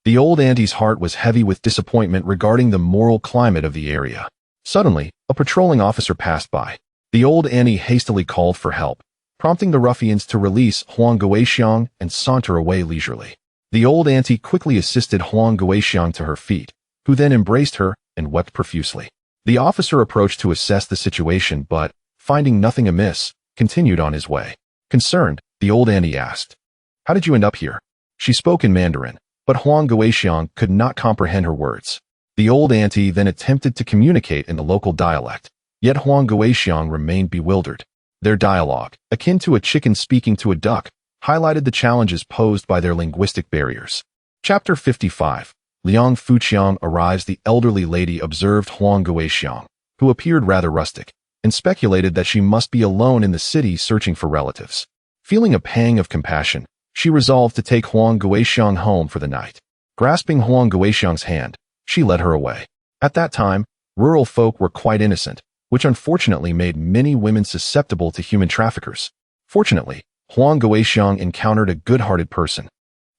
the old auntie's heart was heavy with disappointment regarding the moral climate of the area. Suddenly, a patrolling officer passed by. The old auntie hastily called for help, prompting the ruffians to release Huang Guixiang and saunter away leisurely. The old auntie quickly assisted Huang Guixiang to her feet, who then embraced her and wept profusely. The officer approached to assess the situation but, finding nothing amiss, continued on his way. Concerned, the old auntie asked, "How did you end up here?" She spoke in Mandarin, but Huang Guixiang could not comprehend her words. The old auntie then attempted to communicate in the local dialect, yet Huang Guixiang remained bewildered. Their dialogue, akin to a chicken speaking to a duck, highlighted the challenges posed by their linguistic barriers. Chapter 55. Liang Fuqiang arrives. The elderly lady observed Huang Guixiang, who appeared rather rustic, and speculated that she must be alone in the city searching for relatives. Feeling a pang of compassion, she resolved to take Huang Guixiang home for the night. Grasping Huang Guixiang's hand, she led her away. At that time, rural folk were quite innocent, which unfortunately made many women susceptible to human traffickers. Fortunately, Huang Guixiang encountered a good-hearted person,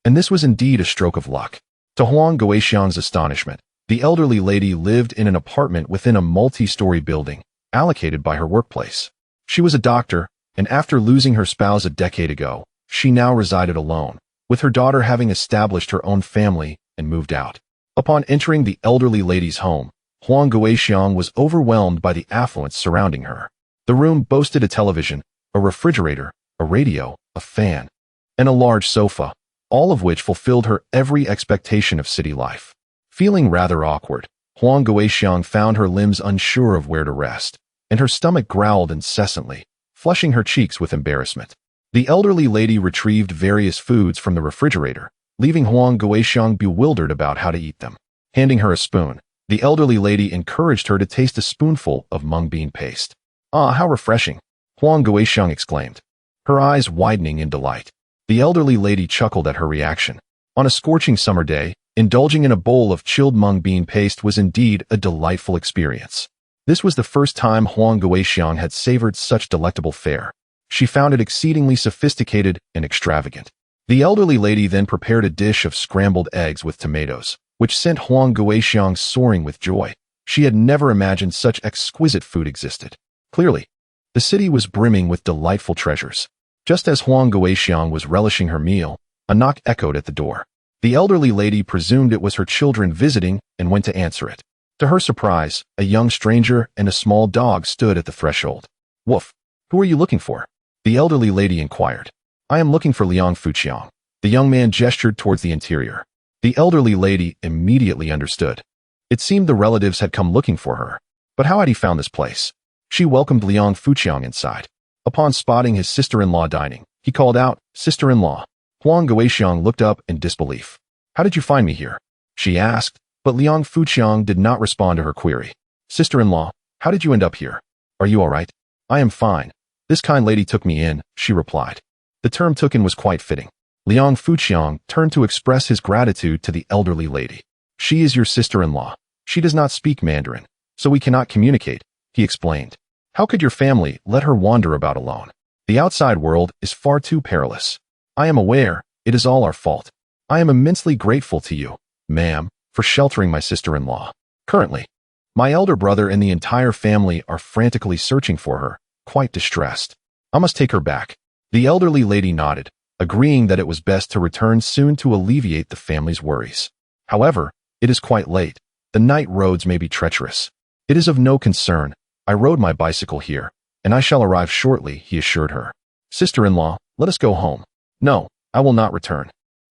and this was indeed a stroke of luck. To Huang Guixiang's astonishment, the elderly lady lived in an apartment within a multi-story building, allocated by her workplace. She was a doctor, and after losing her spouse a decade ago, she now resided alone, with her daughter having established her own family and moved out. Upon entering the elderly lady's home, Huang Guixiang was overwhelmed by the affluence surrounding her. The room boasted a television, a refrigerator, a radio, a fan, and a large sofa, all of which fulfilled her every expectation of city life. Feeling rather awkward, Huang Guixiang found her limbs unsure of where to rest, and her stomach growled incessantly, flushing her cheeks with embarrassment. The elderly lady retrieved various foods from the refrigerator, leaving Huang Guixiang bewildered about how to eat them. Handing her a spoon, the elderly lady encouraged her to taste a spoonful of mung bean paste. "Ah, how refreshing!" Huang Guixiang exclaimed, her eyes widening in delight. The elderly lady chuckled at her reaction. On a scorching summer day, indulging in a bowl of chilled mung bean paste was indeed a delightful experience. This was the first time Huang Guixiang had savored such delectable fare. She found it exceedingly sophisticated and extravagant. The elderly lady then prepared a dish of scrambled eggs with tomatoes, which sent Huang Guixiang soaring with joy. She had never imagined such exquisite food existed. Clearly, the city was brimming with delightful treasures. Just as Huang Guixiang was relishing her meal, a knock echoed at the door. The elderly lady presumed it was her children visiting and went to answer it. To her surprise, a young stranger and a small dog stood at the threshold. "Woof, who are you looking for?" the elderly lady inquired. "I am looking for Lin Yueru." The young man gestured towards the interior. The elderly lady immediately understood. It seemed the relatives had come looking for her. But how had he found this place? She welcomed Lin Yueru inside. Upon spotting his sister-in-law dining, he called out, "Sister-in-law." Huang Guixiang looked up in disbelief. "How did you find me here?" she asked, but Lin Yueru did not respond to her query. "Sister-in-law, how did you end up here? Are you all right?" "I am fine. This kind lady took me in," she replied. The term "took in" was quite fitting. Lin Yueru turned to express his gratitude to the elderly lady. "She is your sister-in-law. She does not speak Mandarin, so we cannot communicate," he explained. "How could your family let her wander about alone? The outside world is far too perilous. I am aware, it is all our fault. I am immensely grateful to you, ma'am, for sheltering my sister-in-law. Currently, my elder brother and the entire family are frantically searching for her, quite distressed. I must take her back." The elderly lady nodded, agreeing that it was best to return soon to alleviate the family's worries. "However, it is quite late. The night roads may be treacherous." "It is of no concern. I rode my bicycle here, and I shall arrive shortly," he assured her. "Sister-in-law, let us go home." "No, I will not return.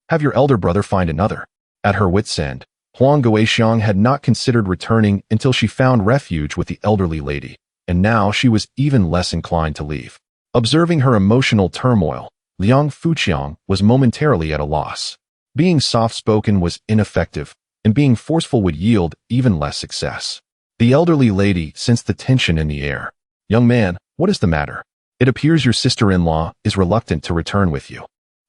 Have your elder brother find another." At her wit's end, Huang Guixiang had not considered returning until she found refuge with the elderly lady, and now she was even less inclined to leave. Observing her emotional turmoil, Lin Yueru was momentarily at a loss. Being soft-spoken was ineffective, and being forceful would yield even less success. The elderly lady sensed the tension in the air. "Young man, what is the matter? It appears your sister-in-law is reluctant to return with you."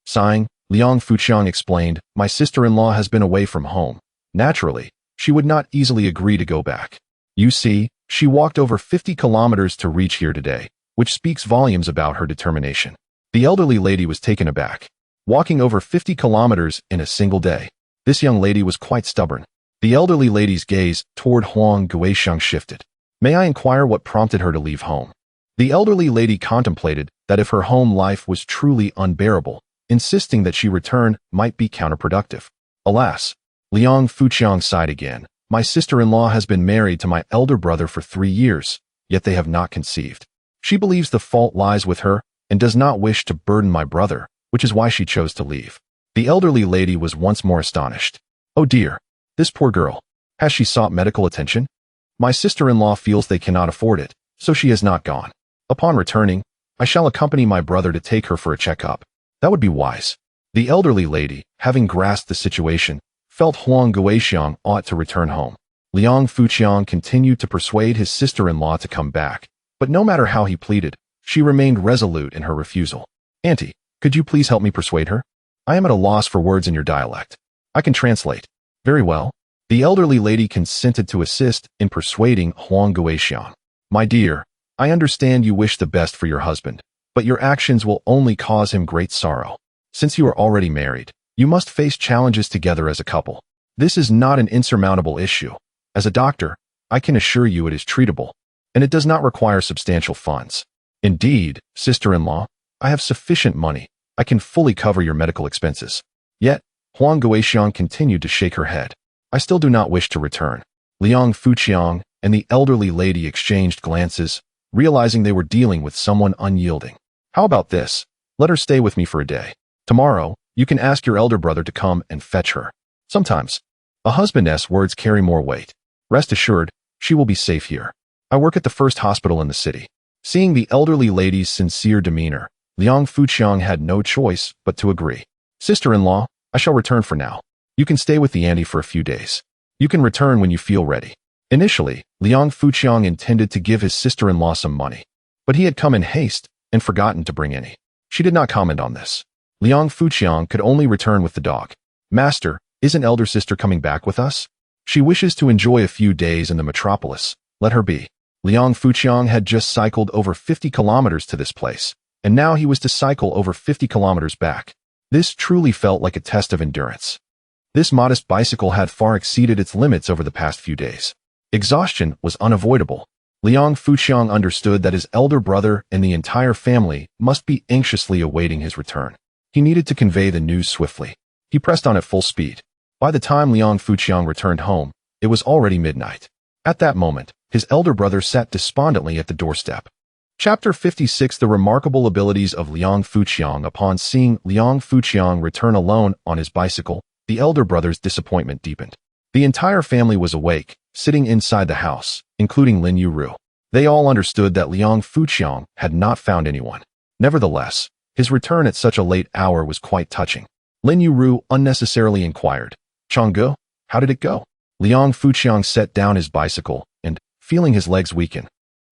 Sighing, Lin Yueru explained, "My sister-in-law has been away from home. Naturally, she would not easily agree to go back. You see, she walked over 50 kilometers to reach here today, which speaks volumes about her determination." The elderly lady was taken aback. Walking over 50 kilometers in a single day. This young lady was quite stubborn. The elderly lady's gaze toward Huang Guixiang shifted. "May I inquire what prompted her to leave home?" The elderly lady contemplated that if her home life was truly unbearable, insisting that she return might be counterproductive. "Alas," Lin Yueru sighed again, "my sister-in-law has been married to my elder brother for 3 years, yet they have not conceived. She believes the fault lies with her and does not wish to burden my brother, which is why she chose to leave." The elderly lady was once more astonished. "Oh dear, this poor girl. Has she sought medical attention?" "My sister-in-law feels they cannot afford it, so she has not gone. Upon returning, I shall accompany my brother to take her for a checkup. That would be wise." The elderly lady, having grasped the situation, felt Huang Guixiang ought to return home. Lin Yueru continued to persuade his sister-in-law to come back, but no matter how he pleaded, she remained resolute in her refusal. "Auntie, could you please help me persuade her? I am at a loss for words in your dialect. I can translate." "Very well. The elderly lady consented to assist in persuading Huang Guixiang. My dear, I understand you wish the best for your husband, but your actions will only cause him great sorrow. Since you are already married, you must face challenges together as a couple. This is not an insurmountable issue. As a doctor, I can assure you it is treatable, and it does not require substantial funds. Indeed, sister-in-law, I have sufficient money. I can fully cover your medical expenses. Yet, Huang Guixiang continued to shake her head. I still do not wish to return. Liang Fuqiang and the elderly lady exchanged glances, realizing they were dealing with someone unyielding. How about this? Let her stay with me for a day. Tomorrow, you can ask your elder brother to come and fetch her. Sometimes, a husband's words carry more weight. Rest assured, she will be safe here. I work at the first hospital in the city. Seeing the elderly lady's sincere demeanor, Liang Fuqiang had no choice but to agree. Sister-in-law, I shall return for now. You can stay with the auntie for a few days. You can return when you feel ready. Initially, Liang Fuqiang intended to give his sister-in-law some money, but he had come in haste and forgotten to bring any. She did not comment on this. Liang Fuqiang could only return with the dog. Master, isn't elder sister coming back with us? She wishes to enjoy a few days in the metropolis. Let her be. Liang Fuqiang had just cycled over 50 kilometers to this place, and now he was to cycle over 50 kilometers back. This truly felt like a test of endurance. This modest bicycle had far exceeded its limits over the past few days. Exhaustion was unavoidable. Liang Fuqiang understood that his elder brother and the entire family must be anxiously awaiting his return. He needed to convey the news swiftly. He pressed on at full speed. By the time Liang Fuqiang returned home, it was already midnight. At that moment, his elder brother sat despondently at the doorstep. Chapter 56: The remarkable abilities of Liang Fuqiang. Upon seeing Liang Fuqiang return alone on his bicycle, the elder brother's disappointment deepened. The entire family was awake, sitting inside the house, including Lin Yueru. They all understood that Liang Fuqiang had not found anyone. Nevertheless, his return at such a late hour was quite touching. Lin Yueru unnecessarily inquired, "Changgu, how did it go?" Liang Fuqiang set down his bicycle and, feeling his legs weaken,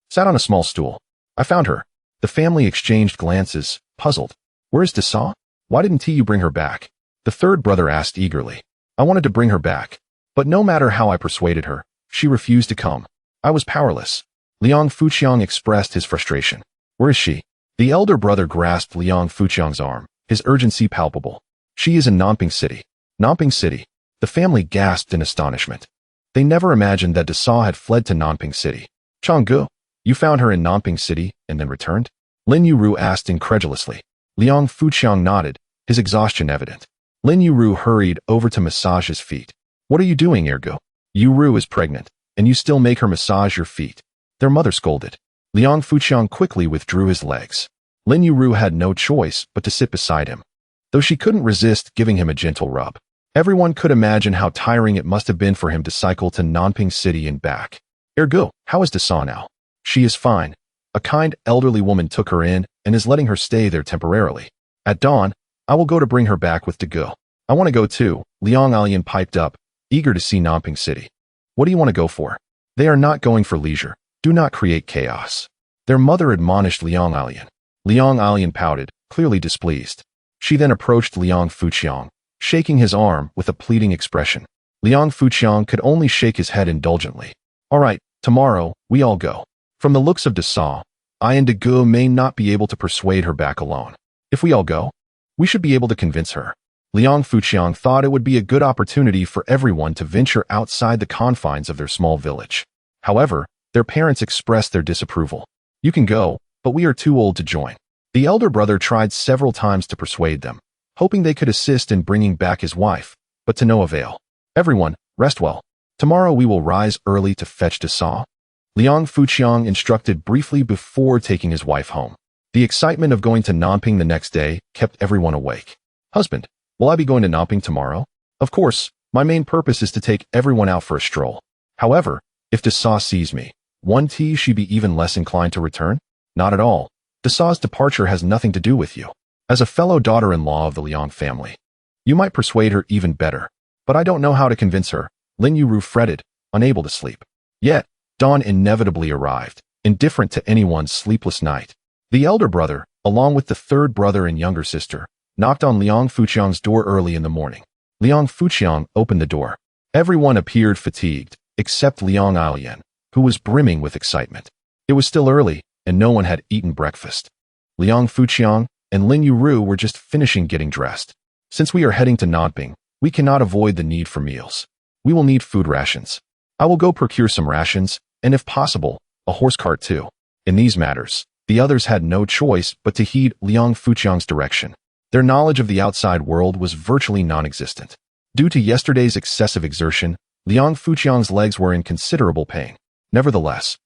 sat on a small stool. "I found her." The family exchanged glances, puzzled. "Where is Dasa? Why didn't you bring her back?" The third brother asked eagerly. "I wanted to bring her back, but no matter how I persuaded her, she refused to come. I was powerless." Liang Fuqiang expressed his frustration. "Where is she?" The elder brother grasped Liang Fuqiang's arm, his urgency palpable. "She is in Nanping City." Nanping City. The family gasped in astonishment. They never imagined that Dasa had fled to Nanping City. "Changgu, you found her in Nanping City and then returned?" Lin Yueru asked incredulously. Liang Fuqiang nodded, his exhaustion evident. Lin Yueru hurried over to massage his feet. "What are you doing, Ergo? Yueru is pregnant, and you still make her massage your feet." Their mother scolded. Liang Fuqiang quickly withdrew his legs. Lin Yueru had no choice but to sit beside him, though she couldn't resist giving him a gentle rub. Everyone could imagine how tiring it must have been for him to cycle to Nanping City and back. "Ergo, how is Dasa now?" "She is fine. A kind elderly woman took her in and is letting her stay there temporarily. At dawn, I will go to bring her back with Dagu." "I want to go too," Liang Alian piped up, eager to see Nanping City. "What do you want to go for?" "They are not going for leisure. Do not create chaos." Their mother admonished Liang Alian. Liang Alian pouted, clearly displeased. She then approached Liang Fuqiang, shaking his arm with a pleading expression. Liang Fuqiang could only shake his head indulgently. "All right, tomorrow, we all go." From the looks of Dasa, I and Dagu may not be able to persuade her back alone. If we all go, we should be able to convince her. Liang Fuqiang thought it would be a good opportunity for everyone to venture outside the confines of their small village. However, their parents expressed their disapproval. "You can go, but we are too old to join." The elder brother tried several times to persuade them, hoping they could assist in bringing back his wife, but to no avail. "Everyone, rest well. Tomorrow we will rise early to fetch Dasa." Liang Fuqiang instructed briefly before taking his wife home. The excitement of going to Nanping the next day kept everyone awake. "Husband, will I be going to Nanping tomorrow?" "Of course, my main purpose is to take everyone out for a stroll. However, if Dasa sees me, won't she be even less inclined to return?" "Not at all. Dasa's departure has nothing to do with you. As a fellow daughter-in-law of the Liang family, you might persuade her even better. But I don't know how to convince her." Lin Yueru fretted, unable to sleep. Yet, dawn inevitably arrived, indifferent to anyone's sleepless night. The elder brother, along with the third brother and younger sister, knocked on Liang Fuqiang's door early in the morning. Liang Fuqiang opened the door. Everyone appeared fatigued, except Liang Alian, who was brimming with excitement. It was still early, and no one had eaten breakfast. Liang Fuqiang and Lin Yueru were just finishing getting dressed. Since we are heading to Nanping, we cannot avoid the need for meals. We will need food rations. I will go procure some rations, and if possible, a horse cart too. In these matters, the others had no choice but to heed Liang Fuqiang's direction. Their knowledge of the outside world was virtually non-existent. Due to yesterday's excessive exertion, Liang Fuqiang's legs were in considerable pain. Nevertheless,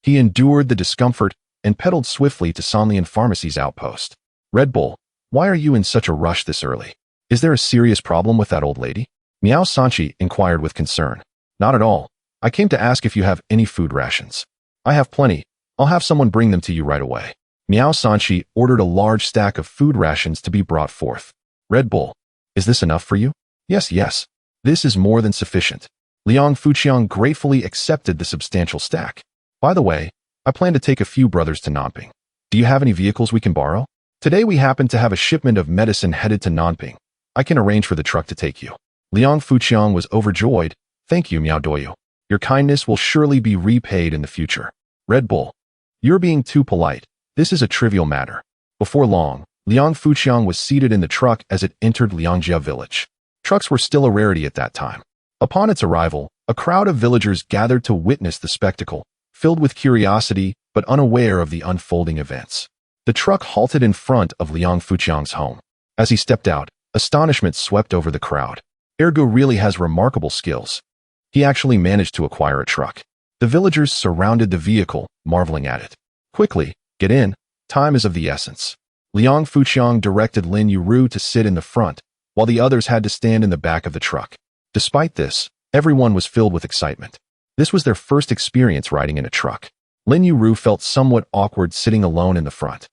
he endured the discomfort and pedaled swiftly to Sanlian Pharmacy's outpost. Red Bull, why are you in such a rush this early? Is there a serious problem with that old lady? Miao Sanchi inquired with concern. Not at all. I came to ask if you have any food rations. I have plenty. I'll have someone bring them to you right away. Miao Sanchi ordered a large stack of food rations to be brought forth. Red Bull, is this enough for you? Yes. This is more than sufficient. Liang Fuqiang gratefully accepted the substantial stack. By the way, I plan to take a few brothers to Nanping. Do you have any vehicles we can borrow? Today we happen to have a shipment of medicine headed to Nanping. I can arrange for the truck to take you. Liang Fuqiang was overjoyed. Thank you, Miao Doyu. Your kindness will surely be repaid in the future. Red Bull, you're being too polite. This is a trivial matter. Before long, Liang Fuqiang was seated in the truck as it entered Liangjia village. Trucks were still a rarity at that time. Upon its arrival, a crowd of villagers gathered to witness the spectacle, filled with curiosity but unaware of the unfolding events. The truck halted in front of Liang Fuqiang's home. As he stepped out, astonishment swept over the crowd. Ergu really has remarkable skills. He actually managed to acquire a truck. The villagers surrounded the vehicle, marveling at it. Quickly, get in. Time is of the essence. Liang Fuqiang directed Lin Yueru to sit in the front, while the others had to stand in the back of the truck. Despite this, everyone was filled with excitement. This was their first experience riding in a truck. Lin Yueru felt somewhat awkward sitting alone in the front.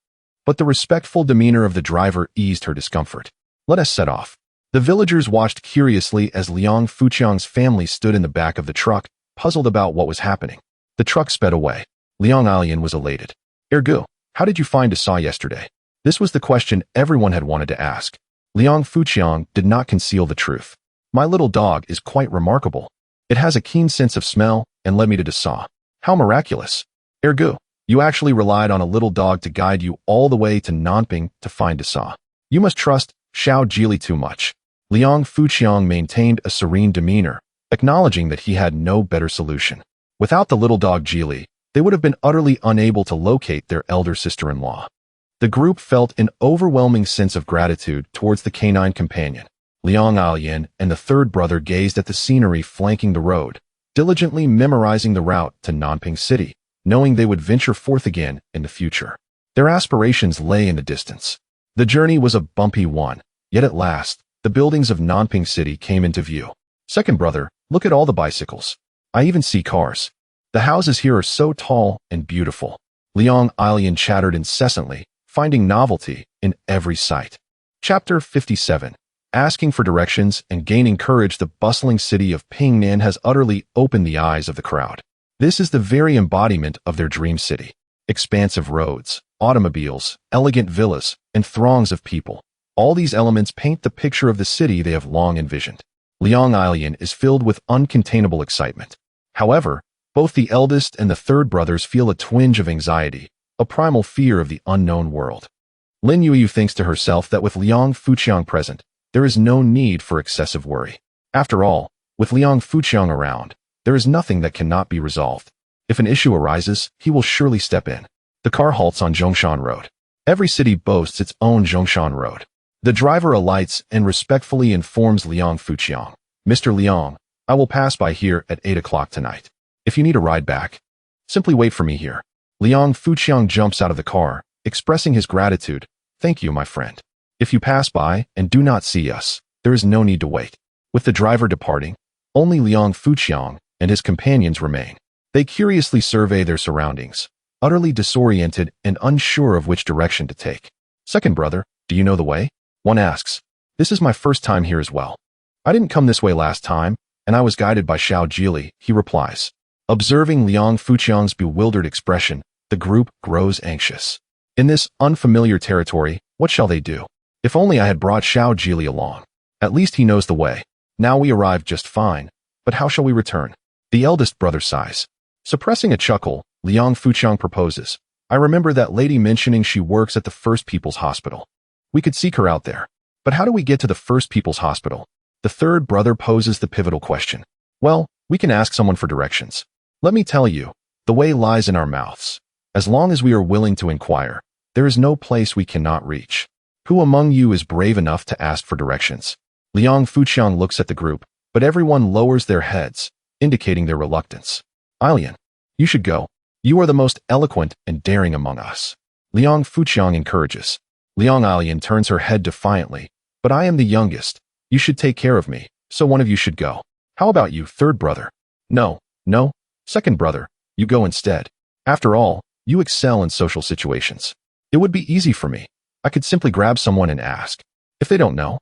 But the respectful demeanor of the driver eased her discomfort. Let us set off. The villagers watched curiously as Liang Fuqiang's family stood in the back of the truck, puzzled about what was happening. The truck sped away. Liang Alian was elated. Ergu, how did you find Asa yesterday? This was the question everyone had wanted to ask. Liang Fuqiang did not conceal the truth. My little dog is quite remarkable. It has a keen sense of smell and led me to Asa. How miraculous. Ergu, you actually relied on a little dog to guide you all the way to Nanping to find Asa. You must trust Xiao Jili too much. Liang Fuqiang maintained a serene demeanor, acknowledging that he had no better solution. Without the little dog Jili, they would have been utterly unable to locate their elder sister-in-law. The group felt an overwhelming sense of gratitude towards the canine companion. Liang Alian and the third brother gazed at the scenery flanking the road, diligently memorizing the route to Nanping City, knowing they would venture forth again in the future. Their aspirations lay in the distance. The journey was a bumpy one, yet at last, the buildings of Nanping City came into view. Second brother, look at all the bicycles. I even see cars. The houses here are so tall and beautiful. Liang Alian chattered incessantly, finding novelty in every sight. Chapter 57. Asking for directions and gaining courage. The bustling city of Pingnan has utterly opened the eyes of the crowd. This is the very embodiment of their dream city. Expansive roads, automobiles, elegant villas, and throngs of people. All these elements paint the picture of the city they have long envisioned. Liang Alian is filled with uncontainable excitement. However, both the eldest and the third brothers feel a twinge of anxiety, a primal fear of the unknown world. Lin Yueru thinks to herself that with Liang Fuqiang present, there is no need for excessive worry. After all, with Liang Fuqiang around, there is nothing that cannot be resolved. If an issue arises, he will surely step in. The car halts on Zhongshan Road. Every city boasts its own Zhongshan Road. The driver alights and respectfully informs Liang Fuqiang. Mr. Liang, I will pass by here at 8 o'clock tonight. If you need a ride back, simply wait for me here. Liang Fuqiang jumps out of the car, expressing his gratitude. Thank you, my friend. If you pass by and do not see us, there is no need to wait. With the driver departing, only Liang Fuqiang and his companions remain. They curiously survey their surroundings, utterly disoriented and unsure of which direction to take. Second brother, do you know the way? One asks. This is my first time here as well. I didn't come this way last time, and I was guided by Xiao Jili, he replies. Observing Liang Fuqiang's bewildered expression, the group grows anxious. In this unfamiliar territory, what shall they do? If only I had brought Xiao Jili along. At least he knows the way. Now we arrived just fine. But how shall we return? The eldest brother sighs. Suppressing a chuckle, Liang Fuqiang proposes. I remember that lady mentioning she works at the First People's Hospital. We could seek her out there. But how do we get to the First People's Hospital? The third brother poses the pivotal question. Well, we can ask someone for directions. Let me tell you, the way lies in our mouths. As long as we are willing to inquire, there is no place we cannot reach. Who among you is brave enough to ask for directions? Liang Fuqiang looks at the group, but everyone lowers their heads, indicating their reluctance. Alian, you should go. You are the most eloquent and daring among us. Liang Fuqiang encourages. Liang Alian turns her head defiantly. But I am the youngest. You should take care of me, so one of you should go. How about you, third brother? No, second brother, you go instead. After all, you excel in social situations. It would be easy for me. I could simply grab someone and ask. If they don't know,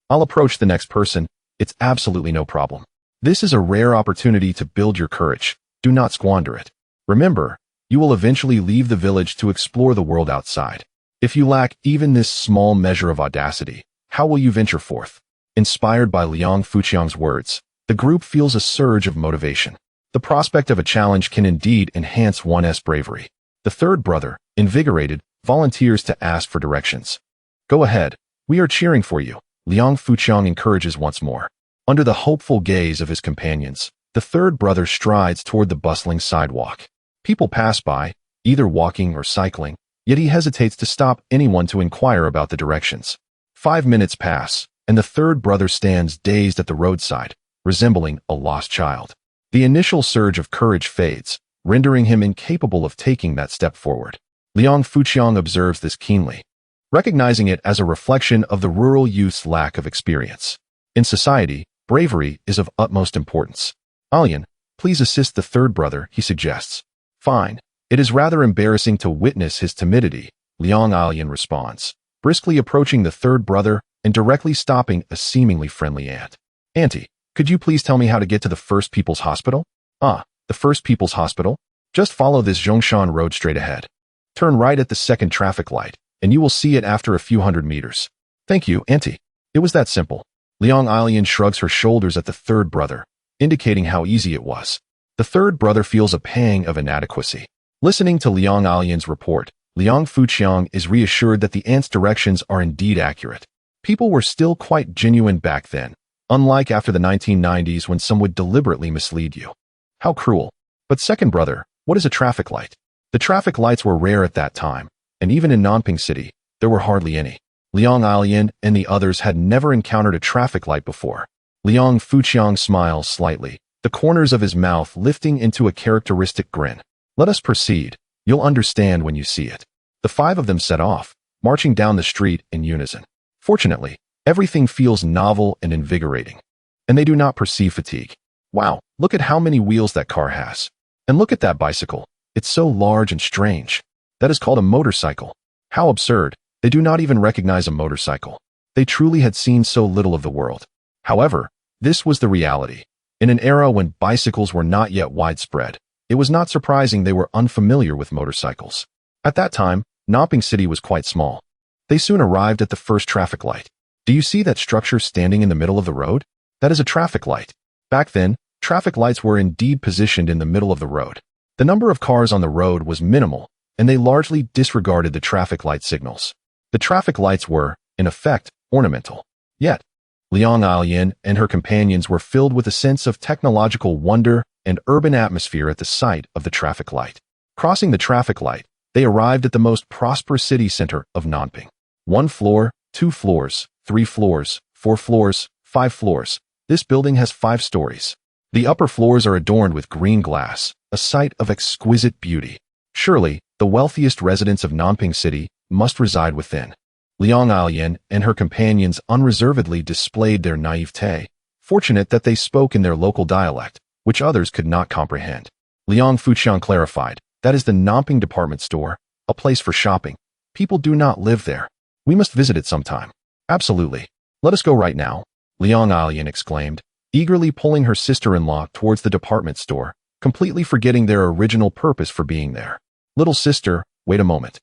I'll approach the next person. It's absolutely no problem. This is a rare opportunity to build your courage. Do not squander it. Remember, you will eventually leave the village to explore the world outside. If you lack even this small measure of audacity, how will you venture forth? Inspired by Liang Fuqiang's words, the group feels a surge of motivation. The prospect of a challenge can indeed enhance one's bravery. The third brother, invigorated, volunteers to ask for directions. Go ahead. We are cheering for you. Liang Fuqiang encourages once more. Under the hopeful gaze of his companions, the third brother strides toward the bustling sidewalk. People pass by, either walking or cycling, yet he hesitates to stop anyone to inquire about the directions. 5 minutes pass, and the third brother stands dazed at the roadside, resembling a lost child. The initial surge of courage fades, rendering him incapable of taking that step forward. Liang Fuqiang observes this keenly, recognizing it as a reflection of the rural youth's lack of experience. In society, bravery is of utmost importance. Alian, please assist the third brother, he suggests. Fine. It is rather embarrassing to witness his timidity, Liang Alian responds, briskly approaching the third brother and directly stopping a seemingly friendly ant. Auntie, could you please tell me how to get to the First People's Hospital? Ah, the First People's Hospital? Just follow this Zhongshan road straight ahead. Turn right at the second traffic light, and you will see it after a few hundred meters. Thank you, Auntie. It was that simple. Liang Alian shrugs her shoulders at the third brother, indicating how easy it was. The third brother feels a pang of inadequacy. Listening to Liang Alian's report, Liang Fuqiang is reassured that the ant's directions are indeed accurate. People were still quite genuine back then, unlike after the 1990s when some would deliberately mislead you. How cruel. But second brother, what is a traffic light? The traffic lights were rare at that time, and even in Nanping City, there were hardly any. Liang Alian and the others had never encountered a traffic light before. Liang Fuqiang smiles slightly, the corners of his mouth lifting into a characteristic grin. Let us proceed. You'll understand when you see it. The 5 of them set off, marching down the street in unison. Fortunately, everything feels novel and invigorating, and they do not perceive fatigue. Wow, look at how many wheels that car has. And look at that bicycle. It's so large and strange. That is called a motorcycle. How absurd. They do not even recognize a motorcycle. They truly had seen so little of the world. However, this was the reality. In an era when bicycles were not yet widespread, it was not surprising they were unfamiliar with motorcycles. At that time, Nanping City was quite small. They soon arrived at the first traffic light. Do you see that structure standing in the middle of the road? That is a traffic light. Back then, traffic lights were indeed positioned in the middle of the road. The number of cars on the road was minimal, and they largely disregarded the traffic light signals. The traffic lights were, in effect, ornamental. Yet, Liang Alian and her companions were filled with a sense of technological wonder and urban atmosphere at the sight of the traffic light. Crossing the traffic light, they arrived at the most prosperous city center of Nanping. 1 floor, 2 floors, 3 floors, 4 floors, 5 floors. This building has 5 stories. The upper floors are adorned with green glass, a sight of exquisite beauty. Surely, the wealthiest residents of Nanping City must reside within. Liang Alian and her companions unreservedly displayed their naivete, fortunate that they spoke in their local dialect, which others could not comprehend. Liang Fuqiang clarified, that is the Nanping department store, a place for shopping. People do not live there. We must visit it sometime. Absolutely. Let us go right now, Liang Alian exclaimed, eagerly pulling her sister-in-law towards the department store, completely forgetting their original purpose for being there. Little sister, wait a moment.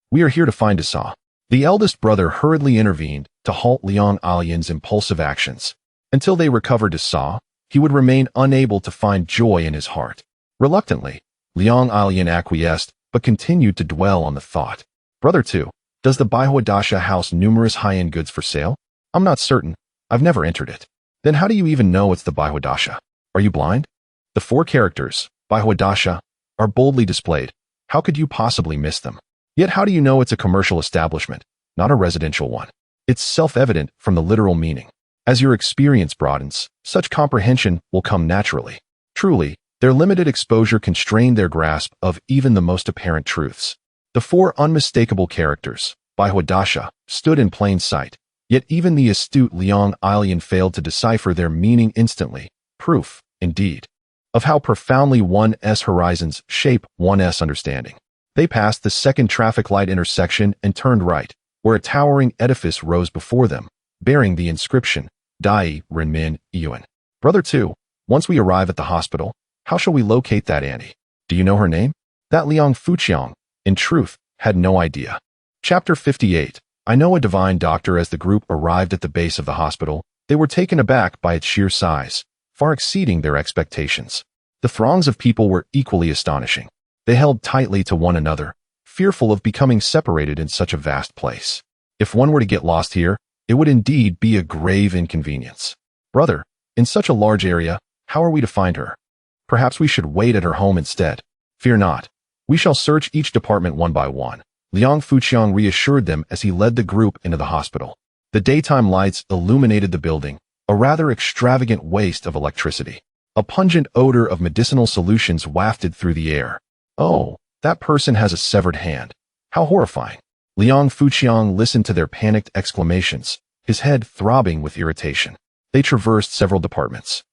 We are here to find Asa. The eldest brother hurriedly intervened to halt Liang Alian's impulsive actions. Until they recovered Asa, he would remain unable to find joy in his heart. Reluctantly, Liang Alian acquiesced, but continued to dwell on the thought. Brother 2, does the Baihuodasha house numerous high-end goods for sale? I'm not certain. I've never entered it. Then how do you even know it's the Baihuodasha? Are you blind? The 4 characters, Baihuodasha, are boldly displayed. How could you possibly miss them? Yet how do you know it's a commercial establishment, not a residential one? It's self-evident from the literal meaning. As your experience broadens, such comprehension will come naturally. Truly, their limited exposure constrained their grasp of even the most apparent truths. The 4 unmistakable characters, Baihuodasha, stood in plain sight, yet even the astute Liang Alian failed to decipher their meaning instantly. Proof, indeed, of how profoundly one's horizons shape one's understanding. They passed the second traffic light intersection and turned right, where a towering edifice rose before them, bearing the inscription, Dai Renmin Yuan. Brother 2, once we arrive at the hospital, how shall we locate that auntie? Do you know her name? That Liang Fuqiang, in truth, had no idea. Chapter 58. I know a divine doctor. As the group arrived at the base of the hospital, they were taken aback by its sheer size, far exceeding their expectations. The throngs of people were equally astonishing. They held tightly to one another, fearful of becoming separated in such a vast place. If one were to get lost here, it would indeed be a grave inconvenience. Brother, in such a large area, how are we to find her? Perhaps we should wait at her home instead. Fear not. We shall search each department one by one. Liang Fuqiang reassured them as he led the group into the hospital. The daytime lights illuminated the building, a rather extravagant waste of electricity. A pungent odor of medicinal solutions wafted through the air. Oh, that person has a severed hand. How horrifying. Liang Fuqiang listened to their panicked exclamations, his head throbbing with irritation. They traversed several departments,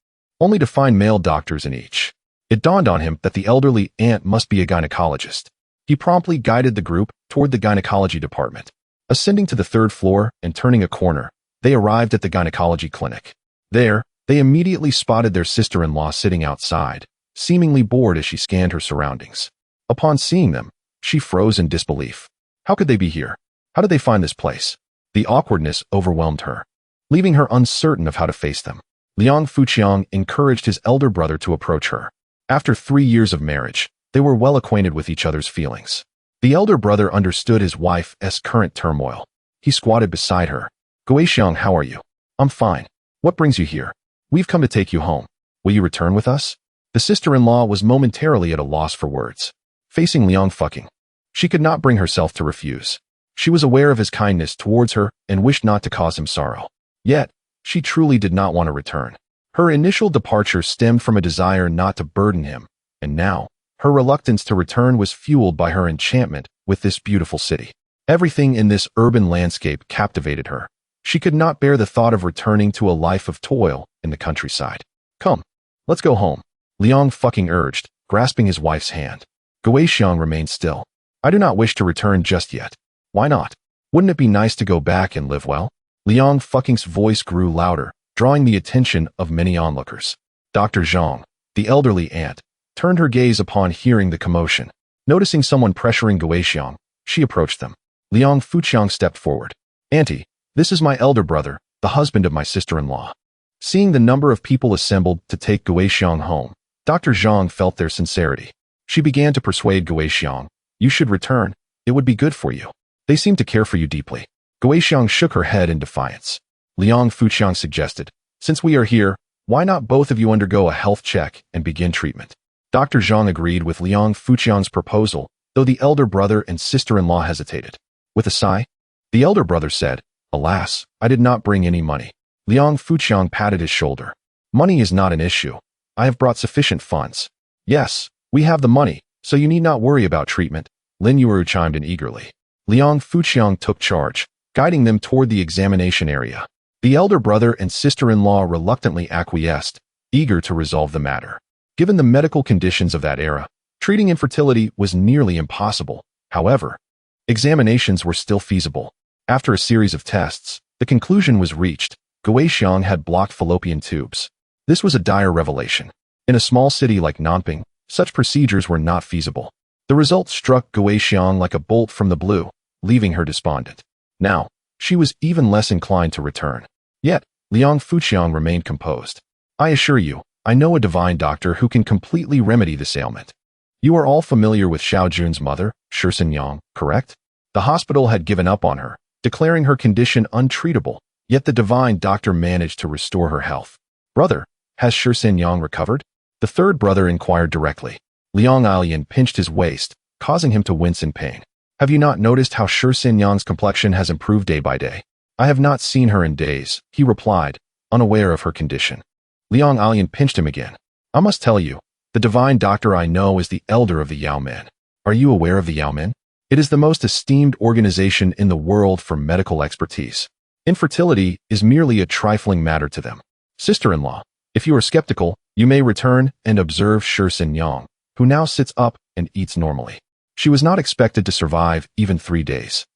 only to find male doctors in each. It dawned on him that the elderly aunt must be a gynecologist. He promptly guided the group toward the gynecology department. Ascending to the 3rd floor and turning a corner, they arrived at the gynecology clinic. There, they immediately spotted their sister-in-law sitting outside, seemingly bored as she scanned her surroundings. Upon seeing them, she froze in disbelief. How could they be here? How did they find this place? The awkwardness overwhelmed her, leaving her uncertain of how to face them. Liang Fuqiang encouraged his elder brother to approach her. After 3 years of marriage, they were well acquainted with each other's feelings. The elder brother understood his wife's current turmoil. He squatted beside her. Guixiang, how are you? I'm fine. What brings you here? We've come to take you home. Will you return with us? The sister-in-law was momentarily at a loss for words. Facing Liang Fuqiang, she could not bring herself to refuse. She was aware of his kindness towards her and wished not to cause him sorrow. Yet, she truly did not want to return. Her initial departure stemmed from a desire not to burden him, and now, her reluctance to return was fueled by her enchantment with this beautiful city. Everything in this urban landscape captivated her. She could not bear the thought of returning to a life of toil in the countryside. Come, let's go home, Liang Fuqiang urged, grasping his wife's hand. Guixiang remained still. I do not wish to return just yet. Why not? Wouldn't it be nice to go back and live well? Liang Fuqiang's voice grew louder, drawing the attention of many onlookers. Dr. Zhang, the elderly aunt, turned her gaze upon hearing the commotion. Noticing someone pressuring Guixiang, she approached them. Liang Fuqiang stepped forward. Auntie, this is my elder brother, the husband of my sister-in-law. Seeing the number of people assembled to take Guixiang home, Dr. Zhang felt their sincerity. She began to persuade Guixiang, you should return. It would be good for you. They seem to care for you deeply. Guixiang shook her head in defiance. Liang Fuqiang suggested, since we are here, why not both of you undergo a health check and begin treatment? Dr. Zhang agreed with Liang Fuqiang's proposal, though the elder brother and sister-in-law hesitated. With a sigh, the elder brother said, alas, I did not bring any money. Liang Fuqiang patted his shoulder. Money is not an issue. I have brought sufficient funds. Yes, we have the money, so you need not worry about treatment, Lin Yueru chimed in eagerly. Liang Fuqiang took charge, guiding them toward the examination area. The elder brother and sister-in-law reluctantly acquiesced, eager to resolve the matter. Given the medical conditions of that era, treating infertility was nearly impossible. However, examinations were still feasible. After a series of tests, the conclusion was reached. Guixiang had blocked fallopian tubes. This was a dire revelation. In a small city like Nanping, such procedures were not feasible. The result struck Guixiang like a bolt from the blue, leaving her despondent. Now, she was even less inclined to return. Yet, Liang Fuqiang remained composed. I assure you, I know a divine doctor who can completely remedy this ailment. You are all familiar with Xiao Jun's mother, Shirsen Yang, correct? The hospital had given up on her, declaring her condition untreatable, yet the divine doctor managed to restore her health. Brother, has Shirsen Yang recovered? The third brother inquired directly. Liang Alian pinched his waist, causing him to wince in pain. Have you not noticed how Shirsen Yang's complexion has improved day by day? I have not seen her in days, he replied, unaware of her condition. Liang Alian pinched him again. I must tell you, the divine doctor I know is the elder of the Yao Men. Are you aware of the Yao Men? It is the most esteemed organization in the world for medical expertise. Infertility is merely a trifling matter to them. Sister-in-law, if you are skeptical, you may return and observe Shirsen Yang, who now sits up and eats normally. She was not expected to survive even 3 days.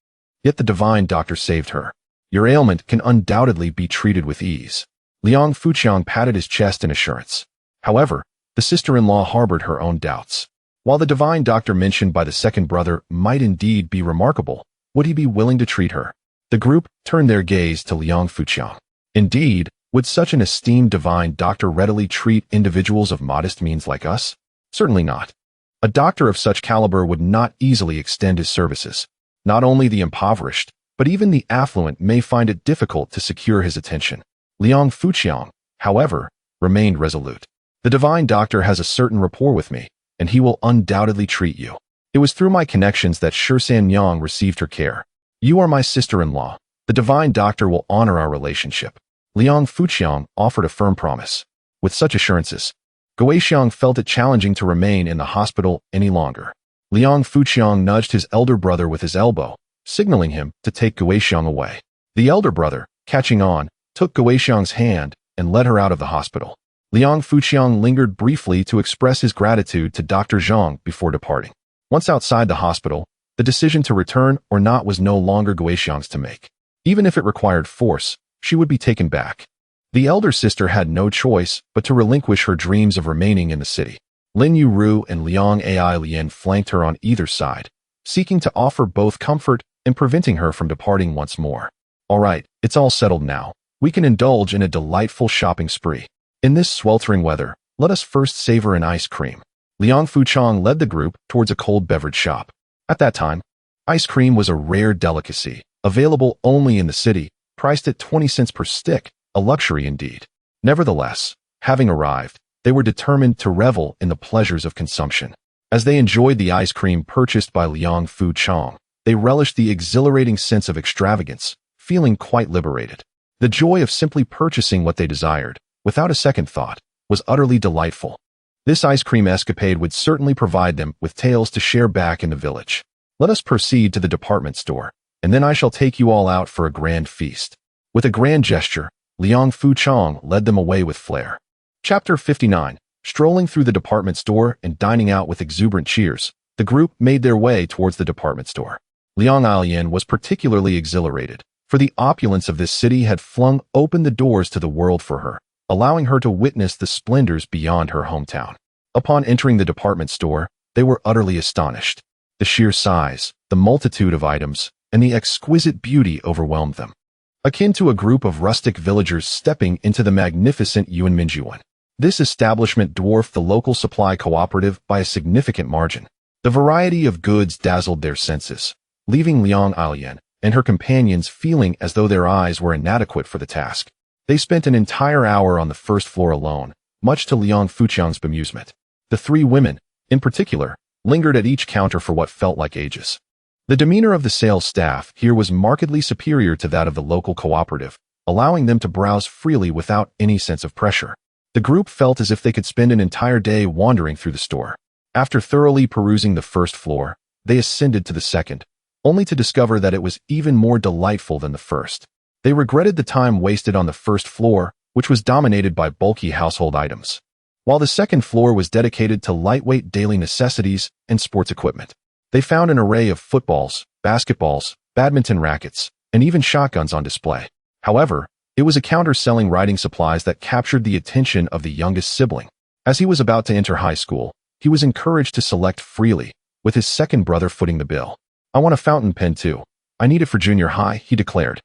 Yet the divine doctor saved her. Your ailment can undoubtedly be treated with ease. Liang Fuqiang patted his chest in assurance. However, the sister-in-law harbored her own doubts. While the divine doctor mentioned by the second brother might indeed be remarkable, would he be willing to treat her? The group turned their gaze to Liang Fuqiang. Indeed, would such an esteemed divine doctor readily treat individuals of modest means like us? Certainly not. A doctor of such caliber would not easily extend his services. Not only the impoverished, but even the affluent may find it difficult to secure his attention. Liang Fuqiang, however, remained resolute. The divine doctor has a certain rapport with me, and he will undoubtedly treat you. It was through my connections that Shirsen Yang received her care. You are my sister-in-law. The divine doctor will honor our relationship. Liang Fuqiang offered a firm promise. With such assurances, Guixiang felt it challenging to remain in the hospital any longer. Liang Fuqiang nudged his elder brother with his elbow, signaling him to take Guixiang away. The elder brother, catching on, took Guixiang's hand and led her out of the hospital. Liang Fuqiang lingered briefly to express his gratitude to Dr. Zhang before departing. Once outside the hospital, the decision to return or not was no longer Guixiang's to make. Even if it required force, she would be taken back. The elder sister had no choice but to relinquish her dreams of remaining in the city. Lin Yueru and Liang Ai Lian flanked her on either side, seeking to offer both comfort and preventing her from departing once more. All right, it's all settled now. We can indulge in a delightful shopping spree. In this sweltering weather, let us first savor an ice cream. Liang Fuqiang led the group towards a cold beverage shop. At that time, ice cream was a rare delicacy, available only in the city, priced at 20 cents per stick, a luxury indeed. Nevertheless, having arrived, they were determined to revel in the pleasures of consumption. As they enjoyed the ice cream purchased by Liang Fuqiang, they relished the exhilarating sense of extravagance, feeling quite liberated. The joy of simply purchasing what they desired, without a second thought, was utterly delightful. This ice cream escapade would certainly provide them with tales to share back in the village. Let us proceed to the department store, and then I shall take you all out for a grand feast. With a grand gesture, Liang Fuqiang led them away with flair. Chapter 59. Strolling through the department store and dining out with exuberant cheers, the group made their way towards the department store. Liang Alian was particularly exhilarated, for the opulence of this city had flung open the doors to the world for her, allowing her to witness the splendors beyond her hometown. Upon entering the department store, they were utterly astonished. The sheer size, the multitude of items, and the exquisite beauty overwhelmed them. Akin to a group of rustic villagers stepping into the magnificent Yuanminjuan. This establishment dwarfed the local supply cooperative by a significant margin. The variety of goods dazzled their senses, leaving Liang Alian and her companions feeling as though their eyes were inadequate for the task. They spent an entire hour on the first floor alone, much to Liang Fuqiang's bemusement. The 3 women, in particular, lingered at each counter for what felt like ages. The demeanor of the sales staff here was markedly superior to that of the local cooperative, allowing them to browse freely without any sense of pressure. The group felt as if they could spend an entire day wandering through the store. After thoroughly perusing the first floor, they ascended to the second, only to discover that it was even more delightful than the first. They regretted the time wasted on the first floor, which was dominated by bulky household items, while the second floor was dedicated to lightweight daily necessities and sports equipment. They found an array of footballs, basketballs, badminton rackets, and even shotguns on display. However, it was a counter selling riding supplies that captured the attention of the youngest sibling. As he was about to enter high school, he was encouraged to select freely, with his second brother footing the bill. I want a fountain pen too. I need it for junior high, he declared.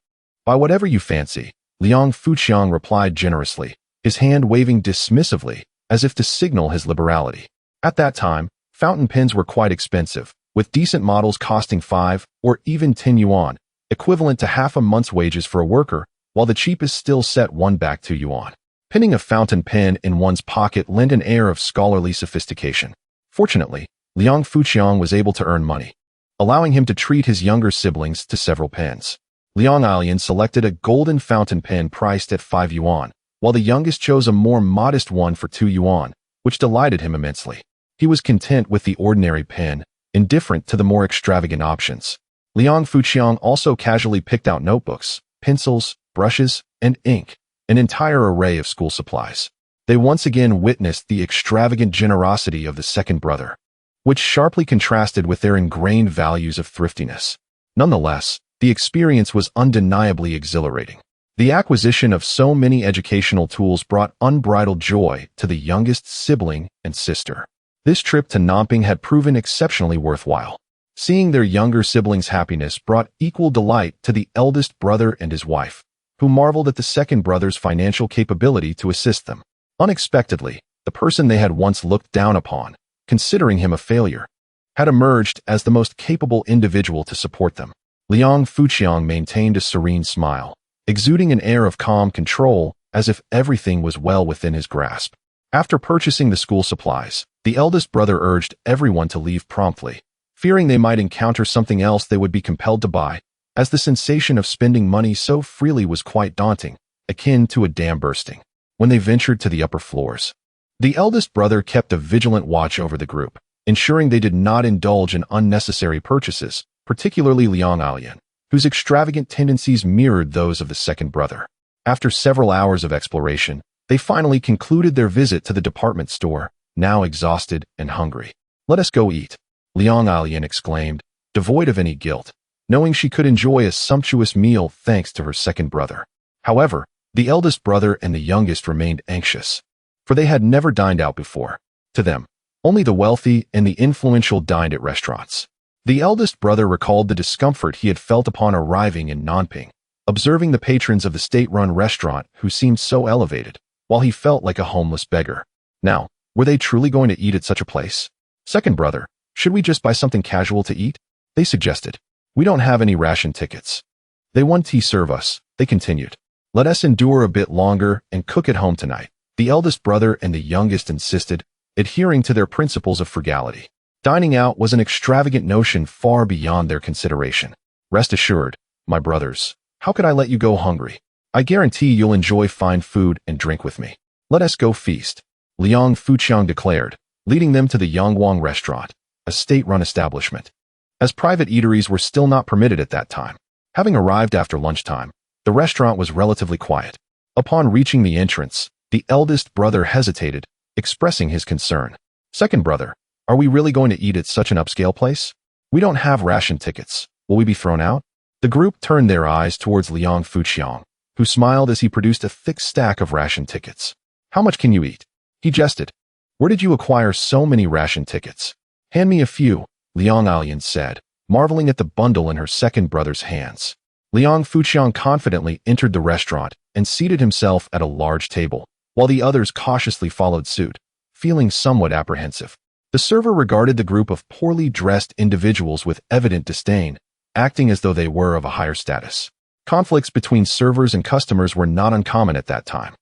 By whatever you fancy, Liang Fuqiang replied generously, his hand waving dismissively, as if to signal his liberality. At that time, fountain pens were quite expensive, with decent models costing 5 or even 10 yuan, equivalent to half a month's wages for a worker, while the cheapest still set one back 2 yuan. Pinning a fountain pen in one's pocket lent an air of scholarly sophistication. Fortunately, Liang Fuqiang was able to earn money, allowing him to treat his younger siblings to several pens. Liang Alian selected a golden fountain pen priced at 5 yuan, while the youngest chose a more modest one for 2 yuan, which delighted him immensely. He was content with the ordinary pen, indifferent to the more extravagant options. Liang Fuqiang also casually picked out notebooks, pencils, brushes, and ink, an entire array of school supplies. They once again witnessed the extravagant generosity of the second brother, which sharply contrasted with their ingrained values of thriftiness. Nonetheless, the experience was undeniably exhilarating. The acquisition of so many educational tools brought unbridled joy to the youngest sibling and sister. This trip to Nanping had proven exceptionally worthwhile. Seeing their younger siblings' happiness brought equal delight to the eldest brother and his wife, who marveled at the second brother's financial capability to assist them. Unexpectedly, the person they had once looked down upon, considering him a failure, had emerged as the most capable individual to support them. Liang Fuqiang maintained a serene smile, exuding an air of calm control as if everything was well within his grasp. After purchasing the school supplies, the eldest brother urged everyone to leave promptly, fearing they might encounter something else they would be compelled to buy, as the sensation of spending money so freely was quite daunting, akin to a dam bursting. When they ventured to the upper floors, the eldest brother kept a vigilant watch over the group, ensuring they did not indulge in unnecessary purchases, particularly Liang Alian, whose extravagant tendencies mirrored those of the second brother. After several hours of exploration, they finally concluded their visit to the department store, now exhausted and hungry. "Let us go eat," Liang Alian exclaimed, devoid of any guilt, knowing she could enjoy a sumptuous meal thanks to her second brother. However, the eldest brother and the youngest remained anxious, for they had never dined out before. To them, only the wealthy and the influential dined at restaurants. The eldest brother recalled the discomfort he had felt upon arriving in Nanping, observing the patrons of the state-run restaurant who seemed so elevated, while he felt like a homeless beggar. Now, were they truly going to eat at such a place? "Second brother, should we just buy something casual to eat?" they suggested. "We don't have any ration tickets." "They won't serve us," they continued. "Let us endure a bit longer and cook at home tonight," the eldest brother and the youngest insisted, adhering to their principles of frugality. Dining out was an extravagant notion far beyond their consideration. "Rest assured, my brothers, how could I let you go hungry? I guarantee you'll enjoy fine food and drink with me. Let us go feast," Liang Fuqiang declared, leading them to the Yangwang restaurant, a state-run establishment. As private eateries were still not permitted at that time, having arrived after lunchtime, the restaurant was relatively quiet. Upon reaching the entrance, the eldest brother hesitated, expressing his concern. "Second brother, are we really going to eat at such an upscale place? We don't have ration tickets. Will we be thrown out?" The group turned their eyes towards Liang Fuqiang, who smiled as he produced a thick stack of ration tickets. "How much can you eat?" he jested. "Where did you acquire so many ration tickets?" "Hand me a few," Liang Alian said, marveling at the bundle in her second brother's hands. Liang Fuqiang confidently entered the restaurant and seated himself at a large table, while the others cautiously followed suit, feeling somewhat apprehensive. The server regarded the group of poorly dressed individuals with evident disdain, acting as though they were of a higher status. Conflicts between servers and customers were not uncommon at that time.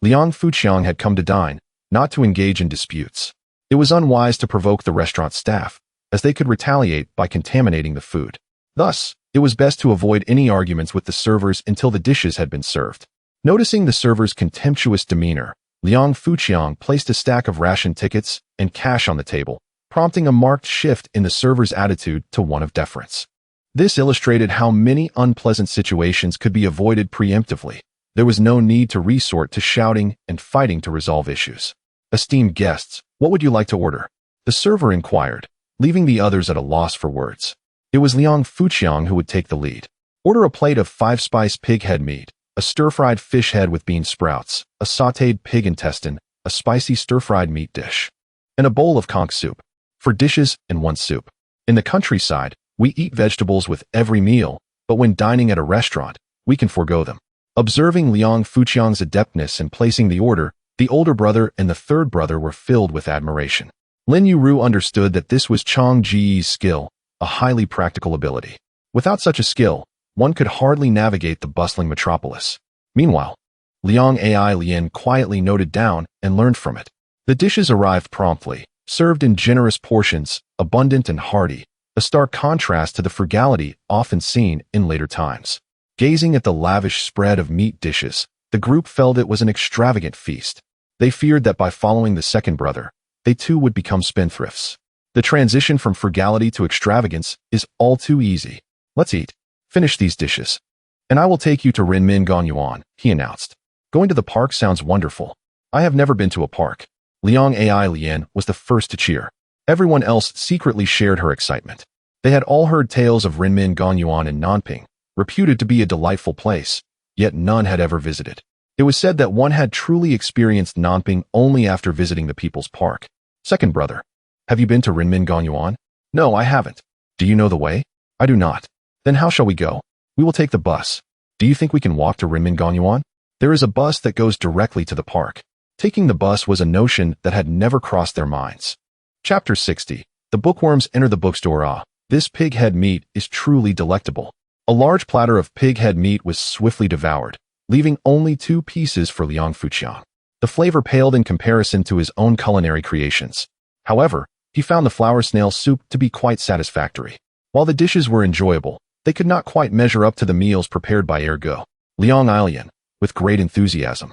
Liang Fuqiang had come to dine, not to engage in disputes. It was unwise to provoke the restaurant staff, as they could retaliate by contaminating the food. Thus, it was best to avoid any arguments with the servers until the dishes had been served. Noticing the server's contemptuous demeanor, Liang Fuqiang placed a stack of ration tickets and cash on the table, prompting a marked shift in the server's attitude to one of deference. This illustrated how many unpleasant situations could be avoided preemptively. There was no need to resort to shouting and fighting to resolve issues. "Esteemed guests, what would you like to order?" the server inquired, leaving the others at a loss for words. It was Liang Fuqiang who would take the lead. "Order a plate of 5-spice pig head meat, a stir-fried fish head with bean sprouts, a sautéed pig intestine, a spicy stir-fried meat dish, and a bowl of conch soup. 4 dishes and 1 soup. In the countryside, we eat vegetables with every meal, but when dining at a restaurant, we can forego them." Observing Liang Fuqiang's adeptness in placing the order, the older brother and the third brother were filled with admiration. Lin Yueru understood that this was Chang Ji's skill, a highly practical ability. Without such a skill, one could hardly navigate the bustling metropolis. Meanwhile, Liang Ai Lian quietly noted down and learned from it. The dishes arrived promptly, served in generous portions, abundant and hearty, a stark contrast to the frugality often seen in later times. Gazing at the lavish spread of meat dishes, the group felt it was an extravagant feast. They feared that by following the second brother, they too would become spendthrifts. The transition from frugality to extravagance is all too easy. Let's eat. Finish these dishes. And I will take you to Renmin Gonyuan, he announced. Going to the park sounds wonderful. I have never been to a park. Liang Ai Lian was the first to cheer. Everyone else secretly shared her excitement. They had all heard tales of Renmin Gonyuan in Nanping, reputed to be a delightful place, yet none had ever visited. It was said that one had truly experienced Nanping only after visiting the People's Park. Second brother, have you been to Renmin Gonyuan? No, I haven't. Do you know the way? I do not. Then how shall we go? We will take the bus. Do you think we can walk to Renmin Gonyuan? There is a bus that goes directly to the park. Taking the bus was a notion that had never crossed their minds. Chapter 60. The bookworms enter the bookstore. This pig head meat is truly delectable. A large platter of pig head meat was swiftly devoured, leaving only 2 pieces for Liang Fuqiang. The flavor paled in comparison to his own culinary creations. However, he found the flour snail soup to be quite satisfactory. While the dishes were enjoyable, they could not quite measure up to the meals prepared by Ergo. Liang Ailian, with great enthusiasm,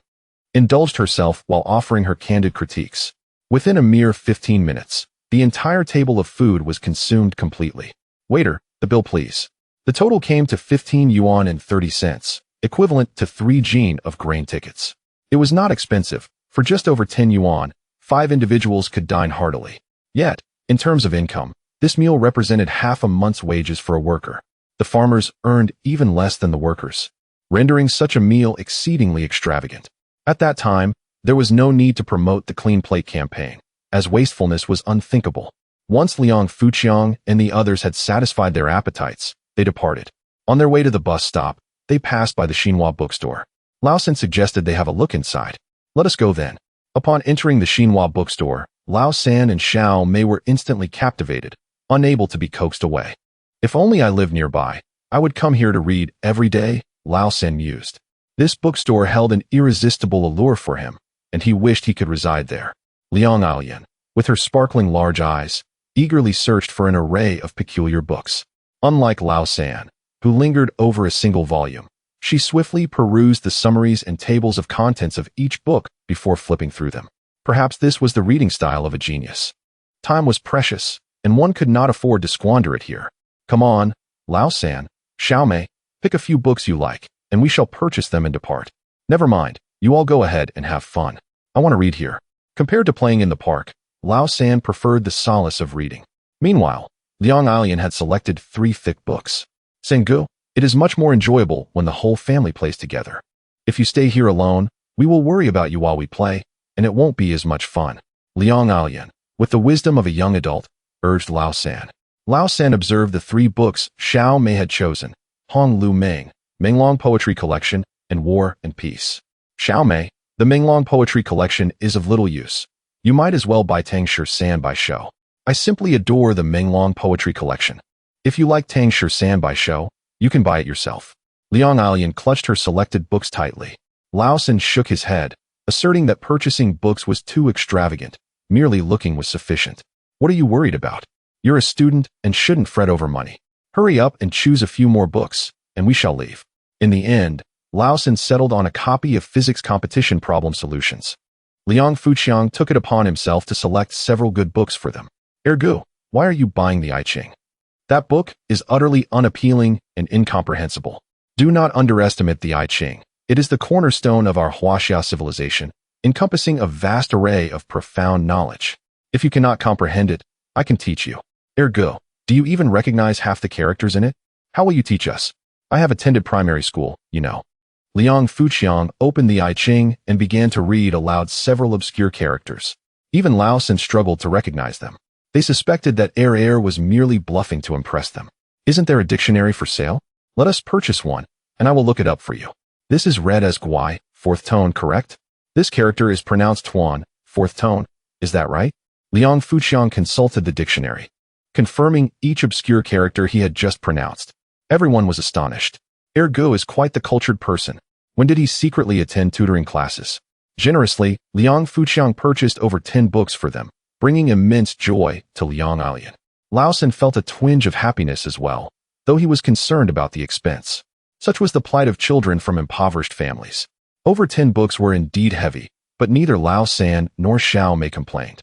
indulged herself while offering her candid critiques. Within a mere 15 minutes, the entire table of food was consumed completely. Waiter, the bill please. The total came to 15 yuan and 30 cents, equivalent to 3 jin of grain tickets. It was not expensive. For just over 10 yuan, 5 individuals could dine heartily. Yet, in terms of income, this meal represented half a month's wages for a worker. The farmers earned even less than the workers, rendering such a meal exceedingly extravagant. At that time, there was no need to promote the clean plate campaign, as wastefulness was unthinkable. Once Liang Fuqiang and the others had satisfied their appetites, they departed. On their way to the bus stop, they passed by the Xinhua bookstore. Lao San suggested they have a look inside. Let us go then. Upon entering the Xinhua bookstore, Lao San and Xiao Mei were instantly captivated, unable to be coaxed away. If only I lived nearby, I would come here to read every day, Lao San mused. This bookstore held an irresistible allure for him, and he wished he could reside there. Liang Ailian, with her sparkling large eyes, eagerly searched for an array of peculiar books. Unlike Lao San, who lingered over a single volume, she swiftly perused the summaries and tables of contents of each book before flipping through them. Perhaps this was the reading style of a genius. Time was precious, and one could not afford to squander it here. Come on, Lao San, Xiaomei, pick a few books you like, and we shall purchase them and depart. Never mind, you all go ahead and have fun. I want to read here. Compared to playing in the park, Lao San preferred the solace of reading. Meanwhile, Liang Ailian had selected 3 thick books. Sengu, it is much more enjoyable when the whole family plays together. If you stay here alone, we will worry about you while we play, and it won't be as much fun. Liang Ailian, with the wisdom of a young adult, urged Lao San. Lao San observed the 3 books Xiao Mei had chosen: Hong Lu Meng, Menglong Poetry Collection, and War and Peace. Xiao Mei, the Menglong Poetry Collection is of little use. You might as well buy Tang Shi San by Shou. I simply adore the Menglong Poetry Collection. If you like Tang Shi San by Shou, you can buy it yourself. Liang Ailian clutched her selected books tightly. Lao San shook his head, asserting that purchasing books was too extravagant. Merely looking was sufficient. What are you worried about? You're a student and shouldn't fret over money. Hurry up and choose a few more books, and we shall leave. In the end, Lao San settled on a copy of Physics Competition Problem Solutions. Liang Fuqiang took it upon himself to select several good books for them. Ergo, why are you buying the I Ching? That book is utterly unappealing and incomprehensible. Do not underestimate the I Ching. It is the cornerstone of our Huaxia civilization, encompassing a vast array of profound knowledge. If you cannot comprehend it, I can teach you. Ergo, do you even recognize half the characters in it? How will you teach us? I have attended primary school, you know. Liang Fuqiang opened the I Ching and began to read aloud several obscure characters. Even Lao San struggled to recognize them. They suspected that was merely bluffing to impress them. Isn't there a dictionary for sale? Let us purchase one, and I will look it up for you. This is read as Guai, fourth tone, correct? This character is pronounced Tuan, fourth tone. Is that right? Liang Fuqiang consulted the dictionary, confirming each obscure character he had just pronounced. Everyone was astonished. Ergo is quite the cultured person. When did he secretly attend tutoring classes? Generously, Liang Fuqiang purchased over 10 books for them, bringing immense joy to Liang Alian. Lao San felt a twinge of happiness as well, though he was concerned about the expense. Such was the plight of children from impoverished families. Over 10 books were indeed heavy, but neither Lao San nor Xiao Mei complained.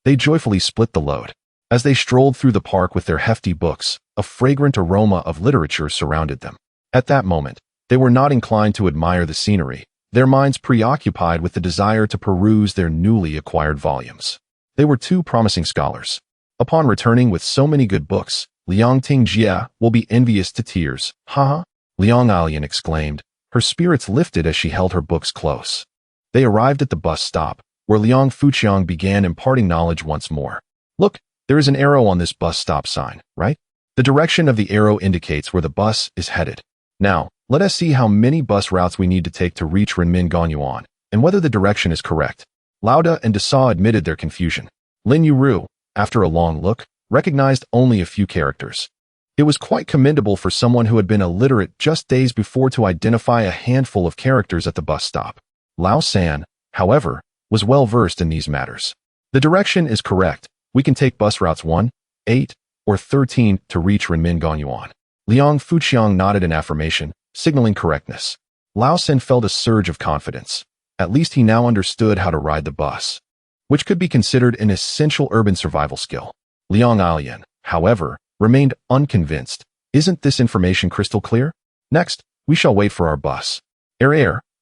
They joyfully split the load. As they strolled through the park with their hefty books, a fragrant aroma of literature surrounded them. At that moment, they were not inclined to admire the scenery, their minds preoccupied with the desire to peruse their newly acquired volumes. They were two promising scholars. Upon returning with so many good books, Liang Tingjia will be envious to tears. Ha! Liang Alian exclaimed, her spirits lifted as she held her books close. They arrived at the bus stop, where Liang Fuqiang began imparting knowledge once more. Look, there is an arrow on this bus stop sign, right? The direction of the arrow indicates where the bus is headed. Now, let us see how many bus routes we need to take to reach Renmin Gonyuan, and whether the direction is correct. Lauda and Dasa admitted their confusion. Lin Yueru, after a long look, recognized only a few characters. It was quite commendable for someone who had been illiterate just days before to identify a handful of characters at the bus stop. Lao San, however, was well versed in these matters. The direction is correct. We can take bus routes 1, 8, or 13 to reach Renmin Gonyuan. Liang Fuqiang nodded in affirmation, signaling correctness. Lao San felt a surge of confidence. At least he now understood how to ride the bus, which could be considered an essential urban survival skill. Liang Alian, however, remained unconvinced. Isn't this information crystal clear? Next, we shall wait for our bus.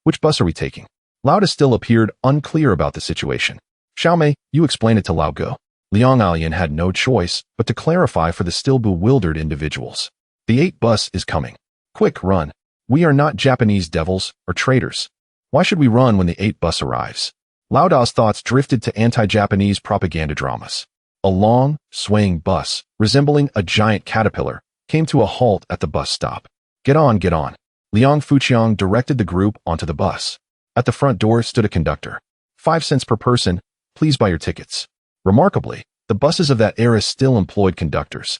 Which bus are we taking? Lauda still appeared unclear about the situation. Xiao Mei, you explain it to Lao Go. Liang Alian had no choice but to clarify for the still bewildered individuals. The 8 bus is coming. Quick, run. We are not Japanese devils or traitors. Why should we run when the 8 bus arrives? Lauda's thoughts drifted to anti-Japanese propaganda dramas. A long, swaying bus, resembling a giant caterpillar, came to a halt at the bus stop. Get on, get on. Liang Fuqiang directed the group onto the bus. At the front door stood a conductor. 5 cents per person, please buy your tickets. Remarkably, the buses of that era still employed conductors.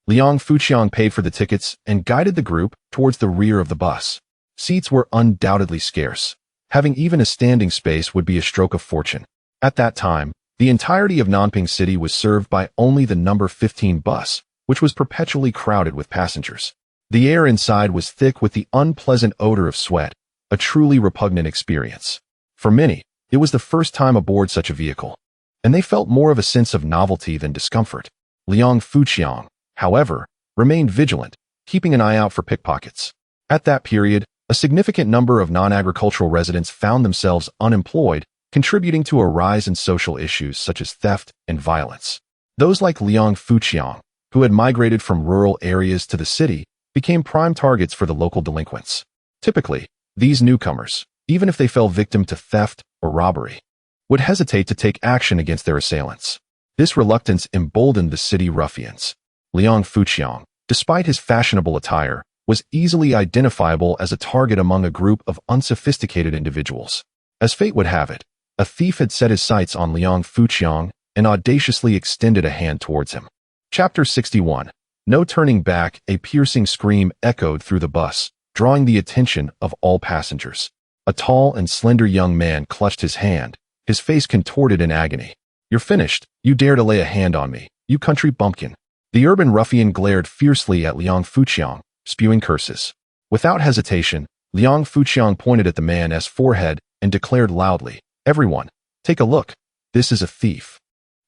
Liang Fuqiang paid for the tickets and guided the group towards the rear of the bus. Seats were undoubtedly scarce. Having even a standing space would be a stroke of fortune. At that time, the entirety of Nanping City was served by only the number 15 bus, which was perpetually crowded with passengers. The air inside was thick with the unpleasant odor of sweat, a truly repugnant experience. For many, it was the first time aboard such a vehicle, and they felt more of a sense of novelty than discomfort. Liang Fuqiang, however, remained vigilant, keeping an eye out for pickpockets. At that period, a significant number of non-agricultural residents found themselves unemployed, contributing to a rise in social issues such as theft and violence. Those like Liang Fuqiang, who had migrated from rural areas to the city, became prime targets for the local delinquents. Typically, these newcomers, even if they fell victim to theft or robbery, would hesitate to take action against their assailants. This reluctance emboldened the city ruffians. Liang Fuqiang, despite his fashionable attire, was easily identifiable as a target among a group of unsophisticated individuals. As fate would have it, a thief had set his sights on Liang Fuqiang and audaciously extended a hand towards him. Chapter 61. No turning back. A piercing scream echoed through the bus, drawing the attention of all passengers. A tall and slender young man clutched his hand, his face contorted in agony. You're finished. You dare to lay a hand on me, you country bumpkin. The urban ruffian glared fiercely at Liang Fuqiang, spewing curses. Without hesitation, Liang Fuqiang pointed at the man's forehead and declared loudly, everyone, take a look. This is a thief,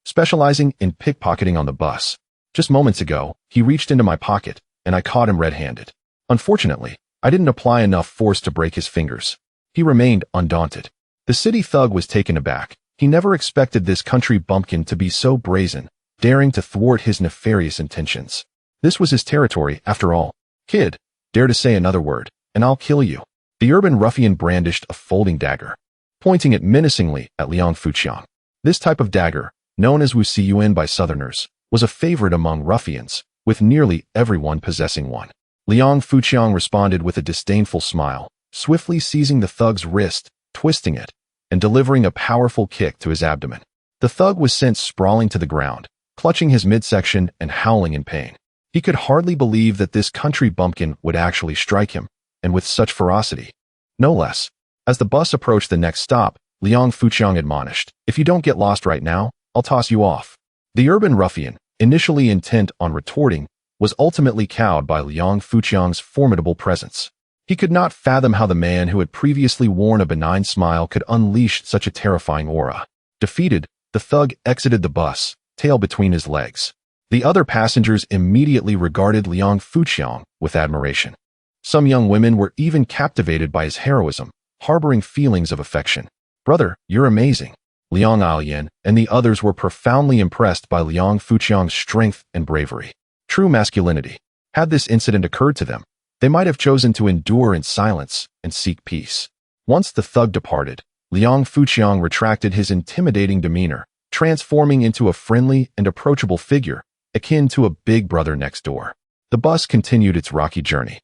specializing in pickpocketing on the bus. Just moments ago, he reached into my pocket, and I caught him red-handed. Unfortunately, I didn't apply enough force to break his fingers. He remained undaunted. The city thug was taken aback. He never expected this country bumpkin to be so brazen, daring to thwart his nefarious intentions. This was his territory, after all. Kid, dare to say another word, and I'll kill you. The urban ruffian brandished a folding dagger, pointing it menacingly at Liang Fuqiang. This type of dagger, known as Wuxiyuan by Southerners, was a favorite among ruffians, with nearly everyone possessing one. Liang Fuqiang responded with a disdainful smile, swiftly seizing the thug's wrist, twisting it, and delivering a powerful kick to his abdomen. The thug was sent sprawling to the ground, clutching his midsection and howling in pain. He could hardly believe that this country bumpkin would actually strike him, and with such ferocity. No less. As the bus approached the next stop, Liang Fuqiang admonished, "If you don't get lost right now, I'll toss you off." The urban ruffian, initially intent on retorting, was ultimately cowed by Liang Fuqiang's formidable presence. He could not fathom how the man who had previously worn a benign smile could unleash such a terrifying aura. Defeated, the thug exited the bus, tail between his legs. The other passengers immediately regarded Liang Fuqiang with admiration. Some young women were even captivated by his heroism, harboring feelings of affection. "Brother, you're amazing." Liang Alian and the others were profoundly impressed by Liang Fuqiang's strength and bravery. True masculinity. Had this incident occurred to them, they might have chosen to endure in silence and seek peace. Once the thug departed, Liang Fuqiang retracted his intimidating demeanor, transforming into a friendly and approachable figure, akin to a big brother next door. The bus continued its rocky journey.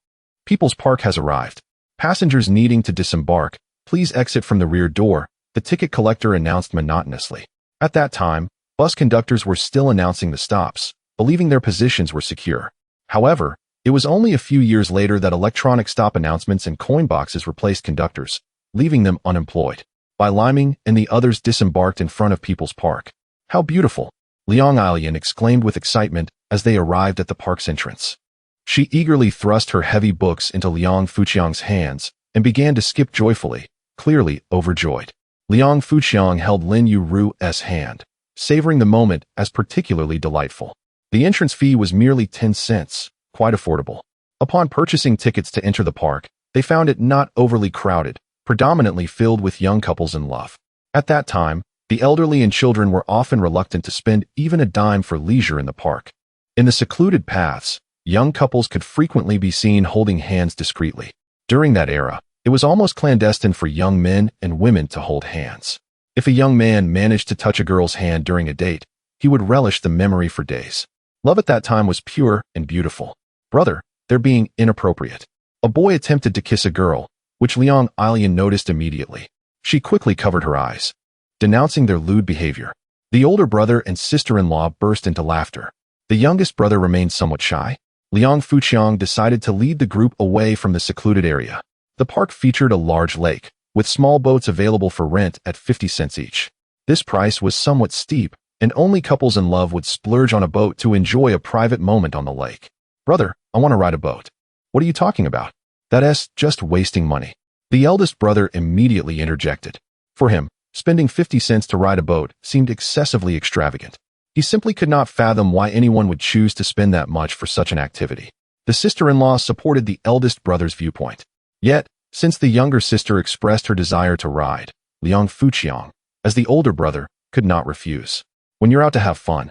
People's Park has arrived. Passengers needing to disembark, please exit from the rear door, the ticket collector announced monotonously. At that time, bus conductors were still announcing the stops, believing their positions were secure. However, it was only a few years later that electronic stop announcements and coin boxes replaced conductors, leaving them unemployed. Bai Liming and the others disembarked in front of People's Park. "How beautiful!" Liang Alian exclaimed with excitement as they arrived at the park's entrance. She eagerly thrust her heavy books into Liang Fuqiang's hands and began to skip joyfully, clearly overjoyed. Liang Fuqiang held Lin Yueru's hand, savoring the moment as particularly delightful. The entrance fee was merely 10 cents, quite affordable. Upon purchasing tickets to enter the park, they found it not overly crowded, predominantly filled with young couples in love. At that time, the elderly and children were often reluctant to spend even a dime for leisure in the park. In the secluded paths, young couples could frequently be seen holding hands discreetly. During that era, it was almost clandestine for young men and women to hold hands. If a young man managed to touch a girl's hand during a date, he would relish the memory for days. Love at that time was pure and beautiful. "Brother, they're being inappropriate." A boy attempted to kiss a girl, which Liang Alian noticed immediately. She quickly covered her eyes, denouncing their lewd behavior. The older brother and sister-in-law burst into laughter. The youngest brother remained somewhat shy. Liang Fuqiang decided to lead the group away from the secluded area. The park featured a large lake, with small boats available for rent at 50 cents each. This price was somewhat steep, and only couples in love would splurge on a boat to enjoy a private moment on the lake. "Brother, I want to ride a boat." "What are you talking about? That's just wasting money." The eldest brother immediately interjected. For him, spending 50 cents to ride a boat seemed excessively extravagant. He simply could not fathom why anyone would choose to spend that much for such an activity. The sister-in-law supported the eldest brother's viewpoint. Yet, since the younger sister expressed her desire to ride, Liang Fuqiang, as the older brother, could not refuse. "When you're out to have fun,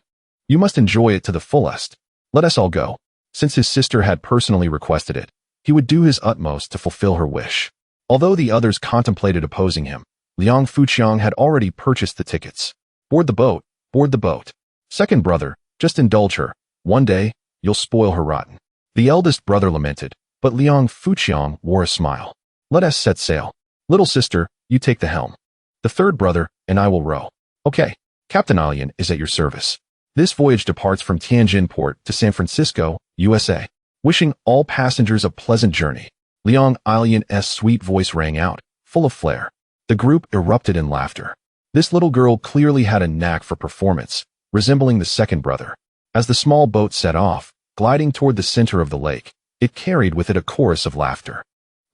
you must enjoy it to the fullest. Let us all go." Since his sister had personally requested it, he would do his utmost to fulfill her wish. Although the others contemplated opposing him, Liang Fuqiang had already purchased the tickets. "Board the boat, board the boat." "Second brother, just indulge her. One day, you'll spoil her rotten." The eldest brother lamented, but Liang Fuqiang wore a smile. "Let us set sail. Little sister, you take the helm. The third brother and I will row." "Okay, Captain Alian is at your service." This voyage departs from Tianjin Port to San Francisco, USA. Wishing all passengers a pleasant journey, Liang Alian's sweet voice rang out, full of flair. The group erupted in laughter. This little girl clearly had a knack for performance, resembling the second brother. As the small boat set off, gliding toward the center of the lake, it carried with it a chorus of laughter.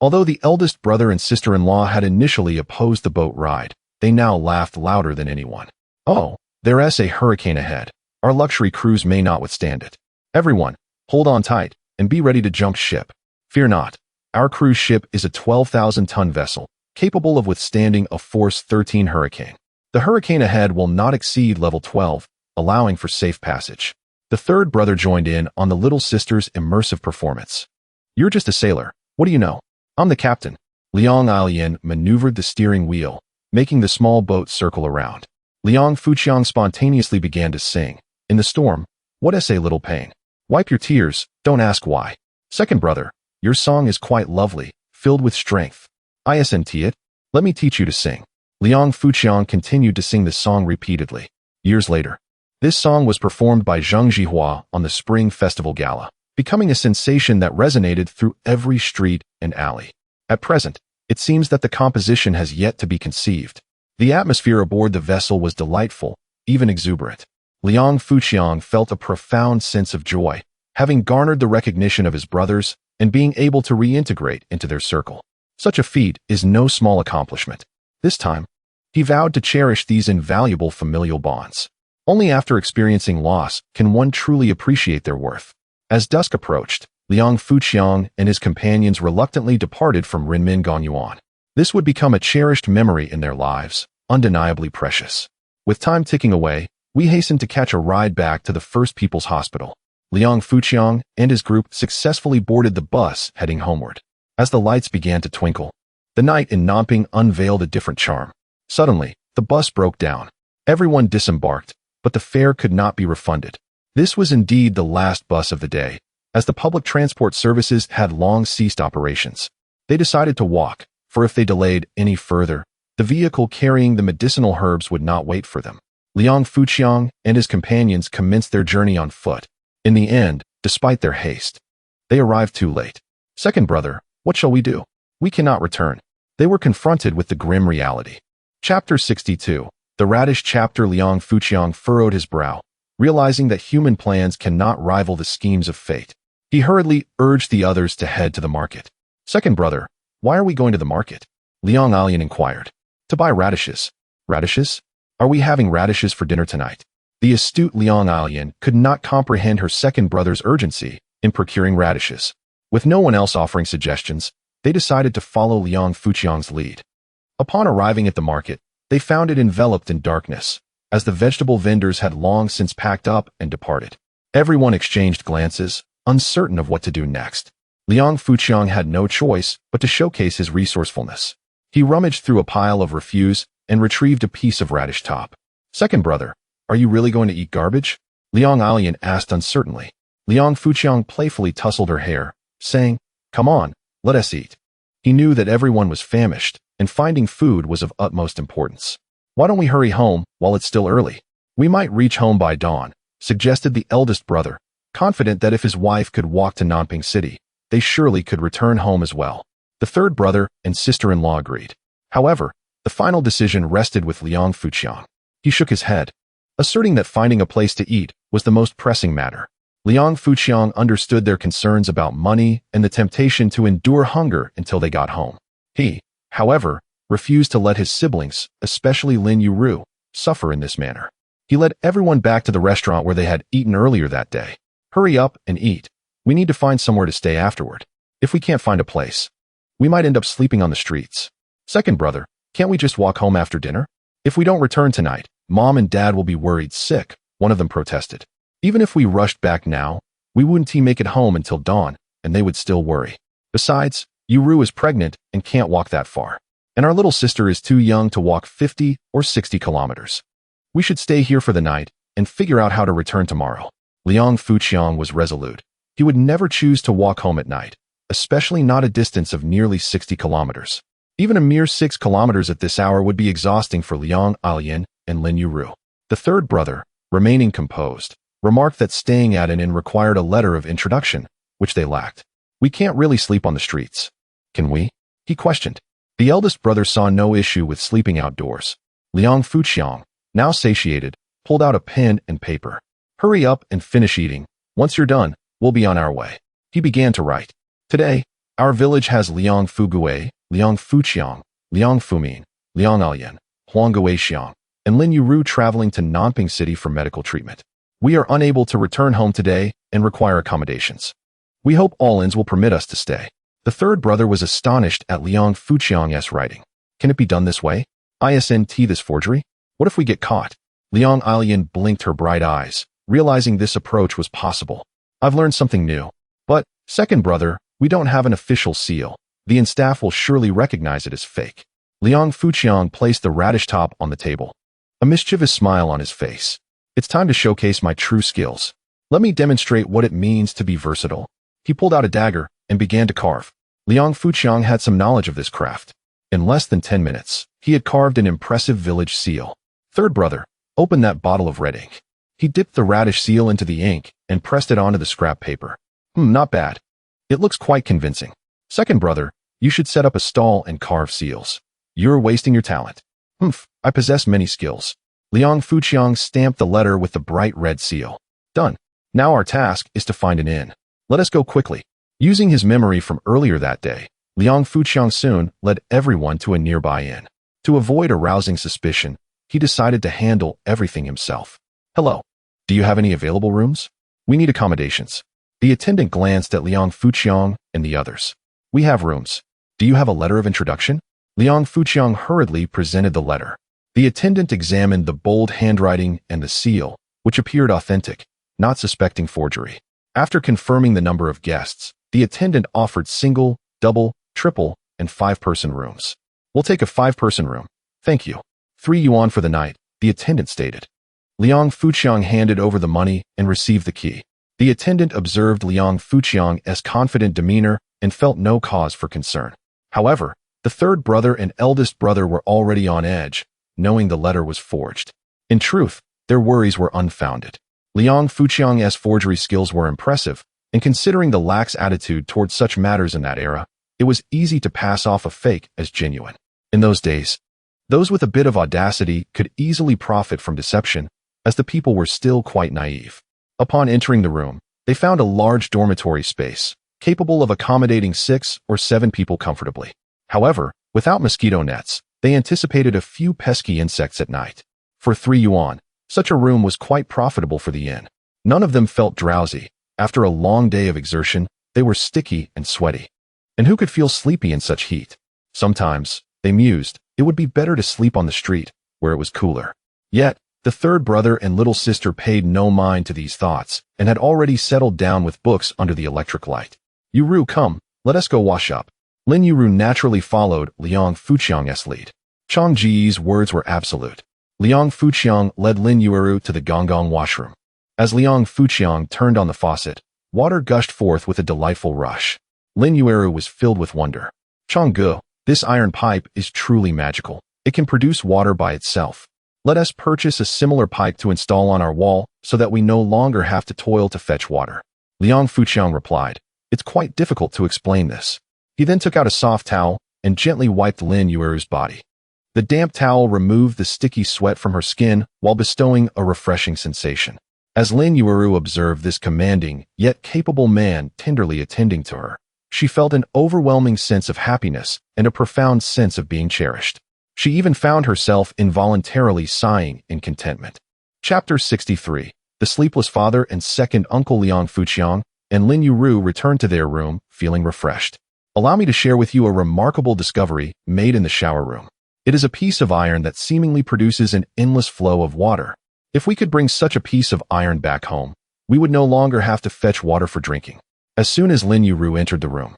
Although the eldest brother and sister-in-law had initially opposed the boat ride, they now laughed louder than anyone. "Oh, there's a hurricane ahead. Our luxury cruise may not withstand it. Everyone, hold on tight and be ready to jump ship. Fear not. Our cruise ship is a 12,000-ton vessel, capable of withstanding a Force 13 hurricane. The hurricane ahead will not exceed level 12, allowing for safe passage." The third brother joined in on the little sister's immersive performance. "You're just a sailor. What do you know? I'm the captain." Liang Alian maneuvered the steering wheel, making the small boat circle around. Liang Fuqiang spontaneously began to sing. "In the storm, what is a little pain? Wipe your tears, don't ask why. Second brother, your song is quite lovely, filled with strength." Isn't it? Let me teach you to sing. Liang Fuqiang continued to sing this song repeatedly. Years later, this song was performed by Zheng Jihua on the Spring Festival Gala, becoming a sensation that resonated through every street and alley. At present, it seems that the composition has yet to be conceived. The atmosphere aboard the vessel was delightful, even exuberant. Liang Fuqiang felt a profound sense of joy, having garnered the recognition of his brothers and being able to reintegrate into their circle. Such a feat is no small accomplishment. This time, he vowed to cherish these invaluable familial bonds. Only after experiencing loss can one truly appreciate their worth. As dusk approached, Liang Fuqiang and his companions reluctantly departed from Renmin Gonyuan. This would become a cherished memory in their lives, undeniably precious. With time ticking away, we hastened to catch a ride back to the First People's Hospital. Liang Fuqiang and his group successfully boarded the bus heading homeward. As the lights began to twinkle, the night in Nanping unveiled a different charm. Suddenly, the bus broke down. Everyone disembarked, but the fare could not be refunded. This was indeed the last bus of the day, as the public transport services had long ceased operations. They decided to walk, for if they delayed any further, the vehicle carrying the medicinal herbs would not wait for them. Liang Fuqiang and his companions commenced their journey on foot. In the end, despite their haste, they arrived too late. Second brother, what shall we do? We cannot return. They were confronted with the grim reality. Chapter 62. The Radish Chapter. Liang Fuqiang furrowed his brow, realizing that human plans cannot rival the schemes of fate. He hurriedly urged the others to head to the market. Second brother, why are we going to the market? Liang Alian inquired. To buy radishes. Radishes? Are we having radishes for dinner tonight? The astute Liang Alian could not comprehend her second brother's urgency in procuring radishes. With no one else offering suggestions, they decided to follow Liang Fuqiang's lead. Upon arriving at the market, they found it enveloped in darkness, as the vegetable vendors had long since packed up and departed. Everyone exchanged glances, uncertain of what to do next. Liang Fuqiang had no choice but to showcase his resourcefulness. He rummaged through a pile of refuse and retrieved a piece of radish top. Second brother, are you really going to eat garbage? Liang Alian asked uncertainly. Liang Fuqiang playfully tousled her hair, saying, Come on, let us eat. He knew that everyone was famished, and finding food was of utmost importance. Why don't we hurry home while it's still early? We might reach home by dawn, suggested the eldest brother, confident that if his wife could walk to Nanping City, they surely could return home as well. The third brother and sister-in-law agreed. However, the final decision rested with Liang Fuqiang. He shook his head, asserting that finding a place to eat was the most pressing matter. Liang Fuqiang understood their concerns about money and the temptation to endure hunger until they got home. He, however, refused to let his siblings, especially Lin Yueru, suffer in this manner. He led everyone back to the restaurant where they had eaten earlier that day. Hurry up and eat. We need to find somewhere to stay afterward. If we can't find a place, we might end up sleeping on the streets. Second brother, can't we just walk home after dinner? If we don't return tonight, Mom and Dad will be worried sick, one of them protested. Even if we rushed back now, we wouldn't make it home until dawn, and they would still worry. Besides, Yueru is pregnant and can't walk that far. And our little sister is too young to walk 50 or 60 kilometers. We should stay here for the night and figure out how to return tomorrow. Liang Fuqiang was resolute. He would never choose to walk home at night, especially not a distance of nearly 60 kilometers. Even a mere 6 kilometers at this hour would be exhausting for Liang Alian and Lin Yueru. The third brother, remaining composed, remarked that staying at an inn required a letter of introduction, which they lacked. We can't really sleep on the streets. Can we? He questioned. The eldest brother saw no issue with sleeping outdoors. Liang Fuqiang, now satiated, pulled out a pen and paper. Hurry up and finish eating. Once you're done, we'll be on our way. He began to write. Today, our village has Liang Fugue, Liang Fuqiang, Liang Fumin, Liang Alian, Huang Xiang, and Lin Yueru traveling to Nanping City for medical treatment. We are unable to return home today and require accommodations. We hope all inns will permit us to stay. The third brother was astonished at Liang Fuqiang's writing. Can it be done this way? Isn't this forgery? What if we get caught? Liang Alian blinked her bright eyes, realizing this approach was possible. I've learned something new. But, second brother, we don't have an official seal. The inn staff will surely recognize it as fake. Liang Fuqiang placed the radish top on the table, a mischievous smile on his face. It's time to showcase my true skills. Let me demonstrate what it means to be versatile. He pulled out a dagger and began to carve. Liang Fuqiang had some knowledge of this craft. In less than 10 minutes, he had carved an impressive village seal. Third brother, open that bottle of red ink. He dipped the radish seal into the ink and pressed it onto the scrap paper. Not bad. It looks quite convincing. Second brother, you should set up a stall and carve seals. You're wasting your talent. I possess many skills. Liang Fuqiang stamped the letter with the bright red seal. Done. Now our task is to find an inn. Let us go quickly. Using his memory from earlier that day, Liang Fuqiang soon led everyone to a nearby inn. To avoid arousing suspicion, he decided to handle everything himself. Hello. Do you have any available rooms? We need accommodations. The attendant glanced at Liang Fuqiang and the others. We have rooms. Do you have a letter of introduction? Liang Fuqiang hurriedly presented the letter. The attendant examined the bold handwriting and the seal, which appeared authentic, not suspecting forgery. After confirming the number of guests, the attendant offered single, double, triple, and 5-person rooms. We'll take a 5-person room. Thank you. 3 yuan for the night, the attendant stated. Liang Fuqiang handed over the money and received the key. The attendant observed Liang Fuqiang's confident demeanor and felt no cause for concern. However, the third brother and eldest brother were already on edge, knowing the letter was forged. In truth, their worries were unfounded. Liang Fuqiang's forgery skills were impressive, and considering the lax attitude towards such matters in that era, it was easy to pass off a fake as genuine. In those days, those with a bit of audacity could easily profit from deception, as the people were still quite naive. Upon entering the room, they found a large dormitory space, capable of accommodating 6 or 7 people comfortably. However, without mosquito nets, they anticipated a few pesky insects at night. For 3 yuan, such a room was quite profitable for the inn. None of them felt drowsy. After a long day of exertion, they were sticky and sweaty. And who could feel sleepy in such heat? Sometimes, they mused, it would be better to sleep on the street, where it was cooler. Yet, the third brother and little sister paid no mind to these thoughts and had already settled down with books under the electric light. Yueru, come, let us go wash up. Lin Yueru naturally followed Liang Fuqiang's lead. Chang Ji's words were absolute. Liang Fuqiang led Lin Yueru to the Gonggong washroom. As Liang Fuqiang turned on the faucet, water gushed forth with a delightful rush. Lin Yueru was filled with wonder. Changgu, this iron pipe is truly magical. It can produce water by itself. Let us purchase a similar pipe to install on our wall so that we no longer have to toil to fetch water. Liang Fuqiang replied, it's quite difficult to explain this. He then took out a soft towel and gently wiped Lin Yueru's body. The damp towel removed the sticky sweat from her skin while bestowing a refreshing sensation. As Lin Yueru observed this commanding yet capable man tenderly attending to her, she felt an overwhelming sense of happiness and a profound sense of being cherished. She even found herself involuntarily sighing in contentment. Chapter 63. The sleepless father and second uncle Liang Fuqiang and Lin Yueru returned to their room, feeling refreshed. Allow me to share with you a remarkable discovery made in the shower room. It is a piece of iron that seemingly produces an endless flow of water. If we could bring such a piece of iron back home, we would no longer have to fetch water for drinking. As soon as Lin Yueru entered the room,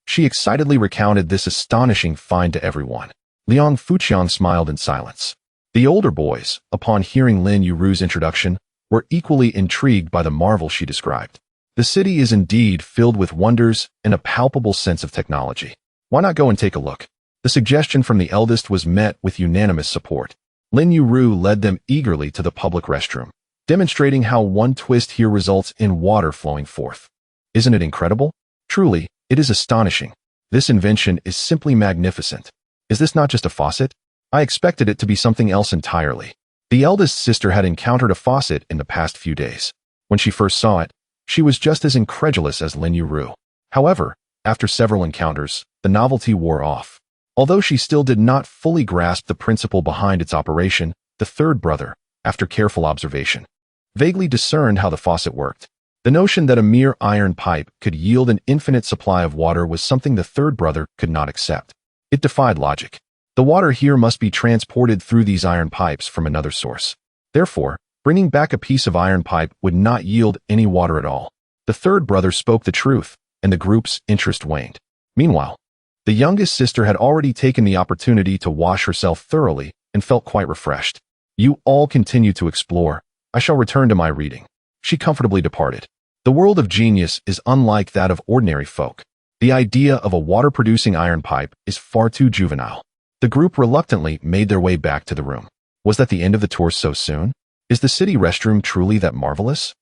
she excitedly recounted this astonishing find to everyone. Liang Fuqiang smiled in silence. The older boys, upon hearing Lin Yueru's introduction, were equally intrigued by the marvel she described. The city is indeed filled with wonders and a palpable sense of technology. Why not go and take a look? The suggestion from the eldest was met with unanimous support. Lin Yueru led them eagerly to the public restroom, demonstrating how one twist here results in water flowing forth. Isn't it incredible? Truly, it is astonishing. This invention is simply magnificent. Is this not just a faucet? I expected it to be something else entirely. The eldest sister had encountered a faucet in the past few days. When she first saw it, she was just as incredulous as Lin Yueru. However, after several encounters, the novelty wore off. Although she still did not fully grasp the principle behind its operation, the third brother, after careful observation, vaguely discerned how the faucet worked. The notion that a mere iron pipe could yield an infinite supply of water was something the third brother could not accept. It defied logic. The water here must be transported through these iron pipes from another source. Therefore, bringing back a piece of iron pipe would not yield any water at all. The third brother spoke the truth, and the group's interest waned. Meanwhile, the youngest sister had already taken the opportunity to wash herself thoroughly and felt quite refreshed. You all continue to explore. I shall return to my reading. She comfortably departed. The world of genius is unlike that of ordinary folk. The idea of a water-producing iron pipe is far too juvenile. The group reluctantly made their way back to the room. Was that the end of the tour so soon? Is the city restroom truly that marvelous?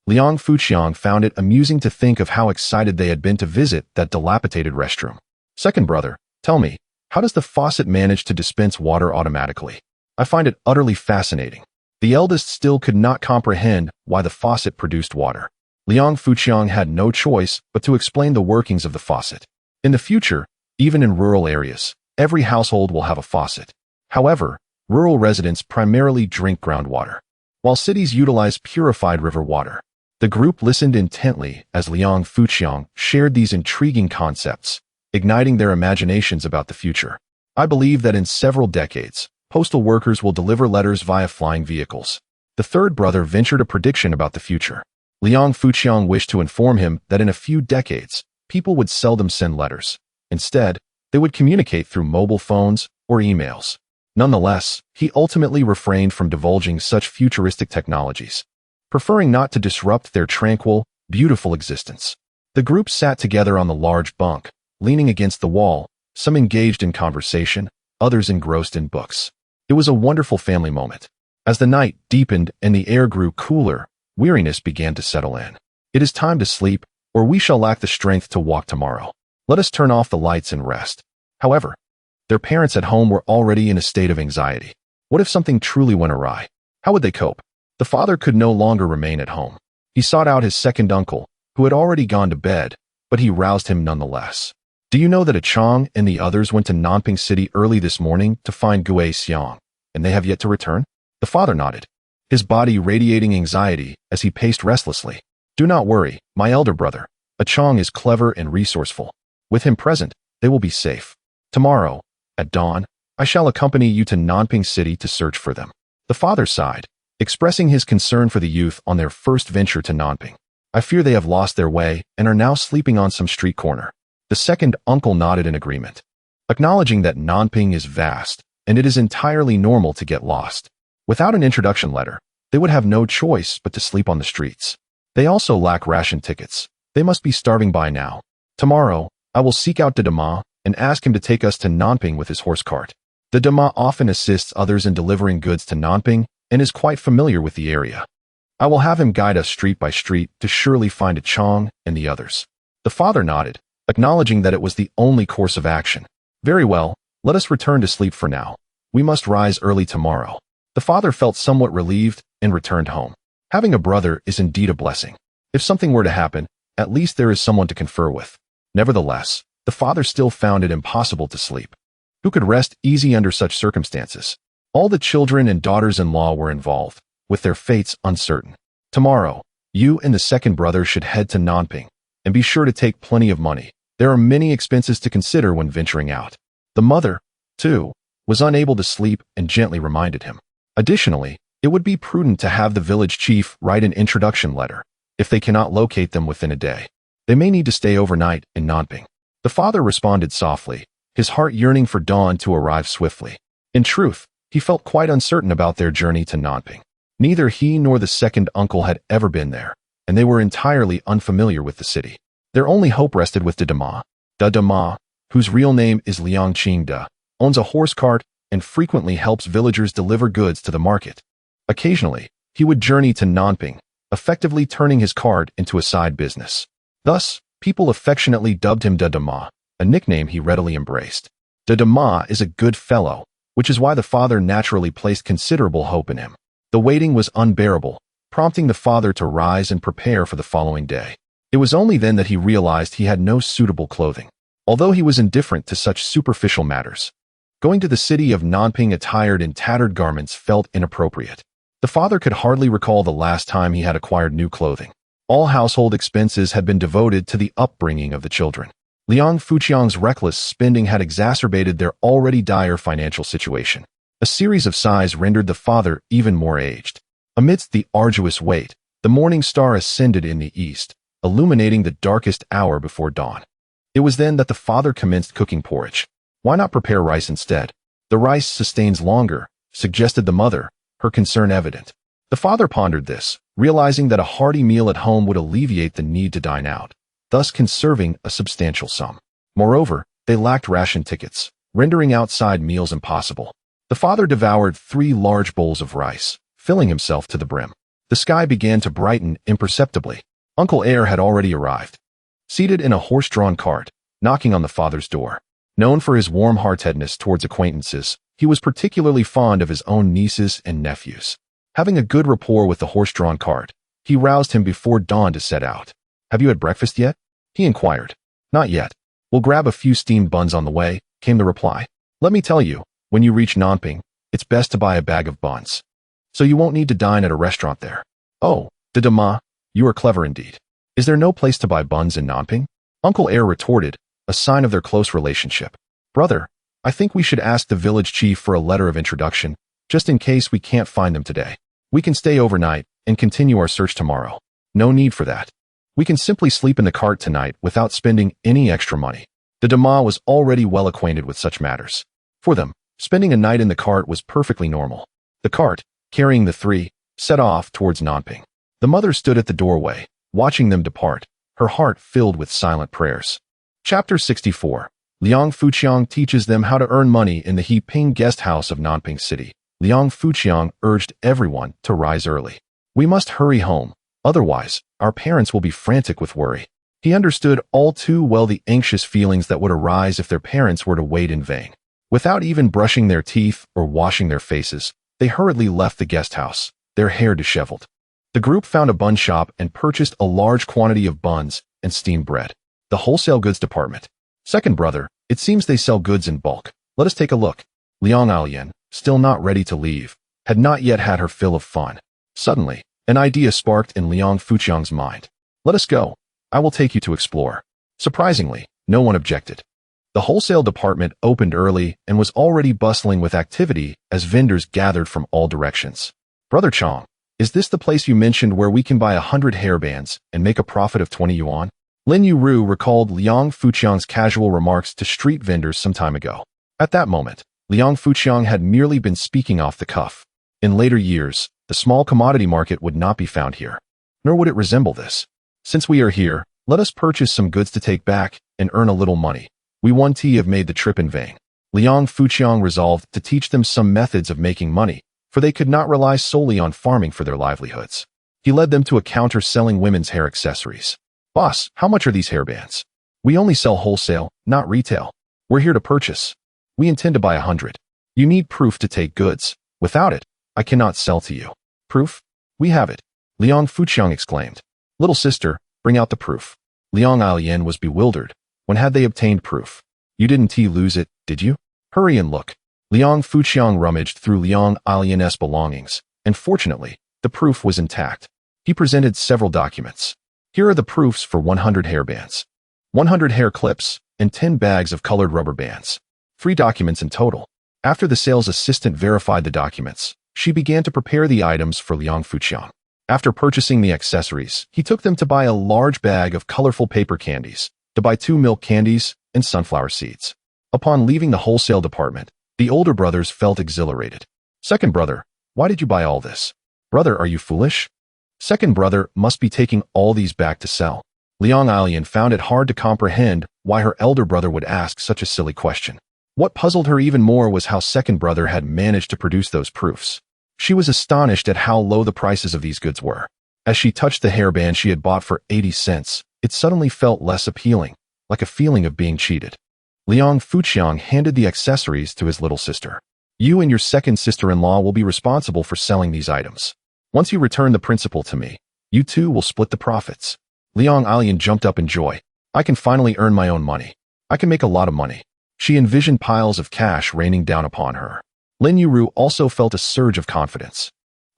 Liang Fuqiang found it amusing to think of how excited they had been to visit that dilapidated restroom. Second brother, tell me, how does the faucet manage to dispense water automatically? I find it utterly fascinating. The eldest still could not comprehend why the faucet produced water. Liang Fuqiang had no choice but to explain the workings of the faucet. In the future, even in rural areas, every household will have a faucet. However, rural residents primarily drink groundwater, while cities utilize purified river water. The group listened intently as Liang Fuqiang shared these intriguing concepts, igniting their imaginations about the future. I believe that in several decades, postal workers will deliver letters via flying vehicles. The third brother ventured a prediction about the future. Liang Fuqiang wished to inform him that in a few decades, people would seldom send letters. Instead, they would communicate through mobile phones or emails. Nonetheless, he ultimately refrained from divulging such futuristic technologies, preferring not to disrupt their tranquil, beautiful existence. The group sat together on the large bunk, leaning against the wall, some engaged in conversation, others engrossed in books. It was a wonderful family moment. As the night deepened and the air grew cooler, weariness began to settle in. It is time to sleep, or we shall lack the strength to walk tomorrow. Let us turn off the lights and rest. However, their parents at home were already in a state of anxiety. What if something truly went awry? How would they cope? The father could no longer remain at home. He sought out his second uncle, who had already gone to bed, but he roused him nonetheless. Do you know that Chang and the others went to Nanping City early this morning to find Gui Xiang, and they have yet to return? The father nodded, his body radiating anxiety as he paced restlessly. Do not worry, my elder brother. Chang is clever and resourceful. With him present, they will be safe. Tomorrow, at dawn, I shall accompany you to Nanping City to search for them. The father sighed, expressing his concern for the youth on their first venture to Nanping. I fear they have lost their way and are now sleeping on some street corner. The second uncle nodded in agreement, acknowledging that Nanping is vast, and it is entirely normal to get lost. Without an introduction letter, they would have no choice but to sleep on the streets. They also lack ration tickets. They must be starving by now. Tomorrow, I will seek out Dama and ask him to take us to Nanping with his horse cart. Dama often assists others in delivering goods to Nanping and is quite familiar with the area. I will have him guide us street by street to surely find Chang and the others. The father nodded, acknowledging that it was the only course of action. Very well, let us return to sleep for now. We must rise early tomorrow. The father felt somewhat relieved and returned home. Having a brother is indeed a blessing. If something were to happen, at least there is someone to confer with. Nevertheless, the father still found it impossible to sleep. Who could rest easy under such circumstances? All the children and daughters-in-law were involved, with their fates uncertain. Tomorrow, you and the second brother should head to Nanping, and be sure to take plenty of money. There are many expenses to consider when venturing out. The mother, too, was unable to sleep and gently reminded him. Additionally, it would be prudent to have the village chief write an introduction letter. If they cannot locate them within a day, they may need to stay overnight in Nanping. The father responded softly, his heart yearning for dawn to arrive swiftly. In truth, he felt quite uncertain about their journey to Nanping. Neither he nor the second uncle had ever been there, and they were entirely unfamiliar with the city. Their only hope rested with Dama. Dama, whose real name is Liang Qingda, owns a horse cart and frequently helps villagers deliver goods to the market. Occasionally, he would journey to Nanping, effectively turning his cart into a side business. Thus, people affectionately dubbed him Dama, a nickname he readily embraced. Dama is a good fellow, which is why the father naturally placed considerable hope in him. The waiting was unbearable, prompting the father to rise and prepare for the following day. It was only then that he realized he had no suitable clothing. Although he was indifferent to such superficial matters, going to the city of Nanping attired in tattered garments felt inappropriate. The father could hardly recall the last time he had acquired new clothing. All household expenses had been devoted to the upbringing of the children. Liang Fuqiang's reckless spending had exacerbated their already dire financial situation. A series of sighs rendered the father even more aged. Amidst the arduous wait, the morning star ascended in the east, illuminating the darkest hour before dawn. It was then that the father commenced cooking porridge. Why not prepare rice instead? The rice sustains longer, suggested the mother, her concern evident. The father pondered this, realizing that a hearty meal at home would alleviate the need to dine out, thus conserving a substantial sum. Moreover, they lacked ration tickets, rendering outside meals impossible. The father devoured 3 large bowls of rice, filling himself to the brim. The sky began to brighten imperceptibly. Uncle Air had already arrived, seated in a horse-drawn cart, knocking on the father's door. Known for his warm-heartedness towards acquaintances, he was particularly fond of his own nieces and nephews. Having a good rapport with the horse-drawn cart, he roused him before dawn to set out. "Have you had breakfast yet?" he inquired. "Not yet. We'll grab a few steamed buns on the way," came the reply. "Let me tell you, when you reach Nanping, it's best to buy a bag of buns, so you won't need to dine at a restaurant there." "Oh, Dama, you are clever indeed. Is there no place to buy buns in Nanping?" Uncle Air retorted, a sign of their close relationship. "Brother, I think we should ask the village chief for a letter of introduction, just in case we can't find them today. We can stay overnight and continue our search tomorrow." "No need for that. We can simply sleep in the cart tonight without spending any extra money." The Dama was already well acquainted with such matters. For them, spending a night in the cart was perfectly normal. The cart, carrying the 3, set off towards Nanping. The mother stood at the doorway, watching them depart, her heart filled with silent prayers. Chapter 64. Liang Fuqiang teaches them how to earn money in the Heping guest house of Nanping City. Liang Fuqiang urged everyone to rise early. "We must hurry home, otherwise, our parents will be frantic with worry." He understood all too well the anxious feelings that would arise if their parents were to wait in vain. Without even brushing their teeth or washing their faces, they hurriedly left the guest house, their hair disheveled. The group found a bun shop and purchased a large quantity of buns and steamed bread. The wholesale goods department. "Second brother, it seems they sell goods in bulk. Let us take a look." Liang Alian, still not ready to leave, had not yet had her fill of fun. Suddenly, an idea sparked in Liang Fuqiang's mind. "Let us go. I will take you to explore." Surprisingly, no one objected. The wholesale department opened early and was already bustling with activity as vendors gathered from all directions. "Brother Chong, is this the place you mentioned where we can buy 100 hairbands and make a profit of 20 yuan? Lin Yueru recalled Liang Fuqiang's casual remarks to street vendors some time ago. At that moment, Liang Fuqiang had merely been speaking off the cuff. In later years, the small commodity market would not be found here, nor would it resemble this. "Since we are here, let us purchase some goods to take back and earn a little money. We won't have made the trip in vain." Liang Fuqiang resolved to teach them some methods of making money, for they could not rely solely on farming for their livelihoods. He led them to a counter selling women's hair accessories. "Boss, how much are these hairbands?" "We only sell wholesale, not retail. We're here to purchase. We intend to buy 100. You need proof to take goods. Without it, I cannot sell to you." "Proof? We have it," Liang Fuqiang exclaimed. "Little sister, bring out the proof." Liang Alian was bewildered. When had they obtained proof? "You didn't lose it, did you? Hurry and look." Liang Fuqiang rummaged through Liang Alian's belongings, and fortunately, the proof was intact. He presented several documents. "Here are the proofs for 100 hairbands, 100 hair clips, and 10 bags of colored rubber bands. 3 documents in total." After the sales assistant verified the documents, she began to prepare the items for Liang Fuqiang. After purchasing the accessories, he took them to buy a large bag of colorful paper candies, to buy 2 milk candies, and sunflower seeds. Upon leaving the wholesale department, the older brothers felt exhilarated. "Second brother, why did you buy all this?" "Brother, are you foolish? Second brother must be taking all these back to sell." Liang Alian found it hard to comprehend why her elder brother would ask such a silly question. What puzzled her even more was how second brother had managed to produce those proofs. She was astonished at how low the prices of these goods were. As she touched the hairband she had bought for 80 cents, it suddenly felt less appealing, like a feeling of being cheated. Liang Fuqiang handed the accessories to his little sister. "You and your second sister-in-law will be responsible for selling these items. Once you return the principal to me, you two will split the profits." Liang Alian jumped up in joy. "I can finally earn my own money. I can make a lot of money." She envisioned piles of cash raining down upon her. Lin Yueru also felt a surge of confidence.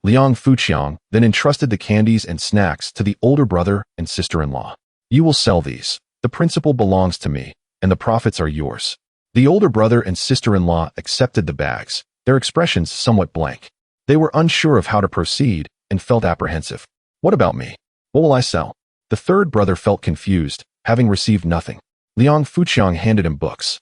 Liang Fuqiang then entrusted the candies and snacks to the older brother and sister-in-law. "You will sell these. The principal belongs to me, and the profits are yours." The older brother and sister-in-law accepted the bags, their expressions somewhat blank. They were unsure of how to proceed and felt apprehensive. "What about me? What will I sell?" The third brother felt confused, having received nothing. Liang Fuqiang handed him books.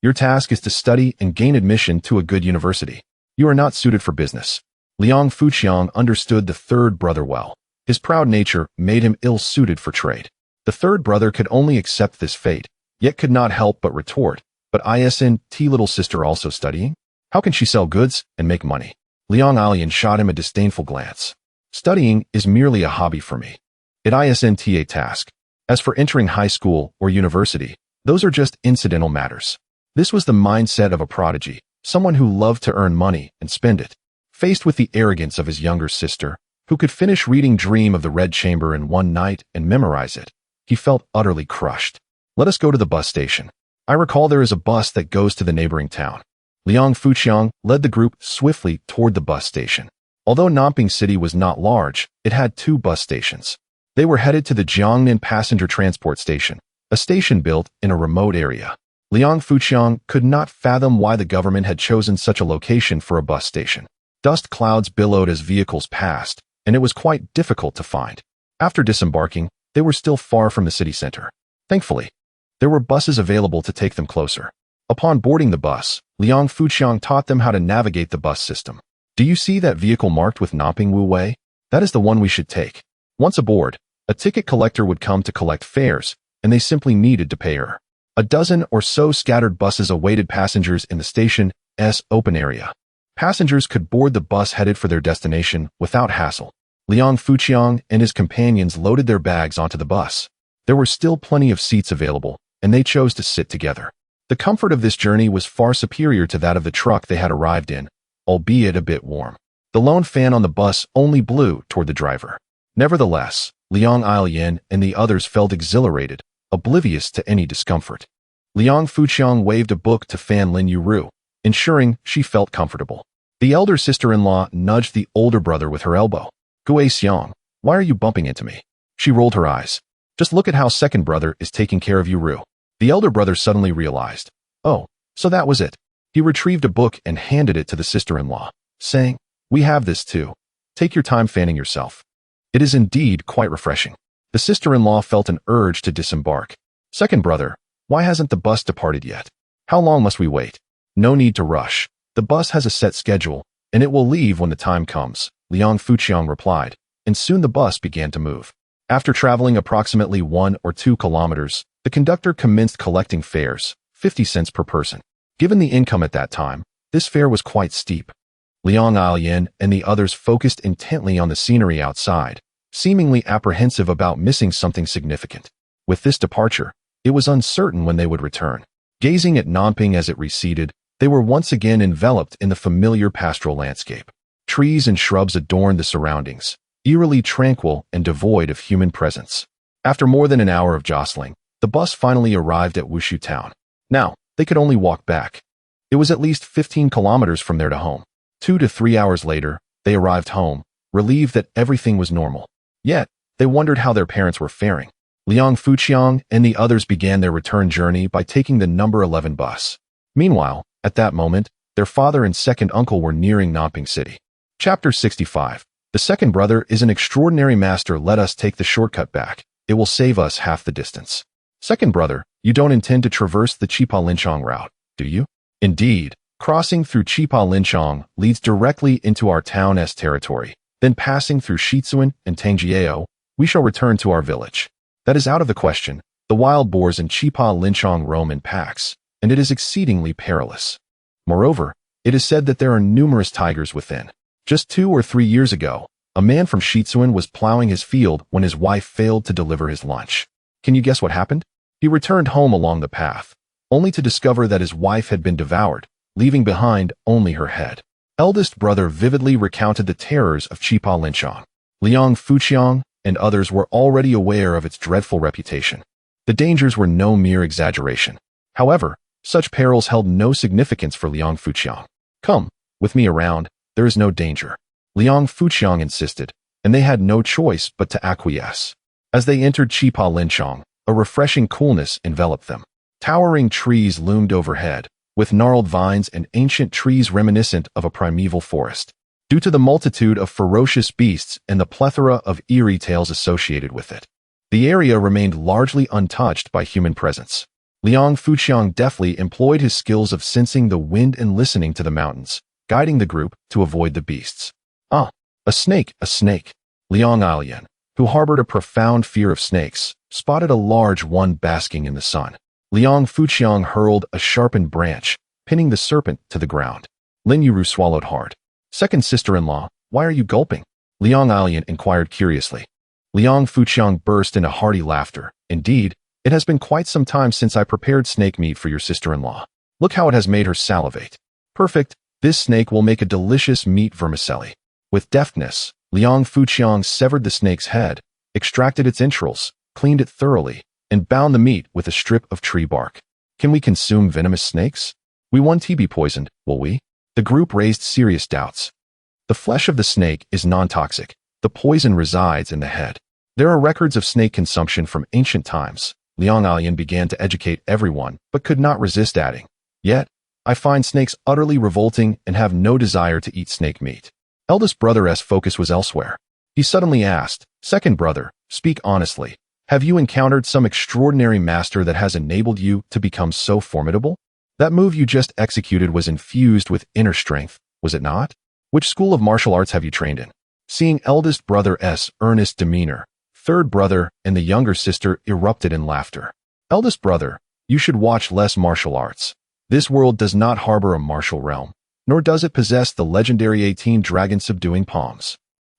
"Your task is to study and gain admission to a good university. You are not suited for business." Liang Fuqiang understood the third brother well. His proud nature made him ill-suited for trade. The third brother could only accept this fate, yet could not help but retort, But isn't little sister also studying? How can she sell goods and make money? Liang Alian shot him a disdainful glance. Studying is merely a hobby for me. It isn't a task. As for entering high school or university, those are just incidental matters. This was the mindset of a prodigy, someone who loved to earn money and spend it. Faced with the arrogance of his younger sister, who could finish reading Dream of the Red Chamber in one night and memorize it, he felt utterly crushed. Let us go to the bus station. I recall there is a bus that goes to the neighboring town. Liang Fuqiang led the group swiftly toward the bus station. Although Nanping City was not large, it had 2 bus stations. They were headed to the Jiangnan Passenger Transport Station, a station built in a remote area. Liang Fuqiang could not fathom why the government had chosen such a location for a bus station. Dust clouds billowed as vehicles passed, and it was quite difficult to find. After disembarking, they were still far from the city center. Thankfully, there were buses available to take them closer. Upon boarding the bus, Liang Fuqiang taught them how to navigate the bus system. Do you see that vehicle marked with Nanping Wu Wei? That is the one we should take. Once aboard, a ticket collector would come to collect fares, and they simply needed to pay her. A dozen or so scattered buses awaited passengers in the station's open area. Passengers could board the bus headed for their destination without hassle. Liang Fuqiang and his companions loaded their bags onto the bus. There were still plenty of seats available, and they chose to sit together. The comfort of this journey was far superior to that of the truck they had arrived in, albeit a bit warm. The lone fan on the bus only blew toward the driver. Nevertheless, Liang Alian and the others felt exhilarated, oblivious to any discomfort. Liang Fuqiang waved a book to fan Lin Yueru, ensuring she felt comfortable. The elder sister-in-law nudged the older brother with her elbow. Gue Xiang, why are you bumping into me? She rolled her eyes. Just look at how second brother is taking care of Yueru. The elder brother suddenly realized. Oh, so that was it. He retrieved a book and handed it to the sister-in-law, saying, we have this too. Take your time fanning yourself. It is indeed quite refreshing. The sister-in-law felt an urge to disembark. Second brother, why hasn't the bus departed yet? How long must we wait? No need to rush. The bus has a set schedule, and it will leave when the time comes, Liang Fuqiang replied, and soon the bus began to move. After traveling approximately 1 or 2 kilometers, the conductor commenced collecting fares, 50 cents per person. Given the income at that time, this fare was quite steep. Liang Alian and the others focused intently on the scenery outside, seemingly apprehensive about missing something significant. With this departure, it was uncertain when they would return. Gazing at Nanping as it receded, they were once again enveloped in the familiar pastoral landscape. Trees and shrubs adorned the surroundings, eerily tranquil and devoid of human presence. After more than an hour of jostling, the bus finally arrived at Wushu town. Now, they could only walk back. It was at least 15 kilometers from there to home. 2 to 3 hours later, they arrived home, relieved that everything was normal. Yet, they wondered how their parents were faring. Liang Fuqiang and the others began their return journey by taking the number 11 bus. Meanwhile, at that moment, their father and second uncle were nearing Nanping City. Chapter 65. The second brother is an extraordinary master. Let us take the shortcut back. It will save us half the distance. Second brother, you don't intend to traverse the Chipa Linchong route, do you? Indeed, crossing through Chipa Linchong leads directly into our town's territory. Then passing through Shitsuan and Tangjiao, we shall return to our village. That is out of the question. The wild boars in Chipa Linchong roam in packs, and it is exceedingly perilous. Moreover, it is said that there are numerous tigers within. Just 2 or 3 years ago, a man from Shitsuan was plowing his field when his wife failed to deliver his lunch. Can you guess what happened? He returned home along the path, only to discover that his wife had been devoured, leaving behind only her head. Eldest brother vividly recounted the terrors of Chipa Linchong. Liang Fuqiang and others were already aware of its dreadful reputation. The dangers were no mere exaggeration. However, such perils held no significance for Liang Fuqiang. Come, with me around, there is no danger. Liang Fuqiang insisted, and they had no choice but to acquiesce. As they entered Chipa Linchong, a refreshing coolness enveloped them. Towering trees loomed overhead, with gnarled vines and ancient trees reminiscent of a primeval forest. Due to the multitude of ferocious beasts and the plethora of eerie tales associated with it, the area remained largely untouched by human presence. Liang Fuqiang deftly employed his skills of sensing the wind and listening to the mountains, guiding the group to avoid the beasts. Ah, a snake, a snake. Liang Alian, who harbored a profound fear of snakes, spotted a large one basking in the sun. Liang Fuqiang hurled a sharpened branch, pinning the serpent to the ground. Lin Yueru swallowed hard. Second sister-in-law, why are you gulping? Liang Alian inquired curiously. Liang Fuqiang burst into hearty laughter. Indeed, it has been quite some time since I prepared snake meat for your sister-in-law. Look how it has made her salivate. Perfect, this snake will make a delicious meat vermicelli. With deftness, Liang Fuqiang severed the snake's head, extracted its entrails, cleaned it thoroughly, and bound the meat with a strip of tree bark. Can we consume venomous snakes? We won't be poisoned, will we? The group raised serious doubts. The flesh of the snake is non-toxic. The poison resides in the head. There are records of snake consumption from ancient times. Liang Alian began to educate everyone, but could not resist adding. Yet, I find snakes utterly revolting and have no desire to eat snake meat. Eldest brother's focus was elsewhere. He suddenly asked, Second brother, speak honestly. Have you encountered some extraordinary master that has enabled you to become so formidable? That move you just executed was infused with inner strength, was it not? Which school of martial arts have you trained in? Seeing eldest brother's earnest demeanor, third brother and the younger sister erupted in laughter. Eldest brother, you should watch less martial arts. This world does not harbor a martial realm, nor does it possess the legendary 18 dragon-subduing palms.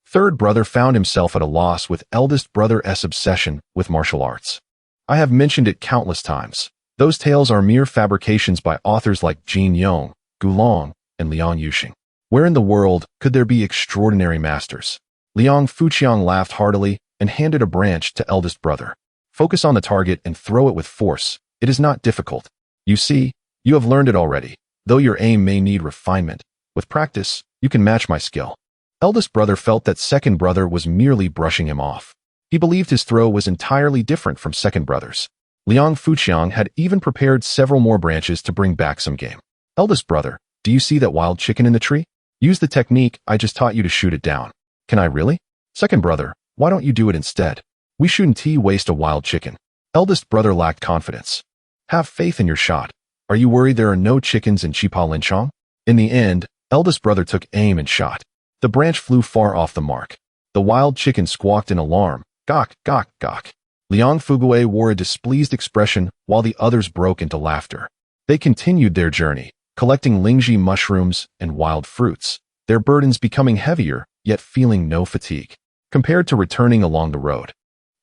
Third brother found himself at a loss with eldest brother's obsession with martial arts. I have mentioned it countless times. Those tales are mere fabrications by authors like Jin Yong, Gulong, and Liang Yuxing. Where in the world could there be extraordinary masters? Liang Fuqiang laughed heartily and handed a branch to eldest brother. Focus on the target and throw it with force. It is not difficult. You see, you have learned it already. Though your aim may need refinement, with practice, you can match my skill. Eldest brother felt that second brother was merely brushing him off. He believed his throw was entirely different from second brother's. Liang Fuqiang had even prepared several more branches to bring back some game. Eldest brother, do you see that wild chicken in the tree? Use the technique I just taught you to shoot it down. Can I really? Second brother, why don't you do it instead? We shouldn't waste a wild chicken. Eldest brother lacked confidence. Have faith in your shot. Are you worried there are no chickens in Chipa Linchong? In the end, eldest brother took aim and shot. The branch flew far off the mark. The wild chicken squawked in alarm. Gawk, gawk, gawk. Liang Fugue wore a displeased expression while the others broke into laughter. They continued their journey, collecting lingji mushrooms and wild fruits, their burdens becoming heavier, yet feeling no fatigue. Compared to returning along the road,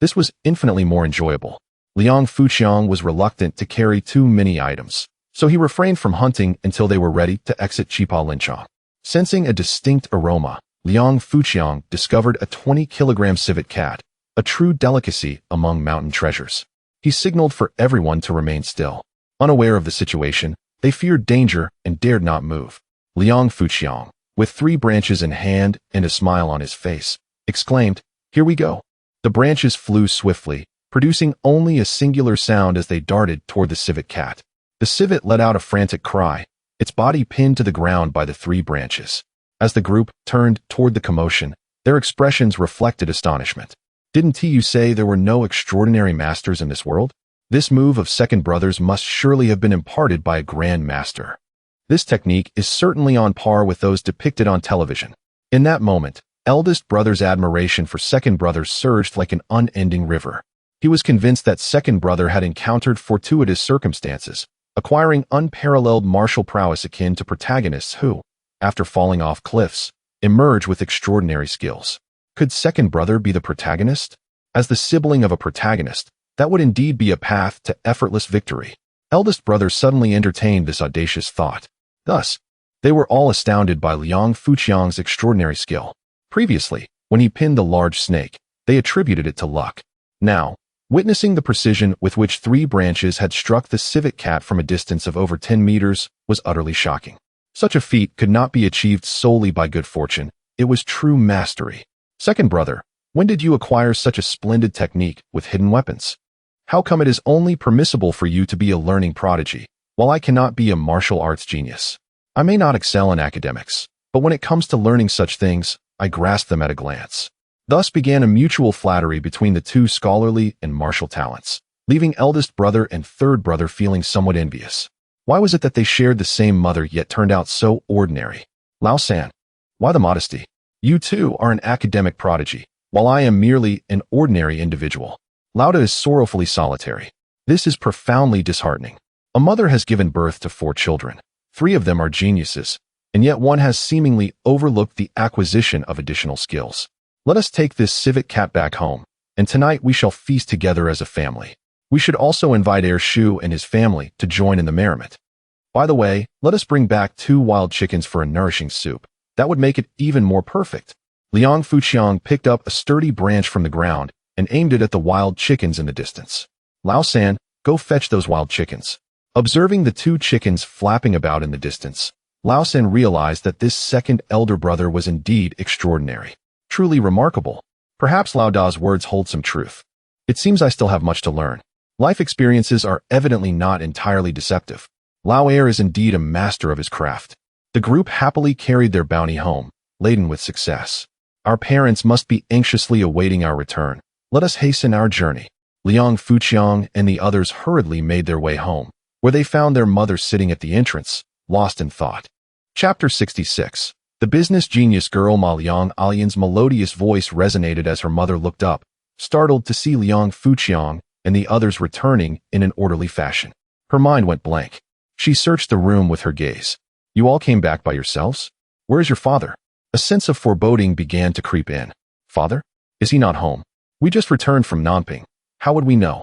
this was infinitely more enjoyable. Liang Fuqiang was reluctant to carry too many items, so he refrained from hunting until they were ready to exit Chipa Linchong. Sensing a distinct aroma, Liang Fuqiang discovered a 20-kilogram civet cat, a true delicacy among mountain treasures. He signaled for everyone to remain still. Unaware of the situation, they feared danger and dared not move. Liang Fuqiang, with 3 branches in hand and a smile on his face, exclaimed, Here we go. The branches flew swiftly, producing only a singular sound as they darted toward the civet cat. The civet let out a frantic cry, its body pinned to the ground by the 3 branches. As the group turned toward the commotion, their expressions reflected astonishment. Didn't you say there were no extraordinary masters in this world? This move of second brother's must surely have been imparted by a grand master. This technique is certainly on par with those depicted on television. In that moment, eldest brother's admiration for second brother surged like an unending river. He was convinced that second brother had encountered fortuitous circumstances, acquiring unparalleled martial prowess akin to protagonists who, after falling off cliffs, emerge with extraordinary skills. Could second brother be the protagonist? As the sibling of a protagonist, that would indeed be a path to effortless victory. Eldest brother suddenly entertained this audacious thought. Thus, they were all astounded by Liang Fuqiang's extraordinary skill. Previously, when he pinned the large snake, they attributed it to luck. Now, witnessing the precision with which 3 branches had struck the civet cat from a distance of over 10 meters was utterly shocking. Such a feat could not be achieved solely by good fortune. It was true mastery. Second brother, when did you acquire such a splendid technique with hidden weapons? How come it is only permissible for you to be a learning prodigy, while I cannot be a martial arts genius? I may not excel in academics, but when it comes to learning such things, I grasp them at a glance. Thus began a mutual flattery between the 2 scholarly and martial talents, leaving eldest brother and third brother feeling somewhat envious. Why was it that they shared the same mother yet turned out so ordinary? Lao San, why the modesty? You too are an academic prodigy, while I am merely an ordinary individual. Lauda is sorrowfully solitary. This is profoundly disheartening. A mother has given birth to 4 children. 3 of them are geniuses, and yet one has seemingly overlooked the acquisition of additional skills. Let us take this civet cat back home, and tonight we shall feast together as a family. We should also invite Heir Shu and his family to join in the merriment. By the way, let us bring back 2 wild chickens for a nourishing soup. That would make it even more perfect. Liang Fuqiang picked up a sturdy branch from the ground and aimed it at the wild chickens in the distance. Lao San, go fetch those wild chickens. Observing the 2 chickens flapping about in the distance, Lao San realized that this second elder brother was indeed extraordinary. Truly remarkable. Perhaps Lao Da's words hold some truth. It seems I still have much to learn. Life experiences are evidently not entirely deceptive. Lao Heir is indeed a master of his craft. The group happily carried their bounty home, laden with success. Our parents must be anxiously awaiting our return. Let us hasten our journey. Liang Fuqiang and the others hurriedly made their way home, where they found their mother sitting at the entrance, lost in thought. Chapter 66. The business genius girl Ma Liang Alian's melodious voice resonated as her mother looked up, startled to see Liang Fuqiang and the others returning in an orderly fashion. Her mind went blank. She searched the room with her gaze. You all came back by yourselves? Where is your father? A sense of foreboding began to creep in. Father? Is he not home? We just returned from Nanping. How would we know?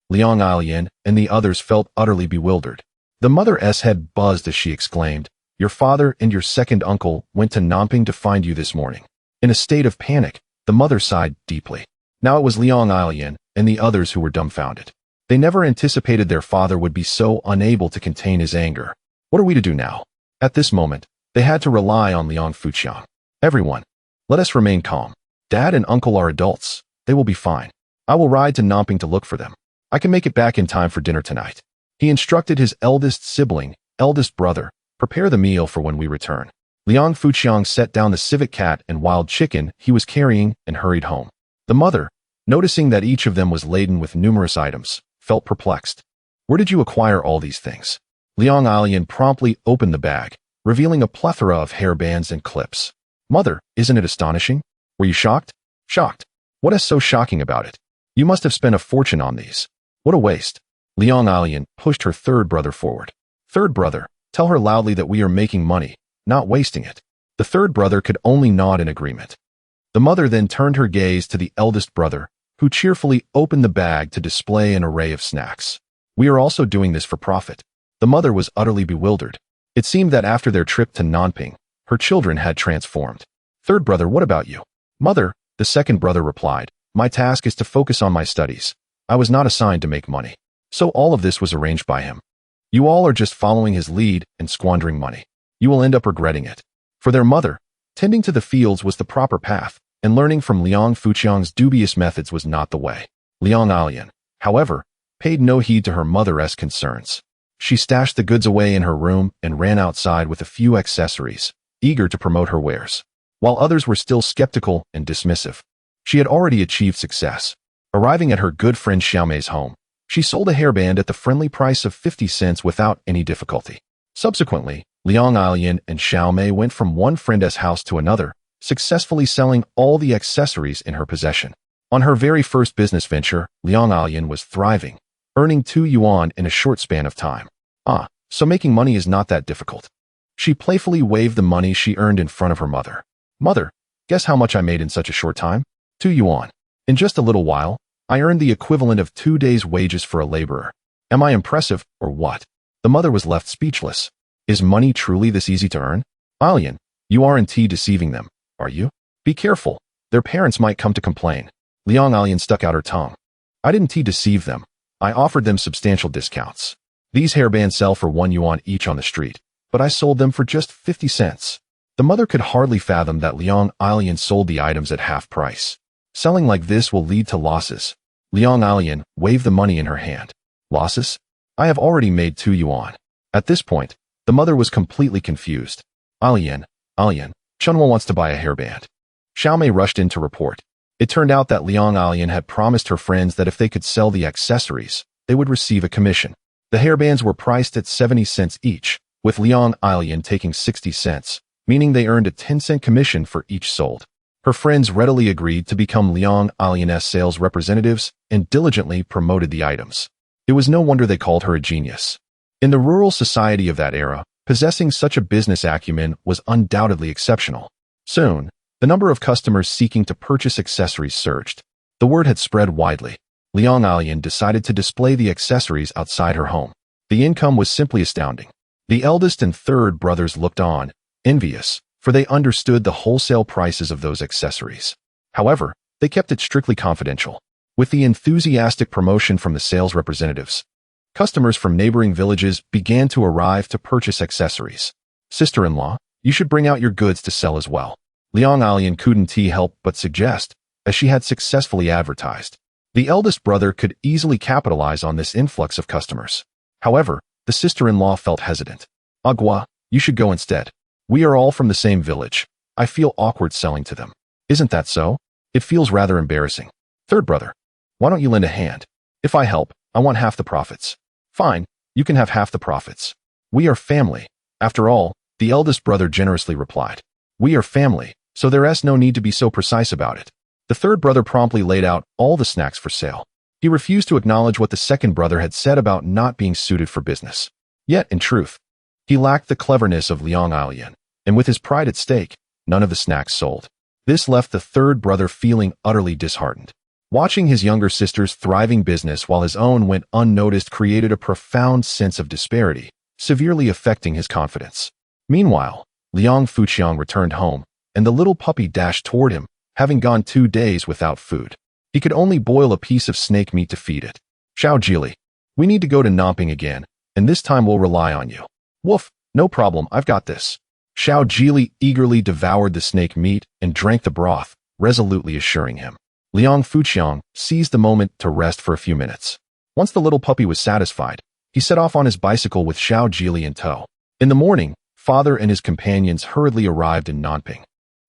Liang Alian and the others felt utterly bewildered. The mother's head buzzed as she exclaimed, Your father and your second uncle went to Nanping to find you this morning. In a state of panic, the mother sighed deeply. Now it was Liang Alian and the others who were dumbfounded. They never anticipated their father would be so unable to contain his anger. What are we to do now? At this moment, they had to rely on Liang Fuqiang. Everyone, let us remain calm. Dad and uncle are adults. They will be fine. I will ride to Nanping to look for them. I can make it back in time for dinner tonight. He instructed his eldest sibling, eldest brother, prepare the meal for when we return. Liang Fuqiang set down the civet cat and wild chicken he was carrying and hurried home. The mother, noticing that each of them was laden with numerous items, felt perplexed. Where did you acquire all these things? Liang Alian promptly opened the bag, revealing a plethora of hairbands and clips. Mother, isn't it astonishing? Were you shocked? Shocked. What is so shocking about it? You must have spent a fortune on these. What a waste. Liang Alian pushed her third brother forward. Third brother, tell her loudly that we are making money, not wasting it. The third brother could only nod in agreement. The mother then turned her gaze to the eldest brother, who cheerfully opened the bag to display an array of snacks. We are also doing this for profit. The mother was utterly bewildered. It seemed that after their trip to Nanping, her children had transformed. Third brother, what about you? Mother, the second brother replied, my task is to focus on my studies. I was not assigned to make money. So all of this was arranged by him. You all are just following his lead and squandering money. You will end up regretting it. For their mother, tending to the fields was the proper path, and learning from Liang Fuqiang's dubious methods was not the way. Liang Alian, however, paid no heed to her mother's concerns. She stashed the goods away in her room and ran outside with a few accessories, eager to promote her wares. While others were still skeptical and dismissive, she had already achieved success. Arriving at her good friend Xiaomei's home, she sold a hairband at the friendly price of 50 cents without any difficulty. Subsequently, Liang Alian and Xiaomei went from one friend's house to another, successfully selling all the accessories in her possession. On her very first business venture, Liang Alian was thriving, earning 2 yuan in a short span of time. So making money is not that difficult. She playfully waved the money she earned in front of her mother. Mother, guess how much I made in such a short time? 2 yuan. In just a little while, I earned the equivalent of 2 days' wages for a laborer. Am I impressive, or what? The mother was left speechless. Is money truly this easy to earn? Alian, you are indeed deceiving them, are you? Be careful. Their parents might come to complain. Liang Alian stuck out her tongue. I didn't deceive them. I offered them substantial discounts. These hairbands sell for 1 yuan each on the street, but I sold them for just 50 cents. The mother could hardly fathom that Liang Alian sold the items at half price. Selling like this will lead to losses. Liang Alian waved the money in her hand. Losses? I have already made 2 yuan. At this point, the mother was completely confused. Alian, Chunwa wants to buy a hairband. Xiaomei rushed in to report. It turned out that Liang Alian had promised her friends that if they could sell the accessories, they would receive a commission. The hairbands were priced at 70 cents each, with Liang Alian taking 60 cents, meaning they earned a 10-cent commission for each sold. Her friends readily agreed to become Liang Alian's sales representatives and diligently promoted the items. It was no wonder they called her a genius. In the rural society of that era, possessing such a business acumen was undoubtedly exceptional. Soon, the number of customers seeking to purchase accessories surged. The word had spread widely. Liang Alian decided to display the accessories outside her home. The income was simply astounding. The eldest and third brothers looked on, envious, for they understood the wholesale prices of those accessories. However, they kept it strictly confidential. With the enthusiastic promotion from the sales representatives, customers from neighboring villages began to arrive to purchase accessories. Sister-in-law, you should bring out your goods to sell as well. Liang Alian couldn't help but suggest, as she had successfully advertised. The eldest brother could easily capitalize on this influx of customers. However, the sister-in-law felt hesitant. Agua, you should go instead. We are all from the same village. I feel awkward selling to them. Isn't that so? It feels rather embarrassing. Third brother, why don't you lend a hand? If I help, I want half the profits. Fine, you can have half the profits. We are family. After all, the eldest brother generously replied. We are family, so there's no need to be so precise about it. The third brother promptly laid out all the snacks for sale. He refused to acknowledge what the second brother had said about not being suited for business. Yet, in truth, he lacked the cleverness of Liang Alian, and with his pride at stake, none of the snacks sold. This left the third brother feeling utterly disheartened. Watching his younger sister's thriving business while his own went unnoticed created a profound sense of disparity, severely affecting his confidence. Meanwhile, Liang Fuqiang returned home, and the little puppy dashed toward him, having gone 2 days without food. He could only boil a piece of snake meat to feed it. Xiao Jili, we need to go to Namping again, and this time we'll rely on you. Woof, no problem, I've got this. Xiao Jili eagerly devoured the snake meat and drank the broth, resolutely assuring him. Liang Fuqiang seized the moment to rest for a few minutes. Once the little puppy was satisfied, he set off on his bicycle with Xiao Jili in tow. In the morning, father and his companions hurriedly arrived in Nanping.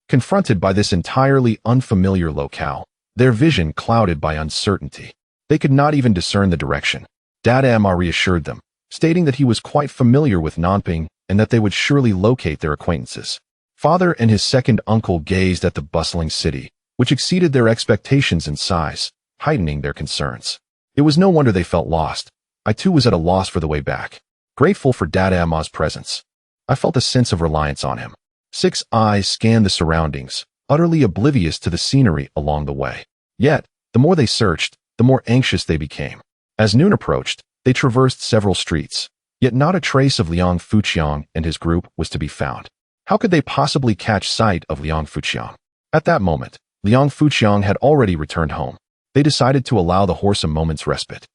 Confronted by this entirely unfamiliar locale, their vision clouded by uncertainty. They could not even discern the direction. Dada Ma reassured them, stating that he was quite familiar with Nanping and that they would surely locate their acquaintances. Father and his second uncle gazed at the bustling city, which exceeded their expectations in size, heightening their concerns. It was no wonder they felt lost. I too was at a loss for the way back. Grateful for Dada Ma's presence, I felt a sense of reliance on him. 6 eyes scanned the surroundings, utterly oblivious to the scenery along the way. Yet, the more they searched, the more anxious they became. As noon approached, they traversed several streets, yet not a trace of Liang Fuqiang and his group was to be found. How could they possibly catch sight of Liang Fuqiang? At that moment, Liang Fuqiang had already returned home. They decided to allow the horse a moment's respite.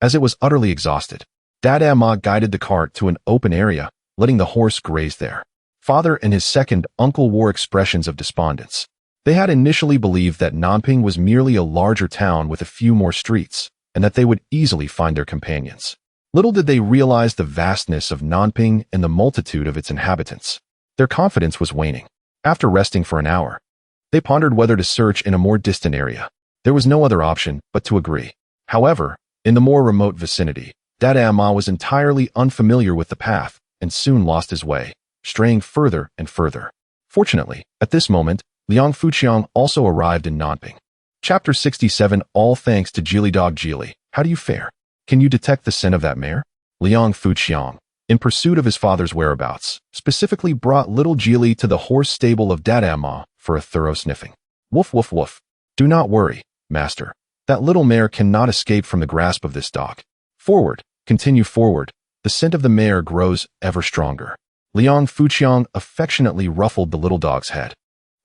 As it was utterly exhausted, Dada Ma guided the cart to an open area, letting the horse graze there. Father and his second uncle wore expressions of despondence. They had initially believed that Nanping was merely a larger town with a few more streets, and that they would easily find their companions. Little did they realize the vastness of Nanping and the multitude of its inhabitants. Their confidence was waning. After resting for an hour, they pondered whether to search in a more distant area. There was no other option but to agree. However, in the more remote vicinity, Dada Ma was entirely unfamiliar with the path and soon lost his way, straying further and further. Fortunately, at this moment, Liang Fuqiang also arrived in Nanping. Chapter 67. All thanks to Jili Dog Jili. How do you fare? Can you detect the scent of that mare? Liang Fuqiang, in pursuit of his father's whereabouts, specifically brought little Jili to the horse stable of Dada Ma for a thorough sniffing. Woof woof woof. Do not worry, master. That little mare cannot escape from the grasp of this dog. Forward, continue forward. The scent of the mare grows ever stronger. Liang Fuqiang affectionately ruffled the little dog's head.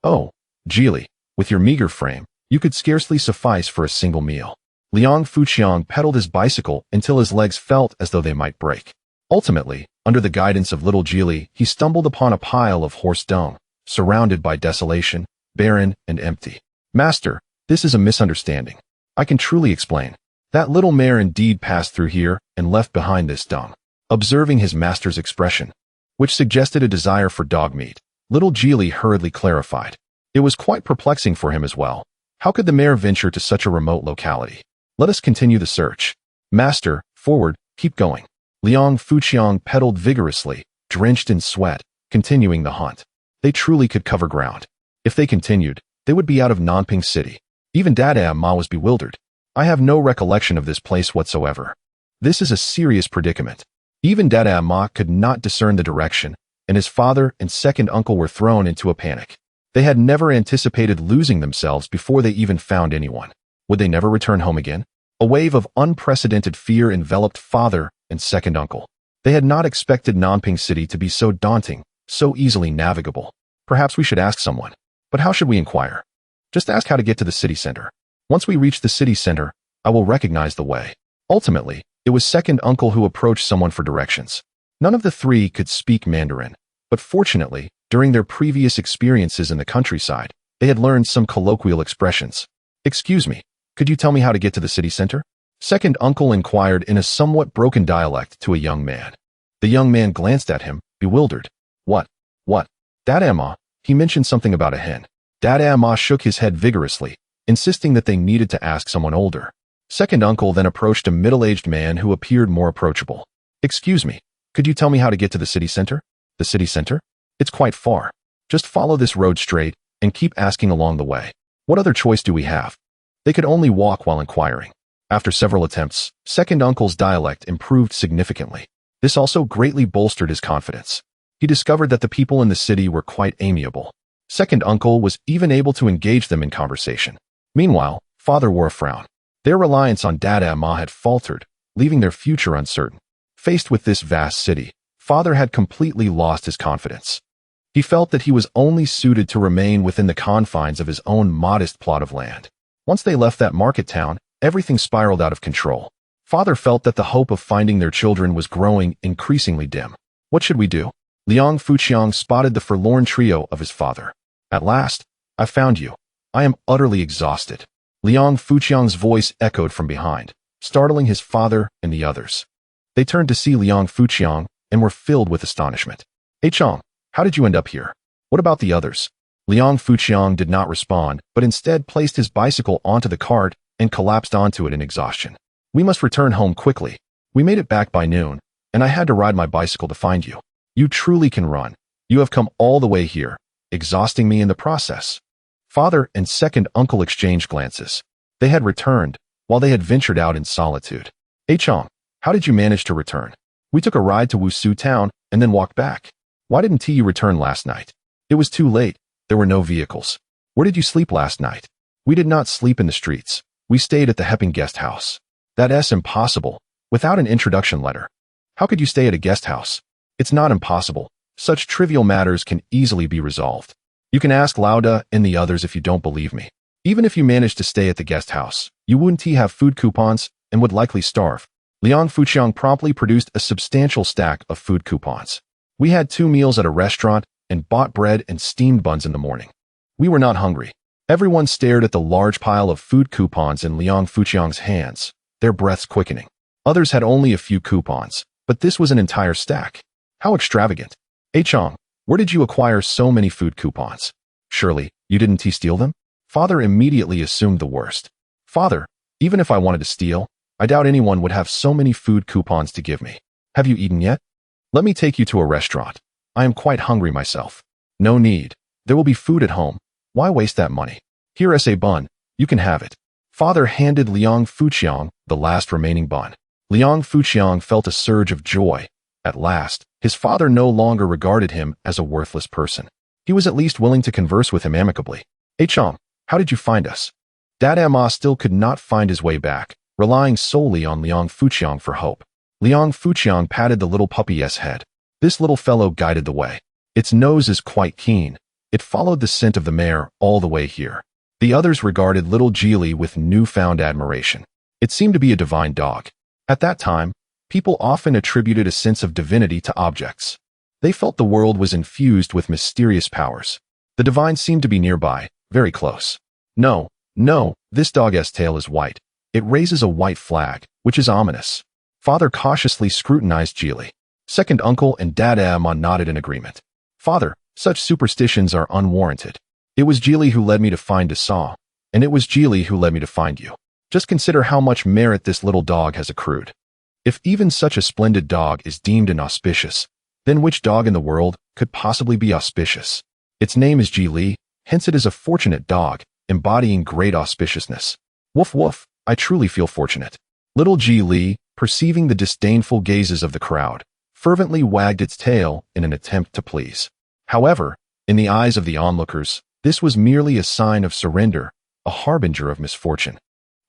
Oh, Jili, with your meager frame, you could scarcely suffice for a single meal. Liang Fuqiang pedaled his bicycle until his legs felt as though they might break. Ultimately, under the guidance of little Jili, he stumbled upon a pile of horse dung, surrounded by desolation, barren and empty. Master, this is a misunderstanding. I can truly explain. That little mare indeed passed through here and left behind this dung. Observing his master's expression, which suggested a desire for dog meat, little Jili hurriedly clarified. It was quite perplexing for him as well. How could the mare venture to such a remote locality? Let us continue the search. Master, forward, keep going. Liang Fuqiang pedaled vigorously, drenched in sweat, continuing the hunt. They truly could cover ground. If they continued, they would be out of Nanping City. Even Dada Ma was bewildered. I have no recollection of this place whatsoever. This is a serious predicament. Even Dada Ma could not discern the direction, and his father and second uncle were thrown into a panic. They had never anticipated losing themselves before they even found anyone. Would they never return home again? A wave of unprecedented fear enveloped father and second uncle. They had not expected Nanping City to be so daunting, so easily navigable. Perhaps we should ask someone. But how should we inquire? Just ask how to get to the city center. Once we reach the city center, I will recognize the way. Ultimately, it was second uncle who approached someone for directions. None of the three could speak Mandarin, but fortunately, during their previous experiences in the countryside, they had learned some colloquial expressions. Excuse me, could you tell me how to get to the city center? Second uncle inquired in a somewhat broken dialect to a young man. The young man glanced at him, bewildered. What? Dada Ma, he mentioned something about a hen. Dada Ma shook his head vigorously, insisting that they needed to ask someone older. Second uncle then approached a middle-aged man who appeared more approachable. Excuse me, could you tell me how to get to the city center? The city center? It's quite far. Just follow this road straight and keep asking along the way. What other choice do we have? They could only walk while inquiring. After several attempts, second uncle's dialect improved significantly. This also greatly bolstered his confidence. He discovered that the people in the city were quite amiable. Second uncle was even able to engage them in conversation. Meanwhile, father wore a frown. Their reliance on Dada Ma had faltered, leaving their future uncertain. Faced with this vast city, father had completely lost his confidence. He felt that he was only suited to remain within the confines of his own modest plot of land. Once they left that market town, everything spiraled out of control. Father felt that the hope of finding their children was growing increasingly dim. What should we do? Liang Fuqiang spotted the forlorn trio of his father. At last, I found you. I am utterly exhausted. Liang Fuqiang's voice echoed from behind, startling his father and the others. They turned to see Liang Fuqiang and were filled with astonishment. Hey Chong, how did you end up here? What about the others? Liang Fuqiang did not respond, but instead placed his bicycle onto the cart and collapsed onto it in exhaustion. We must return home quickly. We made it back by noon, and I had to ride my bicycle to find you. You truly can run. You have come all the way here, exhausting me in the process. Father and second uncle exchanged glances. They had returned, while they had ventured out in solitude. Hey Chong, how did you manage to return? We took a ride to Wusu town and then walked back. Why didn't you return last night? It was too late. There were no vehicles. Where did you sleep last night? We did not sleep in the streets. We stayed at the Hepping guest house. That's impossible. Without an introduction letter. How could you stay at a guest house? It's not impossible. Such trivial matters can easily be resolved. You can ask Lauda and the others if you don't believe me. Even if you managed to stay at the guest house, you wouldn't have food coupons and would likely starve. Liang Fuqiang promptly produced a substantial stack of food coupons. We had 2 meals at a restaurant and bought bread and steamed buns in the morning. We were not hungry. Everyone stared at the large pile of food coupons in Liang Fuqiang's hands, their breaths quickening. Others had only a few coupons, but this was an entire stack. How extravagant. Hey Chong, where did you acquire so many food coupons? Surely, you didn't steal them? Father immediately assumed the worst. Father, even if I wanted to steal, I doubt anyone would have so many food coupons to give me. Have you eaten yet? Let me take you to a restaurant. I am quite hungry myself. No need. There will be food at home. Why waste that money? Here is a bun. You can have it. Father handed Liang Fuqiang the last remaining bun. Liang Fuqiang felt a surge of joy. At last, his father no longer regarded him as a worthless person. He was at least willing to converse with him amicably. Hey Chong, how did you find us? Dada Ma still could not find his way back, relying solely on Liang Fuqiang for hope. Liang Fuqiang patted the little puppy's head. This little fellow guided the way. Its nose is quite keen. It followed the scent of the mare all the way here. The others regarded little Geely with newfound admiration. It seemed to be a divine dog. At that time, people often attributed a sense of divinity to objects. They felt the world was infused with mysterious powers. The divine seemed to be nearby, very close. No, this dog's tail is white. It raises a white flag, which is ominous. Father cautiously scrutinized Geely. Second uncle and Dada Ma nodded in agreement. Father, such superstitions are unwarranted. It was Geely who led me to find Saw, and it was Geely who led me to find you. Just consider how much merit this little dog has accrued. If even such a splendid dog is deemed inauspicious, then which dog in the world could possibly be auspicious? Its name is Geely, hence it is a fortunate dog, embodying great auspiciousness. Woof woof, I truly feel fortunate. Little Geely perceiving the disdainful gazes of the crowd, fervently wagged its tail in an attempt to please. However, in the eyes of the onlookers, this was merely a sign of surrender, a harbinger of misfortune.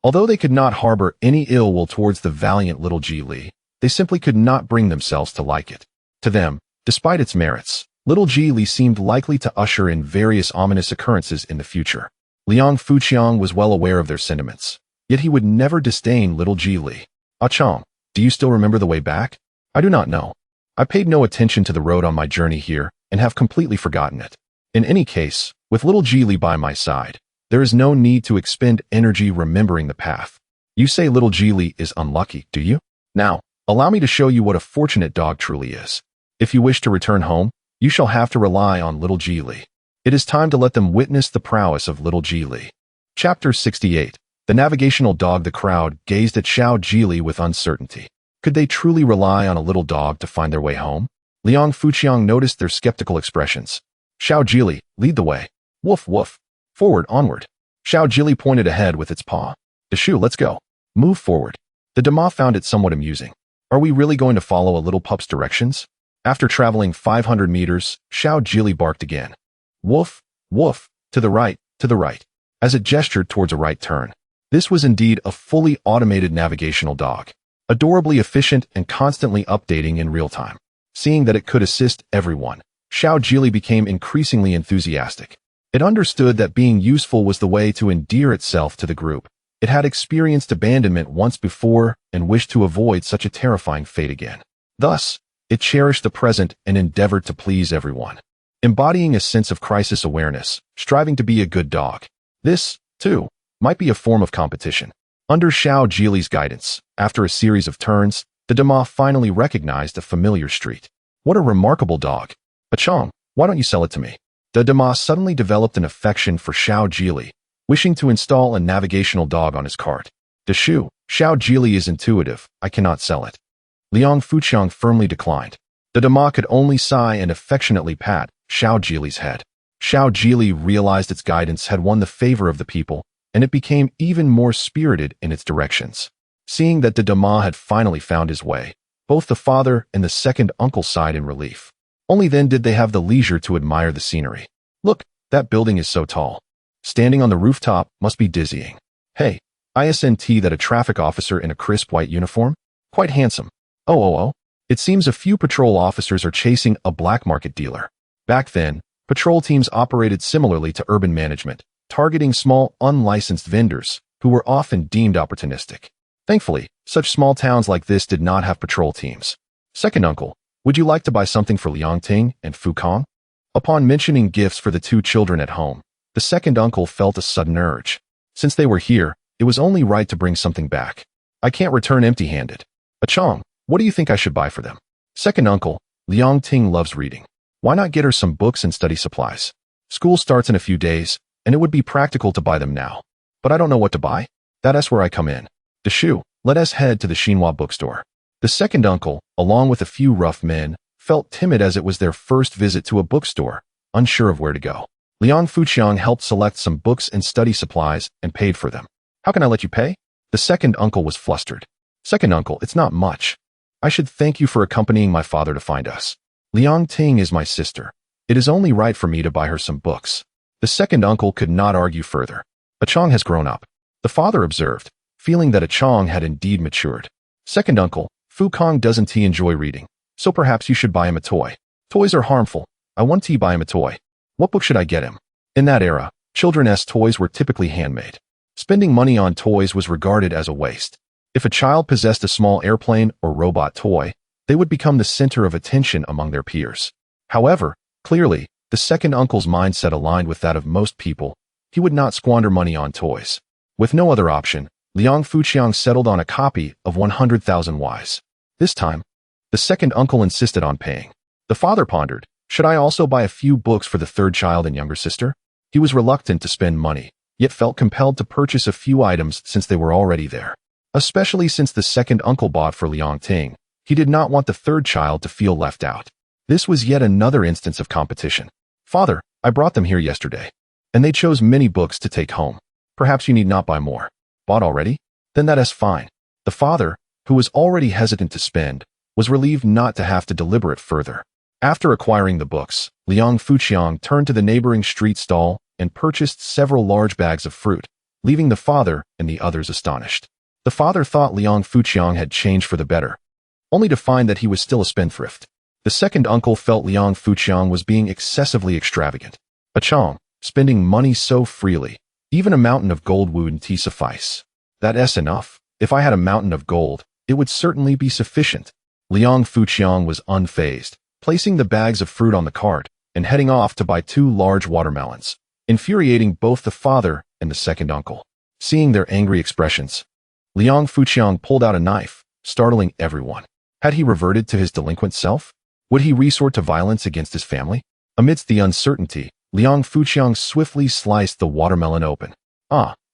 Although they could not harbor any ill will towards the valiant little Ji Li, they simply could not bring themselves to like it. To them, despite its merits, little Ji Li seemed likely to usher in various ominous occurrences in the future. Liang Fuqiang was well aware of their sentiments, yet he would never disdain little Ji Li. "Ah Chang, do you still remember the way back?" "I do not know. I paid no attention to the road on my journey here and have completely forgotten it. In any case, with little Ji Li by my side, there is no need to expend energy remembering the path. You say little Ji Li is unlucky, do you? Now, allow me to show you what a fortunate dog truly is. If you wish to return home, you shall have to rely on little Ji Li. It is time to let them witness the prowess of little Ji Li." Chapter 68. The navigational dog. The crowd gazed at Xiao Ji Li with uncertainty. Could they truly rely on a little dog to find their way home? Liang Fuqiang noticed their skeptical expressions. "Xiao Ji Li, lead the way. Woof woof. Forward, onward." Xiao Ji Li pointed ahead with its paw. "Deshu, let's go. Move forward." The Dama found it somewhat amusing. Are we really going to follow a little pup's directions? After traveling 500 meters, Xiao Ji Li barked again. Woof, woof, to the right, as it gestured towards a right turn. This was indeed a fully automated navigational dog, adorably efficient and constantly updating in real time. Seeing that it could assist everyone, Xiao Ji Li became increasingly enthusiastic. It understood that being useful was the way to endear itself to the group. It had experienced abandonment once before and wished to avoid such a terrifying fate again. Thus, it cherished the present and endeavored to please everyone, embodying a sense of crisis awareness, striving to be a good dog. This, too, might be a form of competition. Under Xiao Ji Li's guidance, after a series of turns, the Dama finally recognized a familiar street. "What a remarkable dog. Achong, why don't you sell it to me?" The Dama suddenly developed an affection for Xiao Ji Li, wishing to install a navigational dog on his cart. "Deshu, Xiao Ji Li is intuitive. I cannot sell it." Liang Fuqiang firmly declined. The Dama could only sigh and affectionately pat Xiao Ji Li's head. Xiao Ji Li realized its guidance had won the favor of the people, and it became even more spirited in its directions. Seeing that the Dama had finally found his way, both the father and the second uncle sighed in relief. Only then did they have the leisure to admire the scenery. "Look, that building is so tall. Standing on the rooftop must be dizzying. Hey, isn't that a traffic officer in a crisp white uniform? Quite handsome. Oh. It seems a few patrol officers are chasing a black market dealer." Back then, patrol teams operated similarly to urban management, targeting small, unlicensed vendors who were often deemed opportunistic. Thankfully, such small towns like this did not have patrol teams. "Second uncle, would you like to buy something for Liangting and Fukong?" Upon mentioning gifts for the two children at home, the second uncle felt a sudden urge. Since they were here, it was only right to bring something back. "I can't return empty-handed. Achong, what do you think I should buy for them?" "Second uncle, Liangting loves reading. Why not get her some books and study supplies? School starts in a few days, and it would be practical to buy them now. But I don't know what to buy. That's where I come in. Deshu, let us head to the Xinhua bookstore." The second uncle, along with a few rough men, felt timid as it was their first visit to a bookstore, unsure of where to go. Liang Fuqiang helped select some books and study supplies and paid for them. "How can I let you pay?" The second uncle was flustered. "Second uncle, it's not much. I should thank you for accompanying my father to find us. Liangting is my sister. It is only right for me to buy her some books." The second uncle could not argue further. "Achong has grown up," the father observed, feeling that Achong had indeed matured. "Second uncle, Fukong doesn't enjoy reading, so perhaps you should buy him a toy. Toys are harmful. I want to buy him a toy. What book should I get him?" In that era, children's toys were typically handmade. Spending money on toys was regarded as a waste. If a child possessed a small airplane or robot toy, they would become the center of attention among their peers. However, clearly, the second uncle's mindset aligned with that of most people. He would not squander money on toys. With no other option, Liang Fuqiang settled on a copy of 100,000 Ys. This time, the second uncle insisted on paying. The father pondered, should I also buy a few books for the third child and younger sister? He was reluctant to spend money, yet felt compelled to purchase a few items since they were already there. Especially since the second uncle bought for Liangting, he did not want the third child to feel left out. This was yet another instance of competition. "Father, I brought them here yesterday, and they chose many books to take home. Perhaps you need not buy more." "Bought already? Then that is fine." The father, who was already hesitant to spend, was relieved not to have to deliberate further. After acquiring the books, Liang Fuqiang turned to the neighboring street stall and purchased several large bags of fruit, leaving the father and the others astonished. The father thought Liang Fuqiang had changed for the better, only to find that he was still a spendthrift. The second uncle felt Liang Fuqiang was being excessively extravagant. Achong, spending money so freely, even a mountain of gold wouldn't suffice. That's enough. If I had a mountain of gold, it would certainly be sufficient. Liang Fuqiang was unfazed, placing the bags of fruit on the cart and heading off to buy 2 large watermelons, infuriating both the father and the second uncle. Seeing their angry expressions, Liang Fuqiang pulled out a knife, startling everyone. Had he reverted to his delinquent self? Would he resort to violence against his family? Amidst the uncertainty, Liang Fuqiang swiftly sliced the watermelon open.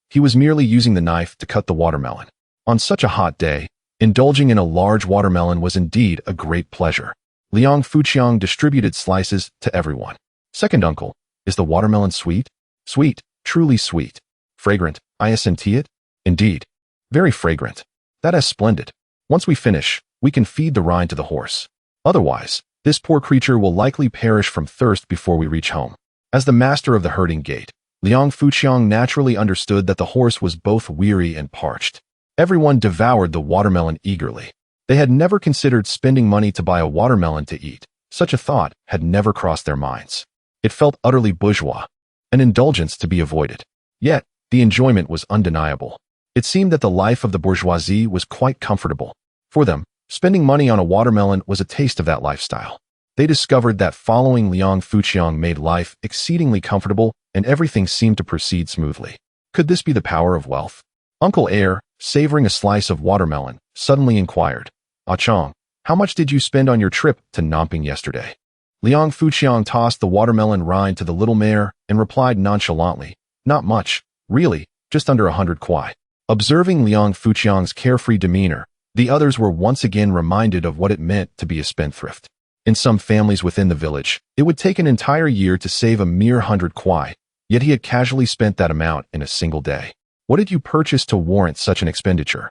He was merely using the knife to cut the watermelon. On such a hot day, indulging in a large watermelon was indeed a great pleasure. Liang Fuqiang distributed slices to everyone. Second uncle, is the watermelon sweet? Sweet, truly sweet. Fragrant, isn't it? Indeed. Very fragrant. That is splendid. Once we finish, we can feed the rind to the horse. Otherwise, this poor creature will likely perish from thirst before we reach home. As the master of the herding gate, Liang Fuqiang naturally understood that the horse was both weary and parched. Everyone devoured the watermelon eagerly. They had never considered spending money to buy a watermelon to eat. Such a thought had never crossed their minds. It felt utterly bourgeois, an indulgence to be avoided. Yet, the enjoyment was undeniable. It seemed that the life of the bourgeoisie was quite comfortable. For them, spending money on a watermelon was a taste of that lifestyle. They discovered that following Liang Fuqiang made life exceedingly comfortable and everything seemed to proceed smoothly. Could this be the power of wealth? Uncle Air, savoring a slice of watermelon, suddenly inquired, Chong, how much did you spend on your trip to Namping yesterday? Liang Fuqiang tossed the watermelon rind to the little mare and replied nonchalantly, not much, really, just under 100 kwai. Observing Liang Fuqiang's carefree demeanor, the others were once again reminded of what it meant to be a spendthrift. In some families within the village, it would take an entire year to save a mere 100 kwai, yet he had casually spent that amount in a single day. What did you purchase to warrant such an expenditure?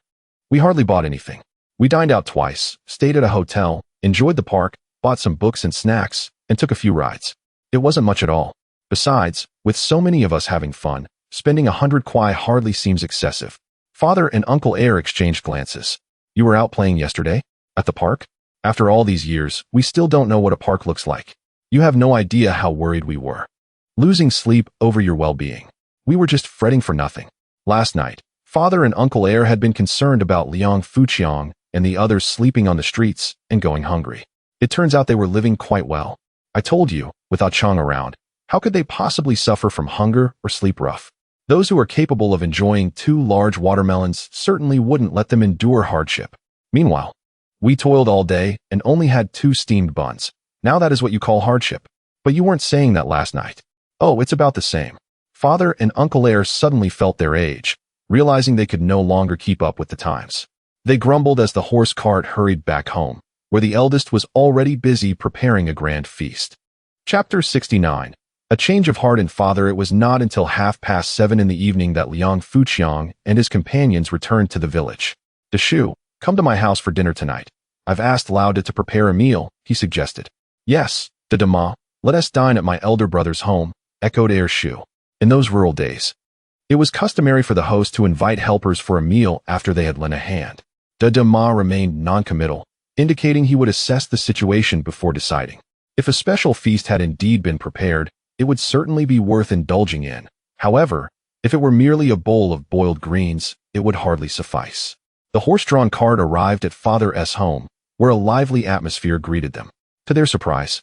We hardly bought anything. We dined out twice, stayed at a hotel, enjoyed the park, bought some books and snacks, and took a few rides. It wasn't much at all. Besides, with so many of us having fun, spending 100 kwai hardly seems excessive. Father and Uncle Air exchanged glances. You were out playing yesterday? At the park? After all these years, we still don't know what a park looks like. You have no idea how worried we were. Losing sleep over your well-being. We were just fretting for nothing. Last night, Father and Uncle Air had been concerned about Liang Fuqiang and the others sleeping on the streets and going hungry. It turns out they were living quite well. I told you, without Chong around, how could they possibly suffer from hunger or sleep rough? Those who are capable of enjoying 2 large watermelons certainly wouldn't let them endure hardship. Meanwhile, we toiled all day and only had 2 steamed buns. Now that is what you call hardship. But you weren't saying that last night. Oh, it's about the same. Father and Uncle Air suddenly felt their age, realizing they could no longer keep up with the times. They grumbled as the horse cart hurried back home, where the eldest was already busy preparing a grand feast. Chapter 69. A change of heart in Father. It was not until 7:30 in the evening that Liang Fuqiang and his companions returned to the village. Deshu, come to my house for dinner tonight. I've asked Lauda to prepare a meal, he suggested. Yes, Dama, let us dine at my elder brother's home, echoed Air Shu. In those rural days, it was customary for the host to invite helpers for a meal after they had lent a hand. Dama remained non-committal, indicating he would assess the situation before deciding. If a special feast had indeed been prepared, it would certainly be worth indulging in. However, if it were merely a bowl of boiled greens, it would hardly suffice. The horse-drawn cart arrived at Father S' home, where a lively atmosphere greeted them. To their surprise,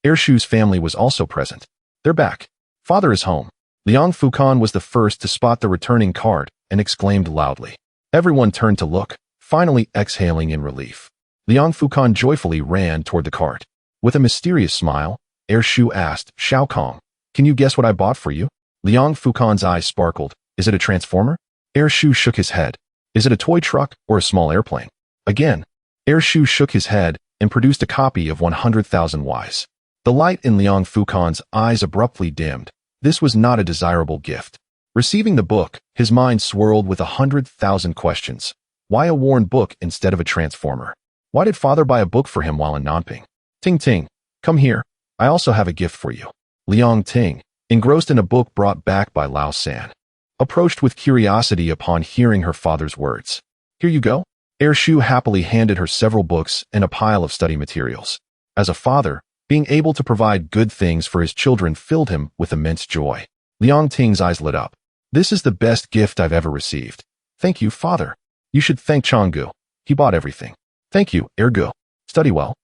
Airshu's family was also present. They're back. Father is home. Liang Fuqiang was the first to spot the returning cart and exclaimed loudly. Everyone turned to look, finally exhaling in relief. Liang Fuqiang joyfully ran toward the cart. With a mysterious smile, Airshu asked, Shao Kong, can you guess what I bought for you? Liang Fuqiang's eyes sparkled. Is it a transformer? Airshu shook his head. Is it a toy truck or a small airplane? Again, Airshu shook his head and produced a copy of 100,000 Ys. The light in Liang Fuqiang's eyes abruptly dimmed. This was not a desirable gift. Receiving the book, his mind swirled with 100,000 questions. Why a worn book instead of a transformer? Why did father buy a book for him while in Nanping? Ting Ting, come here. I also have a gift for you. Liang Ting, engrossed in a book brought back by Lao San, approached with curiosity upon hearing her father's words. Here you go. Shu happily handed her several books and a pile of study materials. As a father, being able to provide good things for his children filled him with immense joy. Liang Ting's eyes lit up. This is the best gift I've ever received. Thank you, father. You should thank Changgu. He bought everything. Thank you, Ergu. Study well.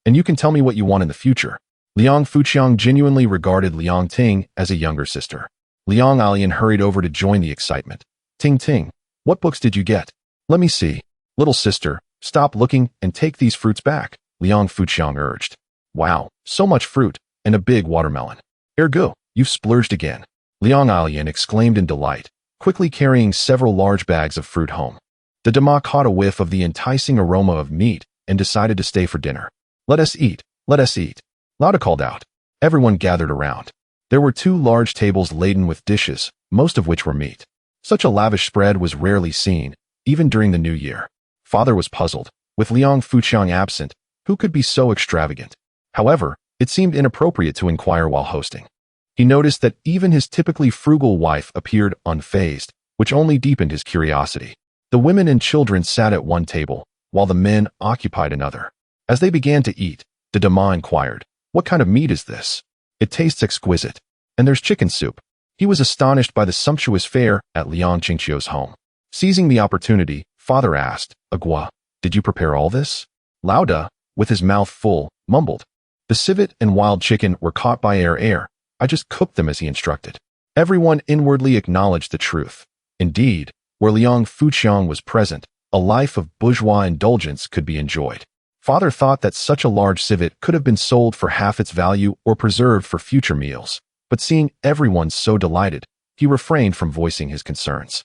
And you can tell me what you want in the future. Liang Fuqiang genuinely regarded Liang Ting as a younger sister. Liang Alian hurried over to join the excitement. Ting Ting, what books did you get? Let me see. Little sister, stop looking and take these fruits back, Liang Fuqiang urged. Wow, so much fruit, and a big watermelon. Ergu, you've splurged again. Liang Alian exclaimed in delight, quickly carrying several large bags of fruit home. The Dama caught a whiff of the enticing aroma of meat and decided to stay for dinner. Let us eat, let us eat. Lauda called out. Everyone gathered around. There were 2 large tables laden with dishes, most of which were meat. Such a lavish spread was rarely seen, even during the New Year. Father was puzzled. With Liang Fuqiang absent, who could be so extravagant? However, it seemed inappropriate to inquire while hosting. He noticed that even his typically frugal wife appeared unfazed, which only deepened his curiosity. The women and children sat at one table, while the men occupied another. As they began to eat, the Dama inquired, "What kind of meat is this? It tastes exquisite. And there's chicken soup." He was astonished by the sumptuous fare at Liang Qingqiu's home. Seizing the opportunity, father asked, "Agua, did you prepare all this?" Lauda, with his mouth full, mumbled, "The civet and wild chicken were caught by air. I just cooked them as he instructed." Everyone inwardly acknowledged the truth. Indeed, where Liang Fuqiang was present, a life of bourgeois indulgence could be enjoyed. Father thought that such a large civet could have been sold for half its value or preserved for future meals, but seeing everyone so delighted, he refrained from voicing his concerns.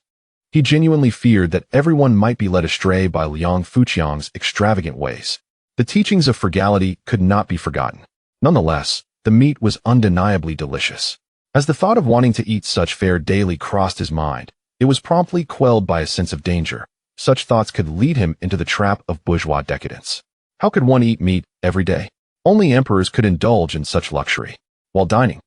He genuinely feared that everyone might be led astray by Liang Fuqiang's extravagant ways. The teachings of frugality could not be forgotten. Nonetheless, the meat was undeniably delicious. As the thought of wanting to eat such fare daily crossed his mind, it was promptly quelled by a sense of danger. Such thoughts could lead him into the trap of bourgeois decadence. How could one eat meat every day? Only emperors could indulge in such luxury. While dining,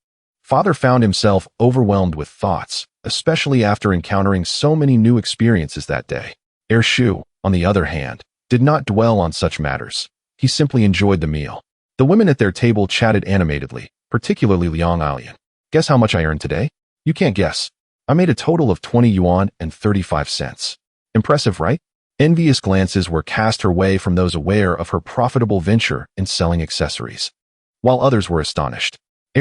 father found himself overwhelmed with thoughts, especially after encountering so many new experiences that day. Shu, on the other hand, did not dwell on such matters. He simply enjoyed the meal. The women at their table chatted animatedly, particularly Liang Alian. Guess how much I earned today? You can't guess. I made a total of 20 yuan and 35 cents. Impressive, right? Envious glances were cast her way from those aware of her profitable venture in selling accessories, while others were astonished.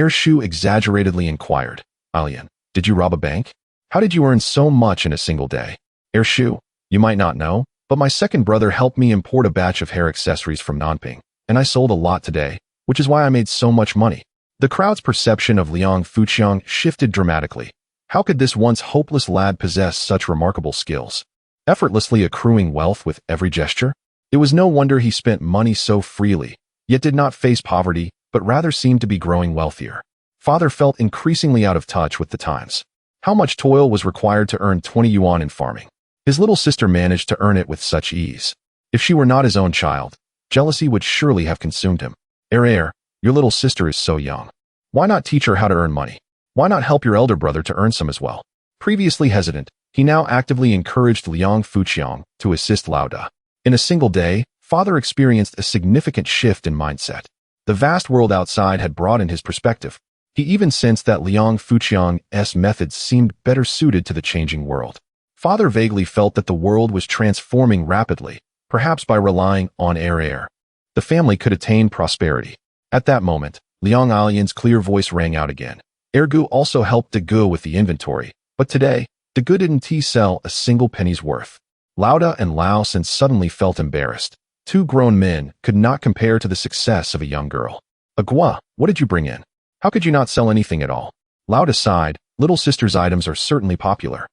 Shu exaggeratedly inquired, "Alian, did you rob a bank? How did you earn so much in a single day?" Shu, you might not know, but my second brother helped me import a batch of hair accessories from Nanping, and I sold a lot today, which is why I made so much money. The crowd's perception of Liang Fuqiang shifted dramatically. How could this once hopeless lad possess such remarkable skills? Effortlessly accruing wealth with every gesture? It was no wonder he spent money so freely, yet did not face poverty, but rather seemed to be growing wealthier. Father felt increasingly out of touch with the times. How much toil was required to earn 20 yuan in farming? His little sister managed to earn it with such ease. If she were not his own child, jealousy would surely have consumed him. Your little sister is so young. Why not teach her how to earn money? Why not help your elder brother to earn some as well? Previously hesitant, he now actively encouraged Liang Fuqiang to assist Lauda. In a single day, father experienced a significant shift in mindset. The vast world outside had broadened his perspective. He even sensed that Liang Fuqiang's methods seemed better suited to the changing world. Father vaguely felt that the world was transforming rapidly, perhaps by relying on air. The family could attain prosperity. At that moment, Liang Alian's clear voice rang out again. Ergu also helped Degu with the inventory, but today, Degu didn't sell a single penny's worth. Lauda and Lao San suddenly felt embarrassed. 2 grown men could not compare to the success of a young girl. Agua, what did you bring in? How could you not sell anything at all? Lauda sighed, little sister's items are certainly popular.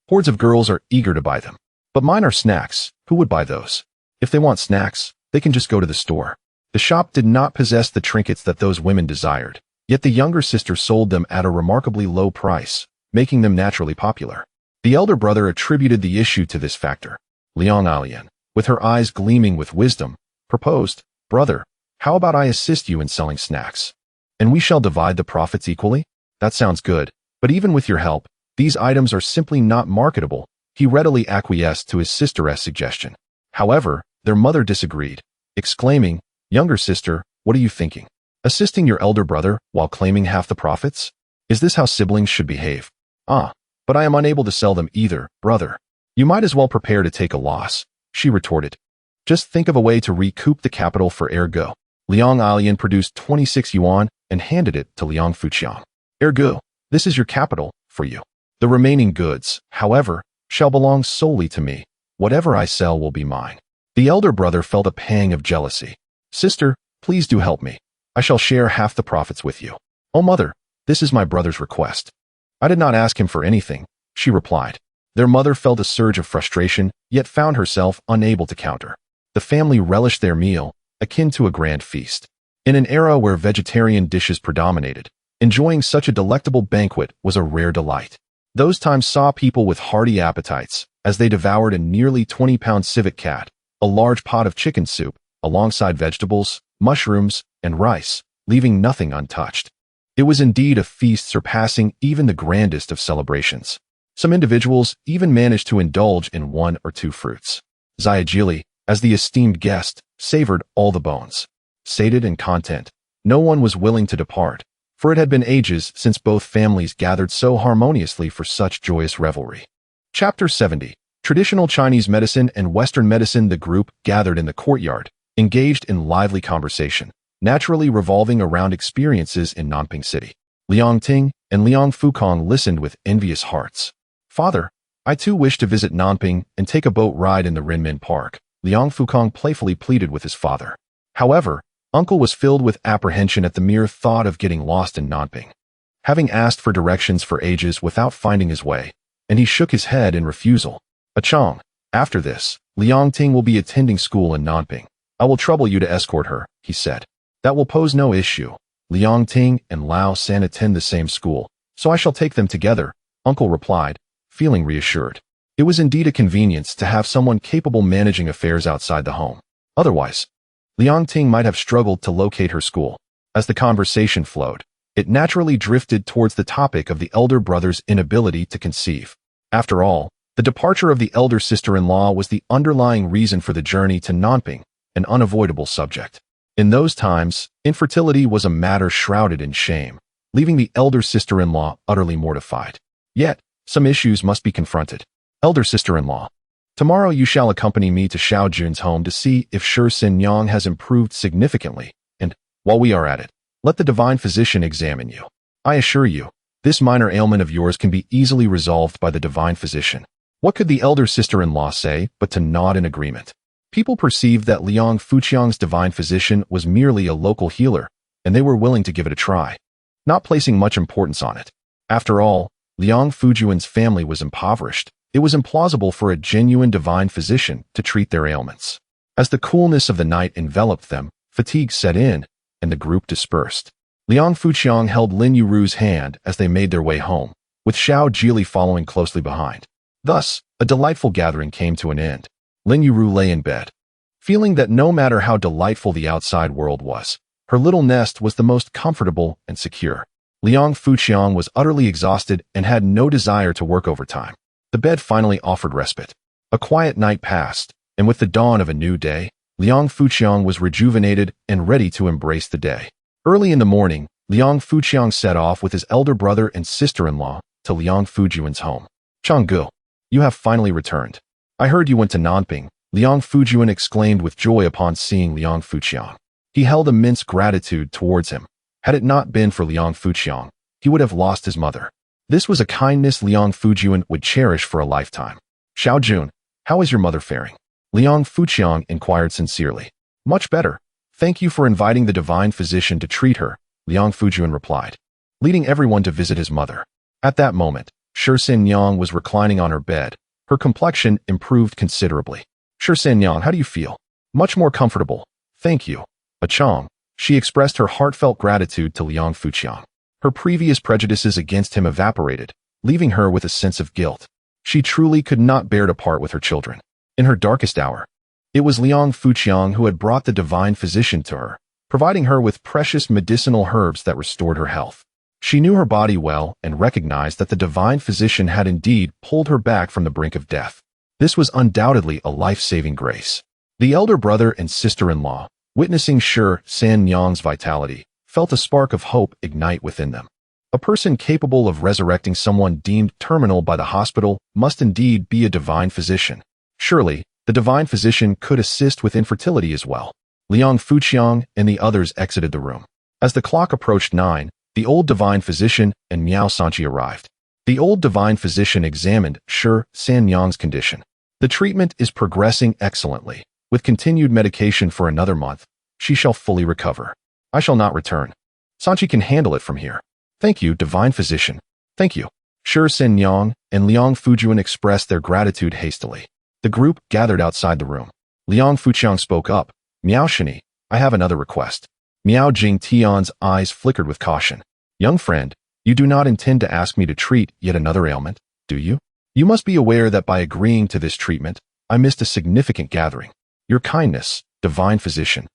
Hordes of girls are eager to buy them. But mine are snacks. Who would buy those? If they want snacks, they can just go to the store. The shop did not possess the trinkets that those women desired, yet the younger sister sold them at a remarkably low price, making them naturally popular. The elder brother attributed the issue to this factor. Liang Alian, with her eyes gleaming with wisdom, proposed, "Brother, how about I assist you in selling snacks? And we shall divide the profits equally?" "That sounds good, but even with your help, these items are simply not marketable." He readily acquiesced to his sister's suggestion. However, their mother disagreed, exclaiming, "Younger sister, what are you thinking? Assisting your elder brother while claiming half the profits? Is this how siblings should behave?" "Ah, but I am unable to sell them either, brother." "You might as well prepare to take a loss," she retorted. "Just think of a way to recoup the capital for Ergo." Liang Alian produced 26 yuan and handed it to Liang Fuqiang. "Ergo, this is your capital, for you. The remaining goods, however, shall belong solely to me. Whatever I sell will be mine." The elder brother felt a pang of jealousy. "Sister, please do help me. I shall share half the profits with you." "Oh, mother, this is my brother's request. I did not ask him for anything," she replied. Their mother felt a surge of frustration, yet found herself unable to counter. The family relished their meal, akin to a grand feast. In an era where vegetarian dishes predominated, enjoying such a delectable banquet was a rare delight. Those times saw people with hearty appetites, as they devoured a nearly 20-pound civet cat, a large pot of chicken soup, alongside vegetables, mushrooms, and rice, leaving nothing untouched. It was indeed a feast surpassing even the grandest of celebrations. Some individuals even managed to indulge in 1 or 2 fruits. Xiajili, as the esteemed guest, savored all the bones. Sated and content, no one was willing to depart, for it had been ages since both families gathered so harmoniously for such joyous revelry. Chapter 70. Traditional Chinese medicine and Western medicine. The group gathered in the courtyard, engaged in lively conversation, naturally revolving around experiences in Nanping City. Liang Ting and Liang Fukong listened with envious hearts. "Father, I too wish to visit Nanping and take a boat ride in the Renmin Park," Liang Fukong playfully pleaded with his father. However, Uncle was filled with apprehension at the mere thought of getting lost in Nanping. Having asked for directions for ages without finding his way, and he shook his head in refusal. "Achong, after this, Liang Ting will be attending school in Nanping. I will trouble you to escort her," he said. "That will pose no issue. Liang Ting and Lao San attend the same school, so I shall take them together," Uncle replied, feeling reassured. It was indeed a convenience to have someone capable managing affairs outside the home. Otherwise, Liang Ting might have struggled to locate her school. As the conversation flowed, it naturally drifted towards the topic of the elder brother's inability to conceive. After all, the departure of the elder sister-in-law was the underlying reason for the journey to Nanping, an unavoidable subject. In those times, infertility was a matter shrouded in shame, leaving the elder sister-in-law utterly mortified. Yet, some issues must be confronted. "Elder sister-in-law, tomorrow you shall accompany me to Xiao Jun's home to see if Shi Sin Yang has improved significantly, and, while we are at it, let the divine physician examine you. I assure you, this minor ailment of yours can be easily resolved by the divine physician." What could the elder sister-in-law say but to nod in agreement? People perceived that Liang Fuqiang's divine physician was merely a local healer, and they were willing to give it a try, not placing much importance on it. After all, Liang Fujian's family was impoverished. It was implausible for a genuine divine physician to treat their ailments. As the coolness of the night enveloped them, fatigue set in, and the group dispersed. Liang Fuqiang held Lin Yueru's hand as they made their way home, with Xiao Jili following closely behind. Thus, a delightful gathering came to an end. Lin Yueru lay in bed, feeling that no matter how delightful the outside world was, her little nest was the most comfortable and secure. Liang Fuqiang was utterly exhausted and had no desire to work overtime. The bed finally offered respite. A quiet night passed, and with the dawn of a new day, Liang Fuqiang was rejuvenated and ready to embrace the day. Early in the morning, Liang Fuqiang set off with his elder brother and sister-in-law to Liang Fujian's home. "Changgu, you have finally returned. I heard you went to Nanping," Liang Fujian exclaimed with joy upon seeing Liang Fuqiang. He held immense gratitude towards him. Had it not been for Liang Fuqiang, he would have lost his mother. This was a kindness Liang Fujian would cherish for a lifetime. "Xiao Jun, how is your mother faring?" Liang Fuqiang inquired sincerely. "Much better. Thank you for inviting the divine physician to treat her," Liang Fujian replied, leading everyone to visit his mother. At that moment, Shi Sin Yang was reclining on her bed. Her complexion improved considerably. "Shi Sin Yang, how do you feel?" "Much more comfortable. Thank you." Achong, she expressed her heartfelt gratitude to Liang Fuqiang. Her previous prejudices against him evaporated, leaving her with a sense of guilt. She truly could not bear to part with her children. in her darkest hour. It was Liang Fuqiang who had brought the divine physician to her, providing her with precious medicinal herbs that restored her health. She knew her body well and recognized that the divine physician had indeed pulled her back from the brink of death. This was undoubtedly a life-saving grace. The elder brother and sister-in-law, witnessing Shi Sanyang's vitality, felt a spark of hope ignite within them. A person capable of resurrecting someone deemed terminal by the hospital must indeed be a divine physician. Surely, the divine physician could assist with infertility as well. Liang Fuqiang and the others exited the room. As the clock approached 9, the old divine physician and Miao Sanchi arrived. The old divine physician examined Shi Sanyang's condition. The treatment is progressing excellently. With continued medication for another month, she shall fully recover. I shall not return. Sanchi can handle it from here. Thank you, divine physician. Thank you. Shi Sanyang and Liang Fujian expressed their gratitude hastily. The group gathered outside the room. Liang Fuqiang spoke up. Miao Shini, I have another request. Miao Jingtian's eyes flickered with caution. Young friend, you do not intend to ask me to treat yet another ailment, do you? You must be aware that by agreeing to this treatment, I missed a significant gathering. Your kindness, divine physician.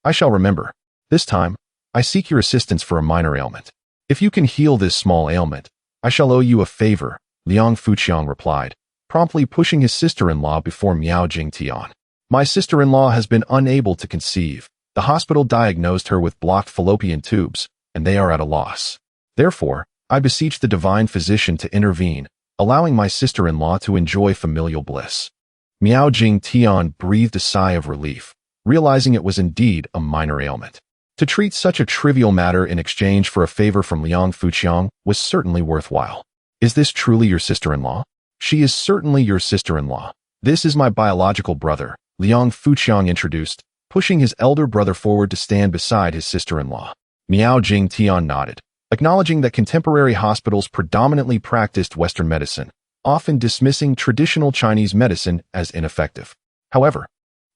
I shall remember. This time, I seek your assistance for a minor ailment. If you can heal this small ailment, I shall owe you a favor, Liang Fuqiang replied, promptly pushing his sister-in-law before Miao Jingtian. My sister-in-law has been unable to conceive. The hospital diagnosed her with blocked fallopian tubes, and they are at a loss. Therefore, I beseech the divine physician to intervene, allowing my sister-in-law to enjoy familial bliss. Miao Jingtian breathed a sigh of relief, realizing it was indeed a minor ailment. To treat such a trivial matter in exchange for a favor from Liang Fuqiang was certainly worthwhile. Is this truly your sister-in-law? She is certainly your sister-in-law. This is my biological brother, Liang Fuqiang introduced, pushing his elder brother forward to stand beside his sister-in-law. Miao Jingtian nodded, acknowledging that contemporary hospitals predominantly practiced Western medicine, often dismissing traditional Chinese medicine as ineffective. However,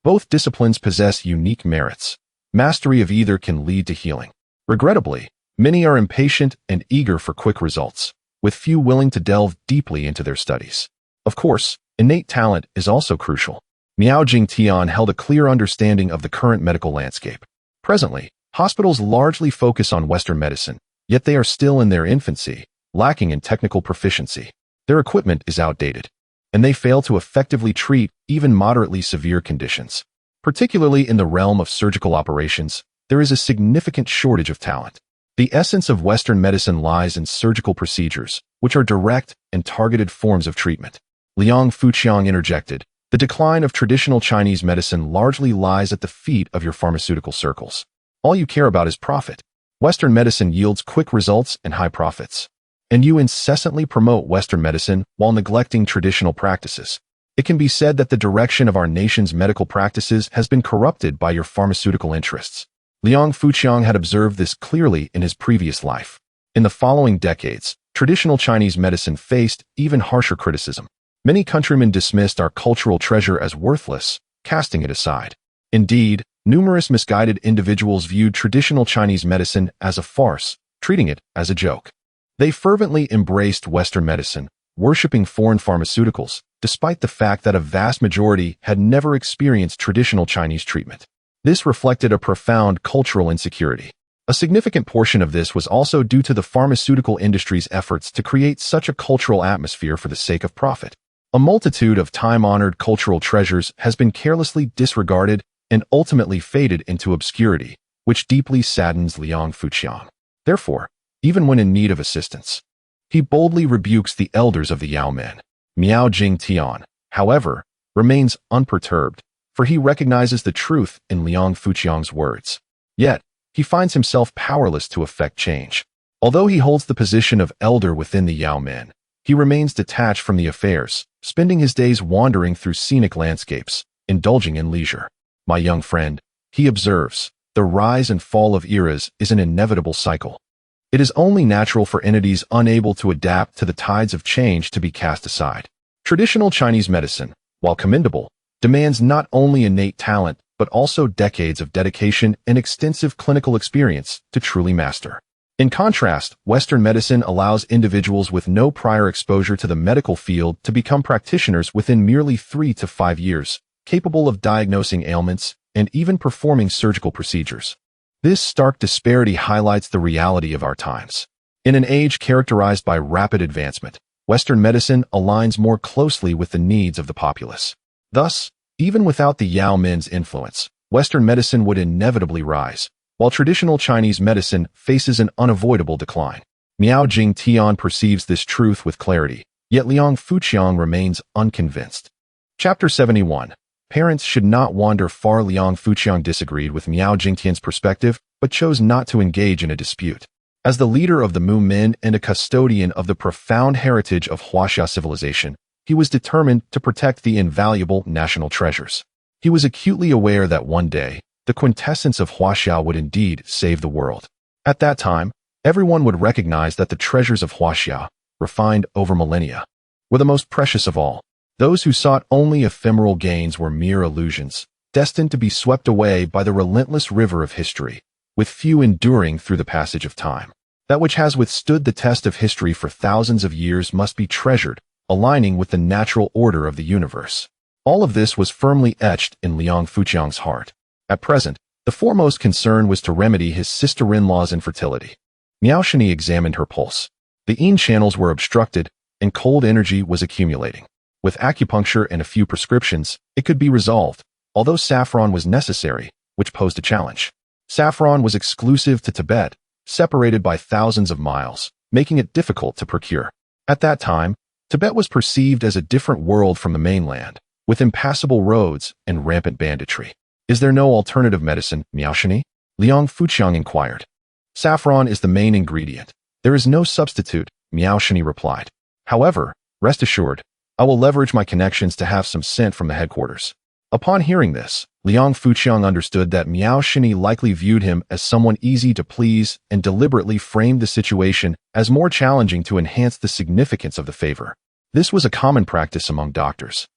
both disciplines possess unique merits. Mastery of either can lead to healing. Regrettably, many are impatient and eager for quick results, with few willing to delve deeply into their studies. Of course, innate talent is also crucial. Miao Jingtian held a clear understanding of the current medical landscape. Presently, hospitals largely focus on Western medicine, yet they are still in their infancy, lacking in technical proficiency. Their equipment is outdated, and they fail to effectively treat even moderately severe conditions. Particularly in the realm of surgical operations, there is a significant shortage of talent. The essence of Western medicine lies in surgical procedures, which are direct and targeted forms of treatment. Liang Fuqiang interjected, the decline of traditional Chinese medicine largely lies at the feet of your pharmaceutical circles. All you care about is profit. Western medicine yields quick results and high profits. And you incessantly promote Western medicine while neglecting traditional practices. It can be said that the direction of our nation's medical practices has been corrupted by your pharmaceutical interests. Liang Fuqiang had observed this clearly in his previous life. In the following decades, traditional Chinese medicine faced even harsher criticism. Many countrymen dismissed our cultural treasure as worthless, casting it aside. Indeed, numerous misguided individuals viewed traditional Chinese medicine as a farce, treating it as a joke. They fervently embraced Western medicine, worshipping foreign pharmaceuticals, despite the fact that a vast majority had never experienced traditional Chinese treatment. This reflected a profound cultural insecurity. A significant portion of this was also due to the pharmaceutical industry's efforts to create such a cultural atmosphere for the sake of profit. A multitude of time-honored cultural treasures has been carelessly disregarded and ultimately faded into obscurity, which deeply saddens Liang Fuqiang. Therefore, even when in need of assistance, he boldly rebukes the elders of the Yao men. Miao Jingtian, however, remains unperturbed, for he recognizes the truth in Liang Fuqiang's words. Yet, he finds himself powerless to effect change. Although he holds the position of elder within the Yao men, he remains detached from the affairs, spending his days wandering through scenic landscapes, indulging in leisure. My young friend, he observes, the rise and fall of eras is an inevitable cycle. It is only natural for entities unable to adapt to the tides of change to be cast aside. Traditional Chinese medicine, while commendable, demands not only innate talent but also decades of dedication and extensive clinical experience to truly master. In contrast, Western medicine allows individuals with no prior exposure to the medical field to become practitioners within merely 3 to 5 years, capable of diagnosing ailments and even performing surgical procedures. This stark disparity highlights the reality of our times. In an age characterized by rapid advancement, Western medicine aligns more closely with the needs of the populace. Thus, even without the Yao Min's influence, Western medicine would inevitably rise, while traditional Chinese medicine faces an unavoidable decline. Miao Jingtian perceives this truth with clarity, yet Liang Fuqiang remains unconvinced. Chapter 71. Parents should not wander far. Liang Fuqiang disagreed with Miao Jingtian's perspective, but chose not to engage in a dispute. As the leader of the Mu Min and a custodian of the profound heritage of Huaxia civilization, he was determined to protect the invaluable national treasures. He was acutely aware that one day, the quintessence of Huaxia would indeed save the world. At that time, everyone would recognize that the treasures of Huaxia, refined over millennia, were the most precious of all. Those who sought only ephemeral gains were mere illusions, destined to be swept away by the relentless river of history, with few enduring through the passage of time. That which has withstood the test of history for thousands of years must be treasured, aligning with the natural order of the universe. All of this was firmly etched in Liang Fuqiang's heart. At present, the foremost concern was to remedy his sister-in-law's infertility. Miao Shini examined her pulse. The yin channels were obstructed, and cold energy was accumulating. With acupuncture and a few prescriptions, it could be resolved, although saffron was necessary, which posed a challenge. Saffron was exclusive to Tibet, separated by thousands of miles, making it difficult to procure. At that time, Tibet was perceived as a different world from the mainland, with impassable roads and rampant banditry. Is there no alternative medicine, Miao Shini? Liang Fuqiang inquired. Saffron is the main ingredient. There is no substitute, Miao Shini replied. However, rest assured, I will leverage my connections to have some sent from the headquarters. Upon hearing this, Liang Fuqiang understood that Miao Shini likely viewed him as someone easy to please and deliberately framed the situation as more challenging to enhance the significance of the favor. This was a common practice among doctors.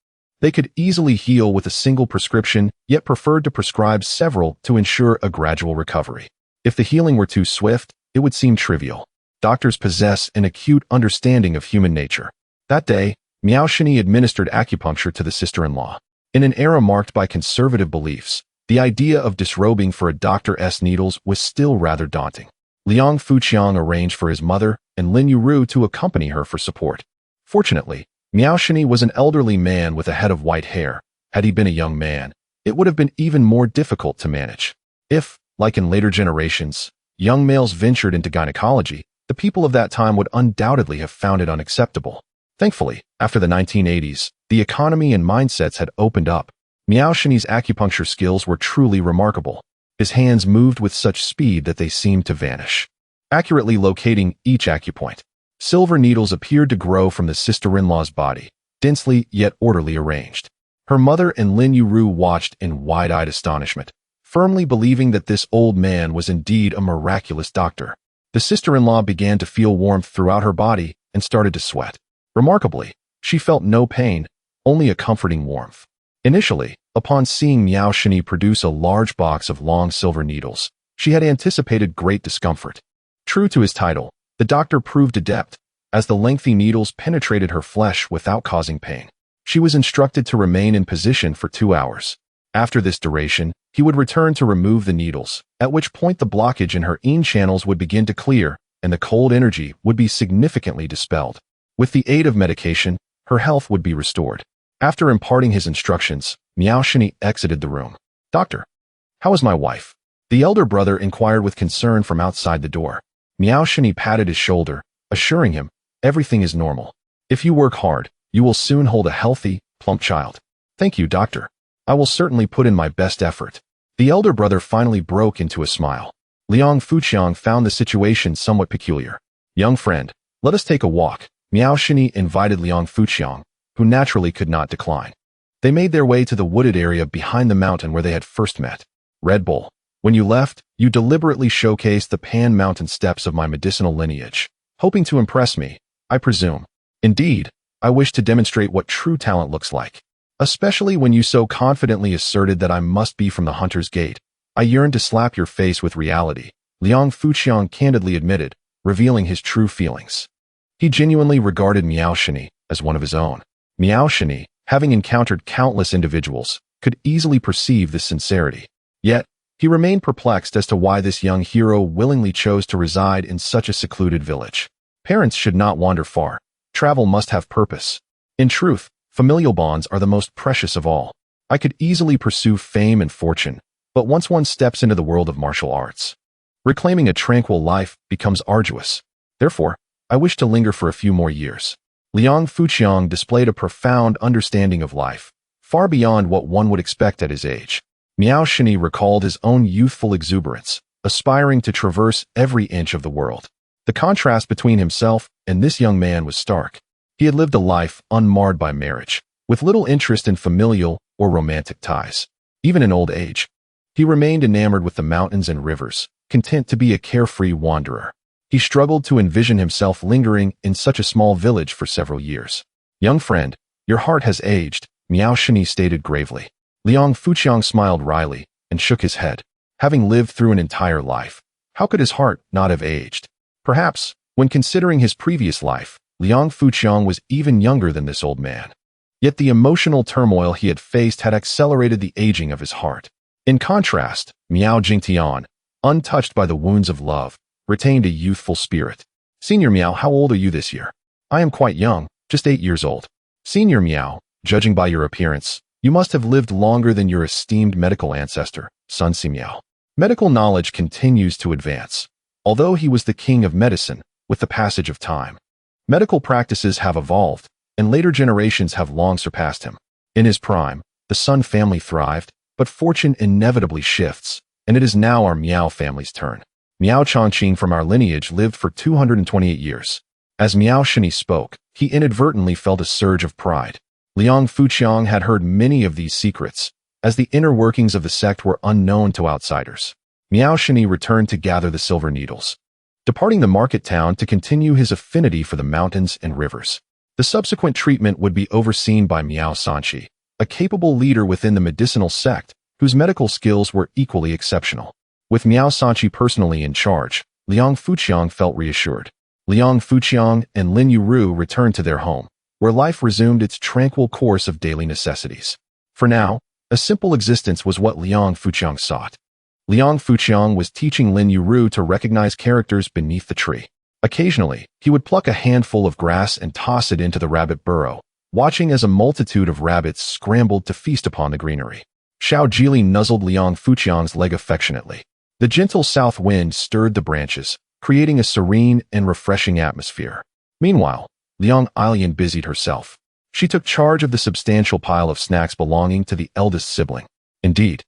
They could easily heal with a single prescription, yet preferred to prescribe several to ensure a gradual recovery. If the healing were too swift, it would seem trivial. Doctors possess an acute understanding of human nature. That day, Miao Shini administered acupuncture to the sister-in-law. In an era marked by conservative beliefs, the idea of disrobing for a doctor's needles was still rather daunting. Liang Fuqiang arranged for his mother and Lin Yueru to accompany her for support. Fortunately, Miao Shini was an elderly man with a head of white hair. Had he been a young man, it would have been even more difficult to manage. If, like in later generations, young males ventured into gynecology, the people of that time would undoubtedly have found it unacceptable. Thankfully, after the 1980s, the economy and mindsets had opened up. Miao Shini's acupuncture skills were truly remarkable. His hands moved with such speed that they seemed to vanish. Accurately locating each acupoint, silver needles appeared to grow from the sister-in-law's body, densely yet orderly arranged. Her mother and Lin Yueru watched in wide-eyed astonishment, firmly believing that this old man was indeed a miraculous doctor. The sister-in-law began to feel warmth throughout her body and started to sweat. Remarkably, she felt no pain, only a comforting warmth. Initially, upon seeing Miao Shini produce a large box of long silver needles, she had anticipated great discomfort. True to his title, the doctor proved adept, as the lengthy needles penetrated her flesh without causing pain. She was instructed to remain in position for 2 hours. After this duration, he would return to remove the needles, at which point the blockage in her yin channels would begin to clear, and the cold energy would be significantly dispelled. With the aid of medication, her health would be restored. After imparting his instructions, Miao Shini exited the room. Doctor, how is my wife? The elder brother inquired with concern from outside the door. Miao Shini patted his shoulder, assuring him, everything is normal. If you work hard, you will soon hold a healthy, plump child. Thank you, doctor. I will certainly put in my best effort. The elder brother finally broke into a smile. Liang Fuqiang found the situation somewhat peculiar. Young friend, let us take a walk. Miao Shini invited Liang Fuqiang, who naturally could not decline. They made their way to the wooded area behind the mountain where they had first met. Red Bull, when you left, you deliberately showcased the Pan Mountain steps of my medicinal lineage, hoping to impress me, I presume. Indeed, I wish to demonstrate what true talent looks like. Especially when you so confidently asserted that I must be from the Hunter's Gate. I yearn to slap your face with reality, Liang Fuqiang candidly admitted, revealing his true feelings. He genuinely regarded Miao Shini as one of his own. Miao Shini, having encountered countless individuals, could easily perceive this sincerity. Yet, he remained perplexed as to why this young hero willingly chose to reside in such a secluded village. Parents should not wander far. Travel must have purpose. In truth, familial bonds are the most precious of all. I could easily pursue fame and fortune, but once one steps into the world of martial arts, reclaiming a tranquil life becomes arduous. Therefore, I wish to linger for a few more years. Liang Fuqiang displayed a profound understanding of life, far beyond what one would expect at his age. Miao Shini recalled his own youthful exuberance, aspiring to traverse every inch of the world. The contrast between himself and this young man was stark. He had lived a life unmarred by marriage, with little interest in familial or romantic ties. Even in old age, he remained enamored with the mountains and rivers, content to be a carefree wanderer. He struggled to envision himself lingering in such a small village for several years. Young friend, your heart has aged, Miao Shini stated gravely. Liang Fuqiang smiled wryly and shook his head. Having lived through an entire life, how could his heart not have aged? Perhaps, when considering his previous life, Liang Fuqiang was even younger than this old man. Yet the emotional turmoil he had faced had accelerated the aging of his heart. In contrast, Miao Jingtian, untouched by the wounds of love, retained a youthful spirit. Senior Miao, how old are you this year? I am quite young, just 8 years old. Senior Miao, judging by your appearance, you must have lived longer than your esteemed medical ancestor, Sun Si Miao. Medical knowledge continues to advance. Although he was the king of medicine, with the passage of time, medical practices have evolved, and later generations have long surpassed him. In his prime, the Sun family thrived, but fortune inevitably shifts, and it is now our Miao family's turn. Miao Changqing from our lineage lived for 228 years. As Miao Shini spoke, he inadvertently felt a surge of pride. Liang Fuqiang had heard many of these secrets, as the inner workings of the sect were unknown to outsiders. Miao Shini returned to gather the silver needles, departing the market town to continue his affinity for the mountains and rivers. The subsequent treatment would be overseen by Miao Sanqi, a capable leader within the medicinal sect, whose medical skills were equally exceptional. With Miao Sanqi personally in charge, Liang Fuqiang felt reassured. Liang Fuqiang and Lin Yueru returned to their home, where life resumed its tranquil course of daily necessities. For now, a simple existence was what Liang Fuqiang sought. Liang Fuqiang was teaching Lin Yueru to recognize characters beneath the tree. Occasionally, he would pluck a handful of grass and toss it into the rabbit burrow, watching as a multitude of rabbits scrambled to feast upon the greenery. Xiao Jili nuzzled Liang Fuqiang's leg affectionately. The gentle south wind stirred the branches, creating a serene and refreshing atmosphere. Meanwhile, Liang Alian busied herself. She took charge of the substantial pile of snacks belonging to the eldest sibling. Indeed,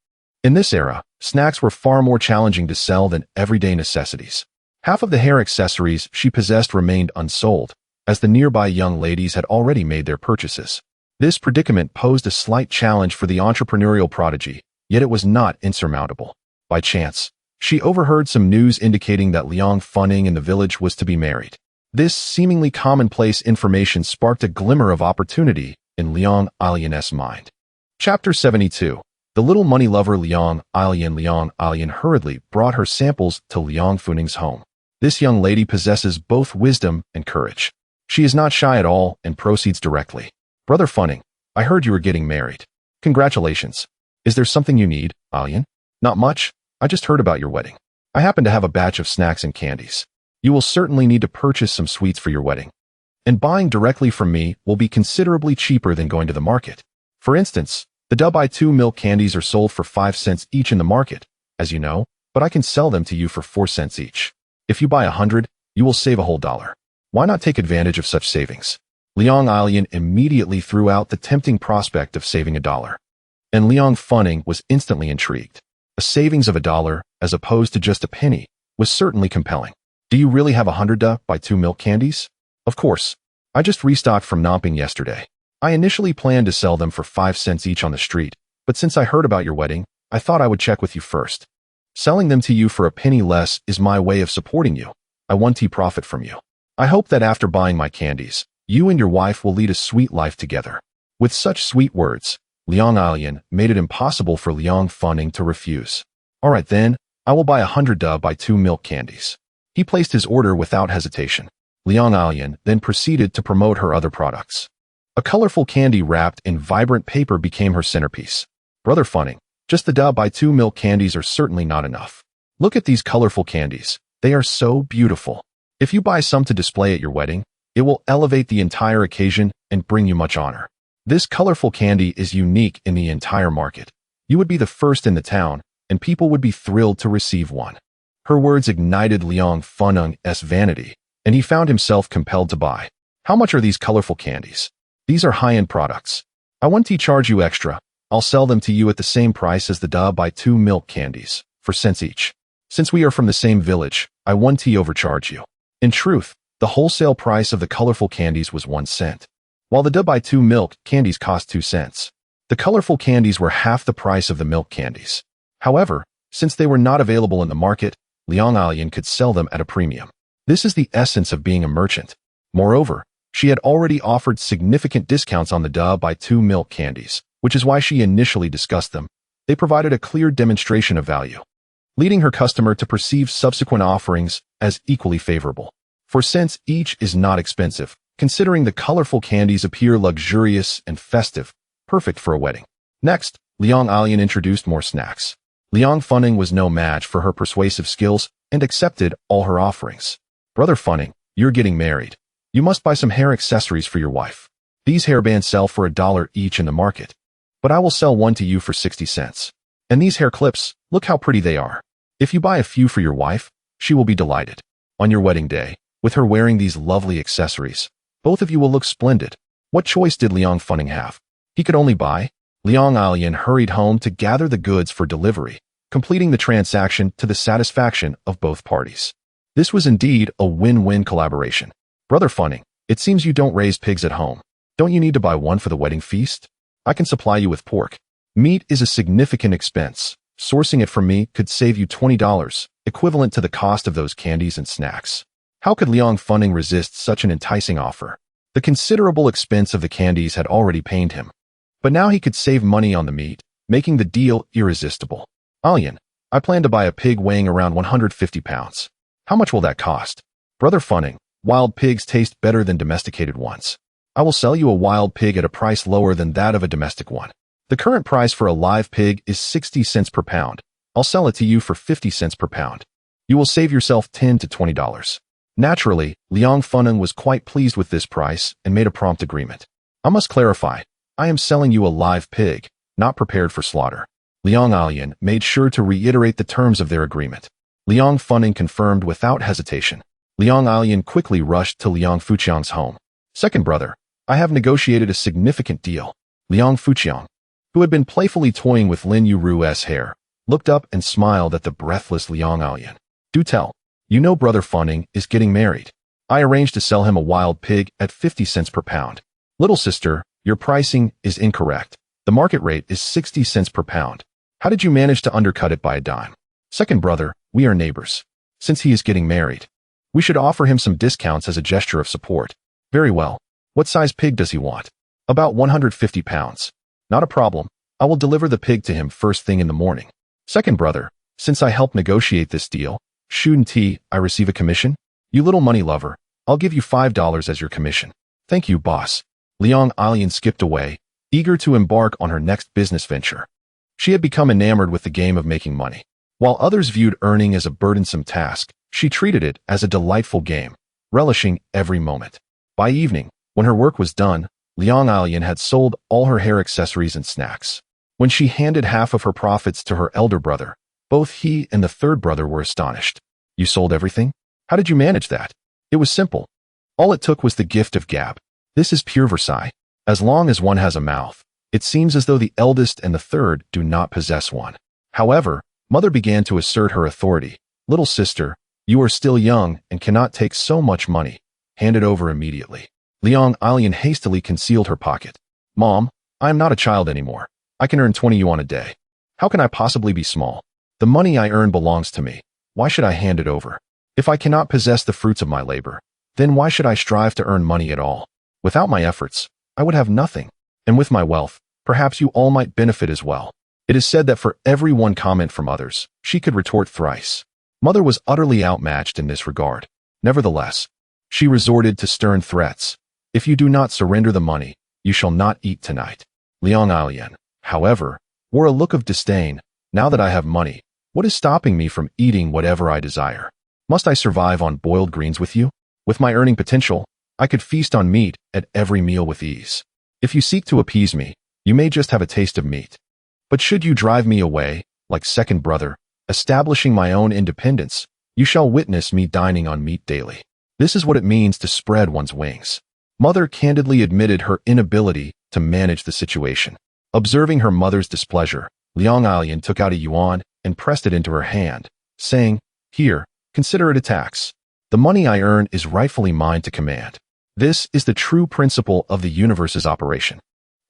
in this era, snacks were far more challenging to sell than everyday necessities. Half of the hair accessories she possessed remained unsold, as the nearby young ladies had already made their purchases. This predicament posed a slight challenge for the entrepreneurial prodigy, yet it was not insurmountable. By chance, she overheard some news indicating that Liang Funing in the village was to be married. This seemingly commonplace information sparked a glimmer of opportunity in Liang Alian's mind. Chapter 72. The little money lover Liang Alian hurriedly brought her samples to Liang Funing's home. This young lady possesses both wisdom and courage. She is not shy at all and proceeds directly. Brother Funing, I heard you were getting married. Congratulations. Is there something you need, Alian? Not much. I just heard about your wedding. I happen to have a batch of snacks and candies. You will certainly need to purchase some sweets for your wedding. And buying directly from me will be considerably cheaper than going to the market. For instance, the Dubai-2 milk candies are sold for 5 cents each in the market, as you know, but I can sell them to you for 4 cents each. If you buy 100, you will save a whole $1. Why not take advantage of such savings? Liang Alian immediately threw out the tempting prospect of saving $1. And Liang Funing was instantly intrigued. A savings of $1, as opposed to just a penny, was certainly compelling. Do you really have 100 Dubai-2 milk candies? Of course. I just restocked from Namping yesterday. I initially planned to sell them for 5 cents each on the street, but since I heard about your wedding, I thought I would check with you first. Selling them to you for a penny less is my way of supporting you. I want to profit from you. I hope that after buying my candies, you and your wife will lead a sweet life together. With such sweet words, Liang Alian made it impossible for Liang Funing to refuse. All right then, I will buy 100 da by 2 milk candies. He placed his order without hesitation. Liang Alian then proceeded to promote her other products. A colorful candy wrapped in vibrant paper became her centerpiece. Brother Funning, just the da by 2 milk candies are certainly not enough. Look at these colorful candies. They are so beautiful. If you buy some to display at your wedding, it will elevate the entire occasion and bring you much honor. This colorful candy is unique in the entire market. You would be the first in the town, and people would be thrilled to receive one. Her words ignited Liang Funeng's vanity, and he found himself compelled to buy. How much are these colorful candies? These are high-end products. I want to charge you extra. I'll sell them to you at the same price as the da by 2 milk candies, for cents each. Since we are from the same village, I want to overcharge you. In truth, the wholesale price of the colorful candies was 1 cent, while the da by 2 milk candies cost 2 cents. The colorful candies were half the price of the milk candies. However, since they were not available in the market, Liang Alian could sell them at a premium. This is the essence of being a merchant. Moreover, she had already offered significant discounts on the da by 2 milk candies, which is why she initially discussed them. They provided a clear demonstration of value, leading her customer to perceive subsequent offerings as equally favorable. For cents each is not expensive, considering the colorful candies appear luxurious and festive, perfect for a wedding. Next, Liang Alian introduced more snacks. Liang Funning was no match for her persuasive skills and accepted all her offerings. Brother Funning, you're getting married. You must buy some hair accessories for your wife. These hairbands sell for $1 each in the market, but I will sell one to you for 60 cents. And these hair clips, look how pretty they are. If you buy a few for your wife, she will be delighted. On your wedding day, with her wearing these lovely accessories, both of you will look splendid. What choice did Liang Funning have? He could only buy. Liang Alian hurried home to gather the goods for delivery, completing the transaction to the satisfaction of both parties. This was indeed a win-win collaboration. Brother Funning, it seems you don't raise pigs at home. Don't you need to buy one for the wedding feast? I can supply you with pork. Meat is a significant expense. Sourcing it from me could save you $20, equivalent to the cost of those candies and snacks. How could Liang Funning resist such an enticing offer? The considerable expense of the candies had already pained him, but now he could save money on the meat, making the deal irresistible. Alian, I plan to buy a pig weighing around 150 pounds. How much will that cost? Brother Funning, wild pigs taste better than domesticated ones. I will sell you a wild pig at a price lower than that of a domestic one. The current price for a live pig is 60 cents per pound. I'll sell it to you for 50 cents per pound. You will save yourself $10 to $20. Naturally, Liang Funning was quite pleased with this price and made a prompt agreement. I must clarify, I am selling you a live pig, not prepared for slaughter. Liang Alian made sure to reiterate the terms of their agreement. Liang Funning confirmed without hesitation. Liang Alian quickly rushed to Liang Fuqiang's home. Second brother, I have negotiated a significant deal. Liang Fuqiang, who had been playfully toying with Lin Yueru's hair, looked up and smiled at the breathless Liang Alian. Do tell. You know Brother Funning is getting married. I arranged to sell him a wild pig at 50 cents per pound. Little sister, your pricing is incorrect. The market rate is 60 cents per pound. How did you manage to undercut it by a dime? Second brother, we are neighbors. Since he is getting married, we should offer him some discounts as a gesture of support. Very well. What size pig does he want? About 150 pounds. Not a problem. I will deliver the pig to him first thing in the morning. Second brother, since I helped negotiate this deal, shouldn't I receive a commission? You little money lover, I'll give you $5 as your commission. Thank you, boss. Liang Alian skipped away, eager to embark on her next business venture. She had become enamored with the game of making money. While others viewed earning as a burdensome task, she treated it as a delightful game, relishing every moment. By evening, when her work was done, Liang Alian had sold all her hair accessories and snacks. When she handed half of her profits to her elder brother, both he and the third brother were astonished. You sold everything? How did you manage that? It was simple. All it took was the gift of gab. This is pure Versailles. As long as one has a mouth, it seems as though the eldest and the third do not possess one. However, mother began to assert her authority. Little sister, you are still young and cannot take so much money. Hand it over immediately. Liang Alian hastily concealed her pocket. Mom, I am not a child anymore. I can earn 20 yuan a day. How can I possibly be small? The money I earn belongs to me. Why should I hand it over? If I cannot possess the fruits of my labor, then why should I strive to earn money at all? Without my efforts, I would have nothing. And with my wealth, perhaps you all might benefit as well. It is said that for every one comment from others, she could retort thrice. Mother was utterly outmatched in this regard. Nevertheless, she resorted to stern threats. If you do not surrender the money, you shall not eat tonight. Liang Alian, however, wore a look of disdain. Now that I have money, what is stopping me from eating whatever I desire? Must I survive on boiled greens with you? With my earning potential, I could feast on meat at every meal with ease. If you seek to appease me, you may just have a taste of meat. But should you drive me away, like second brother, establishing my own independence, you shall witness me dining on meat daily. This is what it means to spread one's wings. Mother candidly admitted her inability to manage the situation. Observing her mother's displeasure, Liang Alian took out a yuan and pressed it into her hand, saying, "Here, consider it a tax. The money I earn is rightfully mine to command. This is the true principle of the universe's operation.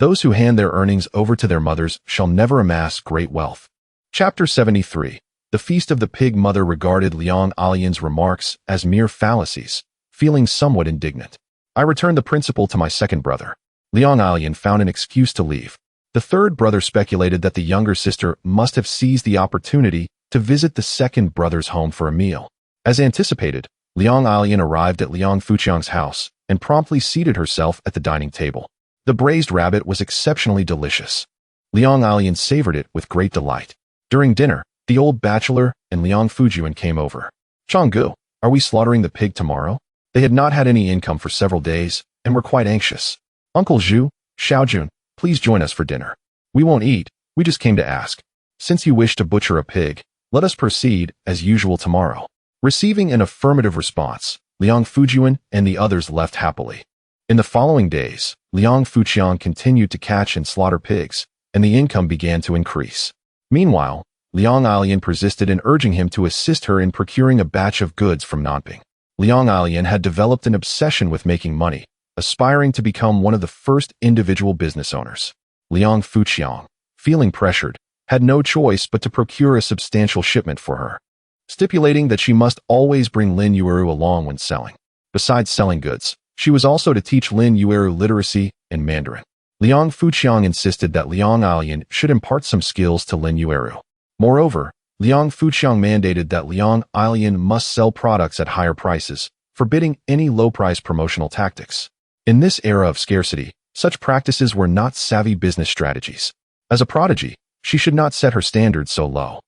Those who hand their earnings over to their mothers shall never amass great wealth." Chapter 73. The Feast of the Pig. Mother regarded Liang Alian's remarks as mere fallacies, feeling somewhat indignant. "I returned the principal to my second brother." Liang Alian found an excuse to leave. The third brother speculated that the younger sister must have seized the opportunity to visit the second brother's home for a meal. As anticipated, Liang Alian arrived at Liang Fuqiang's house and promptly seated herself at the dining table. The braised rabbit was exceptionally delicious. Liang Alian savored it with great delight. During dinner, the old bachelor and Liang Fujian came over. "Changgu, are we slaughtering the pig tomorrow?" They had not had any income for several days and were quite anxious. "Uncle Zhu, Xiaojun, please join us for dinner. We won't eat, we just came to ask. Since you wish to butcher a pig, let us proceed as usual tomorrow." Receiving an affirmative response, Liang Fujian and the others left happily. In the following days, Liang Fuqiang continued to catch and slaughter pigs, and the income began to increase. Meanwhile, Liang Alian persisted in urging him to assist her in procuring a batch of goods from Nanping. Liang Alian had developed an obsession with making money, aspiring to become one of the first individual business owners. Liang Fuqiang, feeling pressured, had no choice but to procure a substantial shipment for her, stipulating that she must always bring Lin Yueru along when selling. Besides selling goods, she was also to teach Lin Yueru literacy and Mandarin. Liang Fuqiang insisted that Liang Alian should impart some skills to Lin Yueru. Moreover, Liang Fuqiang mandated that Liang Alian must sell products at higher prices, forbidding any low-price promotional tactics. In this era of scarcity, such practices were not savvy business strategies. As a prodigy, she should not set her standards so low.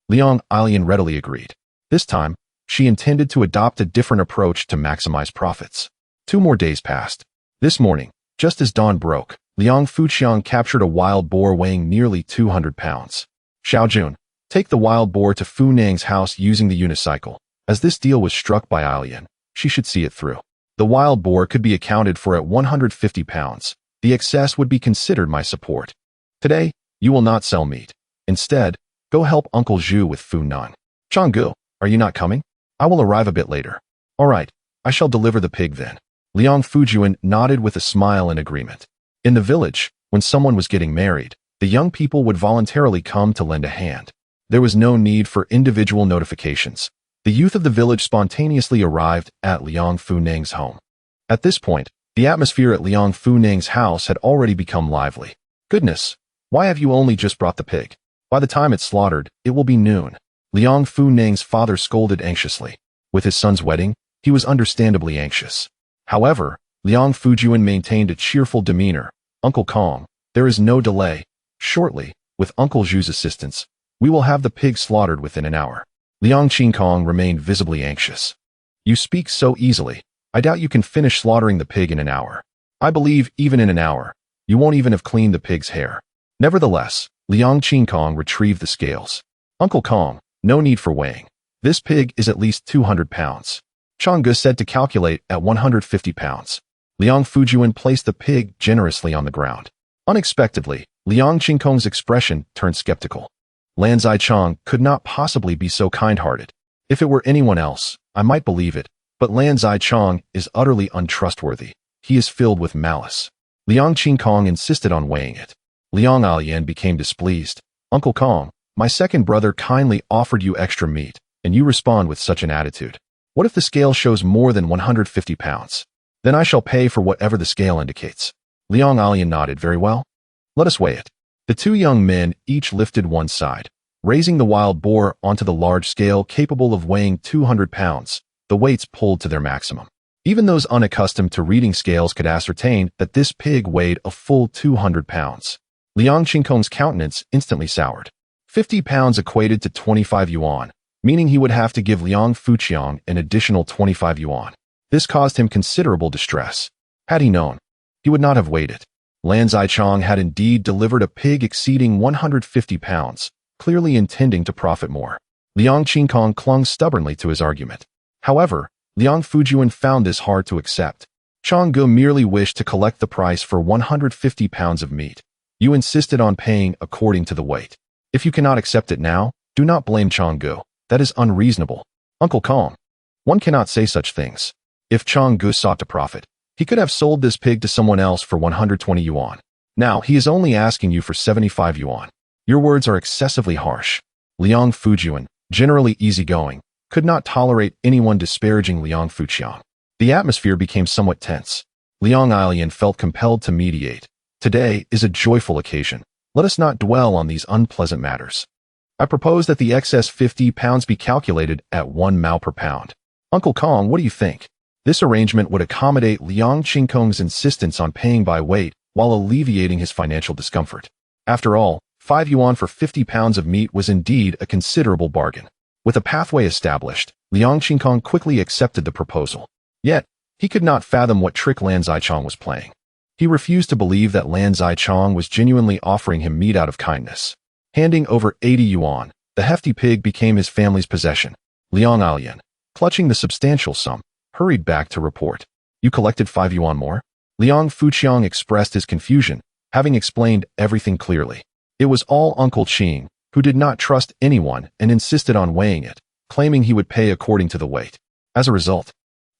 Liang Alian readily agreed. This time, she intended to adopt a different approach to maximize profits. 2 more days passed. This morning, just as dawn broke, Liang Fuqiang captured a wild boar weighing nearly 200 pounds. "Xiaojun, take the wild boar to Fu Nang's house using the unicycle. As this deal was struck by Alian, she should see it through. The wild boar could be accounted for at 150 pounds. The excess would be considered my support. Today, you will not sell meat. Instead, go help Uncle Zhu with Fu Nan. Changgu, are you not coming? I will arrive a bit later." "All right, I shall deliver the pig then." Liang Fujian nodded with a smile in agreement. In the village, when someone was getting married, the young people would voluntarily come to lend a hand. There was no need for individual notifications. The youth of the village spontaneously arrived at Liang Fu Nang's home. At this point, the atmosphere at Liang Fu Nang's house had already become lively. "Goodness, why have you only just brought the pig? By the time it's slaughtered, it will be noon." Liang Fu Nang's father scolded anxiously. With his son's wedding, he was understandably anxious. However, Liang Fujian maintained a cheerful demeanor. "Uncle Kong, there is no delay. Shortly, with Uncle Zhu's assistance, we will have the pig slaughtered within an hour." Liang Qingkong remained visibly anxious. "You speak so easily. I doubt you can finish slaughtering the pig in an hour. I believe even in an hour, you won't even have cleaned the pig's hair." Nevertheless, Liang Qingkong retrieved the scales. "Uncle Kong, no need for weighing. This pig is at least 200 pounds. Changgu said to calculate at 150 pounds. Liang Fujian placed the pig generously on the ground. Unexpectedly, Liang Qingkong's expression turned skeptical. Lan Zichang could not possibly be so kind-hearted. If it were anyone else, I might believe it, but Lan Zichang is utterly untrustworthy. He is filled with malice. Liang Qingkong insisted on weighing it. Liang Alian became displeased. "Uncle Kong, my second brother kindly offered you extra meat, and you respond with such an attitude. What if the scale shows more than 150 pounds? Then I shall pay for whatever the scale indicates." Liang Alian nodded. "Very well. Let us weigh it." The two young men each lifted one side, raising the wild boar onto the large scale capable of weighing 200 pounds, the weights pulled to their maximum. Even those unaccustomed to reading scales could ascertain that this pig weighed a full 200 pounds. Liang Qingkong's countenance instantly soured. 50 pounds equated to 25 yuan, meaning he would have to give Liang Fuqiang an additional 25 yuan. This caused him considerable distress. Had he known, he would not have waited. Lan Zichang had indeed delivered a pig exceeding 150 pounds, clearly intending to profit more. Liang Qingkong clung stubbornly to his argument. However, Liang Fujian found this hard to accept. Changgu merely wished to collect the price for 150 pounds of meat. You insisted on paying according to the weight. If you cannot accept it now, do not blame Changgu. That is unreasonable. Uncle Kong, one cannot say such things. If Changgu sought to profit, he could have sold this pig to someone else for 120 yuan. Now, he is only asking you for 75 yuan. Your words are excessively harsh. Liang Fujian, generally easygoing, could not tolerate anyone disparaging Liang Fuqiang. The atmosphere became somewhat tense. Liang Ilian felt compelled to mediate. Today is a joyful occasion. Let us not dwell on these unpleasant matters. I propose that the excess 50 pounds be calculated at 1 mao per pound. Uncle Kong, what do you think? This arrangement would accommodate Liang Qingkong's insistence on paying by weight while alleviating his financial discomfort. After all, 5 yuan for 50 pounds of meat was indeed a considerable bargain. With a pathway established, Liang Qingkong quickly accepted the proposal. Yet, he could not fathom what trick Lan Zichang was playing. He refused to believe that Lan Zichang was genuinely offering him meat out of kindness. Handing over 80 yuan, the hefty pig became his family's possession. Liang Ilian, clutching the substantial sum, hurried back to report. You collected 5 yuan more? Liang Fuqiang expressed his confusion, having explained everything clearly. It was all Uncle Qing, who did not trust anyone and insisted on weighing it, claiming he would pay according to the weight. As a result,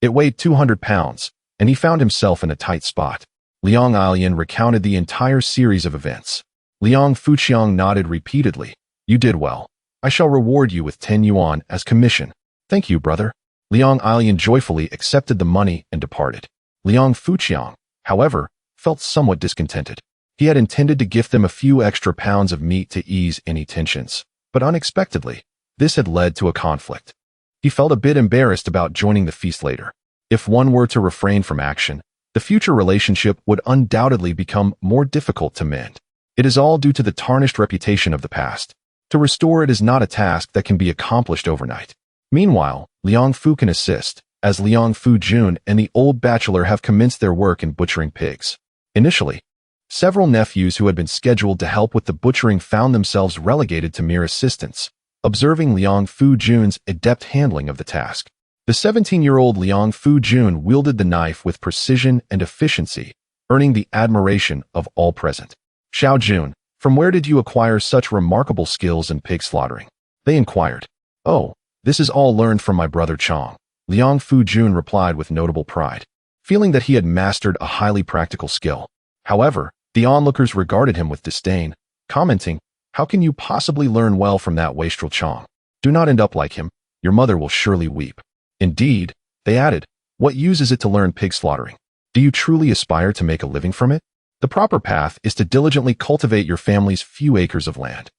it weighed 200 pounds, and he found himself in a tight spot. Liang Ilian recounted the entire series of events. Liang Fuqiang nodded repeatedly. You did well. I shall reward you with 10 yuan as commission. Thank you, brother. Liang Ilian joyfully accepted the money and departed. Liang Fuqiang, however, felt somewhat discontented. He had intended to gift them a few extra pounds of meat to ease any tensions, but unexpectedly, this had led to a conflict. He felt a bit embarrassed about joining the feast later. If one were to refrain from action, the future relationship would undoubtedly become more difficult to mend. It is all due to the tarnished reputation of the past. To restore it is not a task that can be accomplished overnight. Meanwhile, Liang Fu can assist, as Liang Fujun and the old bachelor have commenced their work in butchering pigs. Initially, several nephews who had been scheduled to help with the butchering found themselves relegated to mere assistance, observing Liang Fujun's adept handling of the task. The 17-year-old Liang Fujun wielded the knife with precision and efficiency, earning the admiration of all present. Xiao Jun, from where did you acquire such remarkable skills in pig slaughtering? They inquired. Oh, this is all learned from my brother Chong. Liang Fujun replied with notable pride, feeling that he had mastered a highly practical skill. However, the onlookers regarded him with disdain, commenting, how can you possibly learn well from that wastrel Chong? Do not end up like him. Your mother will surely weep. Indeed, they added, what use is it to learn pig slaughtering? Do you truly aspire to make a living from it? The proper path is to diligently cultivate your family's few acres of land.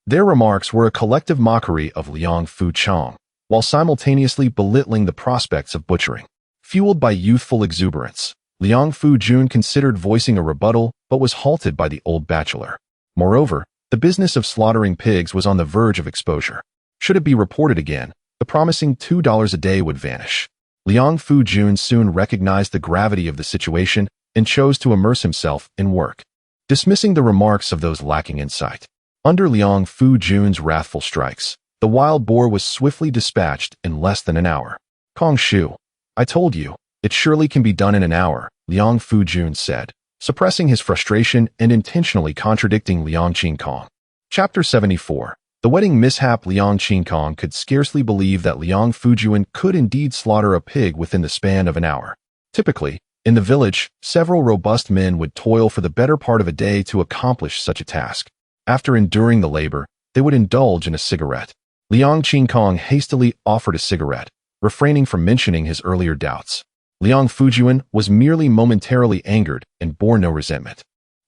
Their remarks were a collective mockery of Liang Fuqiang, while simultaneously belittling the prospects of butchering. Fueled by youthful exuberance, Liang Fujun considered voicing a rebuttal but was halted by the old bachelor. Moreover, the business of slaughtering pigs was on the verge of exposure. Should it be reported again, the promising $2 a day would vanish. Liang Fujun soon recognized the gravity of the situation and chose to immerse himself in work, dismissing the remarks of those lacking insight. Under Liang Fujun's wrathful strikes, the wild boar was swiftly dispatched in less than an hour. Kong Shu, I told you, it surely can be done in an hour, Liang Fujun said, suppressing his frustration and intentionally contradicting Liang Qingkong. Chapter 74. The wedding mishap. Liang Qingkong could scarcely believe that Liang Fujian could indeed slaughter a pig within the span of an hour. Typically, in the village, several robust men would toil for the better part of a day to accomplish such a task. After enduring the labor, they would indulge in a cigarette. Liang Qingkong hastily offered a cigarette, refraining from mentioning his earlier doubts. Liang Fujian was merely momentarily angered and bore no resentment.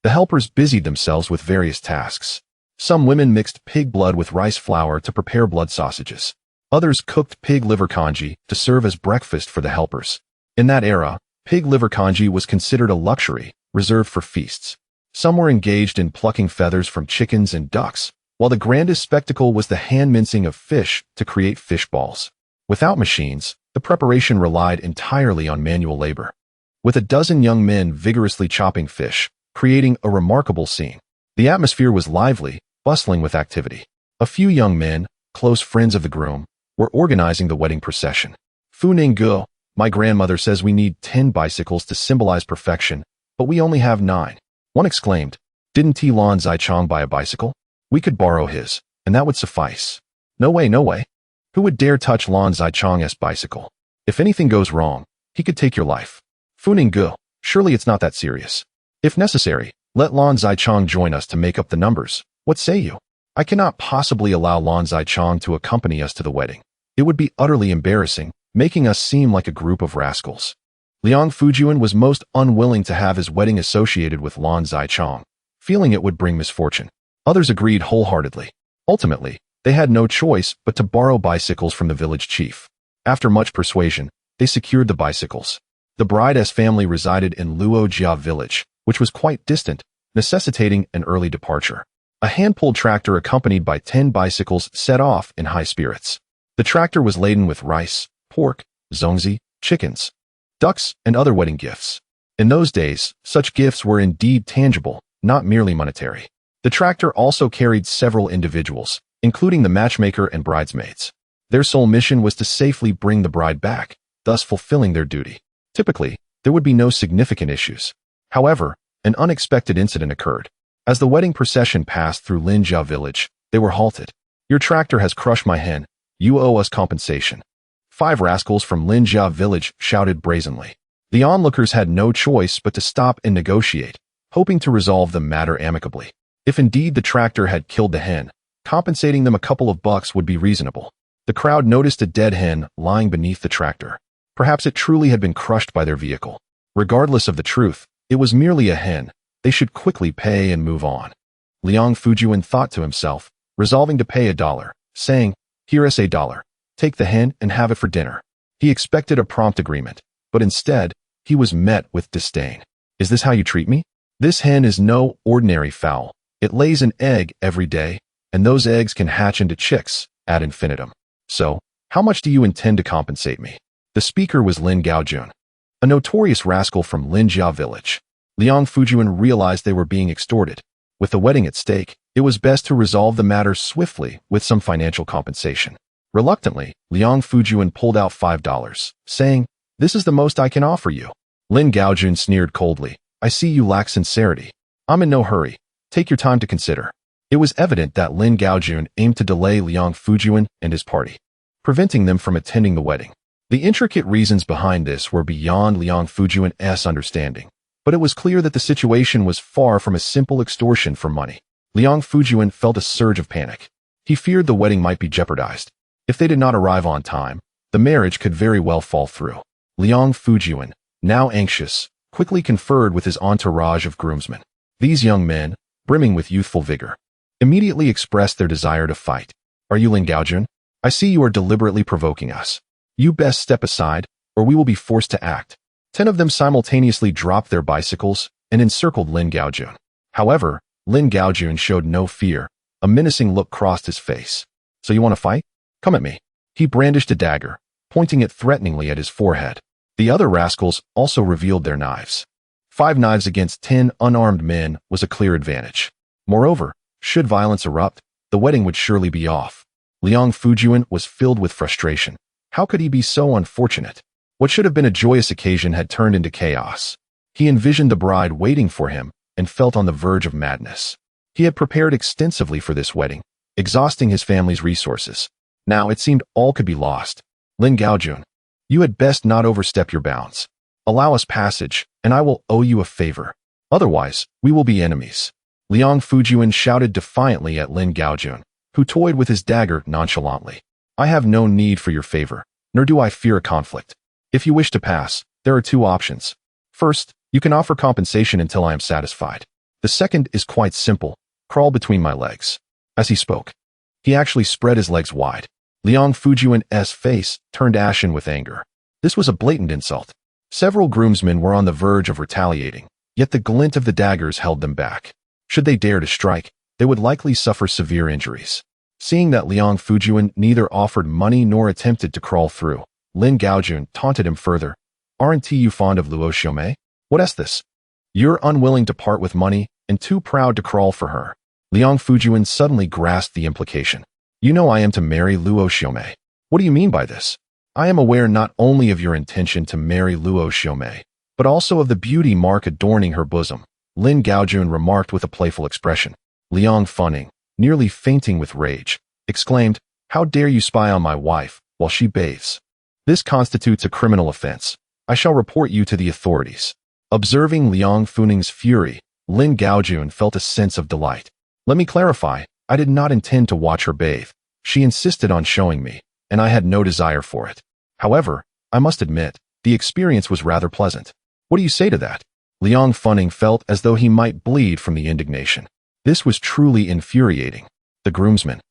The helpers busied themselves with various tasks. Some women mixed pig blood with rice flour to prepare blood sausages. Others cooked pig liver congee to serve as breakfast for the helpers. In that era, pig liver congee was considered a luxury, reserved for feasts. Some were engaged in plucking feathers from chickens and ducks, while the grandest spectacle was the hand-mincing of fish to create fish balls. Without machines, the preparation relied entirely on manual labor. With a dozen young men vigorously chopping fish, creating a remarkable scene. The atmosphere was lively, bustling with activity. A few young men, close friends of the groom, were organizing the wedding procession. Fu Ningguo, my grandmother says we need 10 bicycles to symbolize perfection, but we only have 9. One exclaimed, "Didn't T. Lan Zichong buy a bicycle? We could borrow his, and that would suffice." No way, no way. Who would dare touch Lan Zichong's bicycle? If anything goes wrong, he could take your life. Fu Ningguo, surely it's not that serious. If necessary, let Lan Zichong join us to make up the numbers. What say you? I cannot possibly allow Lan Zichong to accompany us to the wedding. It would be utterly embarrassing, making us seem like a group of rascals. Liang Fujian was most unwilling to have his wedding associated with Lan Zichong, feeling it would bring misfortune. Others agreed wholeheartedly. Ultimately, they had no choice but to borrow bicycles from the village chief. After much persuasion, they secured the bicycles. The bride's family resided in Luojia village, which was quite distant, necessitating an early departure. A hand-pulled tractor accompanied by 10 bicycles set off in high spirits. The tractor was laden with rice, pork, zongzi, chickens, ducks, and other wedding gifts. In those days, such gifts were indeed tangible, not merely monetary. The tractor also carried several individuals, including the matchmaker and bridesmaids. Their sole mission was to safely bring the bride back, thus fulfilling their duty. Typically, there would be no significant issues. However, an unexpected incident occurred. As the wedding procession passed through Linjia village, they were halted. "Your tractor has crushed my hen. You owe us compensation." 5 rascals from Linjia village shouted brazenly. The onlookers had no choice but to stop and negotiate, hoping to resolve the matter amicably. If indeed the tractor had killed the hen, compensating them a couple of bucks would be reasonable. The crowd noticed a dead hen lying beneath the tractor. Perhaps it truly had been crushed by their vehicle. Regardless of the truth, it was merely a hen. They should quickly pay and move on. Liang Fujian thought to himself, resolving to pay $1, saying, "Here is $1. Take the hen and have it for dinner." He expected a prompt agreement, but instead, he was met with disdain. "Is this how you treat me? This hen is no ordinary fowl. It lays an egg every day, and those eggs can hatch into chicks ad infinitum. So, how much do you intend to compensate me?" The speaker was Lin Gaojun, a notorious rascal from Linjia village. Liang Fujian realized they were being extorted. With the wedding at stake, it was best to resolve the matter swiftly with some financial compensation. Reluctantly, Liang Fujian pulled out $5, saying, "This is the most I can offer you." Lin Gaojun sneered coldly, "I see you lack sincerity. I'm in no hurry. Take your time to consider." It was evident that Lin Gaojun aimed to delay Liang Fujian and his party, preventing them from attending the wedding. The intricate reasons behind this were beyond Liang Fujian's understanding, but it was clear that the situation was far from a simple extortion for money. Liang Fujian felt a surge of panic. He feared the wedding might be jeopardized. If they did not arrive on time, the marriage could very well fall through. Liang Fujian, now anxious, quickly conferred with his entourage of groomsmen. These young men, brimming with youthful vigor, immediately expressed their desire to fight. "Are you Lin Gaojun? I see you are deliberately provoking us. You best step aside, or we will be forced to act." 10 of them simultaneously dropped their bicycles and encircled Lin Gaojun. However, Lin Gaojun showed no fear. A menacing look crossed his face. "So you want to fight? Come at me." He brandished a dagger, pointing it threateningly at his forehead. The other rascals also revealed their knives. 5 knives against 10 unarmed men was a clear advantage. Moreover, should violence erupt, the wedding would surely be off. Liang Fujian was filled with frustration. How could he be so unfortunate? What should have been a joyous occasion had turned into chaos. He envisioned the bride waiting for him and felt on the verge of madness. He had prepared extensively for this wedding, exhausting his family's resources. Now it seemed all could be lost. "Lin Gaojun, you had best not overstep your bounds. Allow us passage, and I will owe you a favor. Otherwise, we will be enemies." Liang Fujian shouted defiantly at Lin Gaojun, who toyed with his dagger nonchalantly. "I have no need for your favor, nor do I fear a conflict. If you wish to pass, there are 2 options. First, you can offer compensation until I am satisfied. The The second is quite simple. Crawl between my legs. As he spoke, he actually spread his legs wide. Liang Fujian's face turned ashen with anger. This was a blatant insult. Several groomsmen were on the verge of retaliating, yet the glint of the daggers held them back. Should they dare to strike, they would likely suffer severe injuries. Seeing that Liang Fujian neither offered money nor attempted to crawl through, Lin Gaojun taunted him further. Aren't you fond of Luo Xiaomei? What's this? You're unwilling to part with money and too proud to crawl for her. Liang Fujian suddenly grasped the implication. You know I am to marry Luo Xiaomei. What do you mean by this? I am aware not only of your intention to marry Luo Xiaomei, but also of the beauty mark adorning her bosom, Lin Gaojun remarked with a playful expression. Liang Funing, nearly fainting with rage, exclaimed, How dare you spy on my wife while she bathes? This constitutes a criminal offense. I shall report you to the authorities. Observing Liang Funing's fury, Lin Gaojun felt a sense of delight. Let me clarify, I did not intend to watch her bathe. She insisted on showing me, and I had no desire for it. However, I must admit, the experience was rather pleasant. What do you say to that? Liang Funing felt as though he might bleed from the indignation. This was truly infuriating. The groomsmen,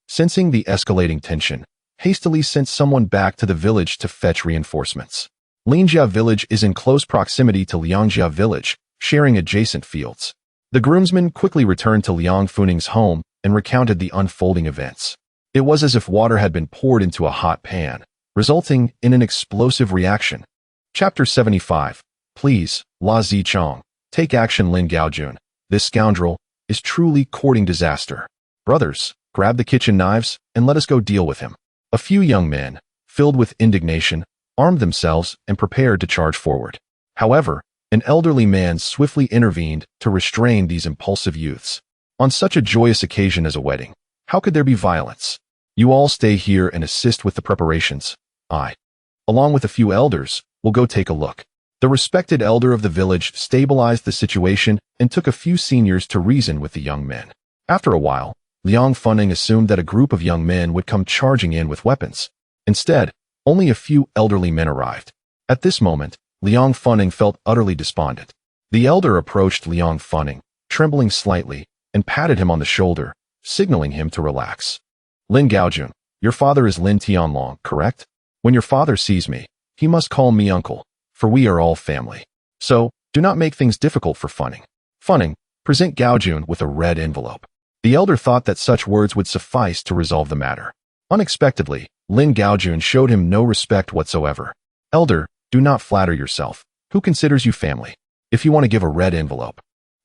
sensing the escalating tension, hastily sent someone back to the village to fetch reinforcements. Linjia village is in close proximity to Liangjia village, sharing adjacent fields. The groomsmen quickly returned to Liang Funing's home and recounted the unfolding events. It was as if water had been poured into a hot pan, resulting in an explosive reaction. Chapter 75. Please, La Zichong, take action. Lin Gaojun. This scoundrel is truly courting disaster. Brothers, grab the kitchen knives and let us go deal with him. A few young men, filled with indignation, armed themselves and prepared to charge forward. However, an elderly man swiftly intervened to restrain these impulsive youths. On such a joyous occasion as a wedding, how could there be violence? You all stay here and assist with the preparations. I, along with a few elders, will go take a look. The respected elder of the village stabilized the situation and took a few seniors to reason with the young men. After a while, Liang Funing assumed that a group of young men would come charging in with weapons. Instead, only a few elderly men arrived. At this moment, Liang Funing felt utterly despondent. The elder approached Liang Funing, trembling slightly, and patted him on the shoulder, signaling him to relax. Lin Gaojun, your father is Lin Tianlong, correct? When your father sees me, he must call me uncle, for we are all family. So, do not make things difficult for Funing. Funing, present Gaojun with a red envelope. The elder thought that such words would suffice to resolve the matter. Unexpectedly, Lin Gaojun showed him no respect whatsoever. Elder, do not flatter yourself. Who considers you family? If you want to give a red envelope,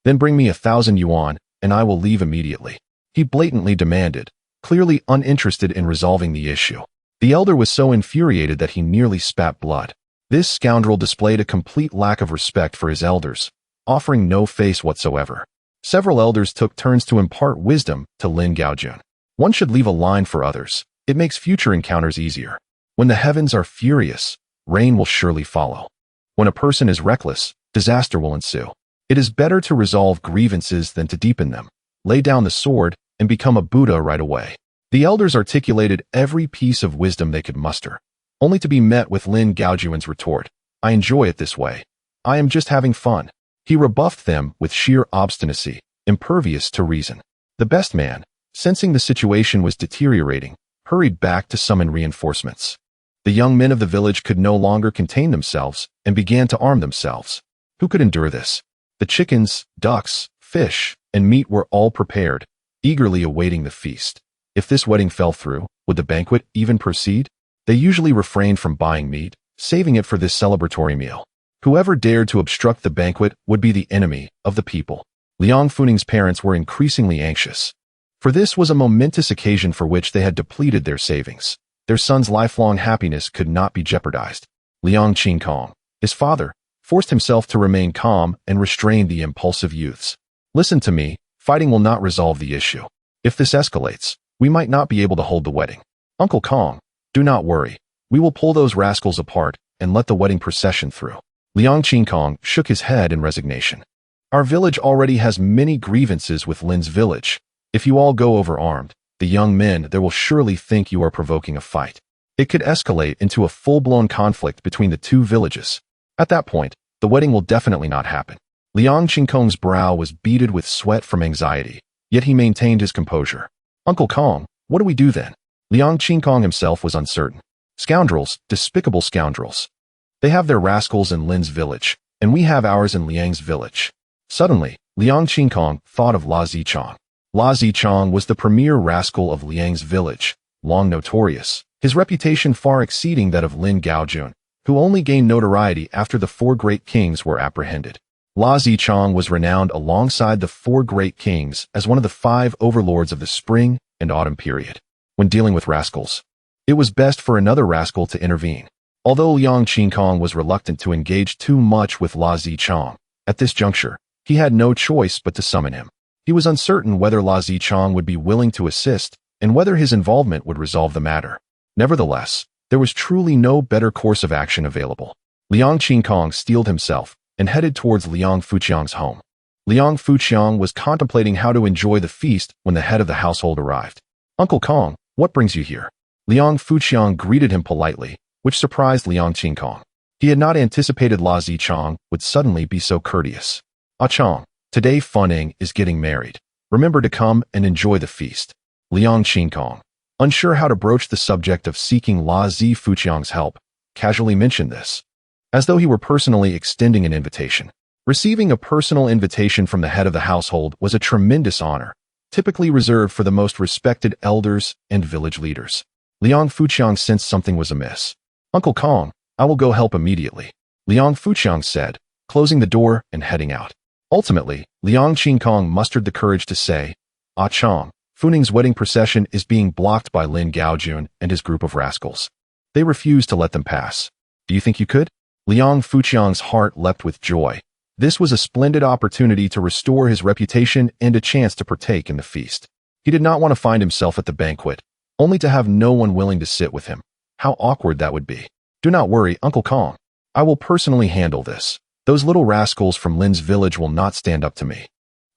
then bring me 1,000 yuan, and I will leave immediately. He blatantly demanded, clearly uninterested in resolving the issue. The elder was so infuriated that he nearly spat blood. This scoundrel displayed a complete lack of respect for his elders, offering no face whatsoever. Several elders took turns to impart wisdom to Lin Gaojun. One should leave a line for others. It makes future encounters easier. When the heavens are furious, rain will surely follow. When a person is reckless, disaster will ensue. It is better to resolve grievances than to deepen them. Lay down the sword and become a Buddha right away. The elders articulated every piece of wisdom they could muster, only to be met with Lin Gaojun's retort. I enjoy it this way. I am just having fun. He rebuffed them with sheer obstinacy, impervious to reason. The best man, sensing the situation was deteriorating, hurried back to summon reinforcements. The young men of the village could no longer contain themselves and began to arm themselves. Who could endure this? The chickens, ducks, fish, and meat were all prepared, eagerly awaiting the feast. If this wedding fell through, would the banquet even proceed? They usually refrained from buying meat, saving it for this celebratory meal. Whoever dared to obstruct the banquet would be the enemy of the people. Liang Funing's parents were increasingly anxious, for this was a momentous occasion for which they had depleted their savings. Their son's lifelong happiness could not be jeopardized. Liang Qingkong, his father, forced himself to remain calm and restrain the impulsive youths. Listen to me, fighting will not resolve the issue. If this escalates, we might not be able to hold the wedding. Uncle Kong, do not worry. We will pull those rascals apart and let the wedding procession through. Liang Qingkong shook his head in resignation. Our village already has many grievances with Lin's village. If you all go overarmed, the young men there will surely think you are provoking a fight. It could escalate into a full-blown conflict between the two villages. At that point, the wedding will definitely not happen. Liang Qingkong's brow was beaded with sweat from anxiety, yet he maintained his composure. Uncle Kong, what do we do then? Liang Qingkong himself was uncertain. Scoundrels, despicable scoundrels. They have their rascals in Lin's village, and we have ours in Liang's village. Suddenly, Liang Qingkong thought of La Zichang. La Zichang was the premier rascal of Liang's village, long notorious, his reputation far exceeding that of Lin Gaojun, who only gained notoriety after the four great kings were apprehended. La Zichang was renowned alongside the four great kings as one of the 5 overlords of the spring and autumn period. When dealing with rascals, it was best for another rascal to intervene. Although Liang Qingkong was reluctant to engage too much with La Zichang, at this juncture, he had no choice but to summon him. He was uncertain whether La Zichang would be willing to assist and whether his involvement would resolve the matter. Nevertheless, there was truly no better course of action available. Liang Qingkong steeled himself and headed towards Liang Fuqiang's home. Liang Fuqiang was contemplating how to enjoy the feast when the head of the household arrived. Uncle Kong, what brings you here? Liang Fuqiang greeted him politely, which surprised Liang Qingkong. He had not anticipated La Zichang would suddenly be so courteous. Ah Chong, today Funing is getting married. Remember to come and enjoy the feast. Liang Qingkong, unsure how to broach the subject of seeking La Fuqiang's help, casually mentioned this, as though he were personally extending an invitation. Receiving a personal invitation from the head of the household was a tremendous honor, typically reserved for the most respected elders and village leaders. Liang Fuqiang sensed something was amiss. Uncle Kong, I will go help immediately, Liang Fuqiang said, closing the door and heading out. Ultimately, Liang Qingkong mustered the courage to say, Ah Chong, Funing's wedding procession is being blocked by Lin Gaojun and his group of rascals. They refuse to let them pass. Do you think you could? Liang Fuqiang's heart leapt with joy. This was a splendid opportunity to restore his reputation and a chance to partake in the feast. He did not want to find himself at the banquet, only to have no one willing to sit with him. How awkward that would be. Do not worry, Uncle Kong. I will personally handle this. Those little rascals from Lin's village will not stand up to me.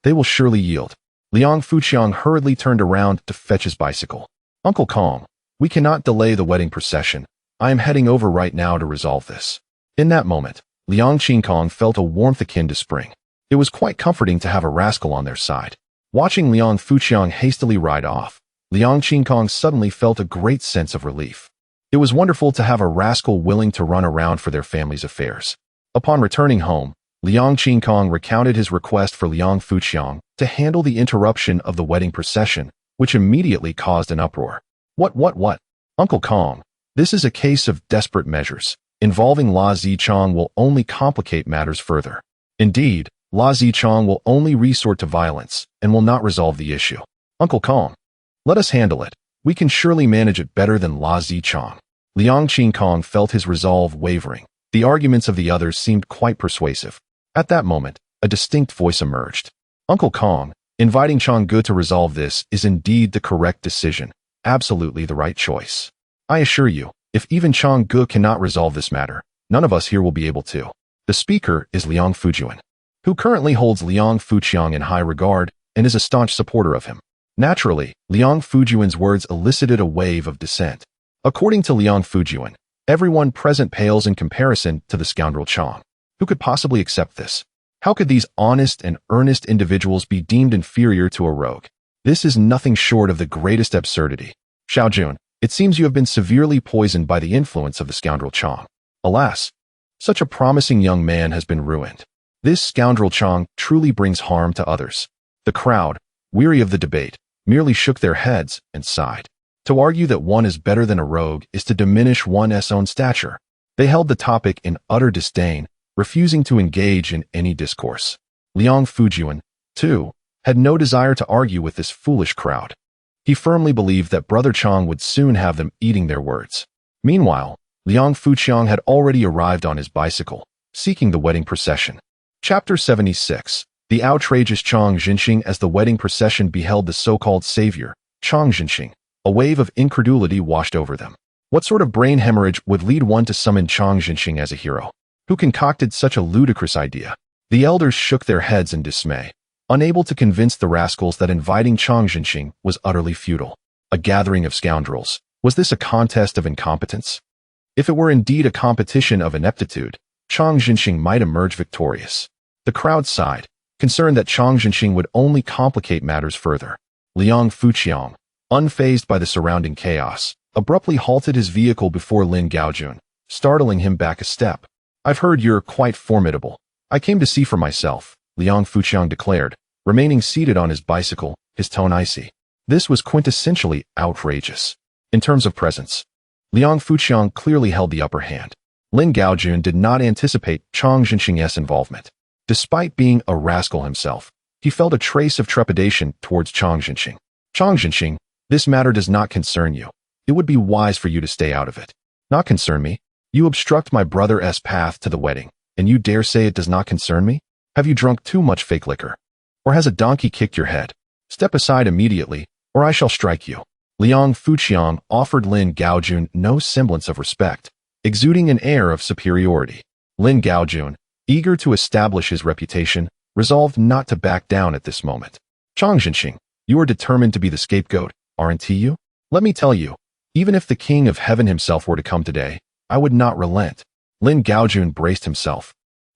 They will surely yield. Liang Fuqiang hurriedly turned around to fetch his bicycle. Uncle Kong, we cannot delay the wedding procession. I am heading over right now to resolve this. In that moment, Liang Qingkong felt a warmth akin to spring. It was quite comforting to have a rascal on their side. Watching Liang Fuqiang hastily ride off, Liang Qingkong suddenly felt a great sense of relief. It was wonderful to have a rascal willing to run around for their family's affairs. Upon returning home, Liang Qingkong recounted his request for Liang Fuqiang to handle the interruption of the wedding procession, which immediately caused an uproar. What? Uncle Kong, this is a case of desperate measures. Involving La Zichang will only complicate matters further. Indeed, La Zichang will only resort to violence and will not resolve the issue. Uncle Kong, let us handle it. We can surely manage it better than La Zichang. Liang Qingkong felt his resolve wavering. The arguments of the others seemed quite persuasive. At that moment, a distinct voice emerged. Uncle Kong, inviting Changge to resolve this is indeed the correct decision, absolutely the right choice. I assure you, if even Changge cannot resolve this matter, none of us here will be able to. The speaker is Liang Fujian, who currently holds Liang Fuqiang in high regard and is a staunch supporter of him. Naturally, Liang Fujian's words elicited a wave of dissent. According to Liang Fujian, everyone present pales in comparison to the scoundrel Chang. Who could possibly accept this? How could these honest and earnest individuals be deemed inferior to a rogue? This is nothing short of the greatest absurdity. Xiaojun, it seems you have been severely poisoned by the influence of the scoundrel Chang. Alas, such a promising young man has been ruined. This scoundrel Chang truly brings harm to others. The crowd, weary of the debate, merely shook their heads and sighed. To argue that one is better than a rogue is to diminish one's own stature. They held the topic in utter disdain, refusing to engage in any discourse. Liang Fujian, too, had no desire to argue with this foolish crowd. He firmly believed that Brother Chang would soon have them eating their words. Meanwhile, Liang Fuqiang had already arrived on his bicycle, seeking the wedding procession. Chapter 76. The outrageous Chang Jinxing. As the wedding procession beheld the so-called savior, Chang Jinxing, a wave of incredulity washed over them. What sort of brain hemorrhage would lead one to summon Chang Jinxing as a hero? Who concocted such a ludicrous idea? The elders shook their heads in dismay, unable to convince the rascals that inviting Chang Jinxing was utterly futile. A gathering of scoundrels. Was this a contest of incompetence? If it were indeed a competition of ineptitude, Chang Jinxing might emerge victorious. The crowd sighed, concerned that Chang Jinxing would only complicate matters further. Liang Fuqiang, unfazed by the surrounding chaos, abruptly halted his vehicle before Lin Gaojun, startling him back a step. "I've heard you're quite formidable. I came to see for myself," Liang Fuqiang declared, remaining seated on his bicycle, his tone icy. This was quintessentially outrageous. In terms of presence, Liang Fuqiang clearly held the upper hand. Lin Gaojun did not anticipate Chang Jinxing's involvement. Despite being a rascal himself, he felt a trace of trepidation towards Chang Jinxing. "Chang Jinxing, this matter does not concern you. It would be wise for you to stay out of it." "Not concern me? You obstruct my brother's path to the wedding, and you dare say it does not concern me? Have you drunk too much fake liquor? Or has a donkey kicked your head? Step aside immediately, or I shall strike you." Liang Fuqiang offered Lin Gaojun no semblance of respect, exuding an air of superiority. Lin Gaojun, eager to establish his reputation, resolved not to back down at this moment. "Chang Jinxing, you are determined to be the scapegoat, aren't you? Let me tell you, even if the King of Heaven himself were to come today, I would not relent." Lin Gaojun braced himself,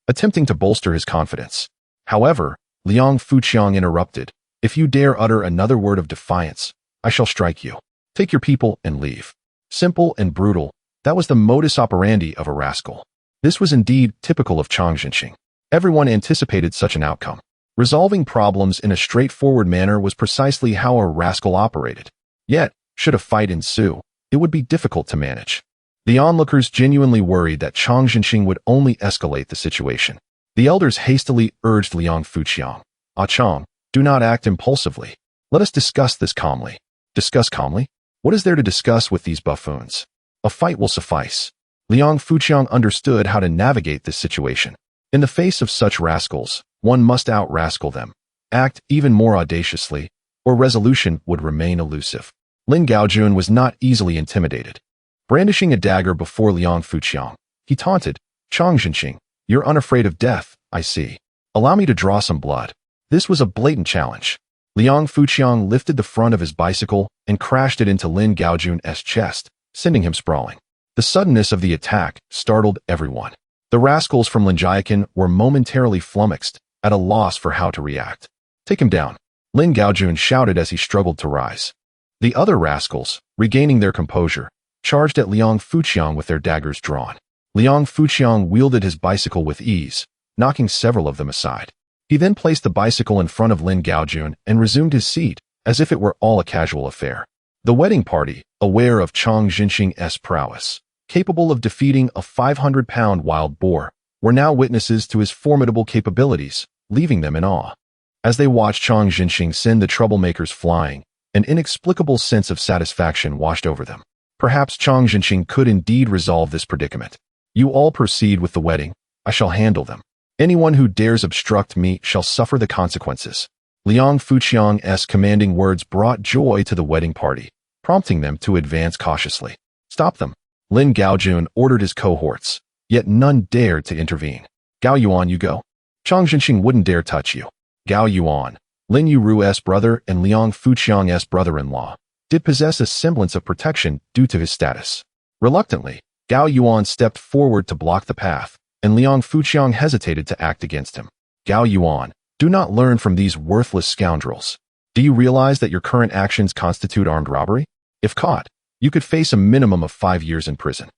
attempting to bolster his confidence. However, Liang Fuqiang interrupted. "If you dare utter another word of defiance, I shall strike you. Take your people and leave." Simple and brutal, that was the modus operandi of a rascal. This was indeed typical of Chang Jinxing. Everyone anticipated such an outcome. Resolving problems in a straightforward manner was precisely how a rascal operated. Yet, should a fight ensue, it would be difficult to manage. The onlookers genuinely worried that Chang Jinxing would only escalate the situation. The elders hastily urged Liang Fuqiang, "Ah Chang, do not act impulsively. Let us discuss this calmly." "Discuss calmly? What is there to discuss with these buffoons? A fight will suffice." Liang Fuqiang understood how to navigate this situation. In the face of such rascals, one must out-rascal them, act even more audaciously, or resolution would remain elusive. Lin Gaojun was not easily intimidated. Brandishing a dagger before Liang Fuqiang, he taunted, "Chang Jinxing, you're unafraid of death, I see. Allow me to draw some blood." This was a blatant challenge. Liang Fuqiang lifted the front of his bicycle and crashed it into Lin Gaojun's chest, sending him sprawling. The suddenness of the attack startled everyone. The rascals from Linjiakan were momentarily flummoxed, at a loss for how to react. "Take him down," Lin Gaojun shouted as he struggled to rise. The other rascals, regaining their composure, charged at Liang Fuqiang with their daggers drawn. Liang Fuqiang wielded his bicycle with ease, knocking several of them aside. He then placed the bicycle in front of Lin Gaojun and resumed his seat, as if it were all a casual affair. The wedding party, aware of Chang Jinxing's prowess, capable of defeating a 500-pound wild boar, were now witnesses to his formidable capabilities, leaving them in awe. As they watched Chang Jinxing send the troublemakers flying, an inexplicable sense of satisfaction washed over them. Perhaps Chang Jinxing could indeed resolve this predicament. "You all proceed with the wedding. I shall handle them. Anyone who dares obstruct me shall suffer the consequences." Liang Fuqiang's commanding words brought joy to the wedding party, prompting them to advance cautiously. "Stop them," Lin Gaojun ordered his cohorts, yet none dared to intervene. "Gao Yuan, you go. Chang Jinxing wouldn't dare touch you." Gao Yuan, Lin Yueru's brother and Liang Fuqiang's brother-in-law, did possess a semblance of protection due to his status. Reluctantly, Gao Yuan stepped forward to block the path, and Liang Fuqiang hesitated to act against him. "Gao Yuan, do not learn from these worthless scoundrels. Do you realize that your current actions constitute armed robbery? If caught, you could face a minimum of 5 years in prison.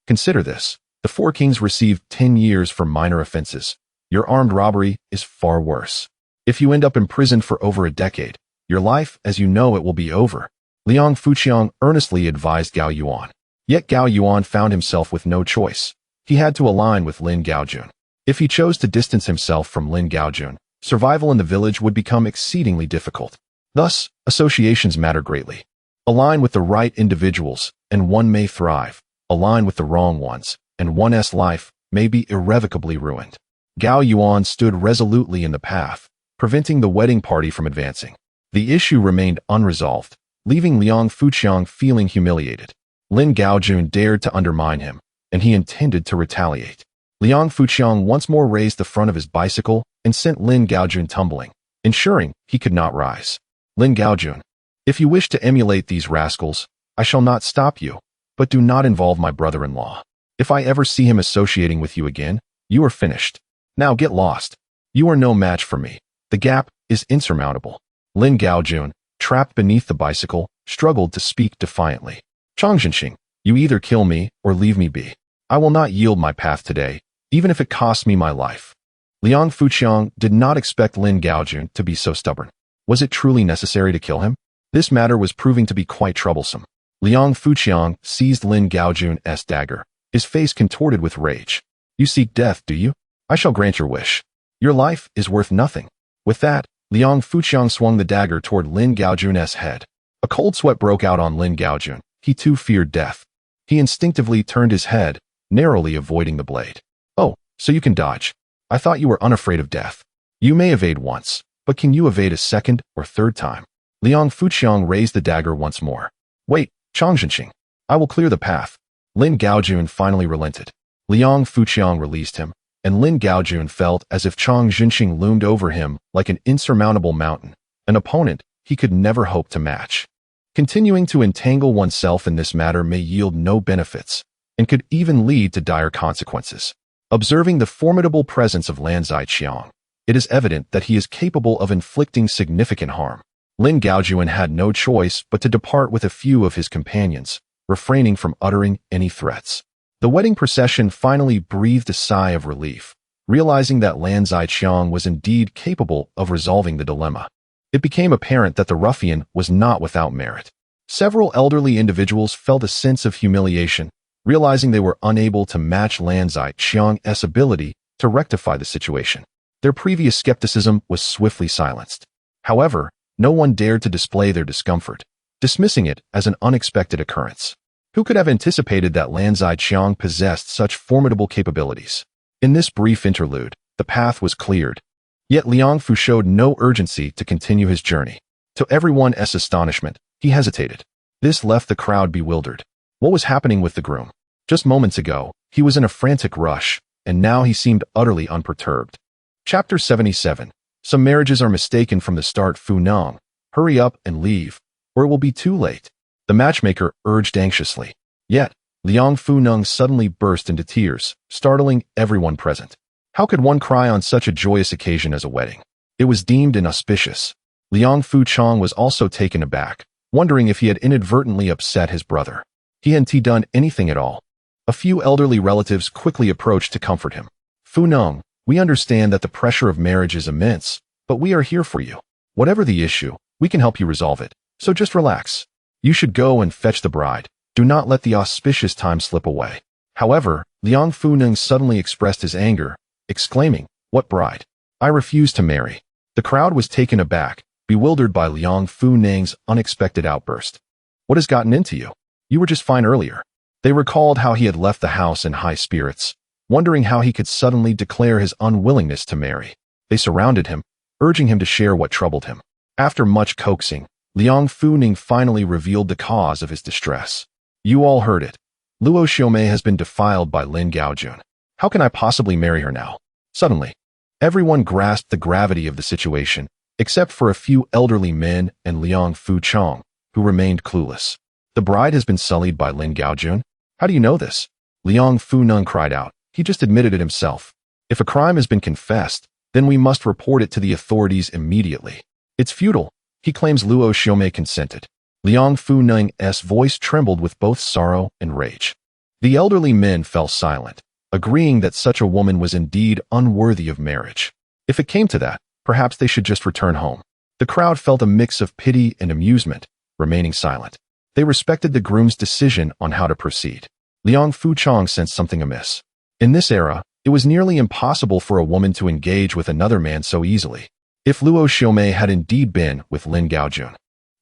Consider this. The 4 kings received 10 years for minor offenses. Your armed robbery is far worse. If you end up imprisoned for over a decade, your life as you know it will be over." Liang Fuqiang earnestly advised Gao Yuan. Yet Gao Yuan found himself with no choice. He had to align with Lin Gaojun. If he chose to distance himself from Lin Gaojun, survival in the village would become exceedingly difficult. Thus, associations matter greatly. Align with the right individuals, and one may thrive. Align with the wrong ones, and one's life may be irrevocably ruined. Gao Yuan stood resolutely in the path, preventing the wedding party from advancing. The issue remained unresolved, leaving Liang Fuqiang feeling humiliated. Lin Gaojun dared to undermine him, and he intended to retaliate. Liang Fuqiang once more raised the front of his bicycle and sent Lin Gaojun tumbling, ensuring he could not rise. "Lin Gaojun, if you wish to emulate these rascals, I shall not stop you, but do not involve my brother-in-law. If I ever see him associating with you again, you are finished. Now get lost." You are no match for me. The gap is insurmountable. Lin Gaojun, trapped beneath the bicycle, struggled to speak defiantly. Chang Zhenxing, you either kill me or leave me be. I will not yield my path today, even if it costs me my life. Liang Fuqiang did not expect Lin Gaojun to be so stubborn. Was it truly necessary to kill him? This matter was proving to be quite troublesome. Liang Fuqiang seized Lin Gaojun's dagger, his face contorted with rage. You seek death, do you? I shall grant your wish. Your life is worth nothing. With that, Liang Fuqiang swung the dagger toward Lin Gaojun's head. A cold sweat broke out on Lin Gaojun. He too feared death. He instinctively turned his head, narrowly avoiding the blade. Oh, so you can dodge. I thought you were unafraid of death. You may evade once, but can you evade a second or third time? Liang Fuqiang raised the dagger once more. Wait, Chang Zhenxing. I will clear the path. Lin Gaojun finally relented. Liang Fuqiang released him, and Lin Gaojun felt as if Chang Zhenxing loomed over him like an insurmountable mountain, an opponent he could never hope to match. Continuing to entangle oneself in this matter may yield no benefits, and could even lead to dire consequences. Observing the formidable presence of Lan Ziqiang, it is evident that he is capable of inflicting significant harm. Lin Gaojun had no choice but to depart with a few of his companions, refraining from uttering any threats. The wedding procession finally breathed a sigh of relief, realizing that Lan Ziqiang was indeed capable of resolving the dilemma. It became apparent that the ruffian was not without merit. Several elderly individuals felt a sense of humiliation, realizing they were unable to match Lan Ziqiang's ability to rectify the situation. Their previous skepticism was swiftly silenced. However, no one dared to display their discomfort, dismissing it as an unexpected occurrence. Who could have anticipated that Lan Ziqiang possessed such formidable capabilities? In this brief interlude, the path was cleared. Yet Liang Fu showed no urgency to continue his journey. To everyone's astonishment, he hesitated. This left the crowd bewildered. What was happening with the groom? Just moments ago, he was in a frantic rush, and now he seemed utterly unperturbed. Chapter 77. Some marriages are mistaken from the start. Fu Nong, hurry up and leave, or it will be too late. The matchmaker urged anxiously. Yet, Liang Fu Nong suddenly burst into tears, startling everyone present. How could one cry on such a joyous occasion as a wedding? It was deemed inauspicious. Liang Fuqiang was also taken aback, wondering if he had inadvertently upset his brother. He hadn't done anything at all. A few elderly relatives quickly approached to comfort him. Fu Nong, we understand that the pressure of marriage is immense, but we are here for you. Whatever the issue, we can help you resolve it, so just relax. You should go and fetch the bride. Do not let the auspicious time slip away. However, Liang Fu Nong suddenly expressed his anger, exclaiming, What bride? I refuse to marry. The crowd was taken aback, bewildered by Liang Fu Nong's unexpected outburst. What has gotten into you? You were just fine earlier. They recalled how he had left the house in high spirits, wondering how he could suddenly declare his unwillingness to marry. They surrounded him, urging him to share what troubled him. After much coaxing, Liang Fu Nong finally revealed the cause of his distress. You all heard it. Luo Xiaomei has been defiled by Lin Gaojun. How can I possibly marry her now? Suddenly, everyone grasped the gravity of the situation, except for a few elderly men and Liang Fuqiang, who remained clueless. The bride has been sullied by Lin Gaojun? How do you know this? Liang Fu Nong cried out. He just admitted it himself. If a crime has been confessed, then we must report it to the authorities immediately. It's futile. He claims Luo Xiaomei consented. Liang Fu Nong's voice trembled with both sorrow and rage. The elderly men fell silent, agreeing that such a woman was indeed unworthy of marriage. If it came to that, perhaps they should just return home. The crowd felt a mix of pity and amusement, remaining silent. They respected the groom's decision on how to proceed. Liang Fuqiang sensed something amiss. In this era, it was nearly impossible for a woman to engage with another man so easily. If Luo Xiaomei had indeed been with Lin Gaojun,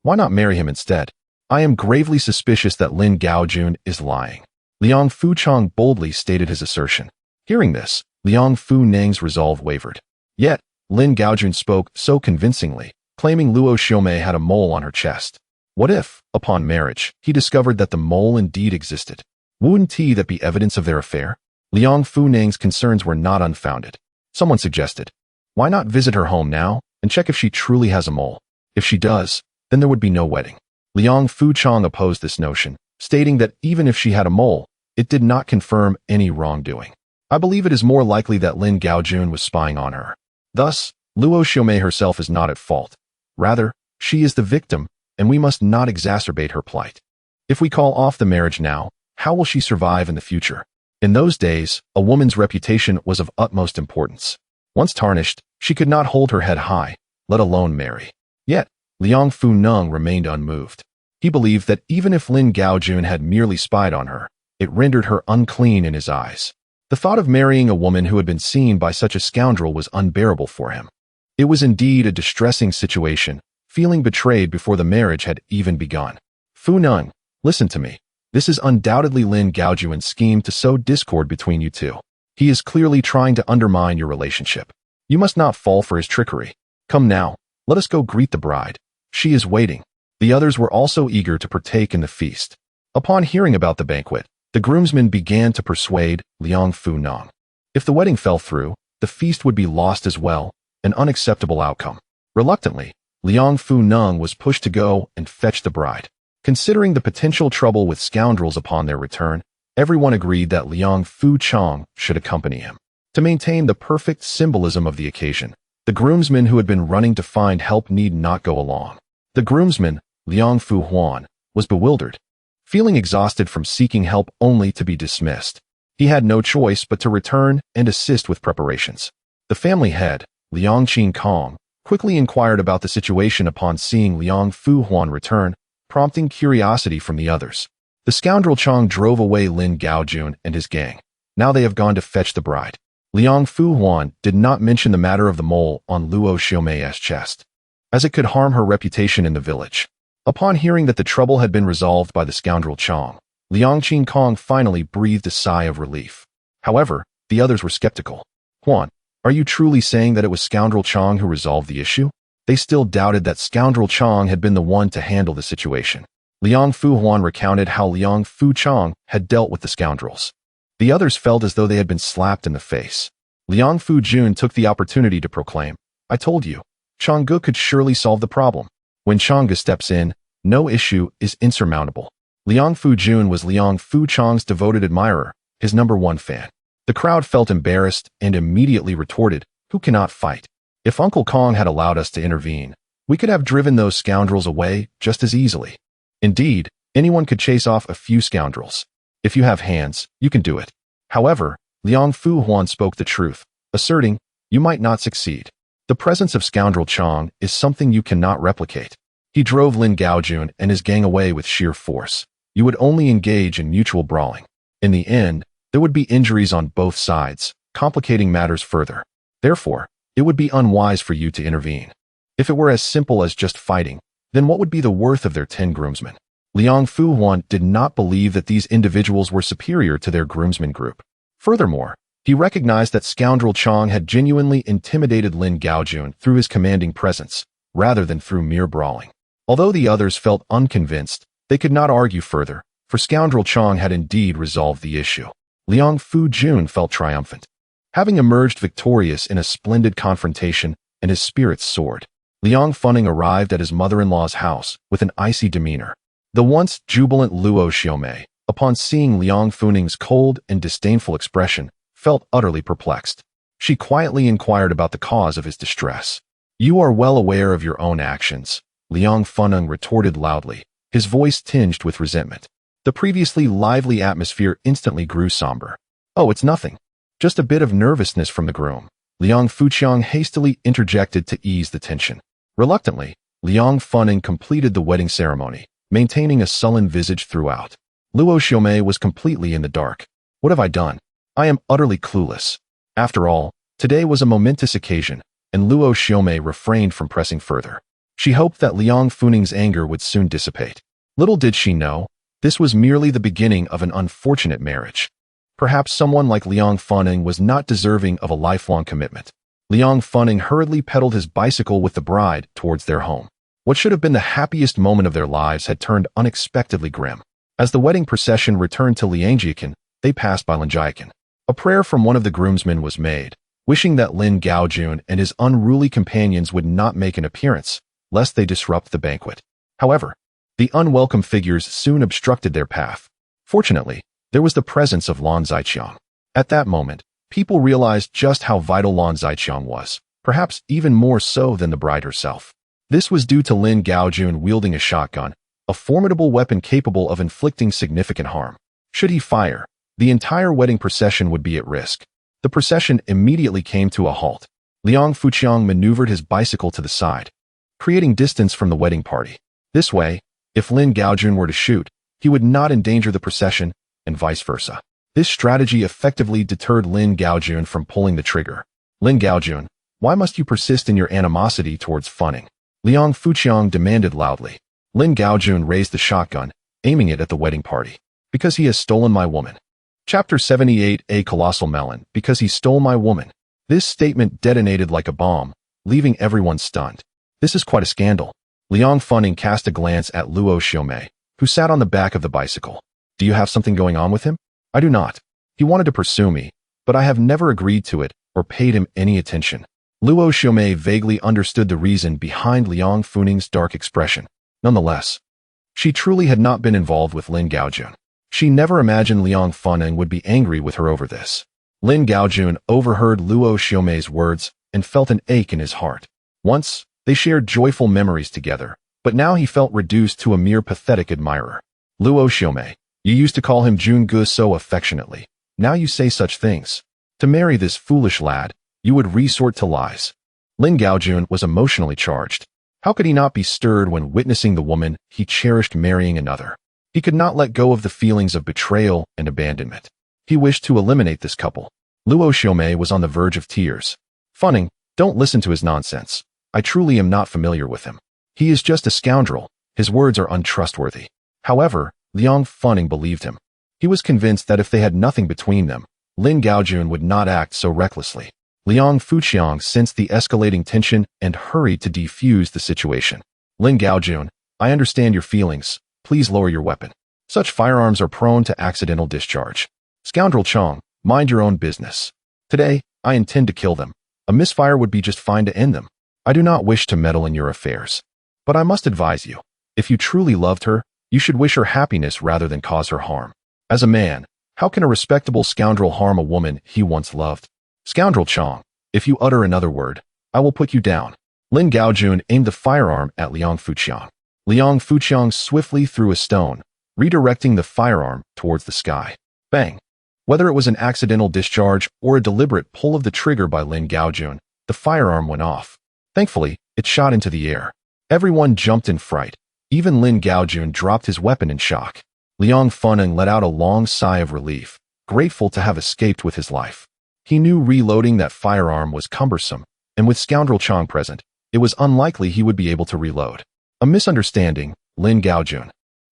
why not marry him instead? I am gravely suspicious that Lin Gaojun is lying. Liang Fuqiang boldly stated his assertion. Hearing this, Liang Fu Nong's resolve wavered. Yet, Lin Gaojun spoke so convincingly, claiming Luo Xiaomei had a mole on her chest. What if, upon marriage, he discovered that the mole indeed existed? Wouldn't that be evidence of their affair? Liang Fu Nong's concerns were not unfounded. Someone suggested, why not visit her home now and check if she truly has a mole? If she does, then there would be no wedding. Liang Fuqiang opposed this notion, stating that even if she had a mole, it did not confirm any wrongdoing. I believe it is more likely that Lin Gaojun was spying on her. Thus, Luo Xiaomei herself is not at fault. Rather, she is the victim, and we must not exacerbate her plight. If we call off the marriage now, how will she survive in the future? In those days, a woman's reputation was of utmost importance. Once tarnished, she could not hold her head high, let alone marry. Yet, Liang Fu-neng remained unmoved. He believed that even if Lin Gaojun had merely spied on her, it rendered her unclean in his eyes. The thought of marrying a woman who had been seen by such a scoundrel was unbearable for him. It was indeed a distressing situation, feeling betrayed before the marriage had even begun. Fu-neng, listen to me. This is undoubtedly Lin Gaojun's scheme to sow discord between you two. He is clearly trying to undermine your relationship. You must not fall for his trickery. Come now, let us go greet the bride. She is waiting. The others were also eager to partake in the feast. Upon hearing about the banquet, the groomsmen began to persuade Liang Fu-neng. If the wedding fell through, the feast would be lost as well, an unacceptable outcome. Reluctantly, Liang Fu-neng was pushed to go and fetch the bride. Considering the potential trouble with scoundrels upon their return, everyone agreed that Liang Fu-chang should accompany him. To maintain the perfect symbolism of the occasion, the groomsman who had been running to find help need not go along. The groomsman, Liang Fu-huan, was bewildered, feeling exhausted from seeking help only to be dismissed. He had no choice but to return and assist with preparations. The family head, Liang Qin-kong, quickly inquired about the situation upon seeing Liang Fu-huan return, prompting curiosity from the others. The scoundrel Chang drove away Lin Gaojun and his gang. Now they have gone to fetch the bride. Liang Fu-huan did not mention the matter of the mole on Luo Xiaomei's chest, as it could harm her reputation in the village. Upon hearing that the trouble had been resolved by the scoundrel Chang, Liang Qin-kong finally breathed a sigh of relief. However, the others were skeptical. Huan, are you truly saying that it was scoundrel Chang who resolved the issue? They still doubted that scoundrel Chang had been the one to handle the situation. Liang Fu-huan recounted how Liang Fu-chang had dealt with the scoundrels. The others felt as though they had been slapped in the face. Liang Fu-jun took the opportunity to proclaim, I told you, Changge could surely solve the problem. When Changge steps in, no issue is insurmountable. Liang Fu-jun was Liang Fu-chang's devoted admirer, his #1 fan. The crowd felt embarrassed and immediately retorted, who cannot fight? If Uncle Kong had allowed us to intervene, we could have driven those scoundrels away just as easily. Indeed, anyone could chase off a few scoundrels. If you have hands, you can do it. However, Liang Fu-huan spoke the truth, asserting, you might not succeed. The presence of scoundrel Chang is something you cannot replicate. He drove Lin Gaojun and his gang away with sheer force. You would only engage in mutual brawling. In the end, there would be injuries on both sides, complicating matters further. Therefore, it would be unwise for you to intervene. If it were as simple as just fighting, then what would be the worth of their 10 groomsmen? Liang Fu-huan did not believe that these individuals were superior to their groomsmen group. Furthermore, he recognized that scoundrel Chang had genuinely intimidated Lin Gaojun through his commanding presence, rather than through mere brawling. Although the others felt unconvinced, they could not argue further, for scoundrel Chang had indeed resolved the issue. Liang Fu-jun felt triumphant. Having emerged victorious in a splendid confrontation, and his spirits soared, Liang Fu-neng arrived at his mother-in-law's house with an icy demeanor. The once jubilant Luo Xiaomei, upon seeing Liang Fu-neng's cold and disdainful expression, felt utterly perplexed. She quietly inquired about the cause of his distress. You are well aware of your own actions, Liang Fu-neng retorted loudly, his voice tinged with resentment. The previously lively atmosphere instantly grew somber. Oh, it's nothing. Just a bit of nervousness from the groom. Liang Fu-chang hastily interjected to ease the tension. Reluctantly, Liang Fu-neng completed the wedding ceremony, maintaining a sullen visage throughout. Luo Xiaomei was completely in the dark. What have I done? I am utterly clueless. After all, today was a momentous occasion, and Luo Xiaomei refrained from pressing further. She hoped that Liang Fu-neng's anger would soon dissipate. Little did she know, this was merely the beginning of an unfortunate marriage. Perhaps someone like Liang Fu-neng was not deserving of a lifelong commitment. Liang Fu-neng hurriedly pedaled his bicycle with the bride towards their home. What should have been the happiest moment of their lives had turned unexpectedly grim. As the wedding procession returned to Liangjiakan, they passed by Linjiakan. A prayer from one of the groomsmen was made, wishing that Lin Gaojun and his unruly companions would not make an appearance, lest they disrupt the banquet. However, the unwelcome figures soon obstructed their path. Fortunately, there was the presence of Lan Ziqiang. At that moment, people realized just how vital Lan Ziqiang was, perhaps even more so than the bride herself. This was due to Lin Gaojun wielding a shotgun, a formidable weapon capable of inflicting significant harm. Should he fire, the entire wedding procession would be at risk. The procession immediately came to a halt. Liang Fuqiang maneuvered his bicycle to the side, creating distance from the wedding party. This way, if Lin Gaojun were to shoot, he would not endanger the procession, and vice versa. This strategy effectively deterred Lin Gaojun from pulling the trigger. Lin Gaojun, why must you persist in your animosity towards Funning? Liang Fuqiang demanded loudly. Lin Gaojun raised the shotgun, aiming it at the wedding party. Because he has stolen my woman. Chapter 78, A Colossal Melon, because he stole my woman. This statement detonated like a bomb, leaving everyone stunned. This is quite a scandal. Liang Funning cast a glance at Luo Xiaomei, who sat on the back of the bicycle. Do you have something going on with him? I do not. He wanted to pursue me, but I have never agreed to it or paid him any attention. Luo Xiaomei vaguely understood the reason behind Liang Funning's dark expression. Nonetheless, she truly had not been involved with Lin Gaojun. She never imagined Liang Funning would be angry with her over this. Lin Gaojun overheard Luo Xiaomei's words and felt an ache in his heart. Once, they shared joyful memories together, but now he felt reduced to a mere pathetic admirer. Luo Xiaomei, you used to call him Junge so affectionately. Now you say such things. To marry this foolish lad, you would resort to lies. Lin Gaojun was emotionally charged. How could he not be stirred when witnessing the woman he cherished marrying another? He could not let go of the feelings of betrayal and abandonment. He wished to eliminate this couple. Luo Xiaomei was on the verge of tears. Funning, don't listen to his nonsense. I truly am not familiar with him. He is just a scoundrel. His words are untrustworthy. However, Liang Funning believed him. He was convinced that if they had nothing between them, Lin Gaojun would not act so recklessly. Liang Fuqiang sensed the escalating tension and hurried to defuse the situation. Lin Gaojun, I understand your feelings. Please lower your weapon. Such firearms are prone to accidental discharge. Scoundrel Chong, mind your own business. Today, I intend to kill them. A misfire would be just fine to end them. I do not wish to meddle in your affairs. But I must advise you, if you truly loved her, you should wish her happiness rather than cause her harm. As a man, how can a respectable scoundrel harm a woman he once loved? Scoundrel Chong, if you utter another word, I will put you down. Lin Gaojun aimed the firearm at Liang Fuqiang. Liang Fuqiang swiftly threw a stone, redirecting the firearm towards the sky. Bang! Whether it was an accidental discharge or a deliberate pull of the trigger by Lin Gaojun, the firearm went off. Thankfully, it shot into the air. Everyone jumped in fright. Even Lin Gaojun dropped his weapon in shock. Liang Funning let out a long sigh of relief, grateful to have escaped with his life. He knew reloading that firearm was cumbersome, and with Scoundrel Chong present, it was unlikely he would be able to reload. A misunderstanding, Lin Gaojun.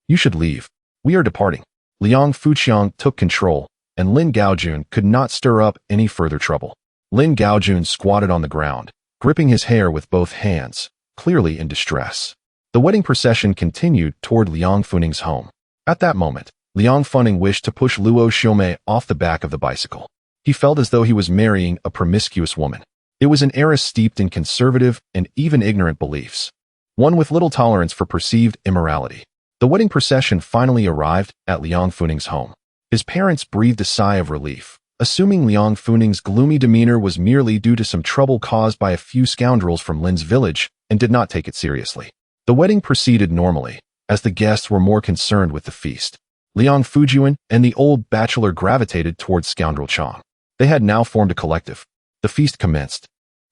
You should leave. We are departing. Liang Fuqiang took control, and Lin Gaojun could not stir up any further trouble. Lin Gaojun squatted on the ground, gripping his hair with both hands, clearly in distress. The wedding procession continued toward Liang Funning's home. At that moment, Liang Funning wished to push Luo Xiaomei off the back of the bicycle. He felt as though he was marrying a promiscuous woman. It was an heiress steeped in conservative and even ignorant beliefs, one with little tolerance for perceived immorality. The wedding procession finally arrived at Liang Funning's home. His parents breathed a sigh of relief, assuming Liang Funning's gloomy demeanor was merely due to some trouble caused by a few scoundrels from Lin's village, and did not take it seriously. The wedding proceeded normally, as the guests were more concerned with the feast. Liang Fujian and the old bachelor gravitated towards Scoundrel Chong. They had now formed a collective. The feast commenced.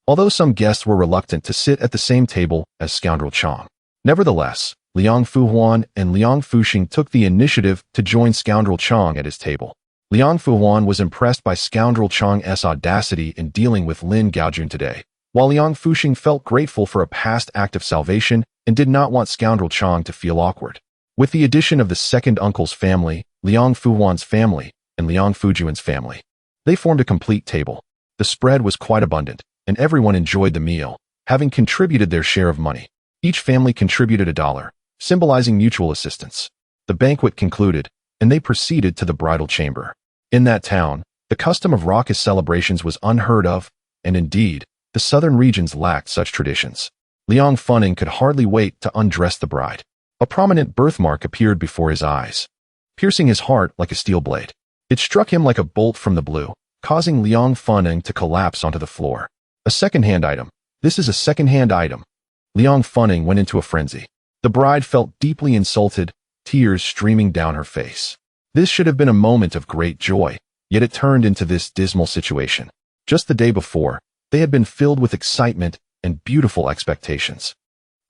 Although some guests were reluctant to sit at the same table as Scoundrel Chong. Nevertheless, Liang Fuhuan and Liang Fuxing took the initiative to join Scoundrel Chong at his table. Liang Fuhuan was impressed by Scoundrel Chong's audacity in dealing with Lin Gaojun today, while Liang Fuxing felt grateful for a past act of salvation and did not want Scoundrel Chong to feel awkward. With the addition of the second uncle's family, Liang Fuhuan's family, and Liang Fujian's family, they formed a complete table. The spread was quite abundant, and everyone enjoyed the meal, having contributed their share of money. Each family contributed $1, symbolizing mutual assistance. The banquet concluded, and they proceeded to the bridal chamber. In that town, the custom of raucous celebrations was unheard of, and indeed, the southern regions lacked such traditions. Liang Funning could hardly wait to undress the bride. A prominent birthmark appeared before his eyes, piercing his heart like a steel blade. It struck him like a bolt from the blue, causing Liang Funning to collapse onto the floor. A second-hand item. This is a second-hand item. Liang Funing went into a frenzy. The bride felt deeply insulted, tears streaming down her face. This should have been a moment of great joy, yet it turned into this dismal situation. Just the day before, they had been filled with excitement and beautiful expectations.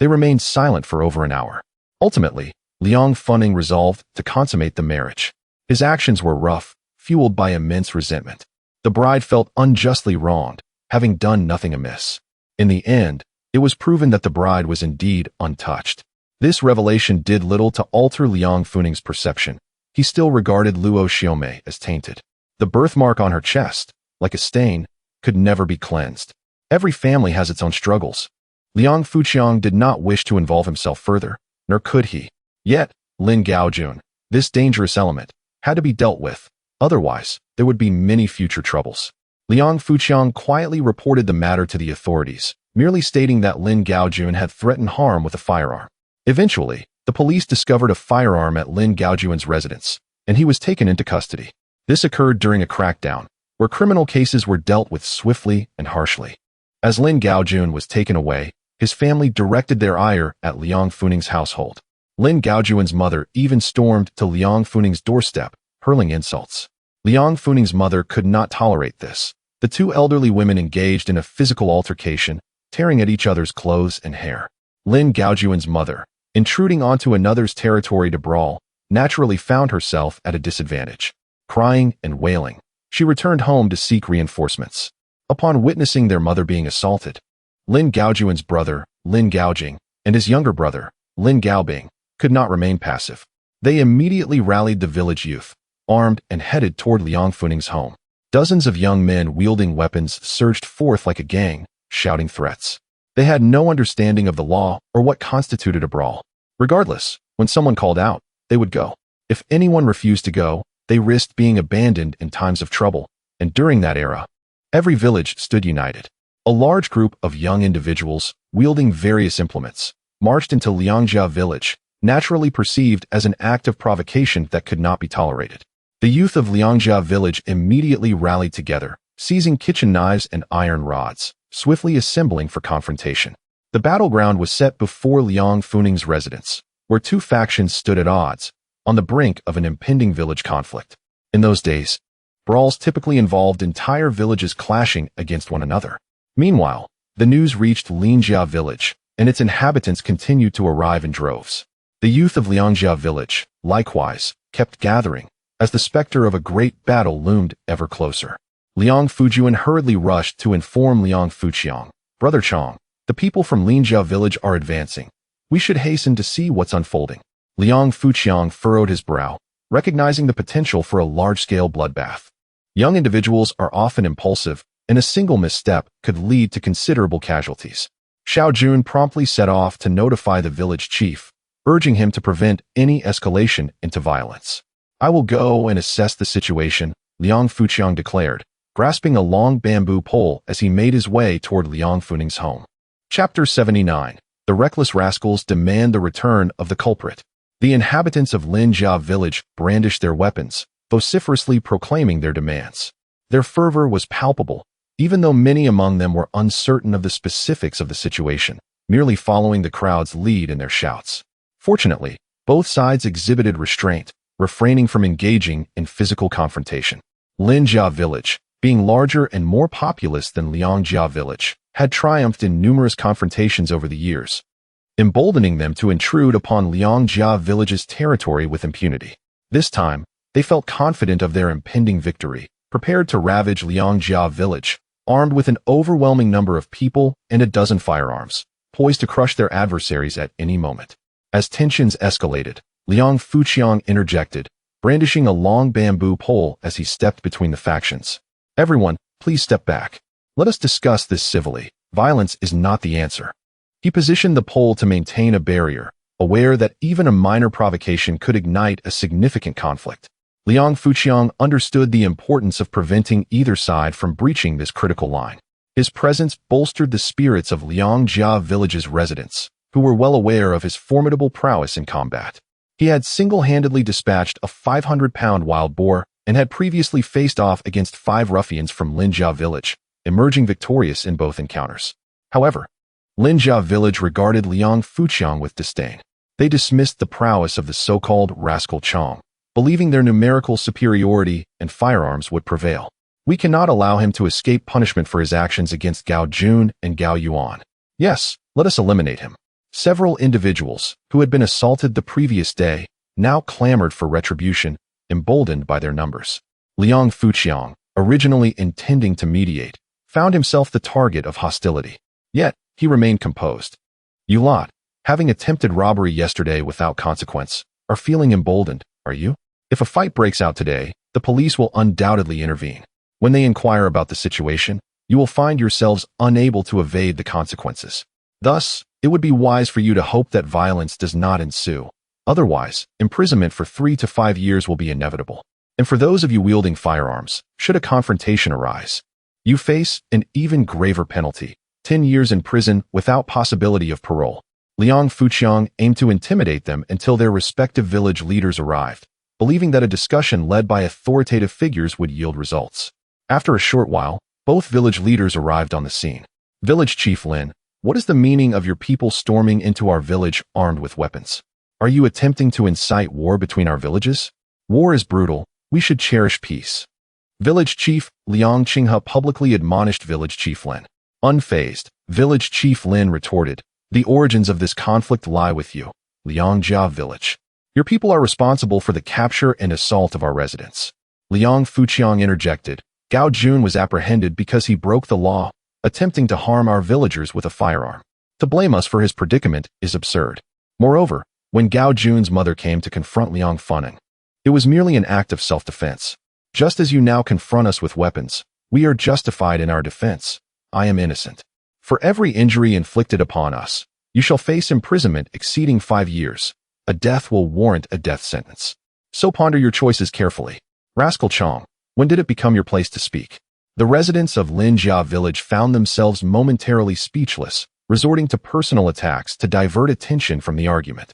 They remained silent for over an hour. Ultimately, Liang Funing resolved to consummate the marriage. His actions were rough, fueled by immense resentment. The bride felt unjustly wronged, having done nothing amiss. In the end, it was proven that the bride was indeed untouched. This revelation did little to alter Liang Funing's perception. He still regarded Luo Xiaomei as tainted. The birthmark on her chest, like a stain, could never be cleansed. Every family has its own struggles. Liang Fuqiang did not wish to involve himself further, nor could he. Yet, Lin Gaojun, this dangerous element, had to be dealt with. Otherwise, there would be many future troubles. Liang Fuqiang quietly reported the matter to the authorities, merely stating that Lin Gaojun had threatened harm with a firearm. Eventually, the police discovered a firearm at Lin Gaojun's residence, and he was taken into custody. This occurred during a crackdown, where criminal cases were dealt with swiftly and harshly. As Lin Gaojun was taken away, his family directed their ire at Liang Funing's household. Lin Gaojun's mother even stormed to Liang Funing's doorstep, hurling insults. Liang Funing's mother could not tolerate this. The two elderly women engaged in a physical altercation, tearing at each other's clothes and hair. Lin Gaojun's mother, intruding onto another's territory to brawl, naturally found herself at a disadvantage. Crying and wailing, she returned home to seek reinforcements. Upon witnessing their mother being assaulted, Lin Gaojun's brother, Lin Gaojing, and his younger brother, Lin Gaobing, could not remain passive. They immediately rallied the village youth, armed and headed toward Liang Funing's home. Dozens of young men wielding weapons surged forth like a gang, shouting threats. They had no understanding of the law or what constituted a brawl. Regardless, when someone called out, they would go. If anyone refused to go, they risked being abandoned in times of trouble, and during that era, every village stood united. A large group of young individuals, wielding various implements, marched into Liangjia village, naturally perceived as an act of provocation that could not be tolerated. The youth of Liangjia village immediately rallied together, seizing kitchen knives and iron rods, swiftly assembling for confrontation. The battleground was set before Liang Funing's residence, where two factions stood at odds, on the brink of an impending village conflict. In those days, brawls typically involved entire villages clashing against one another. Meanwhile, the news reached Liangjia village, and its inhabitants continued to arrive in droves. The youth of Liangjia village, likewise, kept gathering, as the specter of a great battle loomed ever closer. Liang Fujuan hurriedly rushed to inform Liang Fuqiang, "Brother Chong, the people from Liangjia village are advancing. We should hasten to see what's unfolding." Liang Fuqiang furrowed his brow, recognizing the potential for a large-scale bloodbath. Young individuals are often impulsive, and a single misstep could lead to considerable casualties. Xiao Jun promptly set off to notify the village chief, urging him to prevent any escalation into violence. "I will go and assess the situation," Liang Fuqiang declared, grasping a long bamboo pole as he made his way toward Liang Funing's home. Chapter 79. The reckless rascals demand the return of the culprit. The inhabitants of Liangjia village brandished their weapons, vociferously proclaiming their demands. Their fervor was palpable, even though many among them were uncertain of the specifics of the situation, merely following the crowd's lead in their shouts. Fortunately, both sides exhibited restraint, refraining from engaging in physical confrontation. Liangjia village, being larger and more populous than Liangjia village, had triumphed in numerous confrontations over the years, emboldening them to intrude upon Liangjia village's territory with impunity. This time, they felt confident of their impending victory, prepared to ravage Liangjia village, armed with an overwhelming number of people and a dozen firearms, poised to crush their adversaries at any moment. As tensions escalated, Liang Fuqiang interjected, brandishing a long bamboo pole as he stepped between the factions. "Everyone, please step back. Let us discuss this civilly. Violence is not the answer." He positioned the pole to maintain a barrier, aware that even a minor provocation could ignite a significant conflict. Liang Fuqiang understood the importance of preventing either side from breaching this critical line. His presence bolstered the spirits of Liangjia village's residents, who were well aware of his formidable prowess in combat. He had single-handedly dispatched a 500-pound wild boar and had previously faced off against 5 ruffians from Liangjia village, emerging victorious in both encounters. However, Linjia village regarded Liang Fuqiang with disdain. They dismissed the prowess of the so-called rascal Chong, believing their numerical superiority and firearms would prevail. We cannot allow him to escape punishment for his actions against Gao Jun and Gao Yuan. Yes, let us eliminate him. Several individuals, who had been assaulted the previous day, now clamored for retribution, emboldened by their numbers. Liang Fuqiang, originally intending to mediate, found himself the target of hostility. Yet, he remained composed. You lot, having attempted robbery yesterday without consequence, are feeling emboldened, are you? If a fight breaks out today, the police will undoubtedly intervene. When they inquire about the situation, you will find yourselves unable to evade the consequences. Thus, it would be wise for you to hope that violence does not ensue. Otherwise, imprisonment for 3 to 5 years will be inevitable. And for those of you wielding firearms, should a confrontation arise, you face an even graver penalty, 10 years in prison without possibility of parole. Liang Fuqiang aimed to intimidate them until their respective village leaders arrived, believing that a discussion led by authoritative figures would yield results. After a short while, both village leaders arrived on the scene. Village Chief Lin, what is the meaning of your people storming into our village armed with weapons? Are you attempting to incite war between our villages? War is brutal. We should cherish peace. Village Chief Liang Qinghe publicly admonished Village Chief Lin. Unfazed, Village Chief Lin retorted, the origins of this conflict lie with you, Liangjia Village. Your people are responsible for the capture and assault of our residents. Liang Fuqiang interjected, Gao Jun was apprehended because he broke the law, attempting to harm our villagers with a firearm. To blame us for his predicament is absurd. Moreover, when Gao Jun's mother came to confront Liang Funing, it was merely an act of self-defense. Just as you now confront us with weapons, we are justified in our defense. I am innocent. For every injury inflicted upon us, you shall face imprisonment exceeding 5 years. A death will warrant a death sentence. So ponder your choices carefully. Rascal Chong, when did it become your place to speak? The residents of Linjia village found themselves momentarily speechless, resorting to personal attacks to divert attention from the argument.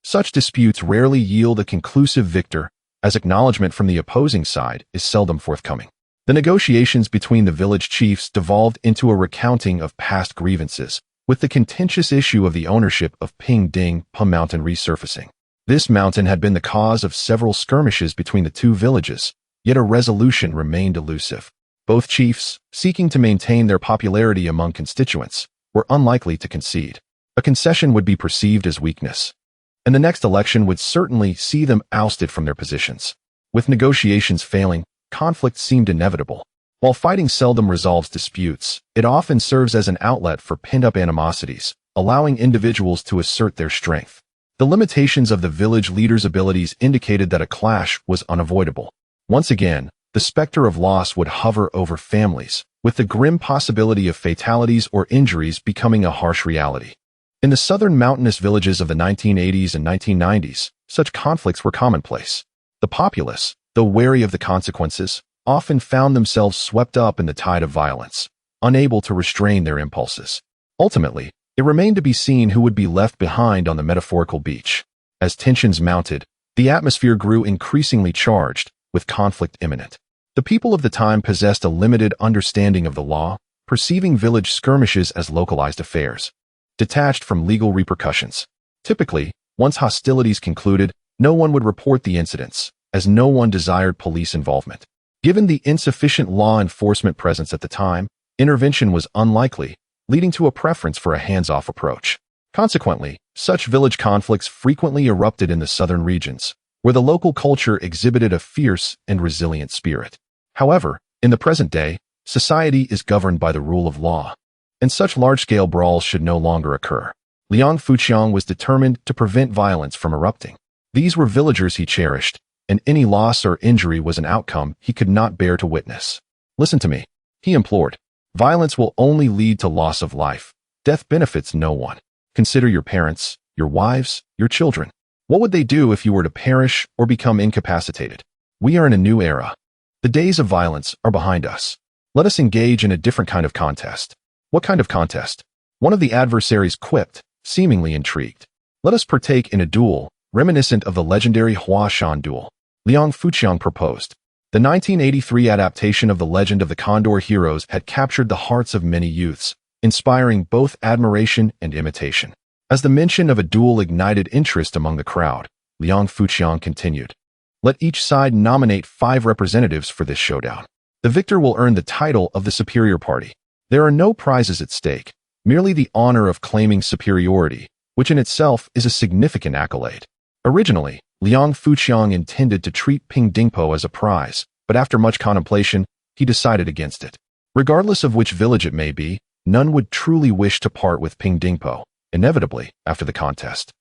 Such disputes rarely yield a conclusive victor, as acknowledgement from the opposing side is seldom forthcoming. The negotiations between the village chiefs devolved into a recounting of past grievances, with the contentious issue of the ownership of Ping Ding Pa Mountain resurfacing. This mountain had been the cause of several skirmishes between the two villages, yet a resolution remained elusive. Both chiefs, seeking to maintain their popularity among constituents, were unlikely to concede. A concession would be perceived as weakness, and the next election would certainly see them ousted from their positions. With negotiations failing, conflict seemed inevitable. While fighting seldom resolves disputes, it often serves as an outlet for pent-up animosities, allowing individuals to assert their strength. The limitations of the village leaders' abilities indicated that a clash was unavoidable. Once again, the specter of loss would hover over families, with the grim possibility of fatalities or injuries becoming a harsh reality. In the southern mountainous villages of the 1980s and 1990s, such conflicts were commonplace. The populace, though wary of the consequences, often found themselves swept up in the tide of violence, unable to restrain their impulses. Ultimately, it remained to be seen who would be left behind on the metaphorical beach. As tensions mounted, the atmosphere grew increasingly charged, with conflict imminent. The people of the time possessed a limited understanding of the law, perceiving village skirmishes as localized affairs, detached from legal repercussions. Typically, once hostilities concluded, no one would report the incidents, as no one desired police involvement. Given the insufficient law enforcement presence at the time, intervention was unlikely, leading to a preference for a hands-off approach. Consequently, such village conflicts frequently erupted in the southern regions, where the local culture exhibited a fierce and resilient spirit. However, in the present day, society is governed by the rule of law, and such large-scale brawls should no longer occur. Liang Fuqiang was determined to prevent violence from erupting. These were villagers he cherished, and any loss or injury was an outcome he could not bear to witness. Listen to me, he implored. Violence will only lead to loss of life. Death benefits no one. Consider your parents, your wives, your children. What would they do if you were to perish or become incapacitated? We are in a new era. The days of violence are behind us. Let us engage in a different kind of contest. What kind of contest? One of the adversaries quipped, seemingly intrigued. Let us partake in a duel, reminiscent of the legendary Huashan duel. Liang Fuqiang proposed. The 1983 adaptation of The Legend of the Condor Heroes had captured the hearts of many youths, inspiring both admiration and imitation. As the mention of a duel ignited interest among the crowd, Liang Fuqiang continued. Let each side nominate 5 representatives for this showdown. The victor will earn the title of the superior party. There are no prizes at stake, merely the honor of claiming superiority, which in itself is a significant accolade. Originally, Liang Fuqiang intended to treat Ping Dingpo as a prize, but after much contemplation, he decided against it. Regardless of which village it may be, none would truly wish to part with Ping Dingpo. Inevitably, after the contest,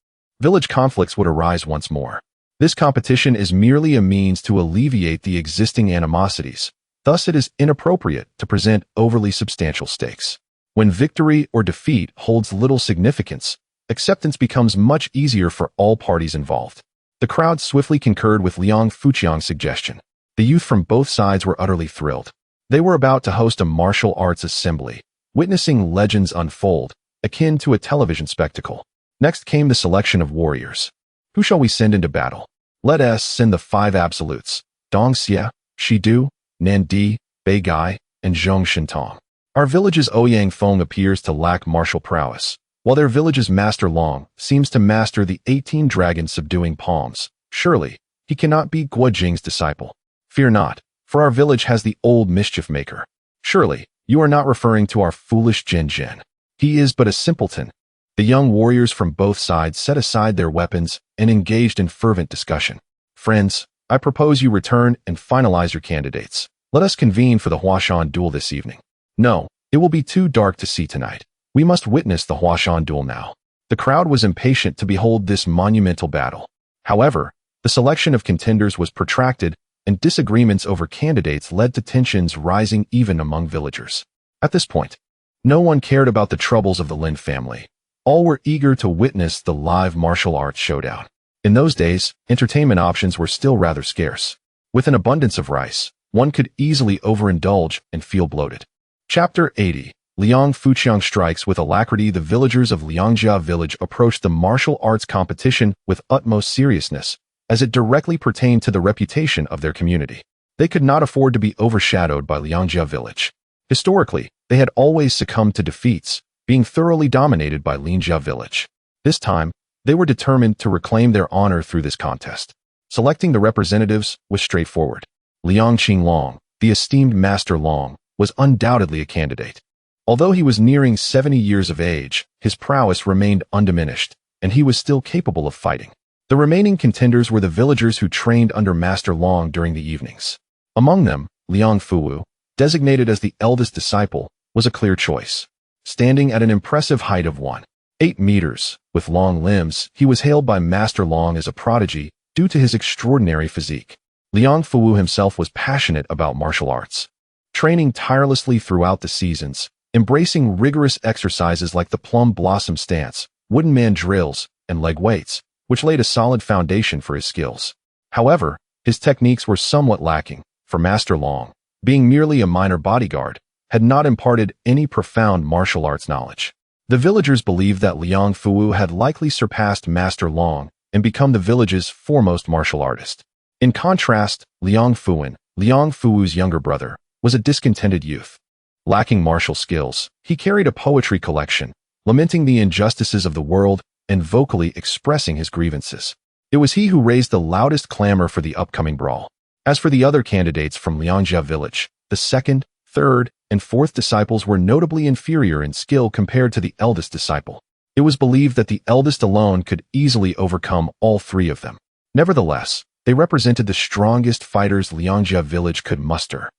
village conflicts would arise once more. This competition is merely a means to alleviate the existing animosities. Thus, it is inappropriate to present overly substantial stakes. When victory or defeat holds little significance, acceptance becomes much easier for all parties involved. The crowd swiftly concurred with Liang Fuqiang's suggestion. The youth from both sides were utterly thrilled. They were about to host a martial arts assembly, witnessing legends unfold, akin to a television spectacle. Next came the selection of warriors. Who shall we send into battle? Let us send the 5 absolutes: Dong Xie, Shidu, Nan Di, Bei Gai, and Zhong Shintong. Our village's Ouyang Feng appears to lack martial prowess, while their village's Master Long seems to master the 18 dragons subduing palms. Surely, he cannot be Guo Jing's disciple. Fear not, for our village has the old mischief maker. Surely, you are not referring to our foolish Jin Jin. He is but a simpleton. The young warriors from both sides set aside their weapons and engaged in fervent discussion. Friends, I propose you return and finalize your candidates. Let us convene for the Huashan duel this evening. No, it will be too dark to see tonight. We must witness the Huashan duel now. The crowd was impatient to behold this monumental battle. However, the selection of contenders was protracted, and disagreements over candidates led to tensions rising even among villagers. At this point, no one cared about the troubles of the Lin family. All were eager to witness the live martial arts showdown. In those days, entertainment options were still rather scarce. With an abundance of rice, one could easily overindulge and feel bloated. Chapter 80. Liang Fuqiang strikes with alacrity. The villagers of Liangjia village approached the martial arts competition with utmost seriousness, as it directly pertained to the reputation of their community. They could not afford to be overshadowed by Liangjia village. Historically, they had always succumbed to defeats, being thoroughly dominated by Linjia village. This time, they were determined to reclaim their honor through this contest. Selecting the representatives was straightforward. Liang Qinglong, the esteemed Master Long, was undoubtedly a candidate. Although he was nearing 70 years of age, his prowess remained undiminished, and he was still capable of fighting. The remaining contenders were the villagers who trained under Master Long during the evenings. Among them, Liang Fuwu, designated as the eldest disciple, was a clear choice. Standing at an impressive height of 1.8 meters, with long limbs, he was hailed by Master Long as a prodigy due to his extraordinary physique. Liang Fuwu himself was passionate about martial arts, training tirelessly throughout the seasons, embracing rigorous exercises like the plum blossom stance, wooden man drills, and leg weights, which laid a solid foundation for his skills. However, his techniques were somewhat lacking, for Master Long, being merely a minor bodyguard, had not imparted any profound martial arts knowledge. The villagers believed that Liang Fuwu had likely surpassed Master Long and become the village's foremost martial artist. In contrast, Liang Fuwen, Liang Fuwu's younger brother, was a discontented youth. Lacking martial skills, he carried a poetry collection, lamenting the injustices of the world and vocally expressing his grievances. It was he who raised the loudest clamor for the upcoming brawl. As for the other candidates from Liangjia village, the second, third, and fourth disciples were notably inferior in skill compared to the eldest disciple. It was believed that the eldest alone could easily overcome all 3 of them. Nevertheless, they represented the strongest fighters Liangjia village could muster,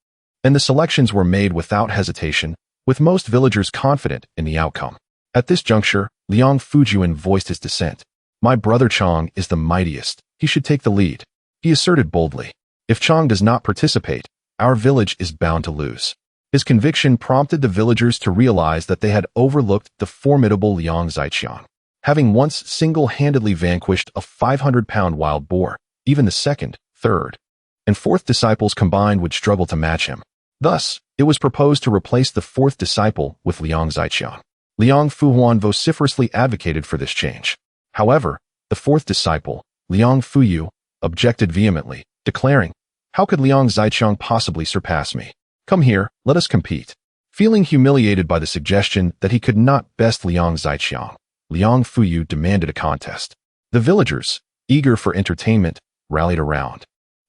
and the selections were made without hesitation, with most villagers confident in the outcome. At this juncture, Liang Fujian voiced his dissent. My brother Chang is the mightiest. He should take the lead. He asserted boldly. If Chang does not participate, our village is bound to lose. His conviction prompted the villagers to realize that they had overlooked the formidable Liang Zaiqiang. Having once single-handedly vanquished a 500-pound wild boar, even the second, third, and fourth disciples combined would struggle to match him. Thus, it was proposed to replace the fourth disciple with Liang Zaiqiang. Liang Fuhuan vociferously advocated for this change. However, the fourth disciple, Liang Fuyu, objected vehemently, declaring, How could Liang Zichang possibly surpass me? Come here, let us compete. Feeling humiliated by the suggestion that he could not best Liang Zichang, Liang Fuyu demanded a contest. The villagers, eager for entertainment, rallied around,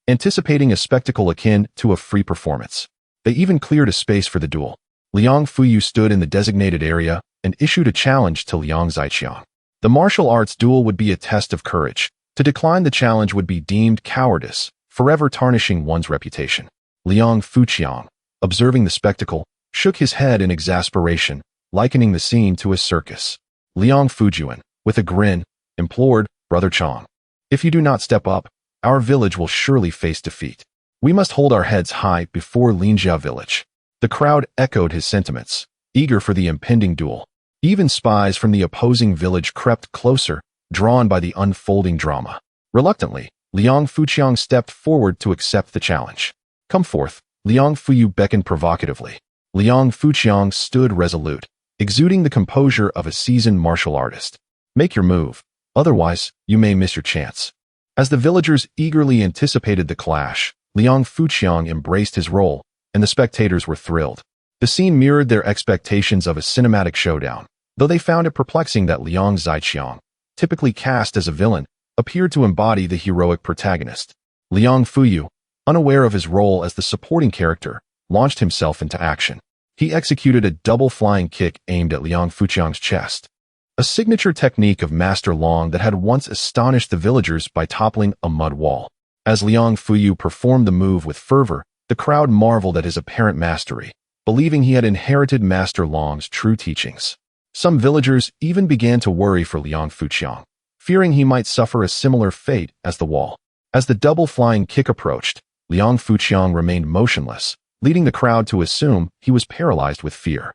anticipating a spectacle akin to a free performance. They even cleared a space for the duel. Liang Fuyu stood in the designated area and issued a challenge to Liang Zichang. The martial arts duel would be a test of courage. To decline the challenge would be deemed cowardice, forever tarnishing one's reputation. Liang Fuqiang, observing the spectacle, shook his head in exasperation, likening the scene to a circus. Liang Fujuan, with a grin, implored, Brother Chang, if you do not step up, our village will surely face defeat. We must hold our heads high before Linjia village. The crowd echoed his sentiments, eager for the impending duel. Even spies from the opposing village crept closer, drawn by the unfolding drama. Reluctantly, Liang Fuqiang stepped forward to accept the challenge. Come forth, Liang Fuyu beckoned provocatively. Liang Fuqiang stood resolute, exuding the composure of a seasoned martial artist. Make your move, otherwise you may miss your chance. As the villagers eagerly anticipated the clash, Liang Fuqiang embraced his role, and the spectators were thrilled. The scene mirrored their expectations of a cinematic showdown, though they found it perplexing that Liang Zichang, typically cast as a villain, appeared to embody the heroic protagonist. Liang Fuyu, unaware of his role as the supporting character, launched himself into action. He executed a double flying kick aimed at Liang Fuqiang's chest, a signature technique of Master Long that had once astonished the villagers by toppling a mud wall. As Liang Fuyu performed the move with fervor, the crowd marveled at his apparent mastery, believing he had inherited Master Long's true teachings. Some villagers even began to worry for Liang Fuqiang, fearing he might suffer a similar fate as the wall. As the double flying kick approached, Liang Fuqiang remained motionless, leading the crowd to assume he was paralyzed with fear.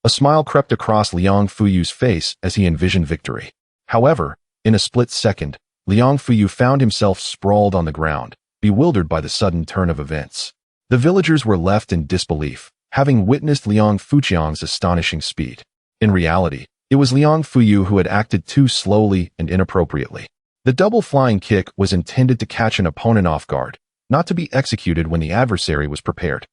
A smile crept across Liang Fuyu's face as he envisioned victory. However, in a split second, Liang Fuyu found himself sprawled on the ground, bewildered by the sudden turn of events. The villagers were left in disbelief, having witnessed Liang Fuqiang's astonishing speed. In reality, it was Liang Fuyu who had acted too slowly and inappropriately. The double flying kick was intended to catch an opponent off guard, not to be executed when the adversary was prepared.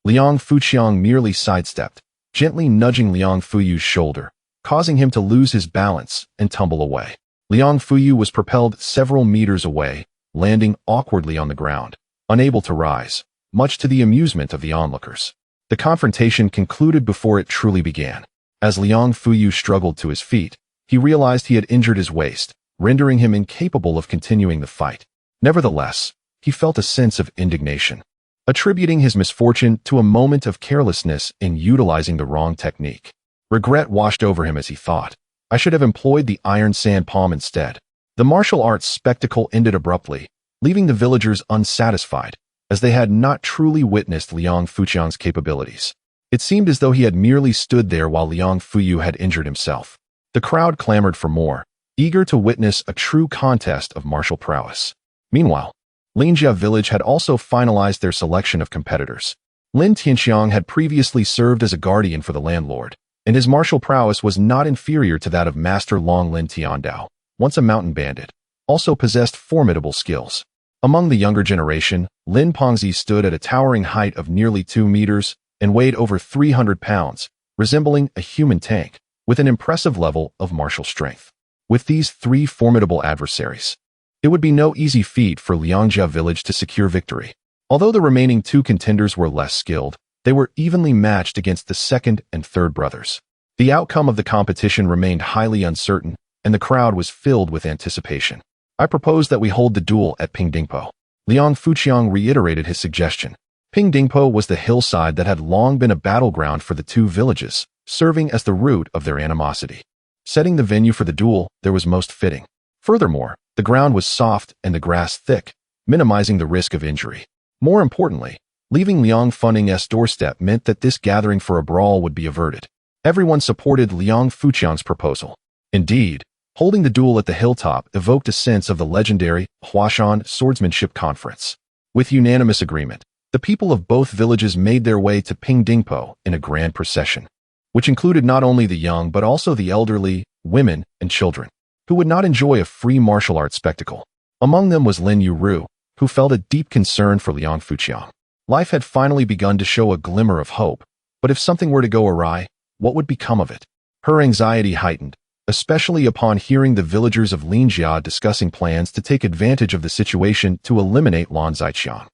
Liang Fuqiang merely sidestepped, gently nudging Liang Fuyu's shoulder, causing him to lose his balance and tumble away. Liang Fuyu was propelled several meters away, landing awkwardly on the ground, unable to rise, much to the amusement of the onlookers. The confrontation concluded before it truly began. As Liang Fuyu struggled to his feet, he realized he had injured his waist, rendering him incapable of continuing the fight. Nevertheless, he felt a sense of indignation, attributing his misfortune to a moment of carelessness in utilizing the wrong technique. Regret washed over him as he thought, I should have employed the iron sand palm instead. The martial arts spectacle ended abruptly, leaving the villagers unsatisfied, as they had not truly witnessed Liang Fuqiang's capabilities. It seemed as though he had merely stood there while Liang Fuyu had injured himself. The crowd clamored for more, eager to witness a true contest of martial prowess. Meanwhile, Linjia village had also finalized their selection of competitors. Lin Tianxiang had previously served as a guardian for the landlord, and his martial prowess was not inferior to that of Master Long Lin Tiandao, once a mountain bandit, also possessed formidable skills. Among the younger generation, Lin Pengzi stood at a towering height of nearly 2 meters and weighed over 300 pounds, resembling a human tank, with an impressive level of martial strength. With these 3 formidable adversaries, it would be no easy feat for Liangjia village to secure victory. Although the remaining 2 contenders were less skilled, they were evenly matched against the second and third brothers. The outcome of the competition remained highly uncertain, and the crowd was filled with anticipation. I propose that we hold the duel at Pingdingpo. Liang Fuqiang reiterated his suggestion. Pingdingpo was the hillside that had long been a battleground for the 2 villages, serving as the root of their animosity. Setting the venue for the duel there was most fitting. Furthermore, the ground was soft and the grass thick, minimizing the risk of injury. More importantly, leaving Liang Funning's doorstep meant that this gathering for a brawl would be averted. Everyone supported Liang Fuqiang's proposal. Indeed, holding the duel at the hilltop evoked a sense of the legendary Huashan Swordsmanship Conference. With unanimous agreement, the people of both villages made their way to Pingdingpo in a grand procession, which included not only the young but also the elderly, women, and children, who would not enjoy a free martial arts spectacle. Among them was Lin Yueru, who felt a deep concern for Liang Fuqiang. Life had finally begun to show a glimmer of hope, but if something were to go awry, what would become of it? Her anxiety heightened, especially upon hearing the villagers of Linjia discussing plans to take advantage of the situation to eliminate Lan Zaiqiang.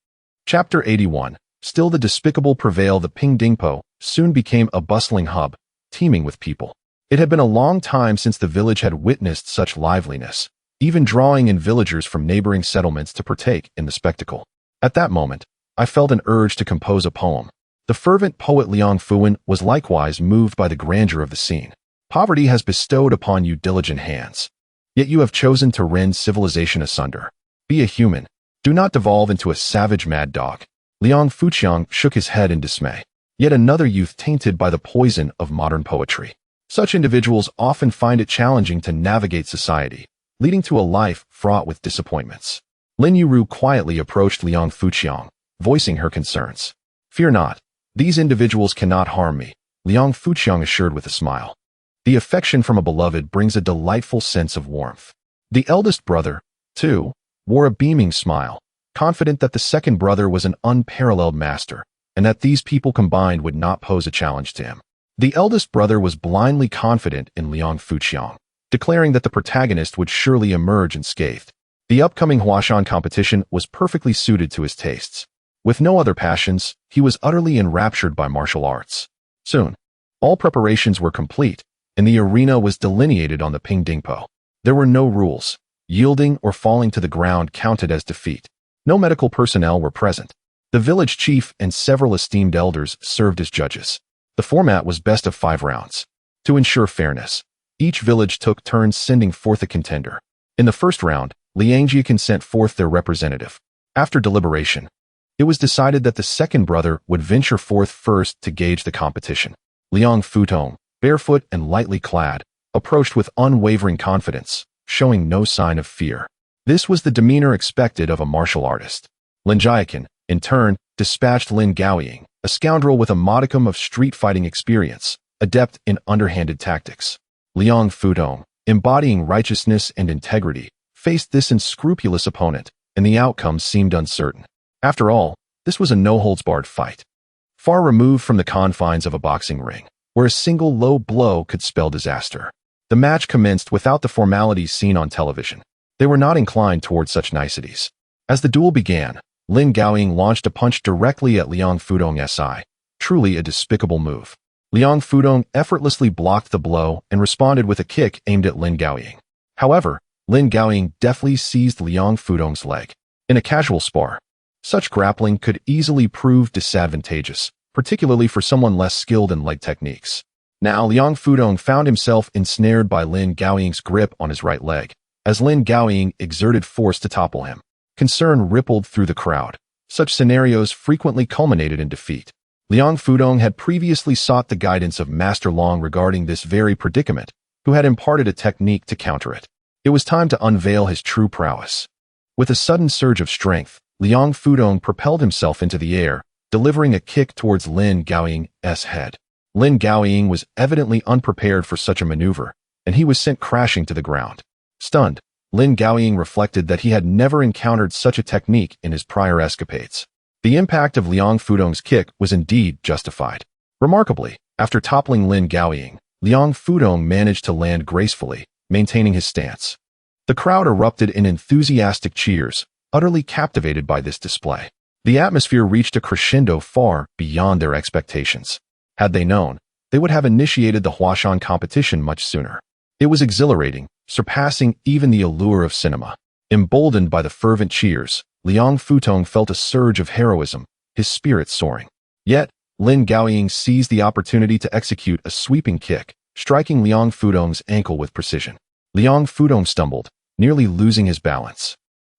Chapter 81. Still the despicable prevail. The Pingdingpo soon became a bustling hub, teeming with people. It had been a long time since the village had witnessed such liveliness, even drawing in villagers from neighboring settlements to partake in the spectacle. At that moment, I felt an urge to compose a poem. The fervent poet Liang Fuwen was likewise moved by the grandeur of the scene. Poverty has bestowed upon you diligent hands, yet you have chosen to rend civilization asunder. Be a human. Do not devolve into a savage mad dog. Liang Fuqiang shook his head in dismay. Yet another youth tainted by the poison of modern poetry. Such individuals often find it challenging to navigate society, leading to a life fraught with disappointments. Lin Yueru quietly approached Liang Fuqiang, voicing her concerns. Fear not. These individuals cannot harm me, Liang Fuqiang assured with a smile. The affection from a beloved brings a delightful sense of warmth. The eldest brother, too, wore a beaming smile, confident that the second brother was an unparalleled master, and that these people combined would not pose a challenge to him. The eldest brother was blindly confident in Liang Fuqiang, declaring that the protagonist would surely emerge unscathed. The upcoming Huashan competition was perfectly suited to his tastes. With no other passions, he was utterly enraptured by martial arts. Soon, all preparations were complete, and the arena was delineated on the Pingdingpo. There were no rules. Yielding or falling to the ground counted as defeat. No medical personnel were present. The village chief and several esteemed elders served as judges. The format was best of 5 rounds. To ensure fairness, each village took turns sending forth a contender. In the first round, Liangjiakan sent forth their representative. After deliberation, it was decided that the second brother would venture forth first to gauge the competition. Liang Futong, barefoot and lightly clad, approached with unwavering confidence, showing no sign of fear. This was the demeanor expected of a martial artist. Lin Jiakan, in turn, dispatched Lin Gaoying, a scoundrel with a modicum of street fighting experience, adept in underhanded tactics. Liang Futong, embodying righteousness and integrity, faced this unscrupulous opponent, and the outcome seemed uncertain. After all, this was a no-holds-barred fight, far removed from the confines of a boxing ring, where a single low blow could spell disaster. The match commenced without the formalities seen on television. They were not inclined toward such niceties. As the duel began, Lin Gaoying launched a punch directly at Liang Futong's eye, truly a despicable move. Liang Futong effortlessly blocked the blow and responded with a kick aimed at Lin Gaoying. However, Lin Gaoying deftly seized Liang Futong's leg. In a casual spar, such grappling could easily prove disadvantageous, particularly for someone less skilled in leg techniques. Now Liang Futong found himself ensnared by Lin Gaoying's grip on his right leg, as Lin Gaoying exerted force to topple him. Concern rippled through the crowd. Such scenarios frequently culminated in defeat. Liang Futong had previously sought the guidance of Master Long regarding this very predicament, who had imparted a technique to counter it. It was time to unveil his true prowess. With a sudden surge of strength, Liang Futong propelled himself into the air, delivering a kick towards Lin Gaoying's head. Lin Gaoying was evidently unprepared for such a maneuver, and he was sent crashing to the ground. Stunned, Lin Gaoying reflected that he had never encountered such a technique in his prior escapades. The impact of Liang Futong's kick was indeed justified. Remarkably, after toppling Lin Gaoying, Liang Futong managed to land gracefully, maintaining his stance. The crowd erupted in enthusiastic cheers, utterly captivated by this display. The atmosphere reached a crescendo far beyond their expectations. Had they known, they would have initiated the Huashan competition much sooner. It was exhilarating, surpassing even the allure of cinema. Emboldened by the fervent cheers, Liang Futong felt a surge of heroism, his spirit soaring. Yet, Lin Gaoying seized the opportunity to execute a sweeping kick, striking Liang Futong's ankle with precision. Liang Futong stumbled, nearly losing his balance.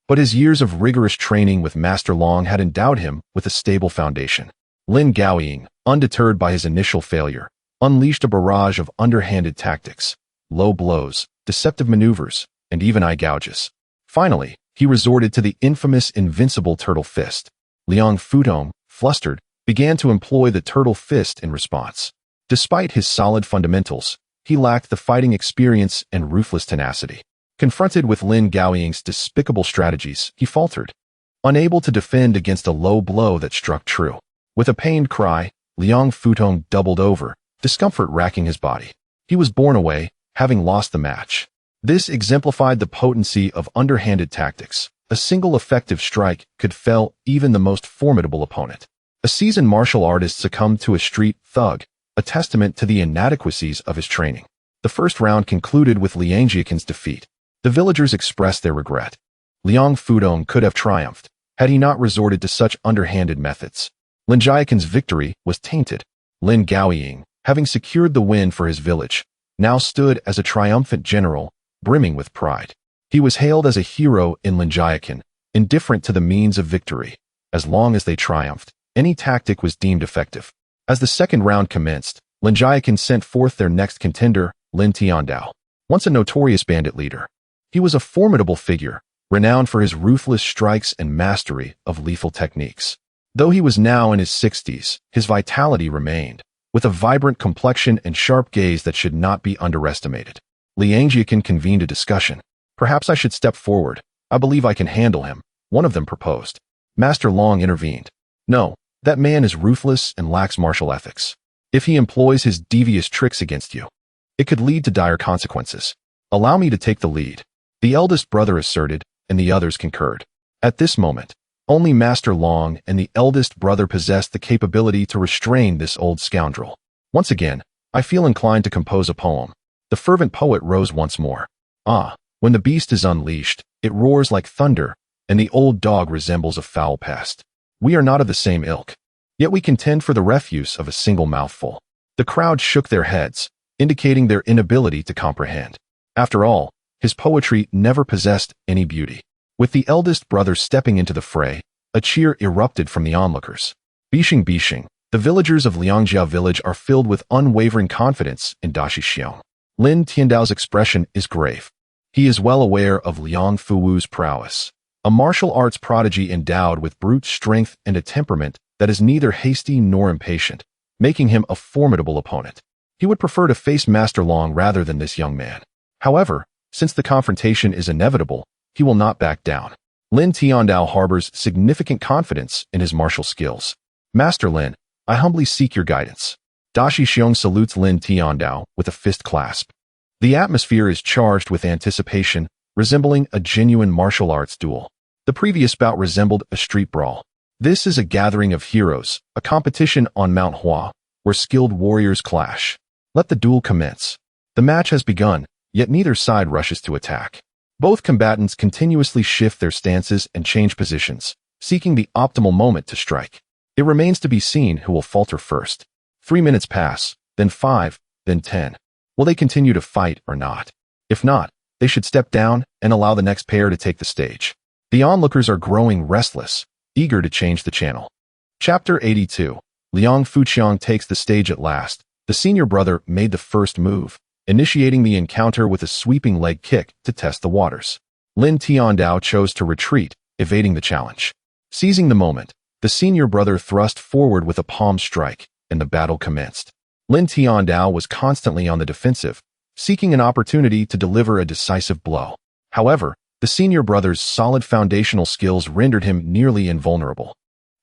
But his years of rigorous training with Master Long had endowed him with a stable foundation. Lin Gaoying, undeterred by his initial failure, unleashed a barrage of underhanded tactics, low blows, deceptive maneuvers, and even eye gouges. Finally, he resorted to the infamous invincible turtle fist. Liang Futong, flustered, began to employ the turtle fist in response. Despite his solid fundamentals, he lacked the fighting experience and ruthless tenacity. Confronted with Lin Gaoying's despicable strategies, he faltered. unable to defend against a low blow that struck true. With a pained cry, Liang Futong doubled over, discomfort racking his body. He was borne away, having lost the match. This exemplified the potency of underhanded tactics. A single effective strike could fell even the most formidable opponent. A seasoned martial artist succumbed to a street thug, a testament to the inadequacies of his training. The first round concluded with Liang Jiakin's defeat. The villagers expressed their regret. Liang Futong could have triumphed, had he not resorted to such underhanded methods. Lin Jiakin's victory was tainted. Lin Gaoying, having secured the win for his village, now stood as a triumphant general, brimming with pride. He was hailed as a hero in Lin Jiakin, indifferent to the means of victory. As long as they triumphed, any tactic was deemed effective. As the second round commenced, Lin Jiakin sent forth their next contender, Lin Tiandao. Once a notorious bandit leader, he was a formidable figure, renowned for his ruthless strikes and mastery of lethal techniques. Though he was now in his 60s, his vitality remained, with a vibrant complexion and sharp gaze that should not be underestimated. Liang Jiakin convened a discussion. Perhaps I should step forward. I believe I can handle him, one of them proposed. Master Long intervened. No, that man is ruthless and lacks martial ethics. If he employs his devious tricks against you, it could lead to dire consequences. Allow me to take the lead. The eldest brother asserted, and the others concurred. At this moment, only Master Long and the eldest brother possessed the capability to restrain this old scoundrel. Once again, I feel inclined to compose a poem. The fervent poet rose once more. Ah, when the beast is unleashed, it roars like thunder, and the old dog resembles a foul pest. We are not of the same ilk, yet we contend for the refuse of a single mouthful. The crowd shook their heads, indicating their inability to comprehend. After all, his poetry never possessed any beauty. With the eldest brother stepping into the fray, a cheer erupted from the onlookers. Bishing Bishing, the villagers of Liangjia village are filled with unwavering confidence in Dashi Xiong. Lin Tiandao's expression is grave. He is well aware of Liang Fuwu's prowess, a martial arts prodigy endowed with brute strength and a temperament that is neither hasty nor impatient, making him a formidable opponent. He would prefer to face Master Long rather than this young man. However, since the confrontation is inevitable, he will not back down. Lin Tiandao harbors significant confidence in his martial skills. Master Lin, I humbly seek your guidance. Dashi Xiong salutes Lin Tiandao with a fist clasp. The atmosphere is charged with anticipation, resembling a genuine martial arts duel. The previous bout resembled a street brawl. This is a gathering of heroes, a competition on Mount Hua, where skilled warriors clash. Let the duel commence. The match has begun, yet neither side rushes to attack. Both combatants continuously shift their stances and change positions, seeking the optimal moment to strike. It remains to be seen who will falter first. 3 minutes pass, then 5, then 10. Will they continue to fight or not? If not, they should step down and allow the next pair to take the stage. The onlookers are growing restless, eager to change the channel. Chapter 82. Liang Fuqiang takes the stage at last. The senior brother made the first move, initiating the encounter with a sweeping leg kick to test the waters. Lin Tiandao chose to retreat, evading the challenge. Seizing the moment, the senior brother thrust forward with a palm strike, and the battle commenced. Lin Tiandao was constantly on the defensive, seeking an opportunity to deliver a decisive blow. However, the senior brother's solid foundational skills rendered him nearly invulnerable.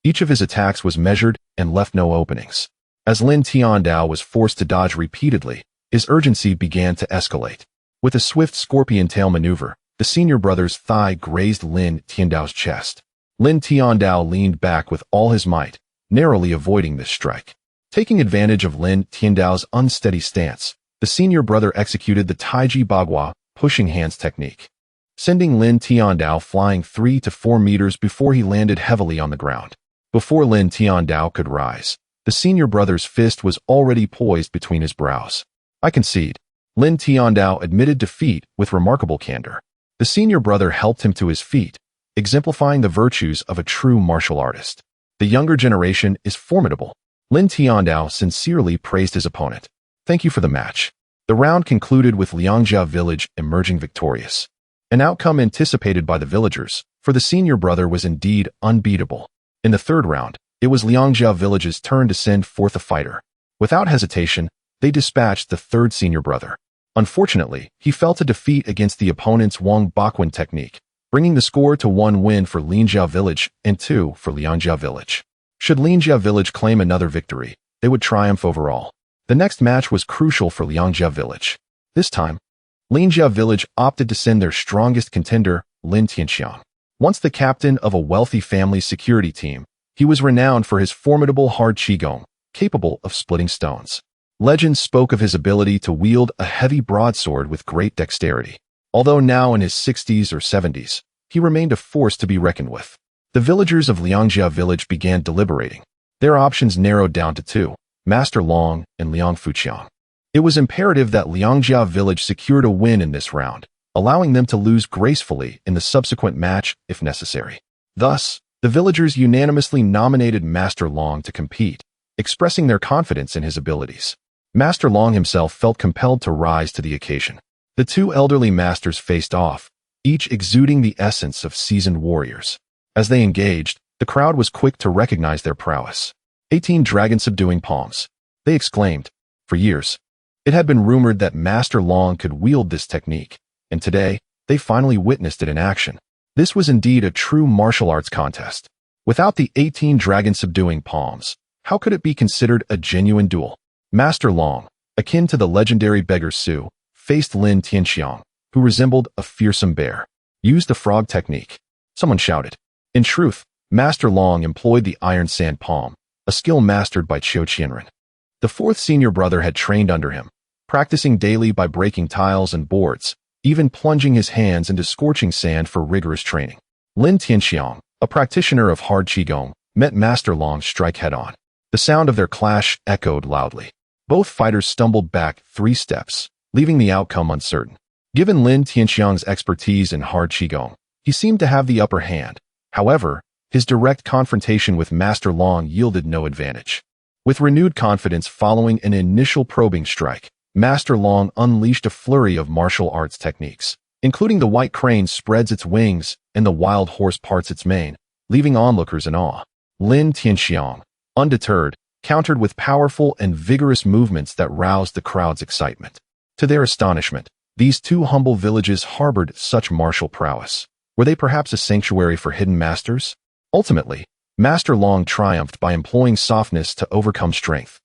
Each of his attacks was measured and left no openings. As Lin Tiandao was forced to dodge repeatedly, his urgency began to escalate. With a swift scorpion tail maneuver, the senior brother's thigh grazed Lin Tiandao's chest. Lin Tiandao leaned back with all his might, narrowly avoiding this strike. Taking advantage of Lin Tiandao's unsteady stance, the senior brother executed the Taiji Bagua pushing hands technique, sending Lin Tiandao flying 3 to 4 meters before he landed heavily on the ground. Before Lin Tiandao could rise, the senior brother's fist was already poised between his brows. I concede. Lin Tiandao admitted defeat with remarkable candor. The senior brother helped him to his feet, exemplifying the virtues of a true martial artist. The younger generation is formidable. Lin Tiandao sincerely praised his opponent. Thank you for the match. The round concluded with Liangjia village emerging victorious. An outcome anticipated by the villagers, for the senior brother was indeed unbeatable. In the third round, it was Liangjia village's turn to send forth a fighter. Without hesitation, they dispatched the third senior brother. Unfortunately, he fell to defeat against the opponent's Wang Baquan technique, bringing the score to 1 win for Linjia Village and 2 for Liangjia Village. Should Linjia Village claim another victory, they would triumph overall. The next match was crucial for Liangjia Village. This time, Linjia Village opted to send their strongest contender, Lin Tianxiang. Once the captain of a wealthy family's security team, he was renowned for his formidable hard qigong, capable of splitting stones. Legends spoke of his ability to wield a heavy broadsword with great dexterity. Although now in his 60s or 70s, he remained a force to be reckoned with. The villagers of Liangjia Village began deliberating. Their options narrowed down to 2, Master Long and Liang Fuqiang. It was imperative that Liangjia Village secured a win in this round, allowing them to lose gracefully in the subsequent match if necessary. Thus, the villagers unanimously nominated Master Long to compete, expressing their confidence in his abilities. Master Long himself felt compelled to rise to the occasion. The 2 elderly masters faced off, each exuding the essence of seasoned warriors. As they engaged, the crowd was quick to recognize their prowess. 18 dragon-subduing palms, they exclaimed. For years, it had been rumored that Master Long could wield this technique, and today, they finally witnessed it in action. This was indeed a true martial arts contest. Without the 18 dragon-subduing palms, how could it be considered a genuine duel? Master Long, akin to the legendary beggar Su, faced Lin Tianxiang, who resembled a fearsome bear. Used the frog technique. Someone shouted. In truth, Master Long employed the iron sand palm, a skill mastered by Qiu Qianren. The 4th senior brother had trained under him, practicing daily by breaking tiles and boards, even plunging his hands into scorching sand for rigorous training. Lin Tianxiang, a practitioner of hard qigong, met Master Long strike head-on. The sound of their clash echoed loudly. Both fighters stumbled back 3 steps, leaving the outcome uncertain. Given Lin Tianxiang's expertise in hard qigong, he seemed to have the upper hand. However, his direct confrontation with Master Long yielded no advantage. With renewed confidence following an initial probing strike, Master Long unleashed a flurry of martial arts techniques, including the white crane spreads its wings and the wild horse parts its mane, leaving onlookers in awe. Lin Tianxiang, undeterred, countered with powerful and vigorous movements that roused the crowd's excitement. To their astonishment, these 2 humble villages harbored such martial prowess. Were they perhaps a sanctuary for hidden masters? Ultimately, Master Long triumphed by employing softness to overcome strength,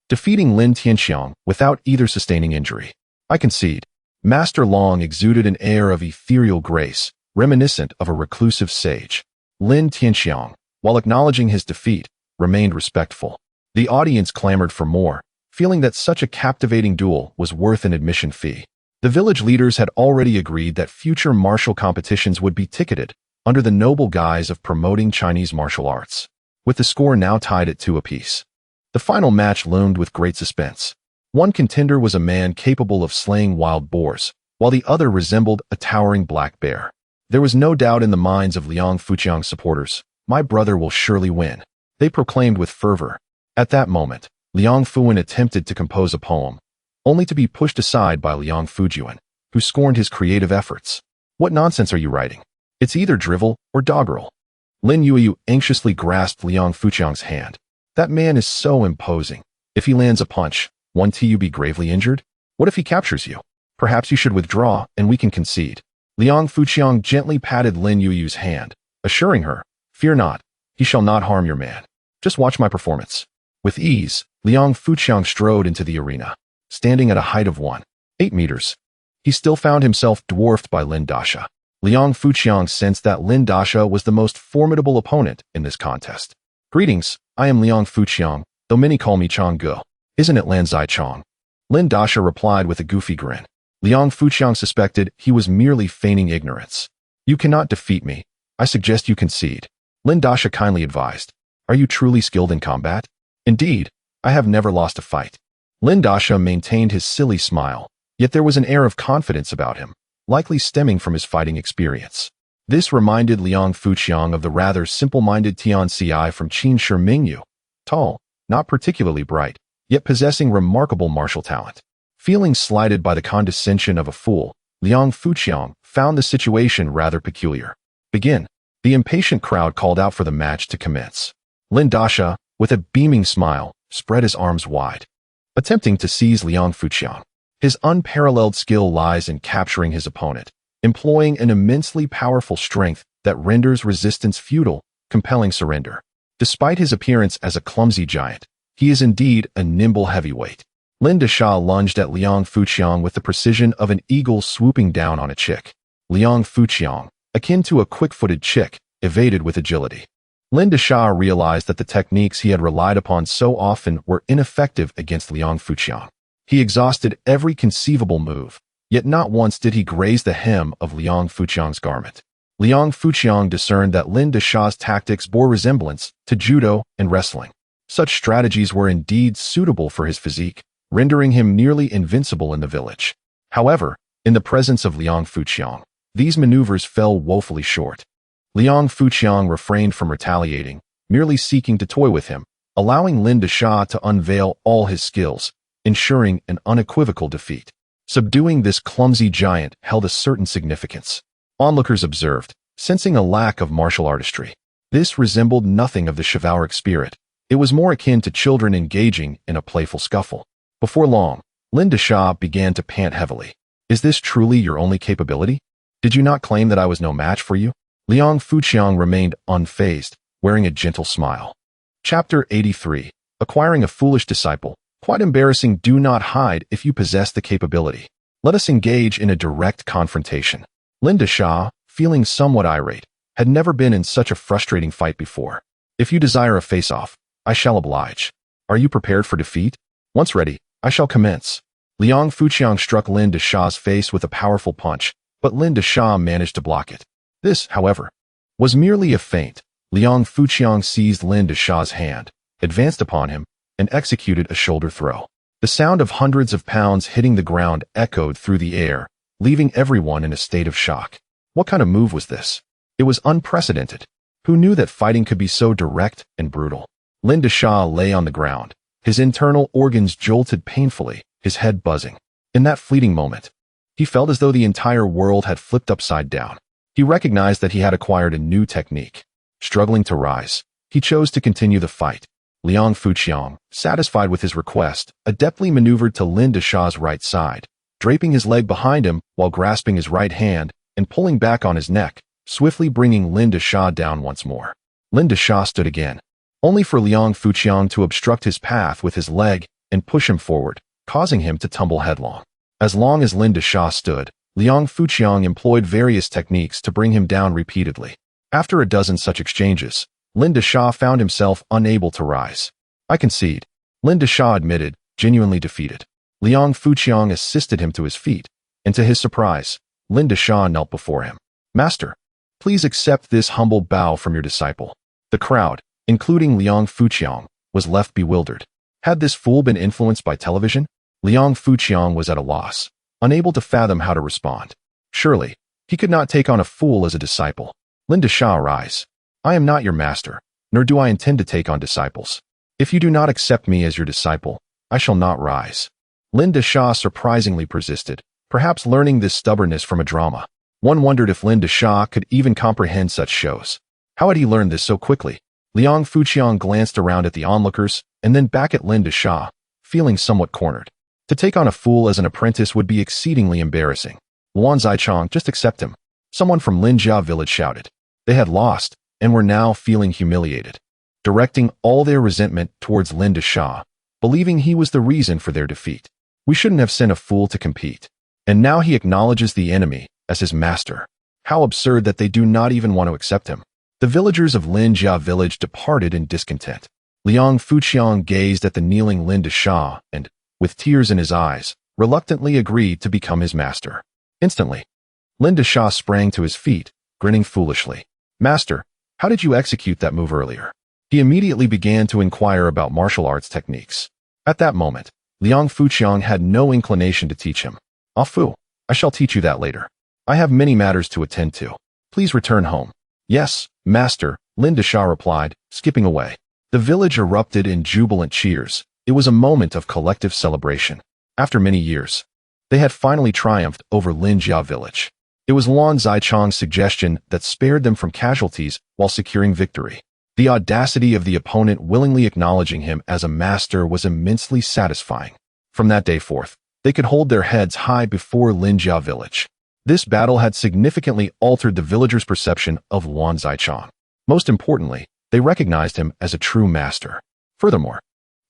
defeating Lin Tianxiang without either sustaining injury. I concede, Master Long exuded an air of ethereal grace, reminiscent of a reclusive sage. Lin Tianxiang, while acknowledging his defeat, remained respectful. The audience clamored for more, feeling that such a captivating duel was worth an admission fee. The village leaders had already agreed that future martial competitions would be ticketed under the noble guise of promoting Chinese martial arts. With the score now tied at 2 apiece, the final match loomed with great suspense. One contender was a man capable of slaying wild boars, while the other resembled a towering black bear. There was no doubt in the minds of Liang Fuqiang's supporters. My brother will surely win, they proclaimed with fervor. At that moment, Liang Fuan attempted to compose a poem, only to be pushed aside by Liang Fujian, who scorned his creative efforts. What nonsense are you writing? It's either drivel or doggerel. Lin Yueru anxiously grasped Liang Fuqiang's hand. That man is so imposing. If he lands a punch, won't you be gravely injured? What if he captures you? Perhaps you should withdraw and we can concede. Liang Fuqiang gently patted Lin Yueru's hand, assuring her, fear not, he shall not harm your man. Just watch my performance. With ease, Liang Fuqiang strode into the arena, standing at a height of 1.8 meters. He still found himself dwarfed by Lin Dasha. Liang Fuqiang sensed that Lin Dasha was the most formidable opponent in this contest. Greetings, I am Liang Fuqiang, though many call me Chang Ge. Isn't it Lan Zai Chong? Lin Dasha replied with a goofy grin. Liang Fuqiang suspected he was merely feigning ignorance. You cannot defeat me. I suggest you concede. Lin Dasha kindly advised. Are you truly skilled in combat? Indeed, I have never lost a fight. Lin Dasha maintained his silly smile, yet there was an air of confidence about him, likely stemming from his fighting experience. This reminded Liang Fuqiang of the rather simple-minded Tian Ci from Qin Shi Mingyu, tall, not particularly bright, yet possessing remarkable martial talent. Feeling slighted by the condescension of a fool, Liang Fuqiang found the situation rather peculiar. Begin. The impatient crowd called out for the match to commence. Lin Dasha, with a beaming smile, spread his arms wide, attempting to seize Liang Fuqiang. His unparalleled skill lies in capturing his opponent, employing an immensely powerful strength that renders resistance futile, compelling surrender. Despite his appearance as a clumsy giant, he is indeed a nimble heavyweight. Lin Desha lunged at Liang Fuqiang with the precision of an eagle swooping down on a chick. Liang Fuqiang, akin to a quick-footed chick, evaded with agility. Lin Desha realized that the techniques he had relied upon so often were ineffective against Liang Fuqiang. He exhausted every conceivable move, yet not once did he graze the hem of Liang Fuqiang's garment. Liang Fuqiang discerned that Lin Desha's tactics bore resemblance to judo and wrestling. Such strategies were indeed suitable for his physique, rendering him nearly invincible in the village. However, in the presence of Liang Fuqiang, these maneuvers fell woefully short. Liang Fuqiang refrained from retaliating, merely seeking to toy with him, allowing Lin Desha to unveil all his skills, ensuring an unequivocal defeat. Subduing this clumsy giant held a certain significance. Onlookers observed, sensing a lack of martial artistry. This resembled nothing of the chivalric spirit. It was more akin to children engaging in a playful scuffle. Before long, Lin Desha began to pant heavily. Is this truly your only capability? Did you not claim that I was no match for you? Liang Fuqiang remained unfazed, wearing a gentle smile. Chapter 83. Acquiring a foolish disciple. Quite embarrassing. Do not hide if you possess the capability. Let us engage in a direct confrontation. Lin Desha, feeling somewhat irate, had never been in such a frustrating fight before. If you desire a face-off, I shall oblige. Are you prepared for defeat? Once ready, I shall commence. Liang Fuqiang struck Lin Desha's face with a powerful punch, but Lin Desha managed to block it. This, however, was merely a feint. Liang Fuqiang seized Lin Desha's hand, advanced upon him, and executed a shoulder throw. The sound of hundreds of pounds hitting the ground echoed through the air, leaving everyone in a state of shock. What kind of move was this? It was unprecedented. Who knew that fighting could be so direct and brutal? Lin Desha lay on the ground. His internal organs jolted painfully, his head buzzing. In that fleeting moment, he felt as though the entire world had flipped upside down. He recognized that he had acquired a new technique. Struggling to rise, he chose to continue the fight. Liang Fuqiang, satisfied with his request, adeptly maneuvered to Lin Desha's right side, draping his leg behind him while grasping his right hand and pulling back on his neck, swiftly bringing Lin Desha down once more. Lin Desha stood again, only for Liang Fuqiang to obstruct his path with his leg and push him forward, causing him to tumble headlong. As long as Lin Desha stood, Liang Fuqiang employed various techniques to bring him down repeatedly. After a dozen such exchanges, Lin Desha found himself unable to rise. I concede, Lin Desha admitted, genuinely defeated. Liang Fuqiang assisted him to his feet, and to his surprise, Lin Desha knelt before him. Master, please accept this humble bow from your disciple. The crowd, including Liang Fuqiang, was left bewildered. Had this fool been influenced by television? Liang Fuqiang was at a loss, unable to fathom how to respond. Surely, he could not take on a fool as a disciple. Lin Desha, rise. I am not your master, nor do I intend to take on disciples. If you do not accept me as your disciple, I shall not rise. Lin Desha surprisingly persisted, perhaps learning this stubbornness from a drama. One wondered if Lin Desha could even comprehend such shows. How had he learned this so quickly? Liang Fuqiang glanced around at the onlookers and then back at Lin Desha, feeling somewhat cornered. To take on a fool as an apprentice would be exceedingly embarrassing. Luan Zichang, just accept him. Someone from Linjia village shouted. They had lost and were now feeling humiliated, directing all their resentment towards Lin Desha, believing he was the reason for their defeat. We shouldn't have sent a fool to compete. And now he acknowledges the enemy as his master. How absurd that they do not even want to accept him. The villagers of Linjia village departed in discontent. Liang Fuqiang gazed at the kneeling Lin Desha and, with tears in his eyes, reluctantly agreed to become his master. Instantly, Lin Desha sprang to his feet, grinning foolishly. Master, how did you execute that move earlier? He immediately began to inquire about martial arts techniques. At that moment, Liang Fuqiang had no inclination to teach him. Ah fu, I shall teach you that later. I have many matters to attend to. Please return home. Yes, master, Lin Desha replied, skipping away. The village erupted in jubilant cheers. It was a moment of collective celebration. After many years, they had finally triumphed over Linjia village. It was Luan Zichang's suggestion that spared them from casualties while securing victory. The audacity of the opponent willingly acknowledging him as a master was immensely satisfying. From that day forth, they could hold their heads high before Linjia village. This battle had significantly altered the villagers' perception of Luan Zichang. Most importantly, they recognized him as a true master. Furthermore,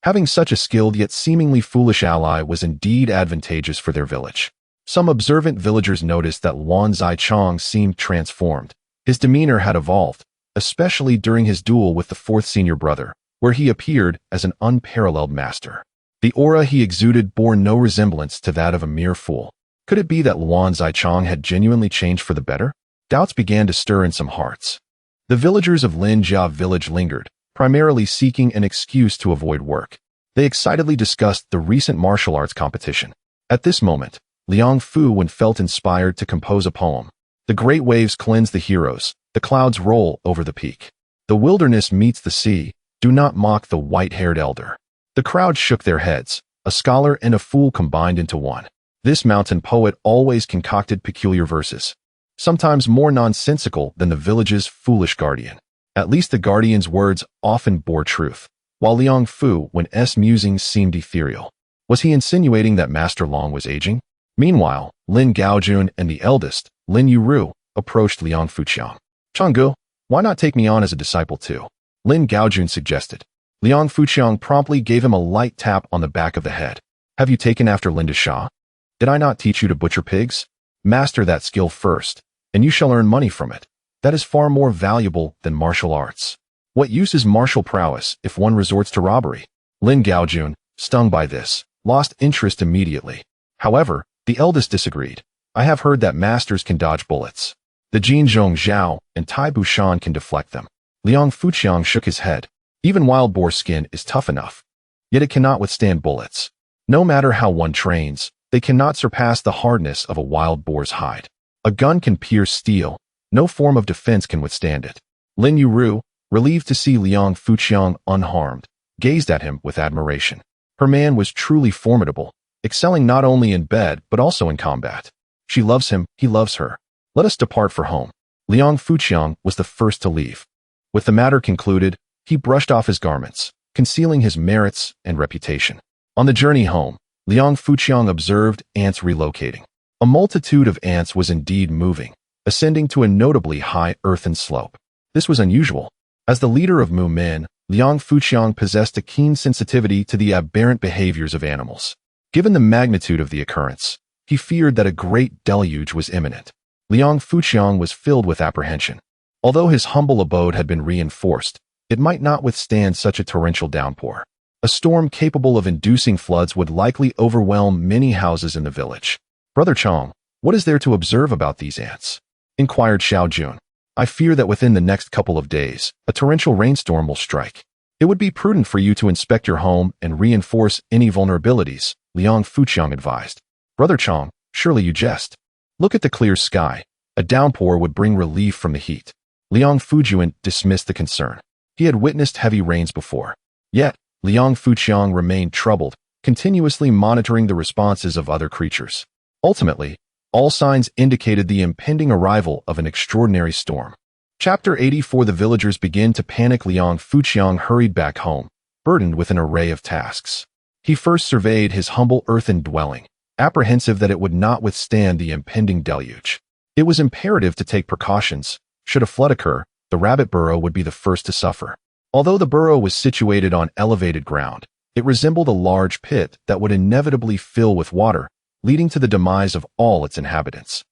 having such a skilled yet seemingly foolish ally was indeed advantageous for their village. Some observant villagers noticed that Luan Zichang seemed transformed. His demeanor had evolved, especially during his duel with the fourth senior brother, where he appeared as an unparalleled master. The aura he exuded bore no resemblance to that of a mere fool. Could it be that Luan Zichang had genuinely changed for the better? Doubts began to stir in some hearts. The villagers of Lin Jia village lingered, primarily seeking an excuse to avoid work. They excitedly discussed the recent martial arts competition. At this moment, Liang Fu felt inspired to compose a poem. The great waves cleanse the heroes, the clouds roll over the peak. The wilderness meets the sea, do not mock the white-haired elder. The crowd shook their heads, a scholar and a fool combined into one. This mountain poet always concocted peculiar verses, sometimes more nonsensical than the village's foolish guardian. At least the guardian's words often bore truth, while Liang Fu's musings seemed ethereal. Was he insinuating that Master Long was aging? Meanwhile, Lin Gaojun and the eldest, Lin Yueru, approached Liang Fuqiang. "Changgu, why not take me on as a disciple too?" Lin Gaojun suggested. Liang Fuqiang promptly gave him a light tap on the back of the head. "Have you taken after Linda Xia? Did I not teach you to butcher pigs? Master that skill first, and you shall earn money from it. That is far more valuable than martial arts. What use is martial prowess if one resorts to robbery?" Lin Gaojun, stung by this, lost interest immediately. However, the eldest disagreed. "I have heard that masters can dodge bullets. The Jinzhong Zhao and Tai Bushan can deflect them." Liang Fuqiang shook his head. "Even wild boar skin is tough enough, yet it cannot withstand bullets. No matter how one trains, they cannot surpass the hardness of a wild boar's hide. A gun can pierce steel, no form of defense can withstand it." Lin Yueru, relieved to see Liang Fuqiang unharmed, gazed at him with admiration. Her man was truly formidable, excelling not only in bed but also in combat. She loves him, he loves her. Let us depart for home. Liang Fuqiang was the first to leave. With the matter concluded, he brushed off his garments, concealing his merits and reputation. On the journey home, Liang Fuqiang observed ants relocating. A multitude of ants was indeed moving, ascending to a notably high earthen slope. This was unusual. As the leader of Mu Men, Liang Fuqiang possessed a keen sensitivity to the aberrant behaviors of animals. Given the magnitude of the occurrence, he feared that a great deluge was imminent. Liang Fuqiang was filled with apprehension. Although his humble abode had been reinforced, it might not withstand such a torrential downpour. A storm capable of inducing floods would likely overwhelm many houses in the village. "Brother Chong, what is there to observe about these ants?" inquired Xiao Jun. "I fear that within the next couple of days, a torrential rainstorm will strike. It would be prudent for you to inspect your home and reinforce any vulnerabilities," Liang Fuqiang advised. "Brother Chong, surely you jest. Look at the clear sky. A downpour would bring relief from the heat." Liang Fuqiang dismissed the concern. He had witnessed heavy rains before. Yet, Liang Fuqiang remained troubled, continuously monitoring the responses of other creatures. Ultimately, all signs indicated the impending arrival of an extraordinary storm. Chapter 84. The villagers began to panic. Liang Fuqiang hurried back home, burdened with an array of tasks. He first surveyed his humble earthen dwelling, apprehensive that it would not withstand the impending deluge. It was imperative to take precautions. Should a flood occur, the rabbit burrow would be the first to suffer. Although the burrow was situated on elevated ground, it resembled a large pit that would inevitably fill with water, leading to the demise of all its inhabitants.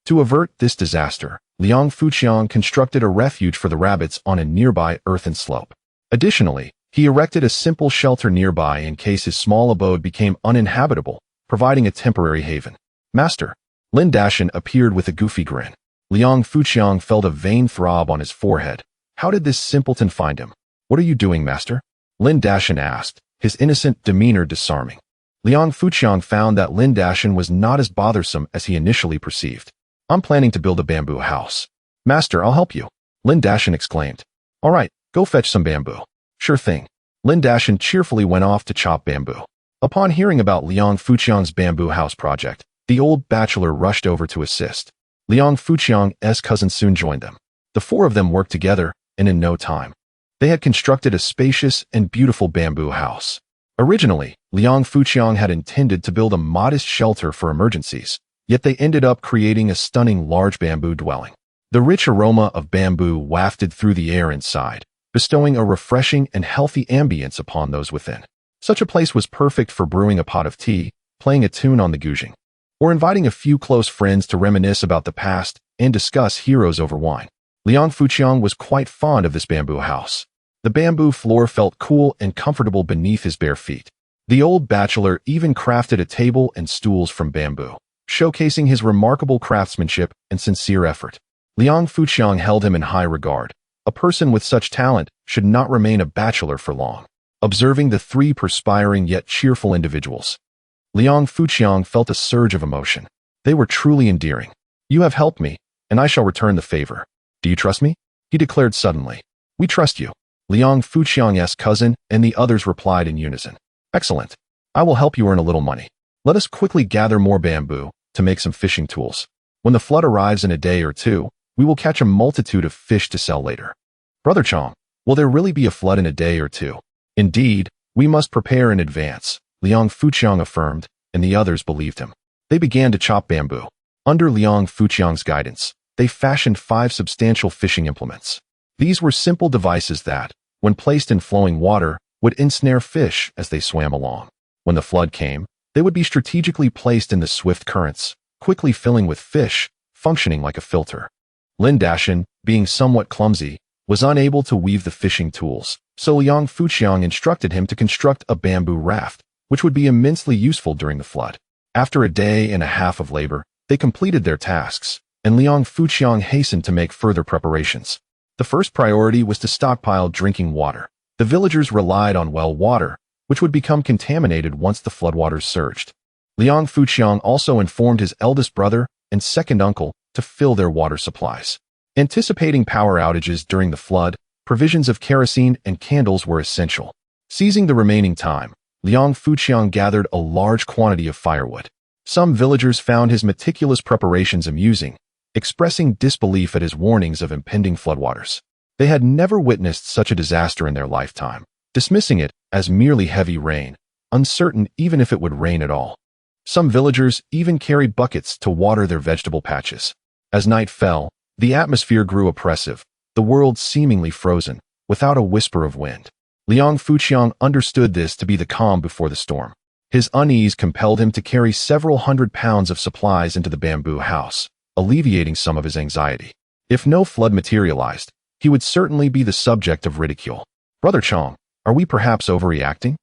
To avert this disaster, Liang Fuqiang constructed a refuge for the rabbits on a nearby earthen slope. Additionally, he erected a simple shelter nearby in case his small abode became uninhabitable, providing a temporary haven. "Master." Lin Dashan appeared with a goofy grin. Liang Fuqiang felt a vain throb on his forehead. How did this simpleton find him? "What are you doing, master?" Lin Dashan asked, his innocent demeanor disarming. Liang Fuqiang found that Lin Dashan was not as bothersome as he initially perceived. "I'm planning to build a bamboo house." "Master, I'll help you," Lin Dashan exclaimed. "All right, go fetch some bamboo." "Sure thing." Lin Dashan cheerfully went off to chop bamboo. Upon hearing about Liang Fuqiang's bamboo house project, the old bachelor rushed over to assist. Liang Fuqiang's cousin soon joined them. The four of them worked together, and in no time, they had constructed a spacious and beautiful bamboo house. Originally, Liang Fuqiang had intended to build a modest shelter for emergencies, yet they ended up creating a stunning large bamboo dwelling. The rich aroma of bamboo wafted through the air inside, bestowing a refreshing and healthy ambience upon those within. Such a place was perfect for brewing a pot of tea, playing a tune on the guzheng, or inviting a few close friends to reminisce about the past and discuss heroes over wine. Liang Fuqiang was quite fond of this bamboo house. The bamboo floor felt cool and comfortable beneath his bare feet. The old bachelor even crafted a table and stools from bamboo, showcasing his remarkable craftsmanship and sincere effort. Liang Fuqiang held him in high regard. A person with such talent should not remain a bachelor for long. Observing the three perspiring yet cheerful individuals, Liang Fuqiang felt a surge of emotion. They were truly endearing. "You have helped me, and I shall return the favor. Do you trust me?" he declared suddenly. "We trust you," Liang Fuqiang's cousin and the others replied in unison. "Excellent. I will help you earn a little money. Let us quickly gather more bamboo to make some fishing tools. When the flood arrives in a day or two, we will catch a multitude of fish to sell later." "Brother Chong, will there really be a flood in a day or two?" "Indeed, we must prepare in advance," Liang Fuqiang affirmed, and the others believed him. They began to chop bamboo. Under Liang Fuqiang's guidance, they fashioned 5 substantial fishing implements. These were simple devices that, when placed in flowing water, would ensnare fish as they swam along. When the flood came, they would be strategically placed in the swift currents, quickly filling with fish, functioning like a filter. Lin Dashan, being somewhat clumsy, was unable to weave the fishing tools, so Liang Fuqiang instructed him to construct a bamboo raft, which would be immensely useful during the flood. After a day and a half of labor, they completed their tasks, and Liang Fuqiang hastened to make further preparations. The first priority was to stockpile drinking water. The villagers relied on well water, which would become contaminated once the floodwaters surged. Liang Fuqiang also informed his eldest brother and second uncle to fill their water supplies. Anticipating power outages during the flood, provisions of kerosene and candles were essential. Seizing the remaining time, Liang Fuqiang gathered a large quantity of firewood. Some villagers found his meticulous preparations amusing, expressing disbelief at his warnings of impending floodwaters. They had never witnessed such a disaster in their lifetime, dismissing it as merely heavy rain, uncertain even if it would rain at all. Some villagers even carried buckets to water their vegetable patches. As night fell, the atmosphere grew oppressive, the world seemingly frozen, without a whisper of wind. Liang Fuqiang understood this to be the calm before the storm. His unease compelled him to carry several hundred pounds of supplies into the bamboo house, alleviating some of his anxiety. If no flood materialized, he would certainly be the subject of ridicule. "Brother Chong, are we perhaps overreacting?"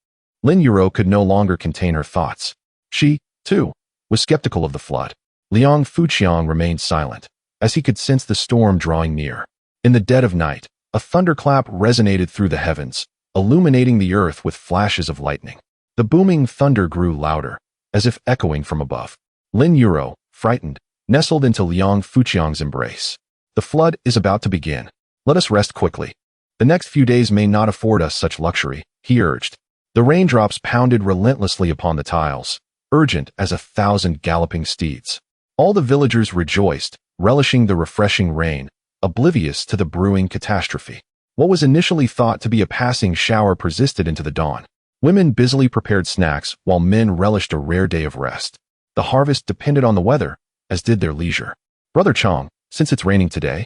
Lin Yueru could no longer contain her thoughts. She, too, was skeptical of the flood. Liang Fuqiang remained silent, as he could sense the storm drawing near. In the dead of night, a thunderclap resonated through the heavens, illuminating the earth with flashes of lightning. The booming thunder grew louder, as if echoing from above. Lin Yueru, frightened, nestled into Liang Fuqiang's embrace. "The flood is about to begin. Let us rest quickly. The next few days may not afford us such luxury," he urged. The raindrops pounded relentlessly upon the tiles, urgent as 1,000 galloping steeds. All the villagers rejoiced, relishing the refreshing rain, oblivious to the brewing catastrophe. What was initially thought to be a passing shower persisted into the dawn. Women busily prepared snacks while men relished a rare day of rest. The harvest depended on the weather, as did their leisure. "Brother Chong, since it's raining today,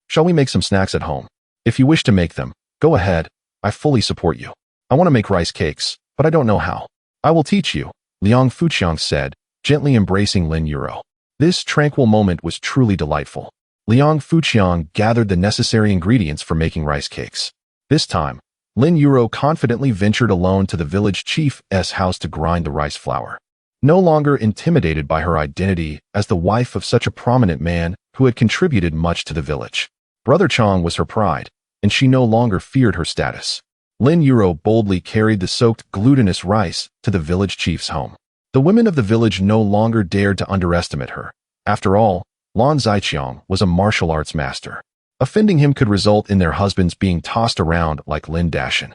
shall we make some snacks at home? If you wish to make them, go ahead. I fully support you. I want to make rice cakes, but I don't know how." "I will teach you," Liang Fuqiang said, gently embracing Lin Yueru. This tranquil moment was truly delightful. Liang Fuqiang gathered the necessary ingredients for making rice cakes. This time, Lin Yueru confidently ventured alone to the village chief's house to grind the rice flour. No longer intimidated by her identity as the wife of such a prominent man who had contributed much to the village, Brother Chong was her pride, and she no longer feared her status. Lin Yueru boldly carried the soaked glutinous rice to the village chief's home. The women of the village no longer dared to underestimate her. After all, Lan Ziqiang was a martial arts master. Offending him could result in their husbands being tossed around like Lin Dashan.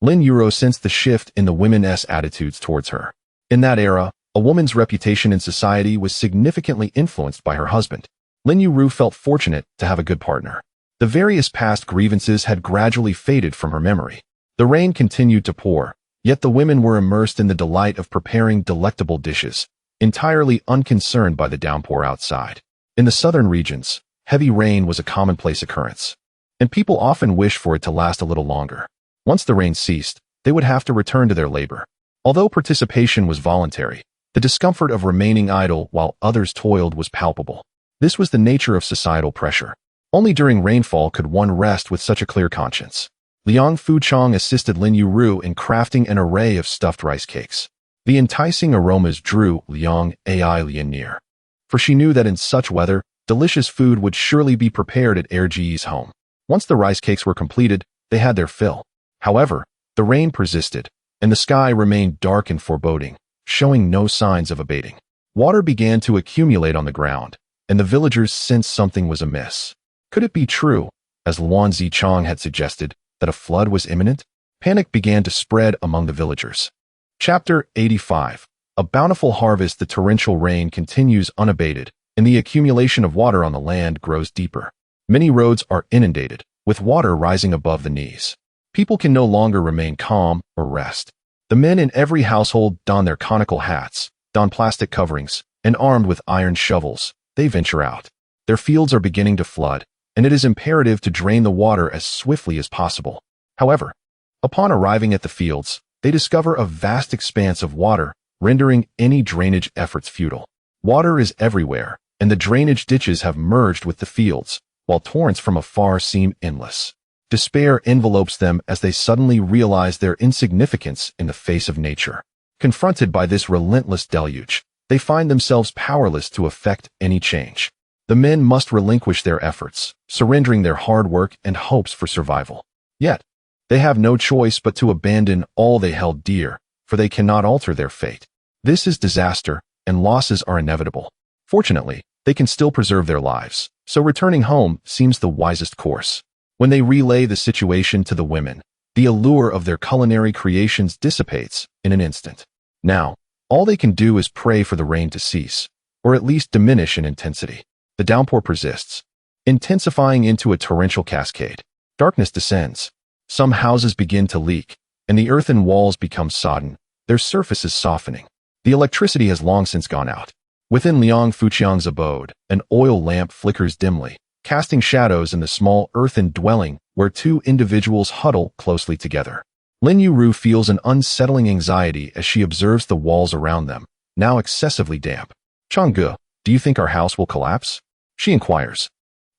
Lin Yueru sensed the shift in the women's attitudes towards her. In that era, a woman's reputation in society was significantly influenced by her husband. Lin Yueru felt fortunate to have a good partner. The various past grievances had gradually faded from her memory. The rain continued to pour, yet the women were immersed in the delight of preparing delectable dishes, entirely unconcerned by the downpour outside. In the southern regions, heavy rain was a commonplace occurrence, and people often wished for it to last a little longer. Once the rain ceased, they would have to return to their labor. Although participation was voluntary, the discomfort of remaining idle while others toiled was palpable. This was the nature of societal pressure. Only during rainfall could one rest with such a clear conscience. Liang Fuqiang assisted Lin Yueru in crafting an array of stuffed rice cakes. The enticing aromas drew Liang Lin near, for she knew that in such weather, delicious food would surely be prepared at Erji's home. Once the rice cakes were completed, they had their fill. However, the rain persisted, and the sky remained dark and foreboding, showing no signs of abating. Water began to accumulate on the ground, and the villagers sensed something was amiss. Could it be true, as Luan Zichang had suggested, that a flood was imminent? Panic began to spread among the villagers. Chapter 85. A bountiful harvest. The torrential rain continues unabated, and the accumulation of water on the land grows deeper. Many roads are inundated, with water rising above the knees. People can no longer remain calm or rest. The men in every household don their conical hats, don plastic coverings, and armed with iron shovels, they venture out. Their fields are beginning to flood, and it is imperative to drain the water as swiftly as possible. However, upon arriving at the fields, they discover a vast expanse of water, rendering any drainage efforts futile. Water is everywhere, and the drainage ditches have merged with the fields, while torrents from afar seem endless. Despair envelopes them as they suddenly realize their insignificance in the face of nature. Confronted by this relentless deluge, they find themselves powerless to effect any change. The men must relinquish their efforts, surrendering their hard work and hopes for survival. Yet, they have no choice but to abandon all they held dear, for they cannot alter their fate. This is disaster, and losses are inevitable. Fortunately, they can still preserve their lives, so returning home seems the wisest course. When they relay the situation to the women, the allure of their culinary creations dissipates in an instant. Now, all they can do is pray for the rain to cease, or at least diminish in intensity. The downpour persists, intensifying into a torrential cascade. Darkness descends. Some houses begin to leak, and the earthen walls become sodden, their surfaces softening. The electricity has long since gone out. Within Liang Fuqiang's abode, an oil lamp flickers dimly, casting shadows in the small earthen dwelling where two individuals huddle closely together. Lin Yueru feels an unsettling anxiety as she observes the walls around them, now excessively damp. "Changge, do you think our house will collapse?" she inquires.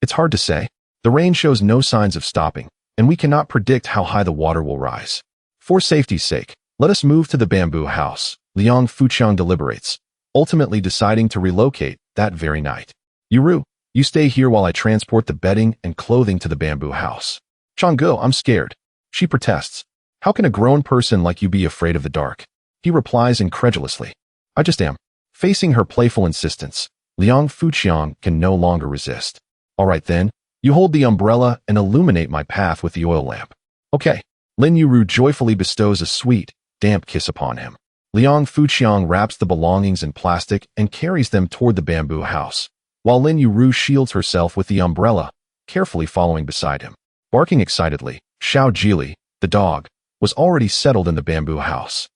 "It's hard to say. The rain shows no signs of stopping, and we cannot predict how high the water will rise. For safety's sake, let us move to the bamboo house," Liang Fuqiang deliberates, ultimately deciding to relocate that very night. "Yueru, you stay here while I transport the bedding and clothing to the bamboo house." "Changge, I'm scared," she protests. "How can a grown person like you be afraid of the dark?" He replies incredulously. "I just am." Facing her playful insistence, Liang Fuqiang can no longer resist. "All right then, you hold the umbrella and illuminate my path with the oil lamp." "Okay." Lin Yueru joyfully bestows a sweet, damp kiss upon him. Liang Fuqiang wraps the belongings in plastic and carries them toward the bamboo house, while Lin Yueru shields herself with the umbrella, carefully following beside him. Barking excitedly, Xiao Jili, the dog, was already settled in the bamboo house.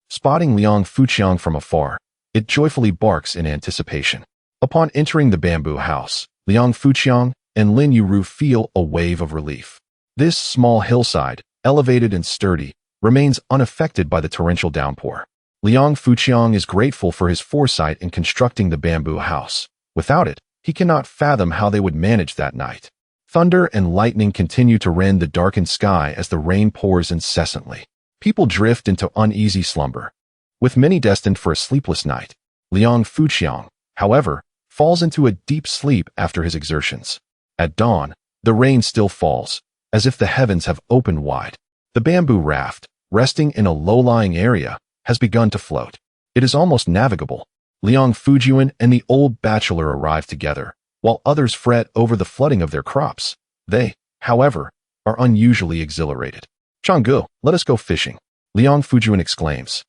Spotting Liang Fuqiang from afar, it joyfully barks in anticipation. Upon entering the bamboo house, Liang Fuqiang and Lin Yueru feel a wave of relief. This small hillside, elevated and sturdy, remains unaffected by the torrential downpour. Liang Fuqiang is grateful for his foresight in constructing the bamboo house. Without it, he cannot fathom how they would manage that night. Thunder and lightning continue to rend the darkened sky as the rain pours incessantly. People drift into uneasy slumber, with many destined for a sleepless night. Liang Fuqiang, however, falls into a deep sleep after his exertions. At dawn, the rain still falls, as if the heavens have opened wide. The bamboo raft, resting in a low-lying area, has begun to float. It is almost navigable. Liang Fujian and the old bachelor arrive together, while others fret over the flooding of their crops. They, however, are unusually exhilarated. "Changge, let us go fishing," Liang Fujian exclaims.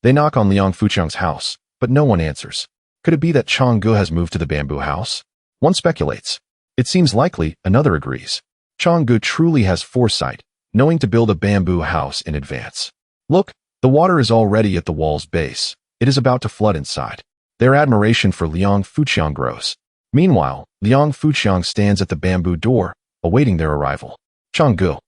They knock on Liang Fuqiang's house, but no one answers. Could it be that Changge has moved to the bamboo house? One speculates. It seems likely, another agrees. Changge truly has foresight, knowing to build a bamboo house in advance. Look, the water is already at the wall's base. It is about to flood inside. Their admiration for Liang Fuqiang grows. Meanwhile, Liang Fuqiang stands at the bamboo door, awaiting their arrival. Changgu,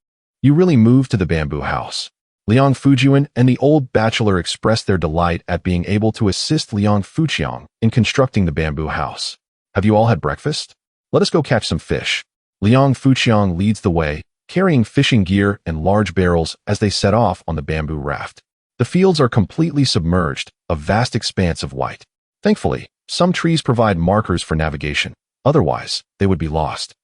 you really moved to the bamboo house. Liang Fujian and the old bachelor expressed their delight at being able to assist Liang Fuqiang in constructing the bamboo house. Have you all had breakfast? Let us go catch some fish. Liang Fuqiang leads the way, carrying fishing gear and large barrels as they set off on the bamboo raft. The fields are completely submerged, a vast expanse of white. Thankfully, some trees provide markers for navigation. Otherwise, they would be lost.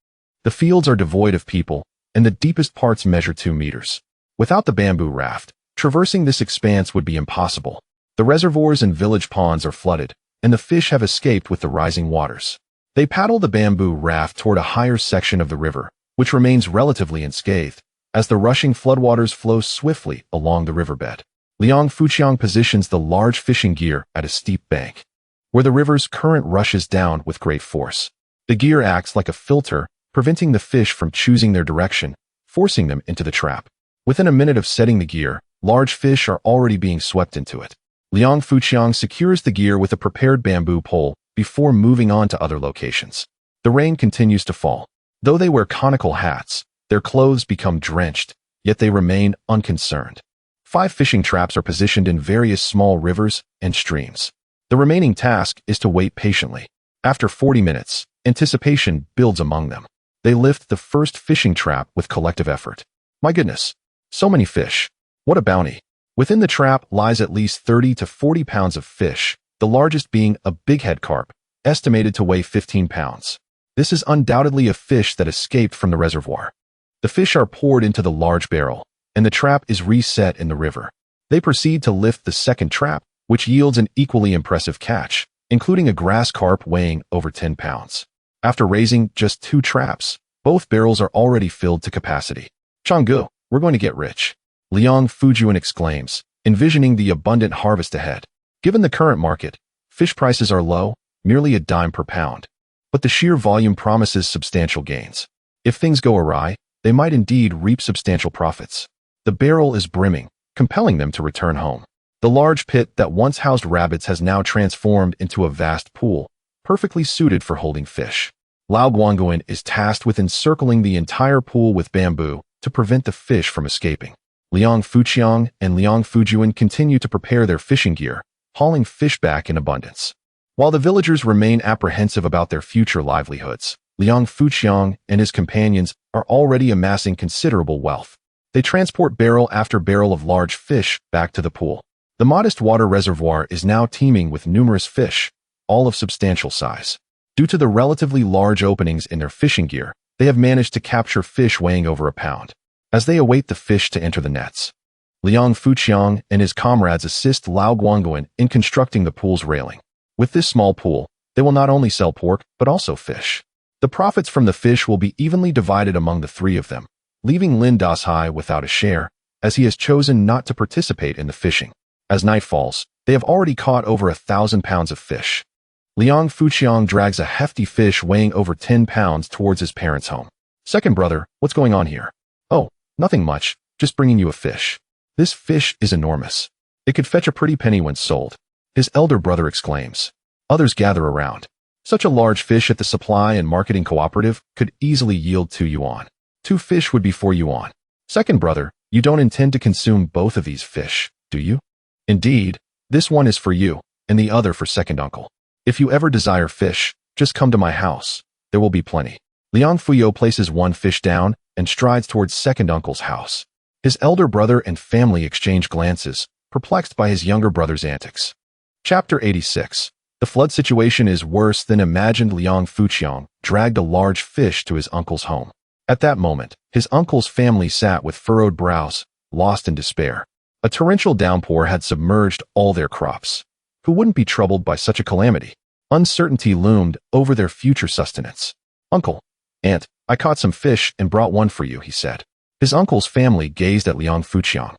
The fields are devoid of people, and the deepest parts measure 2 meters. Without the bamboo raft, traversing this expanse would be impossible. The reservoirs and village ponds are flooded, and the fish have escaped with the rising waters. They paddle the bamboo raft toward a higher section of the river, which remains relatively unscathed, as the rushing floodwaters flow swiftly along the riverbed. Liang Fuqiang positions the large fishing gear at a steep bank, where the river's current rushes down with great force. The gear acts like a filter, preventing the fish from choosing their direction, forcing them into the trap. Within a minute of setting the gear, large fish are already being swept into it. Liang Fuqiang secures the gear with a prepared bamboo pole before moving on to other locations. The rain continues to fall. Though they wear conical hats, their clothes become drenched, yet they remain unconcerned. 5 fishing traps are positioned in various small rivers and streams. The remaining task is to wait patiently. After 40 minutes, anticipation builds among them. They lift the first fishing trap with collective effort. My goodness, so many fish. What a bounty. Within the trap lies at least 30 to 40 pounds of fish, the largest being a bighead carp, estimated to weigh 15 pounds. This is undoubtedly a fish that escaped from the reservoir. The fish are poured into the large barrel, and the trap is reset in the river. They proceed to lift the second trap, which yields an equally impressive catch, including a grass carp weighing over 10 pounds. After raising just 2 traps, both barrels are already filled to capacity. Changgu, we're going to get rich. Liang Fujian exclaims, envisioning the abundant harvest ahead. Given the current market, fish prices are low, merely a dime per pound. But the sheer volume promises substantial gains. If things go awry, they might indeed reap substantial profits. The barrel is brimming, compelling them to return home. The large pit that once housed rabbits has now transformed into a vast pool, perfectly suited for holding fish. Lao Guangguan is tasked with encircling the entire pool with bamboo to prevent the fish from escaping. Liang Fuqiang and Liang Fujian continue to prepare their fishing gear, hauling fish back in abundance. While the villagers remain apprehensive about their future livelihoods, Liang Fuqiang and his companions are already amassing considerable wealth. They transport barrel after barrel of large fish back to the pool. The modest water reservoir is now teeming with numerous fish, all of substantial size. Due to the relatively large openings in their fishing gear, they have managed to capture fish weighing over a pound. As they await the fish to enter the nets, Liang Fuqiang and his comrades assist Lao Guangguan in constructing the pool's railing. With this small pool, they will not only sell pork, but also fish. The profits from the fish will be evenly divided among the 3 of them, leaving Lin Dashai without a share, as he has chosen not to participate in the fishing. As night falls, they have already caught over 1,000 pounds of fish. Liang Fuqiang drags a hefty fish weighing over 10 pounds towards his parents' home. Second brother, what's going on here? Oh, nothing much, just bringing you a fish. This fish is enormous. It could fetch a pretty penny when sold. His elder brother exclaims. Others gather around. Such a large fish at the supply and marketing cooperative could easily yield 2 yuan. 2 fish would be 4 yuan. Second brother, you don't intend to consume both of these fish, do you? Indeed, this one is for you, and the other for second uncle. If you ever desire fish, just come to my house. There will be plenty. Liang Fuyo places 1 fish down and strides towards second uncle's house. His elder brother and family exchange glances, perplexed by his younger brother's antics. Chapter 86. The flood situation is worse than imagined. Liang Fuqiang dragged a large fish to his uncle's home. At that moment, his uncle's family sat with furrowed brows, lost in despair. A torrential downpour had submerged all their crops. Who wouldn't be troubled by such a calamity? Uncertainty loomed over their future sustenance. Uncle, Aunt, I caught some fish and brought one for you, he said. His uncle's family gazed at Liang Fuqiang,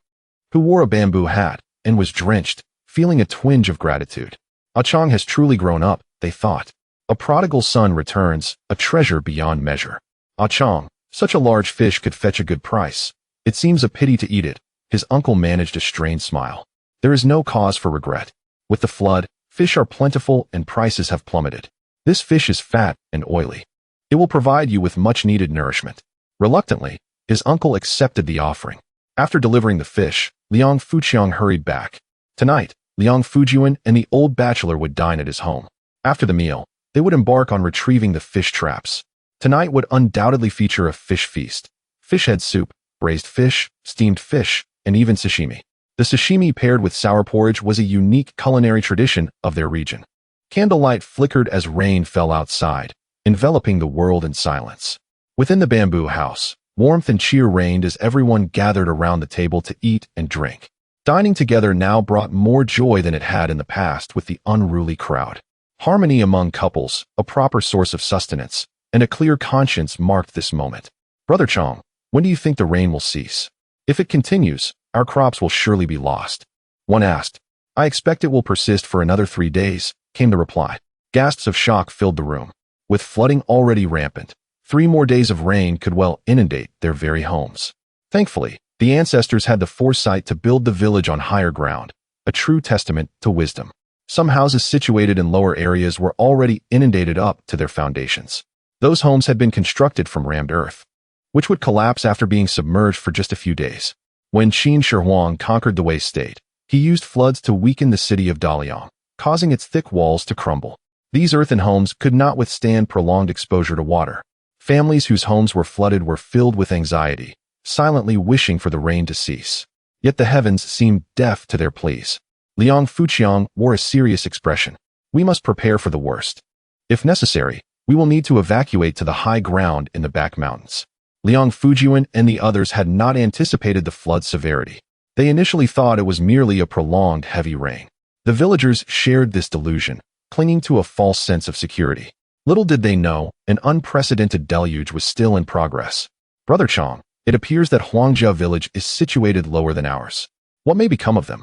who wore a bamboo hat and was drenched, feeling a twinge of gratitude. Ah Chang has truly grown up, they thought. A prodigal son returns, a treasure beyond measure. Ah Chang, such a large fish could fetch a good price. It seems a pity to eat it. His uncle managed a strained smile. There is no cause for regret. With the flood, Fish are plentiful and prices have plummeted. This fish is fat and oily. It will provide you with much-needed nourishment. Reluctantly, his uncle accepted the offering. After delivering the fish, Liang Fuqiang hurried back. Tonight, Liang Fujian and the old bachelor would dine at his home. After the meal, they would embark on retrieving the fish traps. Tonight would undoubtedly feature a fish feast. Fish head soup, braised fish, steamed fish, and even sashimi. The sashimi paired with sour porridge was a unique culinary tradition of their region. Candlelight flickered as rain fell outside, enveloping the world in silence. Within the bamboo house, warmth and cheer reigned as everyone gathered around the table to eat and drink. Dining together now brought more joy than it had in the past with the unruly crowd. Harmony among couples, a proper source of sustenance, and a clear conscience marked this moment. Brother Chong, when do you think the rain will cease? If it continues, our crops will surely be lost. One asked. I expect it will persist for another 3 days, came the reply. Gasps of shock filled the room. With flooding already rampant, 3 more days of rain could well inundate their very homes. Thankfully, the ancestors had the foresight to build the village on higher ground, a true testament to wisdom. Some houses situated in lower areas were already inundated up to their foundations. Those homes had been constructed from rammed earth, which would collapse after being submerged for just a few days. When Qin Shi Huang conquered the Wei state, he used floods to weaken the city of Daliang, causing its thick walls to crumble. These earthen homes could not withstand prolonged exposure to water. Families whose homes were flooded were filled with anxiety, silently wishing for the rain to cease. Yet the heavens seemed deaf to their pleas. Liang Fuqiang wore a serious expression. We must prepare for the worst. If necessary, we will need to evacuate to the high ground in the back mountains. Liang Fujian and the others had not anticipated the flood's severity. They initially thought it was merely a prolonged heavy rain. The villagers shared this delusion, clinging to a false sense of security. Little did they know, an unprecedented deluge was still in progress. Brother Chong, it appears that Huangjia village is situated lower than ours. What may become of them?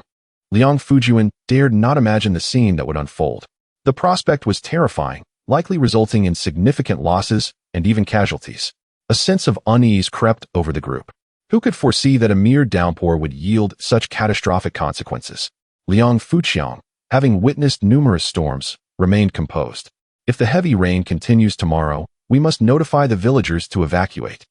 Liang Fujian dared not imagine the scene that would unfold. The prospect was terrifying, likely resulting in significant losses and even casualties. A sense of unease crept over the group. Who could foresee that a mere downpour would yield such catastrophic consequences? Liang Fuqiang, having witnessed numerous storms, remained composed. If the heavy rain continues tomorrow, we must notify the villagers to evacuate.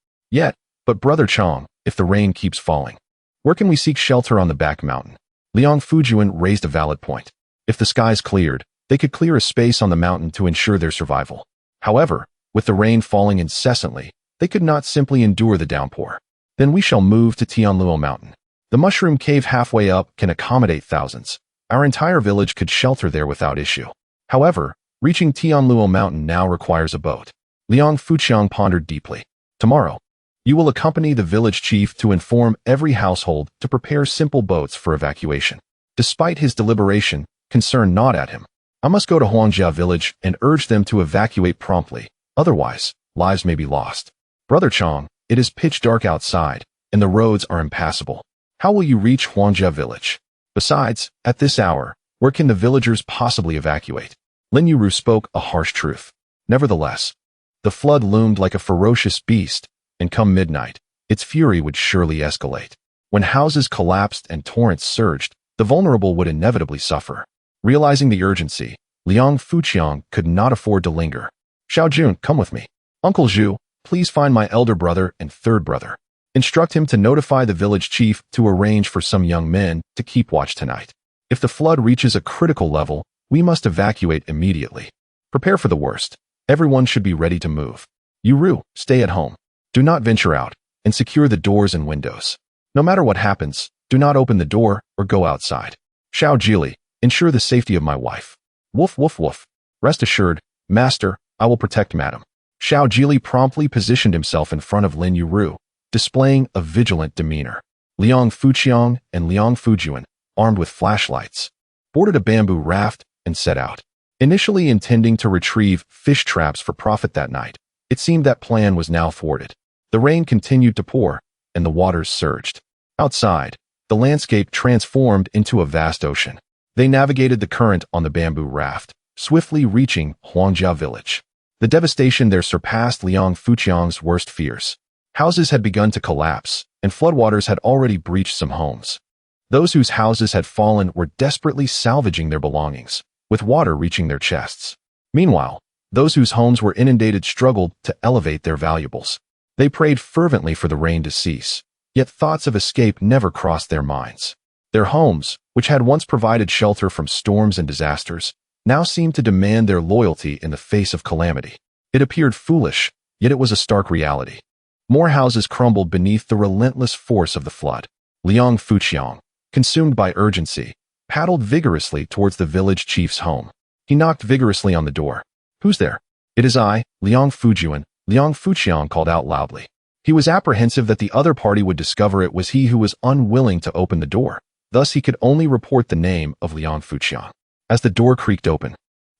But Brother Chong, if the rain keeps falling, where can we seek shelter on the back mountain? Liang Fujian raised a valid point. If the skies cleared, they could clear a space on the mountain to ensure their survival. However, with the rain falling incessantly, they could not simply endure the downpour. Then we shall move to Tianluo Mountain. The mushroom cave halfway up can accommodate thousands. Our entire village could shelter there without issue. However, reaching Tianluo Mountain now requires a boat. Liang Fuqiang pondered deeply. Tomorrow, you will accompany the village chief to inform every household to prepare simple boats for evacuation. Despite his deliberation, concern gnawed at him. I must go to Huangjia village and urge them to evacuate promptly. Otherwise, lives may be lost. Brother Chong, it is pitch dark outside, and the roads are impassable. How will you reach Huangjia village? Besides, at this hour, where can the villagers possibly evacuate? Lin Yueru spoke a harsh truth. Nevertheless, the flood loomed like a ferocious beast, and come midnight, its fury would surely escalate. When houses collapsed and torrents surged, the vulnerable would inevitably suffer. Realizing the urgency, Liang Fuqiang could not afford to linger. Xiao Jun, come with me. Uncle Zhu, please find my elder brother and third brother. Instruct him to notify the village chief to arrange for some young men to keep watch tonight. If the flood reaches a critical level, we must evacuate immediately. Prepare for the worst. Everyone should be ready to move. Yueru, stay at home. Do not venture out, and secure the doors and windows. No matter what happens, do not open the door or go outside. Xiao Jili, ensure the safety of my wife. Woof woof woof. Rest assured, master, I will protect madam. Xiao Jili promptly positioned himself in front of Lin Yueru, displaying a vigilant demeanor. Liang Fuqiang and Liang Fujian, armed with flashlights, boarded a bamboo raft and set out. Initially intending to retrieve fish traps for profit that night, it seemed that plan was now thwarted. The rain continued to pour, and the waters surged. Outside, the landscape transformed into a vast ocean. They navigated the current on the bamboo raft, swiftly reaching Huangjia village. The devastation there surpassed Liang Fuqiang's worst fears. Houses had begun to collapse, and floodwaters had already breached some homes. Those whose houses had fallen were desperately salvaging their belongings. with water reaching their chests. Meanwhile, those whose homes were inundated struggled to elevate their valuables. They prayed fervently for the rain to cease, yet thoughts of escape never crossed their minds. Their homes, which had once provided shelter from storms and disasters, now seemed to demand their loyalty in the face of calamity. It appeared foolish, yet it was a stark reality. More houses crumbled beneath the relentless force of the flood. Liang Fuqiang, consumed by urgency, paddled vigorously towards the village chief's home. He knocked vigorously on the door. "Who's there?" "It is I, Liang Fujian," Liang Fuqiang called out loudly. He was apprehensive that the other party would discover it was he who was unwilling to open the door. Thus he could only report the name of Liang Fuqiang. As the door creaked open,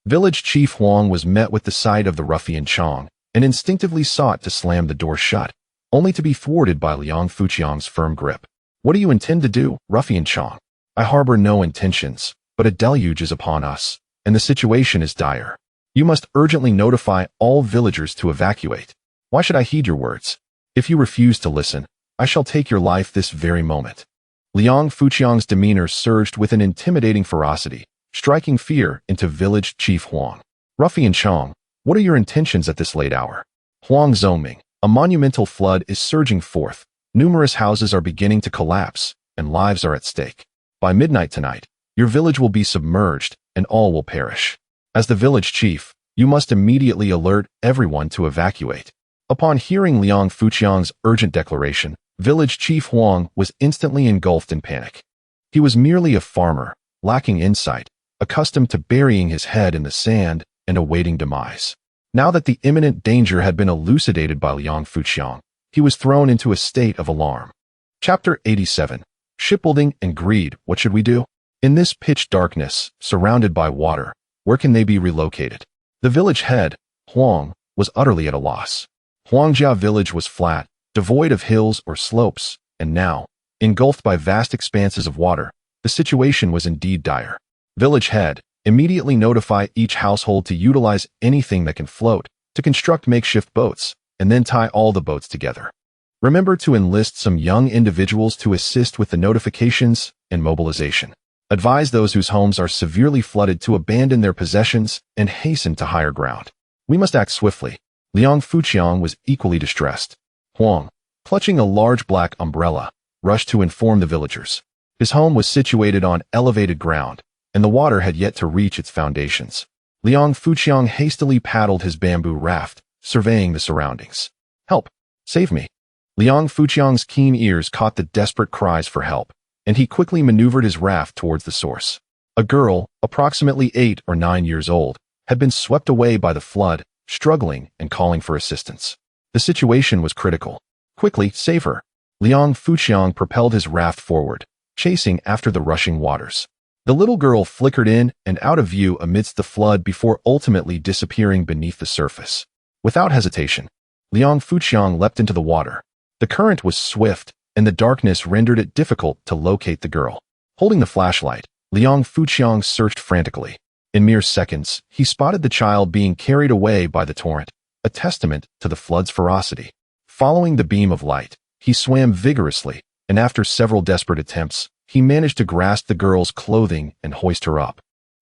village chief Huang was met with the sight of the ruffian Chang and instinctively sought to slam the door shut, only to be thwarted by Liang Fuqiang's firm grip. "What do you intend to do, ruffian Chang?" "I harbor no intentions, but a deluge is upon us, and the situation is dire. You must urgently notify all villagers to evacuate." "Why should I heed your words? If you refuse to listen, I shall take your life this very moment." Liang Fuqiang's demeanor surged with an intimidating ferocity, striking fear into village chief Huang. "Ruffian Chang, what are your intentions at this late hour?" "Huang Zhongming, a monumental flood is surging forth. Numerous houses are beginning to collapse, and lives are at stake. By midnight tonight, your village will be submerged, and all will perish. As the village chief, you must immediately alert everyone to evacuate." Upon hearing Liang Fuqiang's urgent declaration, village chief Huang was instantly engulfed in panic. He was merely a farmer, lacking insight, accustomed to burying his head in the sand and awaiting demise. Now that the imminent danger had been elucidated by Liang Fuqiang, he was thrown into a state of alarm. Chapter 87. Shipbuilding and Greed. What should we do? In this pitch darkness, surrounded by water, where can they be relocated? The village head, Huang, was utterly at a loss. Huangjia village was flat, devoid of hills or slopes, and now, engulfed by vast expanses of water, the situation was indeed dire. Village head, immediately notify each household to utilize anything that can float, to construct makeshift boats, and then tie all the boats together. Remember to enlist some young individuals to assist with the notifications and mobilization. Advise those whose homes are severely flooded to abandon their possessions and hasten to higher ground. We must act swiftly. Liang Fuqiang was equally distressed. Huang, clutching a large black umbrella, rushed to inform the villagers. His home was situated on elevated ground, and the water had yet to reach its foundations. Liang Fuqiang hastily paddled his bamboo raft, surveying the surroundings. "Help! Save me!" Liang Fuqiang's keen ears caught the desperate cries for help, and he quickly maneuvered his raft towards the source. A girl, approximately 8 or 9 years old, had been swept away by the flood, struggling and calling for assistance. The situation was critical. "Quickly, save her!" Liang Fuqiang propelled his raft forward, chasing after the rushing waters. The little girl flickered in and out of view amidst the flood before ultimately disappearing beneath the surface. Without hesitation, Liang Fuqiang leapt into the water. The current was swift, and the darkness rendered it difficult to locate the girl. Holding the flashlight, Liang Fuqiang searched frantically. In mere seconds, he spotted the child being carried away by the torrent, a testament to the flood's ferocity. Following the beam of light, he swam vigorously, and after several desperate attempts, he managed to grasp the girl's clothing and hoist her up.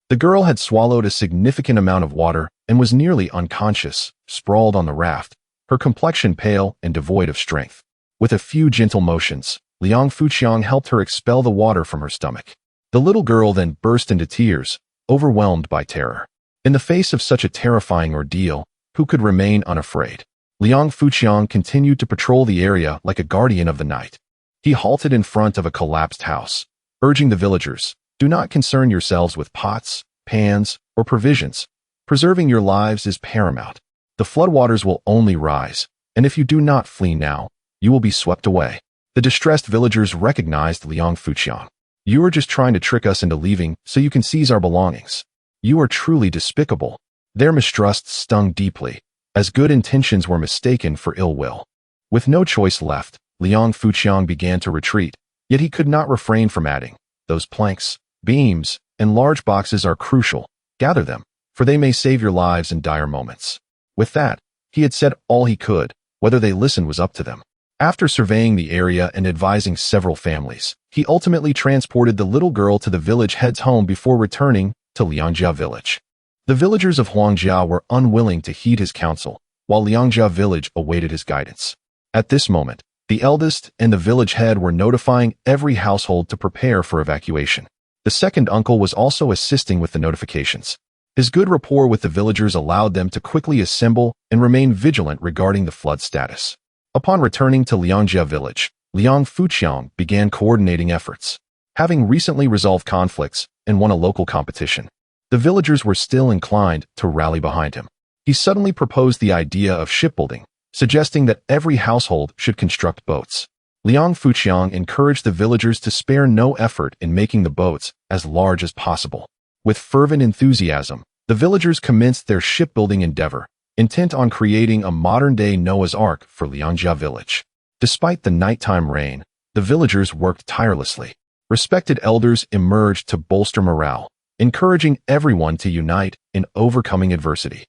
The girl had swallowed a significant amount of water and was nearly unconscious, sprawled on the raft, her complexion pale and devoid of strength. With a few gentle motions, Liang Fuqiang helped her expel the water from her stomach. The little girl then burst into tears, overwhelmed by terror. In the face of such a terrifying ordeal, who could remain unafraid? Liang Fuqiang continued to patrol the area like a guardian of the night. He halted in front of a collapsed house, urging the villagers, "Do not concern yourselves with pots, pans, or provisions. Preserving your lives is paramount. The floodwaters will only rise, and if you do not flee now, you will be swept away." The distressed villagers recognized Liang Fuqiang. "You are just trying to trick us into leaving so you can seize our belongings. You are truly despicable." Their mistrust stung deeply, as good intentions were mistaken for ill will. With no choice left, Liang Fuqiang began to retreat, yet he could not refrain from adding, "Those planks, beams, and large boxes are crucial. Gather them, for they may save your lives in dire moments." With that, he had said all he could. Whether they listened was up to them. After surveying the area and advising several families, he ultimately transported the little girl to the village head's home before returning to Liangjia village. The villagers of Huangjia were unwilling to heed his counsel, while Liangjia village awaited his guidance. At this moment, the eldest and the village head were notifying every household to prepare for evacuation. The second uncle was also assisting with the notifications. His good rapport with the villagers allowed them to quickly assemble and remain vigilant regarding the flood status. Upon returning to Liangjia village, Liang Fuqiang began coordinating efforts. Having recently resolved conflicts and won a local competition, the villagers were still inclined to rally behind him. He suddenly proposed the idea of shipbuilding, suggesting that every household should construct boats. Liang Fuqiang encouraged the villagers to spare no effort in making the boats as large as possible. With fervent enthusiasm, the villagers commenced their shipbuilding endeavor, intent on creating a modern-day Noah's Ark for Liangjia village. Despite the nighttime rain, the villagers worked tirelessly. Respected elders emerged to bolster morale, encouraging everyone to unite in overcoming adversity.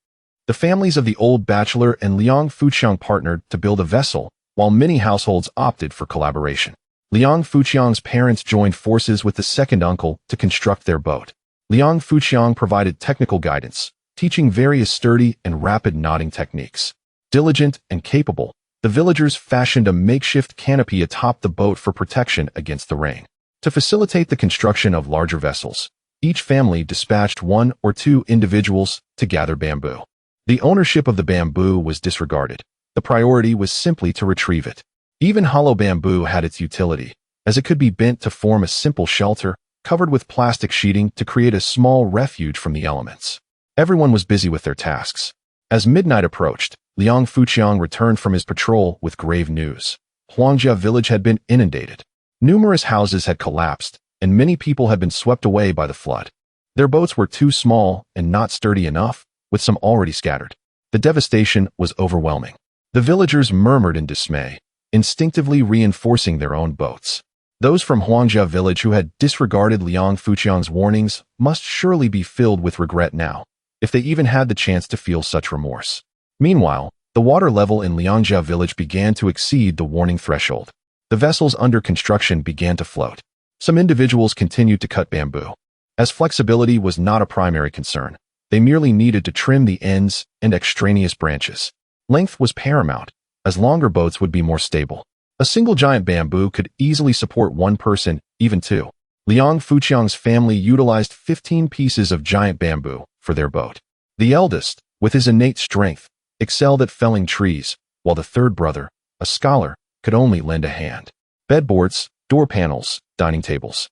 The families of the old bachelor and Liang Fuqiang partnered to build a vessel, while many households opted for collaboration. Liang Fuqiang's parents joined forces with the second uncle to construct their boat. Liang Fuqiang provided technical guidance, teaching various sturdy and rapid knotting techniques. Diligent and capable, the villagers fashioned a makeshift canopy atop the boat for protection against the rain. To facilitate the construction of larger vessels, each family dispatched 1 or 2 individuals to gather bamboo. The ownership of the bamboo was disregarded. The priority was simply to retrieve it. Even hollow bamboo had its utility, as it could be bent to form a simple shelter, covered with plastic sheeting to create a small refuge from the elements. Everyone was busy with their tasks. As midnight approached, Liang Fuqiang returned from his patrol with grave news. Huangjia village had been inundated. Numerous houses had collapsed, and many people had been swept away by the flood. Their boats were too small and not sturdy enough, with some already scattered. The devastation was overwhelming. The villagers murmured in dismay, instinctively reinforcing their own boats. Those from Huangjia village who had disregarded Liang Fuqiang's warnings must surely be filled with regret now, if they even had the chance to feel such remorse. Meanwhile, the water level in Liangjia village began to exceed the warning threshold. The vessels under construction began to float. Some individuals continued to cut bamboo. As flexibility was not a primary concern, they merely needed to trim the ends and extraneous branches. Length was paramount, as longer boats would be more stable. A single giant bamboo could easily support 1 person, even 2. Liang Fuqiang's family utilized 15 pieces of giant bamboo for their boat. The eldest, with his innate strength, excelled at felling trees, while the third brother, a scholar, could only lend a hand. Bedboards, door panels, dining tables,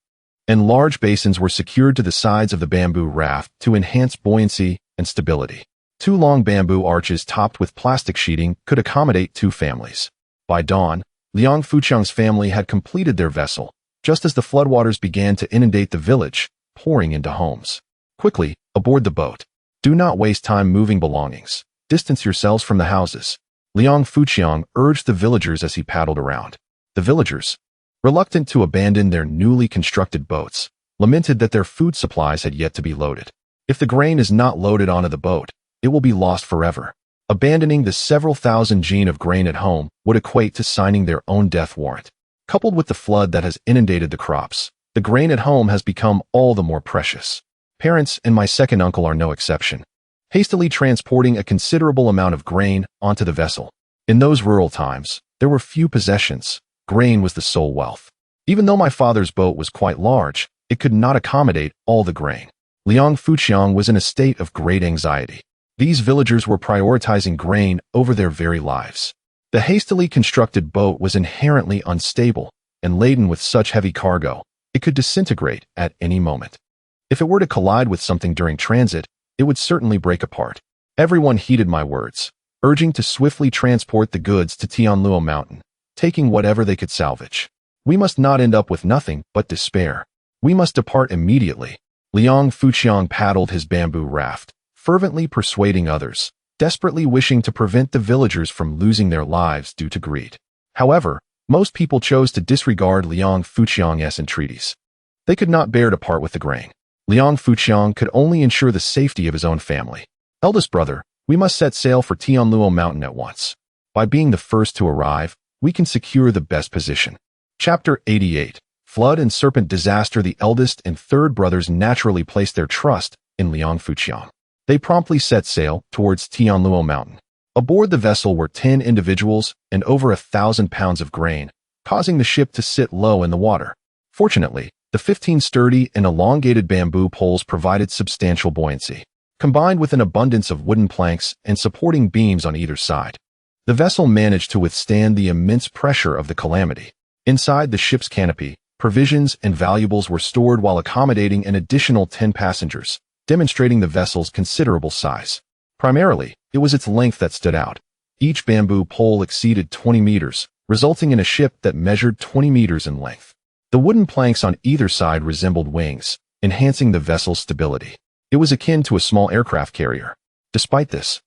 and large basins were secured to the sides of the bamboo raft to enhance buoyancy and stability. 2 long bamboo arches topped with plastic sheeting could accommodate 2 families. By dawn, Liang Fuqiang's family had completed their vessel, just as the floodwaters began to inundate the village, pouring into homes. Quickly, aboard the boat. Do not waste time moving belongings. Distance yourselves from the houses. Liang Fuqiang urged the villagers as he paddled around. The villagers, reluctant to abandon their newly constructed boats, lamented that their food supplies had yet to be loaded. If the grain is not loaded onto the boat, it will be lost forever. Abandoning the several thousand jin of grain at home would equate to signing their own death warrant. Coupled with the flood that has inundated the crops, the grain at home has become all the more precious. Parents and my second uncle are no exception, hastily transporting a considerable amount of grain onto the vessel. In those rural times, there were few possessions. Grain was the sole wealth. Even though my father's boat was quite large, it could not accommodate all the grain. Liang Fuqiang was in a state of great anxiety. These villagers were prioritizing grain over their very lives. The hastily constructed boat was inherently unstable, and laden with such heavy cargo, it could disintegrate at any moment. If it were to collide with something during transit, it would certainly break apart. Everyone heeded my words, urging to swiftly transport the goods to Tianluo Mountain, taking whatever they could salvage. We must not end up with nothing but despair. We must depart immediately. Liang Fuqiang paddled his bamboo raft, fervently persuading others, desperately wishing to prevent the villagers from losing their lives due to greed. However, most people chose to disregard Liang Fuqiang's entreaties. They could not bear to part with the grain. Liang Fuqiang could only ensure the safety of his own family. Eldest brother, we must set sail for Tianluo Mountain at once. By being the first to arrive, we can secure the best position. Chapter 88. Flood and serpent disaster. The eldest and third brothers naturally placed their trust in Liangfuqiang. They promptly set sail towards Tianluo Mountain. Aboard the vessel were 10 individuals and over 1,000 pounds of grain, causing the ship to sit low in the water. Fortunately, the 15 sturdy and elongated bamboo poles provided substantial buoyancy, combined with an abundance of wooden planks and supporting beams on either side. The vessel managed to withstand the immense pressure of the calamity. Inside the ship's canopy, provisions and valuables were stored while accommodating an additional 10 passengers, demonstrating the vessel's considerable size. Primarily, it was its length that stood out. Each bamboo pole exceeded 20 meters, resulting in a ship that measured 20 meters in length. The wooden planks on either side resembled wings, enhancing the vessel's stability. It was akin to a small aircraft carrier. Despite this,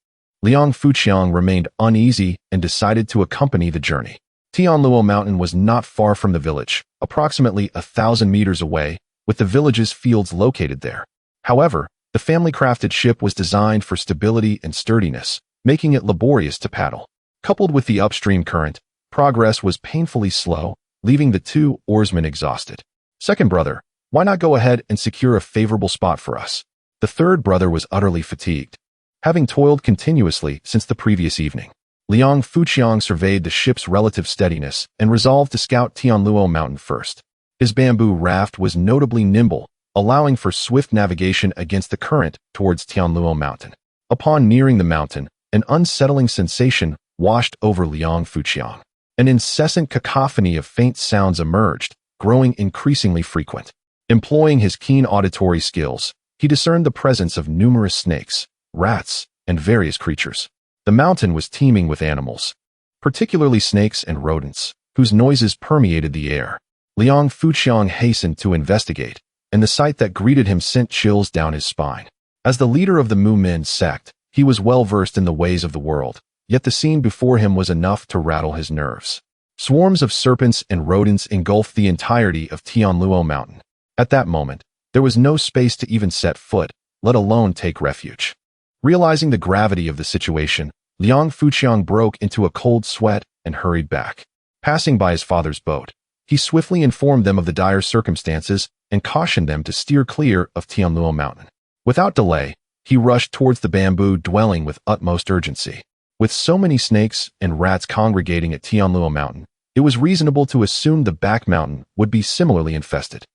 Liangfuqiang remained uneasy and decided to accompany the journey. Tianluo Mountain was not far from the village, approximately 1,000 meters away, with the village's fields located there. However, the family-crafted ship was designed for stability and sturdiness, making it laborious to paddle. Coupled with the upstream current, progress was painfully slow, leaving the two oarsmen exhausted. Second brother, why not go ahead and secure a favorable spot for us? The third brother was utterly fatigued, having toiled continuously since the previous evening. Liangfuqiang surveyed the ship's relative steadiness and resolved to scout Tianluo Mountain first. His bamboo raft was notably nimble, allowing for swift navigation against the current towards Tianluo Mountain. Upon nearing the mountain, an unsettling sensation washed over Liangfuqiang. An incessant cacophony of faint sounds emerged, growing increasingly frequent. Employing his keen auditory skills, he discerned the presence of numerous snakes, rats, and various creatures. The mountain was teeming with animals, particularly snakes and rodents, whose noises permeated the air. Liangfuqiang hastened to investigate, and the sight that greeted him sent chills down his spine. As the leader of the Mu-Min sect, he was well versed in the ways of the world, yet the scene before him was enough to rattle his nerves. Swarms of serpents and rodents engulfed the entirety of Tianluo Mountain. At that moment, there was no space to even set foot, let alone take refuge. Realizing the gravity of the situation, Liangfuqiang broke into a cold sweat and hurried back. Passing by his father's boat, he swiftly informed them of the dire circumstances and cautioned them to steer clear of Tianluo Mountain. Without delay, he rushed towards the bamboo dwelling with utmost urgency. With so many snakes and rats congregating at Tianluo Mountain, it was reasonable to assume the back mountain would be similarly infested.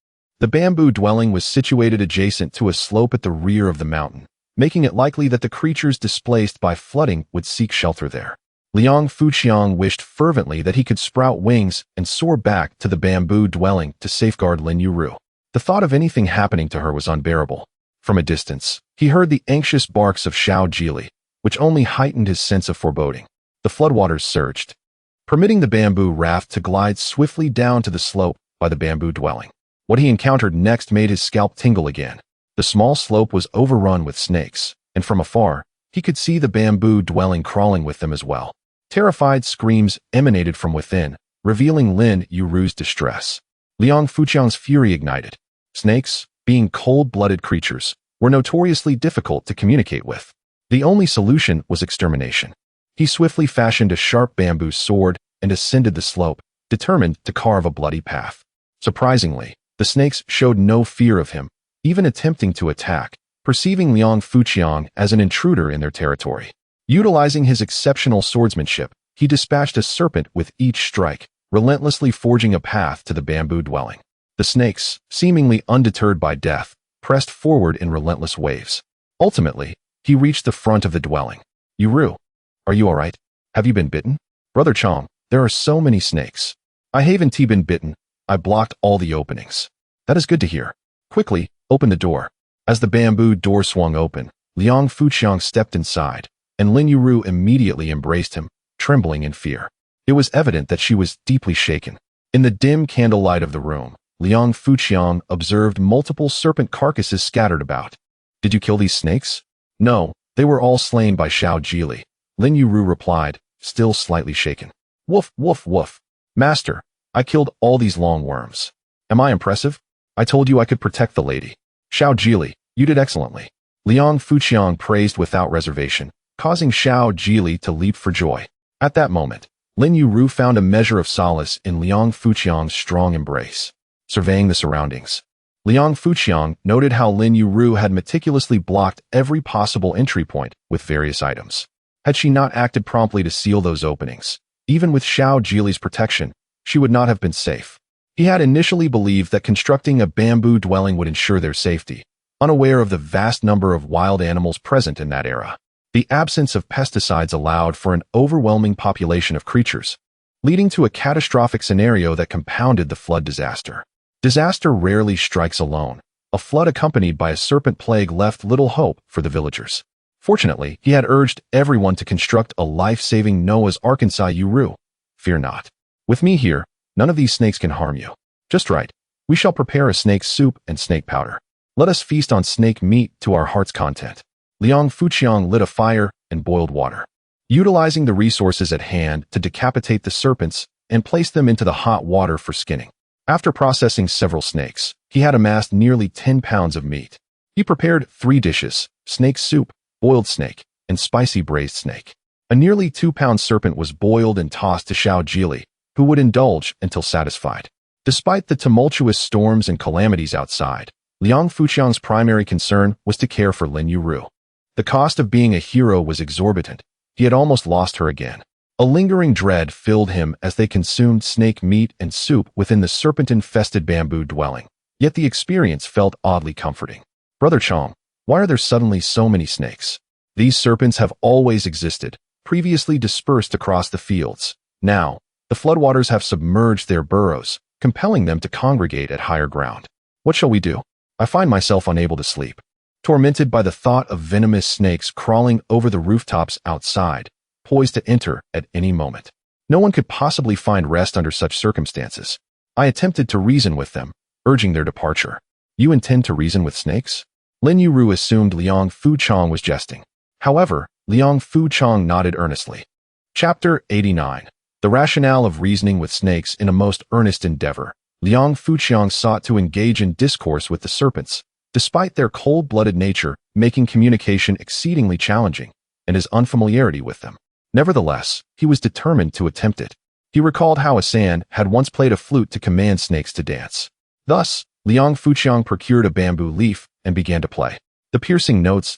The bamboo dwelling was situated adjacent to a slope at the rear of the mountain, making it likely that the creatures displaced by flooding would seek shelter there. Liangfuqiang wished fervently that he could sprout wings and soar back to the bamboo dwelling to safeguard Lin Yueru. The thought of anything happening to her was unbearable. From a distance, he heard the anxious barks of Xiao Jili, which only heightened his sense of foreboding. The floodwaters surged, permitting the bamboo raft to glide swiftly down to the slope by the bamboo dwelling. What he encountered next made his scalp tingle again. The small slope was overrun with snakes, and from afar, he could see the bamboo dwelling crawling with them as well. Terrified screams emanated from within, revealing Lin Yueru's distress. Liangfuqiang's fury ignited. Snakes, being cold-blooded creatures, were notoriously difficult to communicate with. The only solution was extermination. He swiftly fashioned a sharp bamboo sword and ascended the slope, determined to carve a bloody path. Surprisingly, the snakes showed no fear of him, even attempting to attack, perceiving Liangfuqiang as an intruder in their territory. Utilizing his exceptional swordsmanship, he dispatched a serpent with each strike, relentlessly forging a path to the bamboo dwelling. The snakes, seemingly undeterred by death, pressed forward in relentless waves. Ultimately, he reached the front of the dwelling. "Yueru, are you all right? Have you been bitten?" "Brother Chong, there are so many snakes. I haven't been bitten. I blocked all the openings." "That is good to hear. Quickly, open the door." As the bamboo door swung open, Liangfuqiang stepped inside, and Lin Yueru immediately embraced him, trembling in fear. It was evident that she was deeply shaken. In the dim candlelight of the room, Liangfuqiang observed multiple serpent carcasses scattered about. "Did you kill these snakes?" "No, they were all slain by Xiao Jili," Lin Yueru replied, still slightly shaken. "Woof, woof, woof. Master, I killed all these long worms. Am I impressive? I told you I could protect the lady. Xiao Jili, you did excellently." Liangfuqiang praised without reservation, causing Xiao Jili to leap for joy. At that moment, Lin Yueru found a measure of solace in Liangfuqiang's strong embrace. Surveying the surroundings, Liang Fuqiang noted how Lin Yueru had meticulously blocked every possible entry point with various items. Had she not acted promptly to seal those openings, even with Xiao Jili's protection, she would not have been safe. He had initially believed that constructing a bamboo dwelling would ensure their safety, unaware of the vast number of wild animals present in that era. The absence of pesticides allowed for an overwhelming population of creatures, leading to a catastrophic scenario that compounded the flood disaster. Disaster rarely strikes alone. A flood accompanied by a serpent plague left little hope for the villagers. Fortunately, he had urged everyone to construct a life-saving Noah's Ark inside Yueru. Fear not. With me here, none of these snakes can harm you. Just right. We shall prepare a snake soup and snake powder. Let us feast on snake meat to our heart's content. Liang Fuqiang lit a fire and boiled water, utilizing the resources at hand to decapitate the serpents and place them into the hot water for skinning. After processing several snakes, he had amassed nearly 10 pounds of meat. He prepared 3 dishes: snake soup, boiled snake, and spicy braised snake. A nearly 2-pound serpent was boiled and tossed to Xiao Jili, who would indulge until satisfied. Despite the tumultuous storms and calamities outside, Liang Fuqiang's primary concern was to care for Lin Yueru. The cost of being a hero was exorbitant. He had almost lost her again. A lingering dread filled him as they consumed snake meat and soup within the serpent-infested bamboo dwelling. Yet the experience felt oddly comforting. Brother Chong, why are there suddenly so many snakes? These serpents have always existed, previously dispersed across the fields. Now, the floodwaters have submerged their burrows, compelling them to congregate at higher ground. What shall we do? I find myself unable to sleep, tormented by the thought of venomous snakes crawling over the rooftops outside, poised to enter at any moment. No one could possibly find rest under such circumstances. I attempted to reason with them, urging their departure. You intend to reason with snakes? Lin Yueru assumed Liang Fuqiang was jesting. However, Liang Fuqiang nodded earnestly. Chapter 89. The rationale of reasoning with snakes in a most earnest endeavor. Liang Fuqiang sought to engage in discourse with the serpents, despite their cold-blooded nature making communication exceedingly challenging, and his unfamiliarity with them. Nevertheless, he was determined to attempt it. He recalled how a San had once played a flute to command snakes to dance. Thus, Liang Fuqiang procured a bamboo leaf and began to play. The piercing notes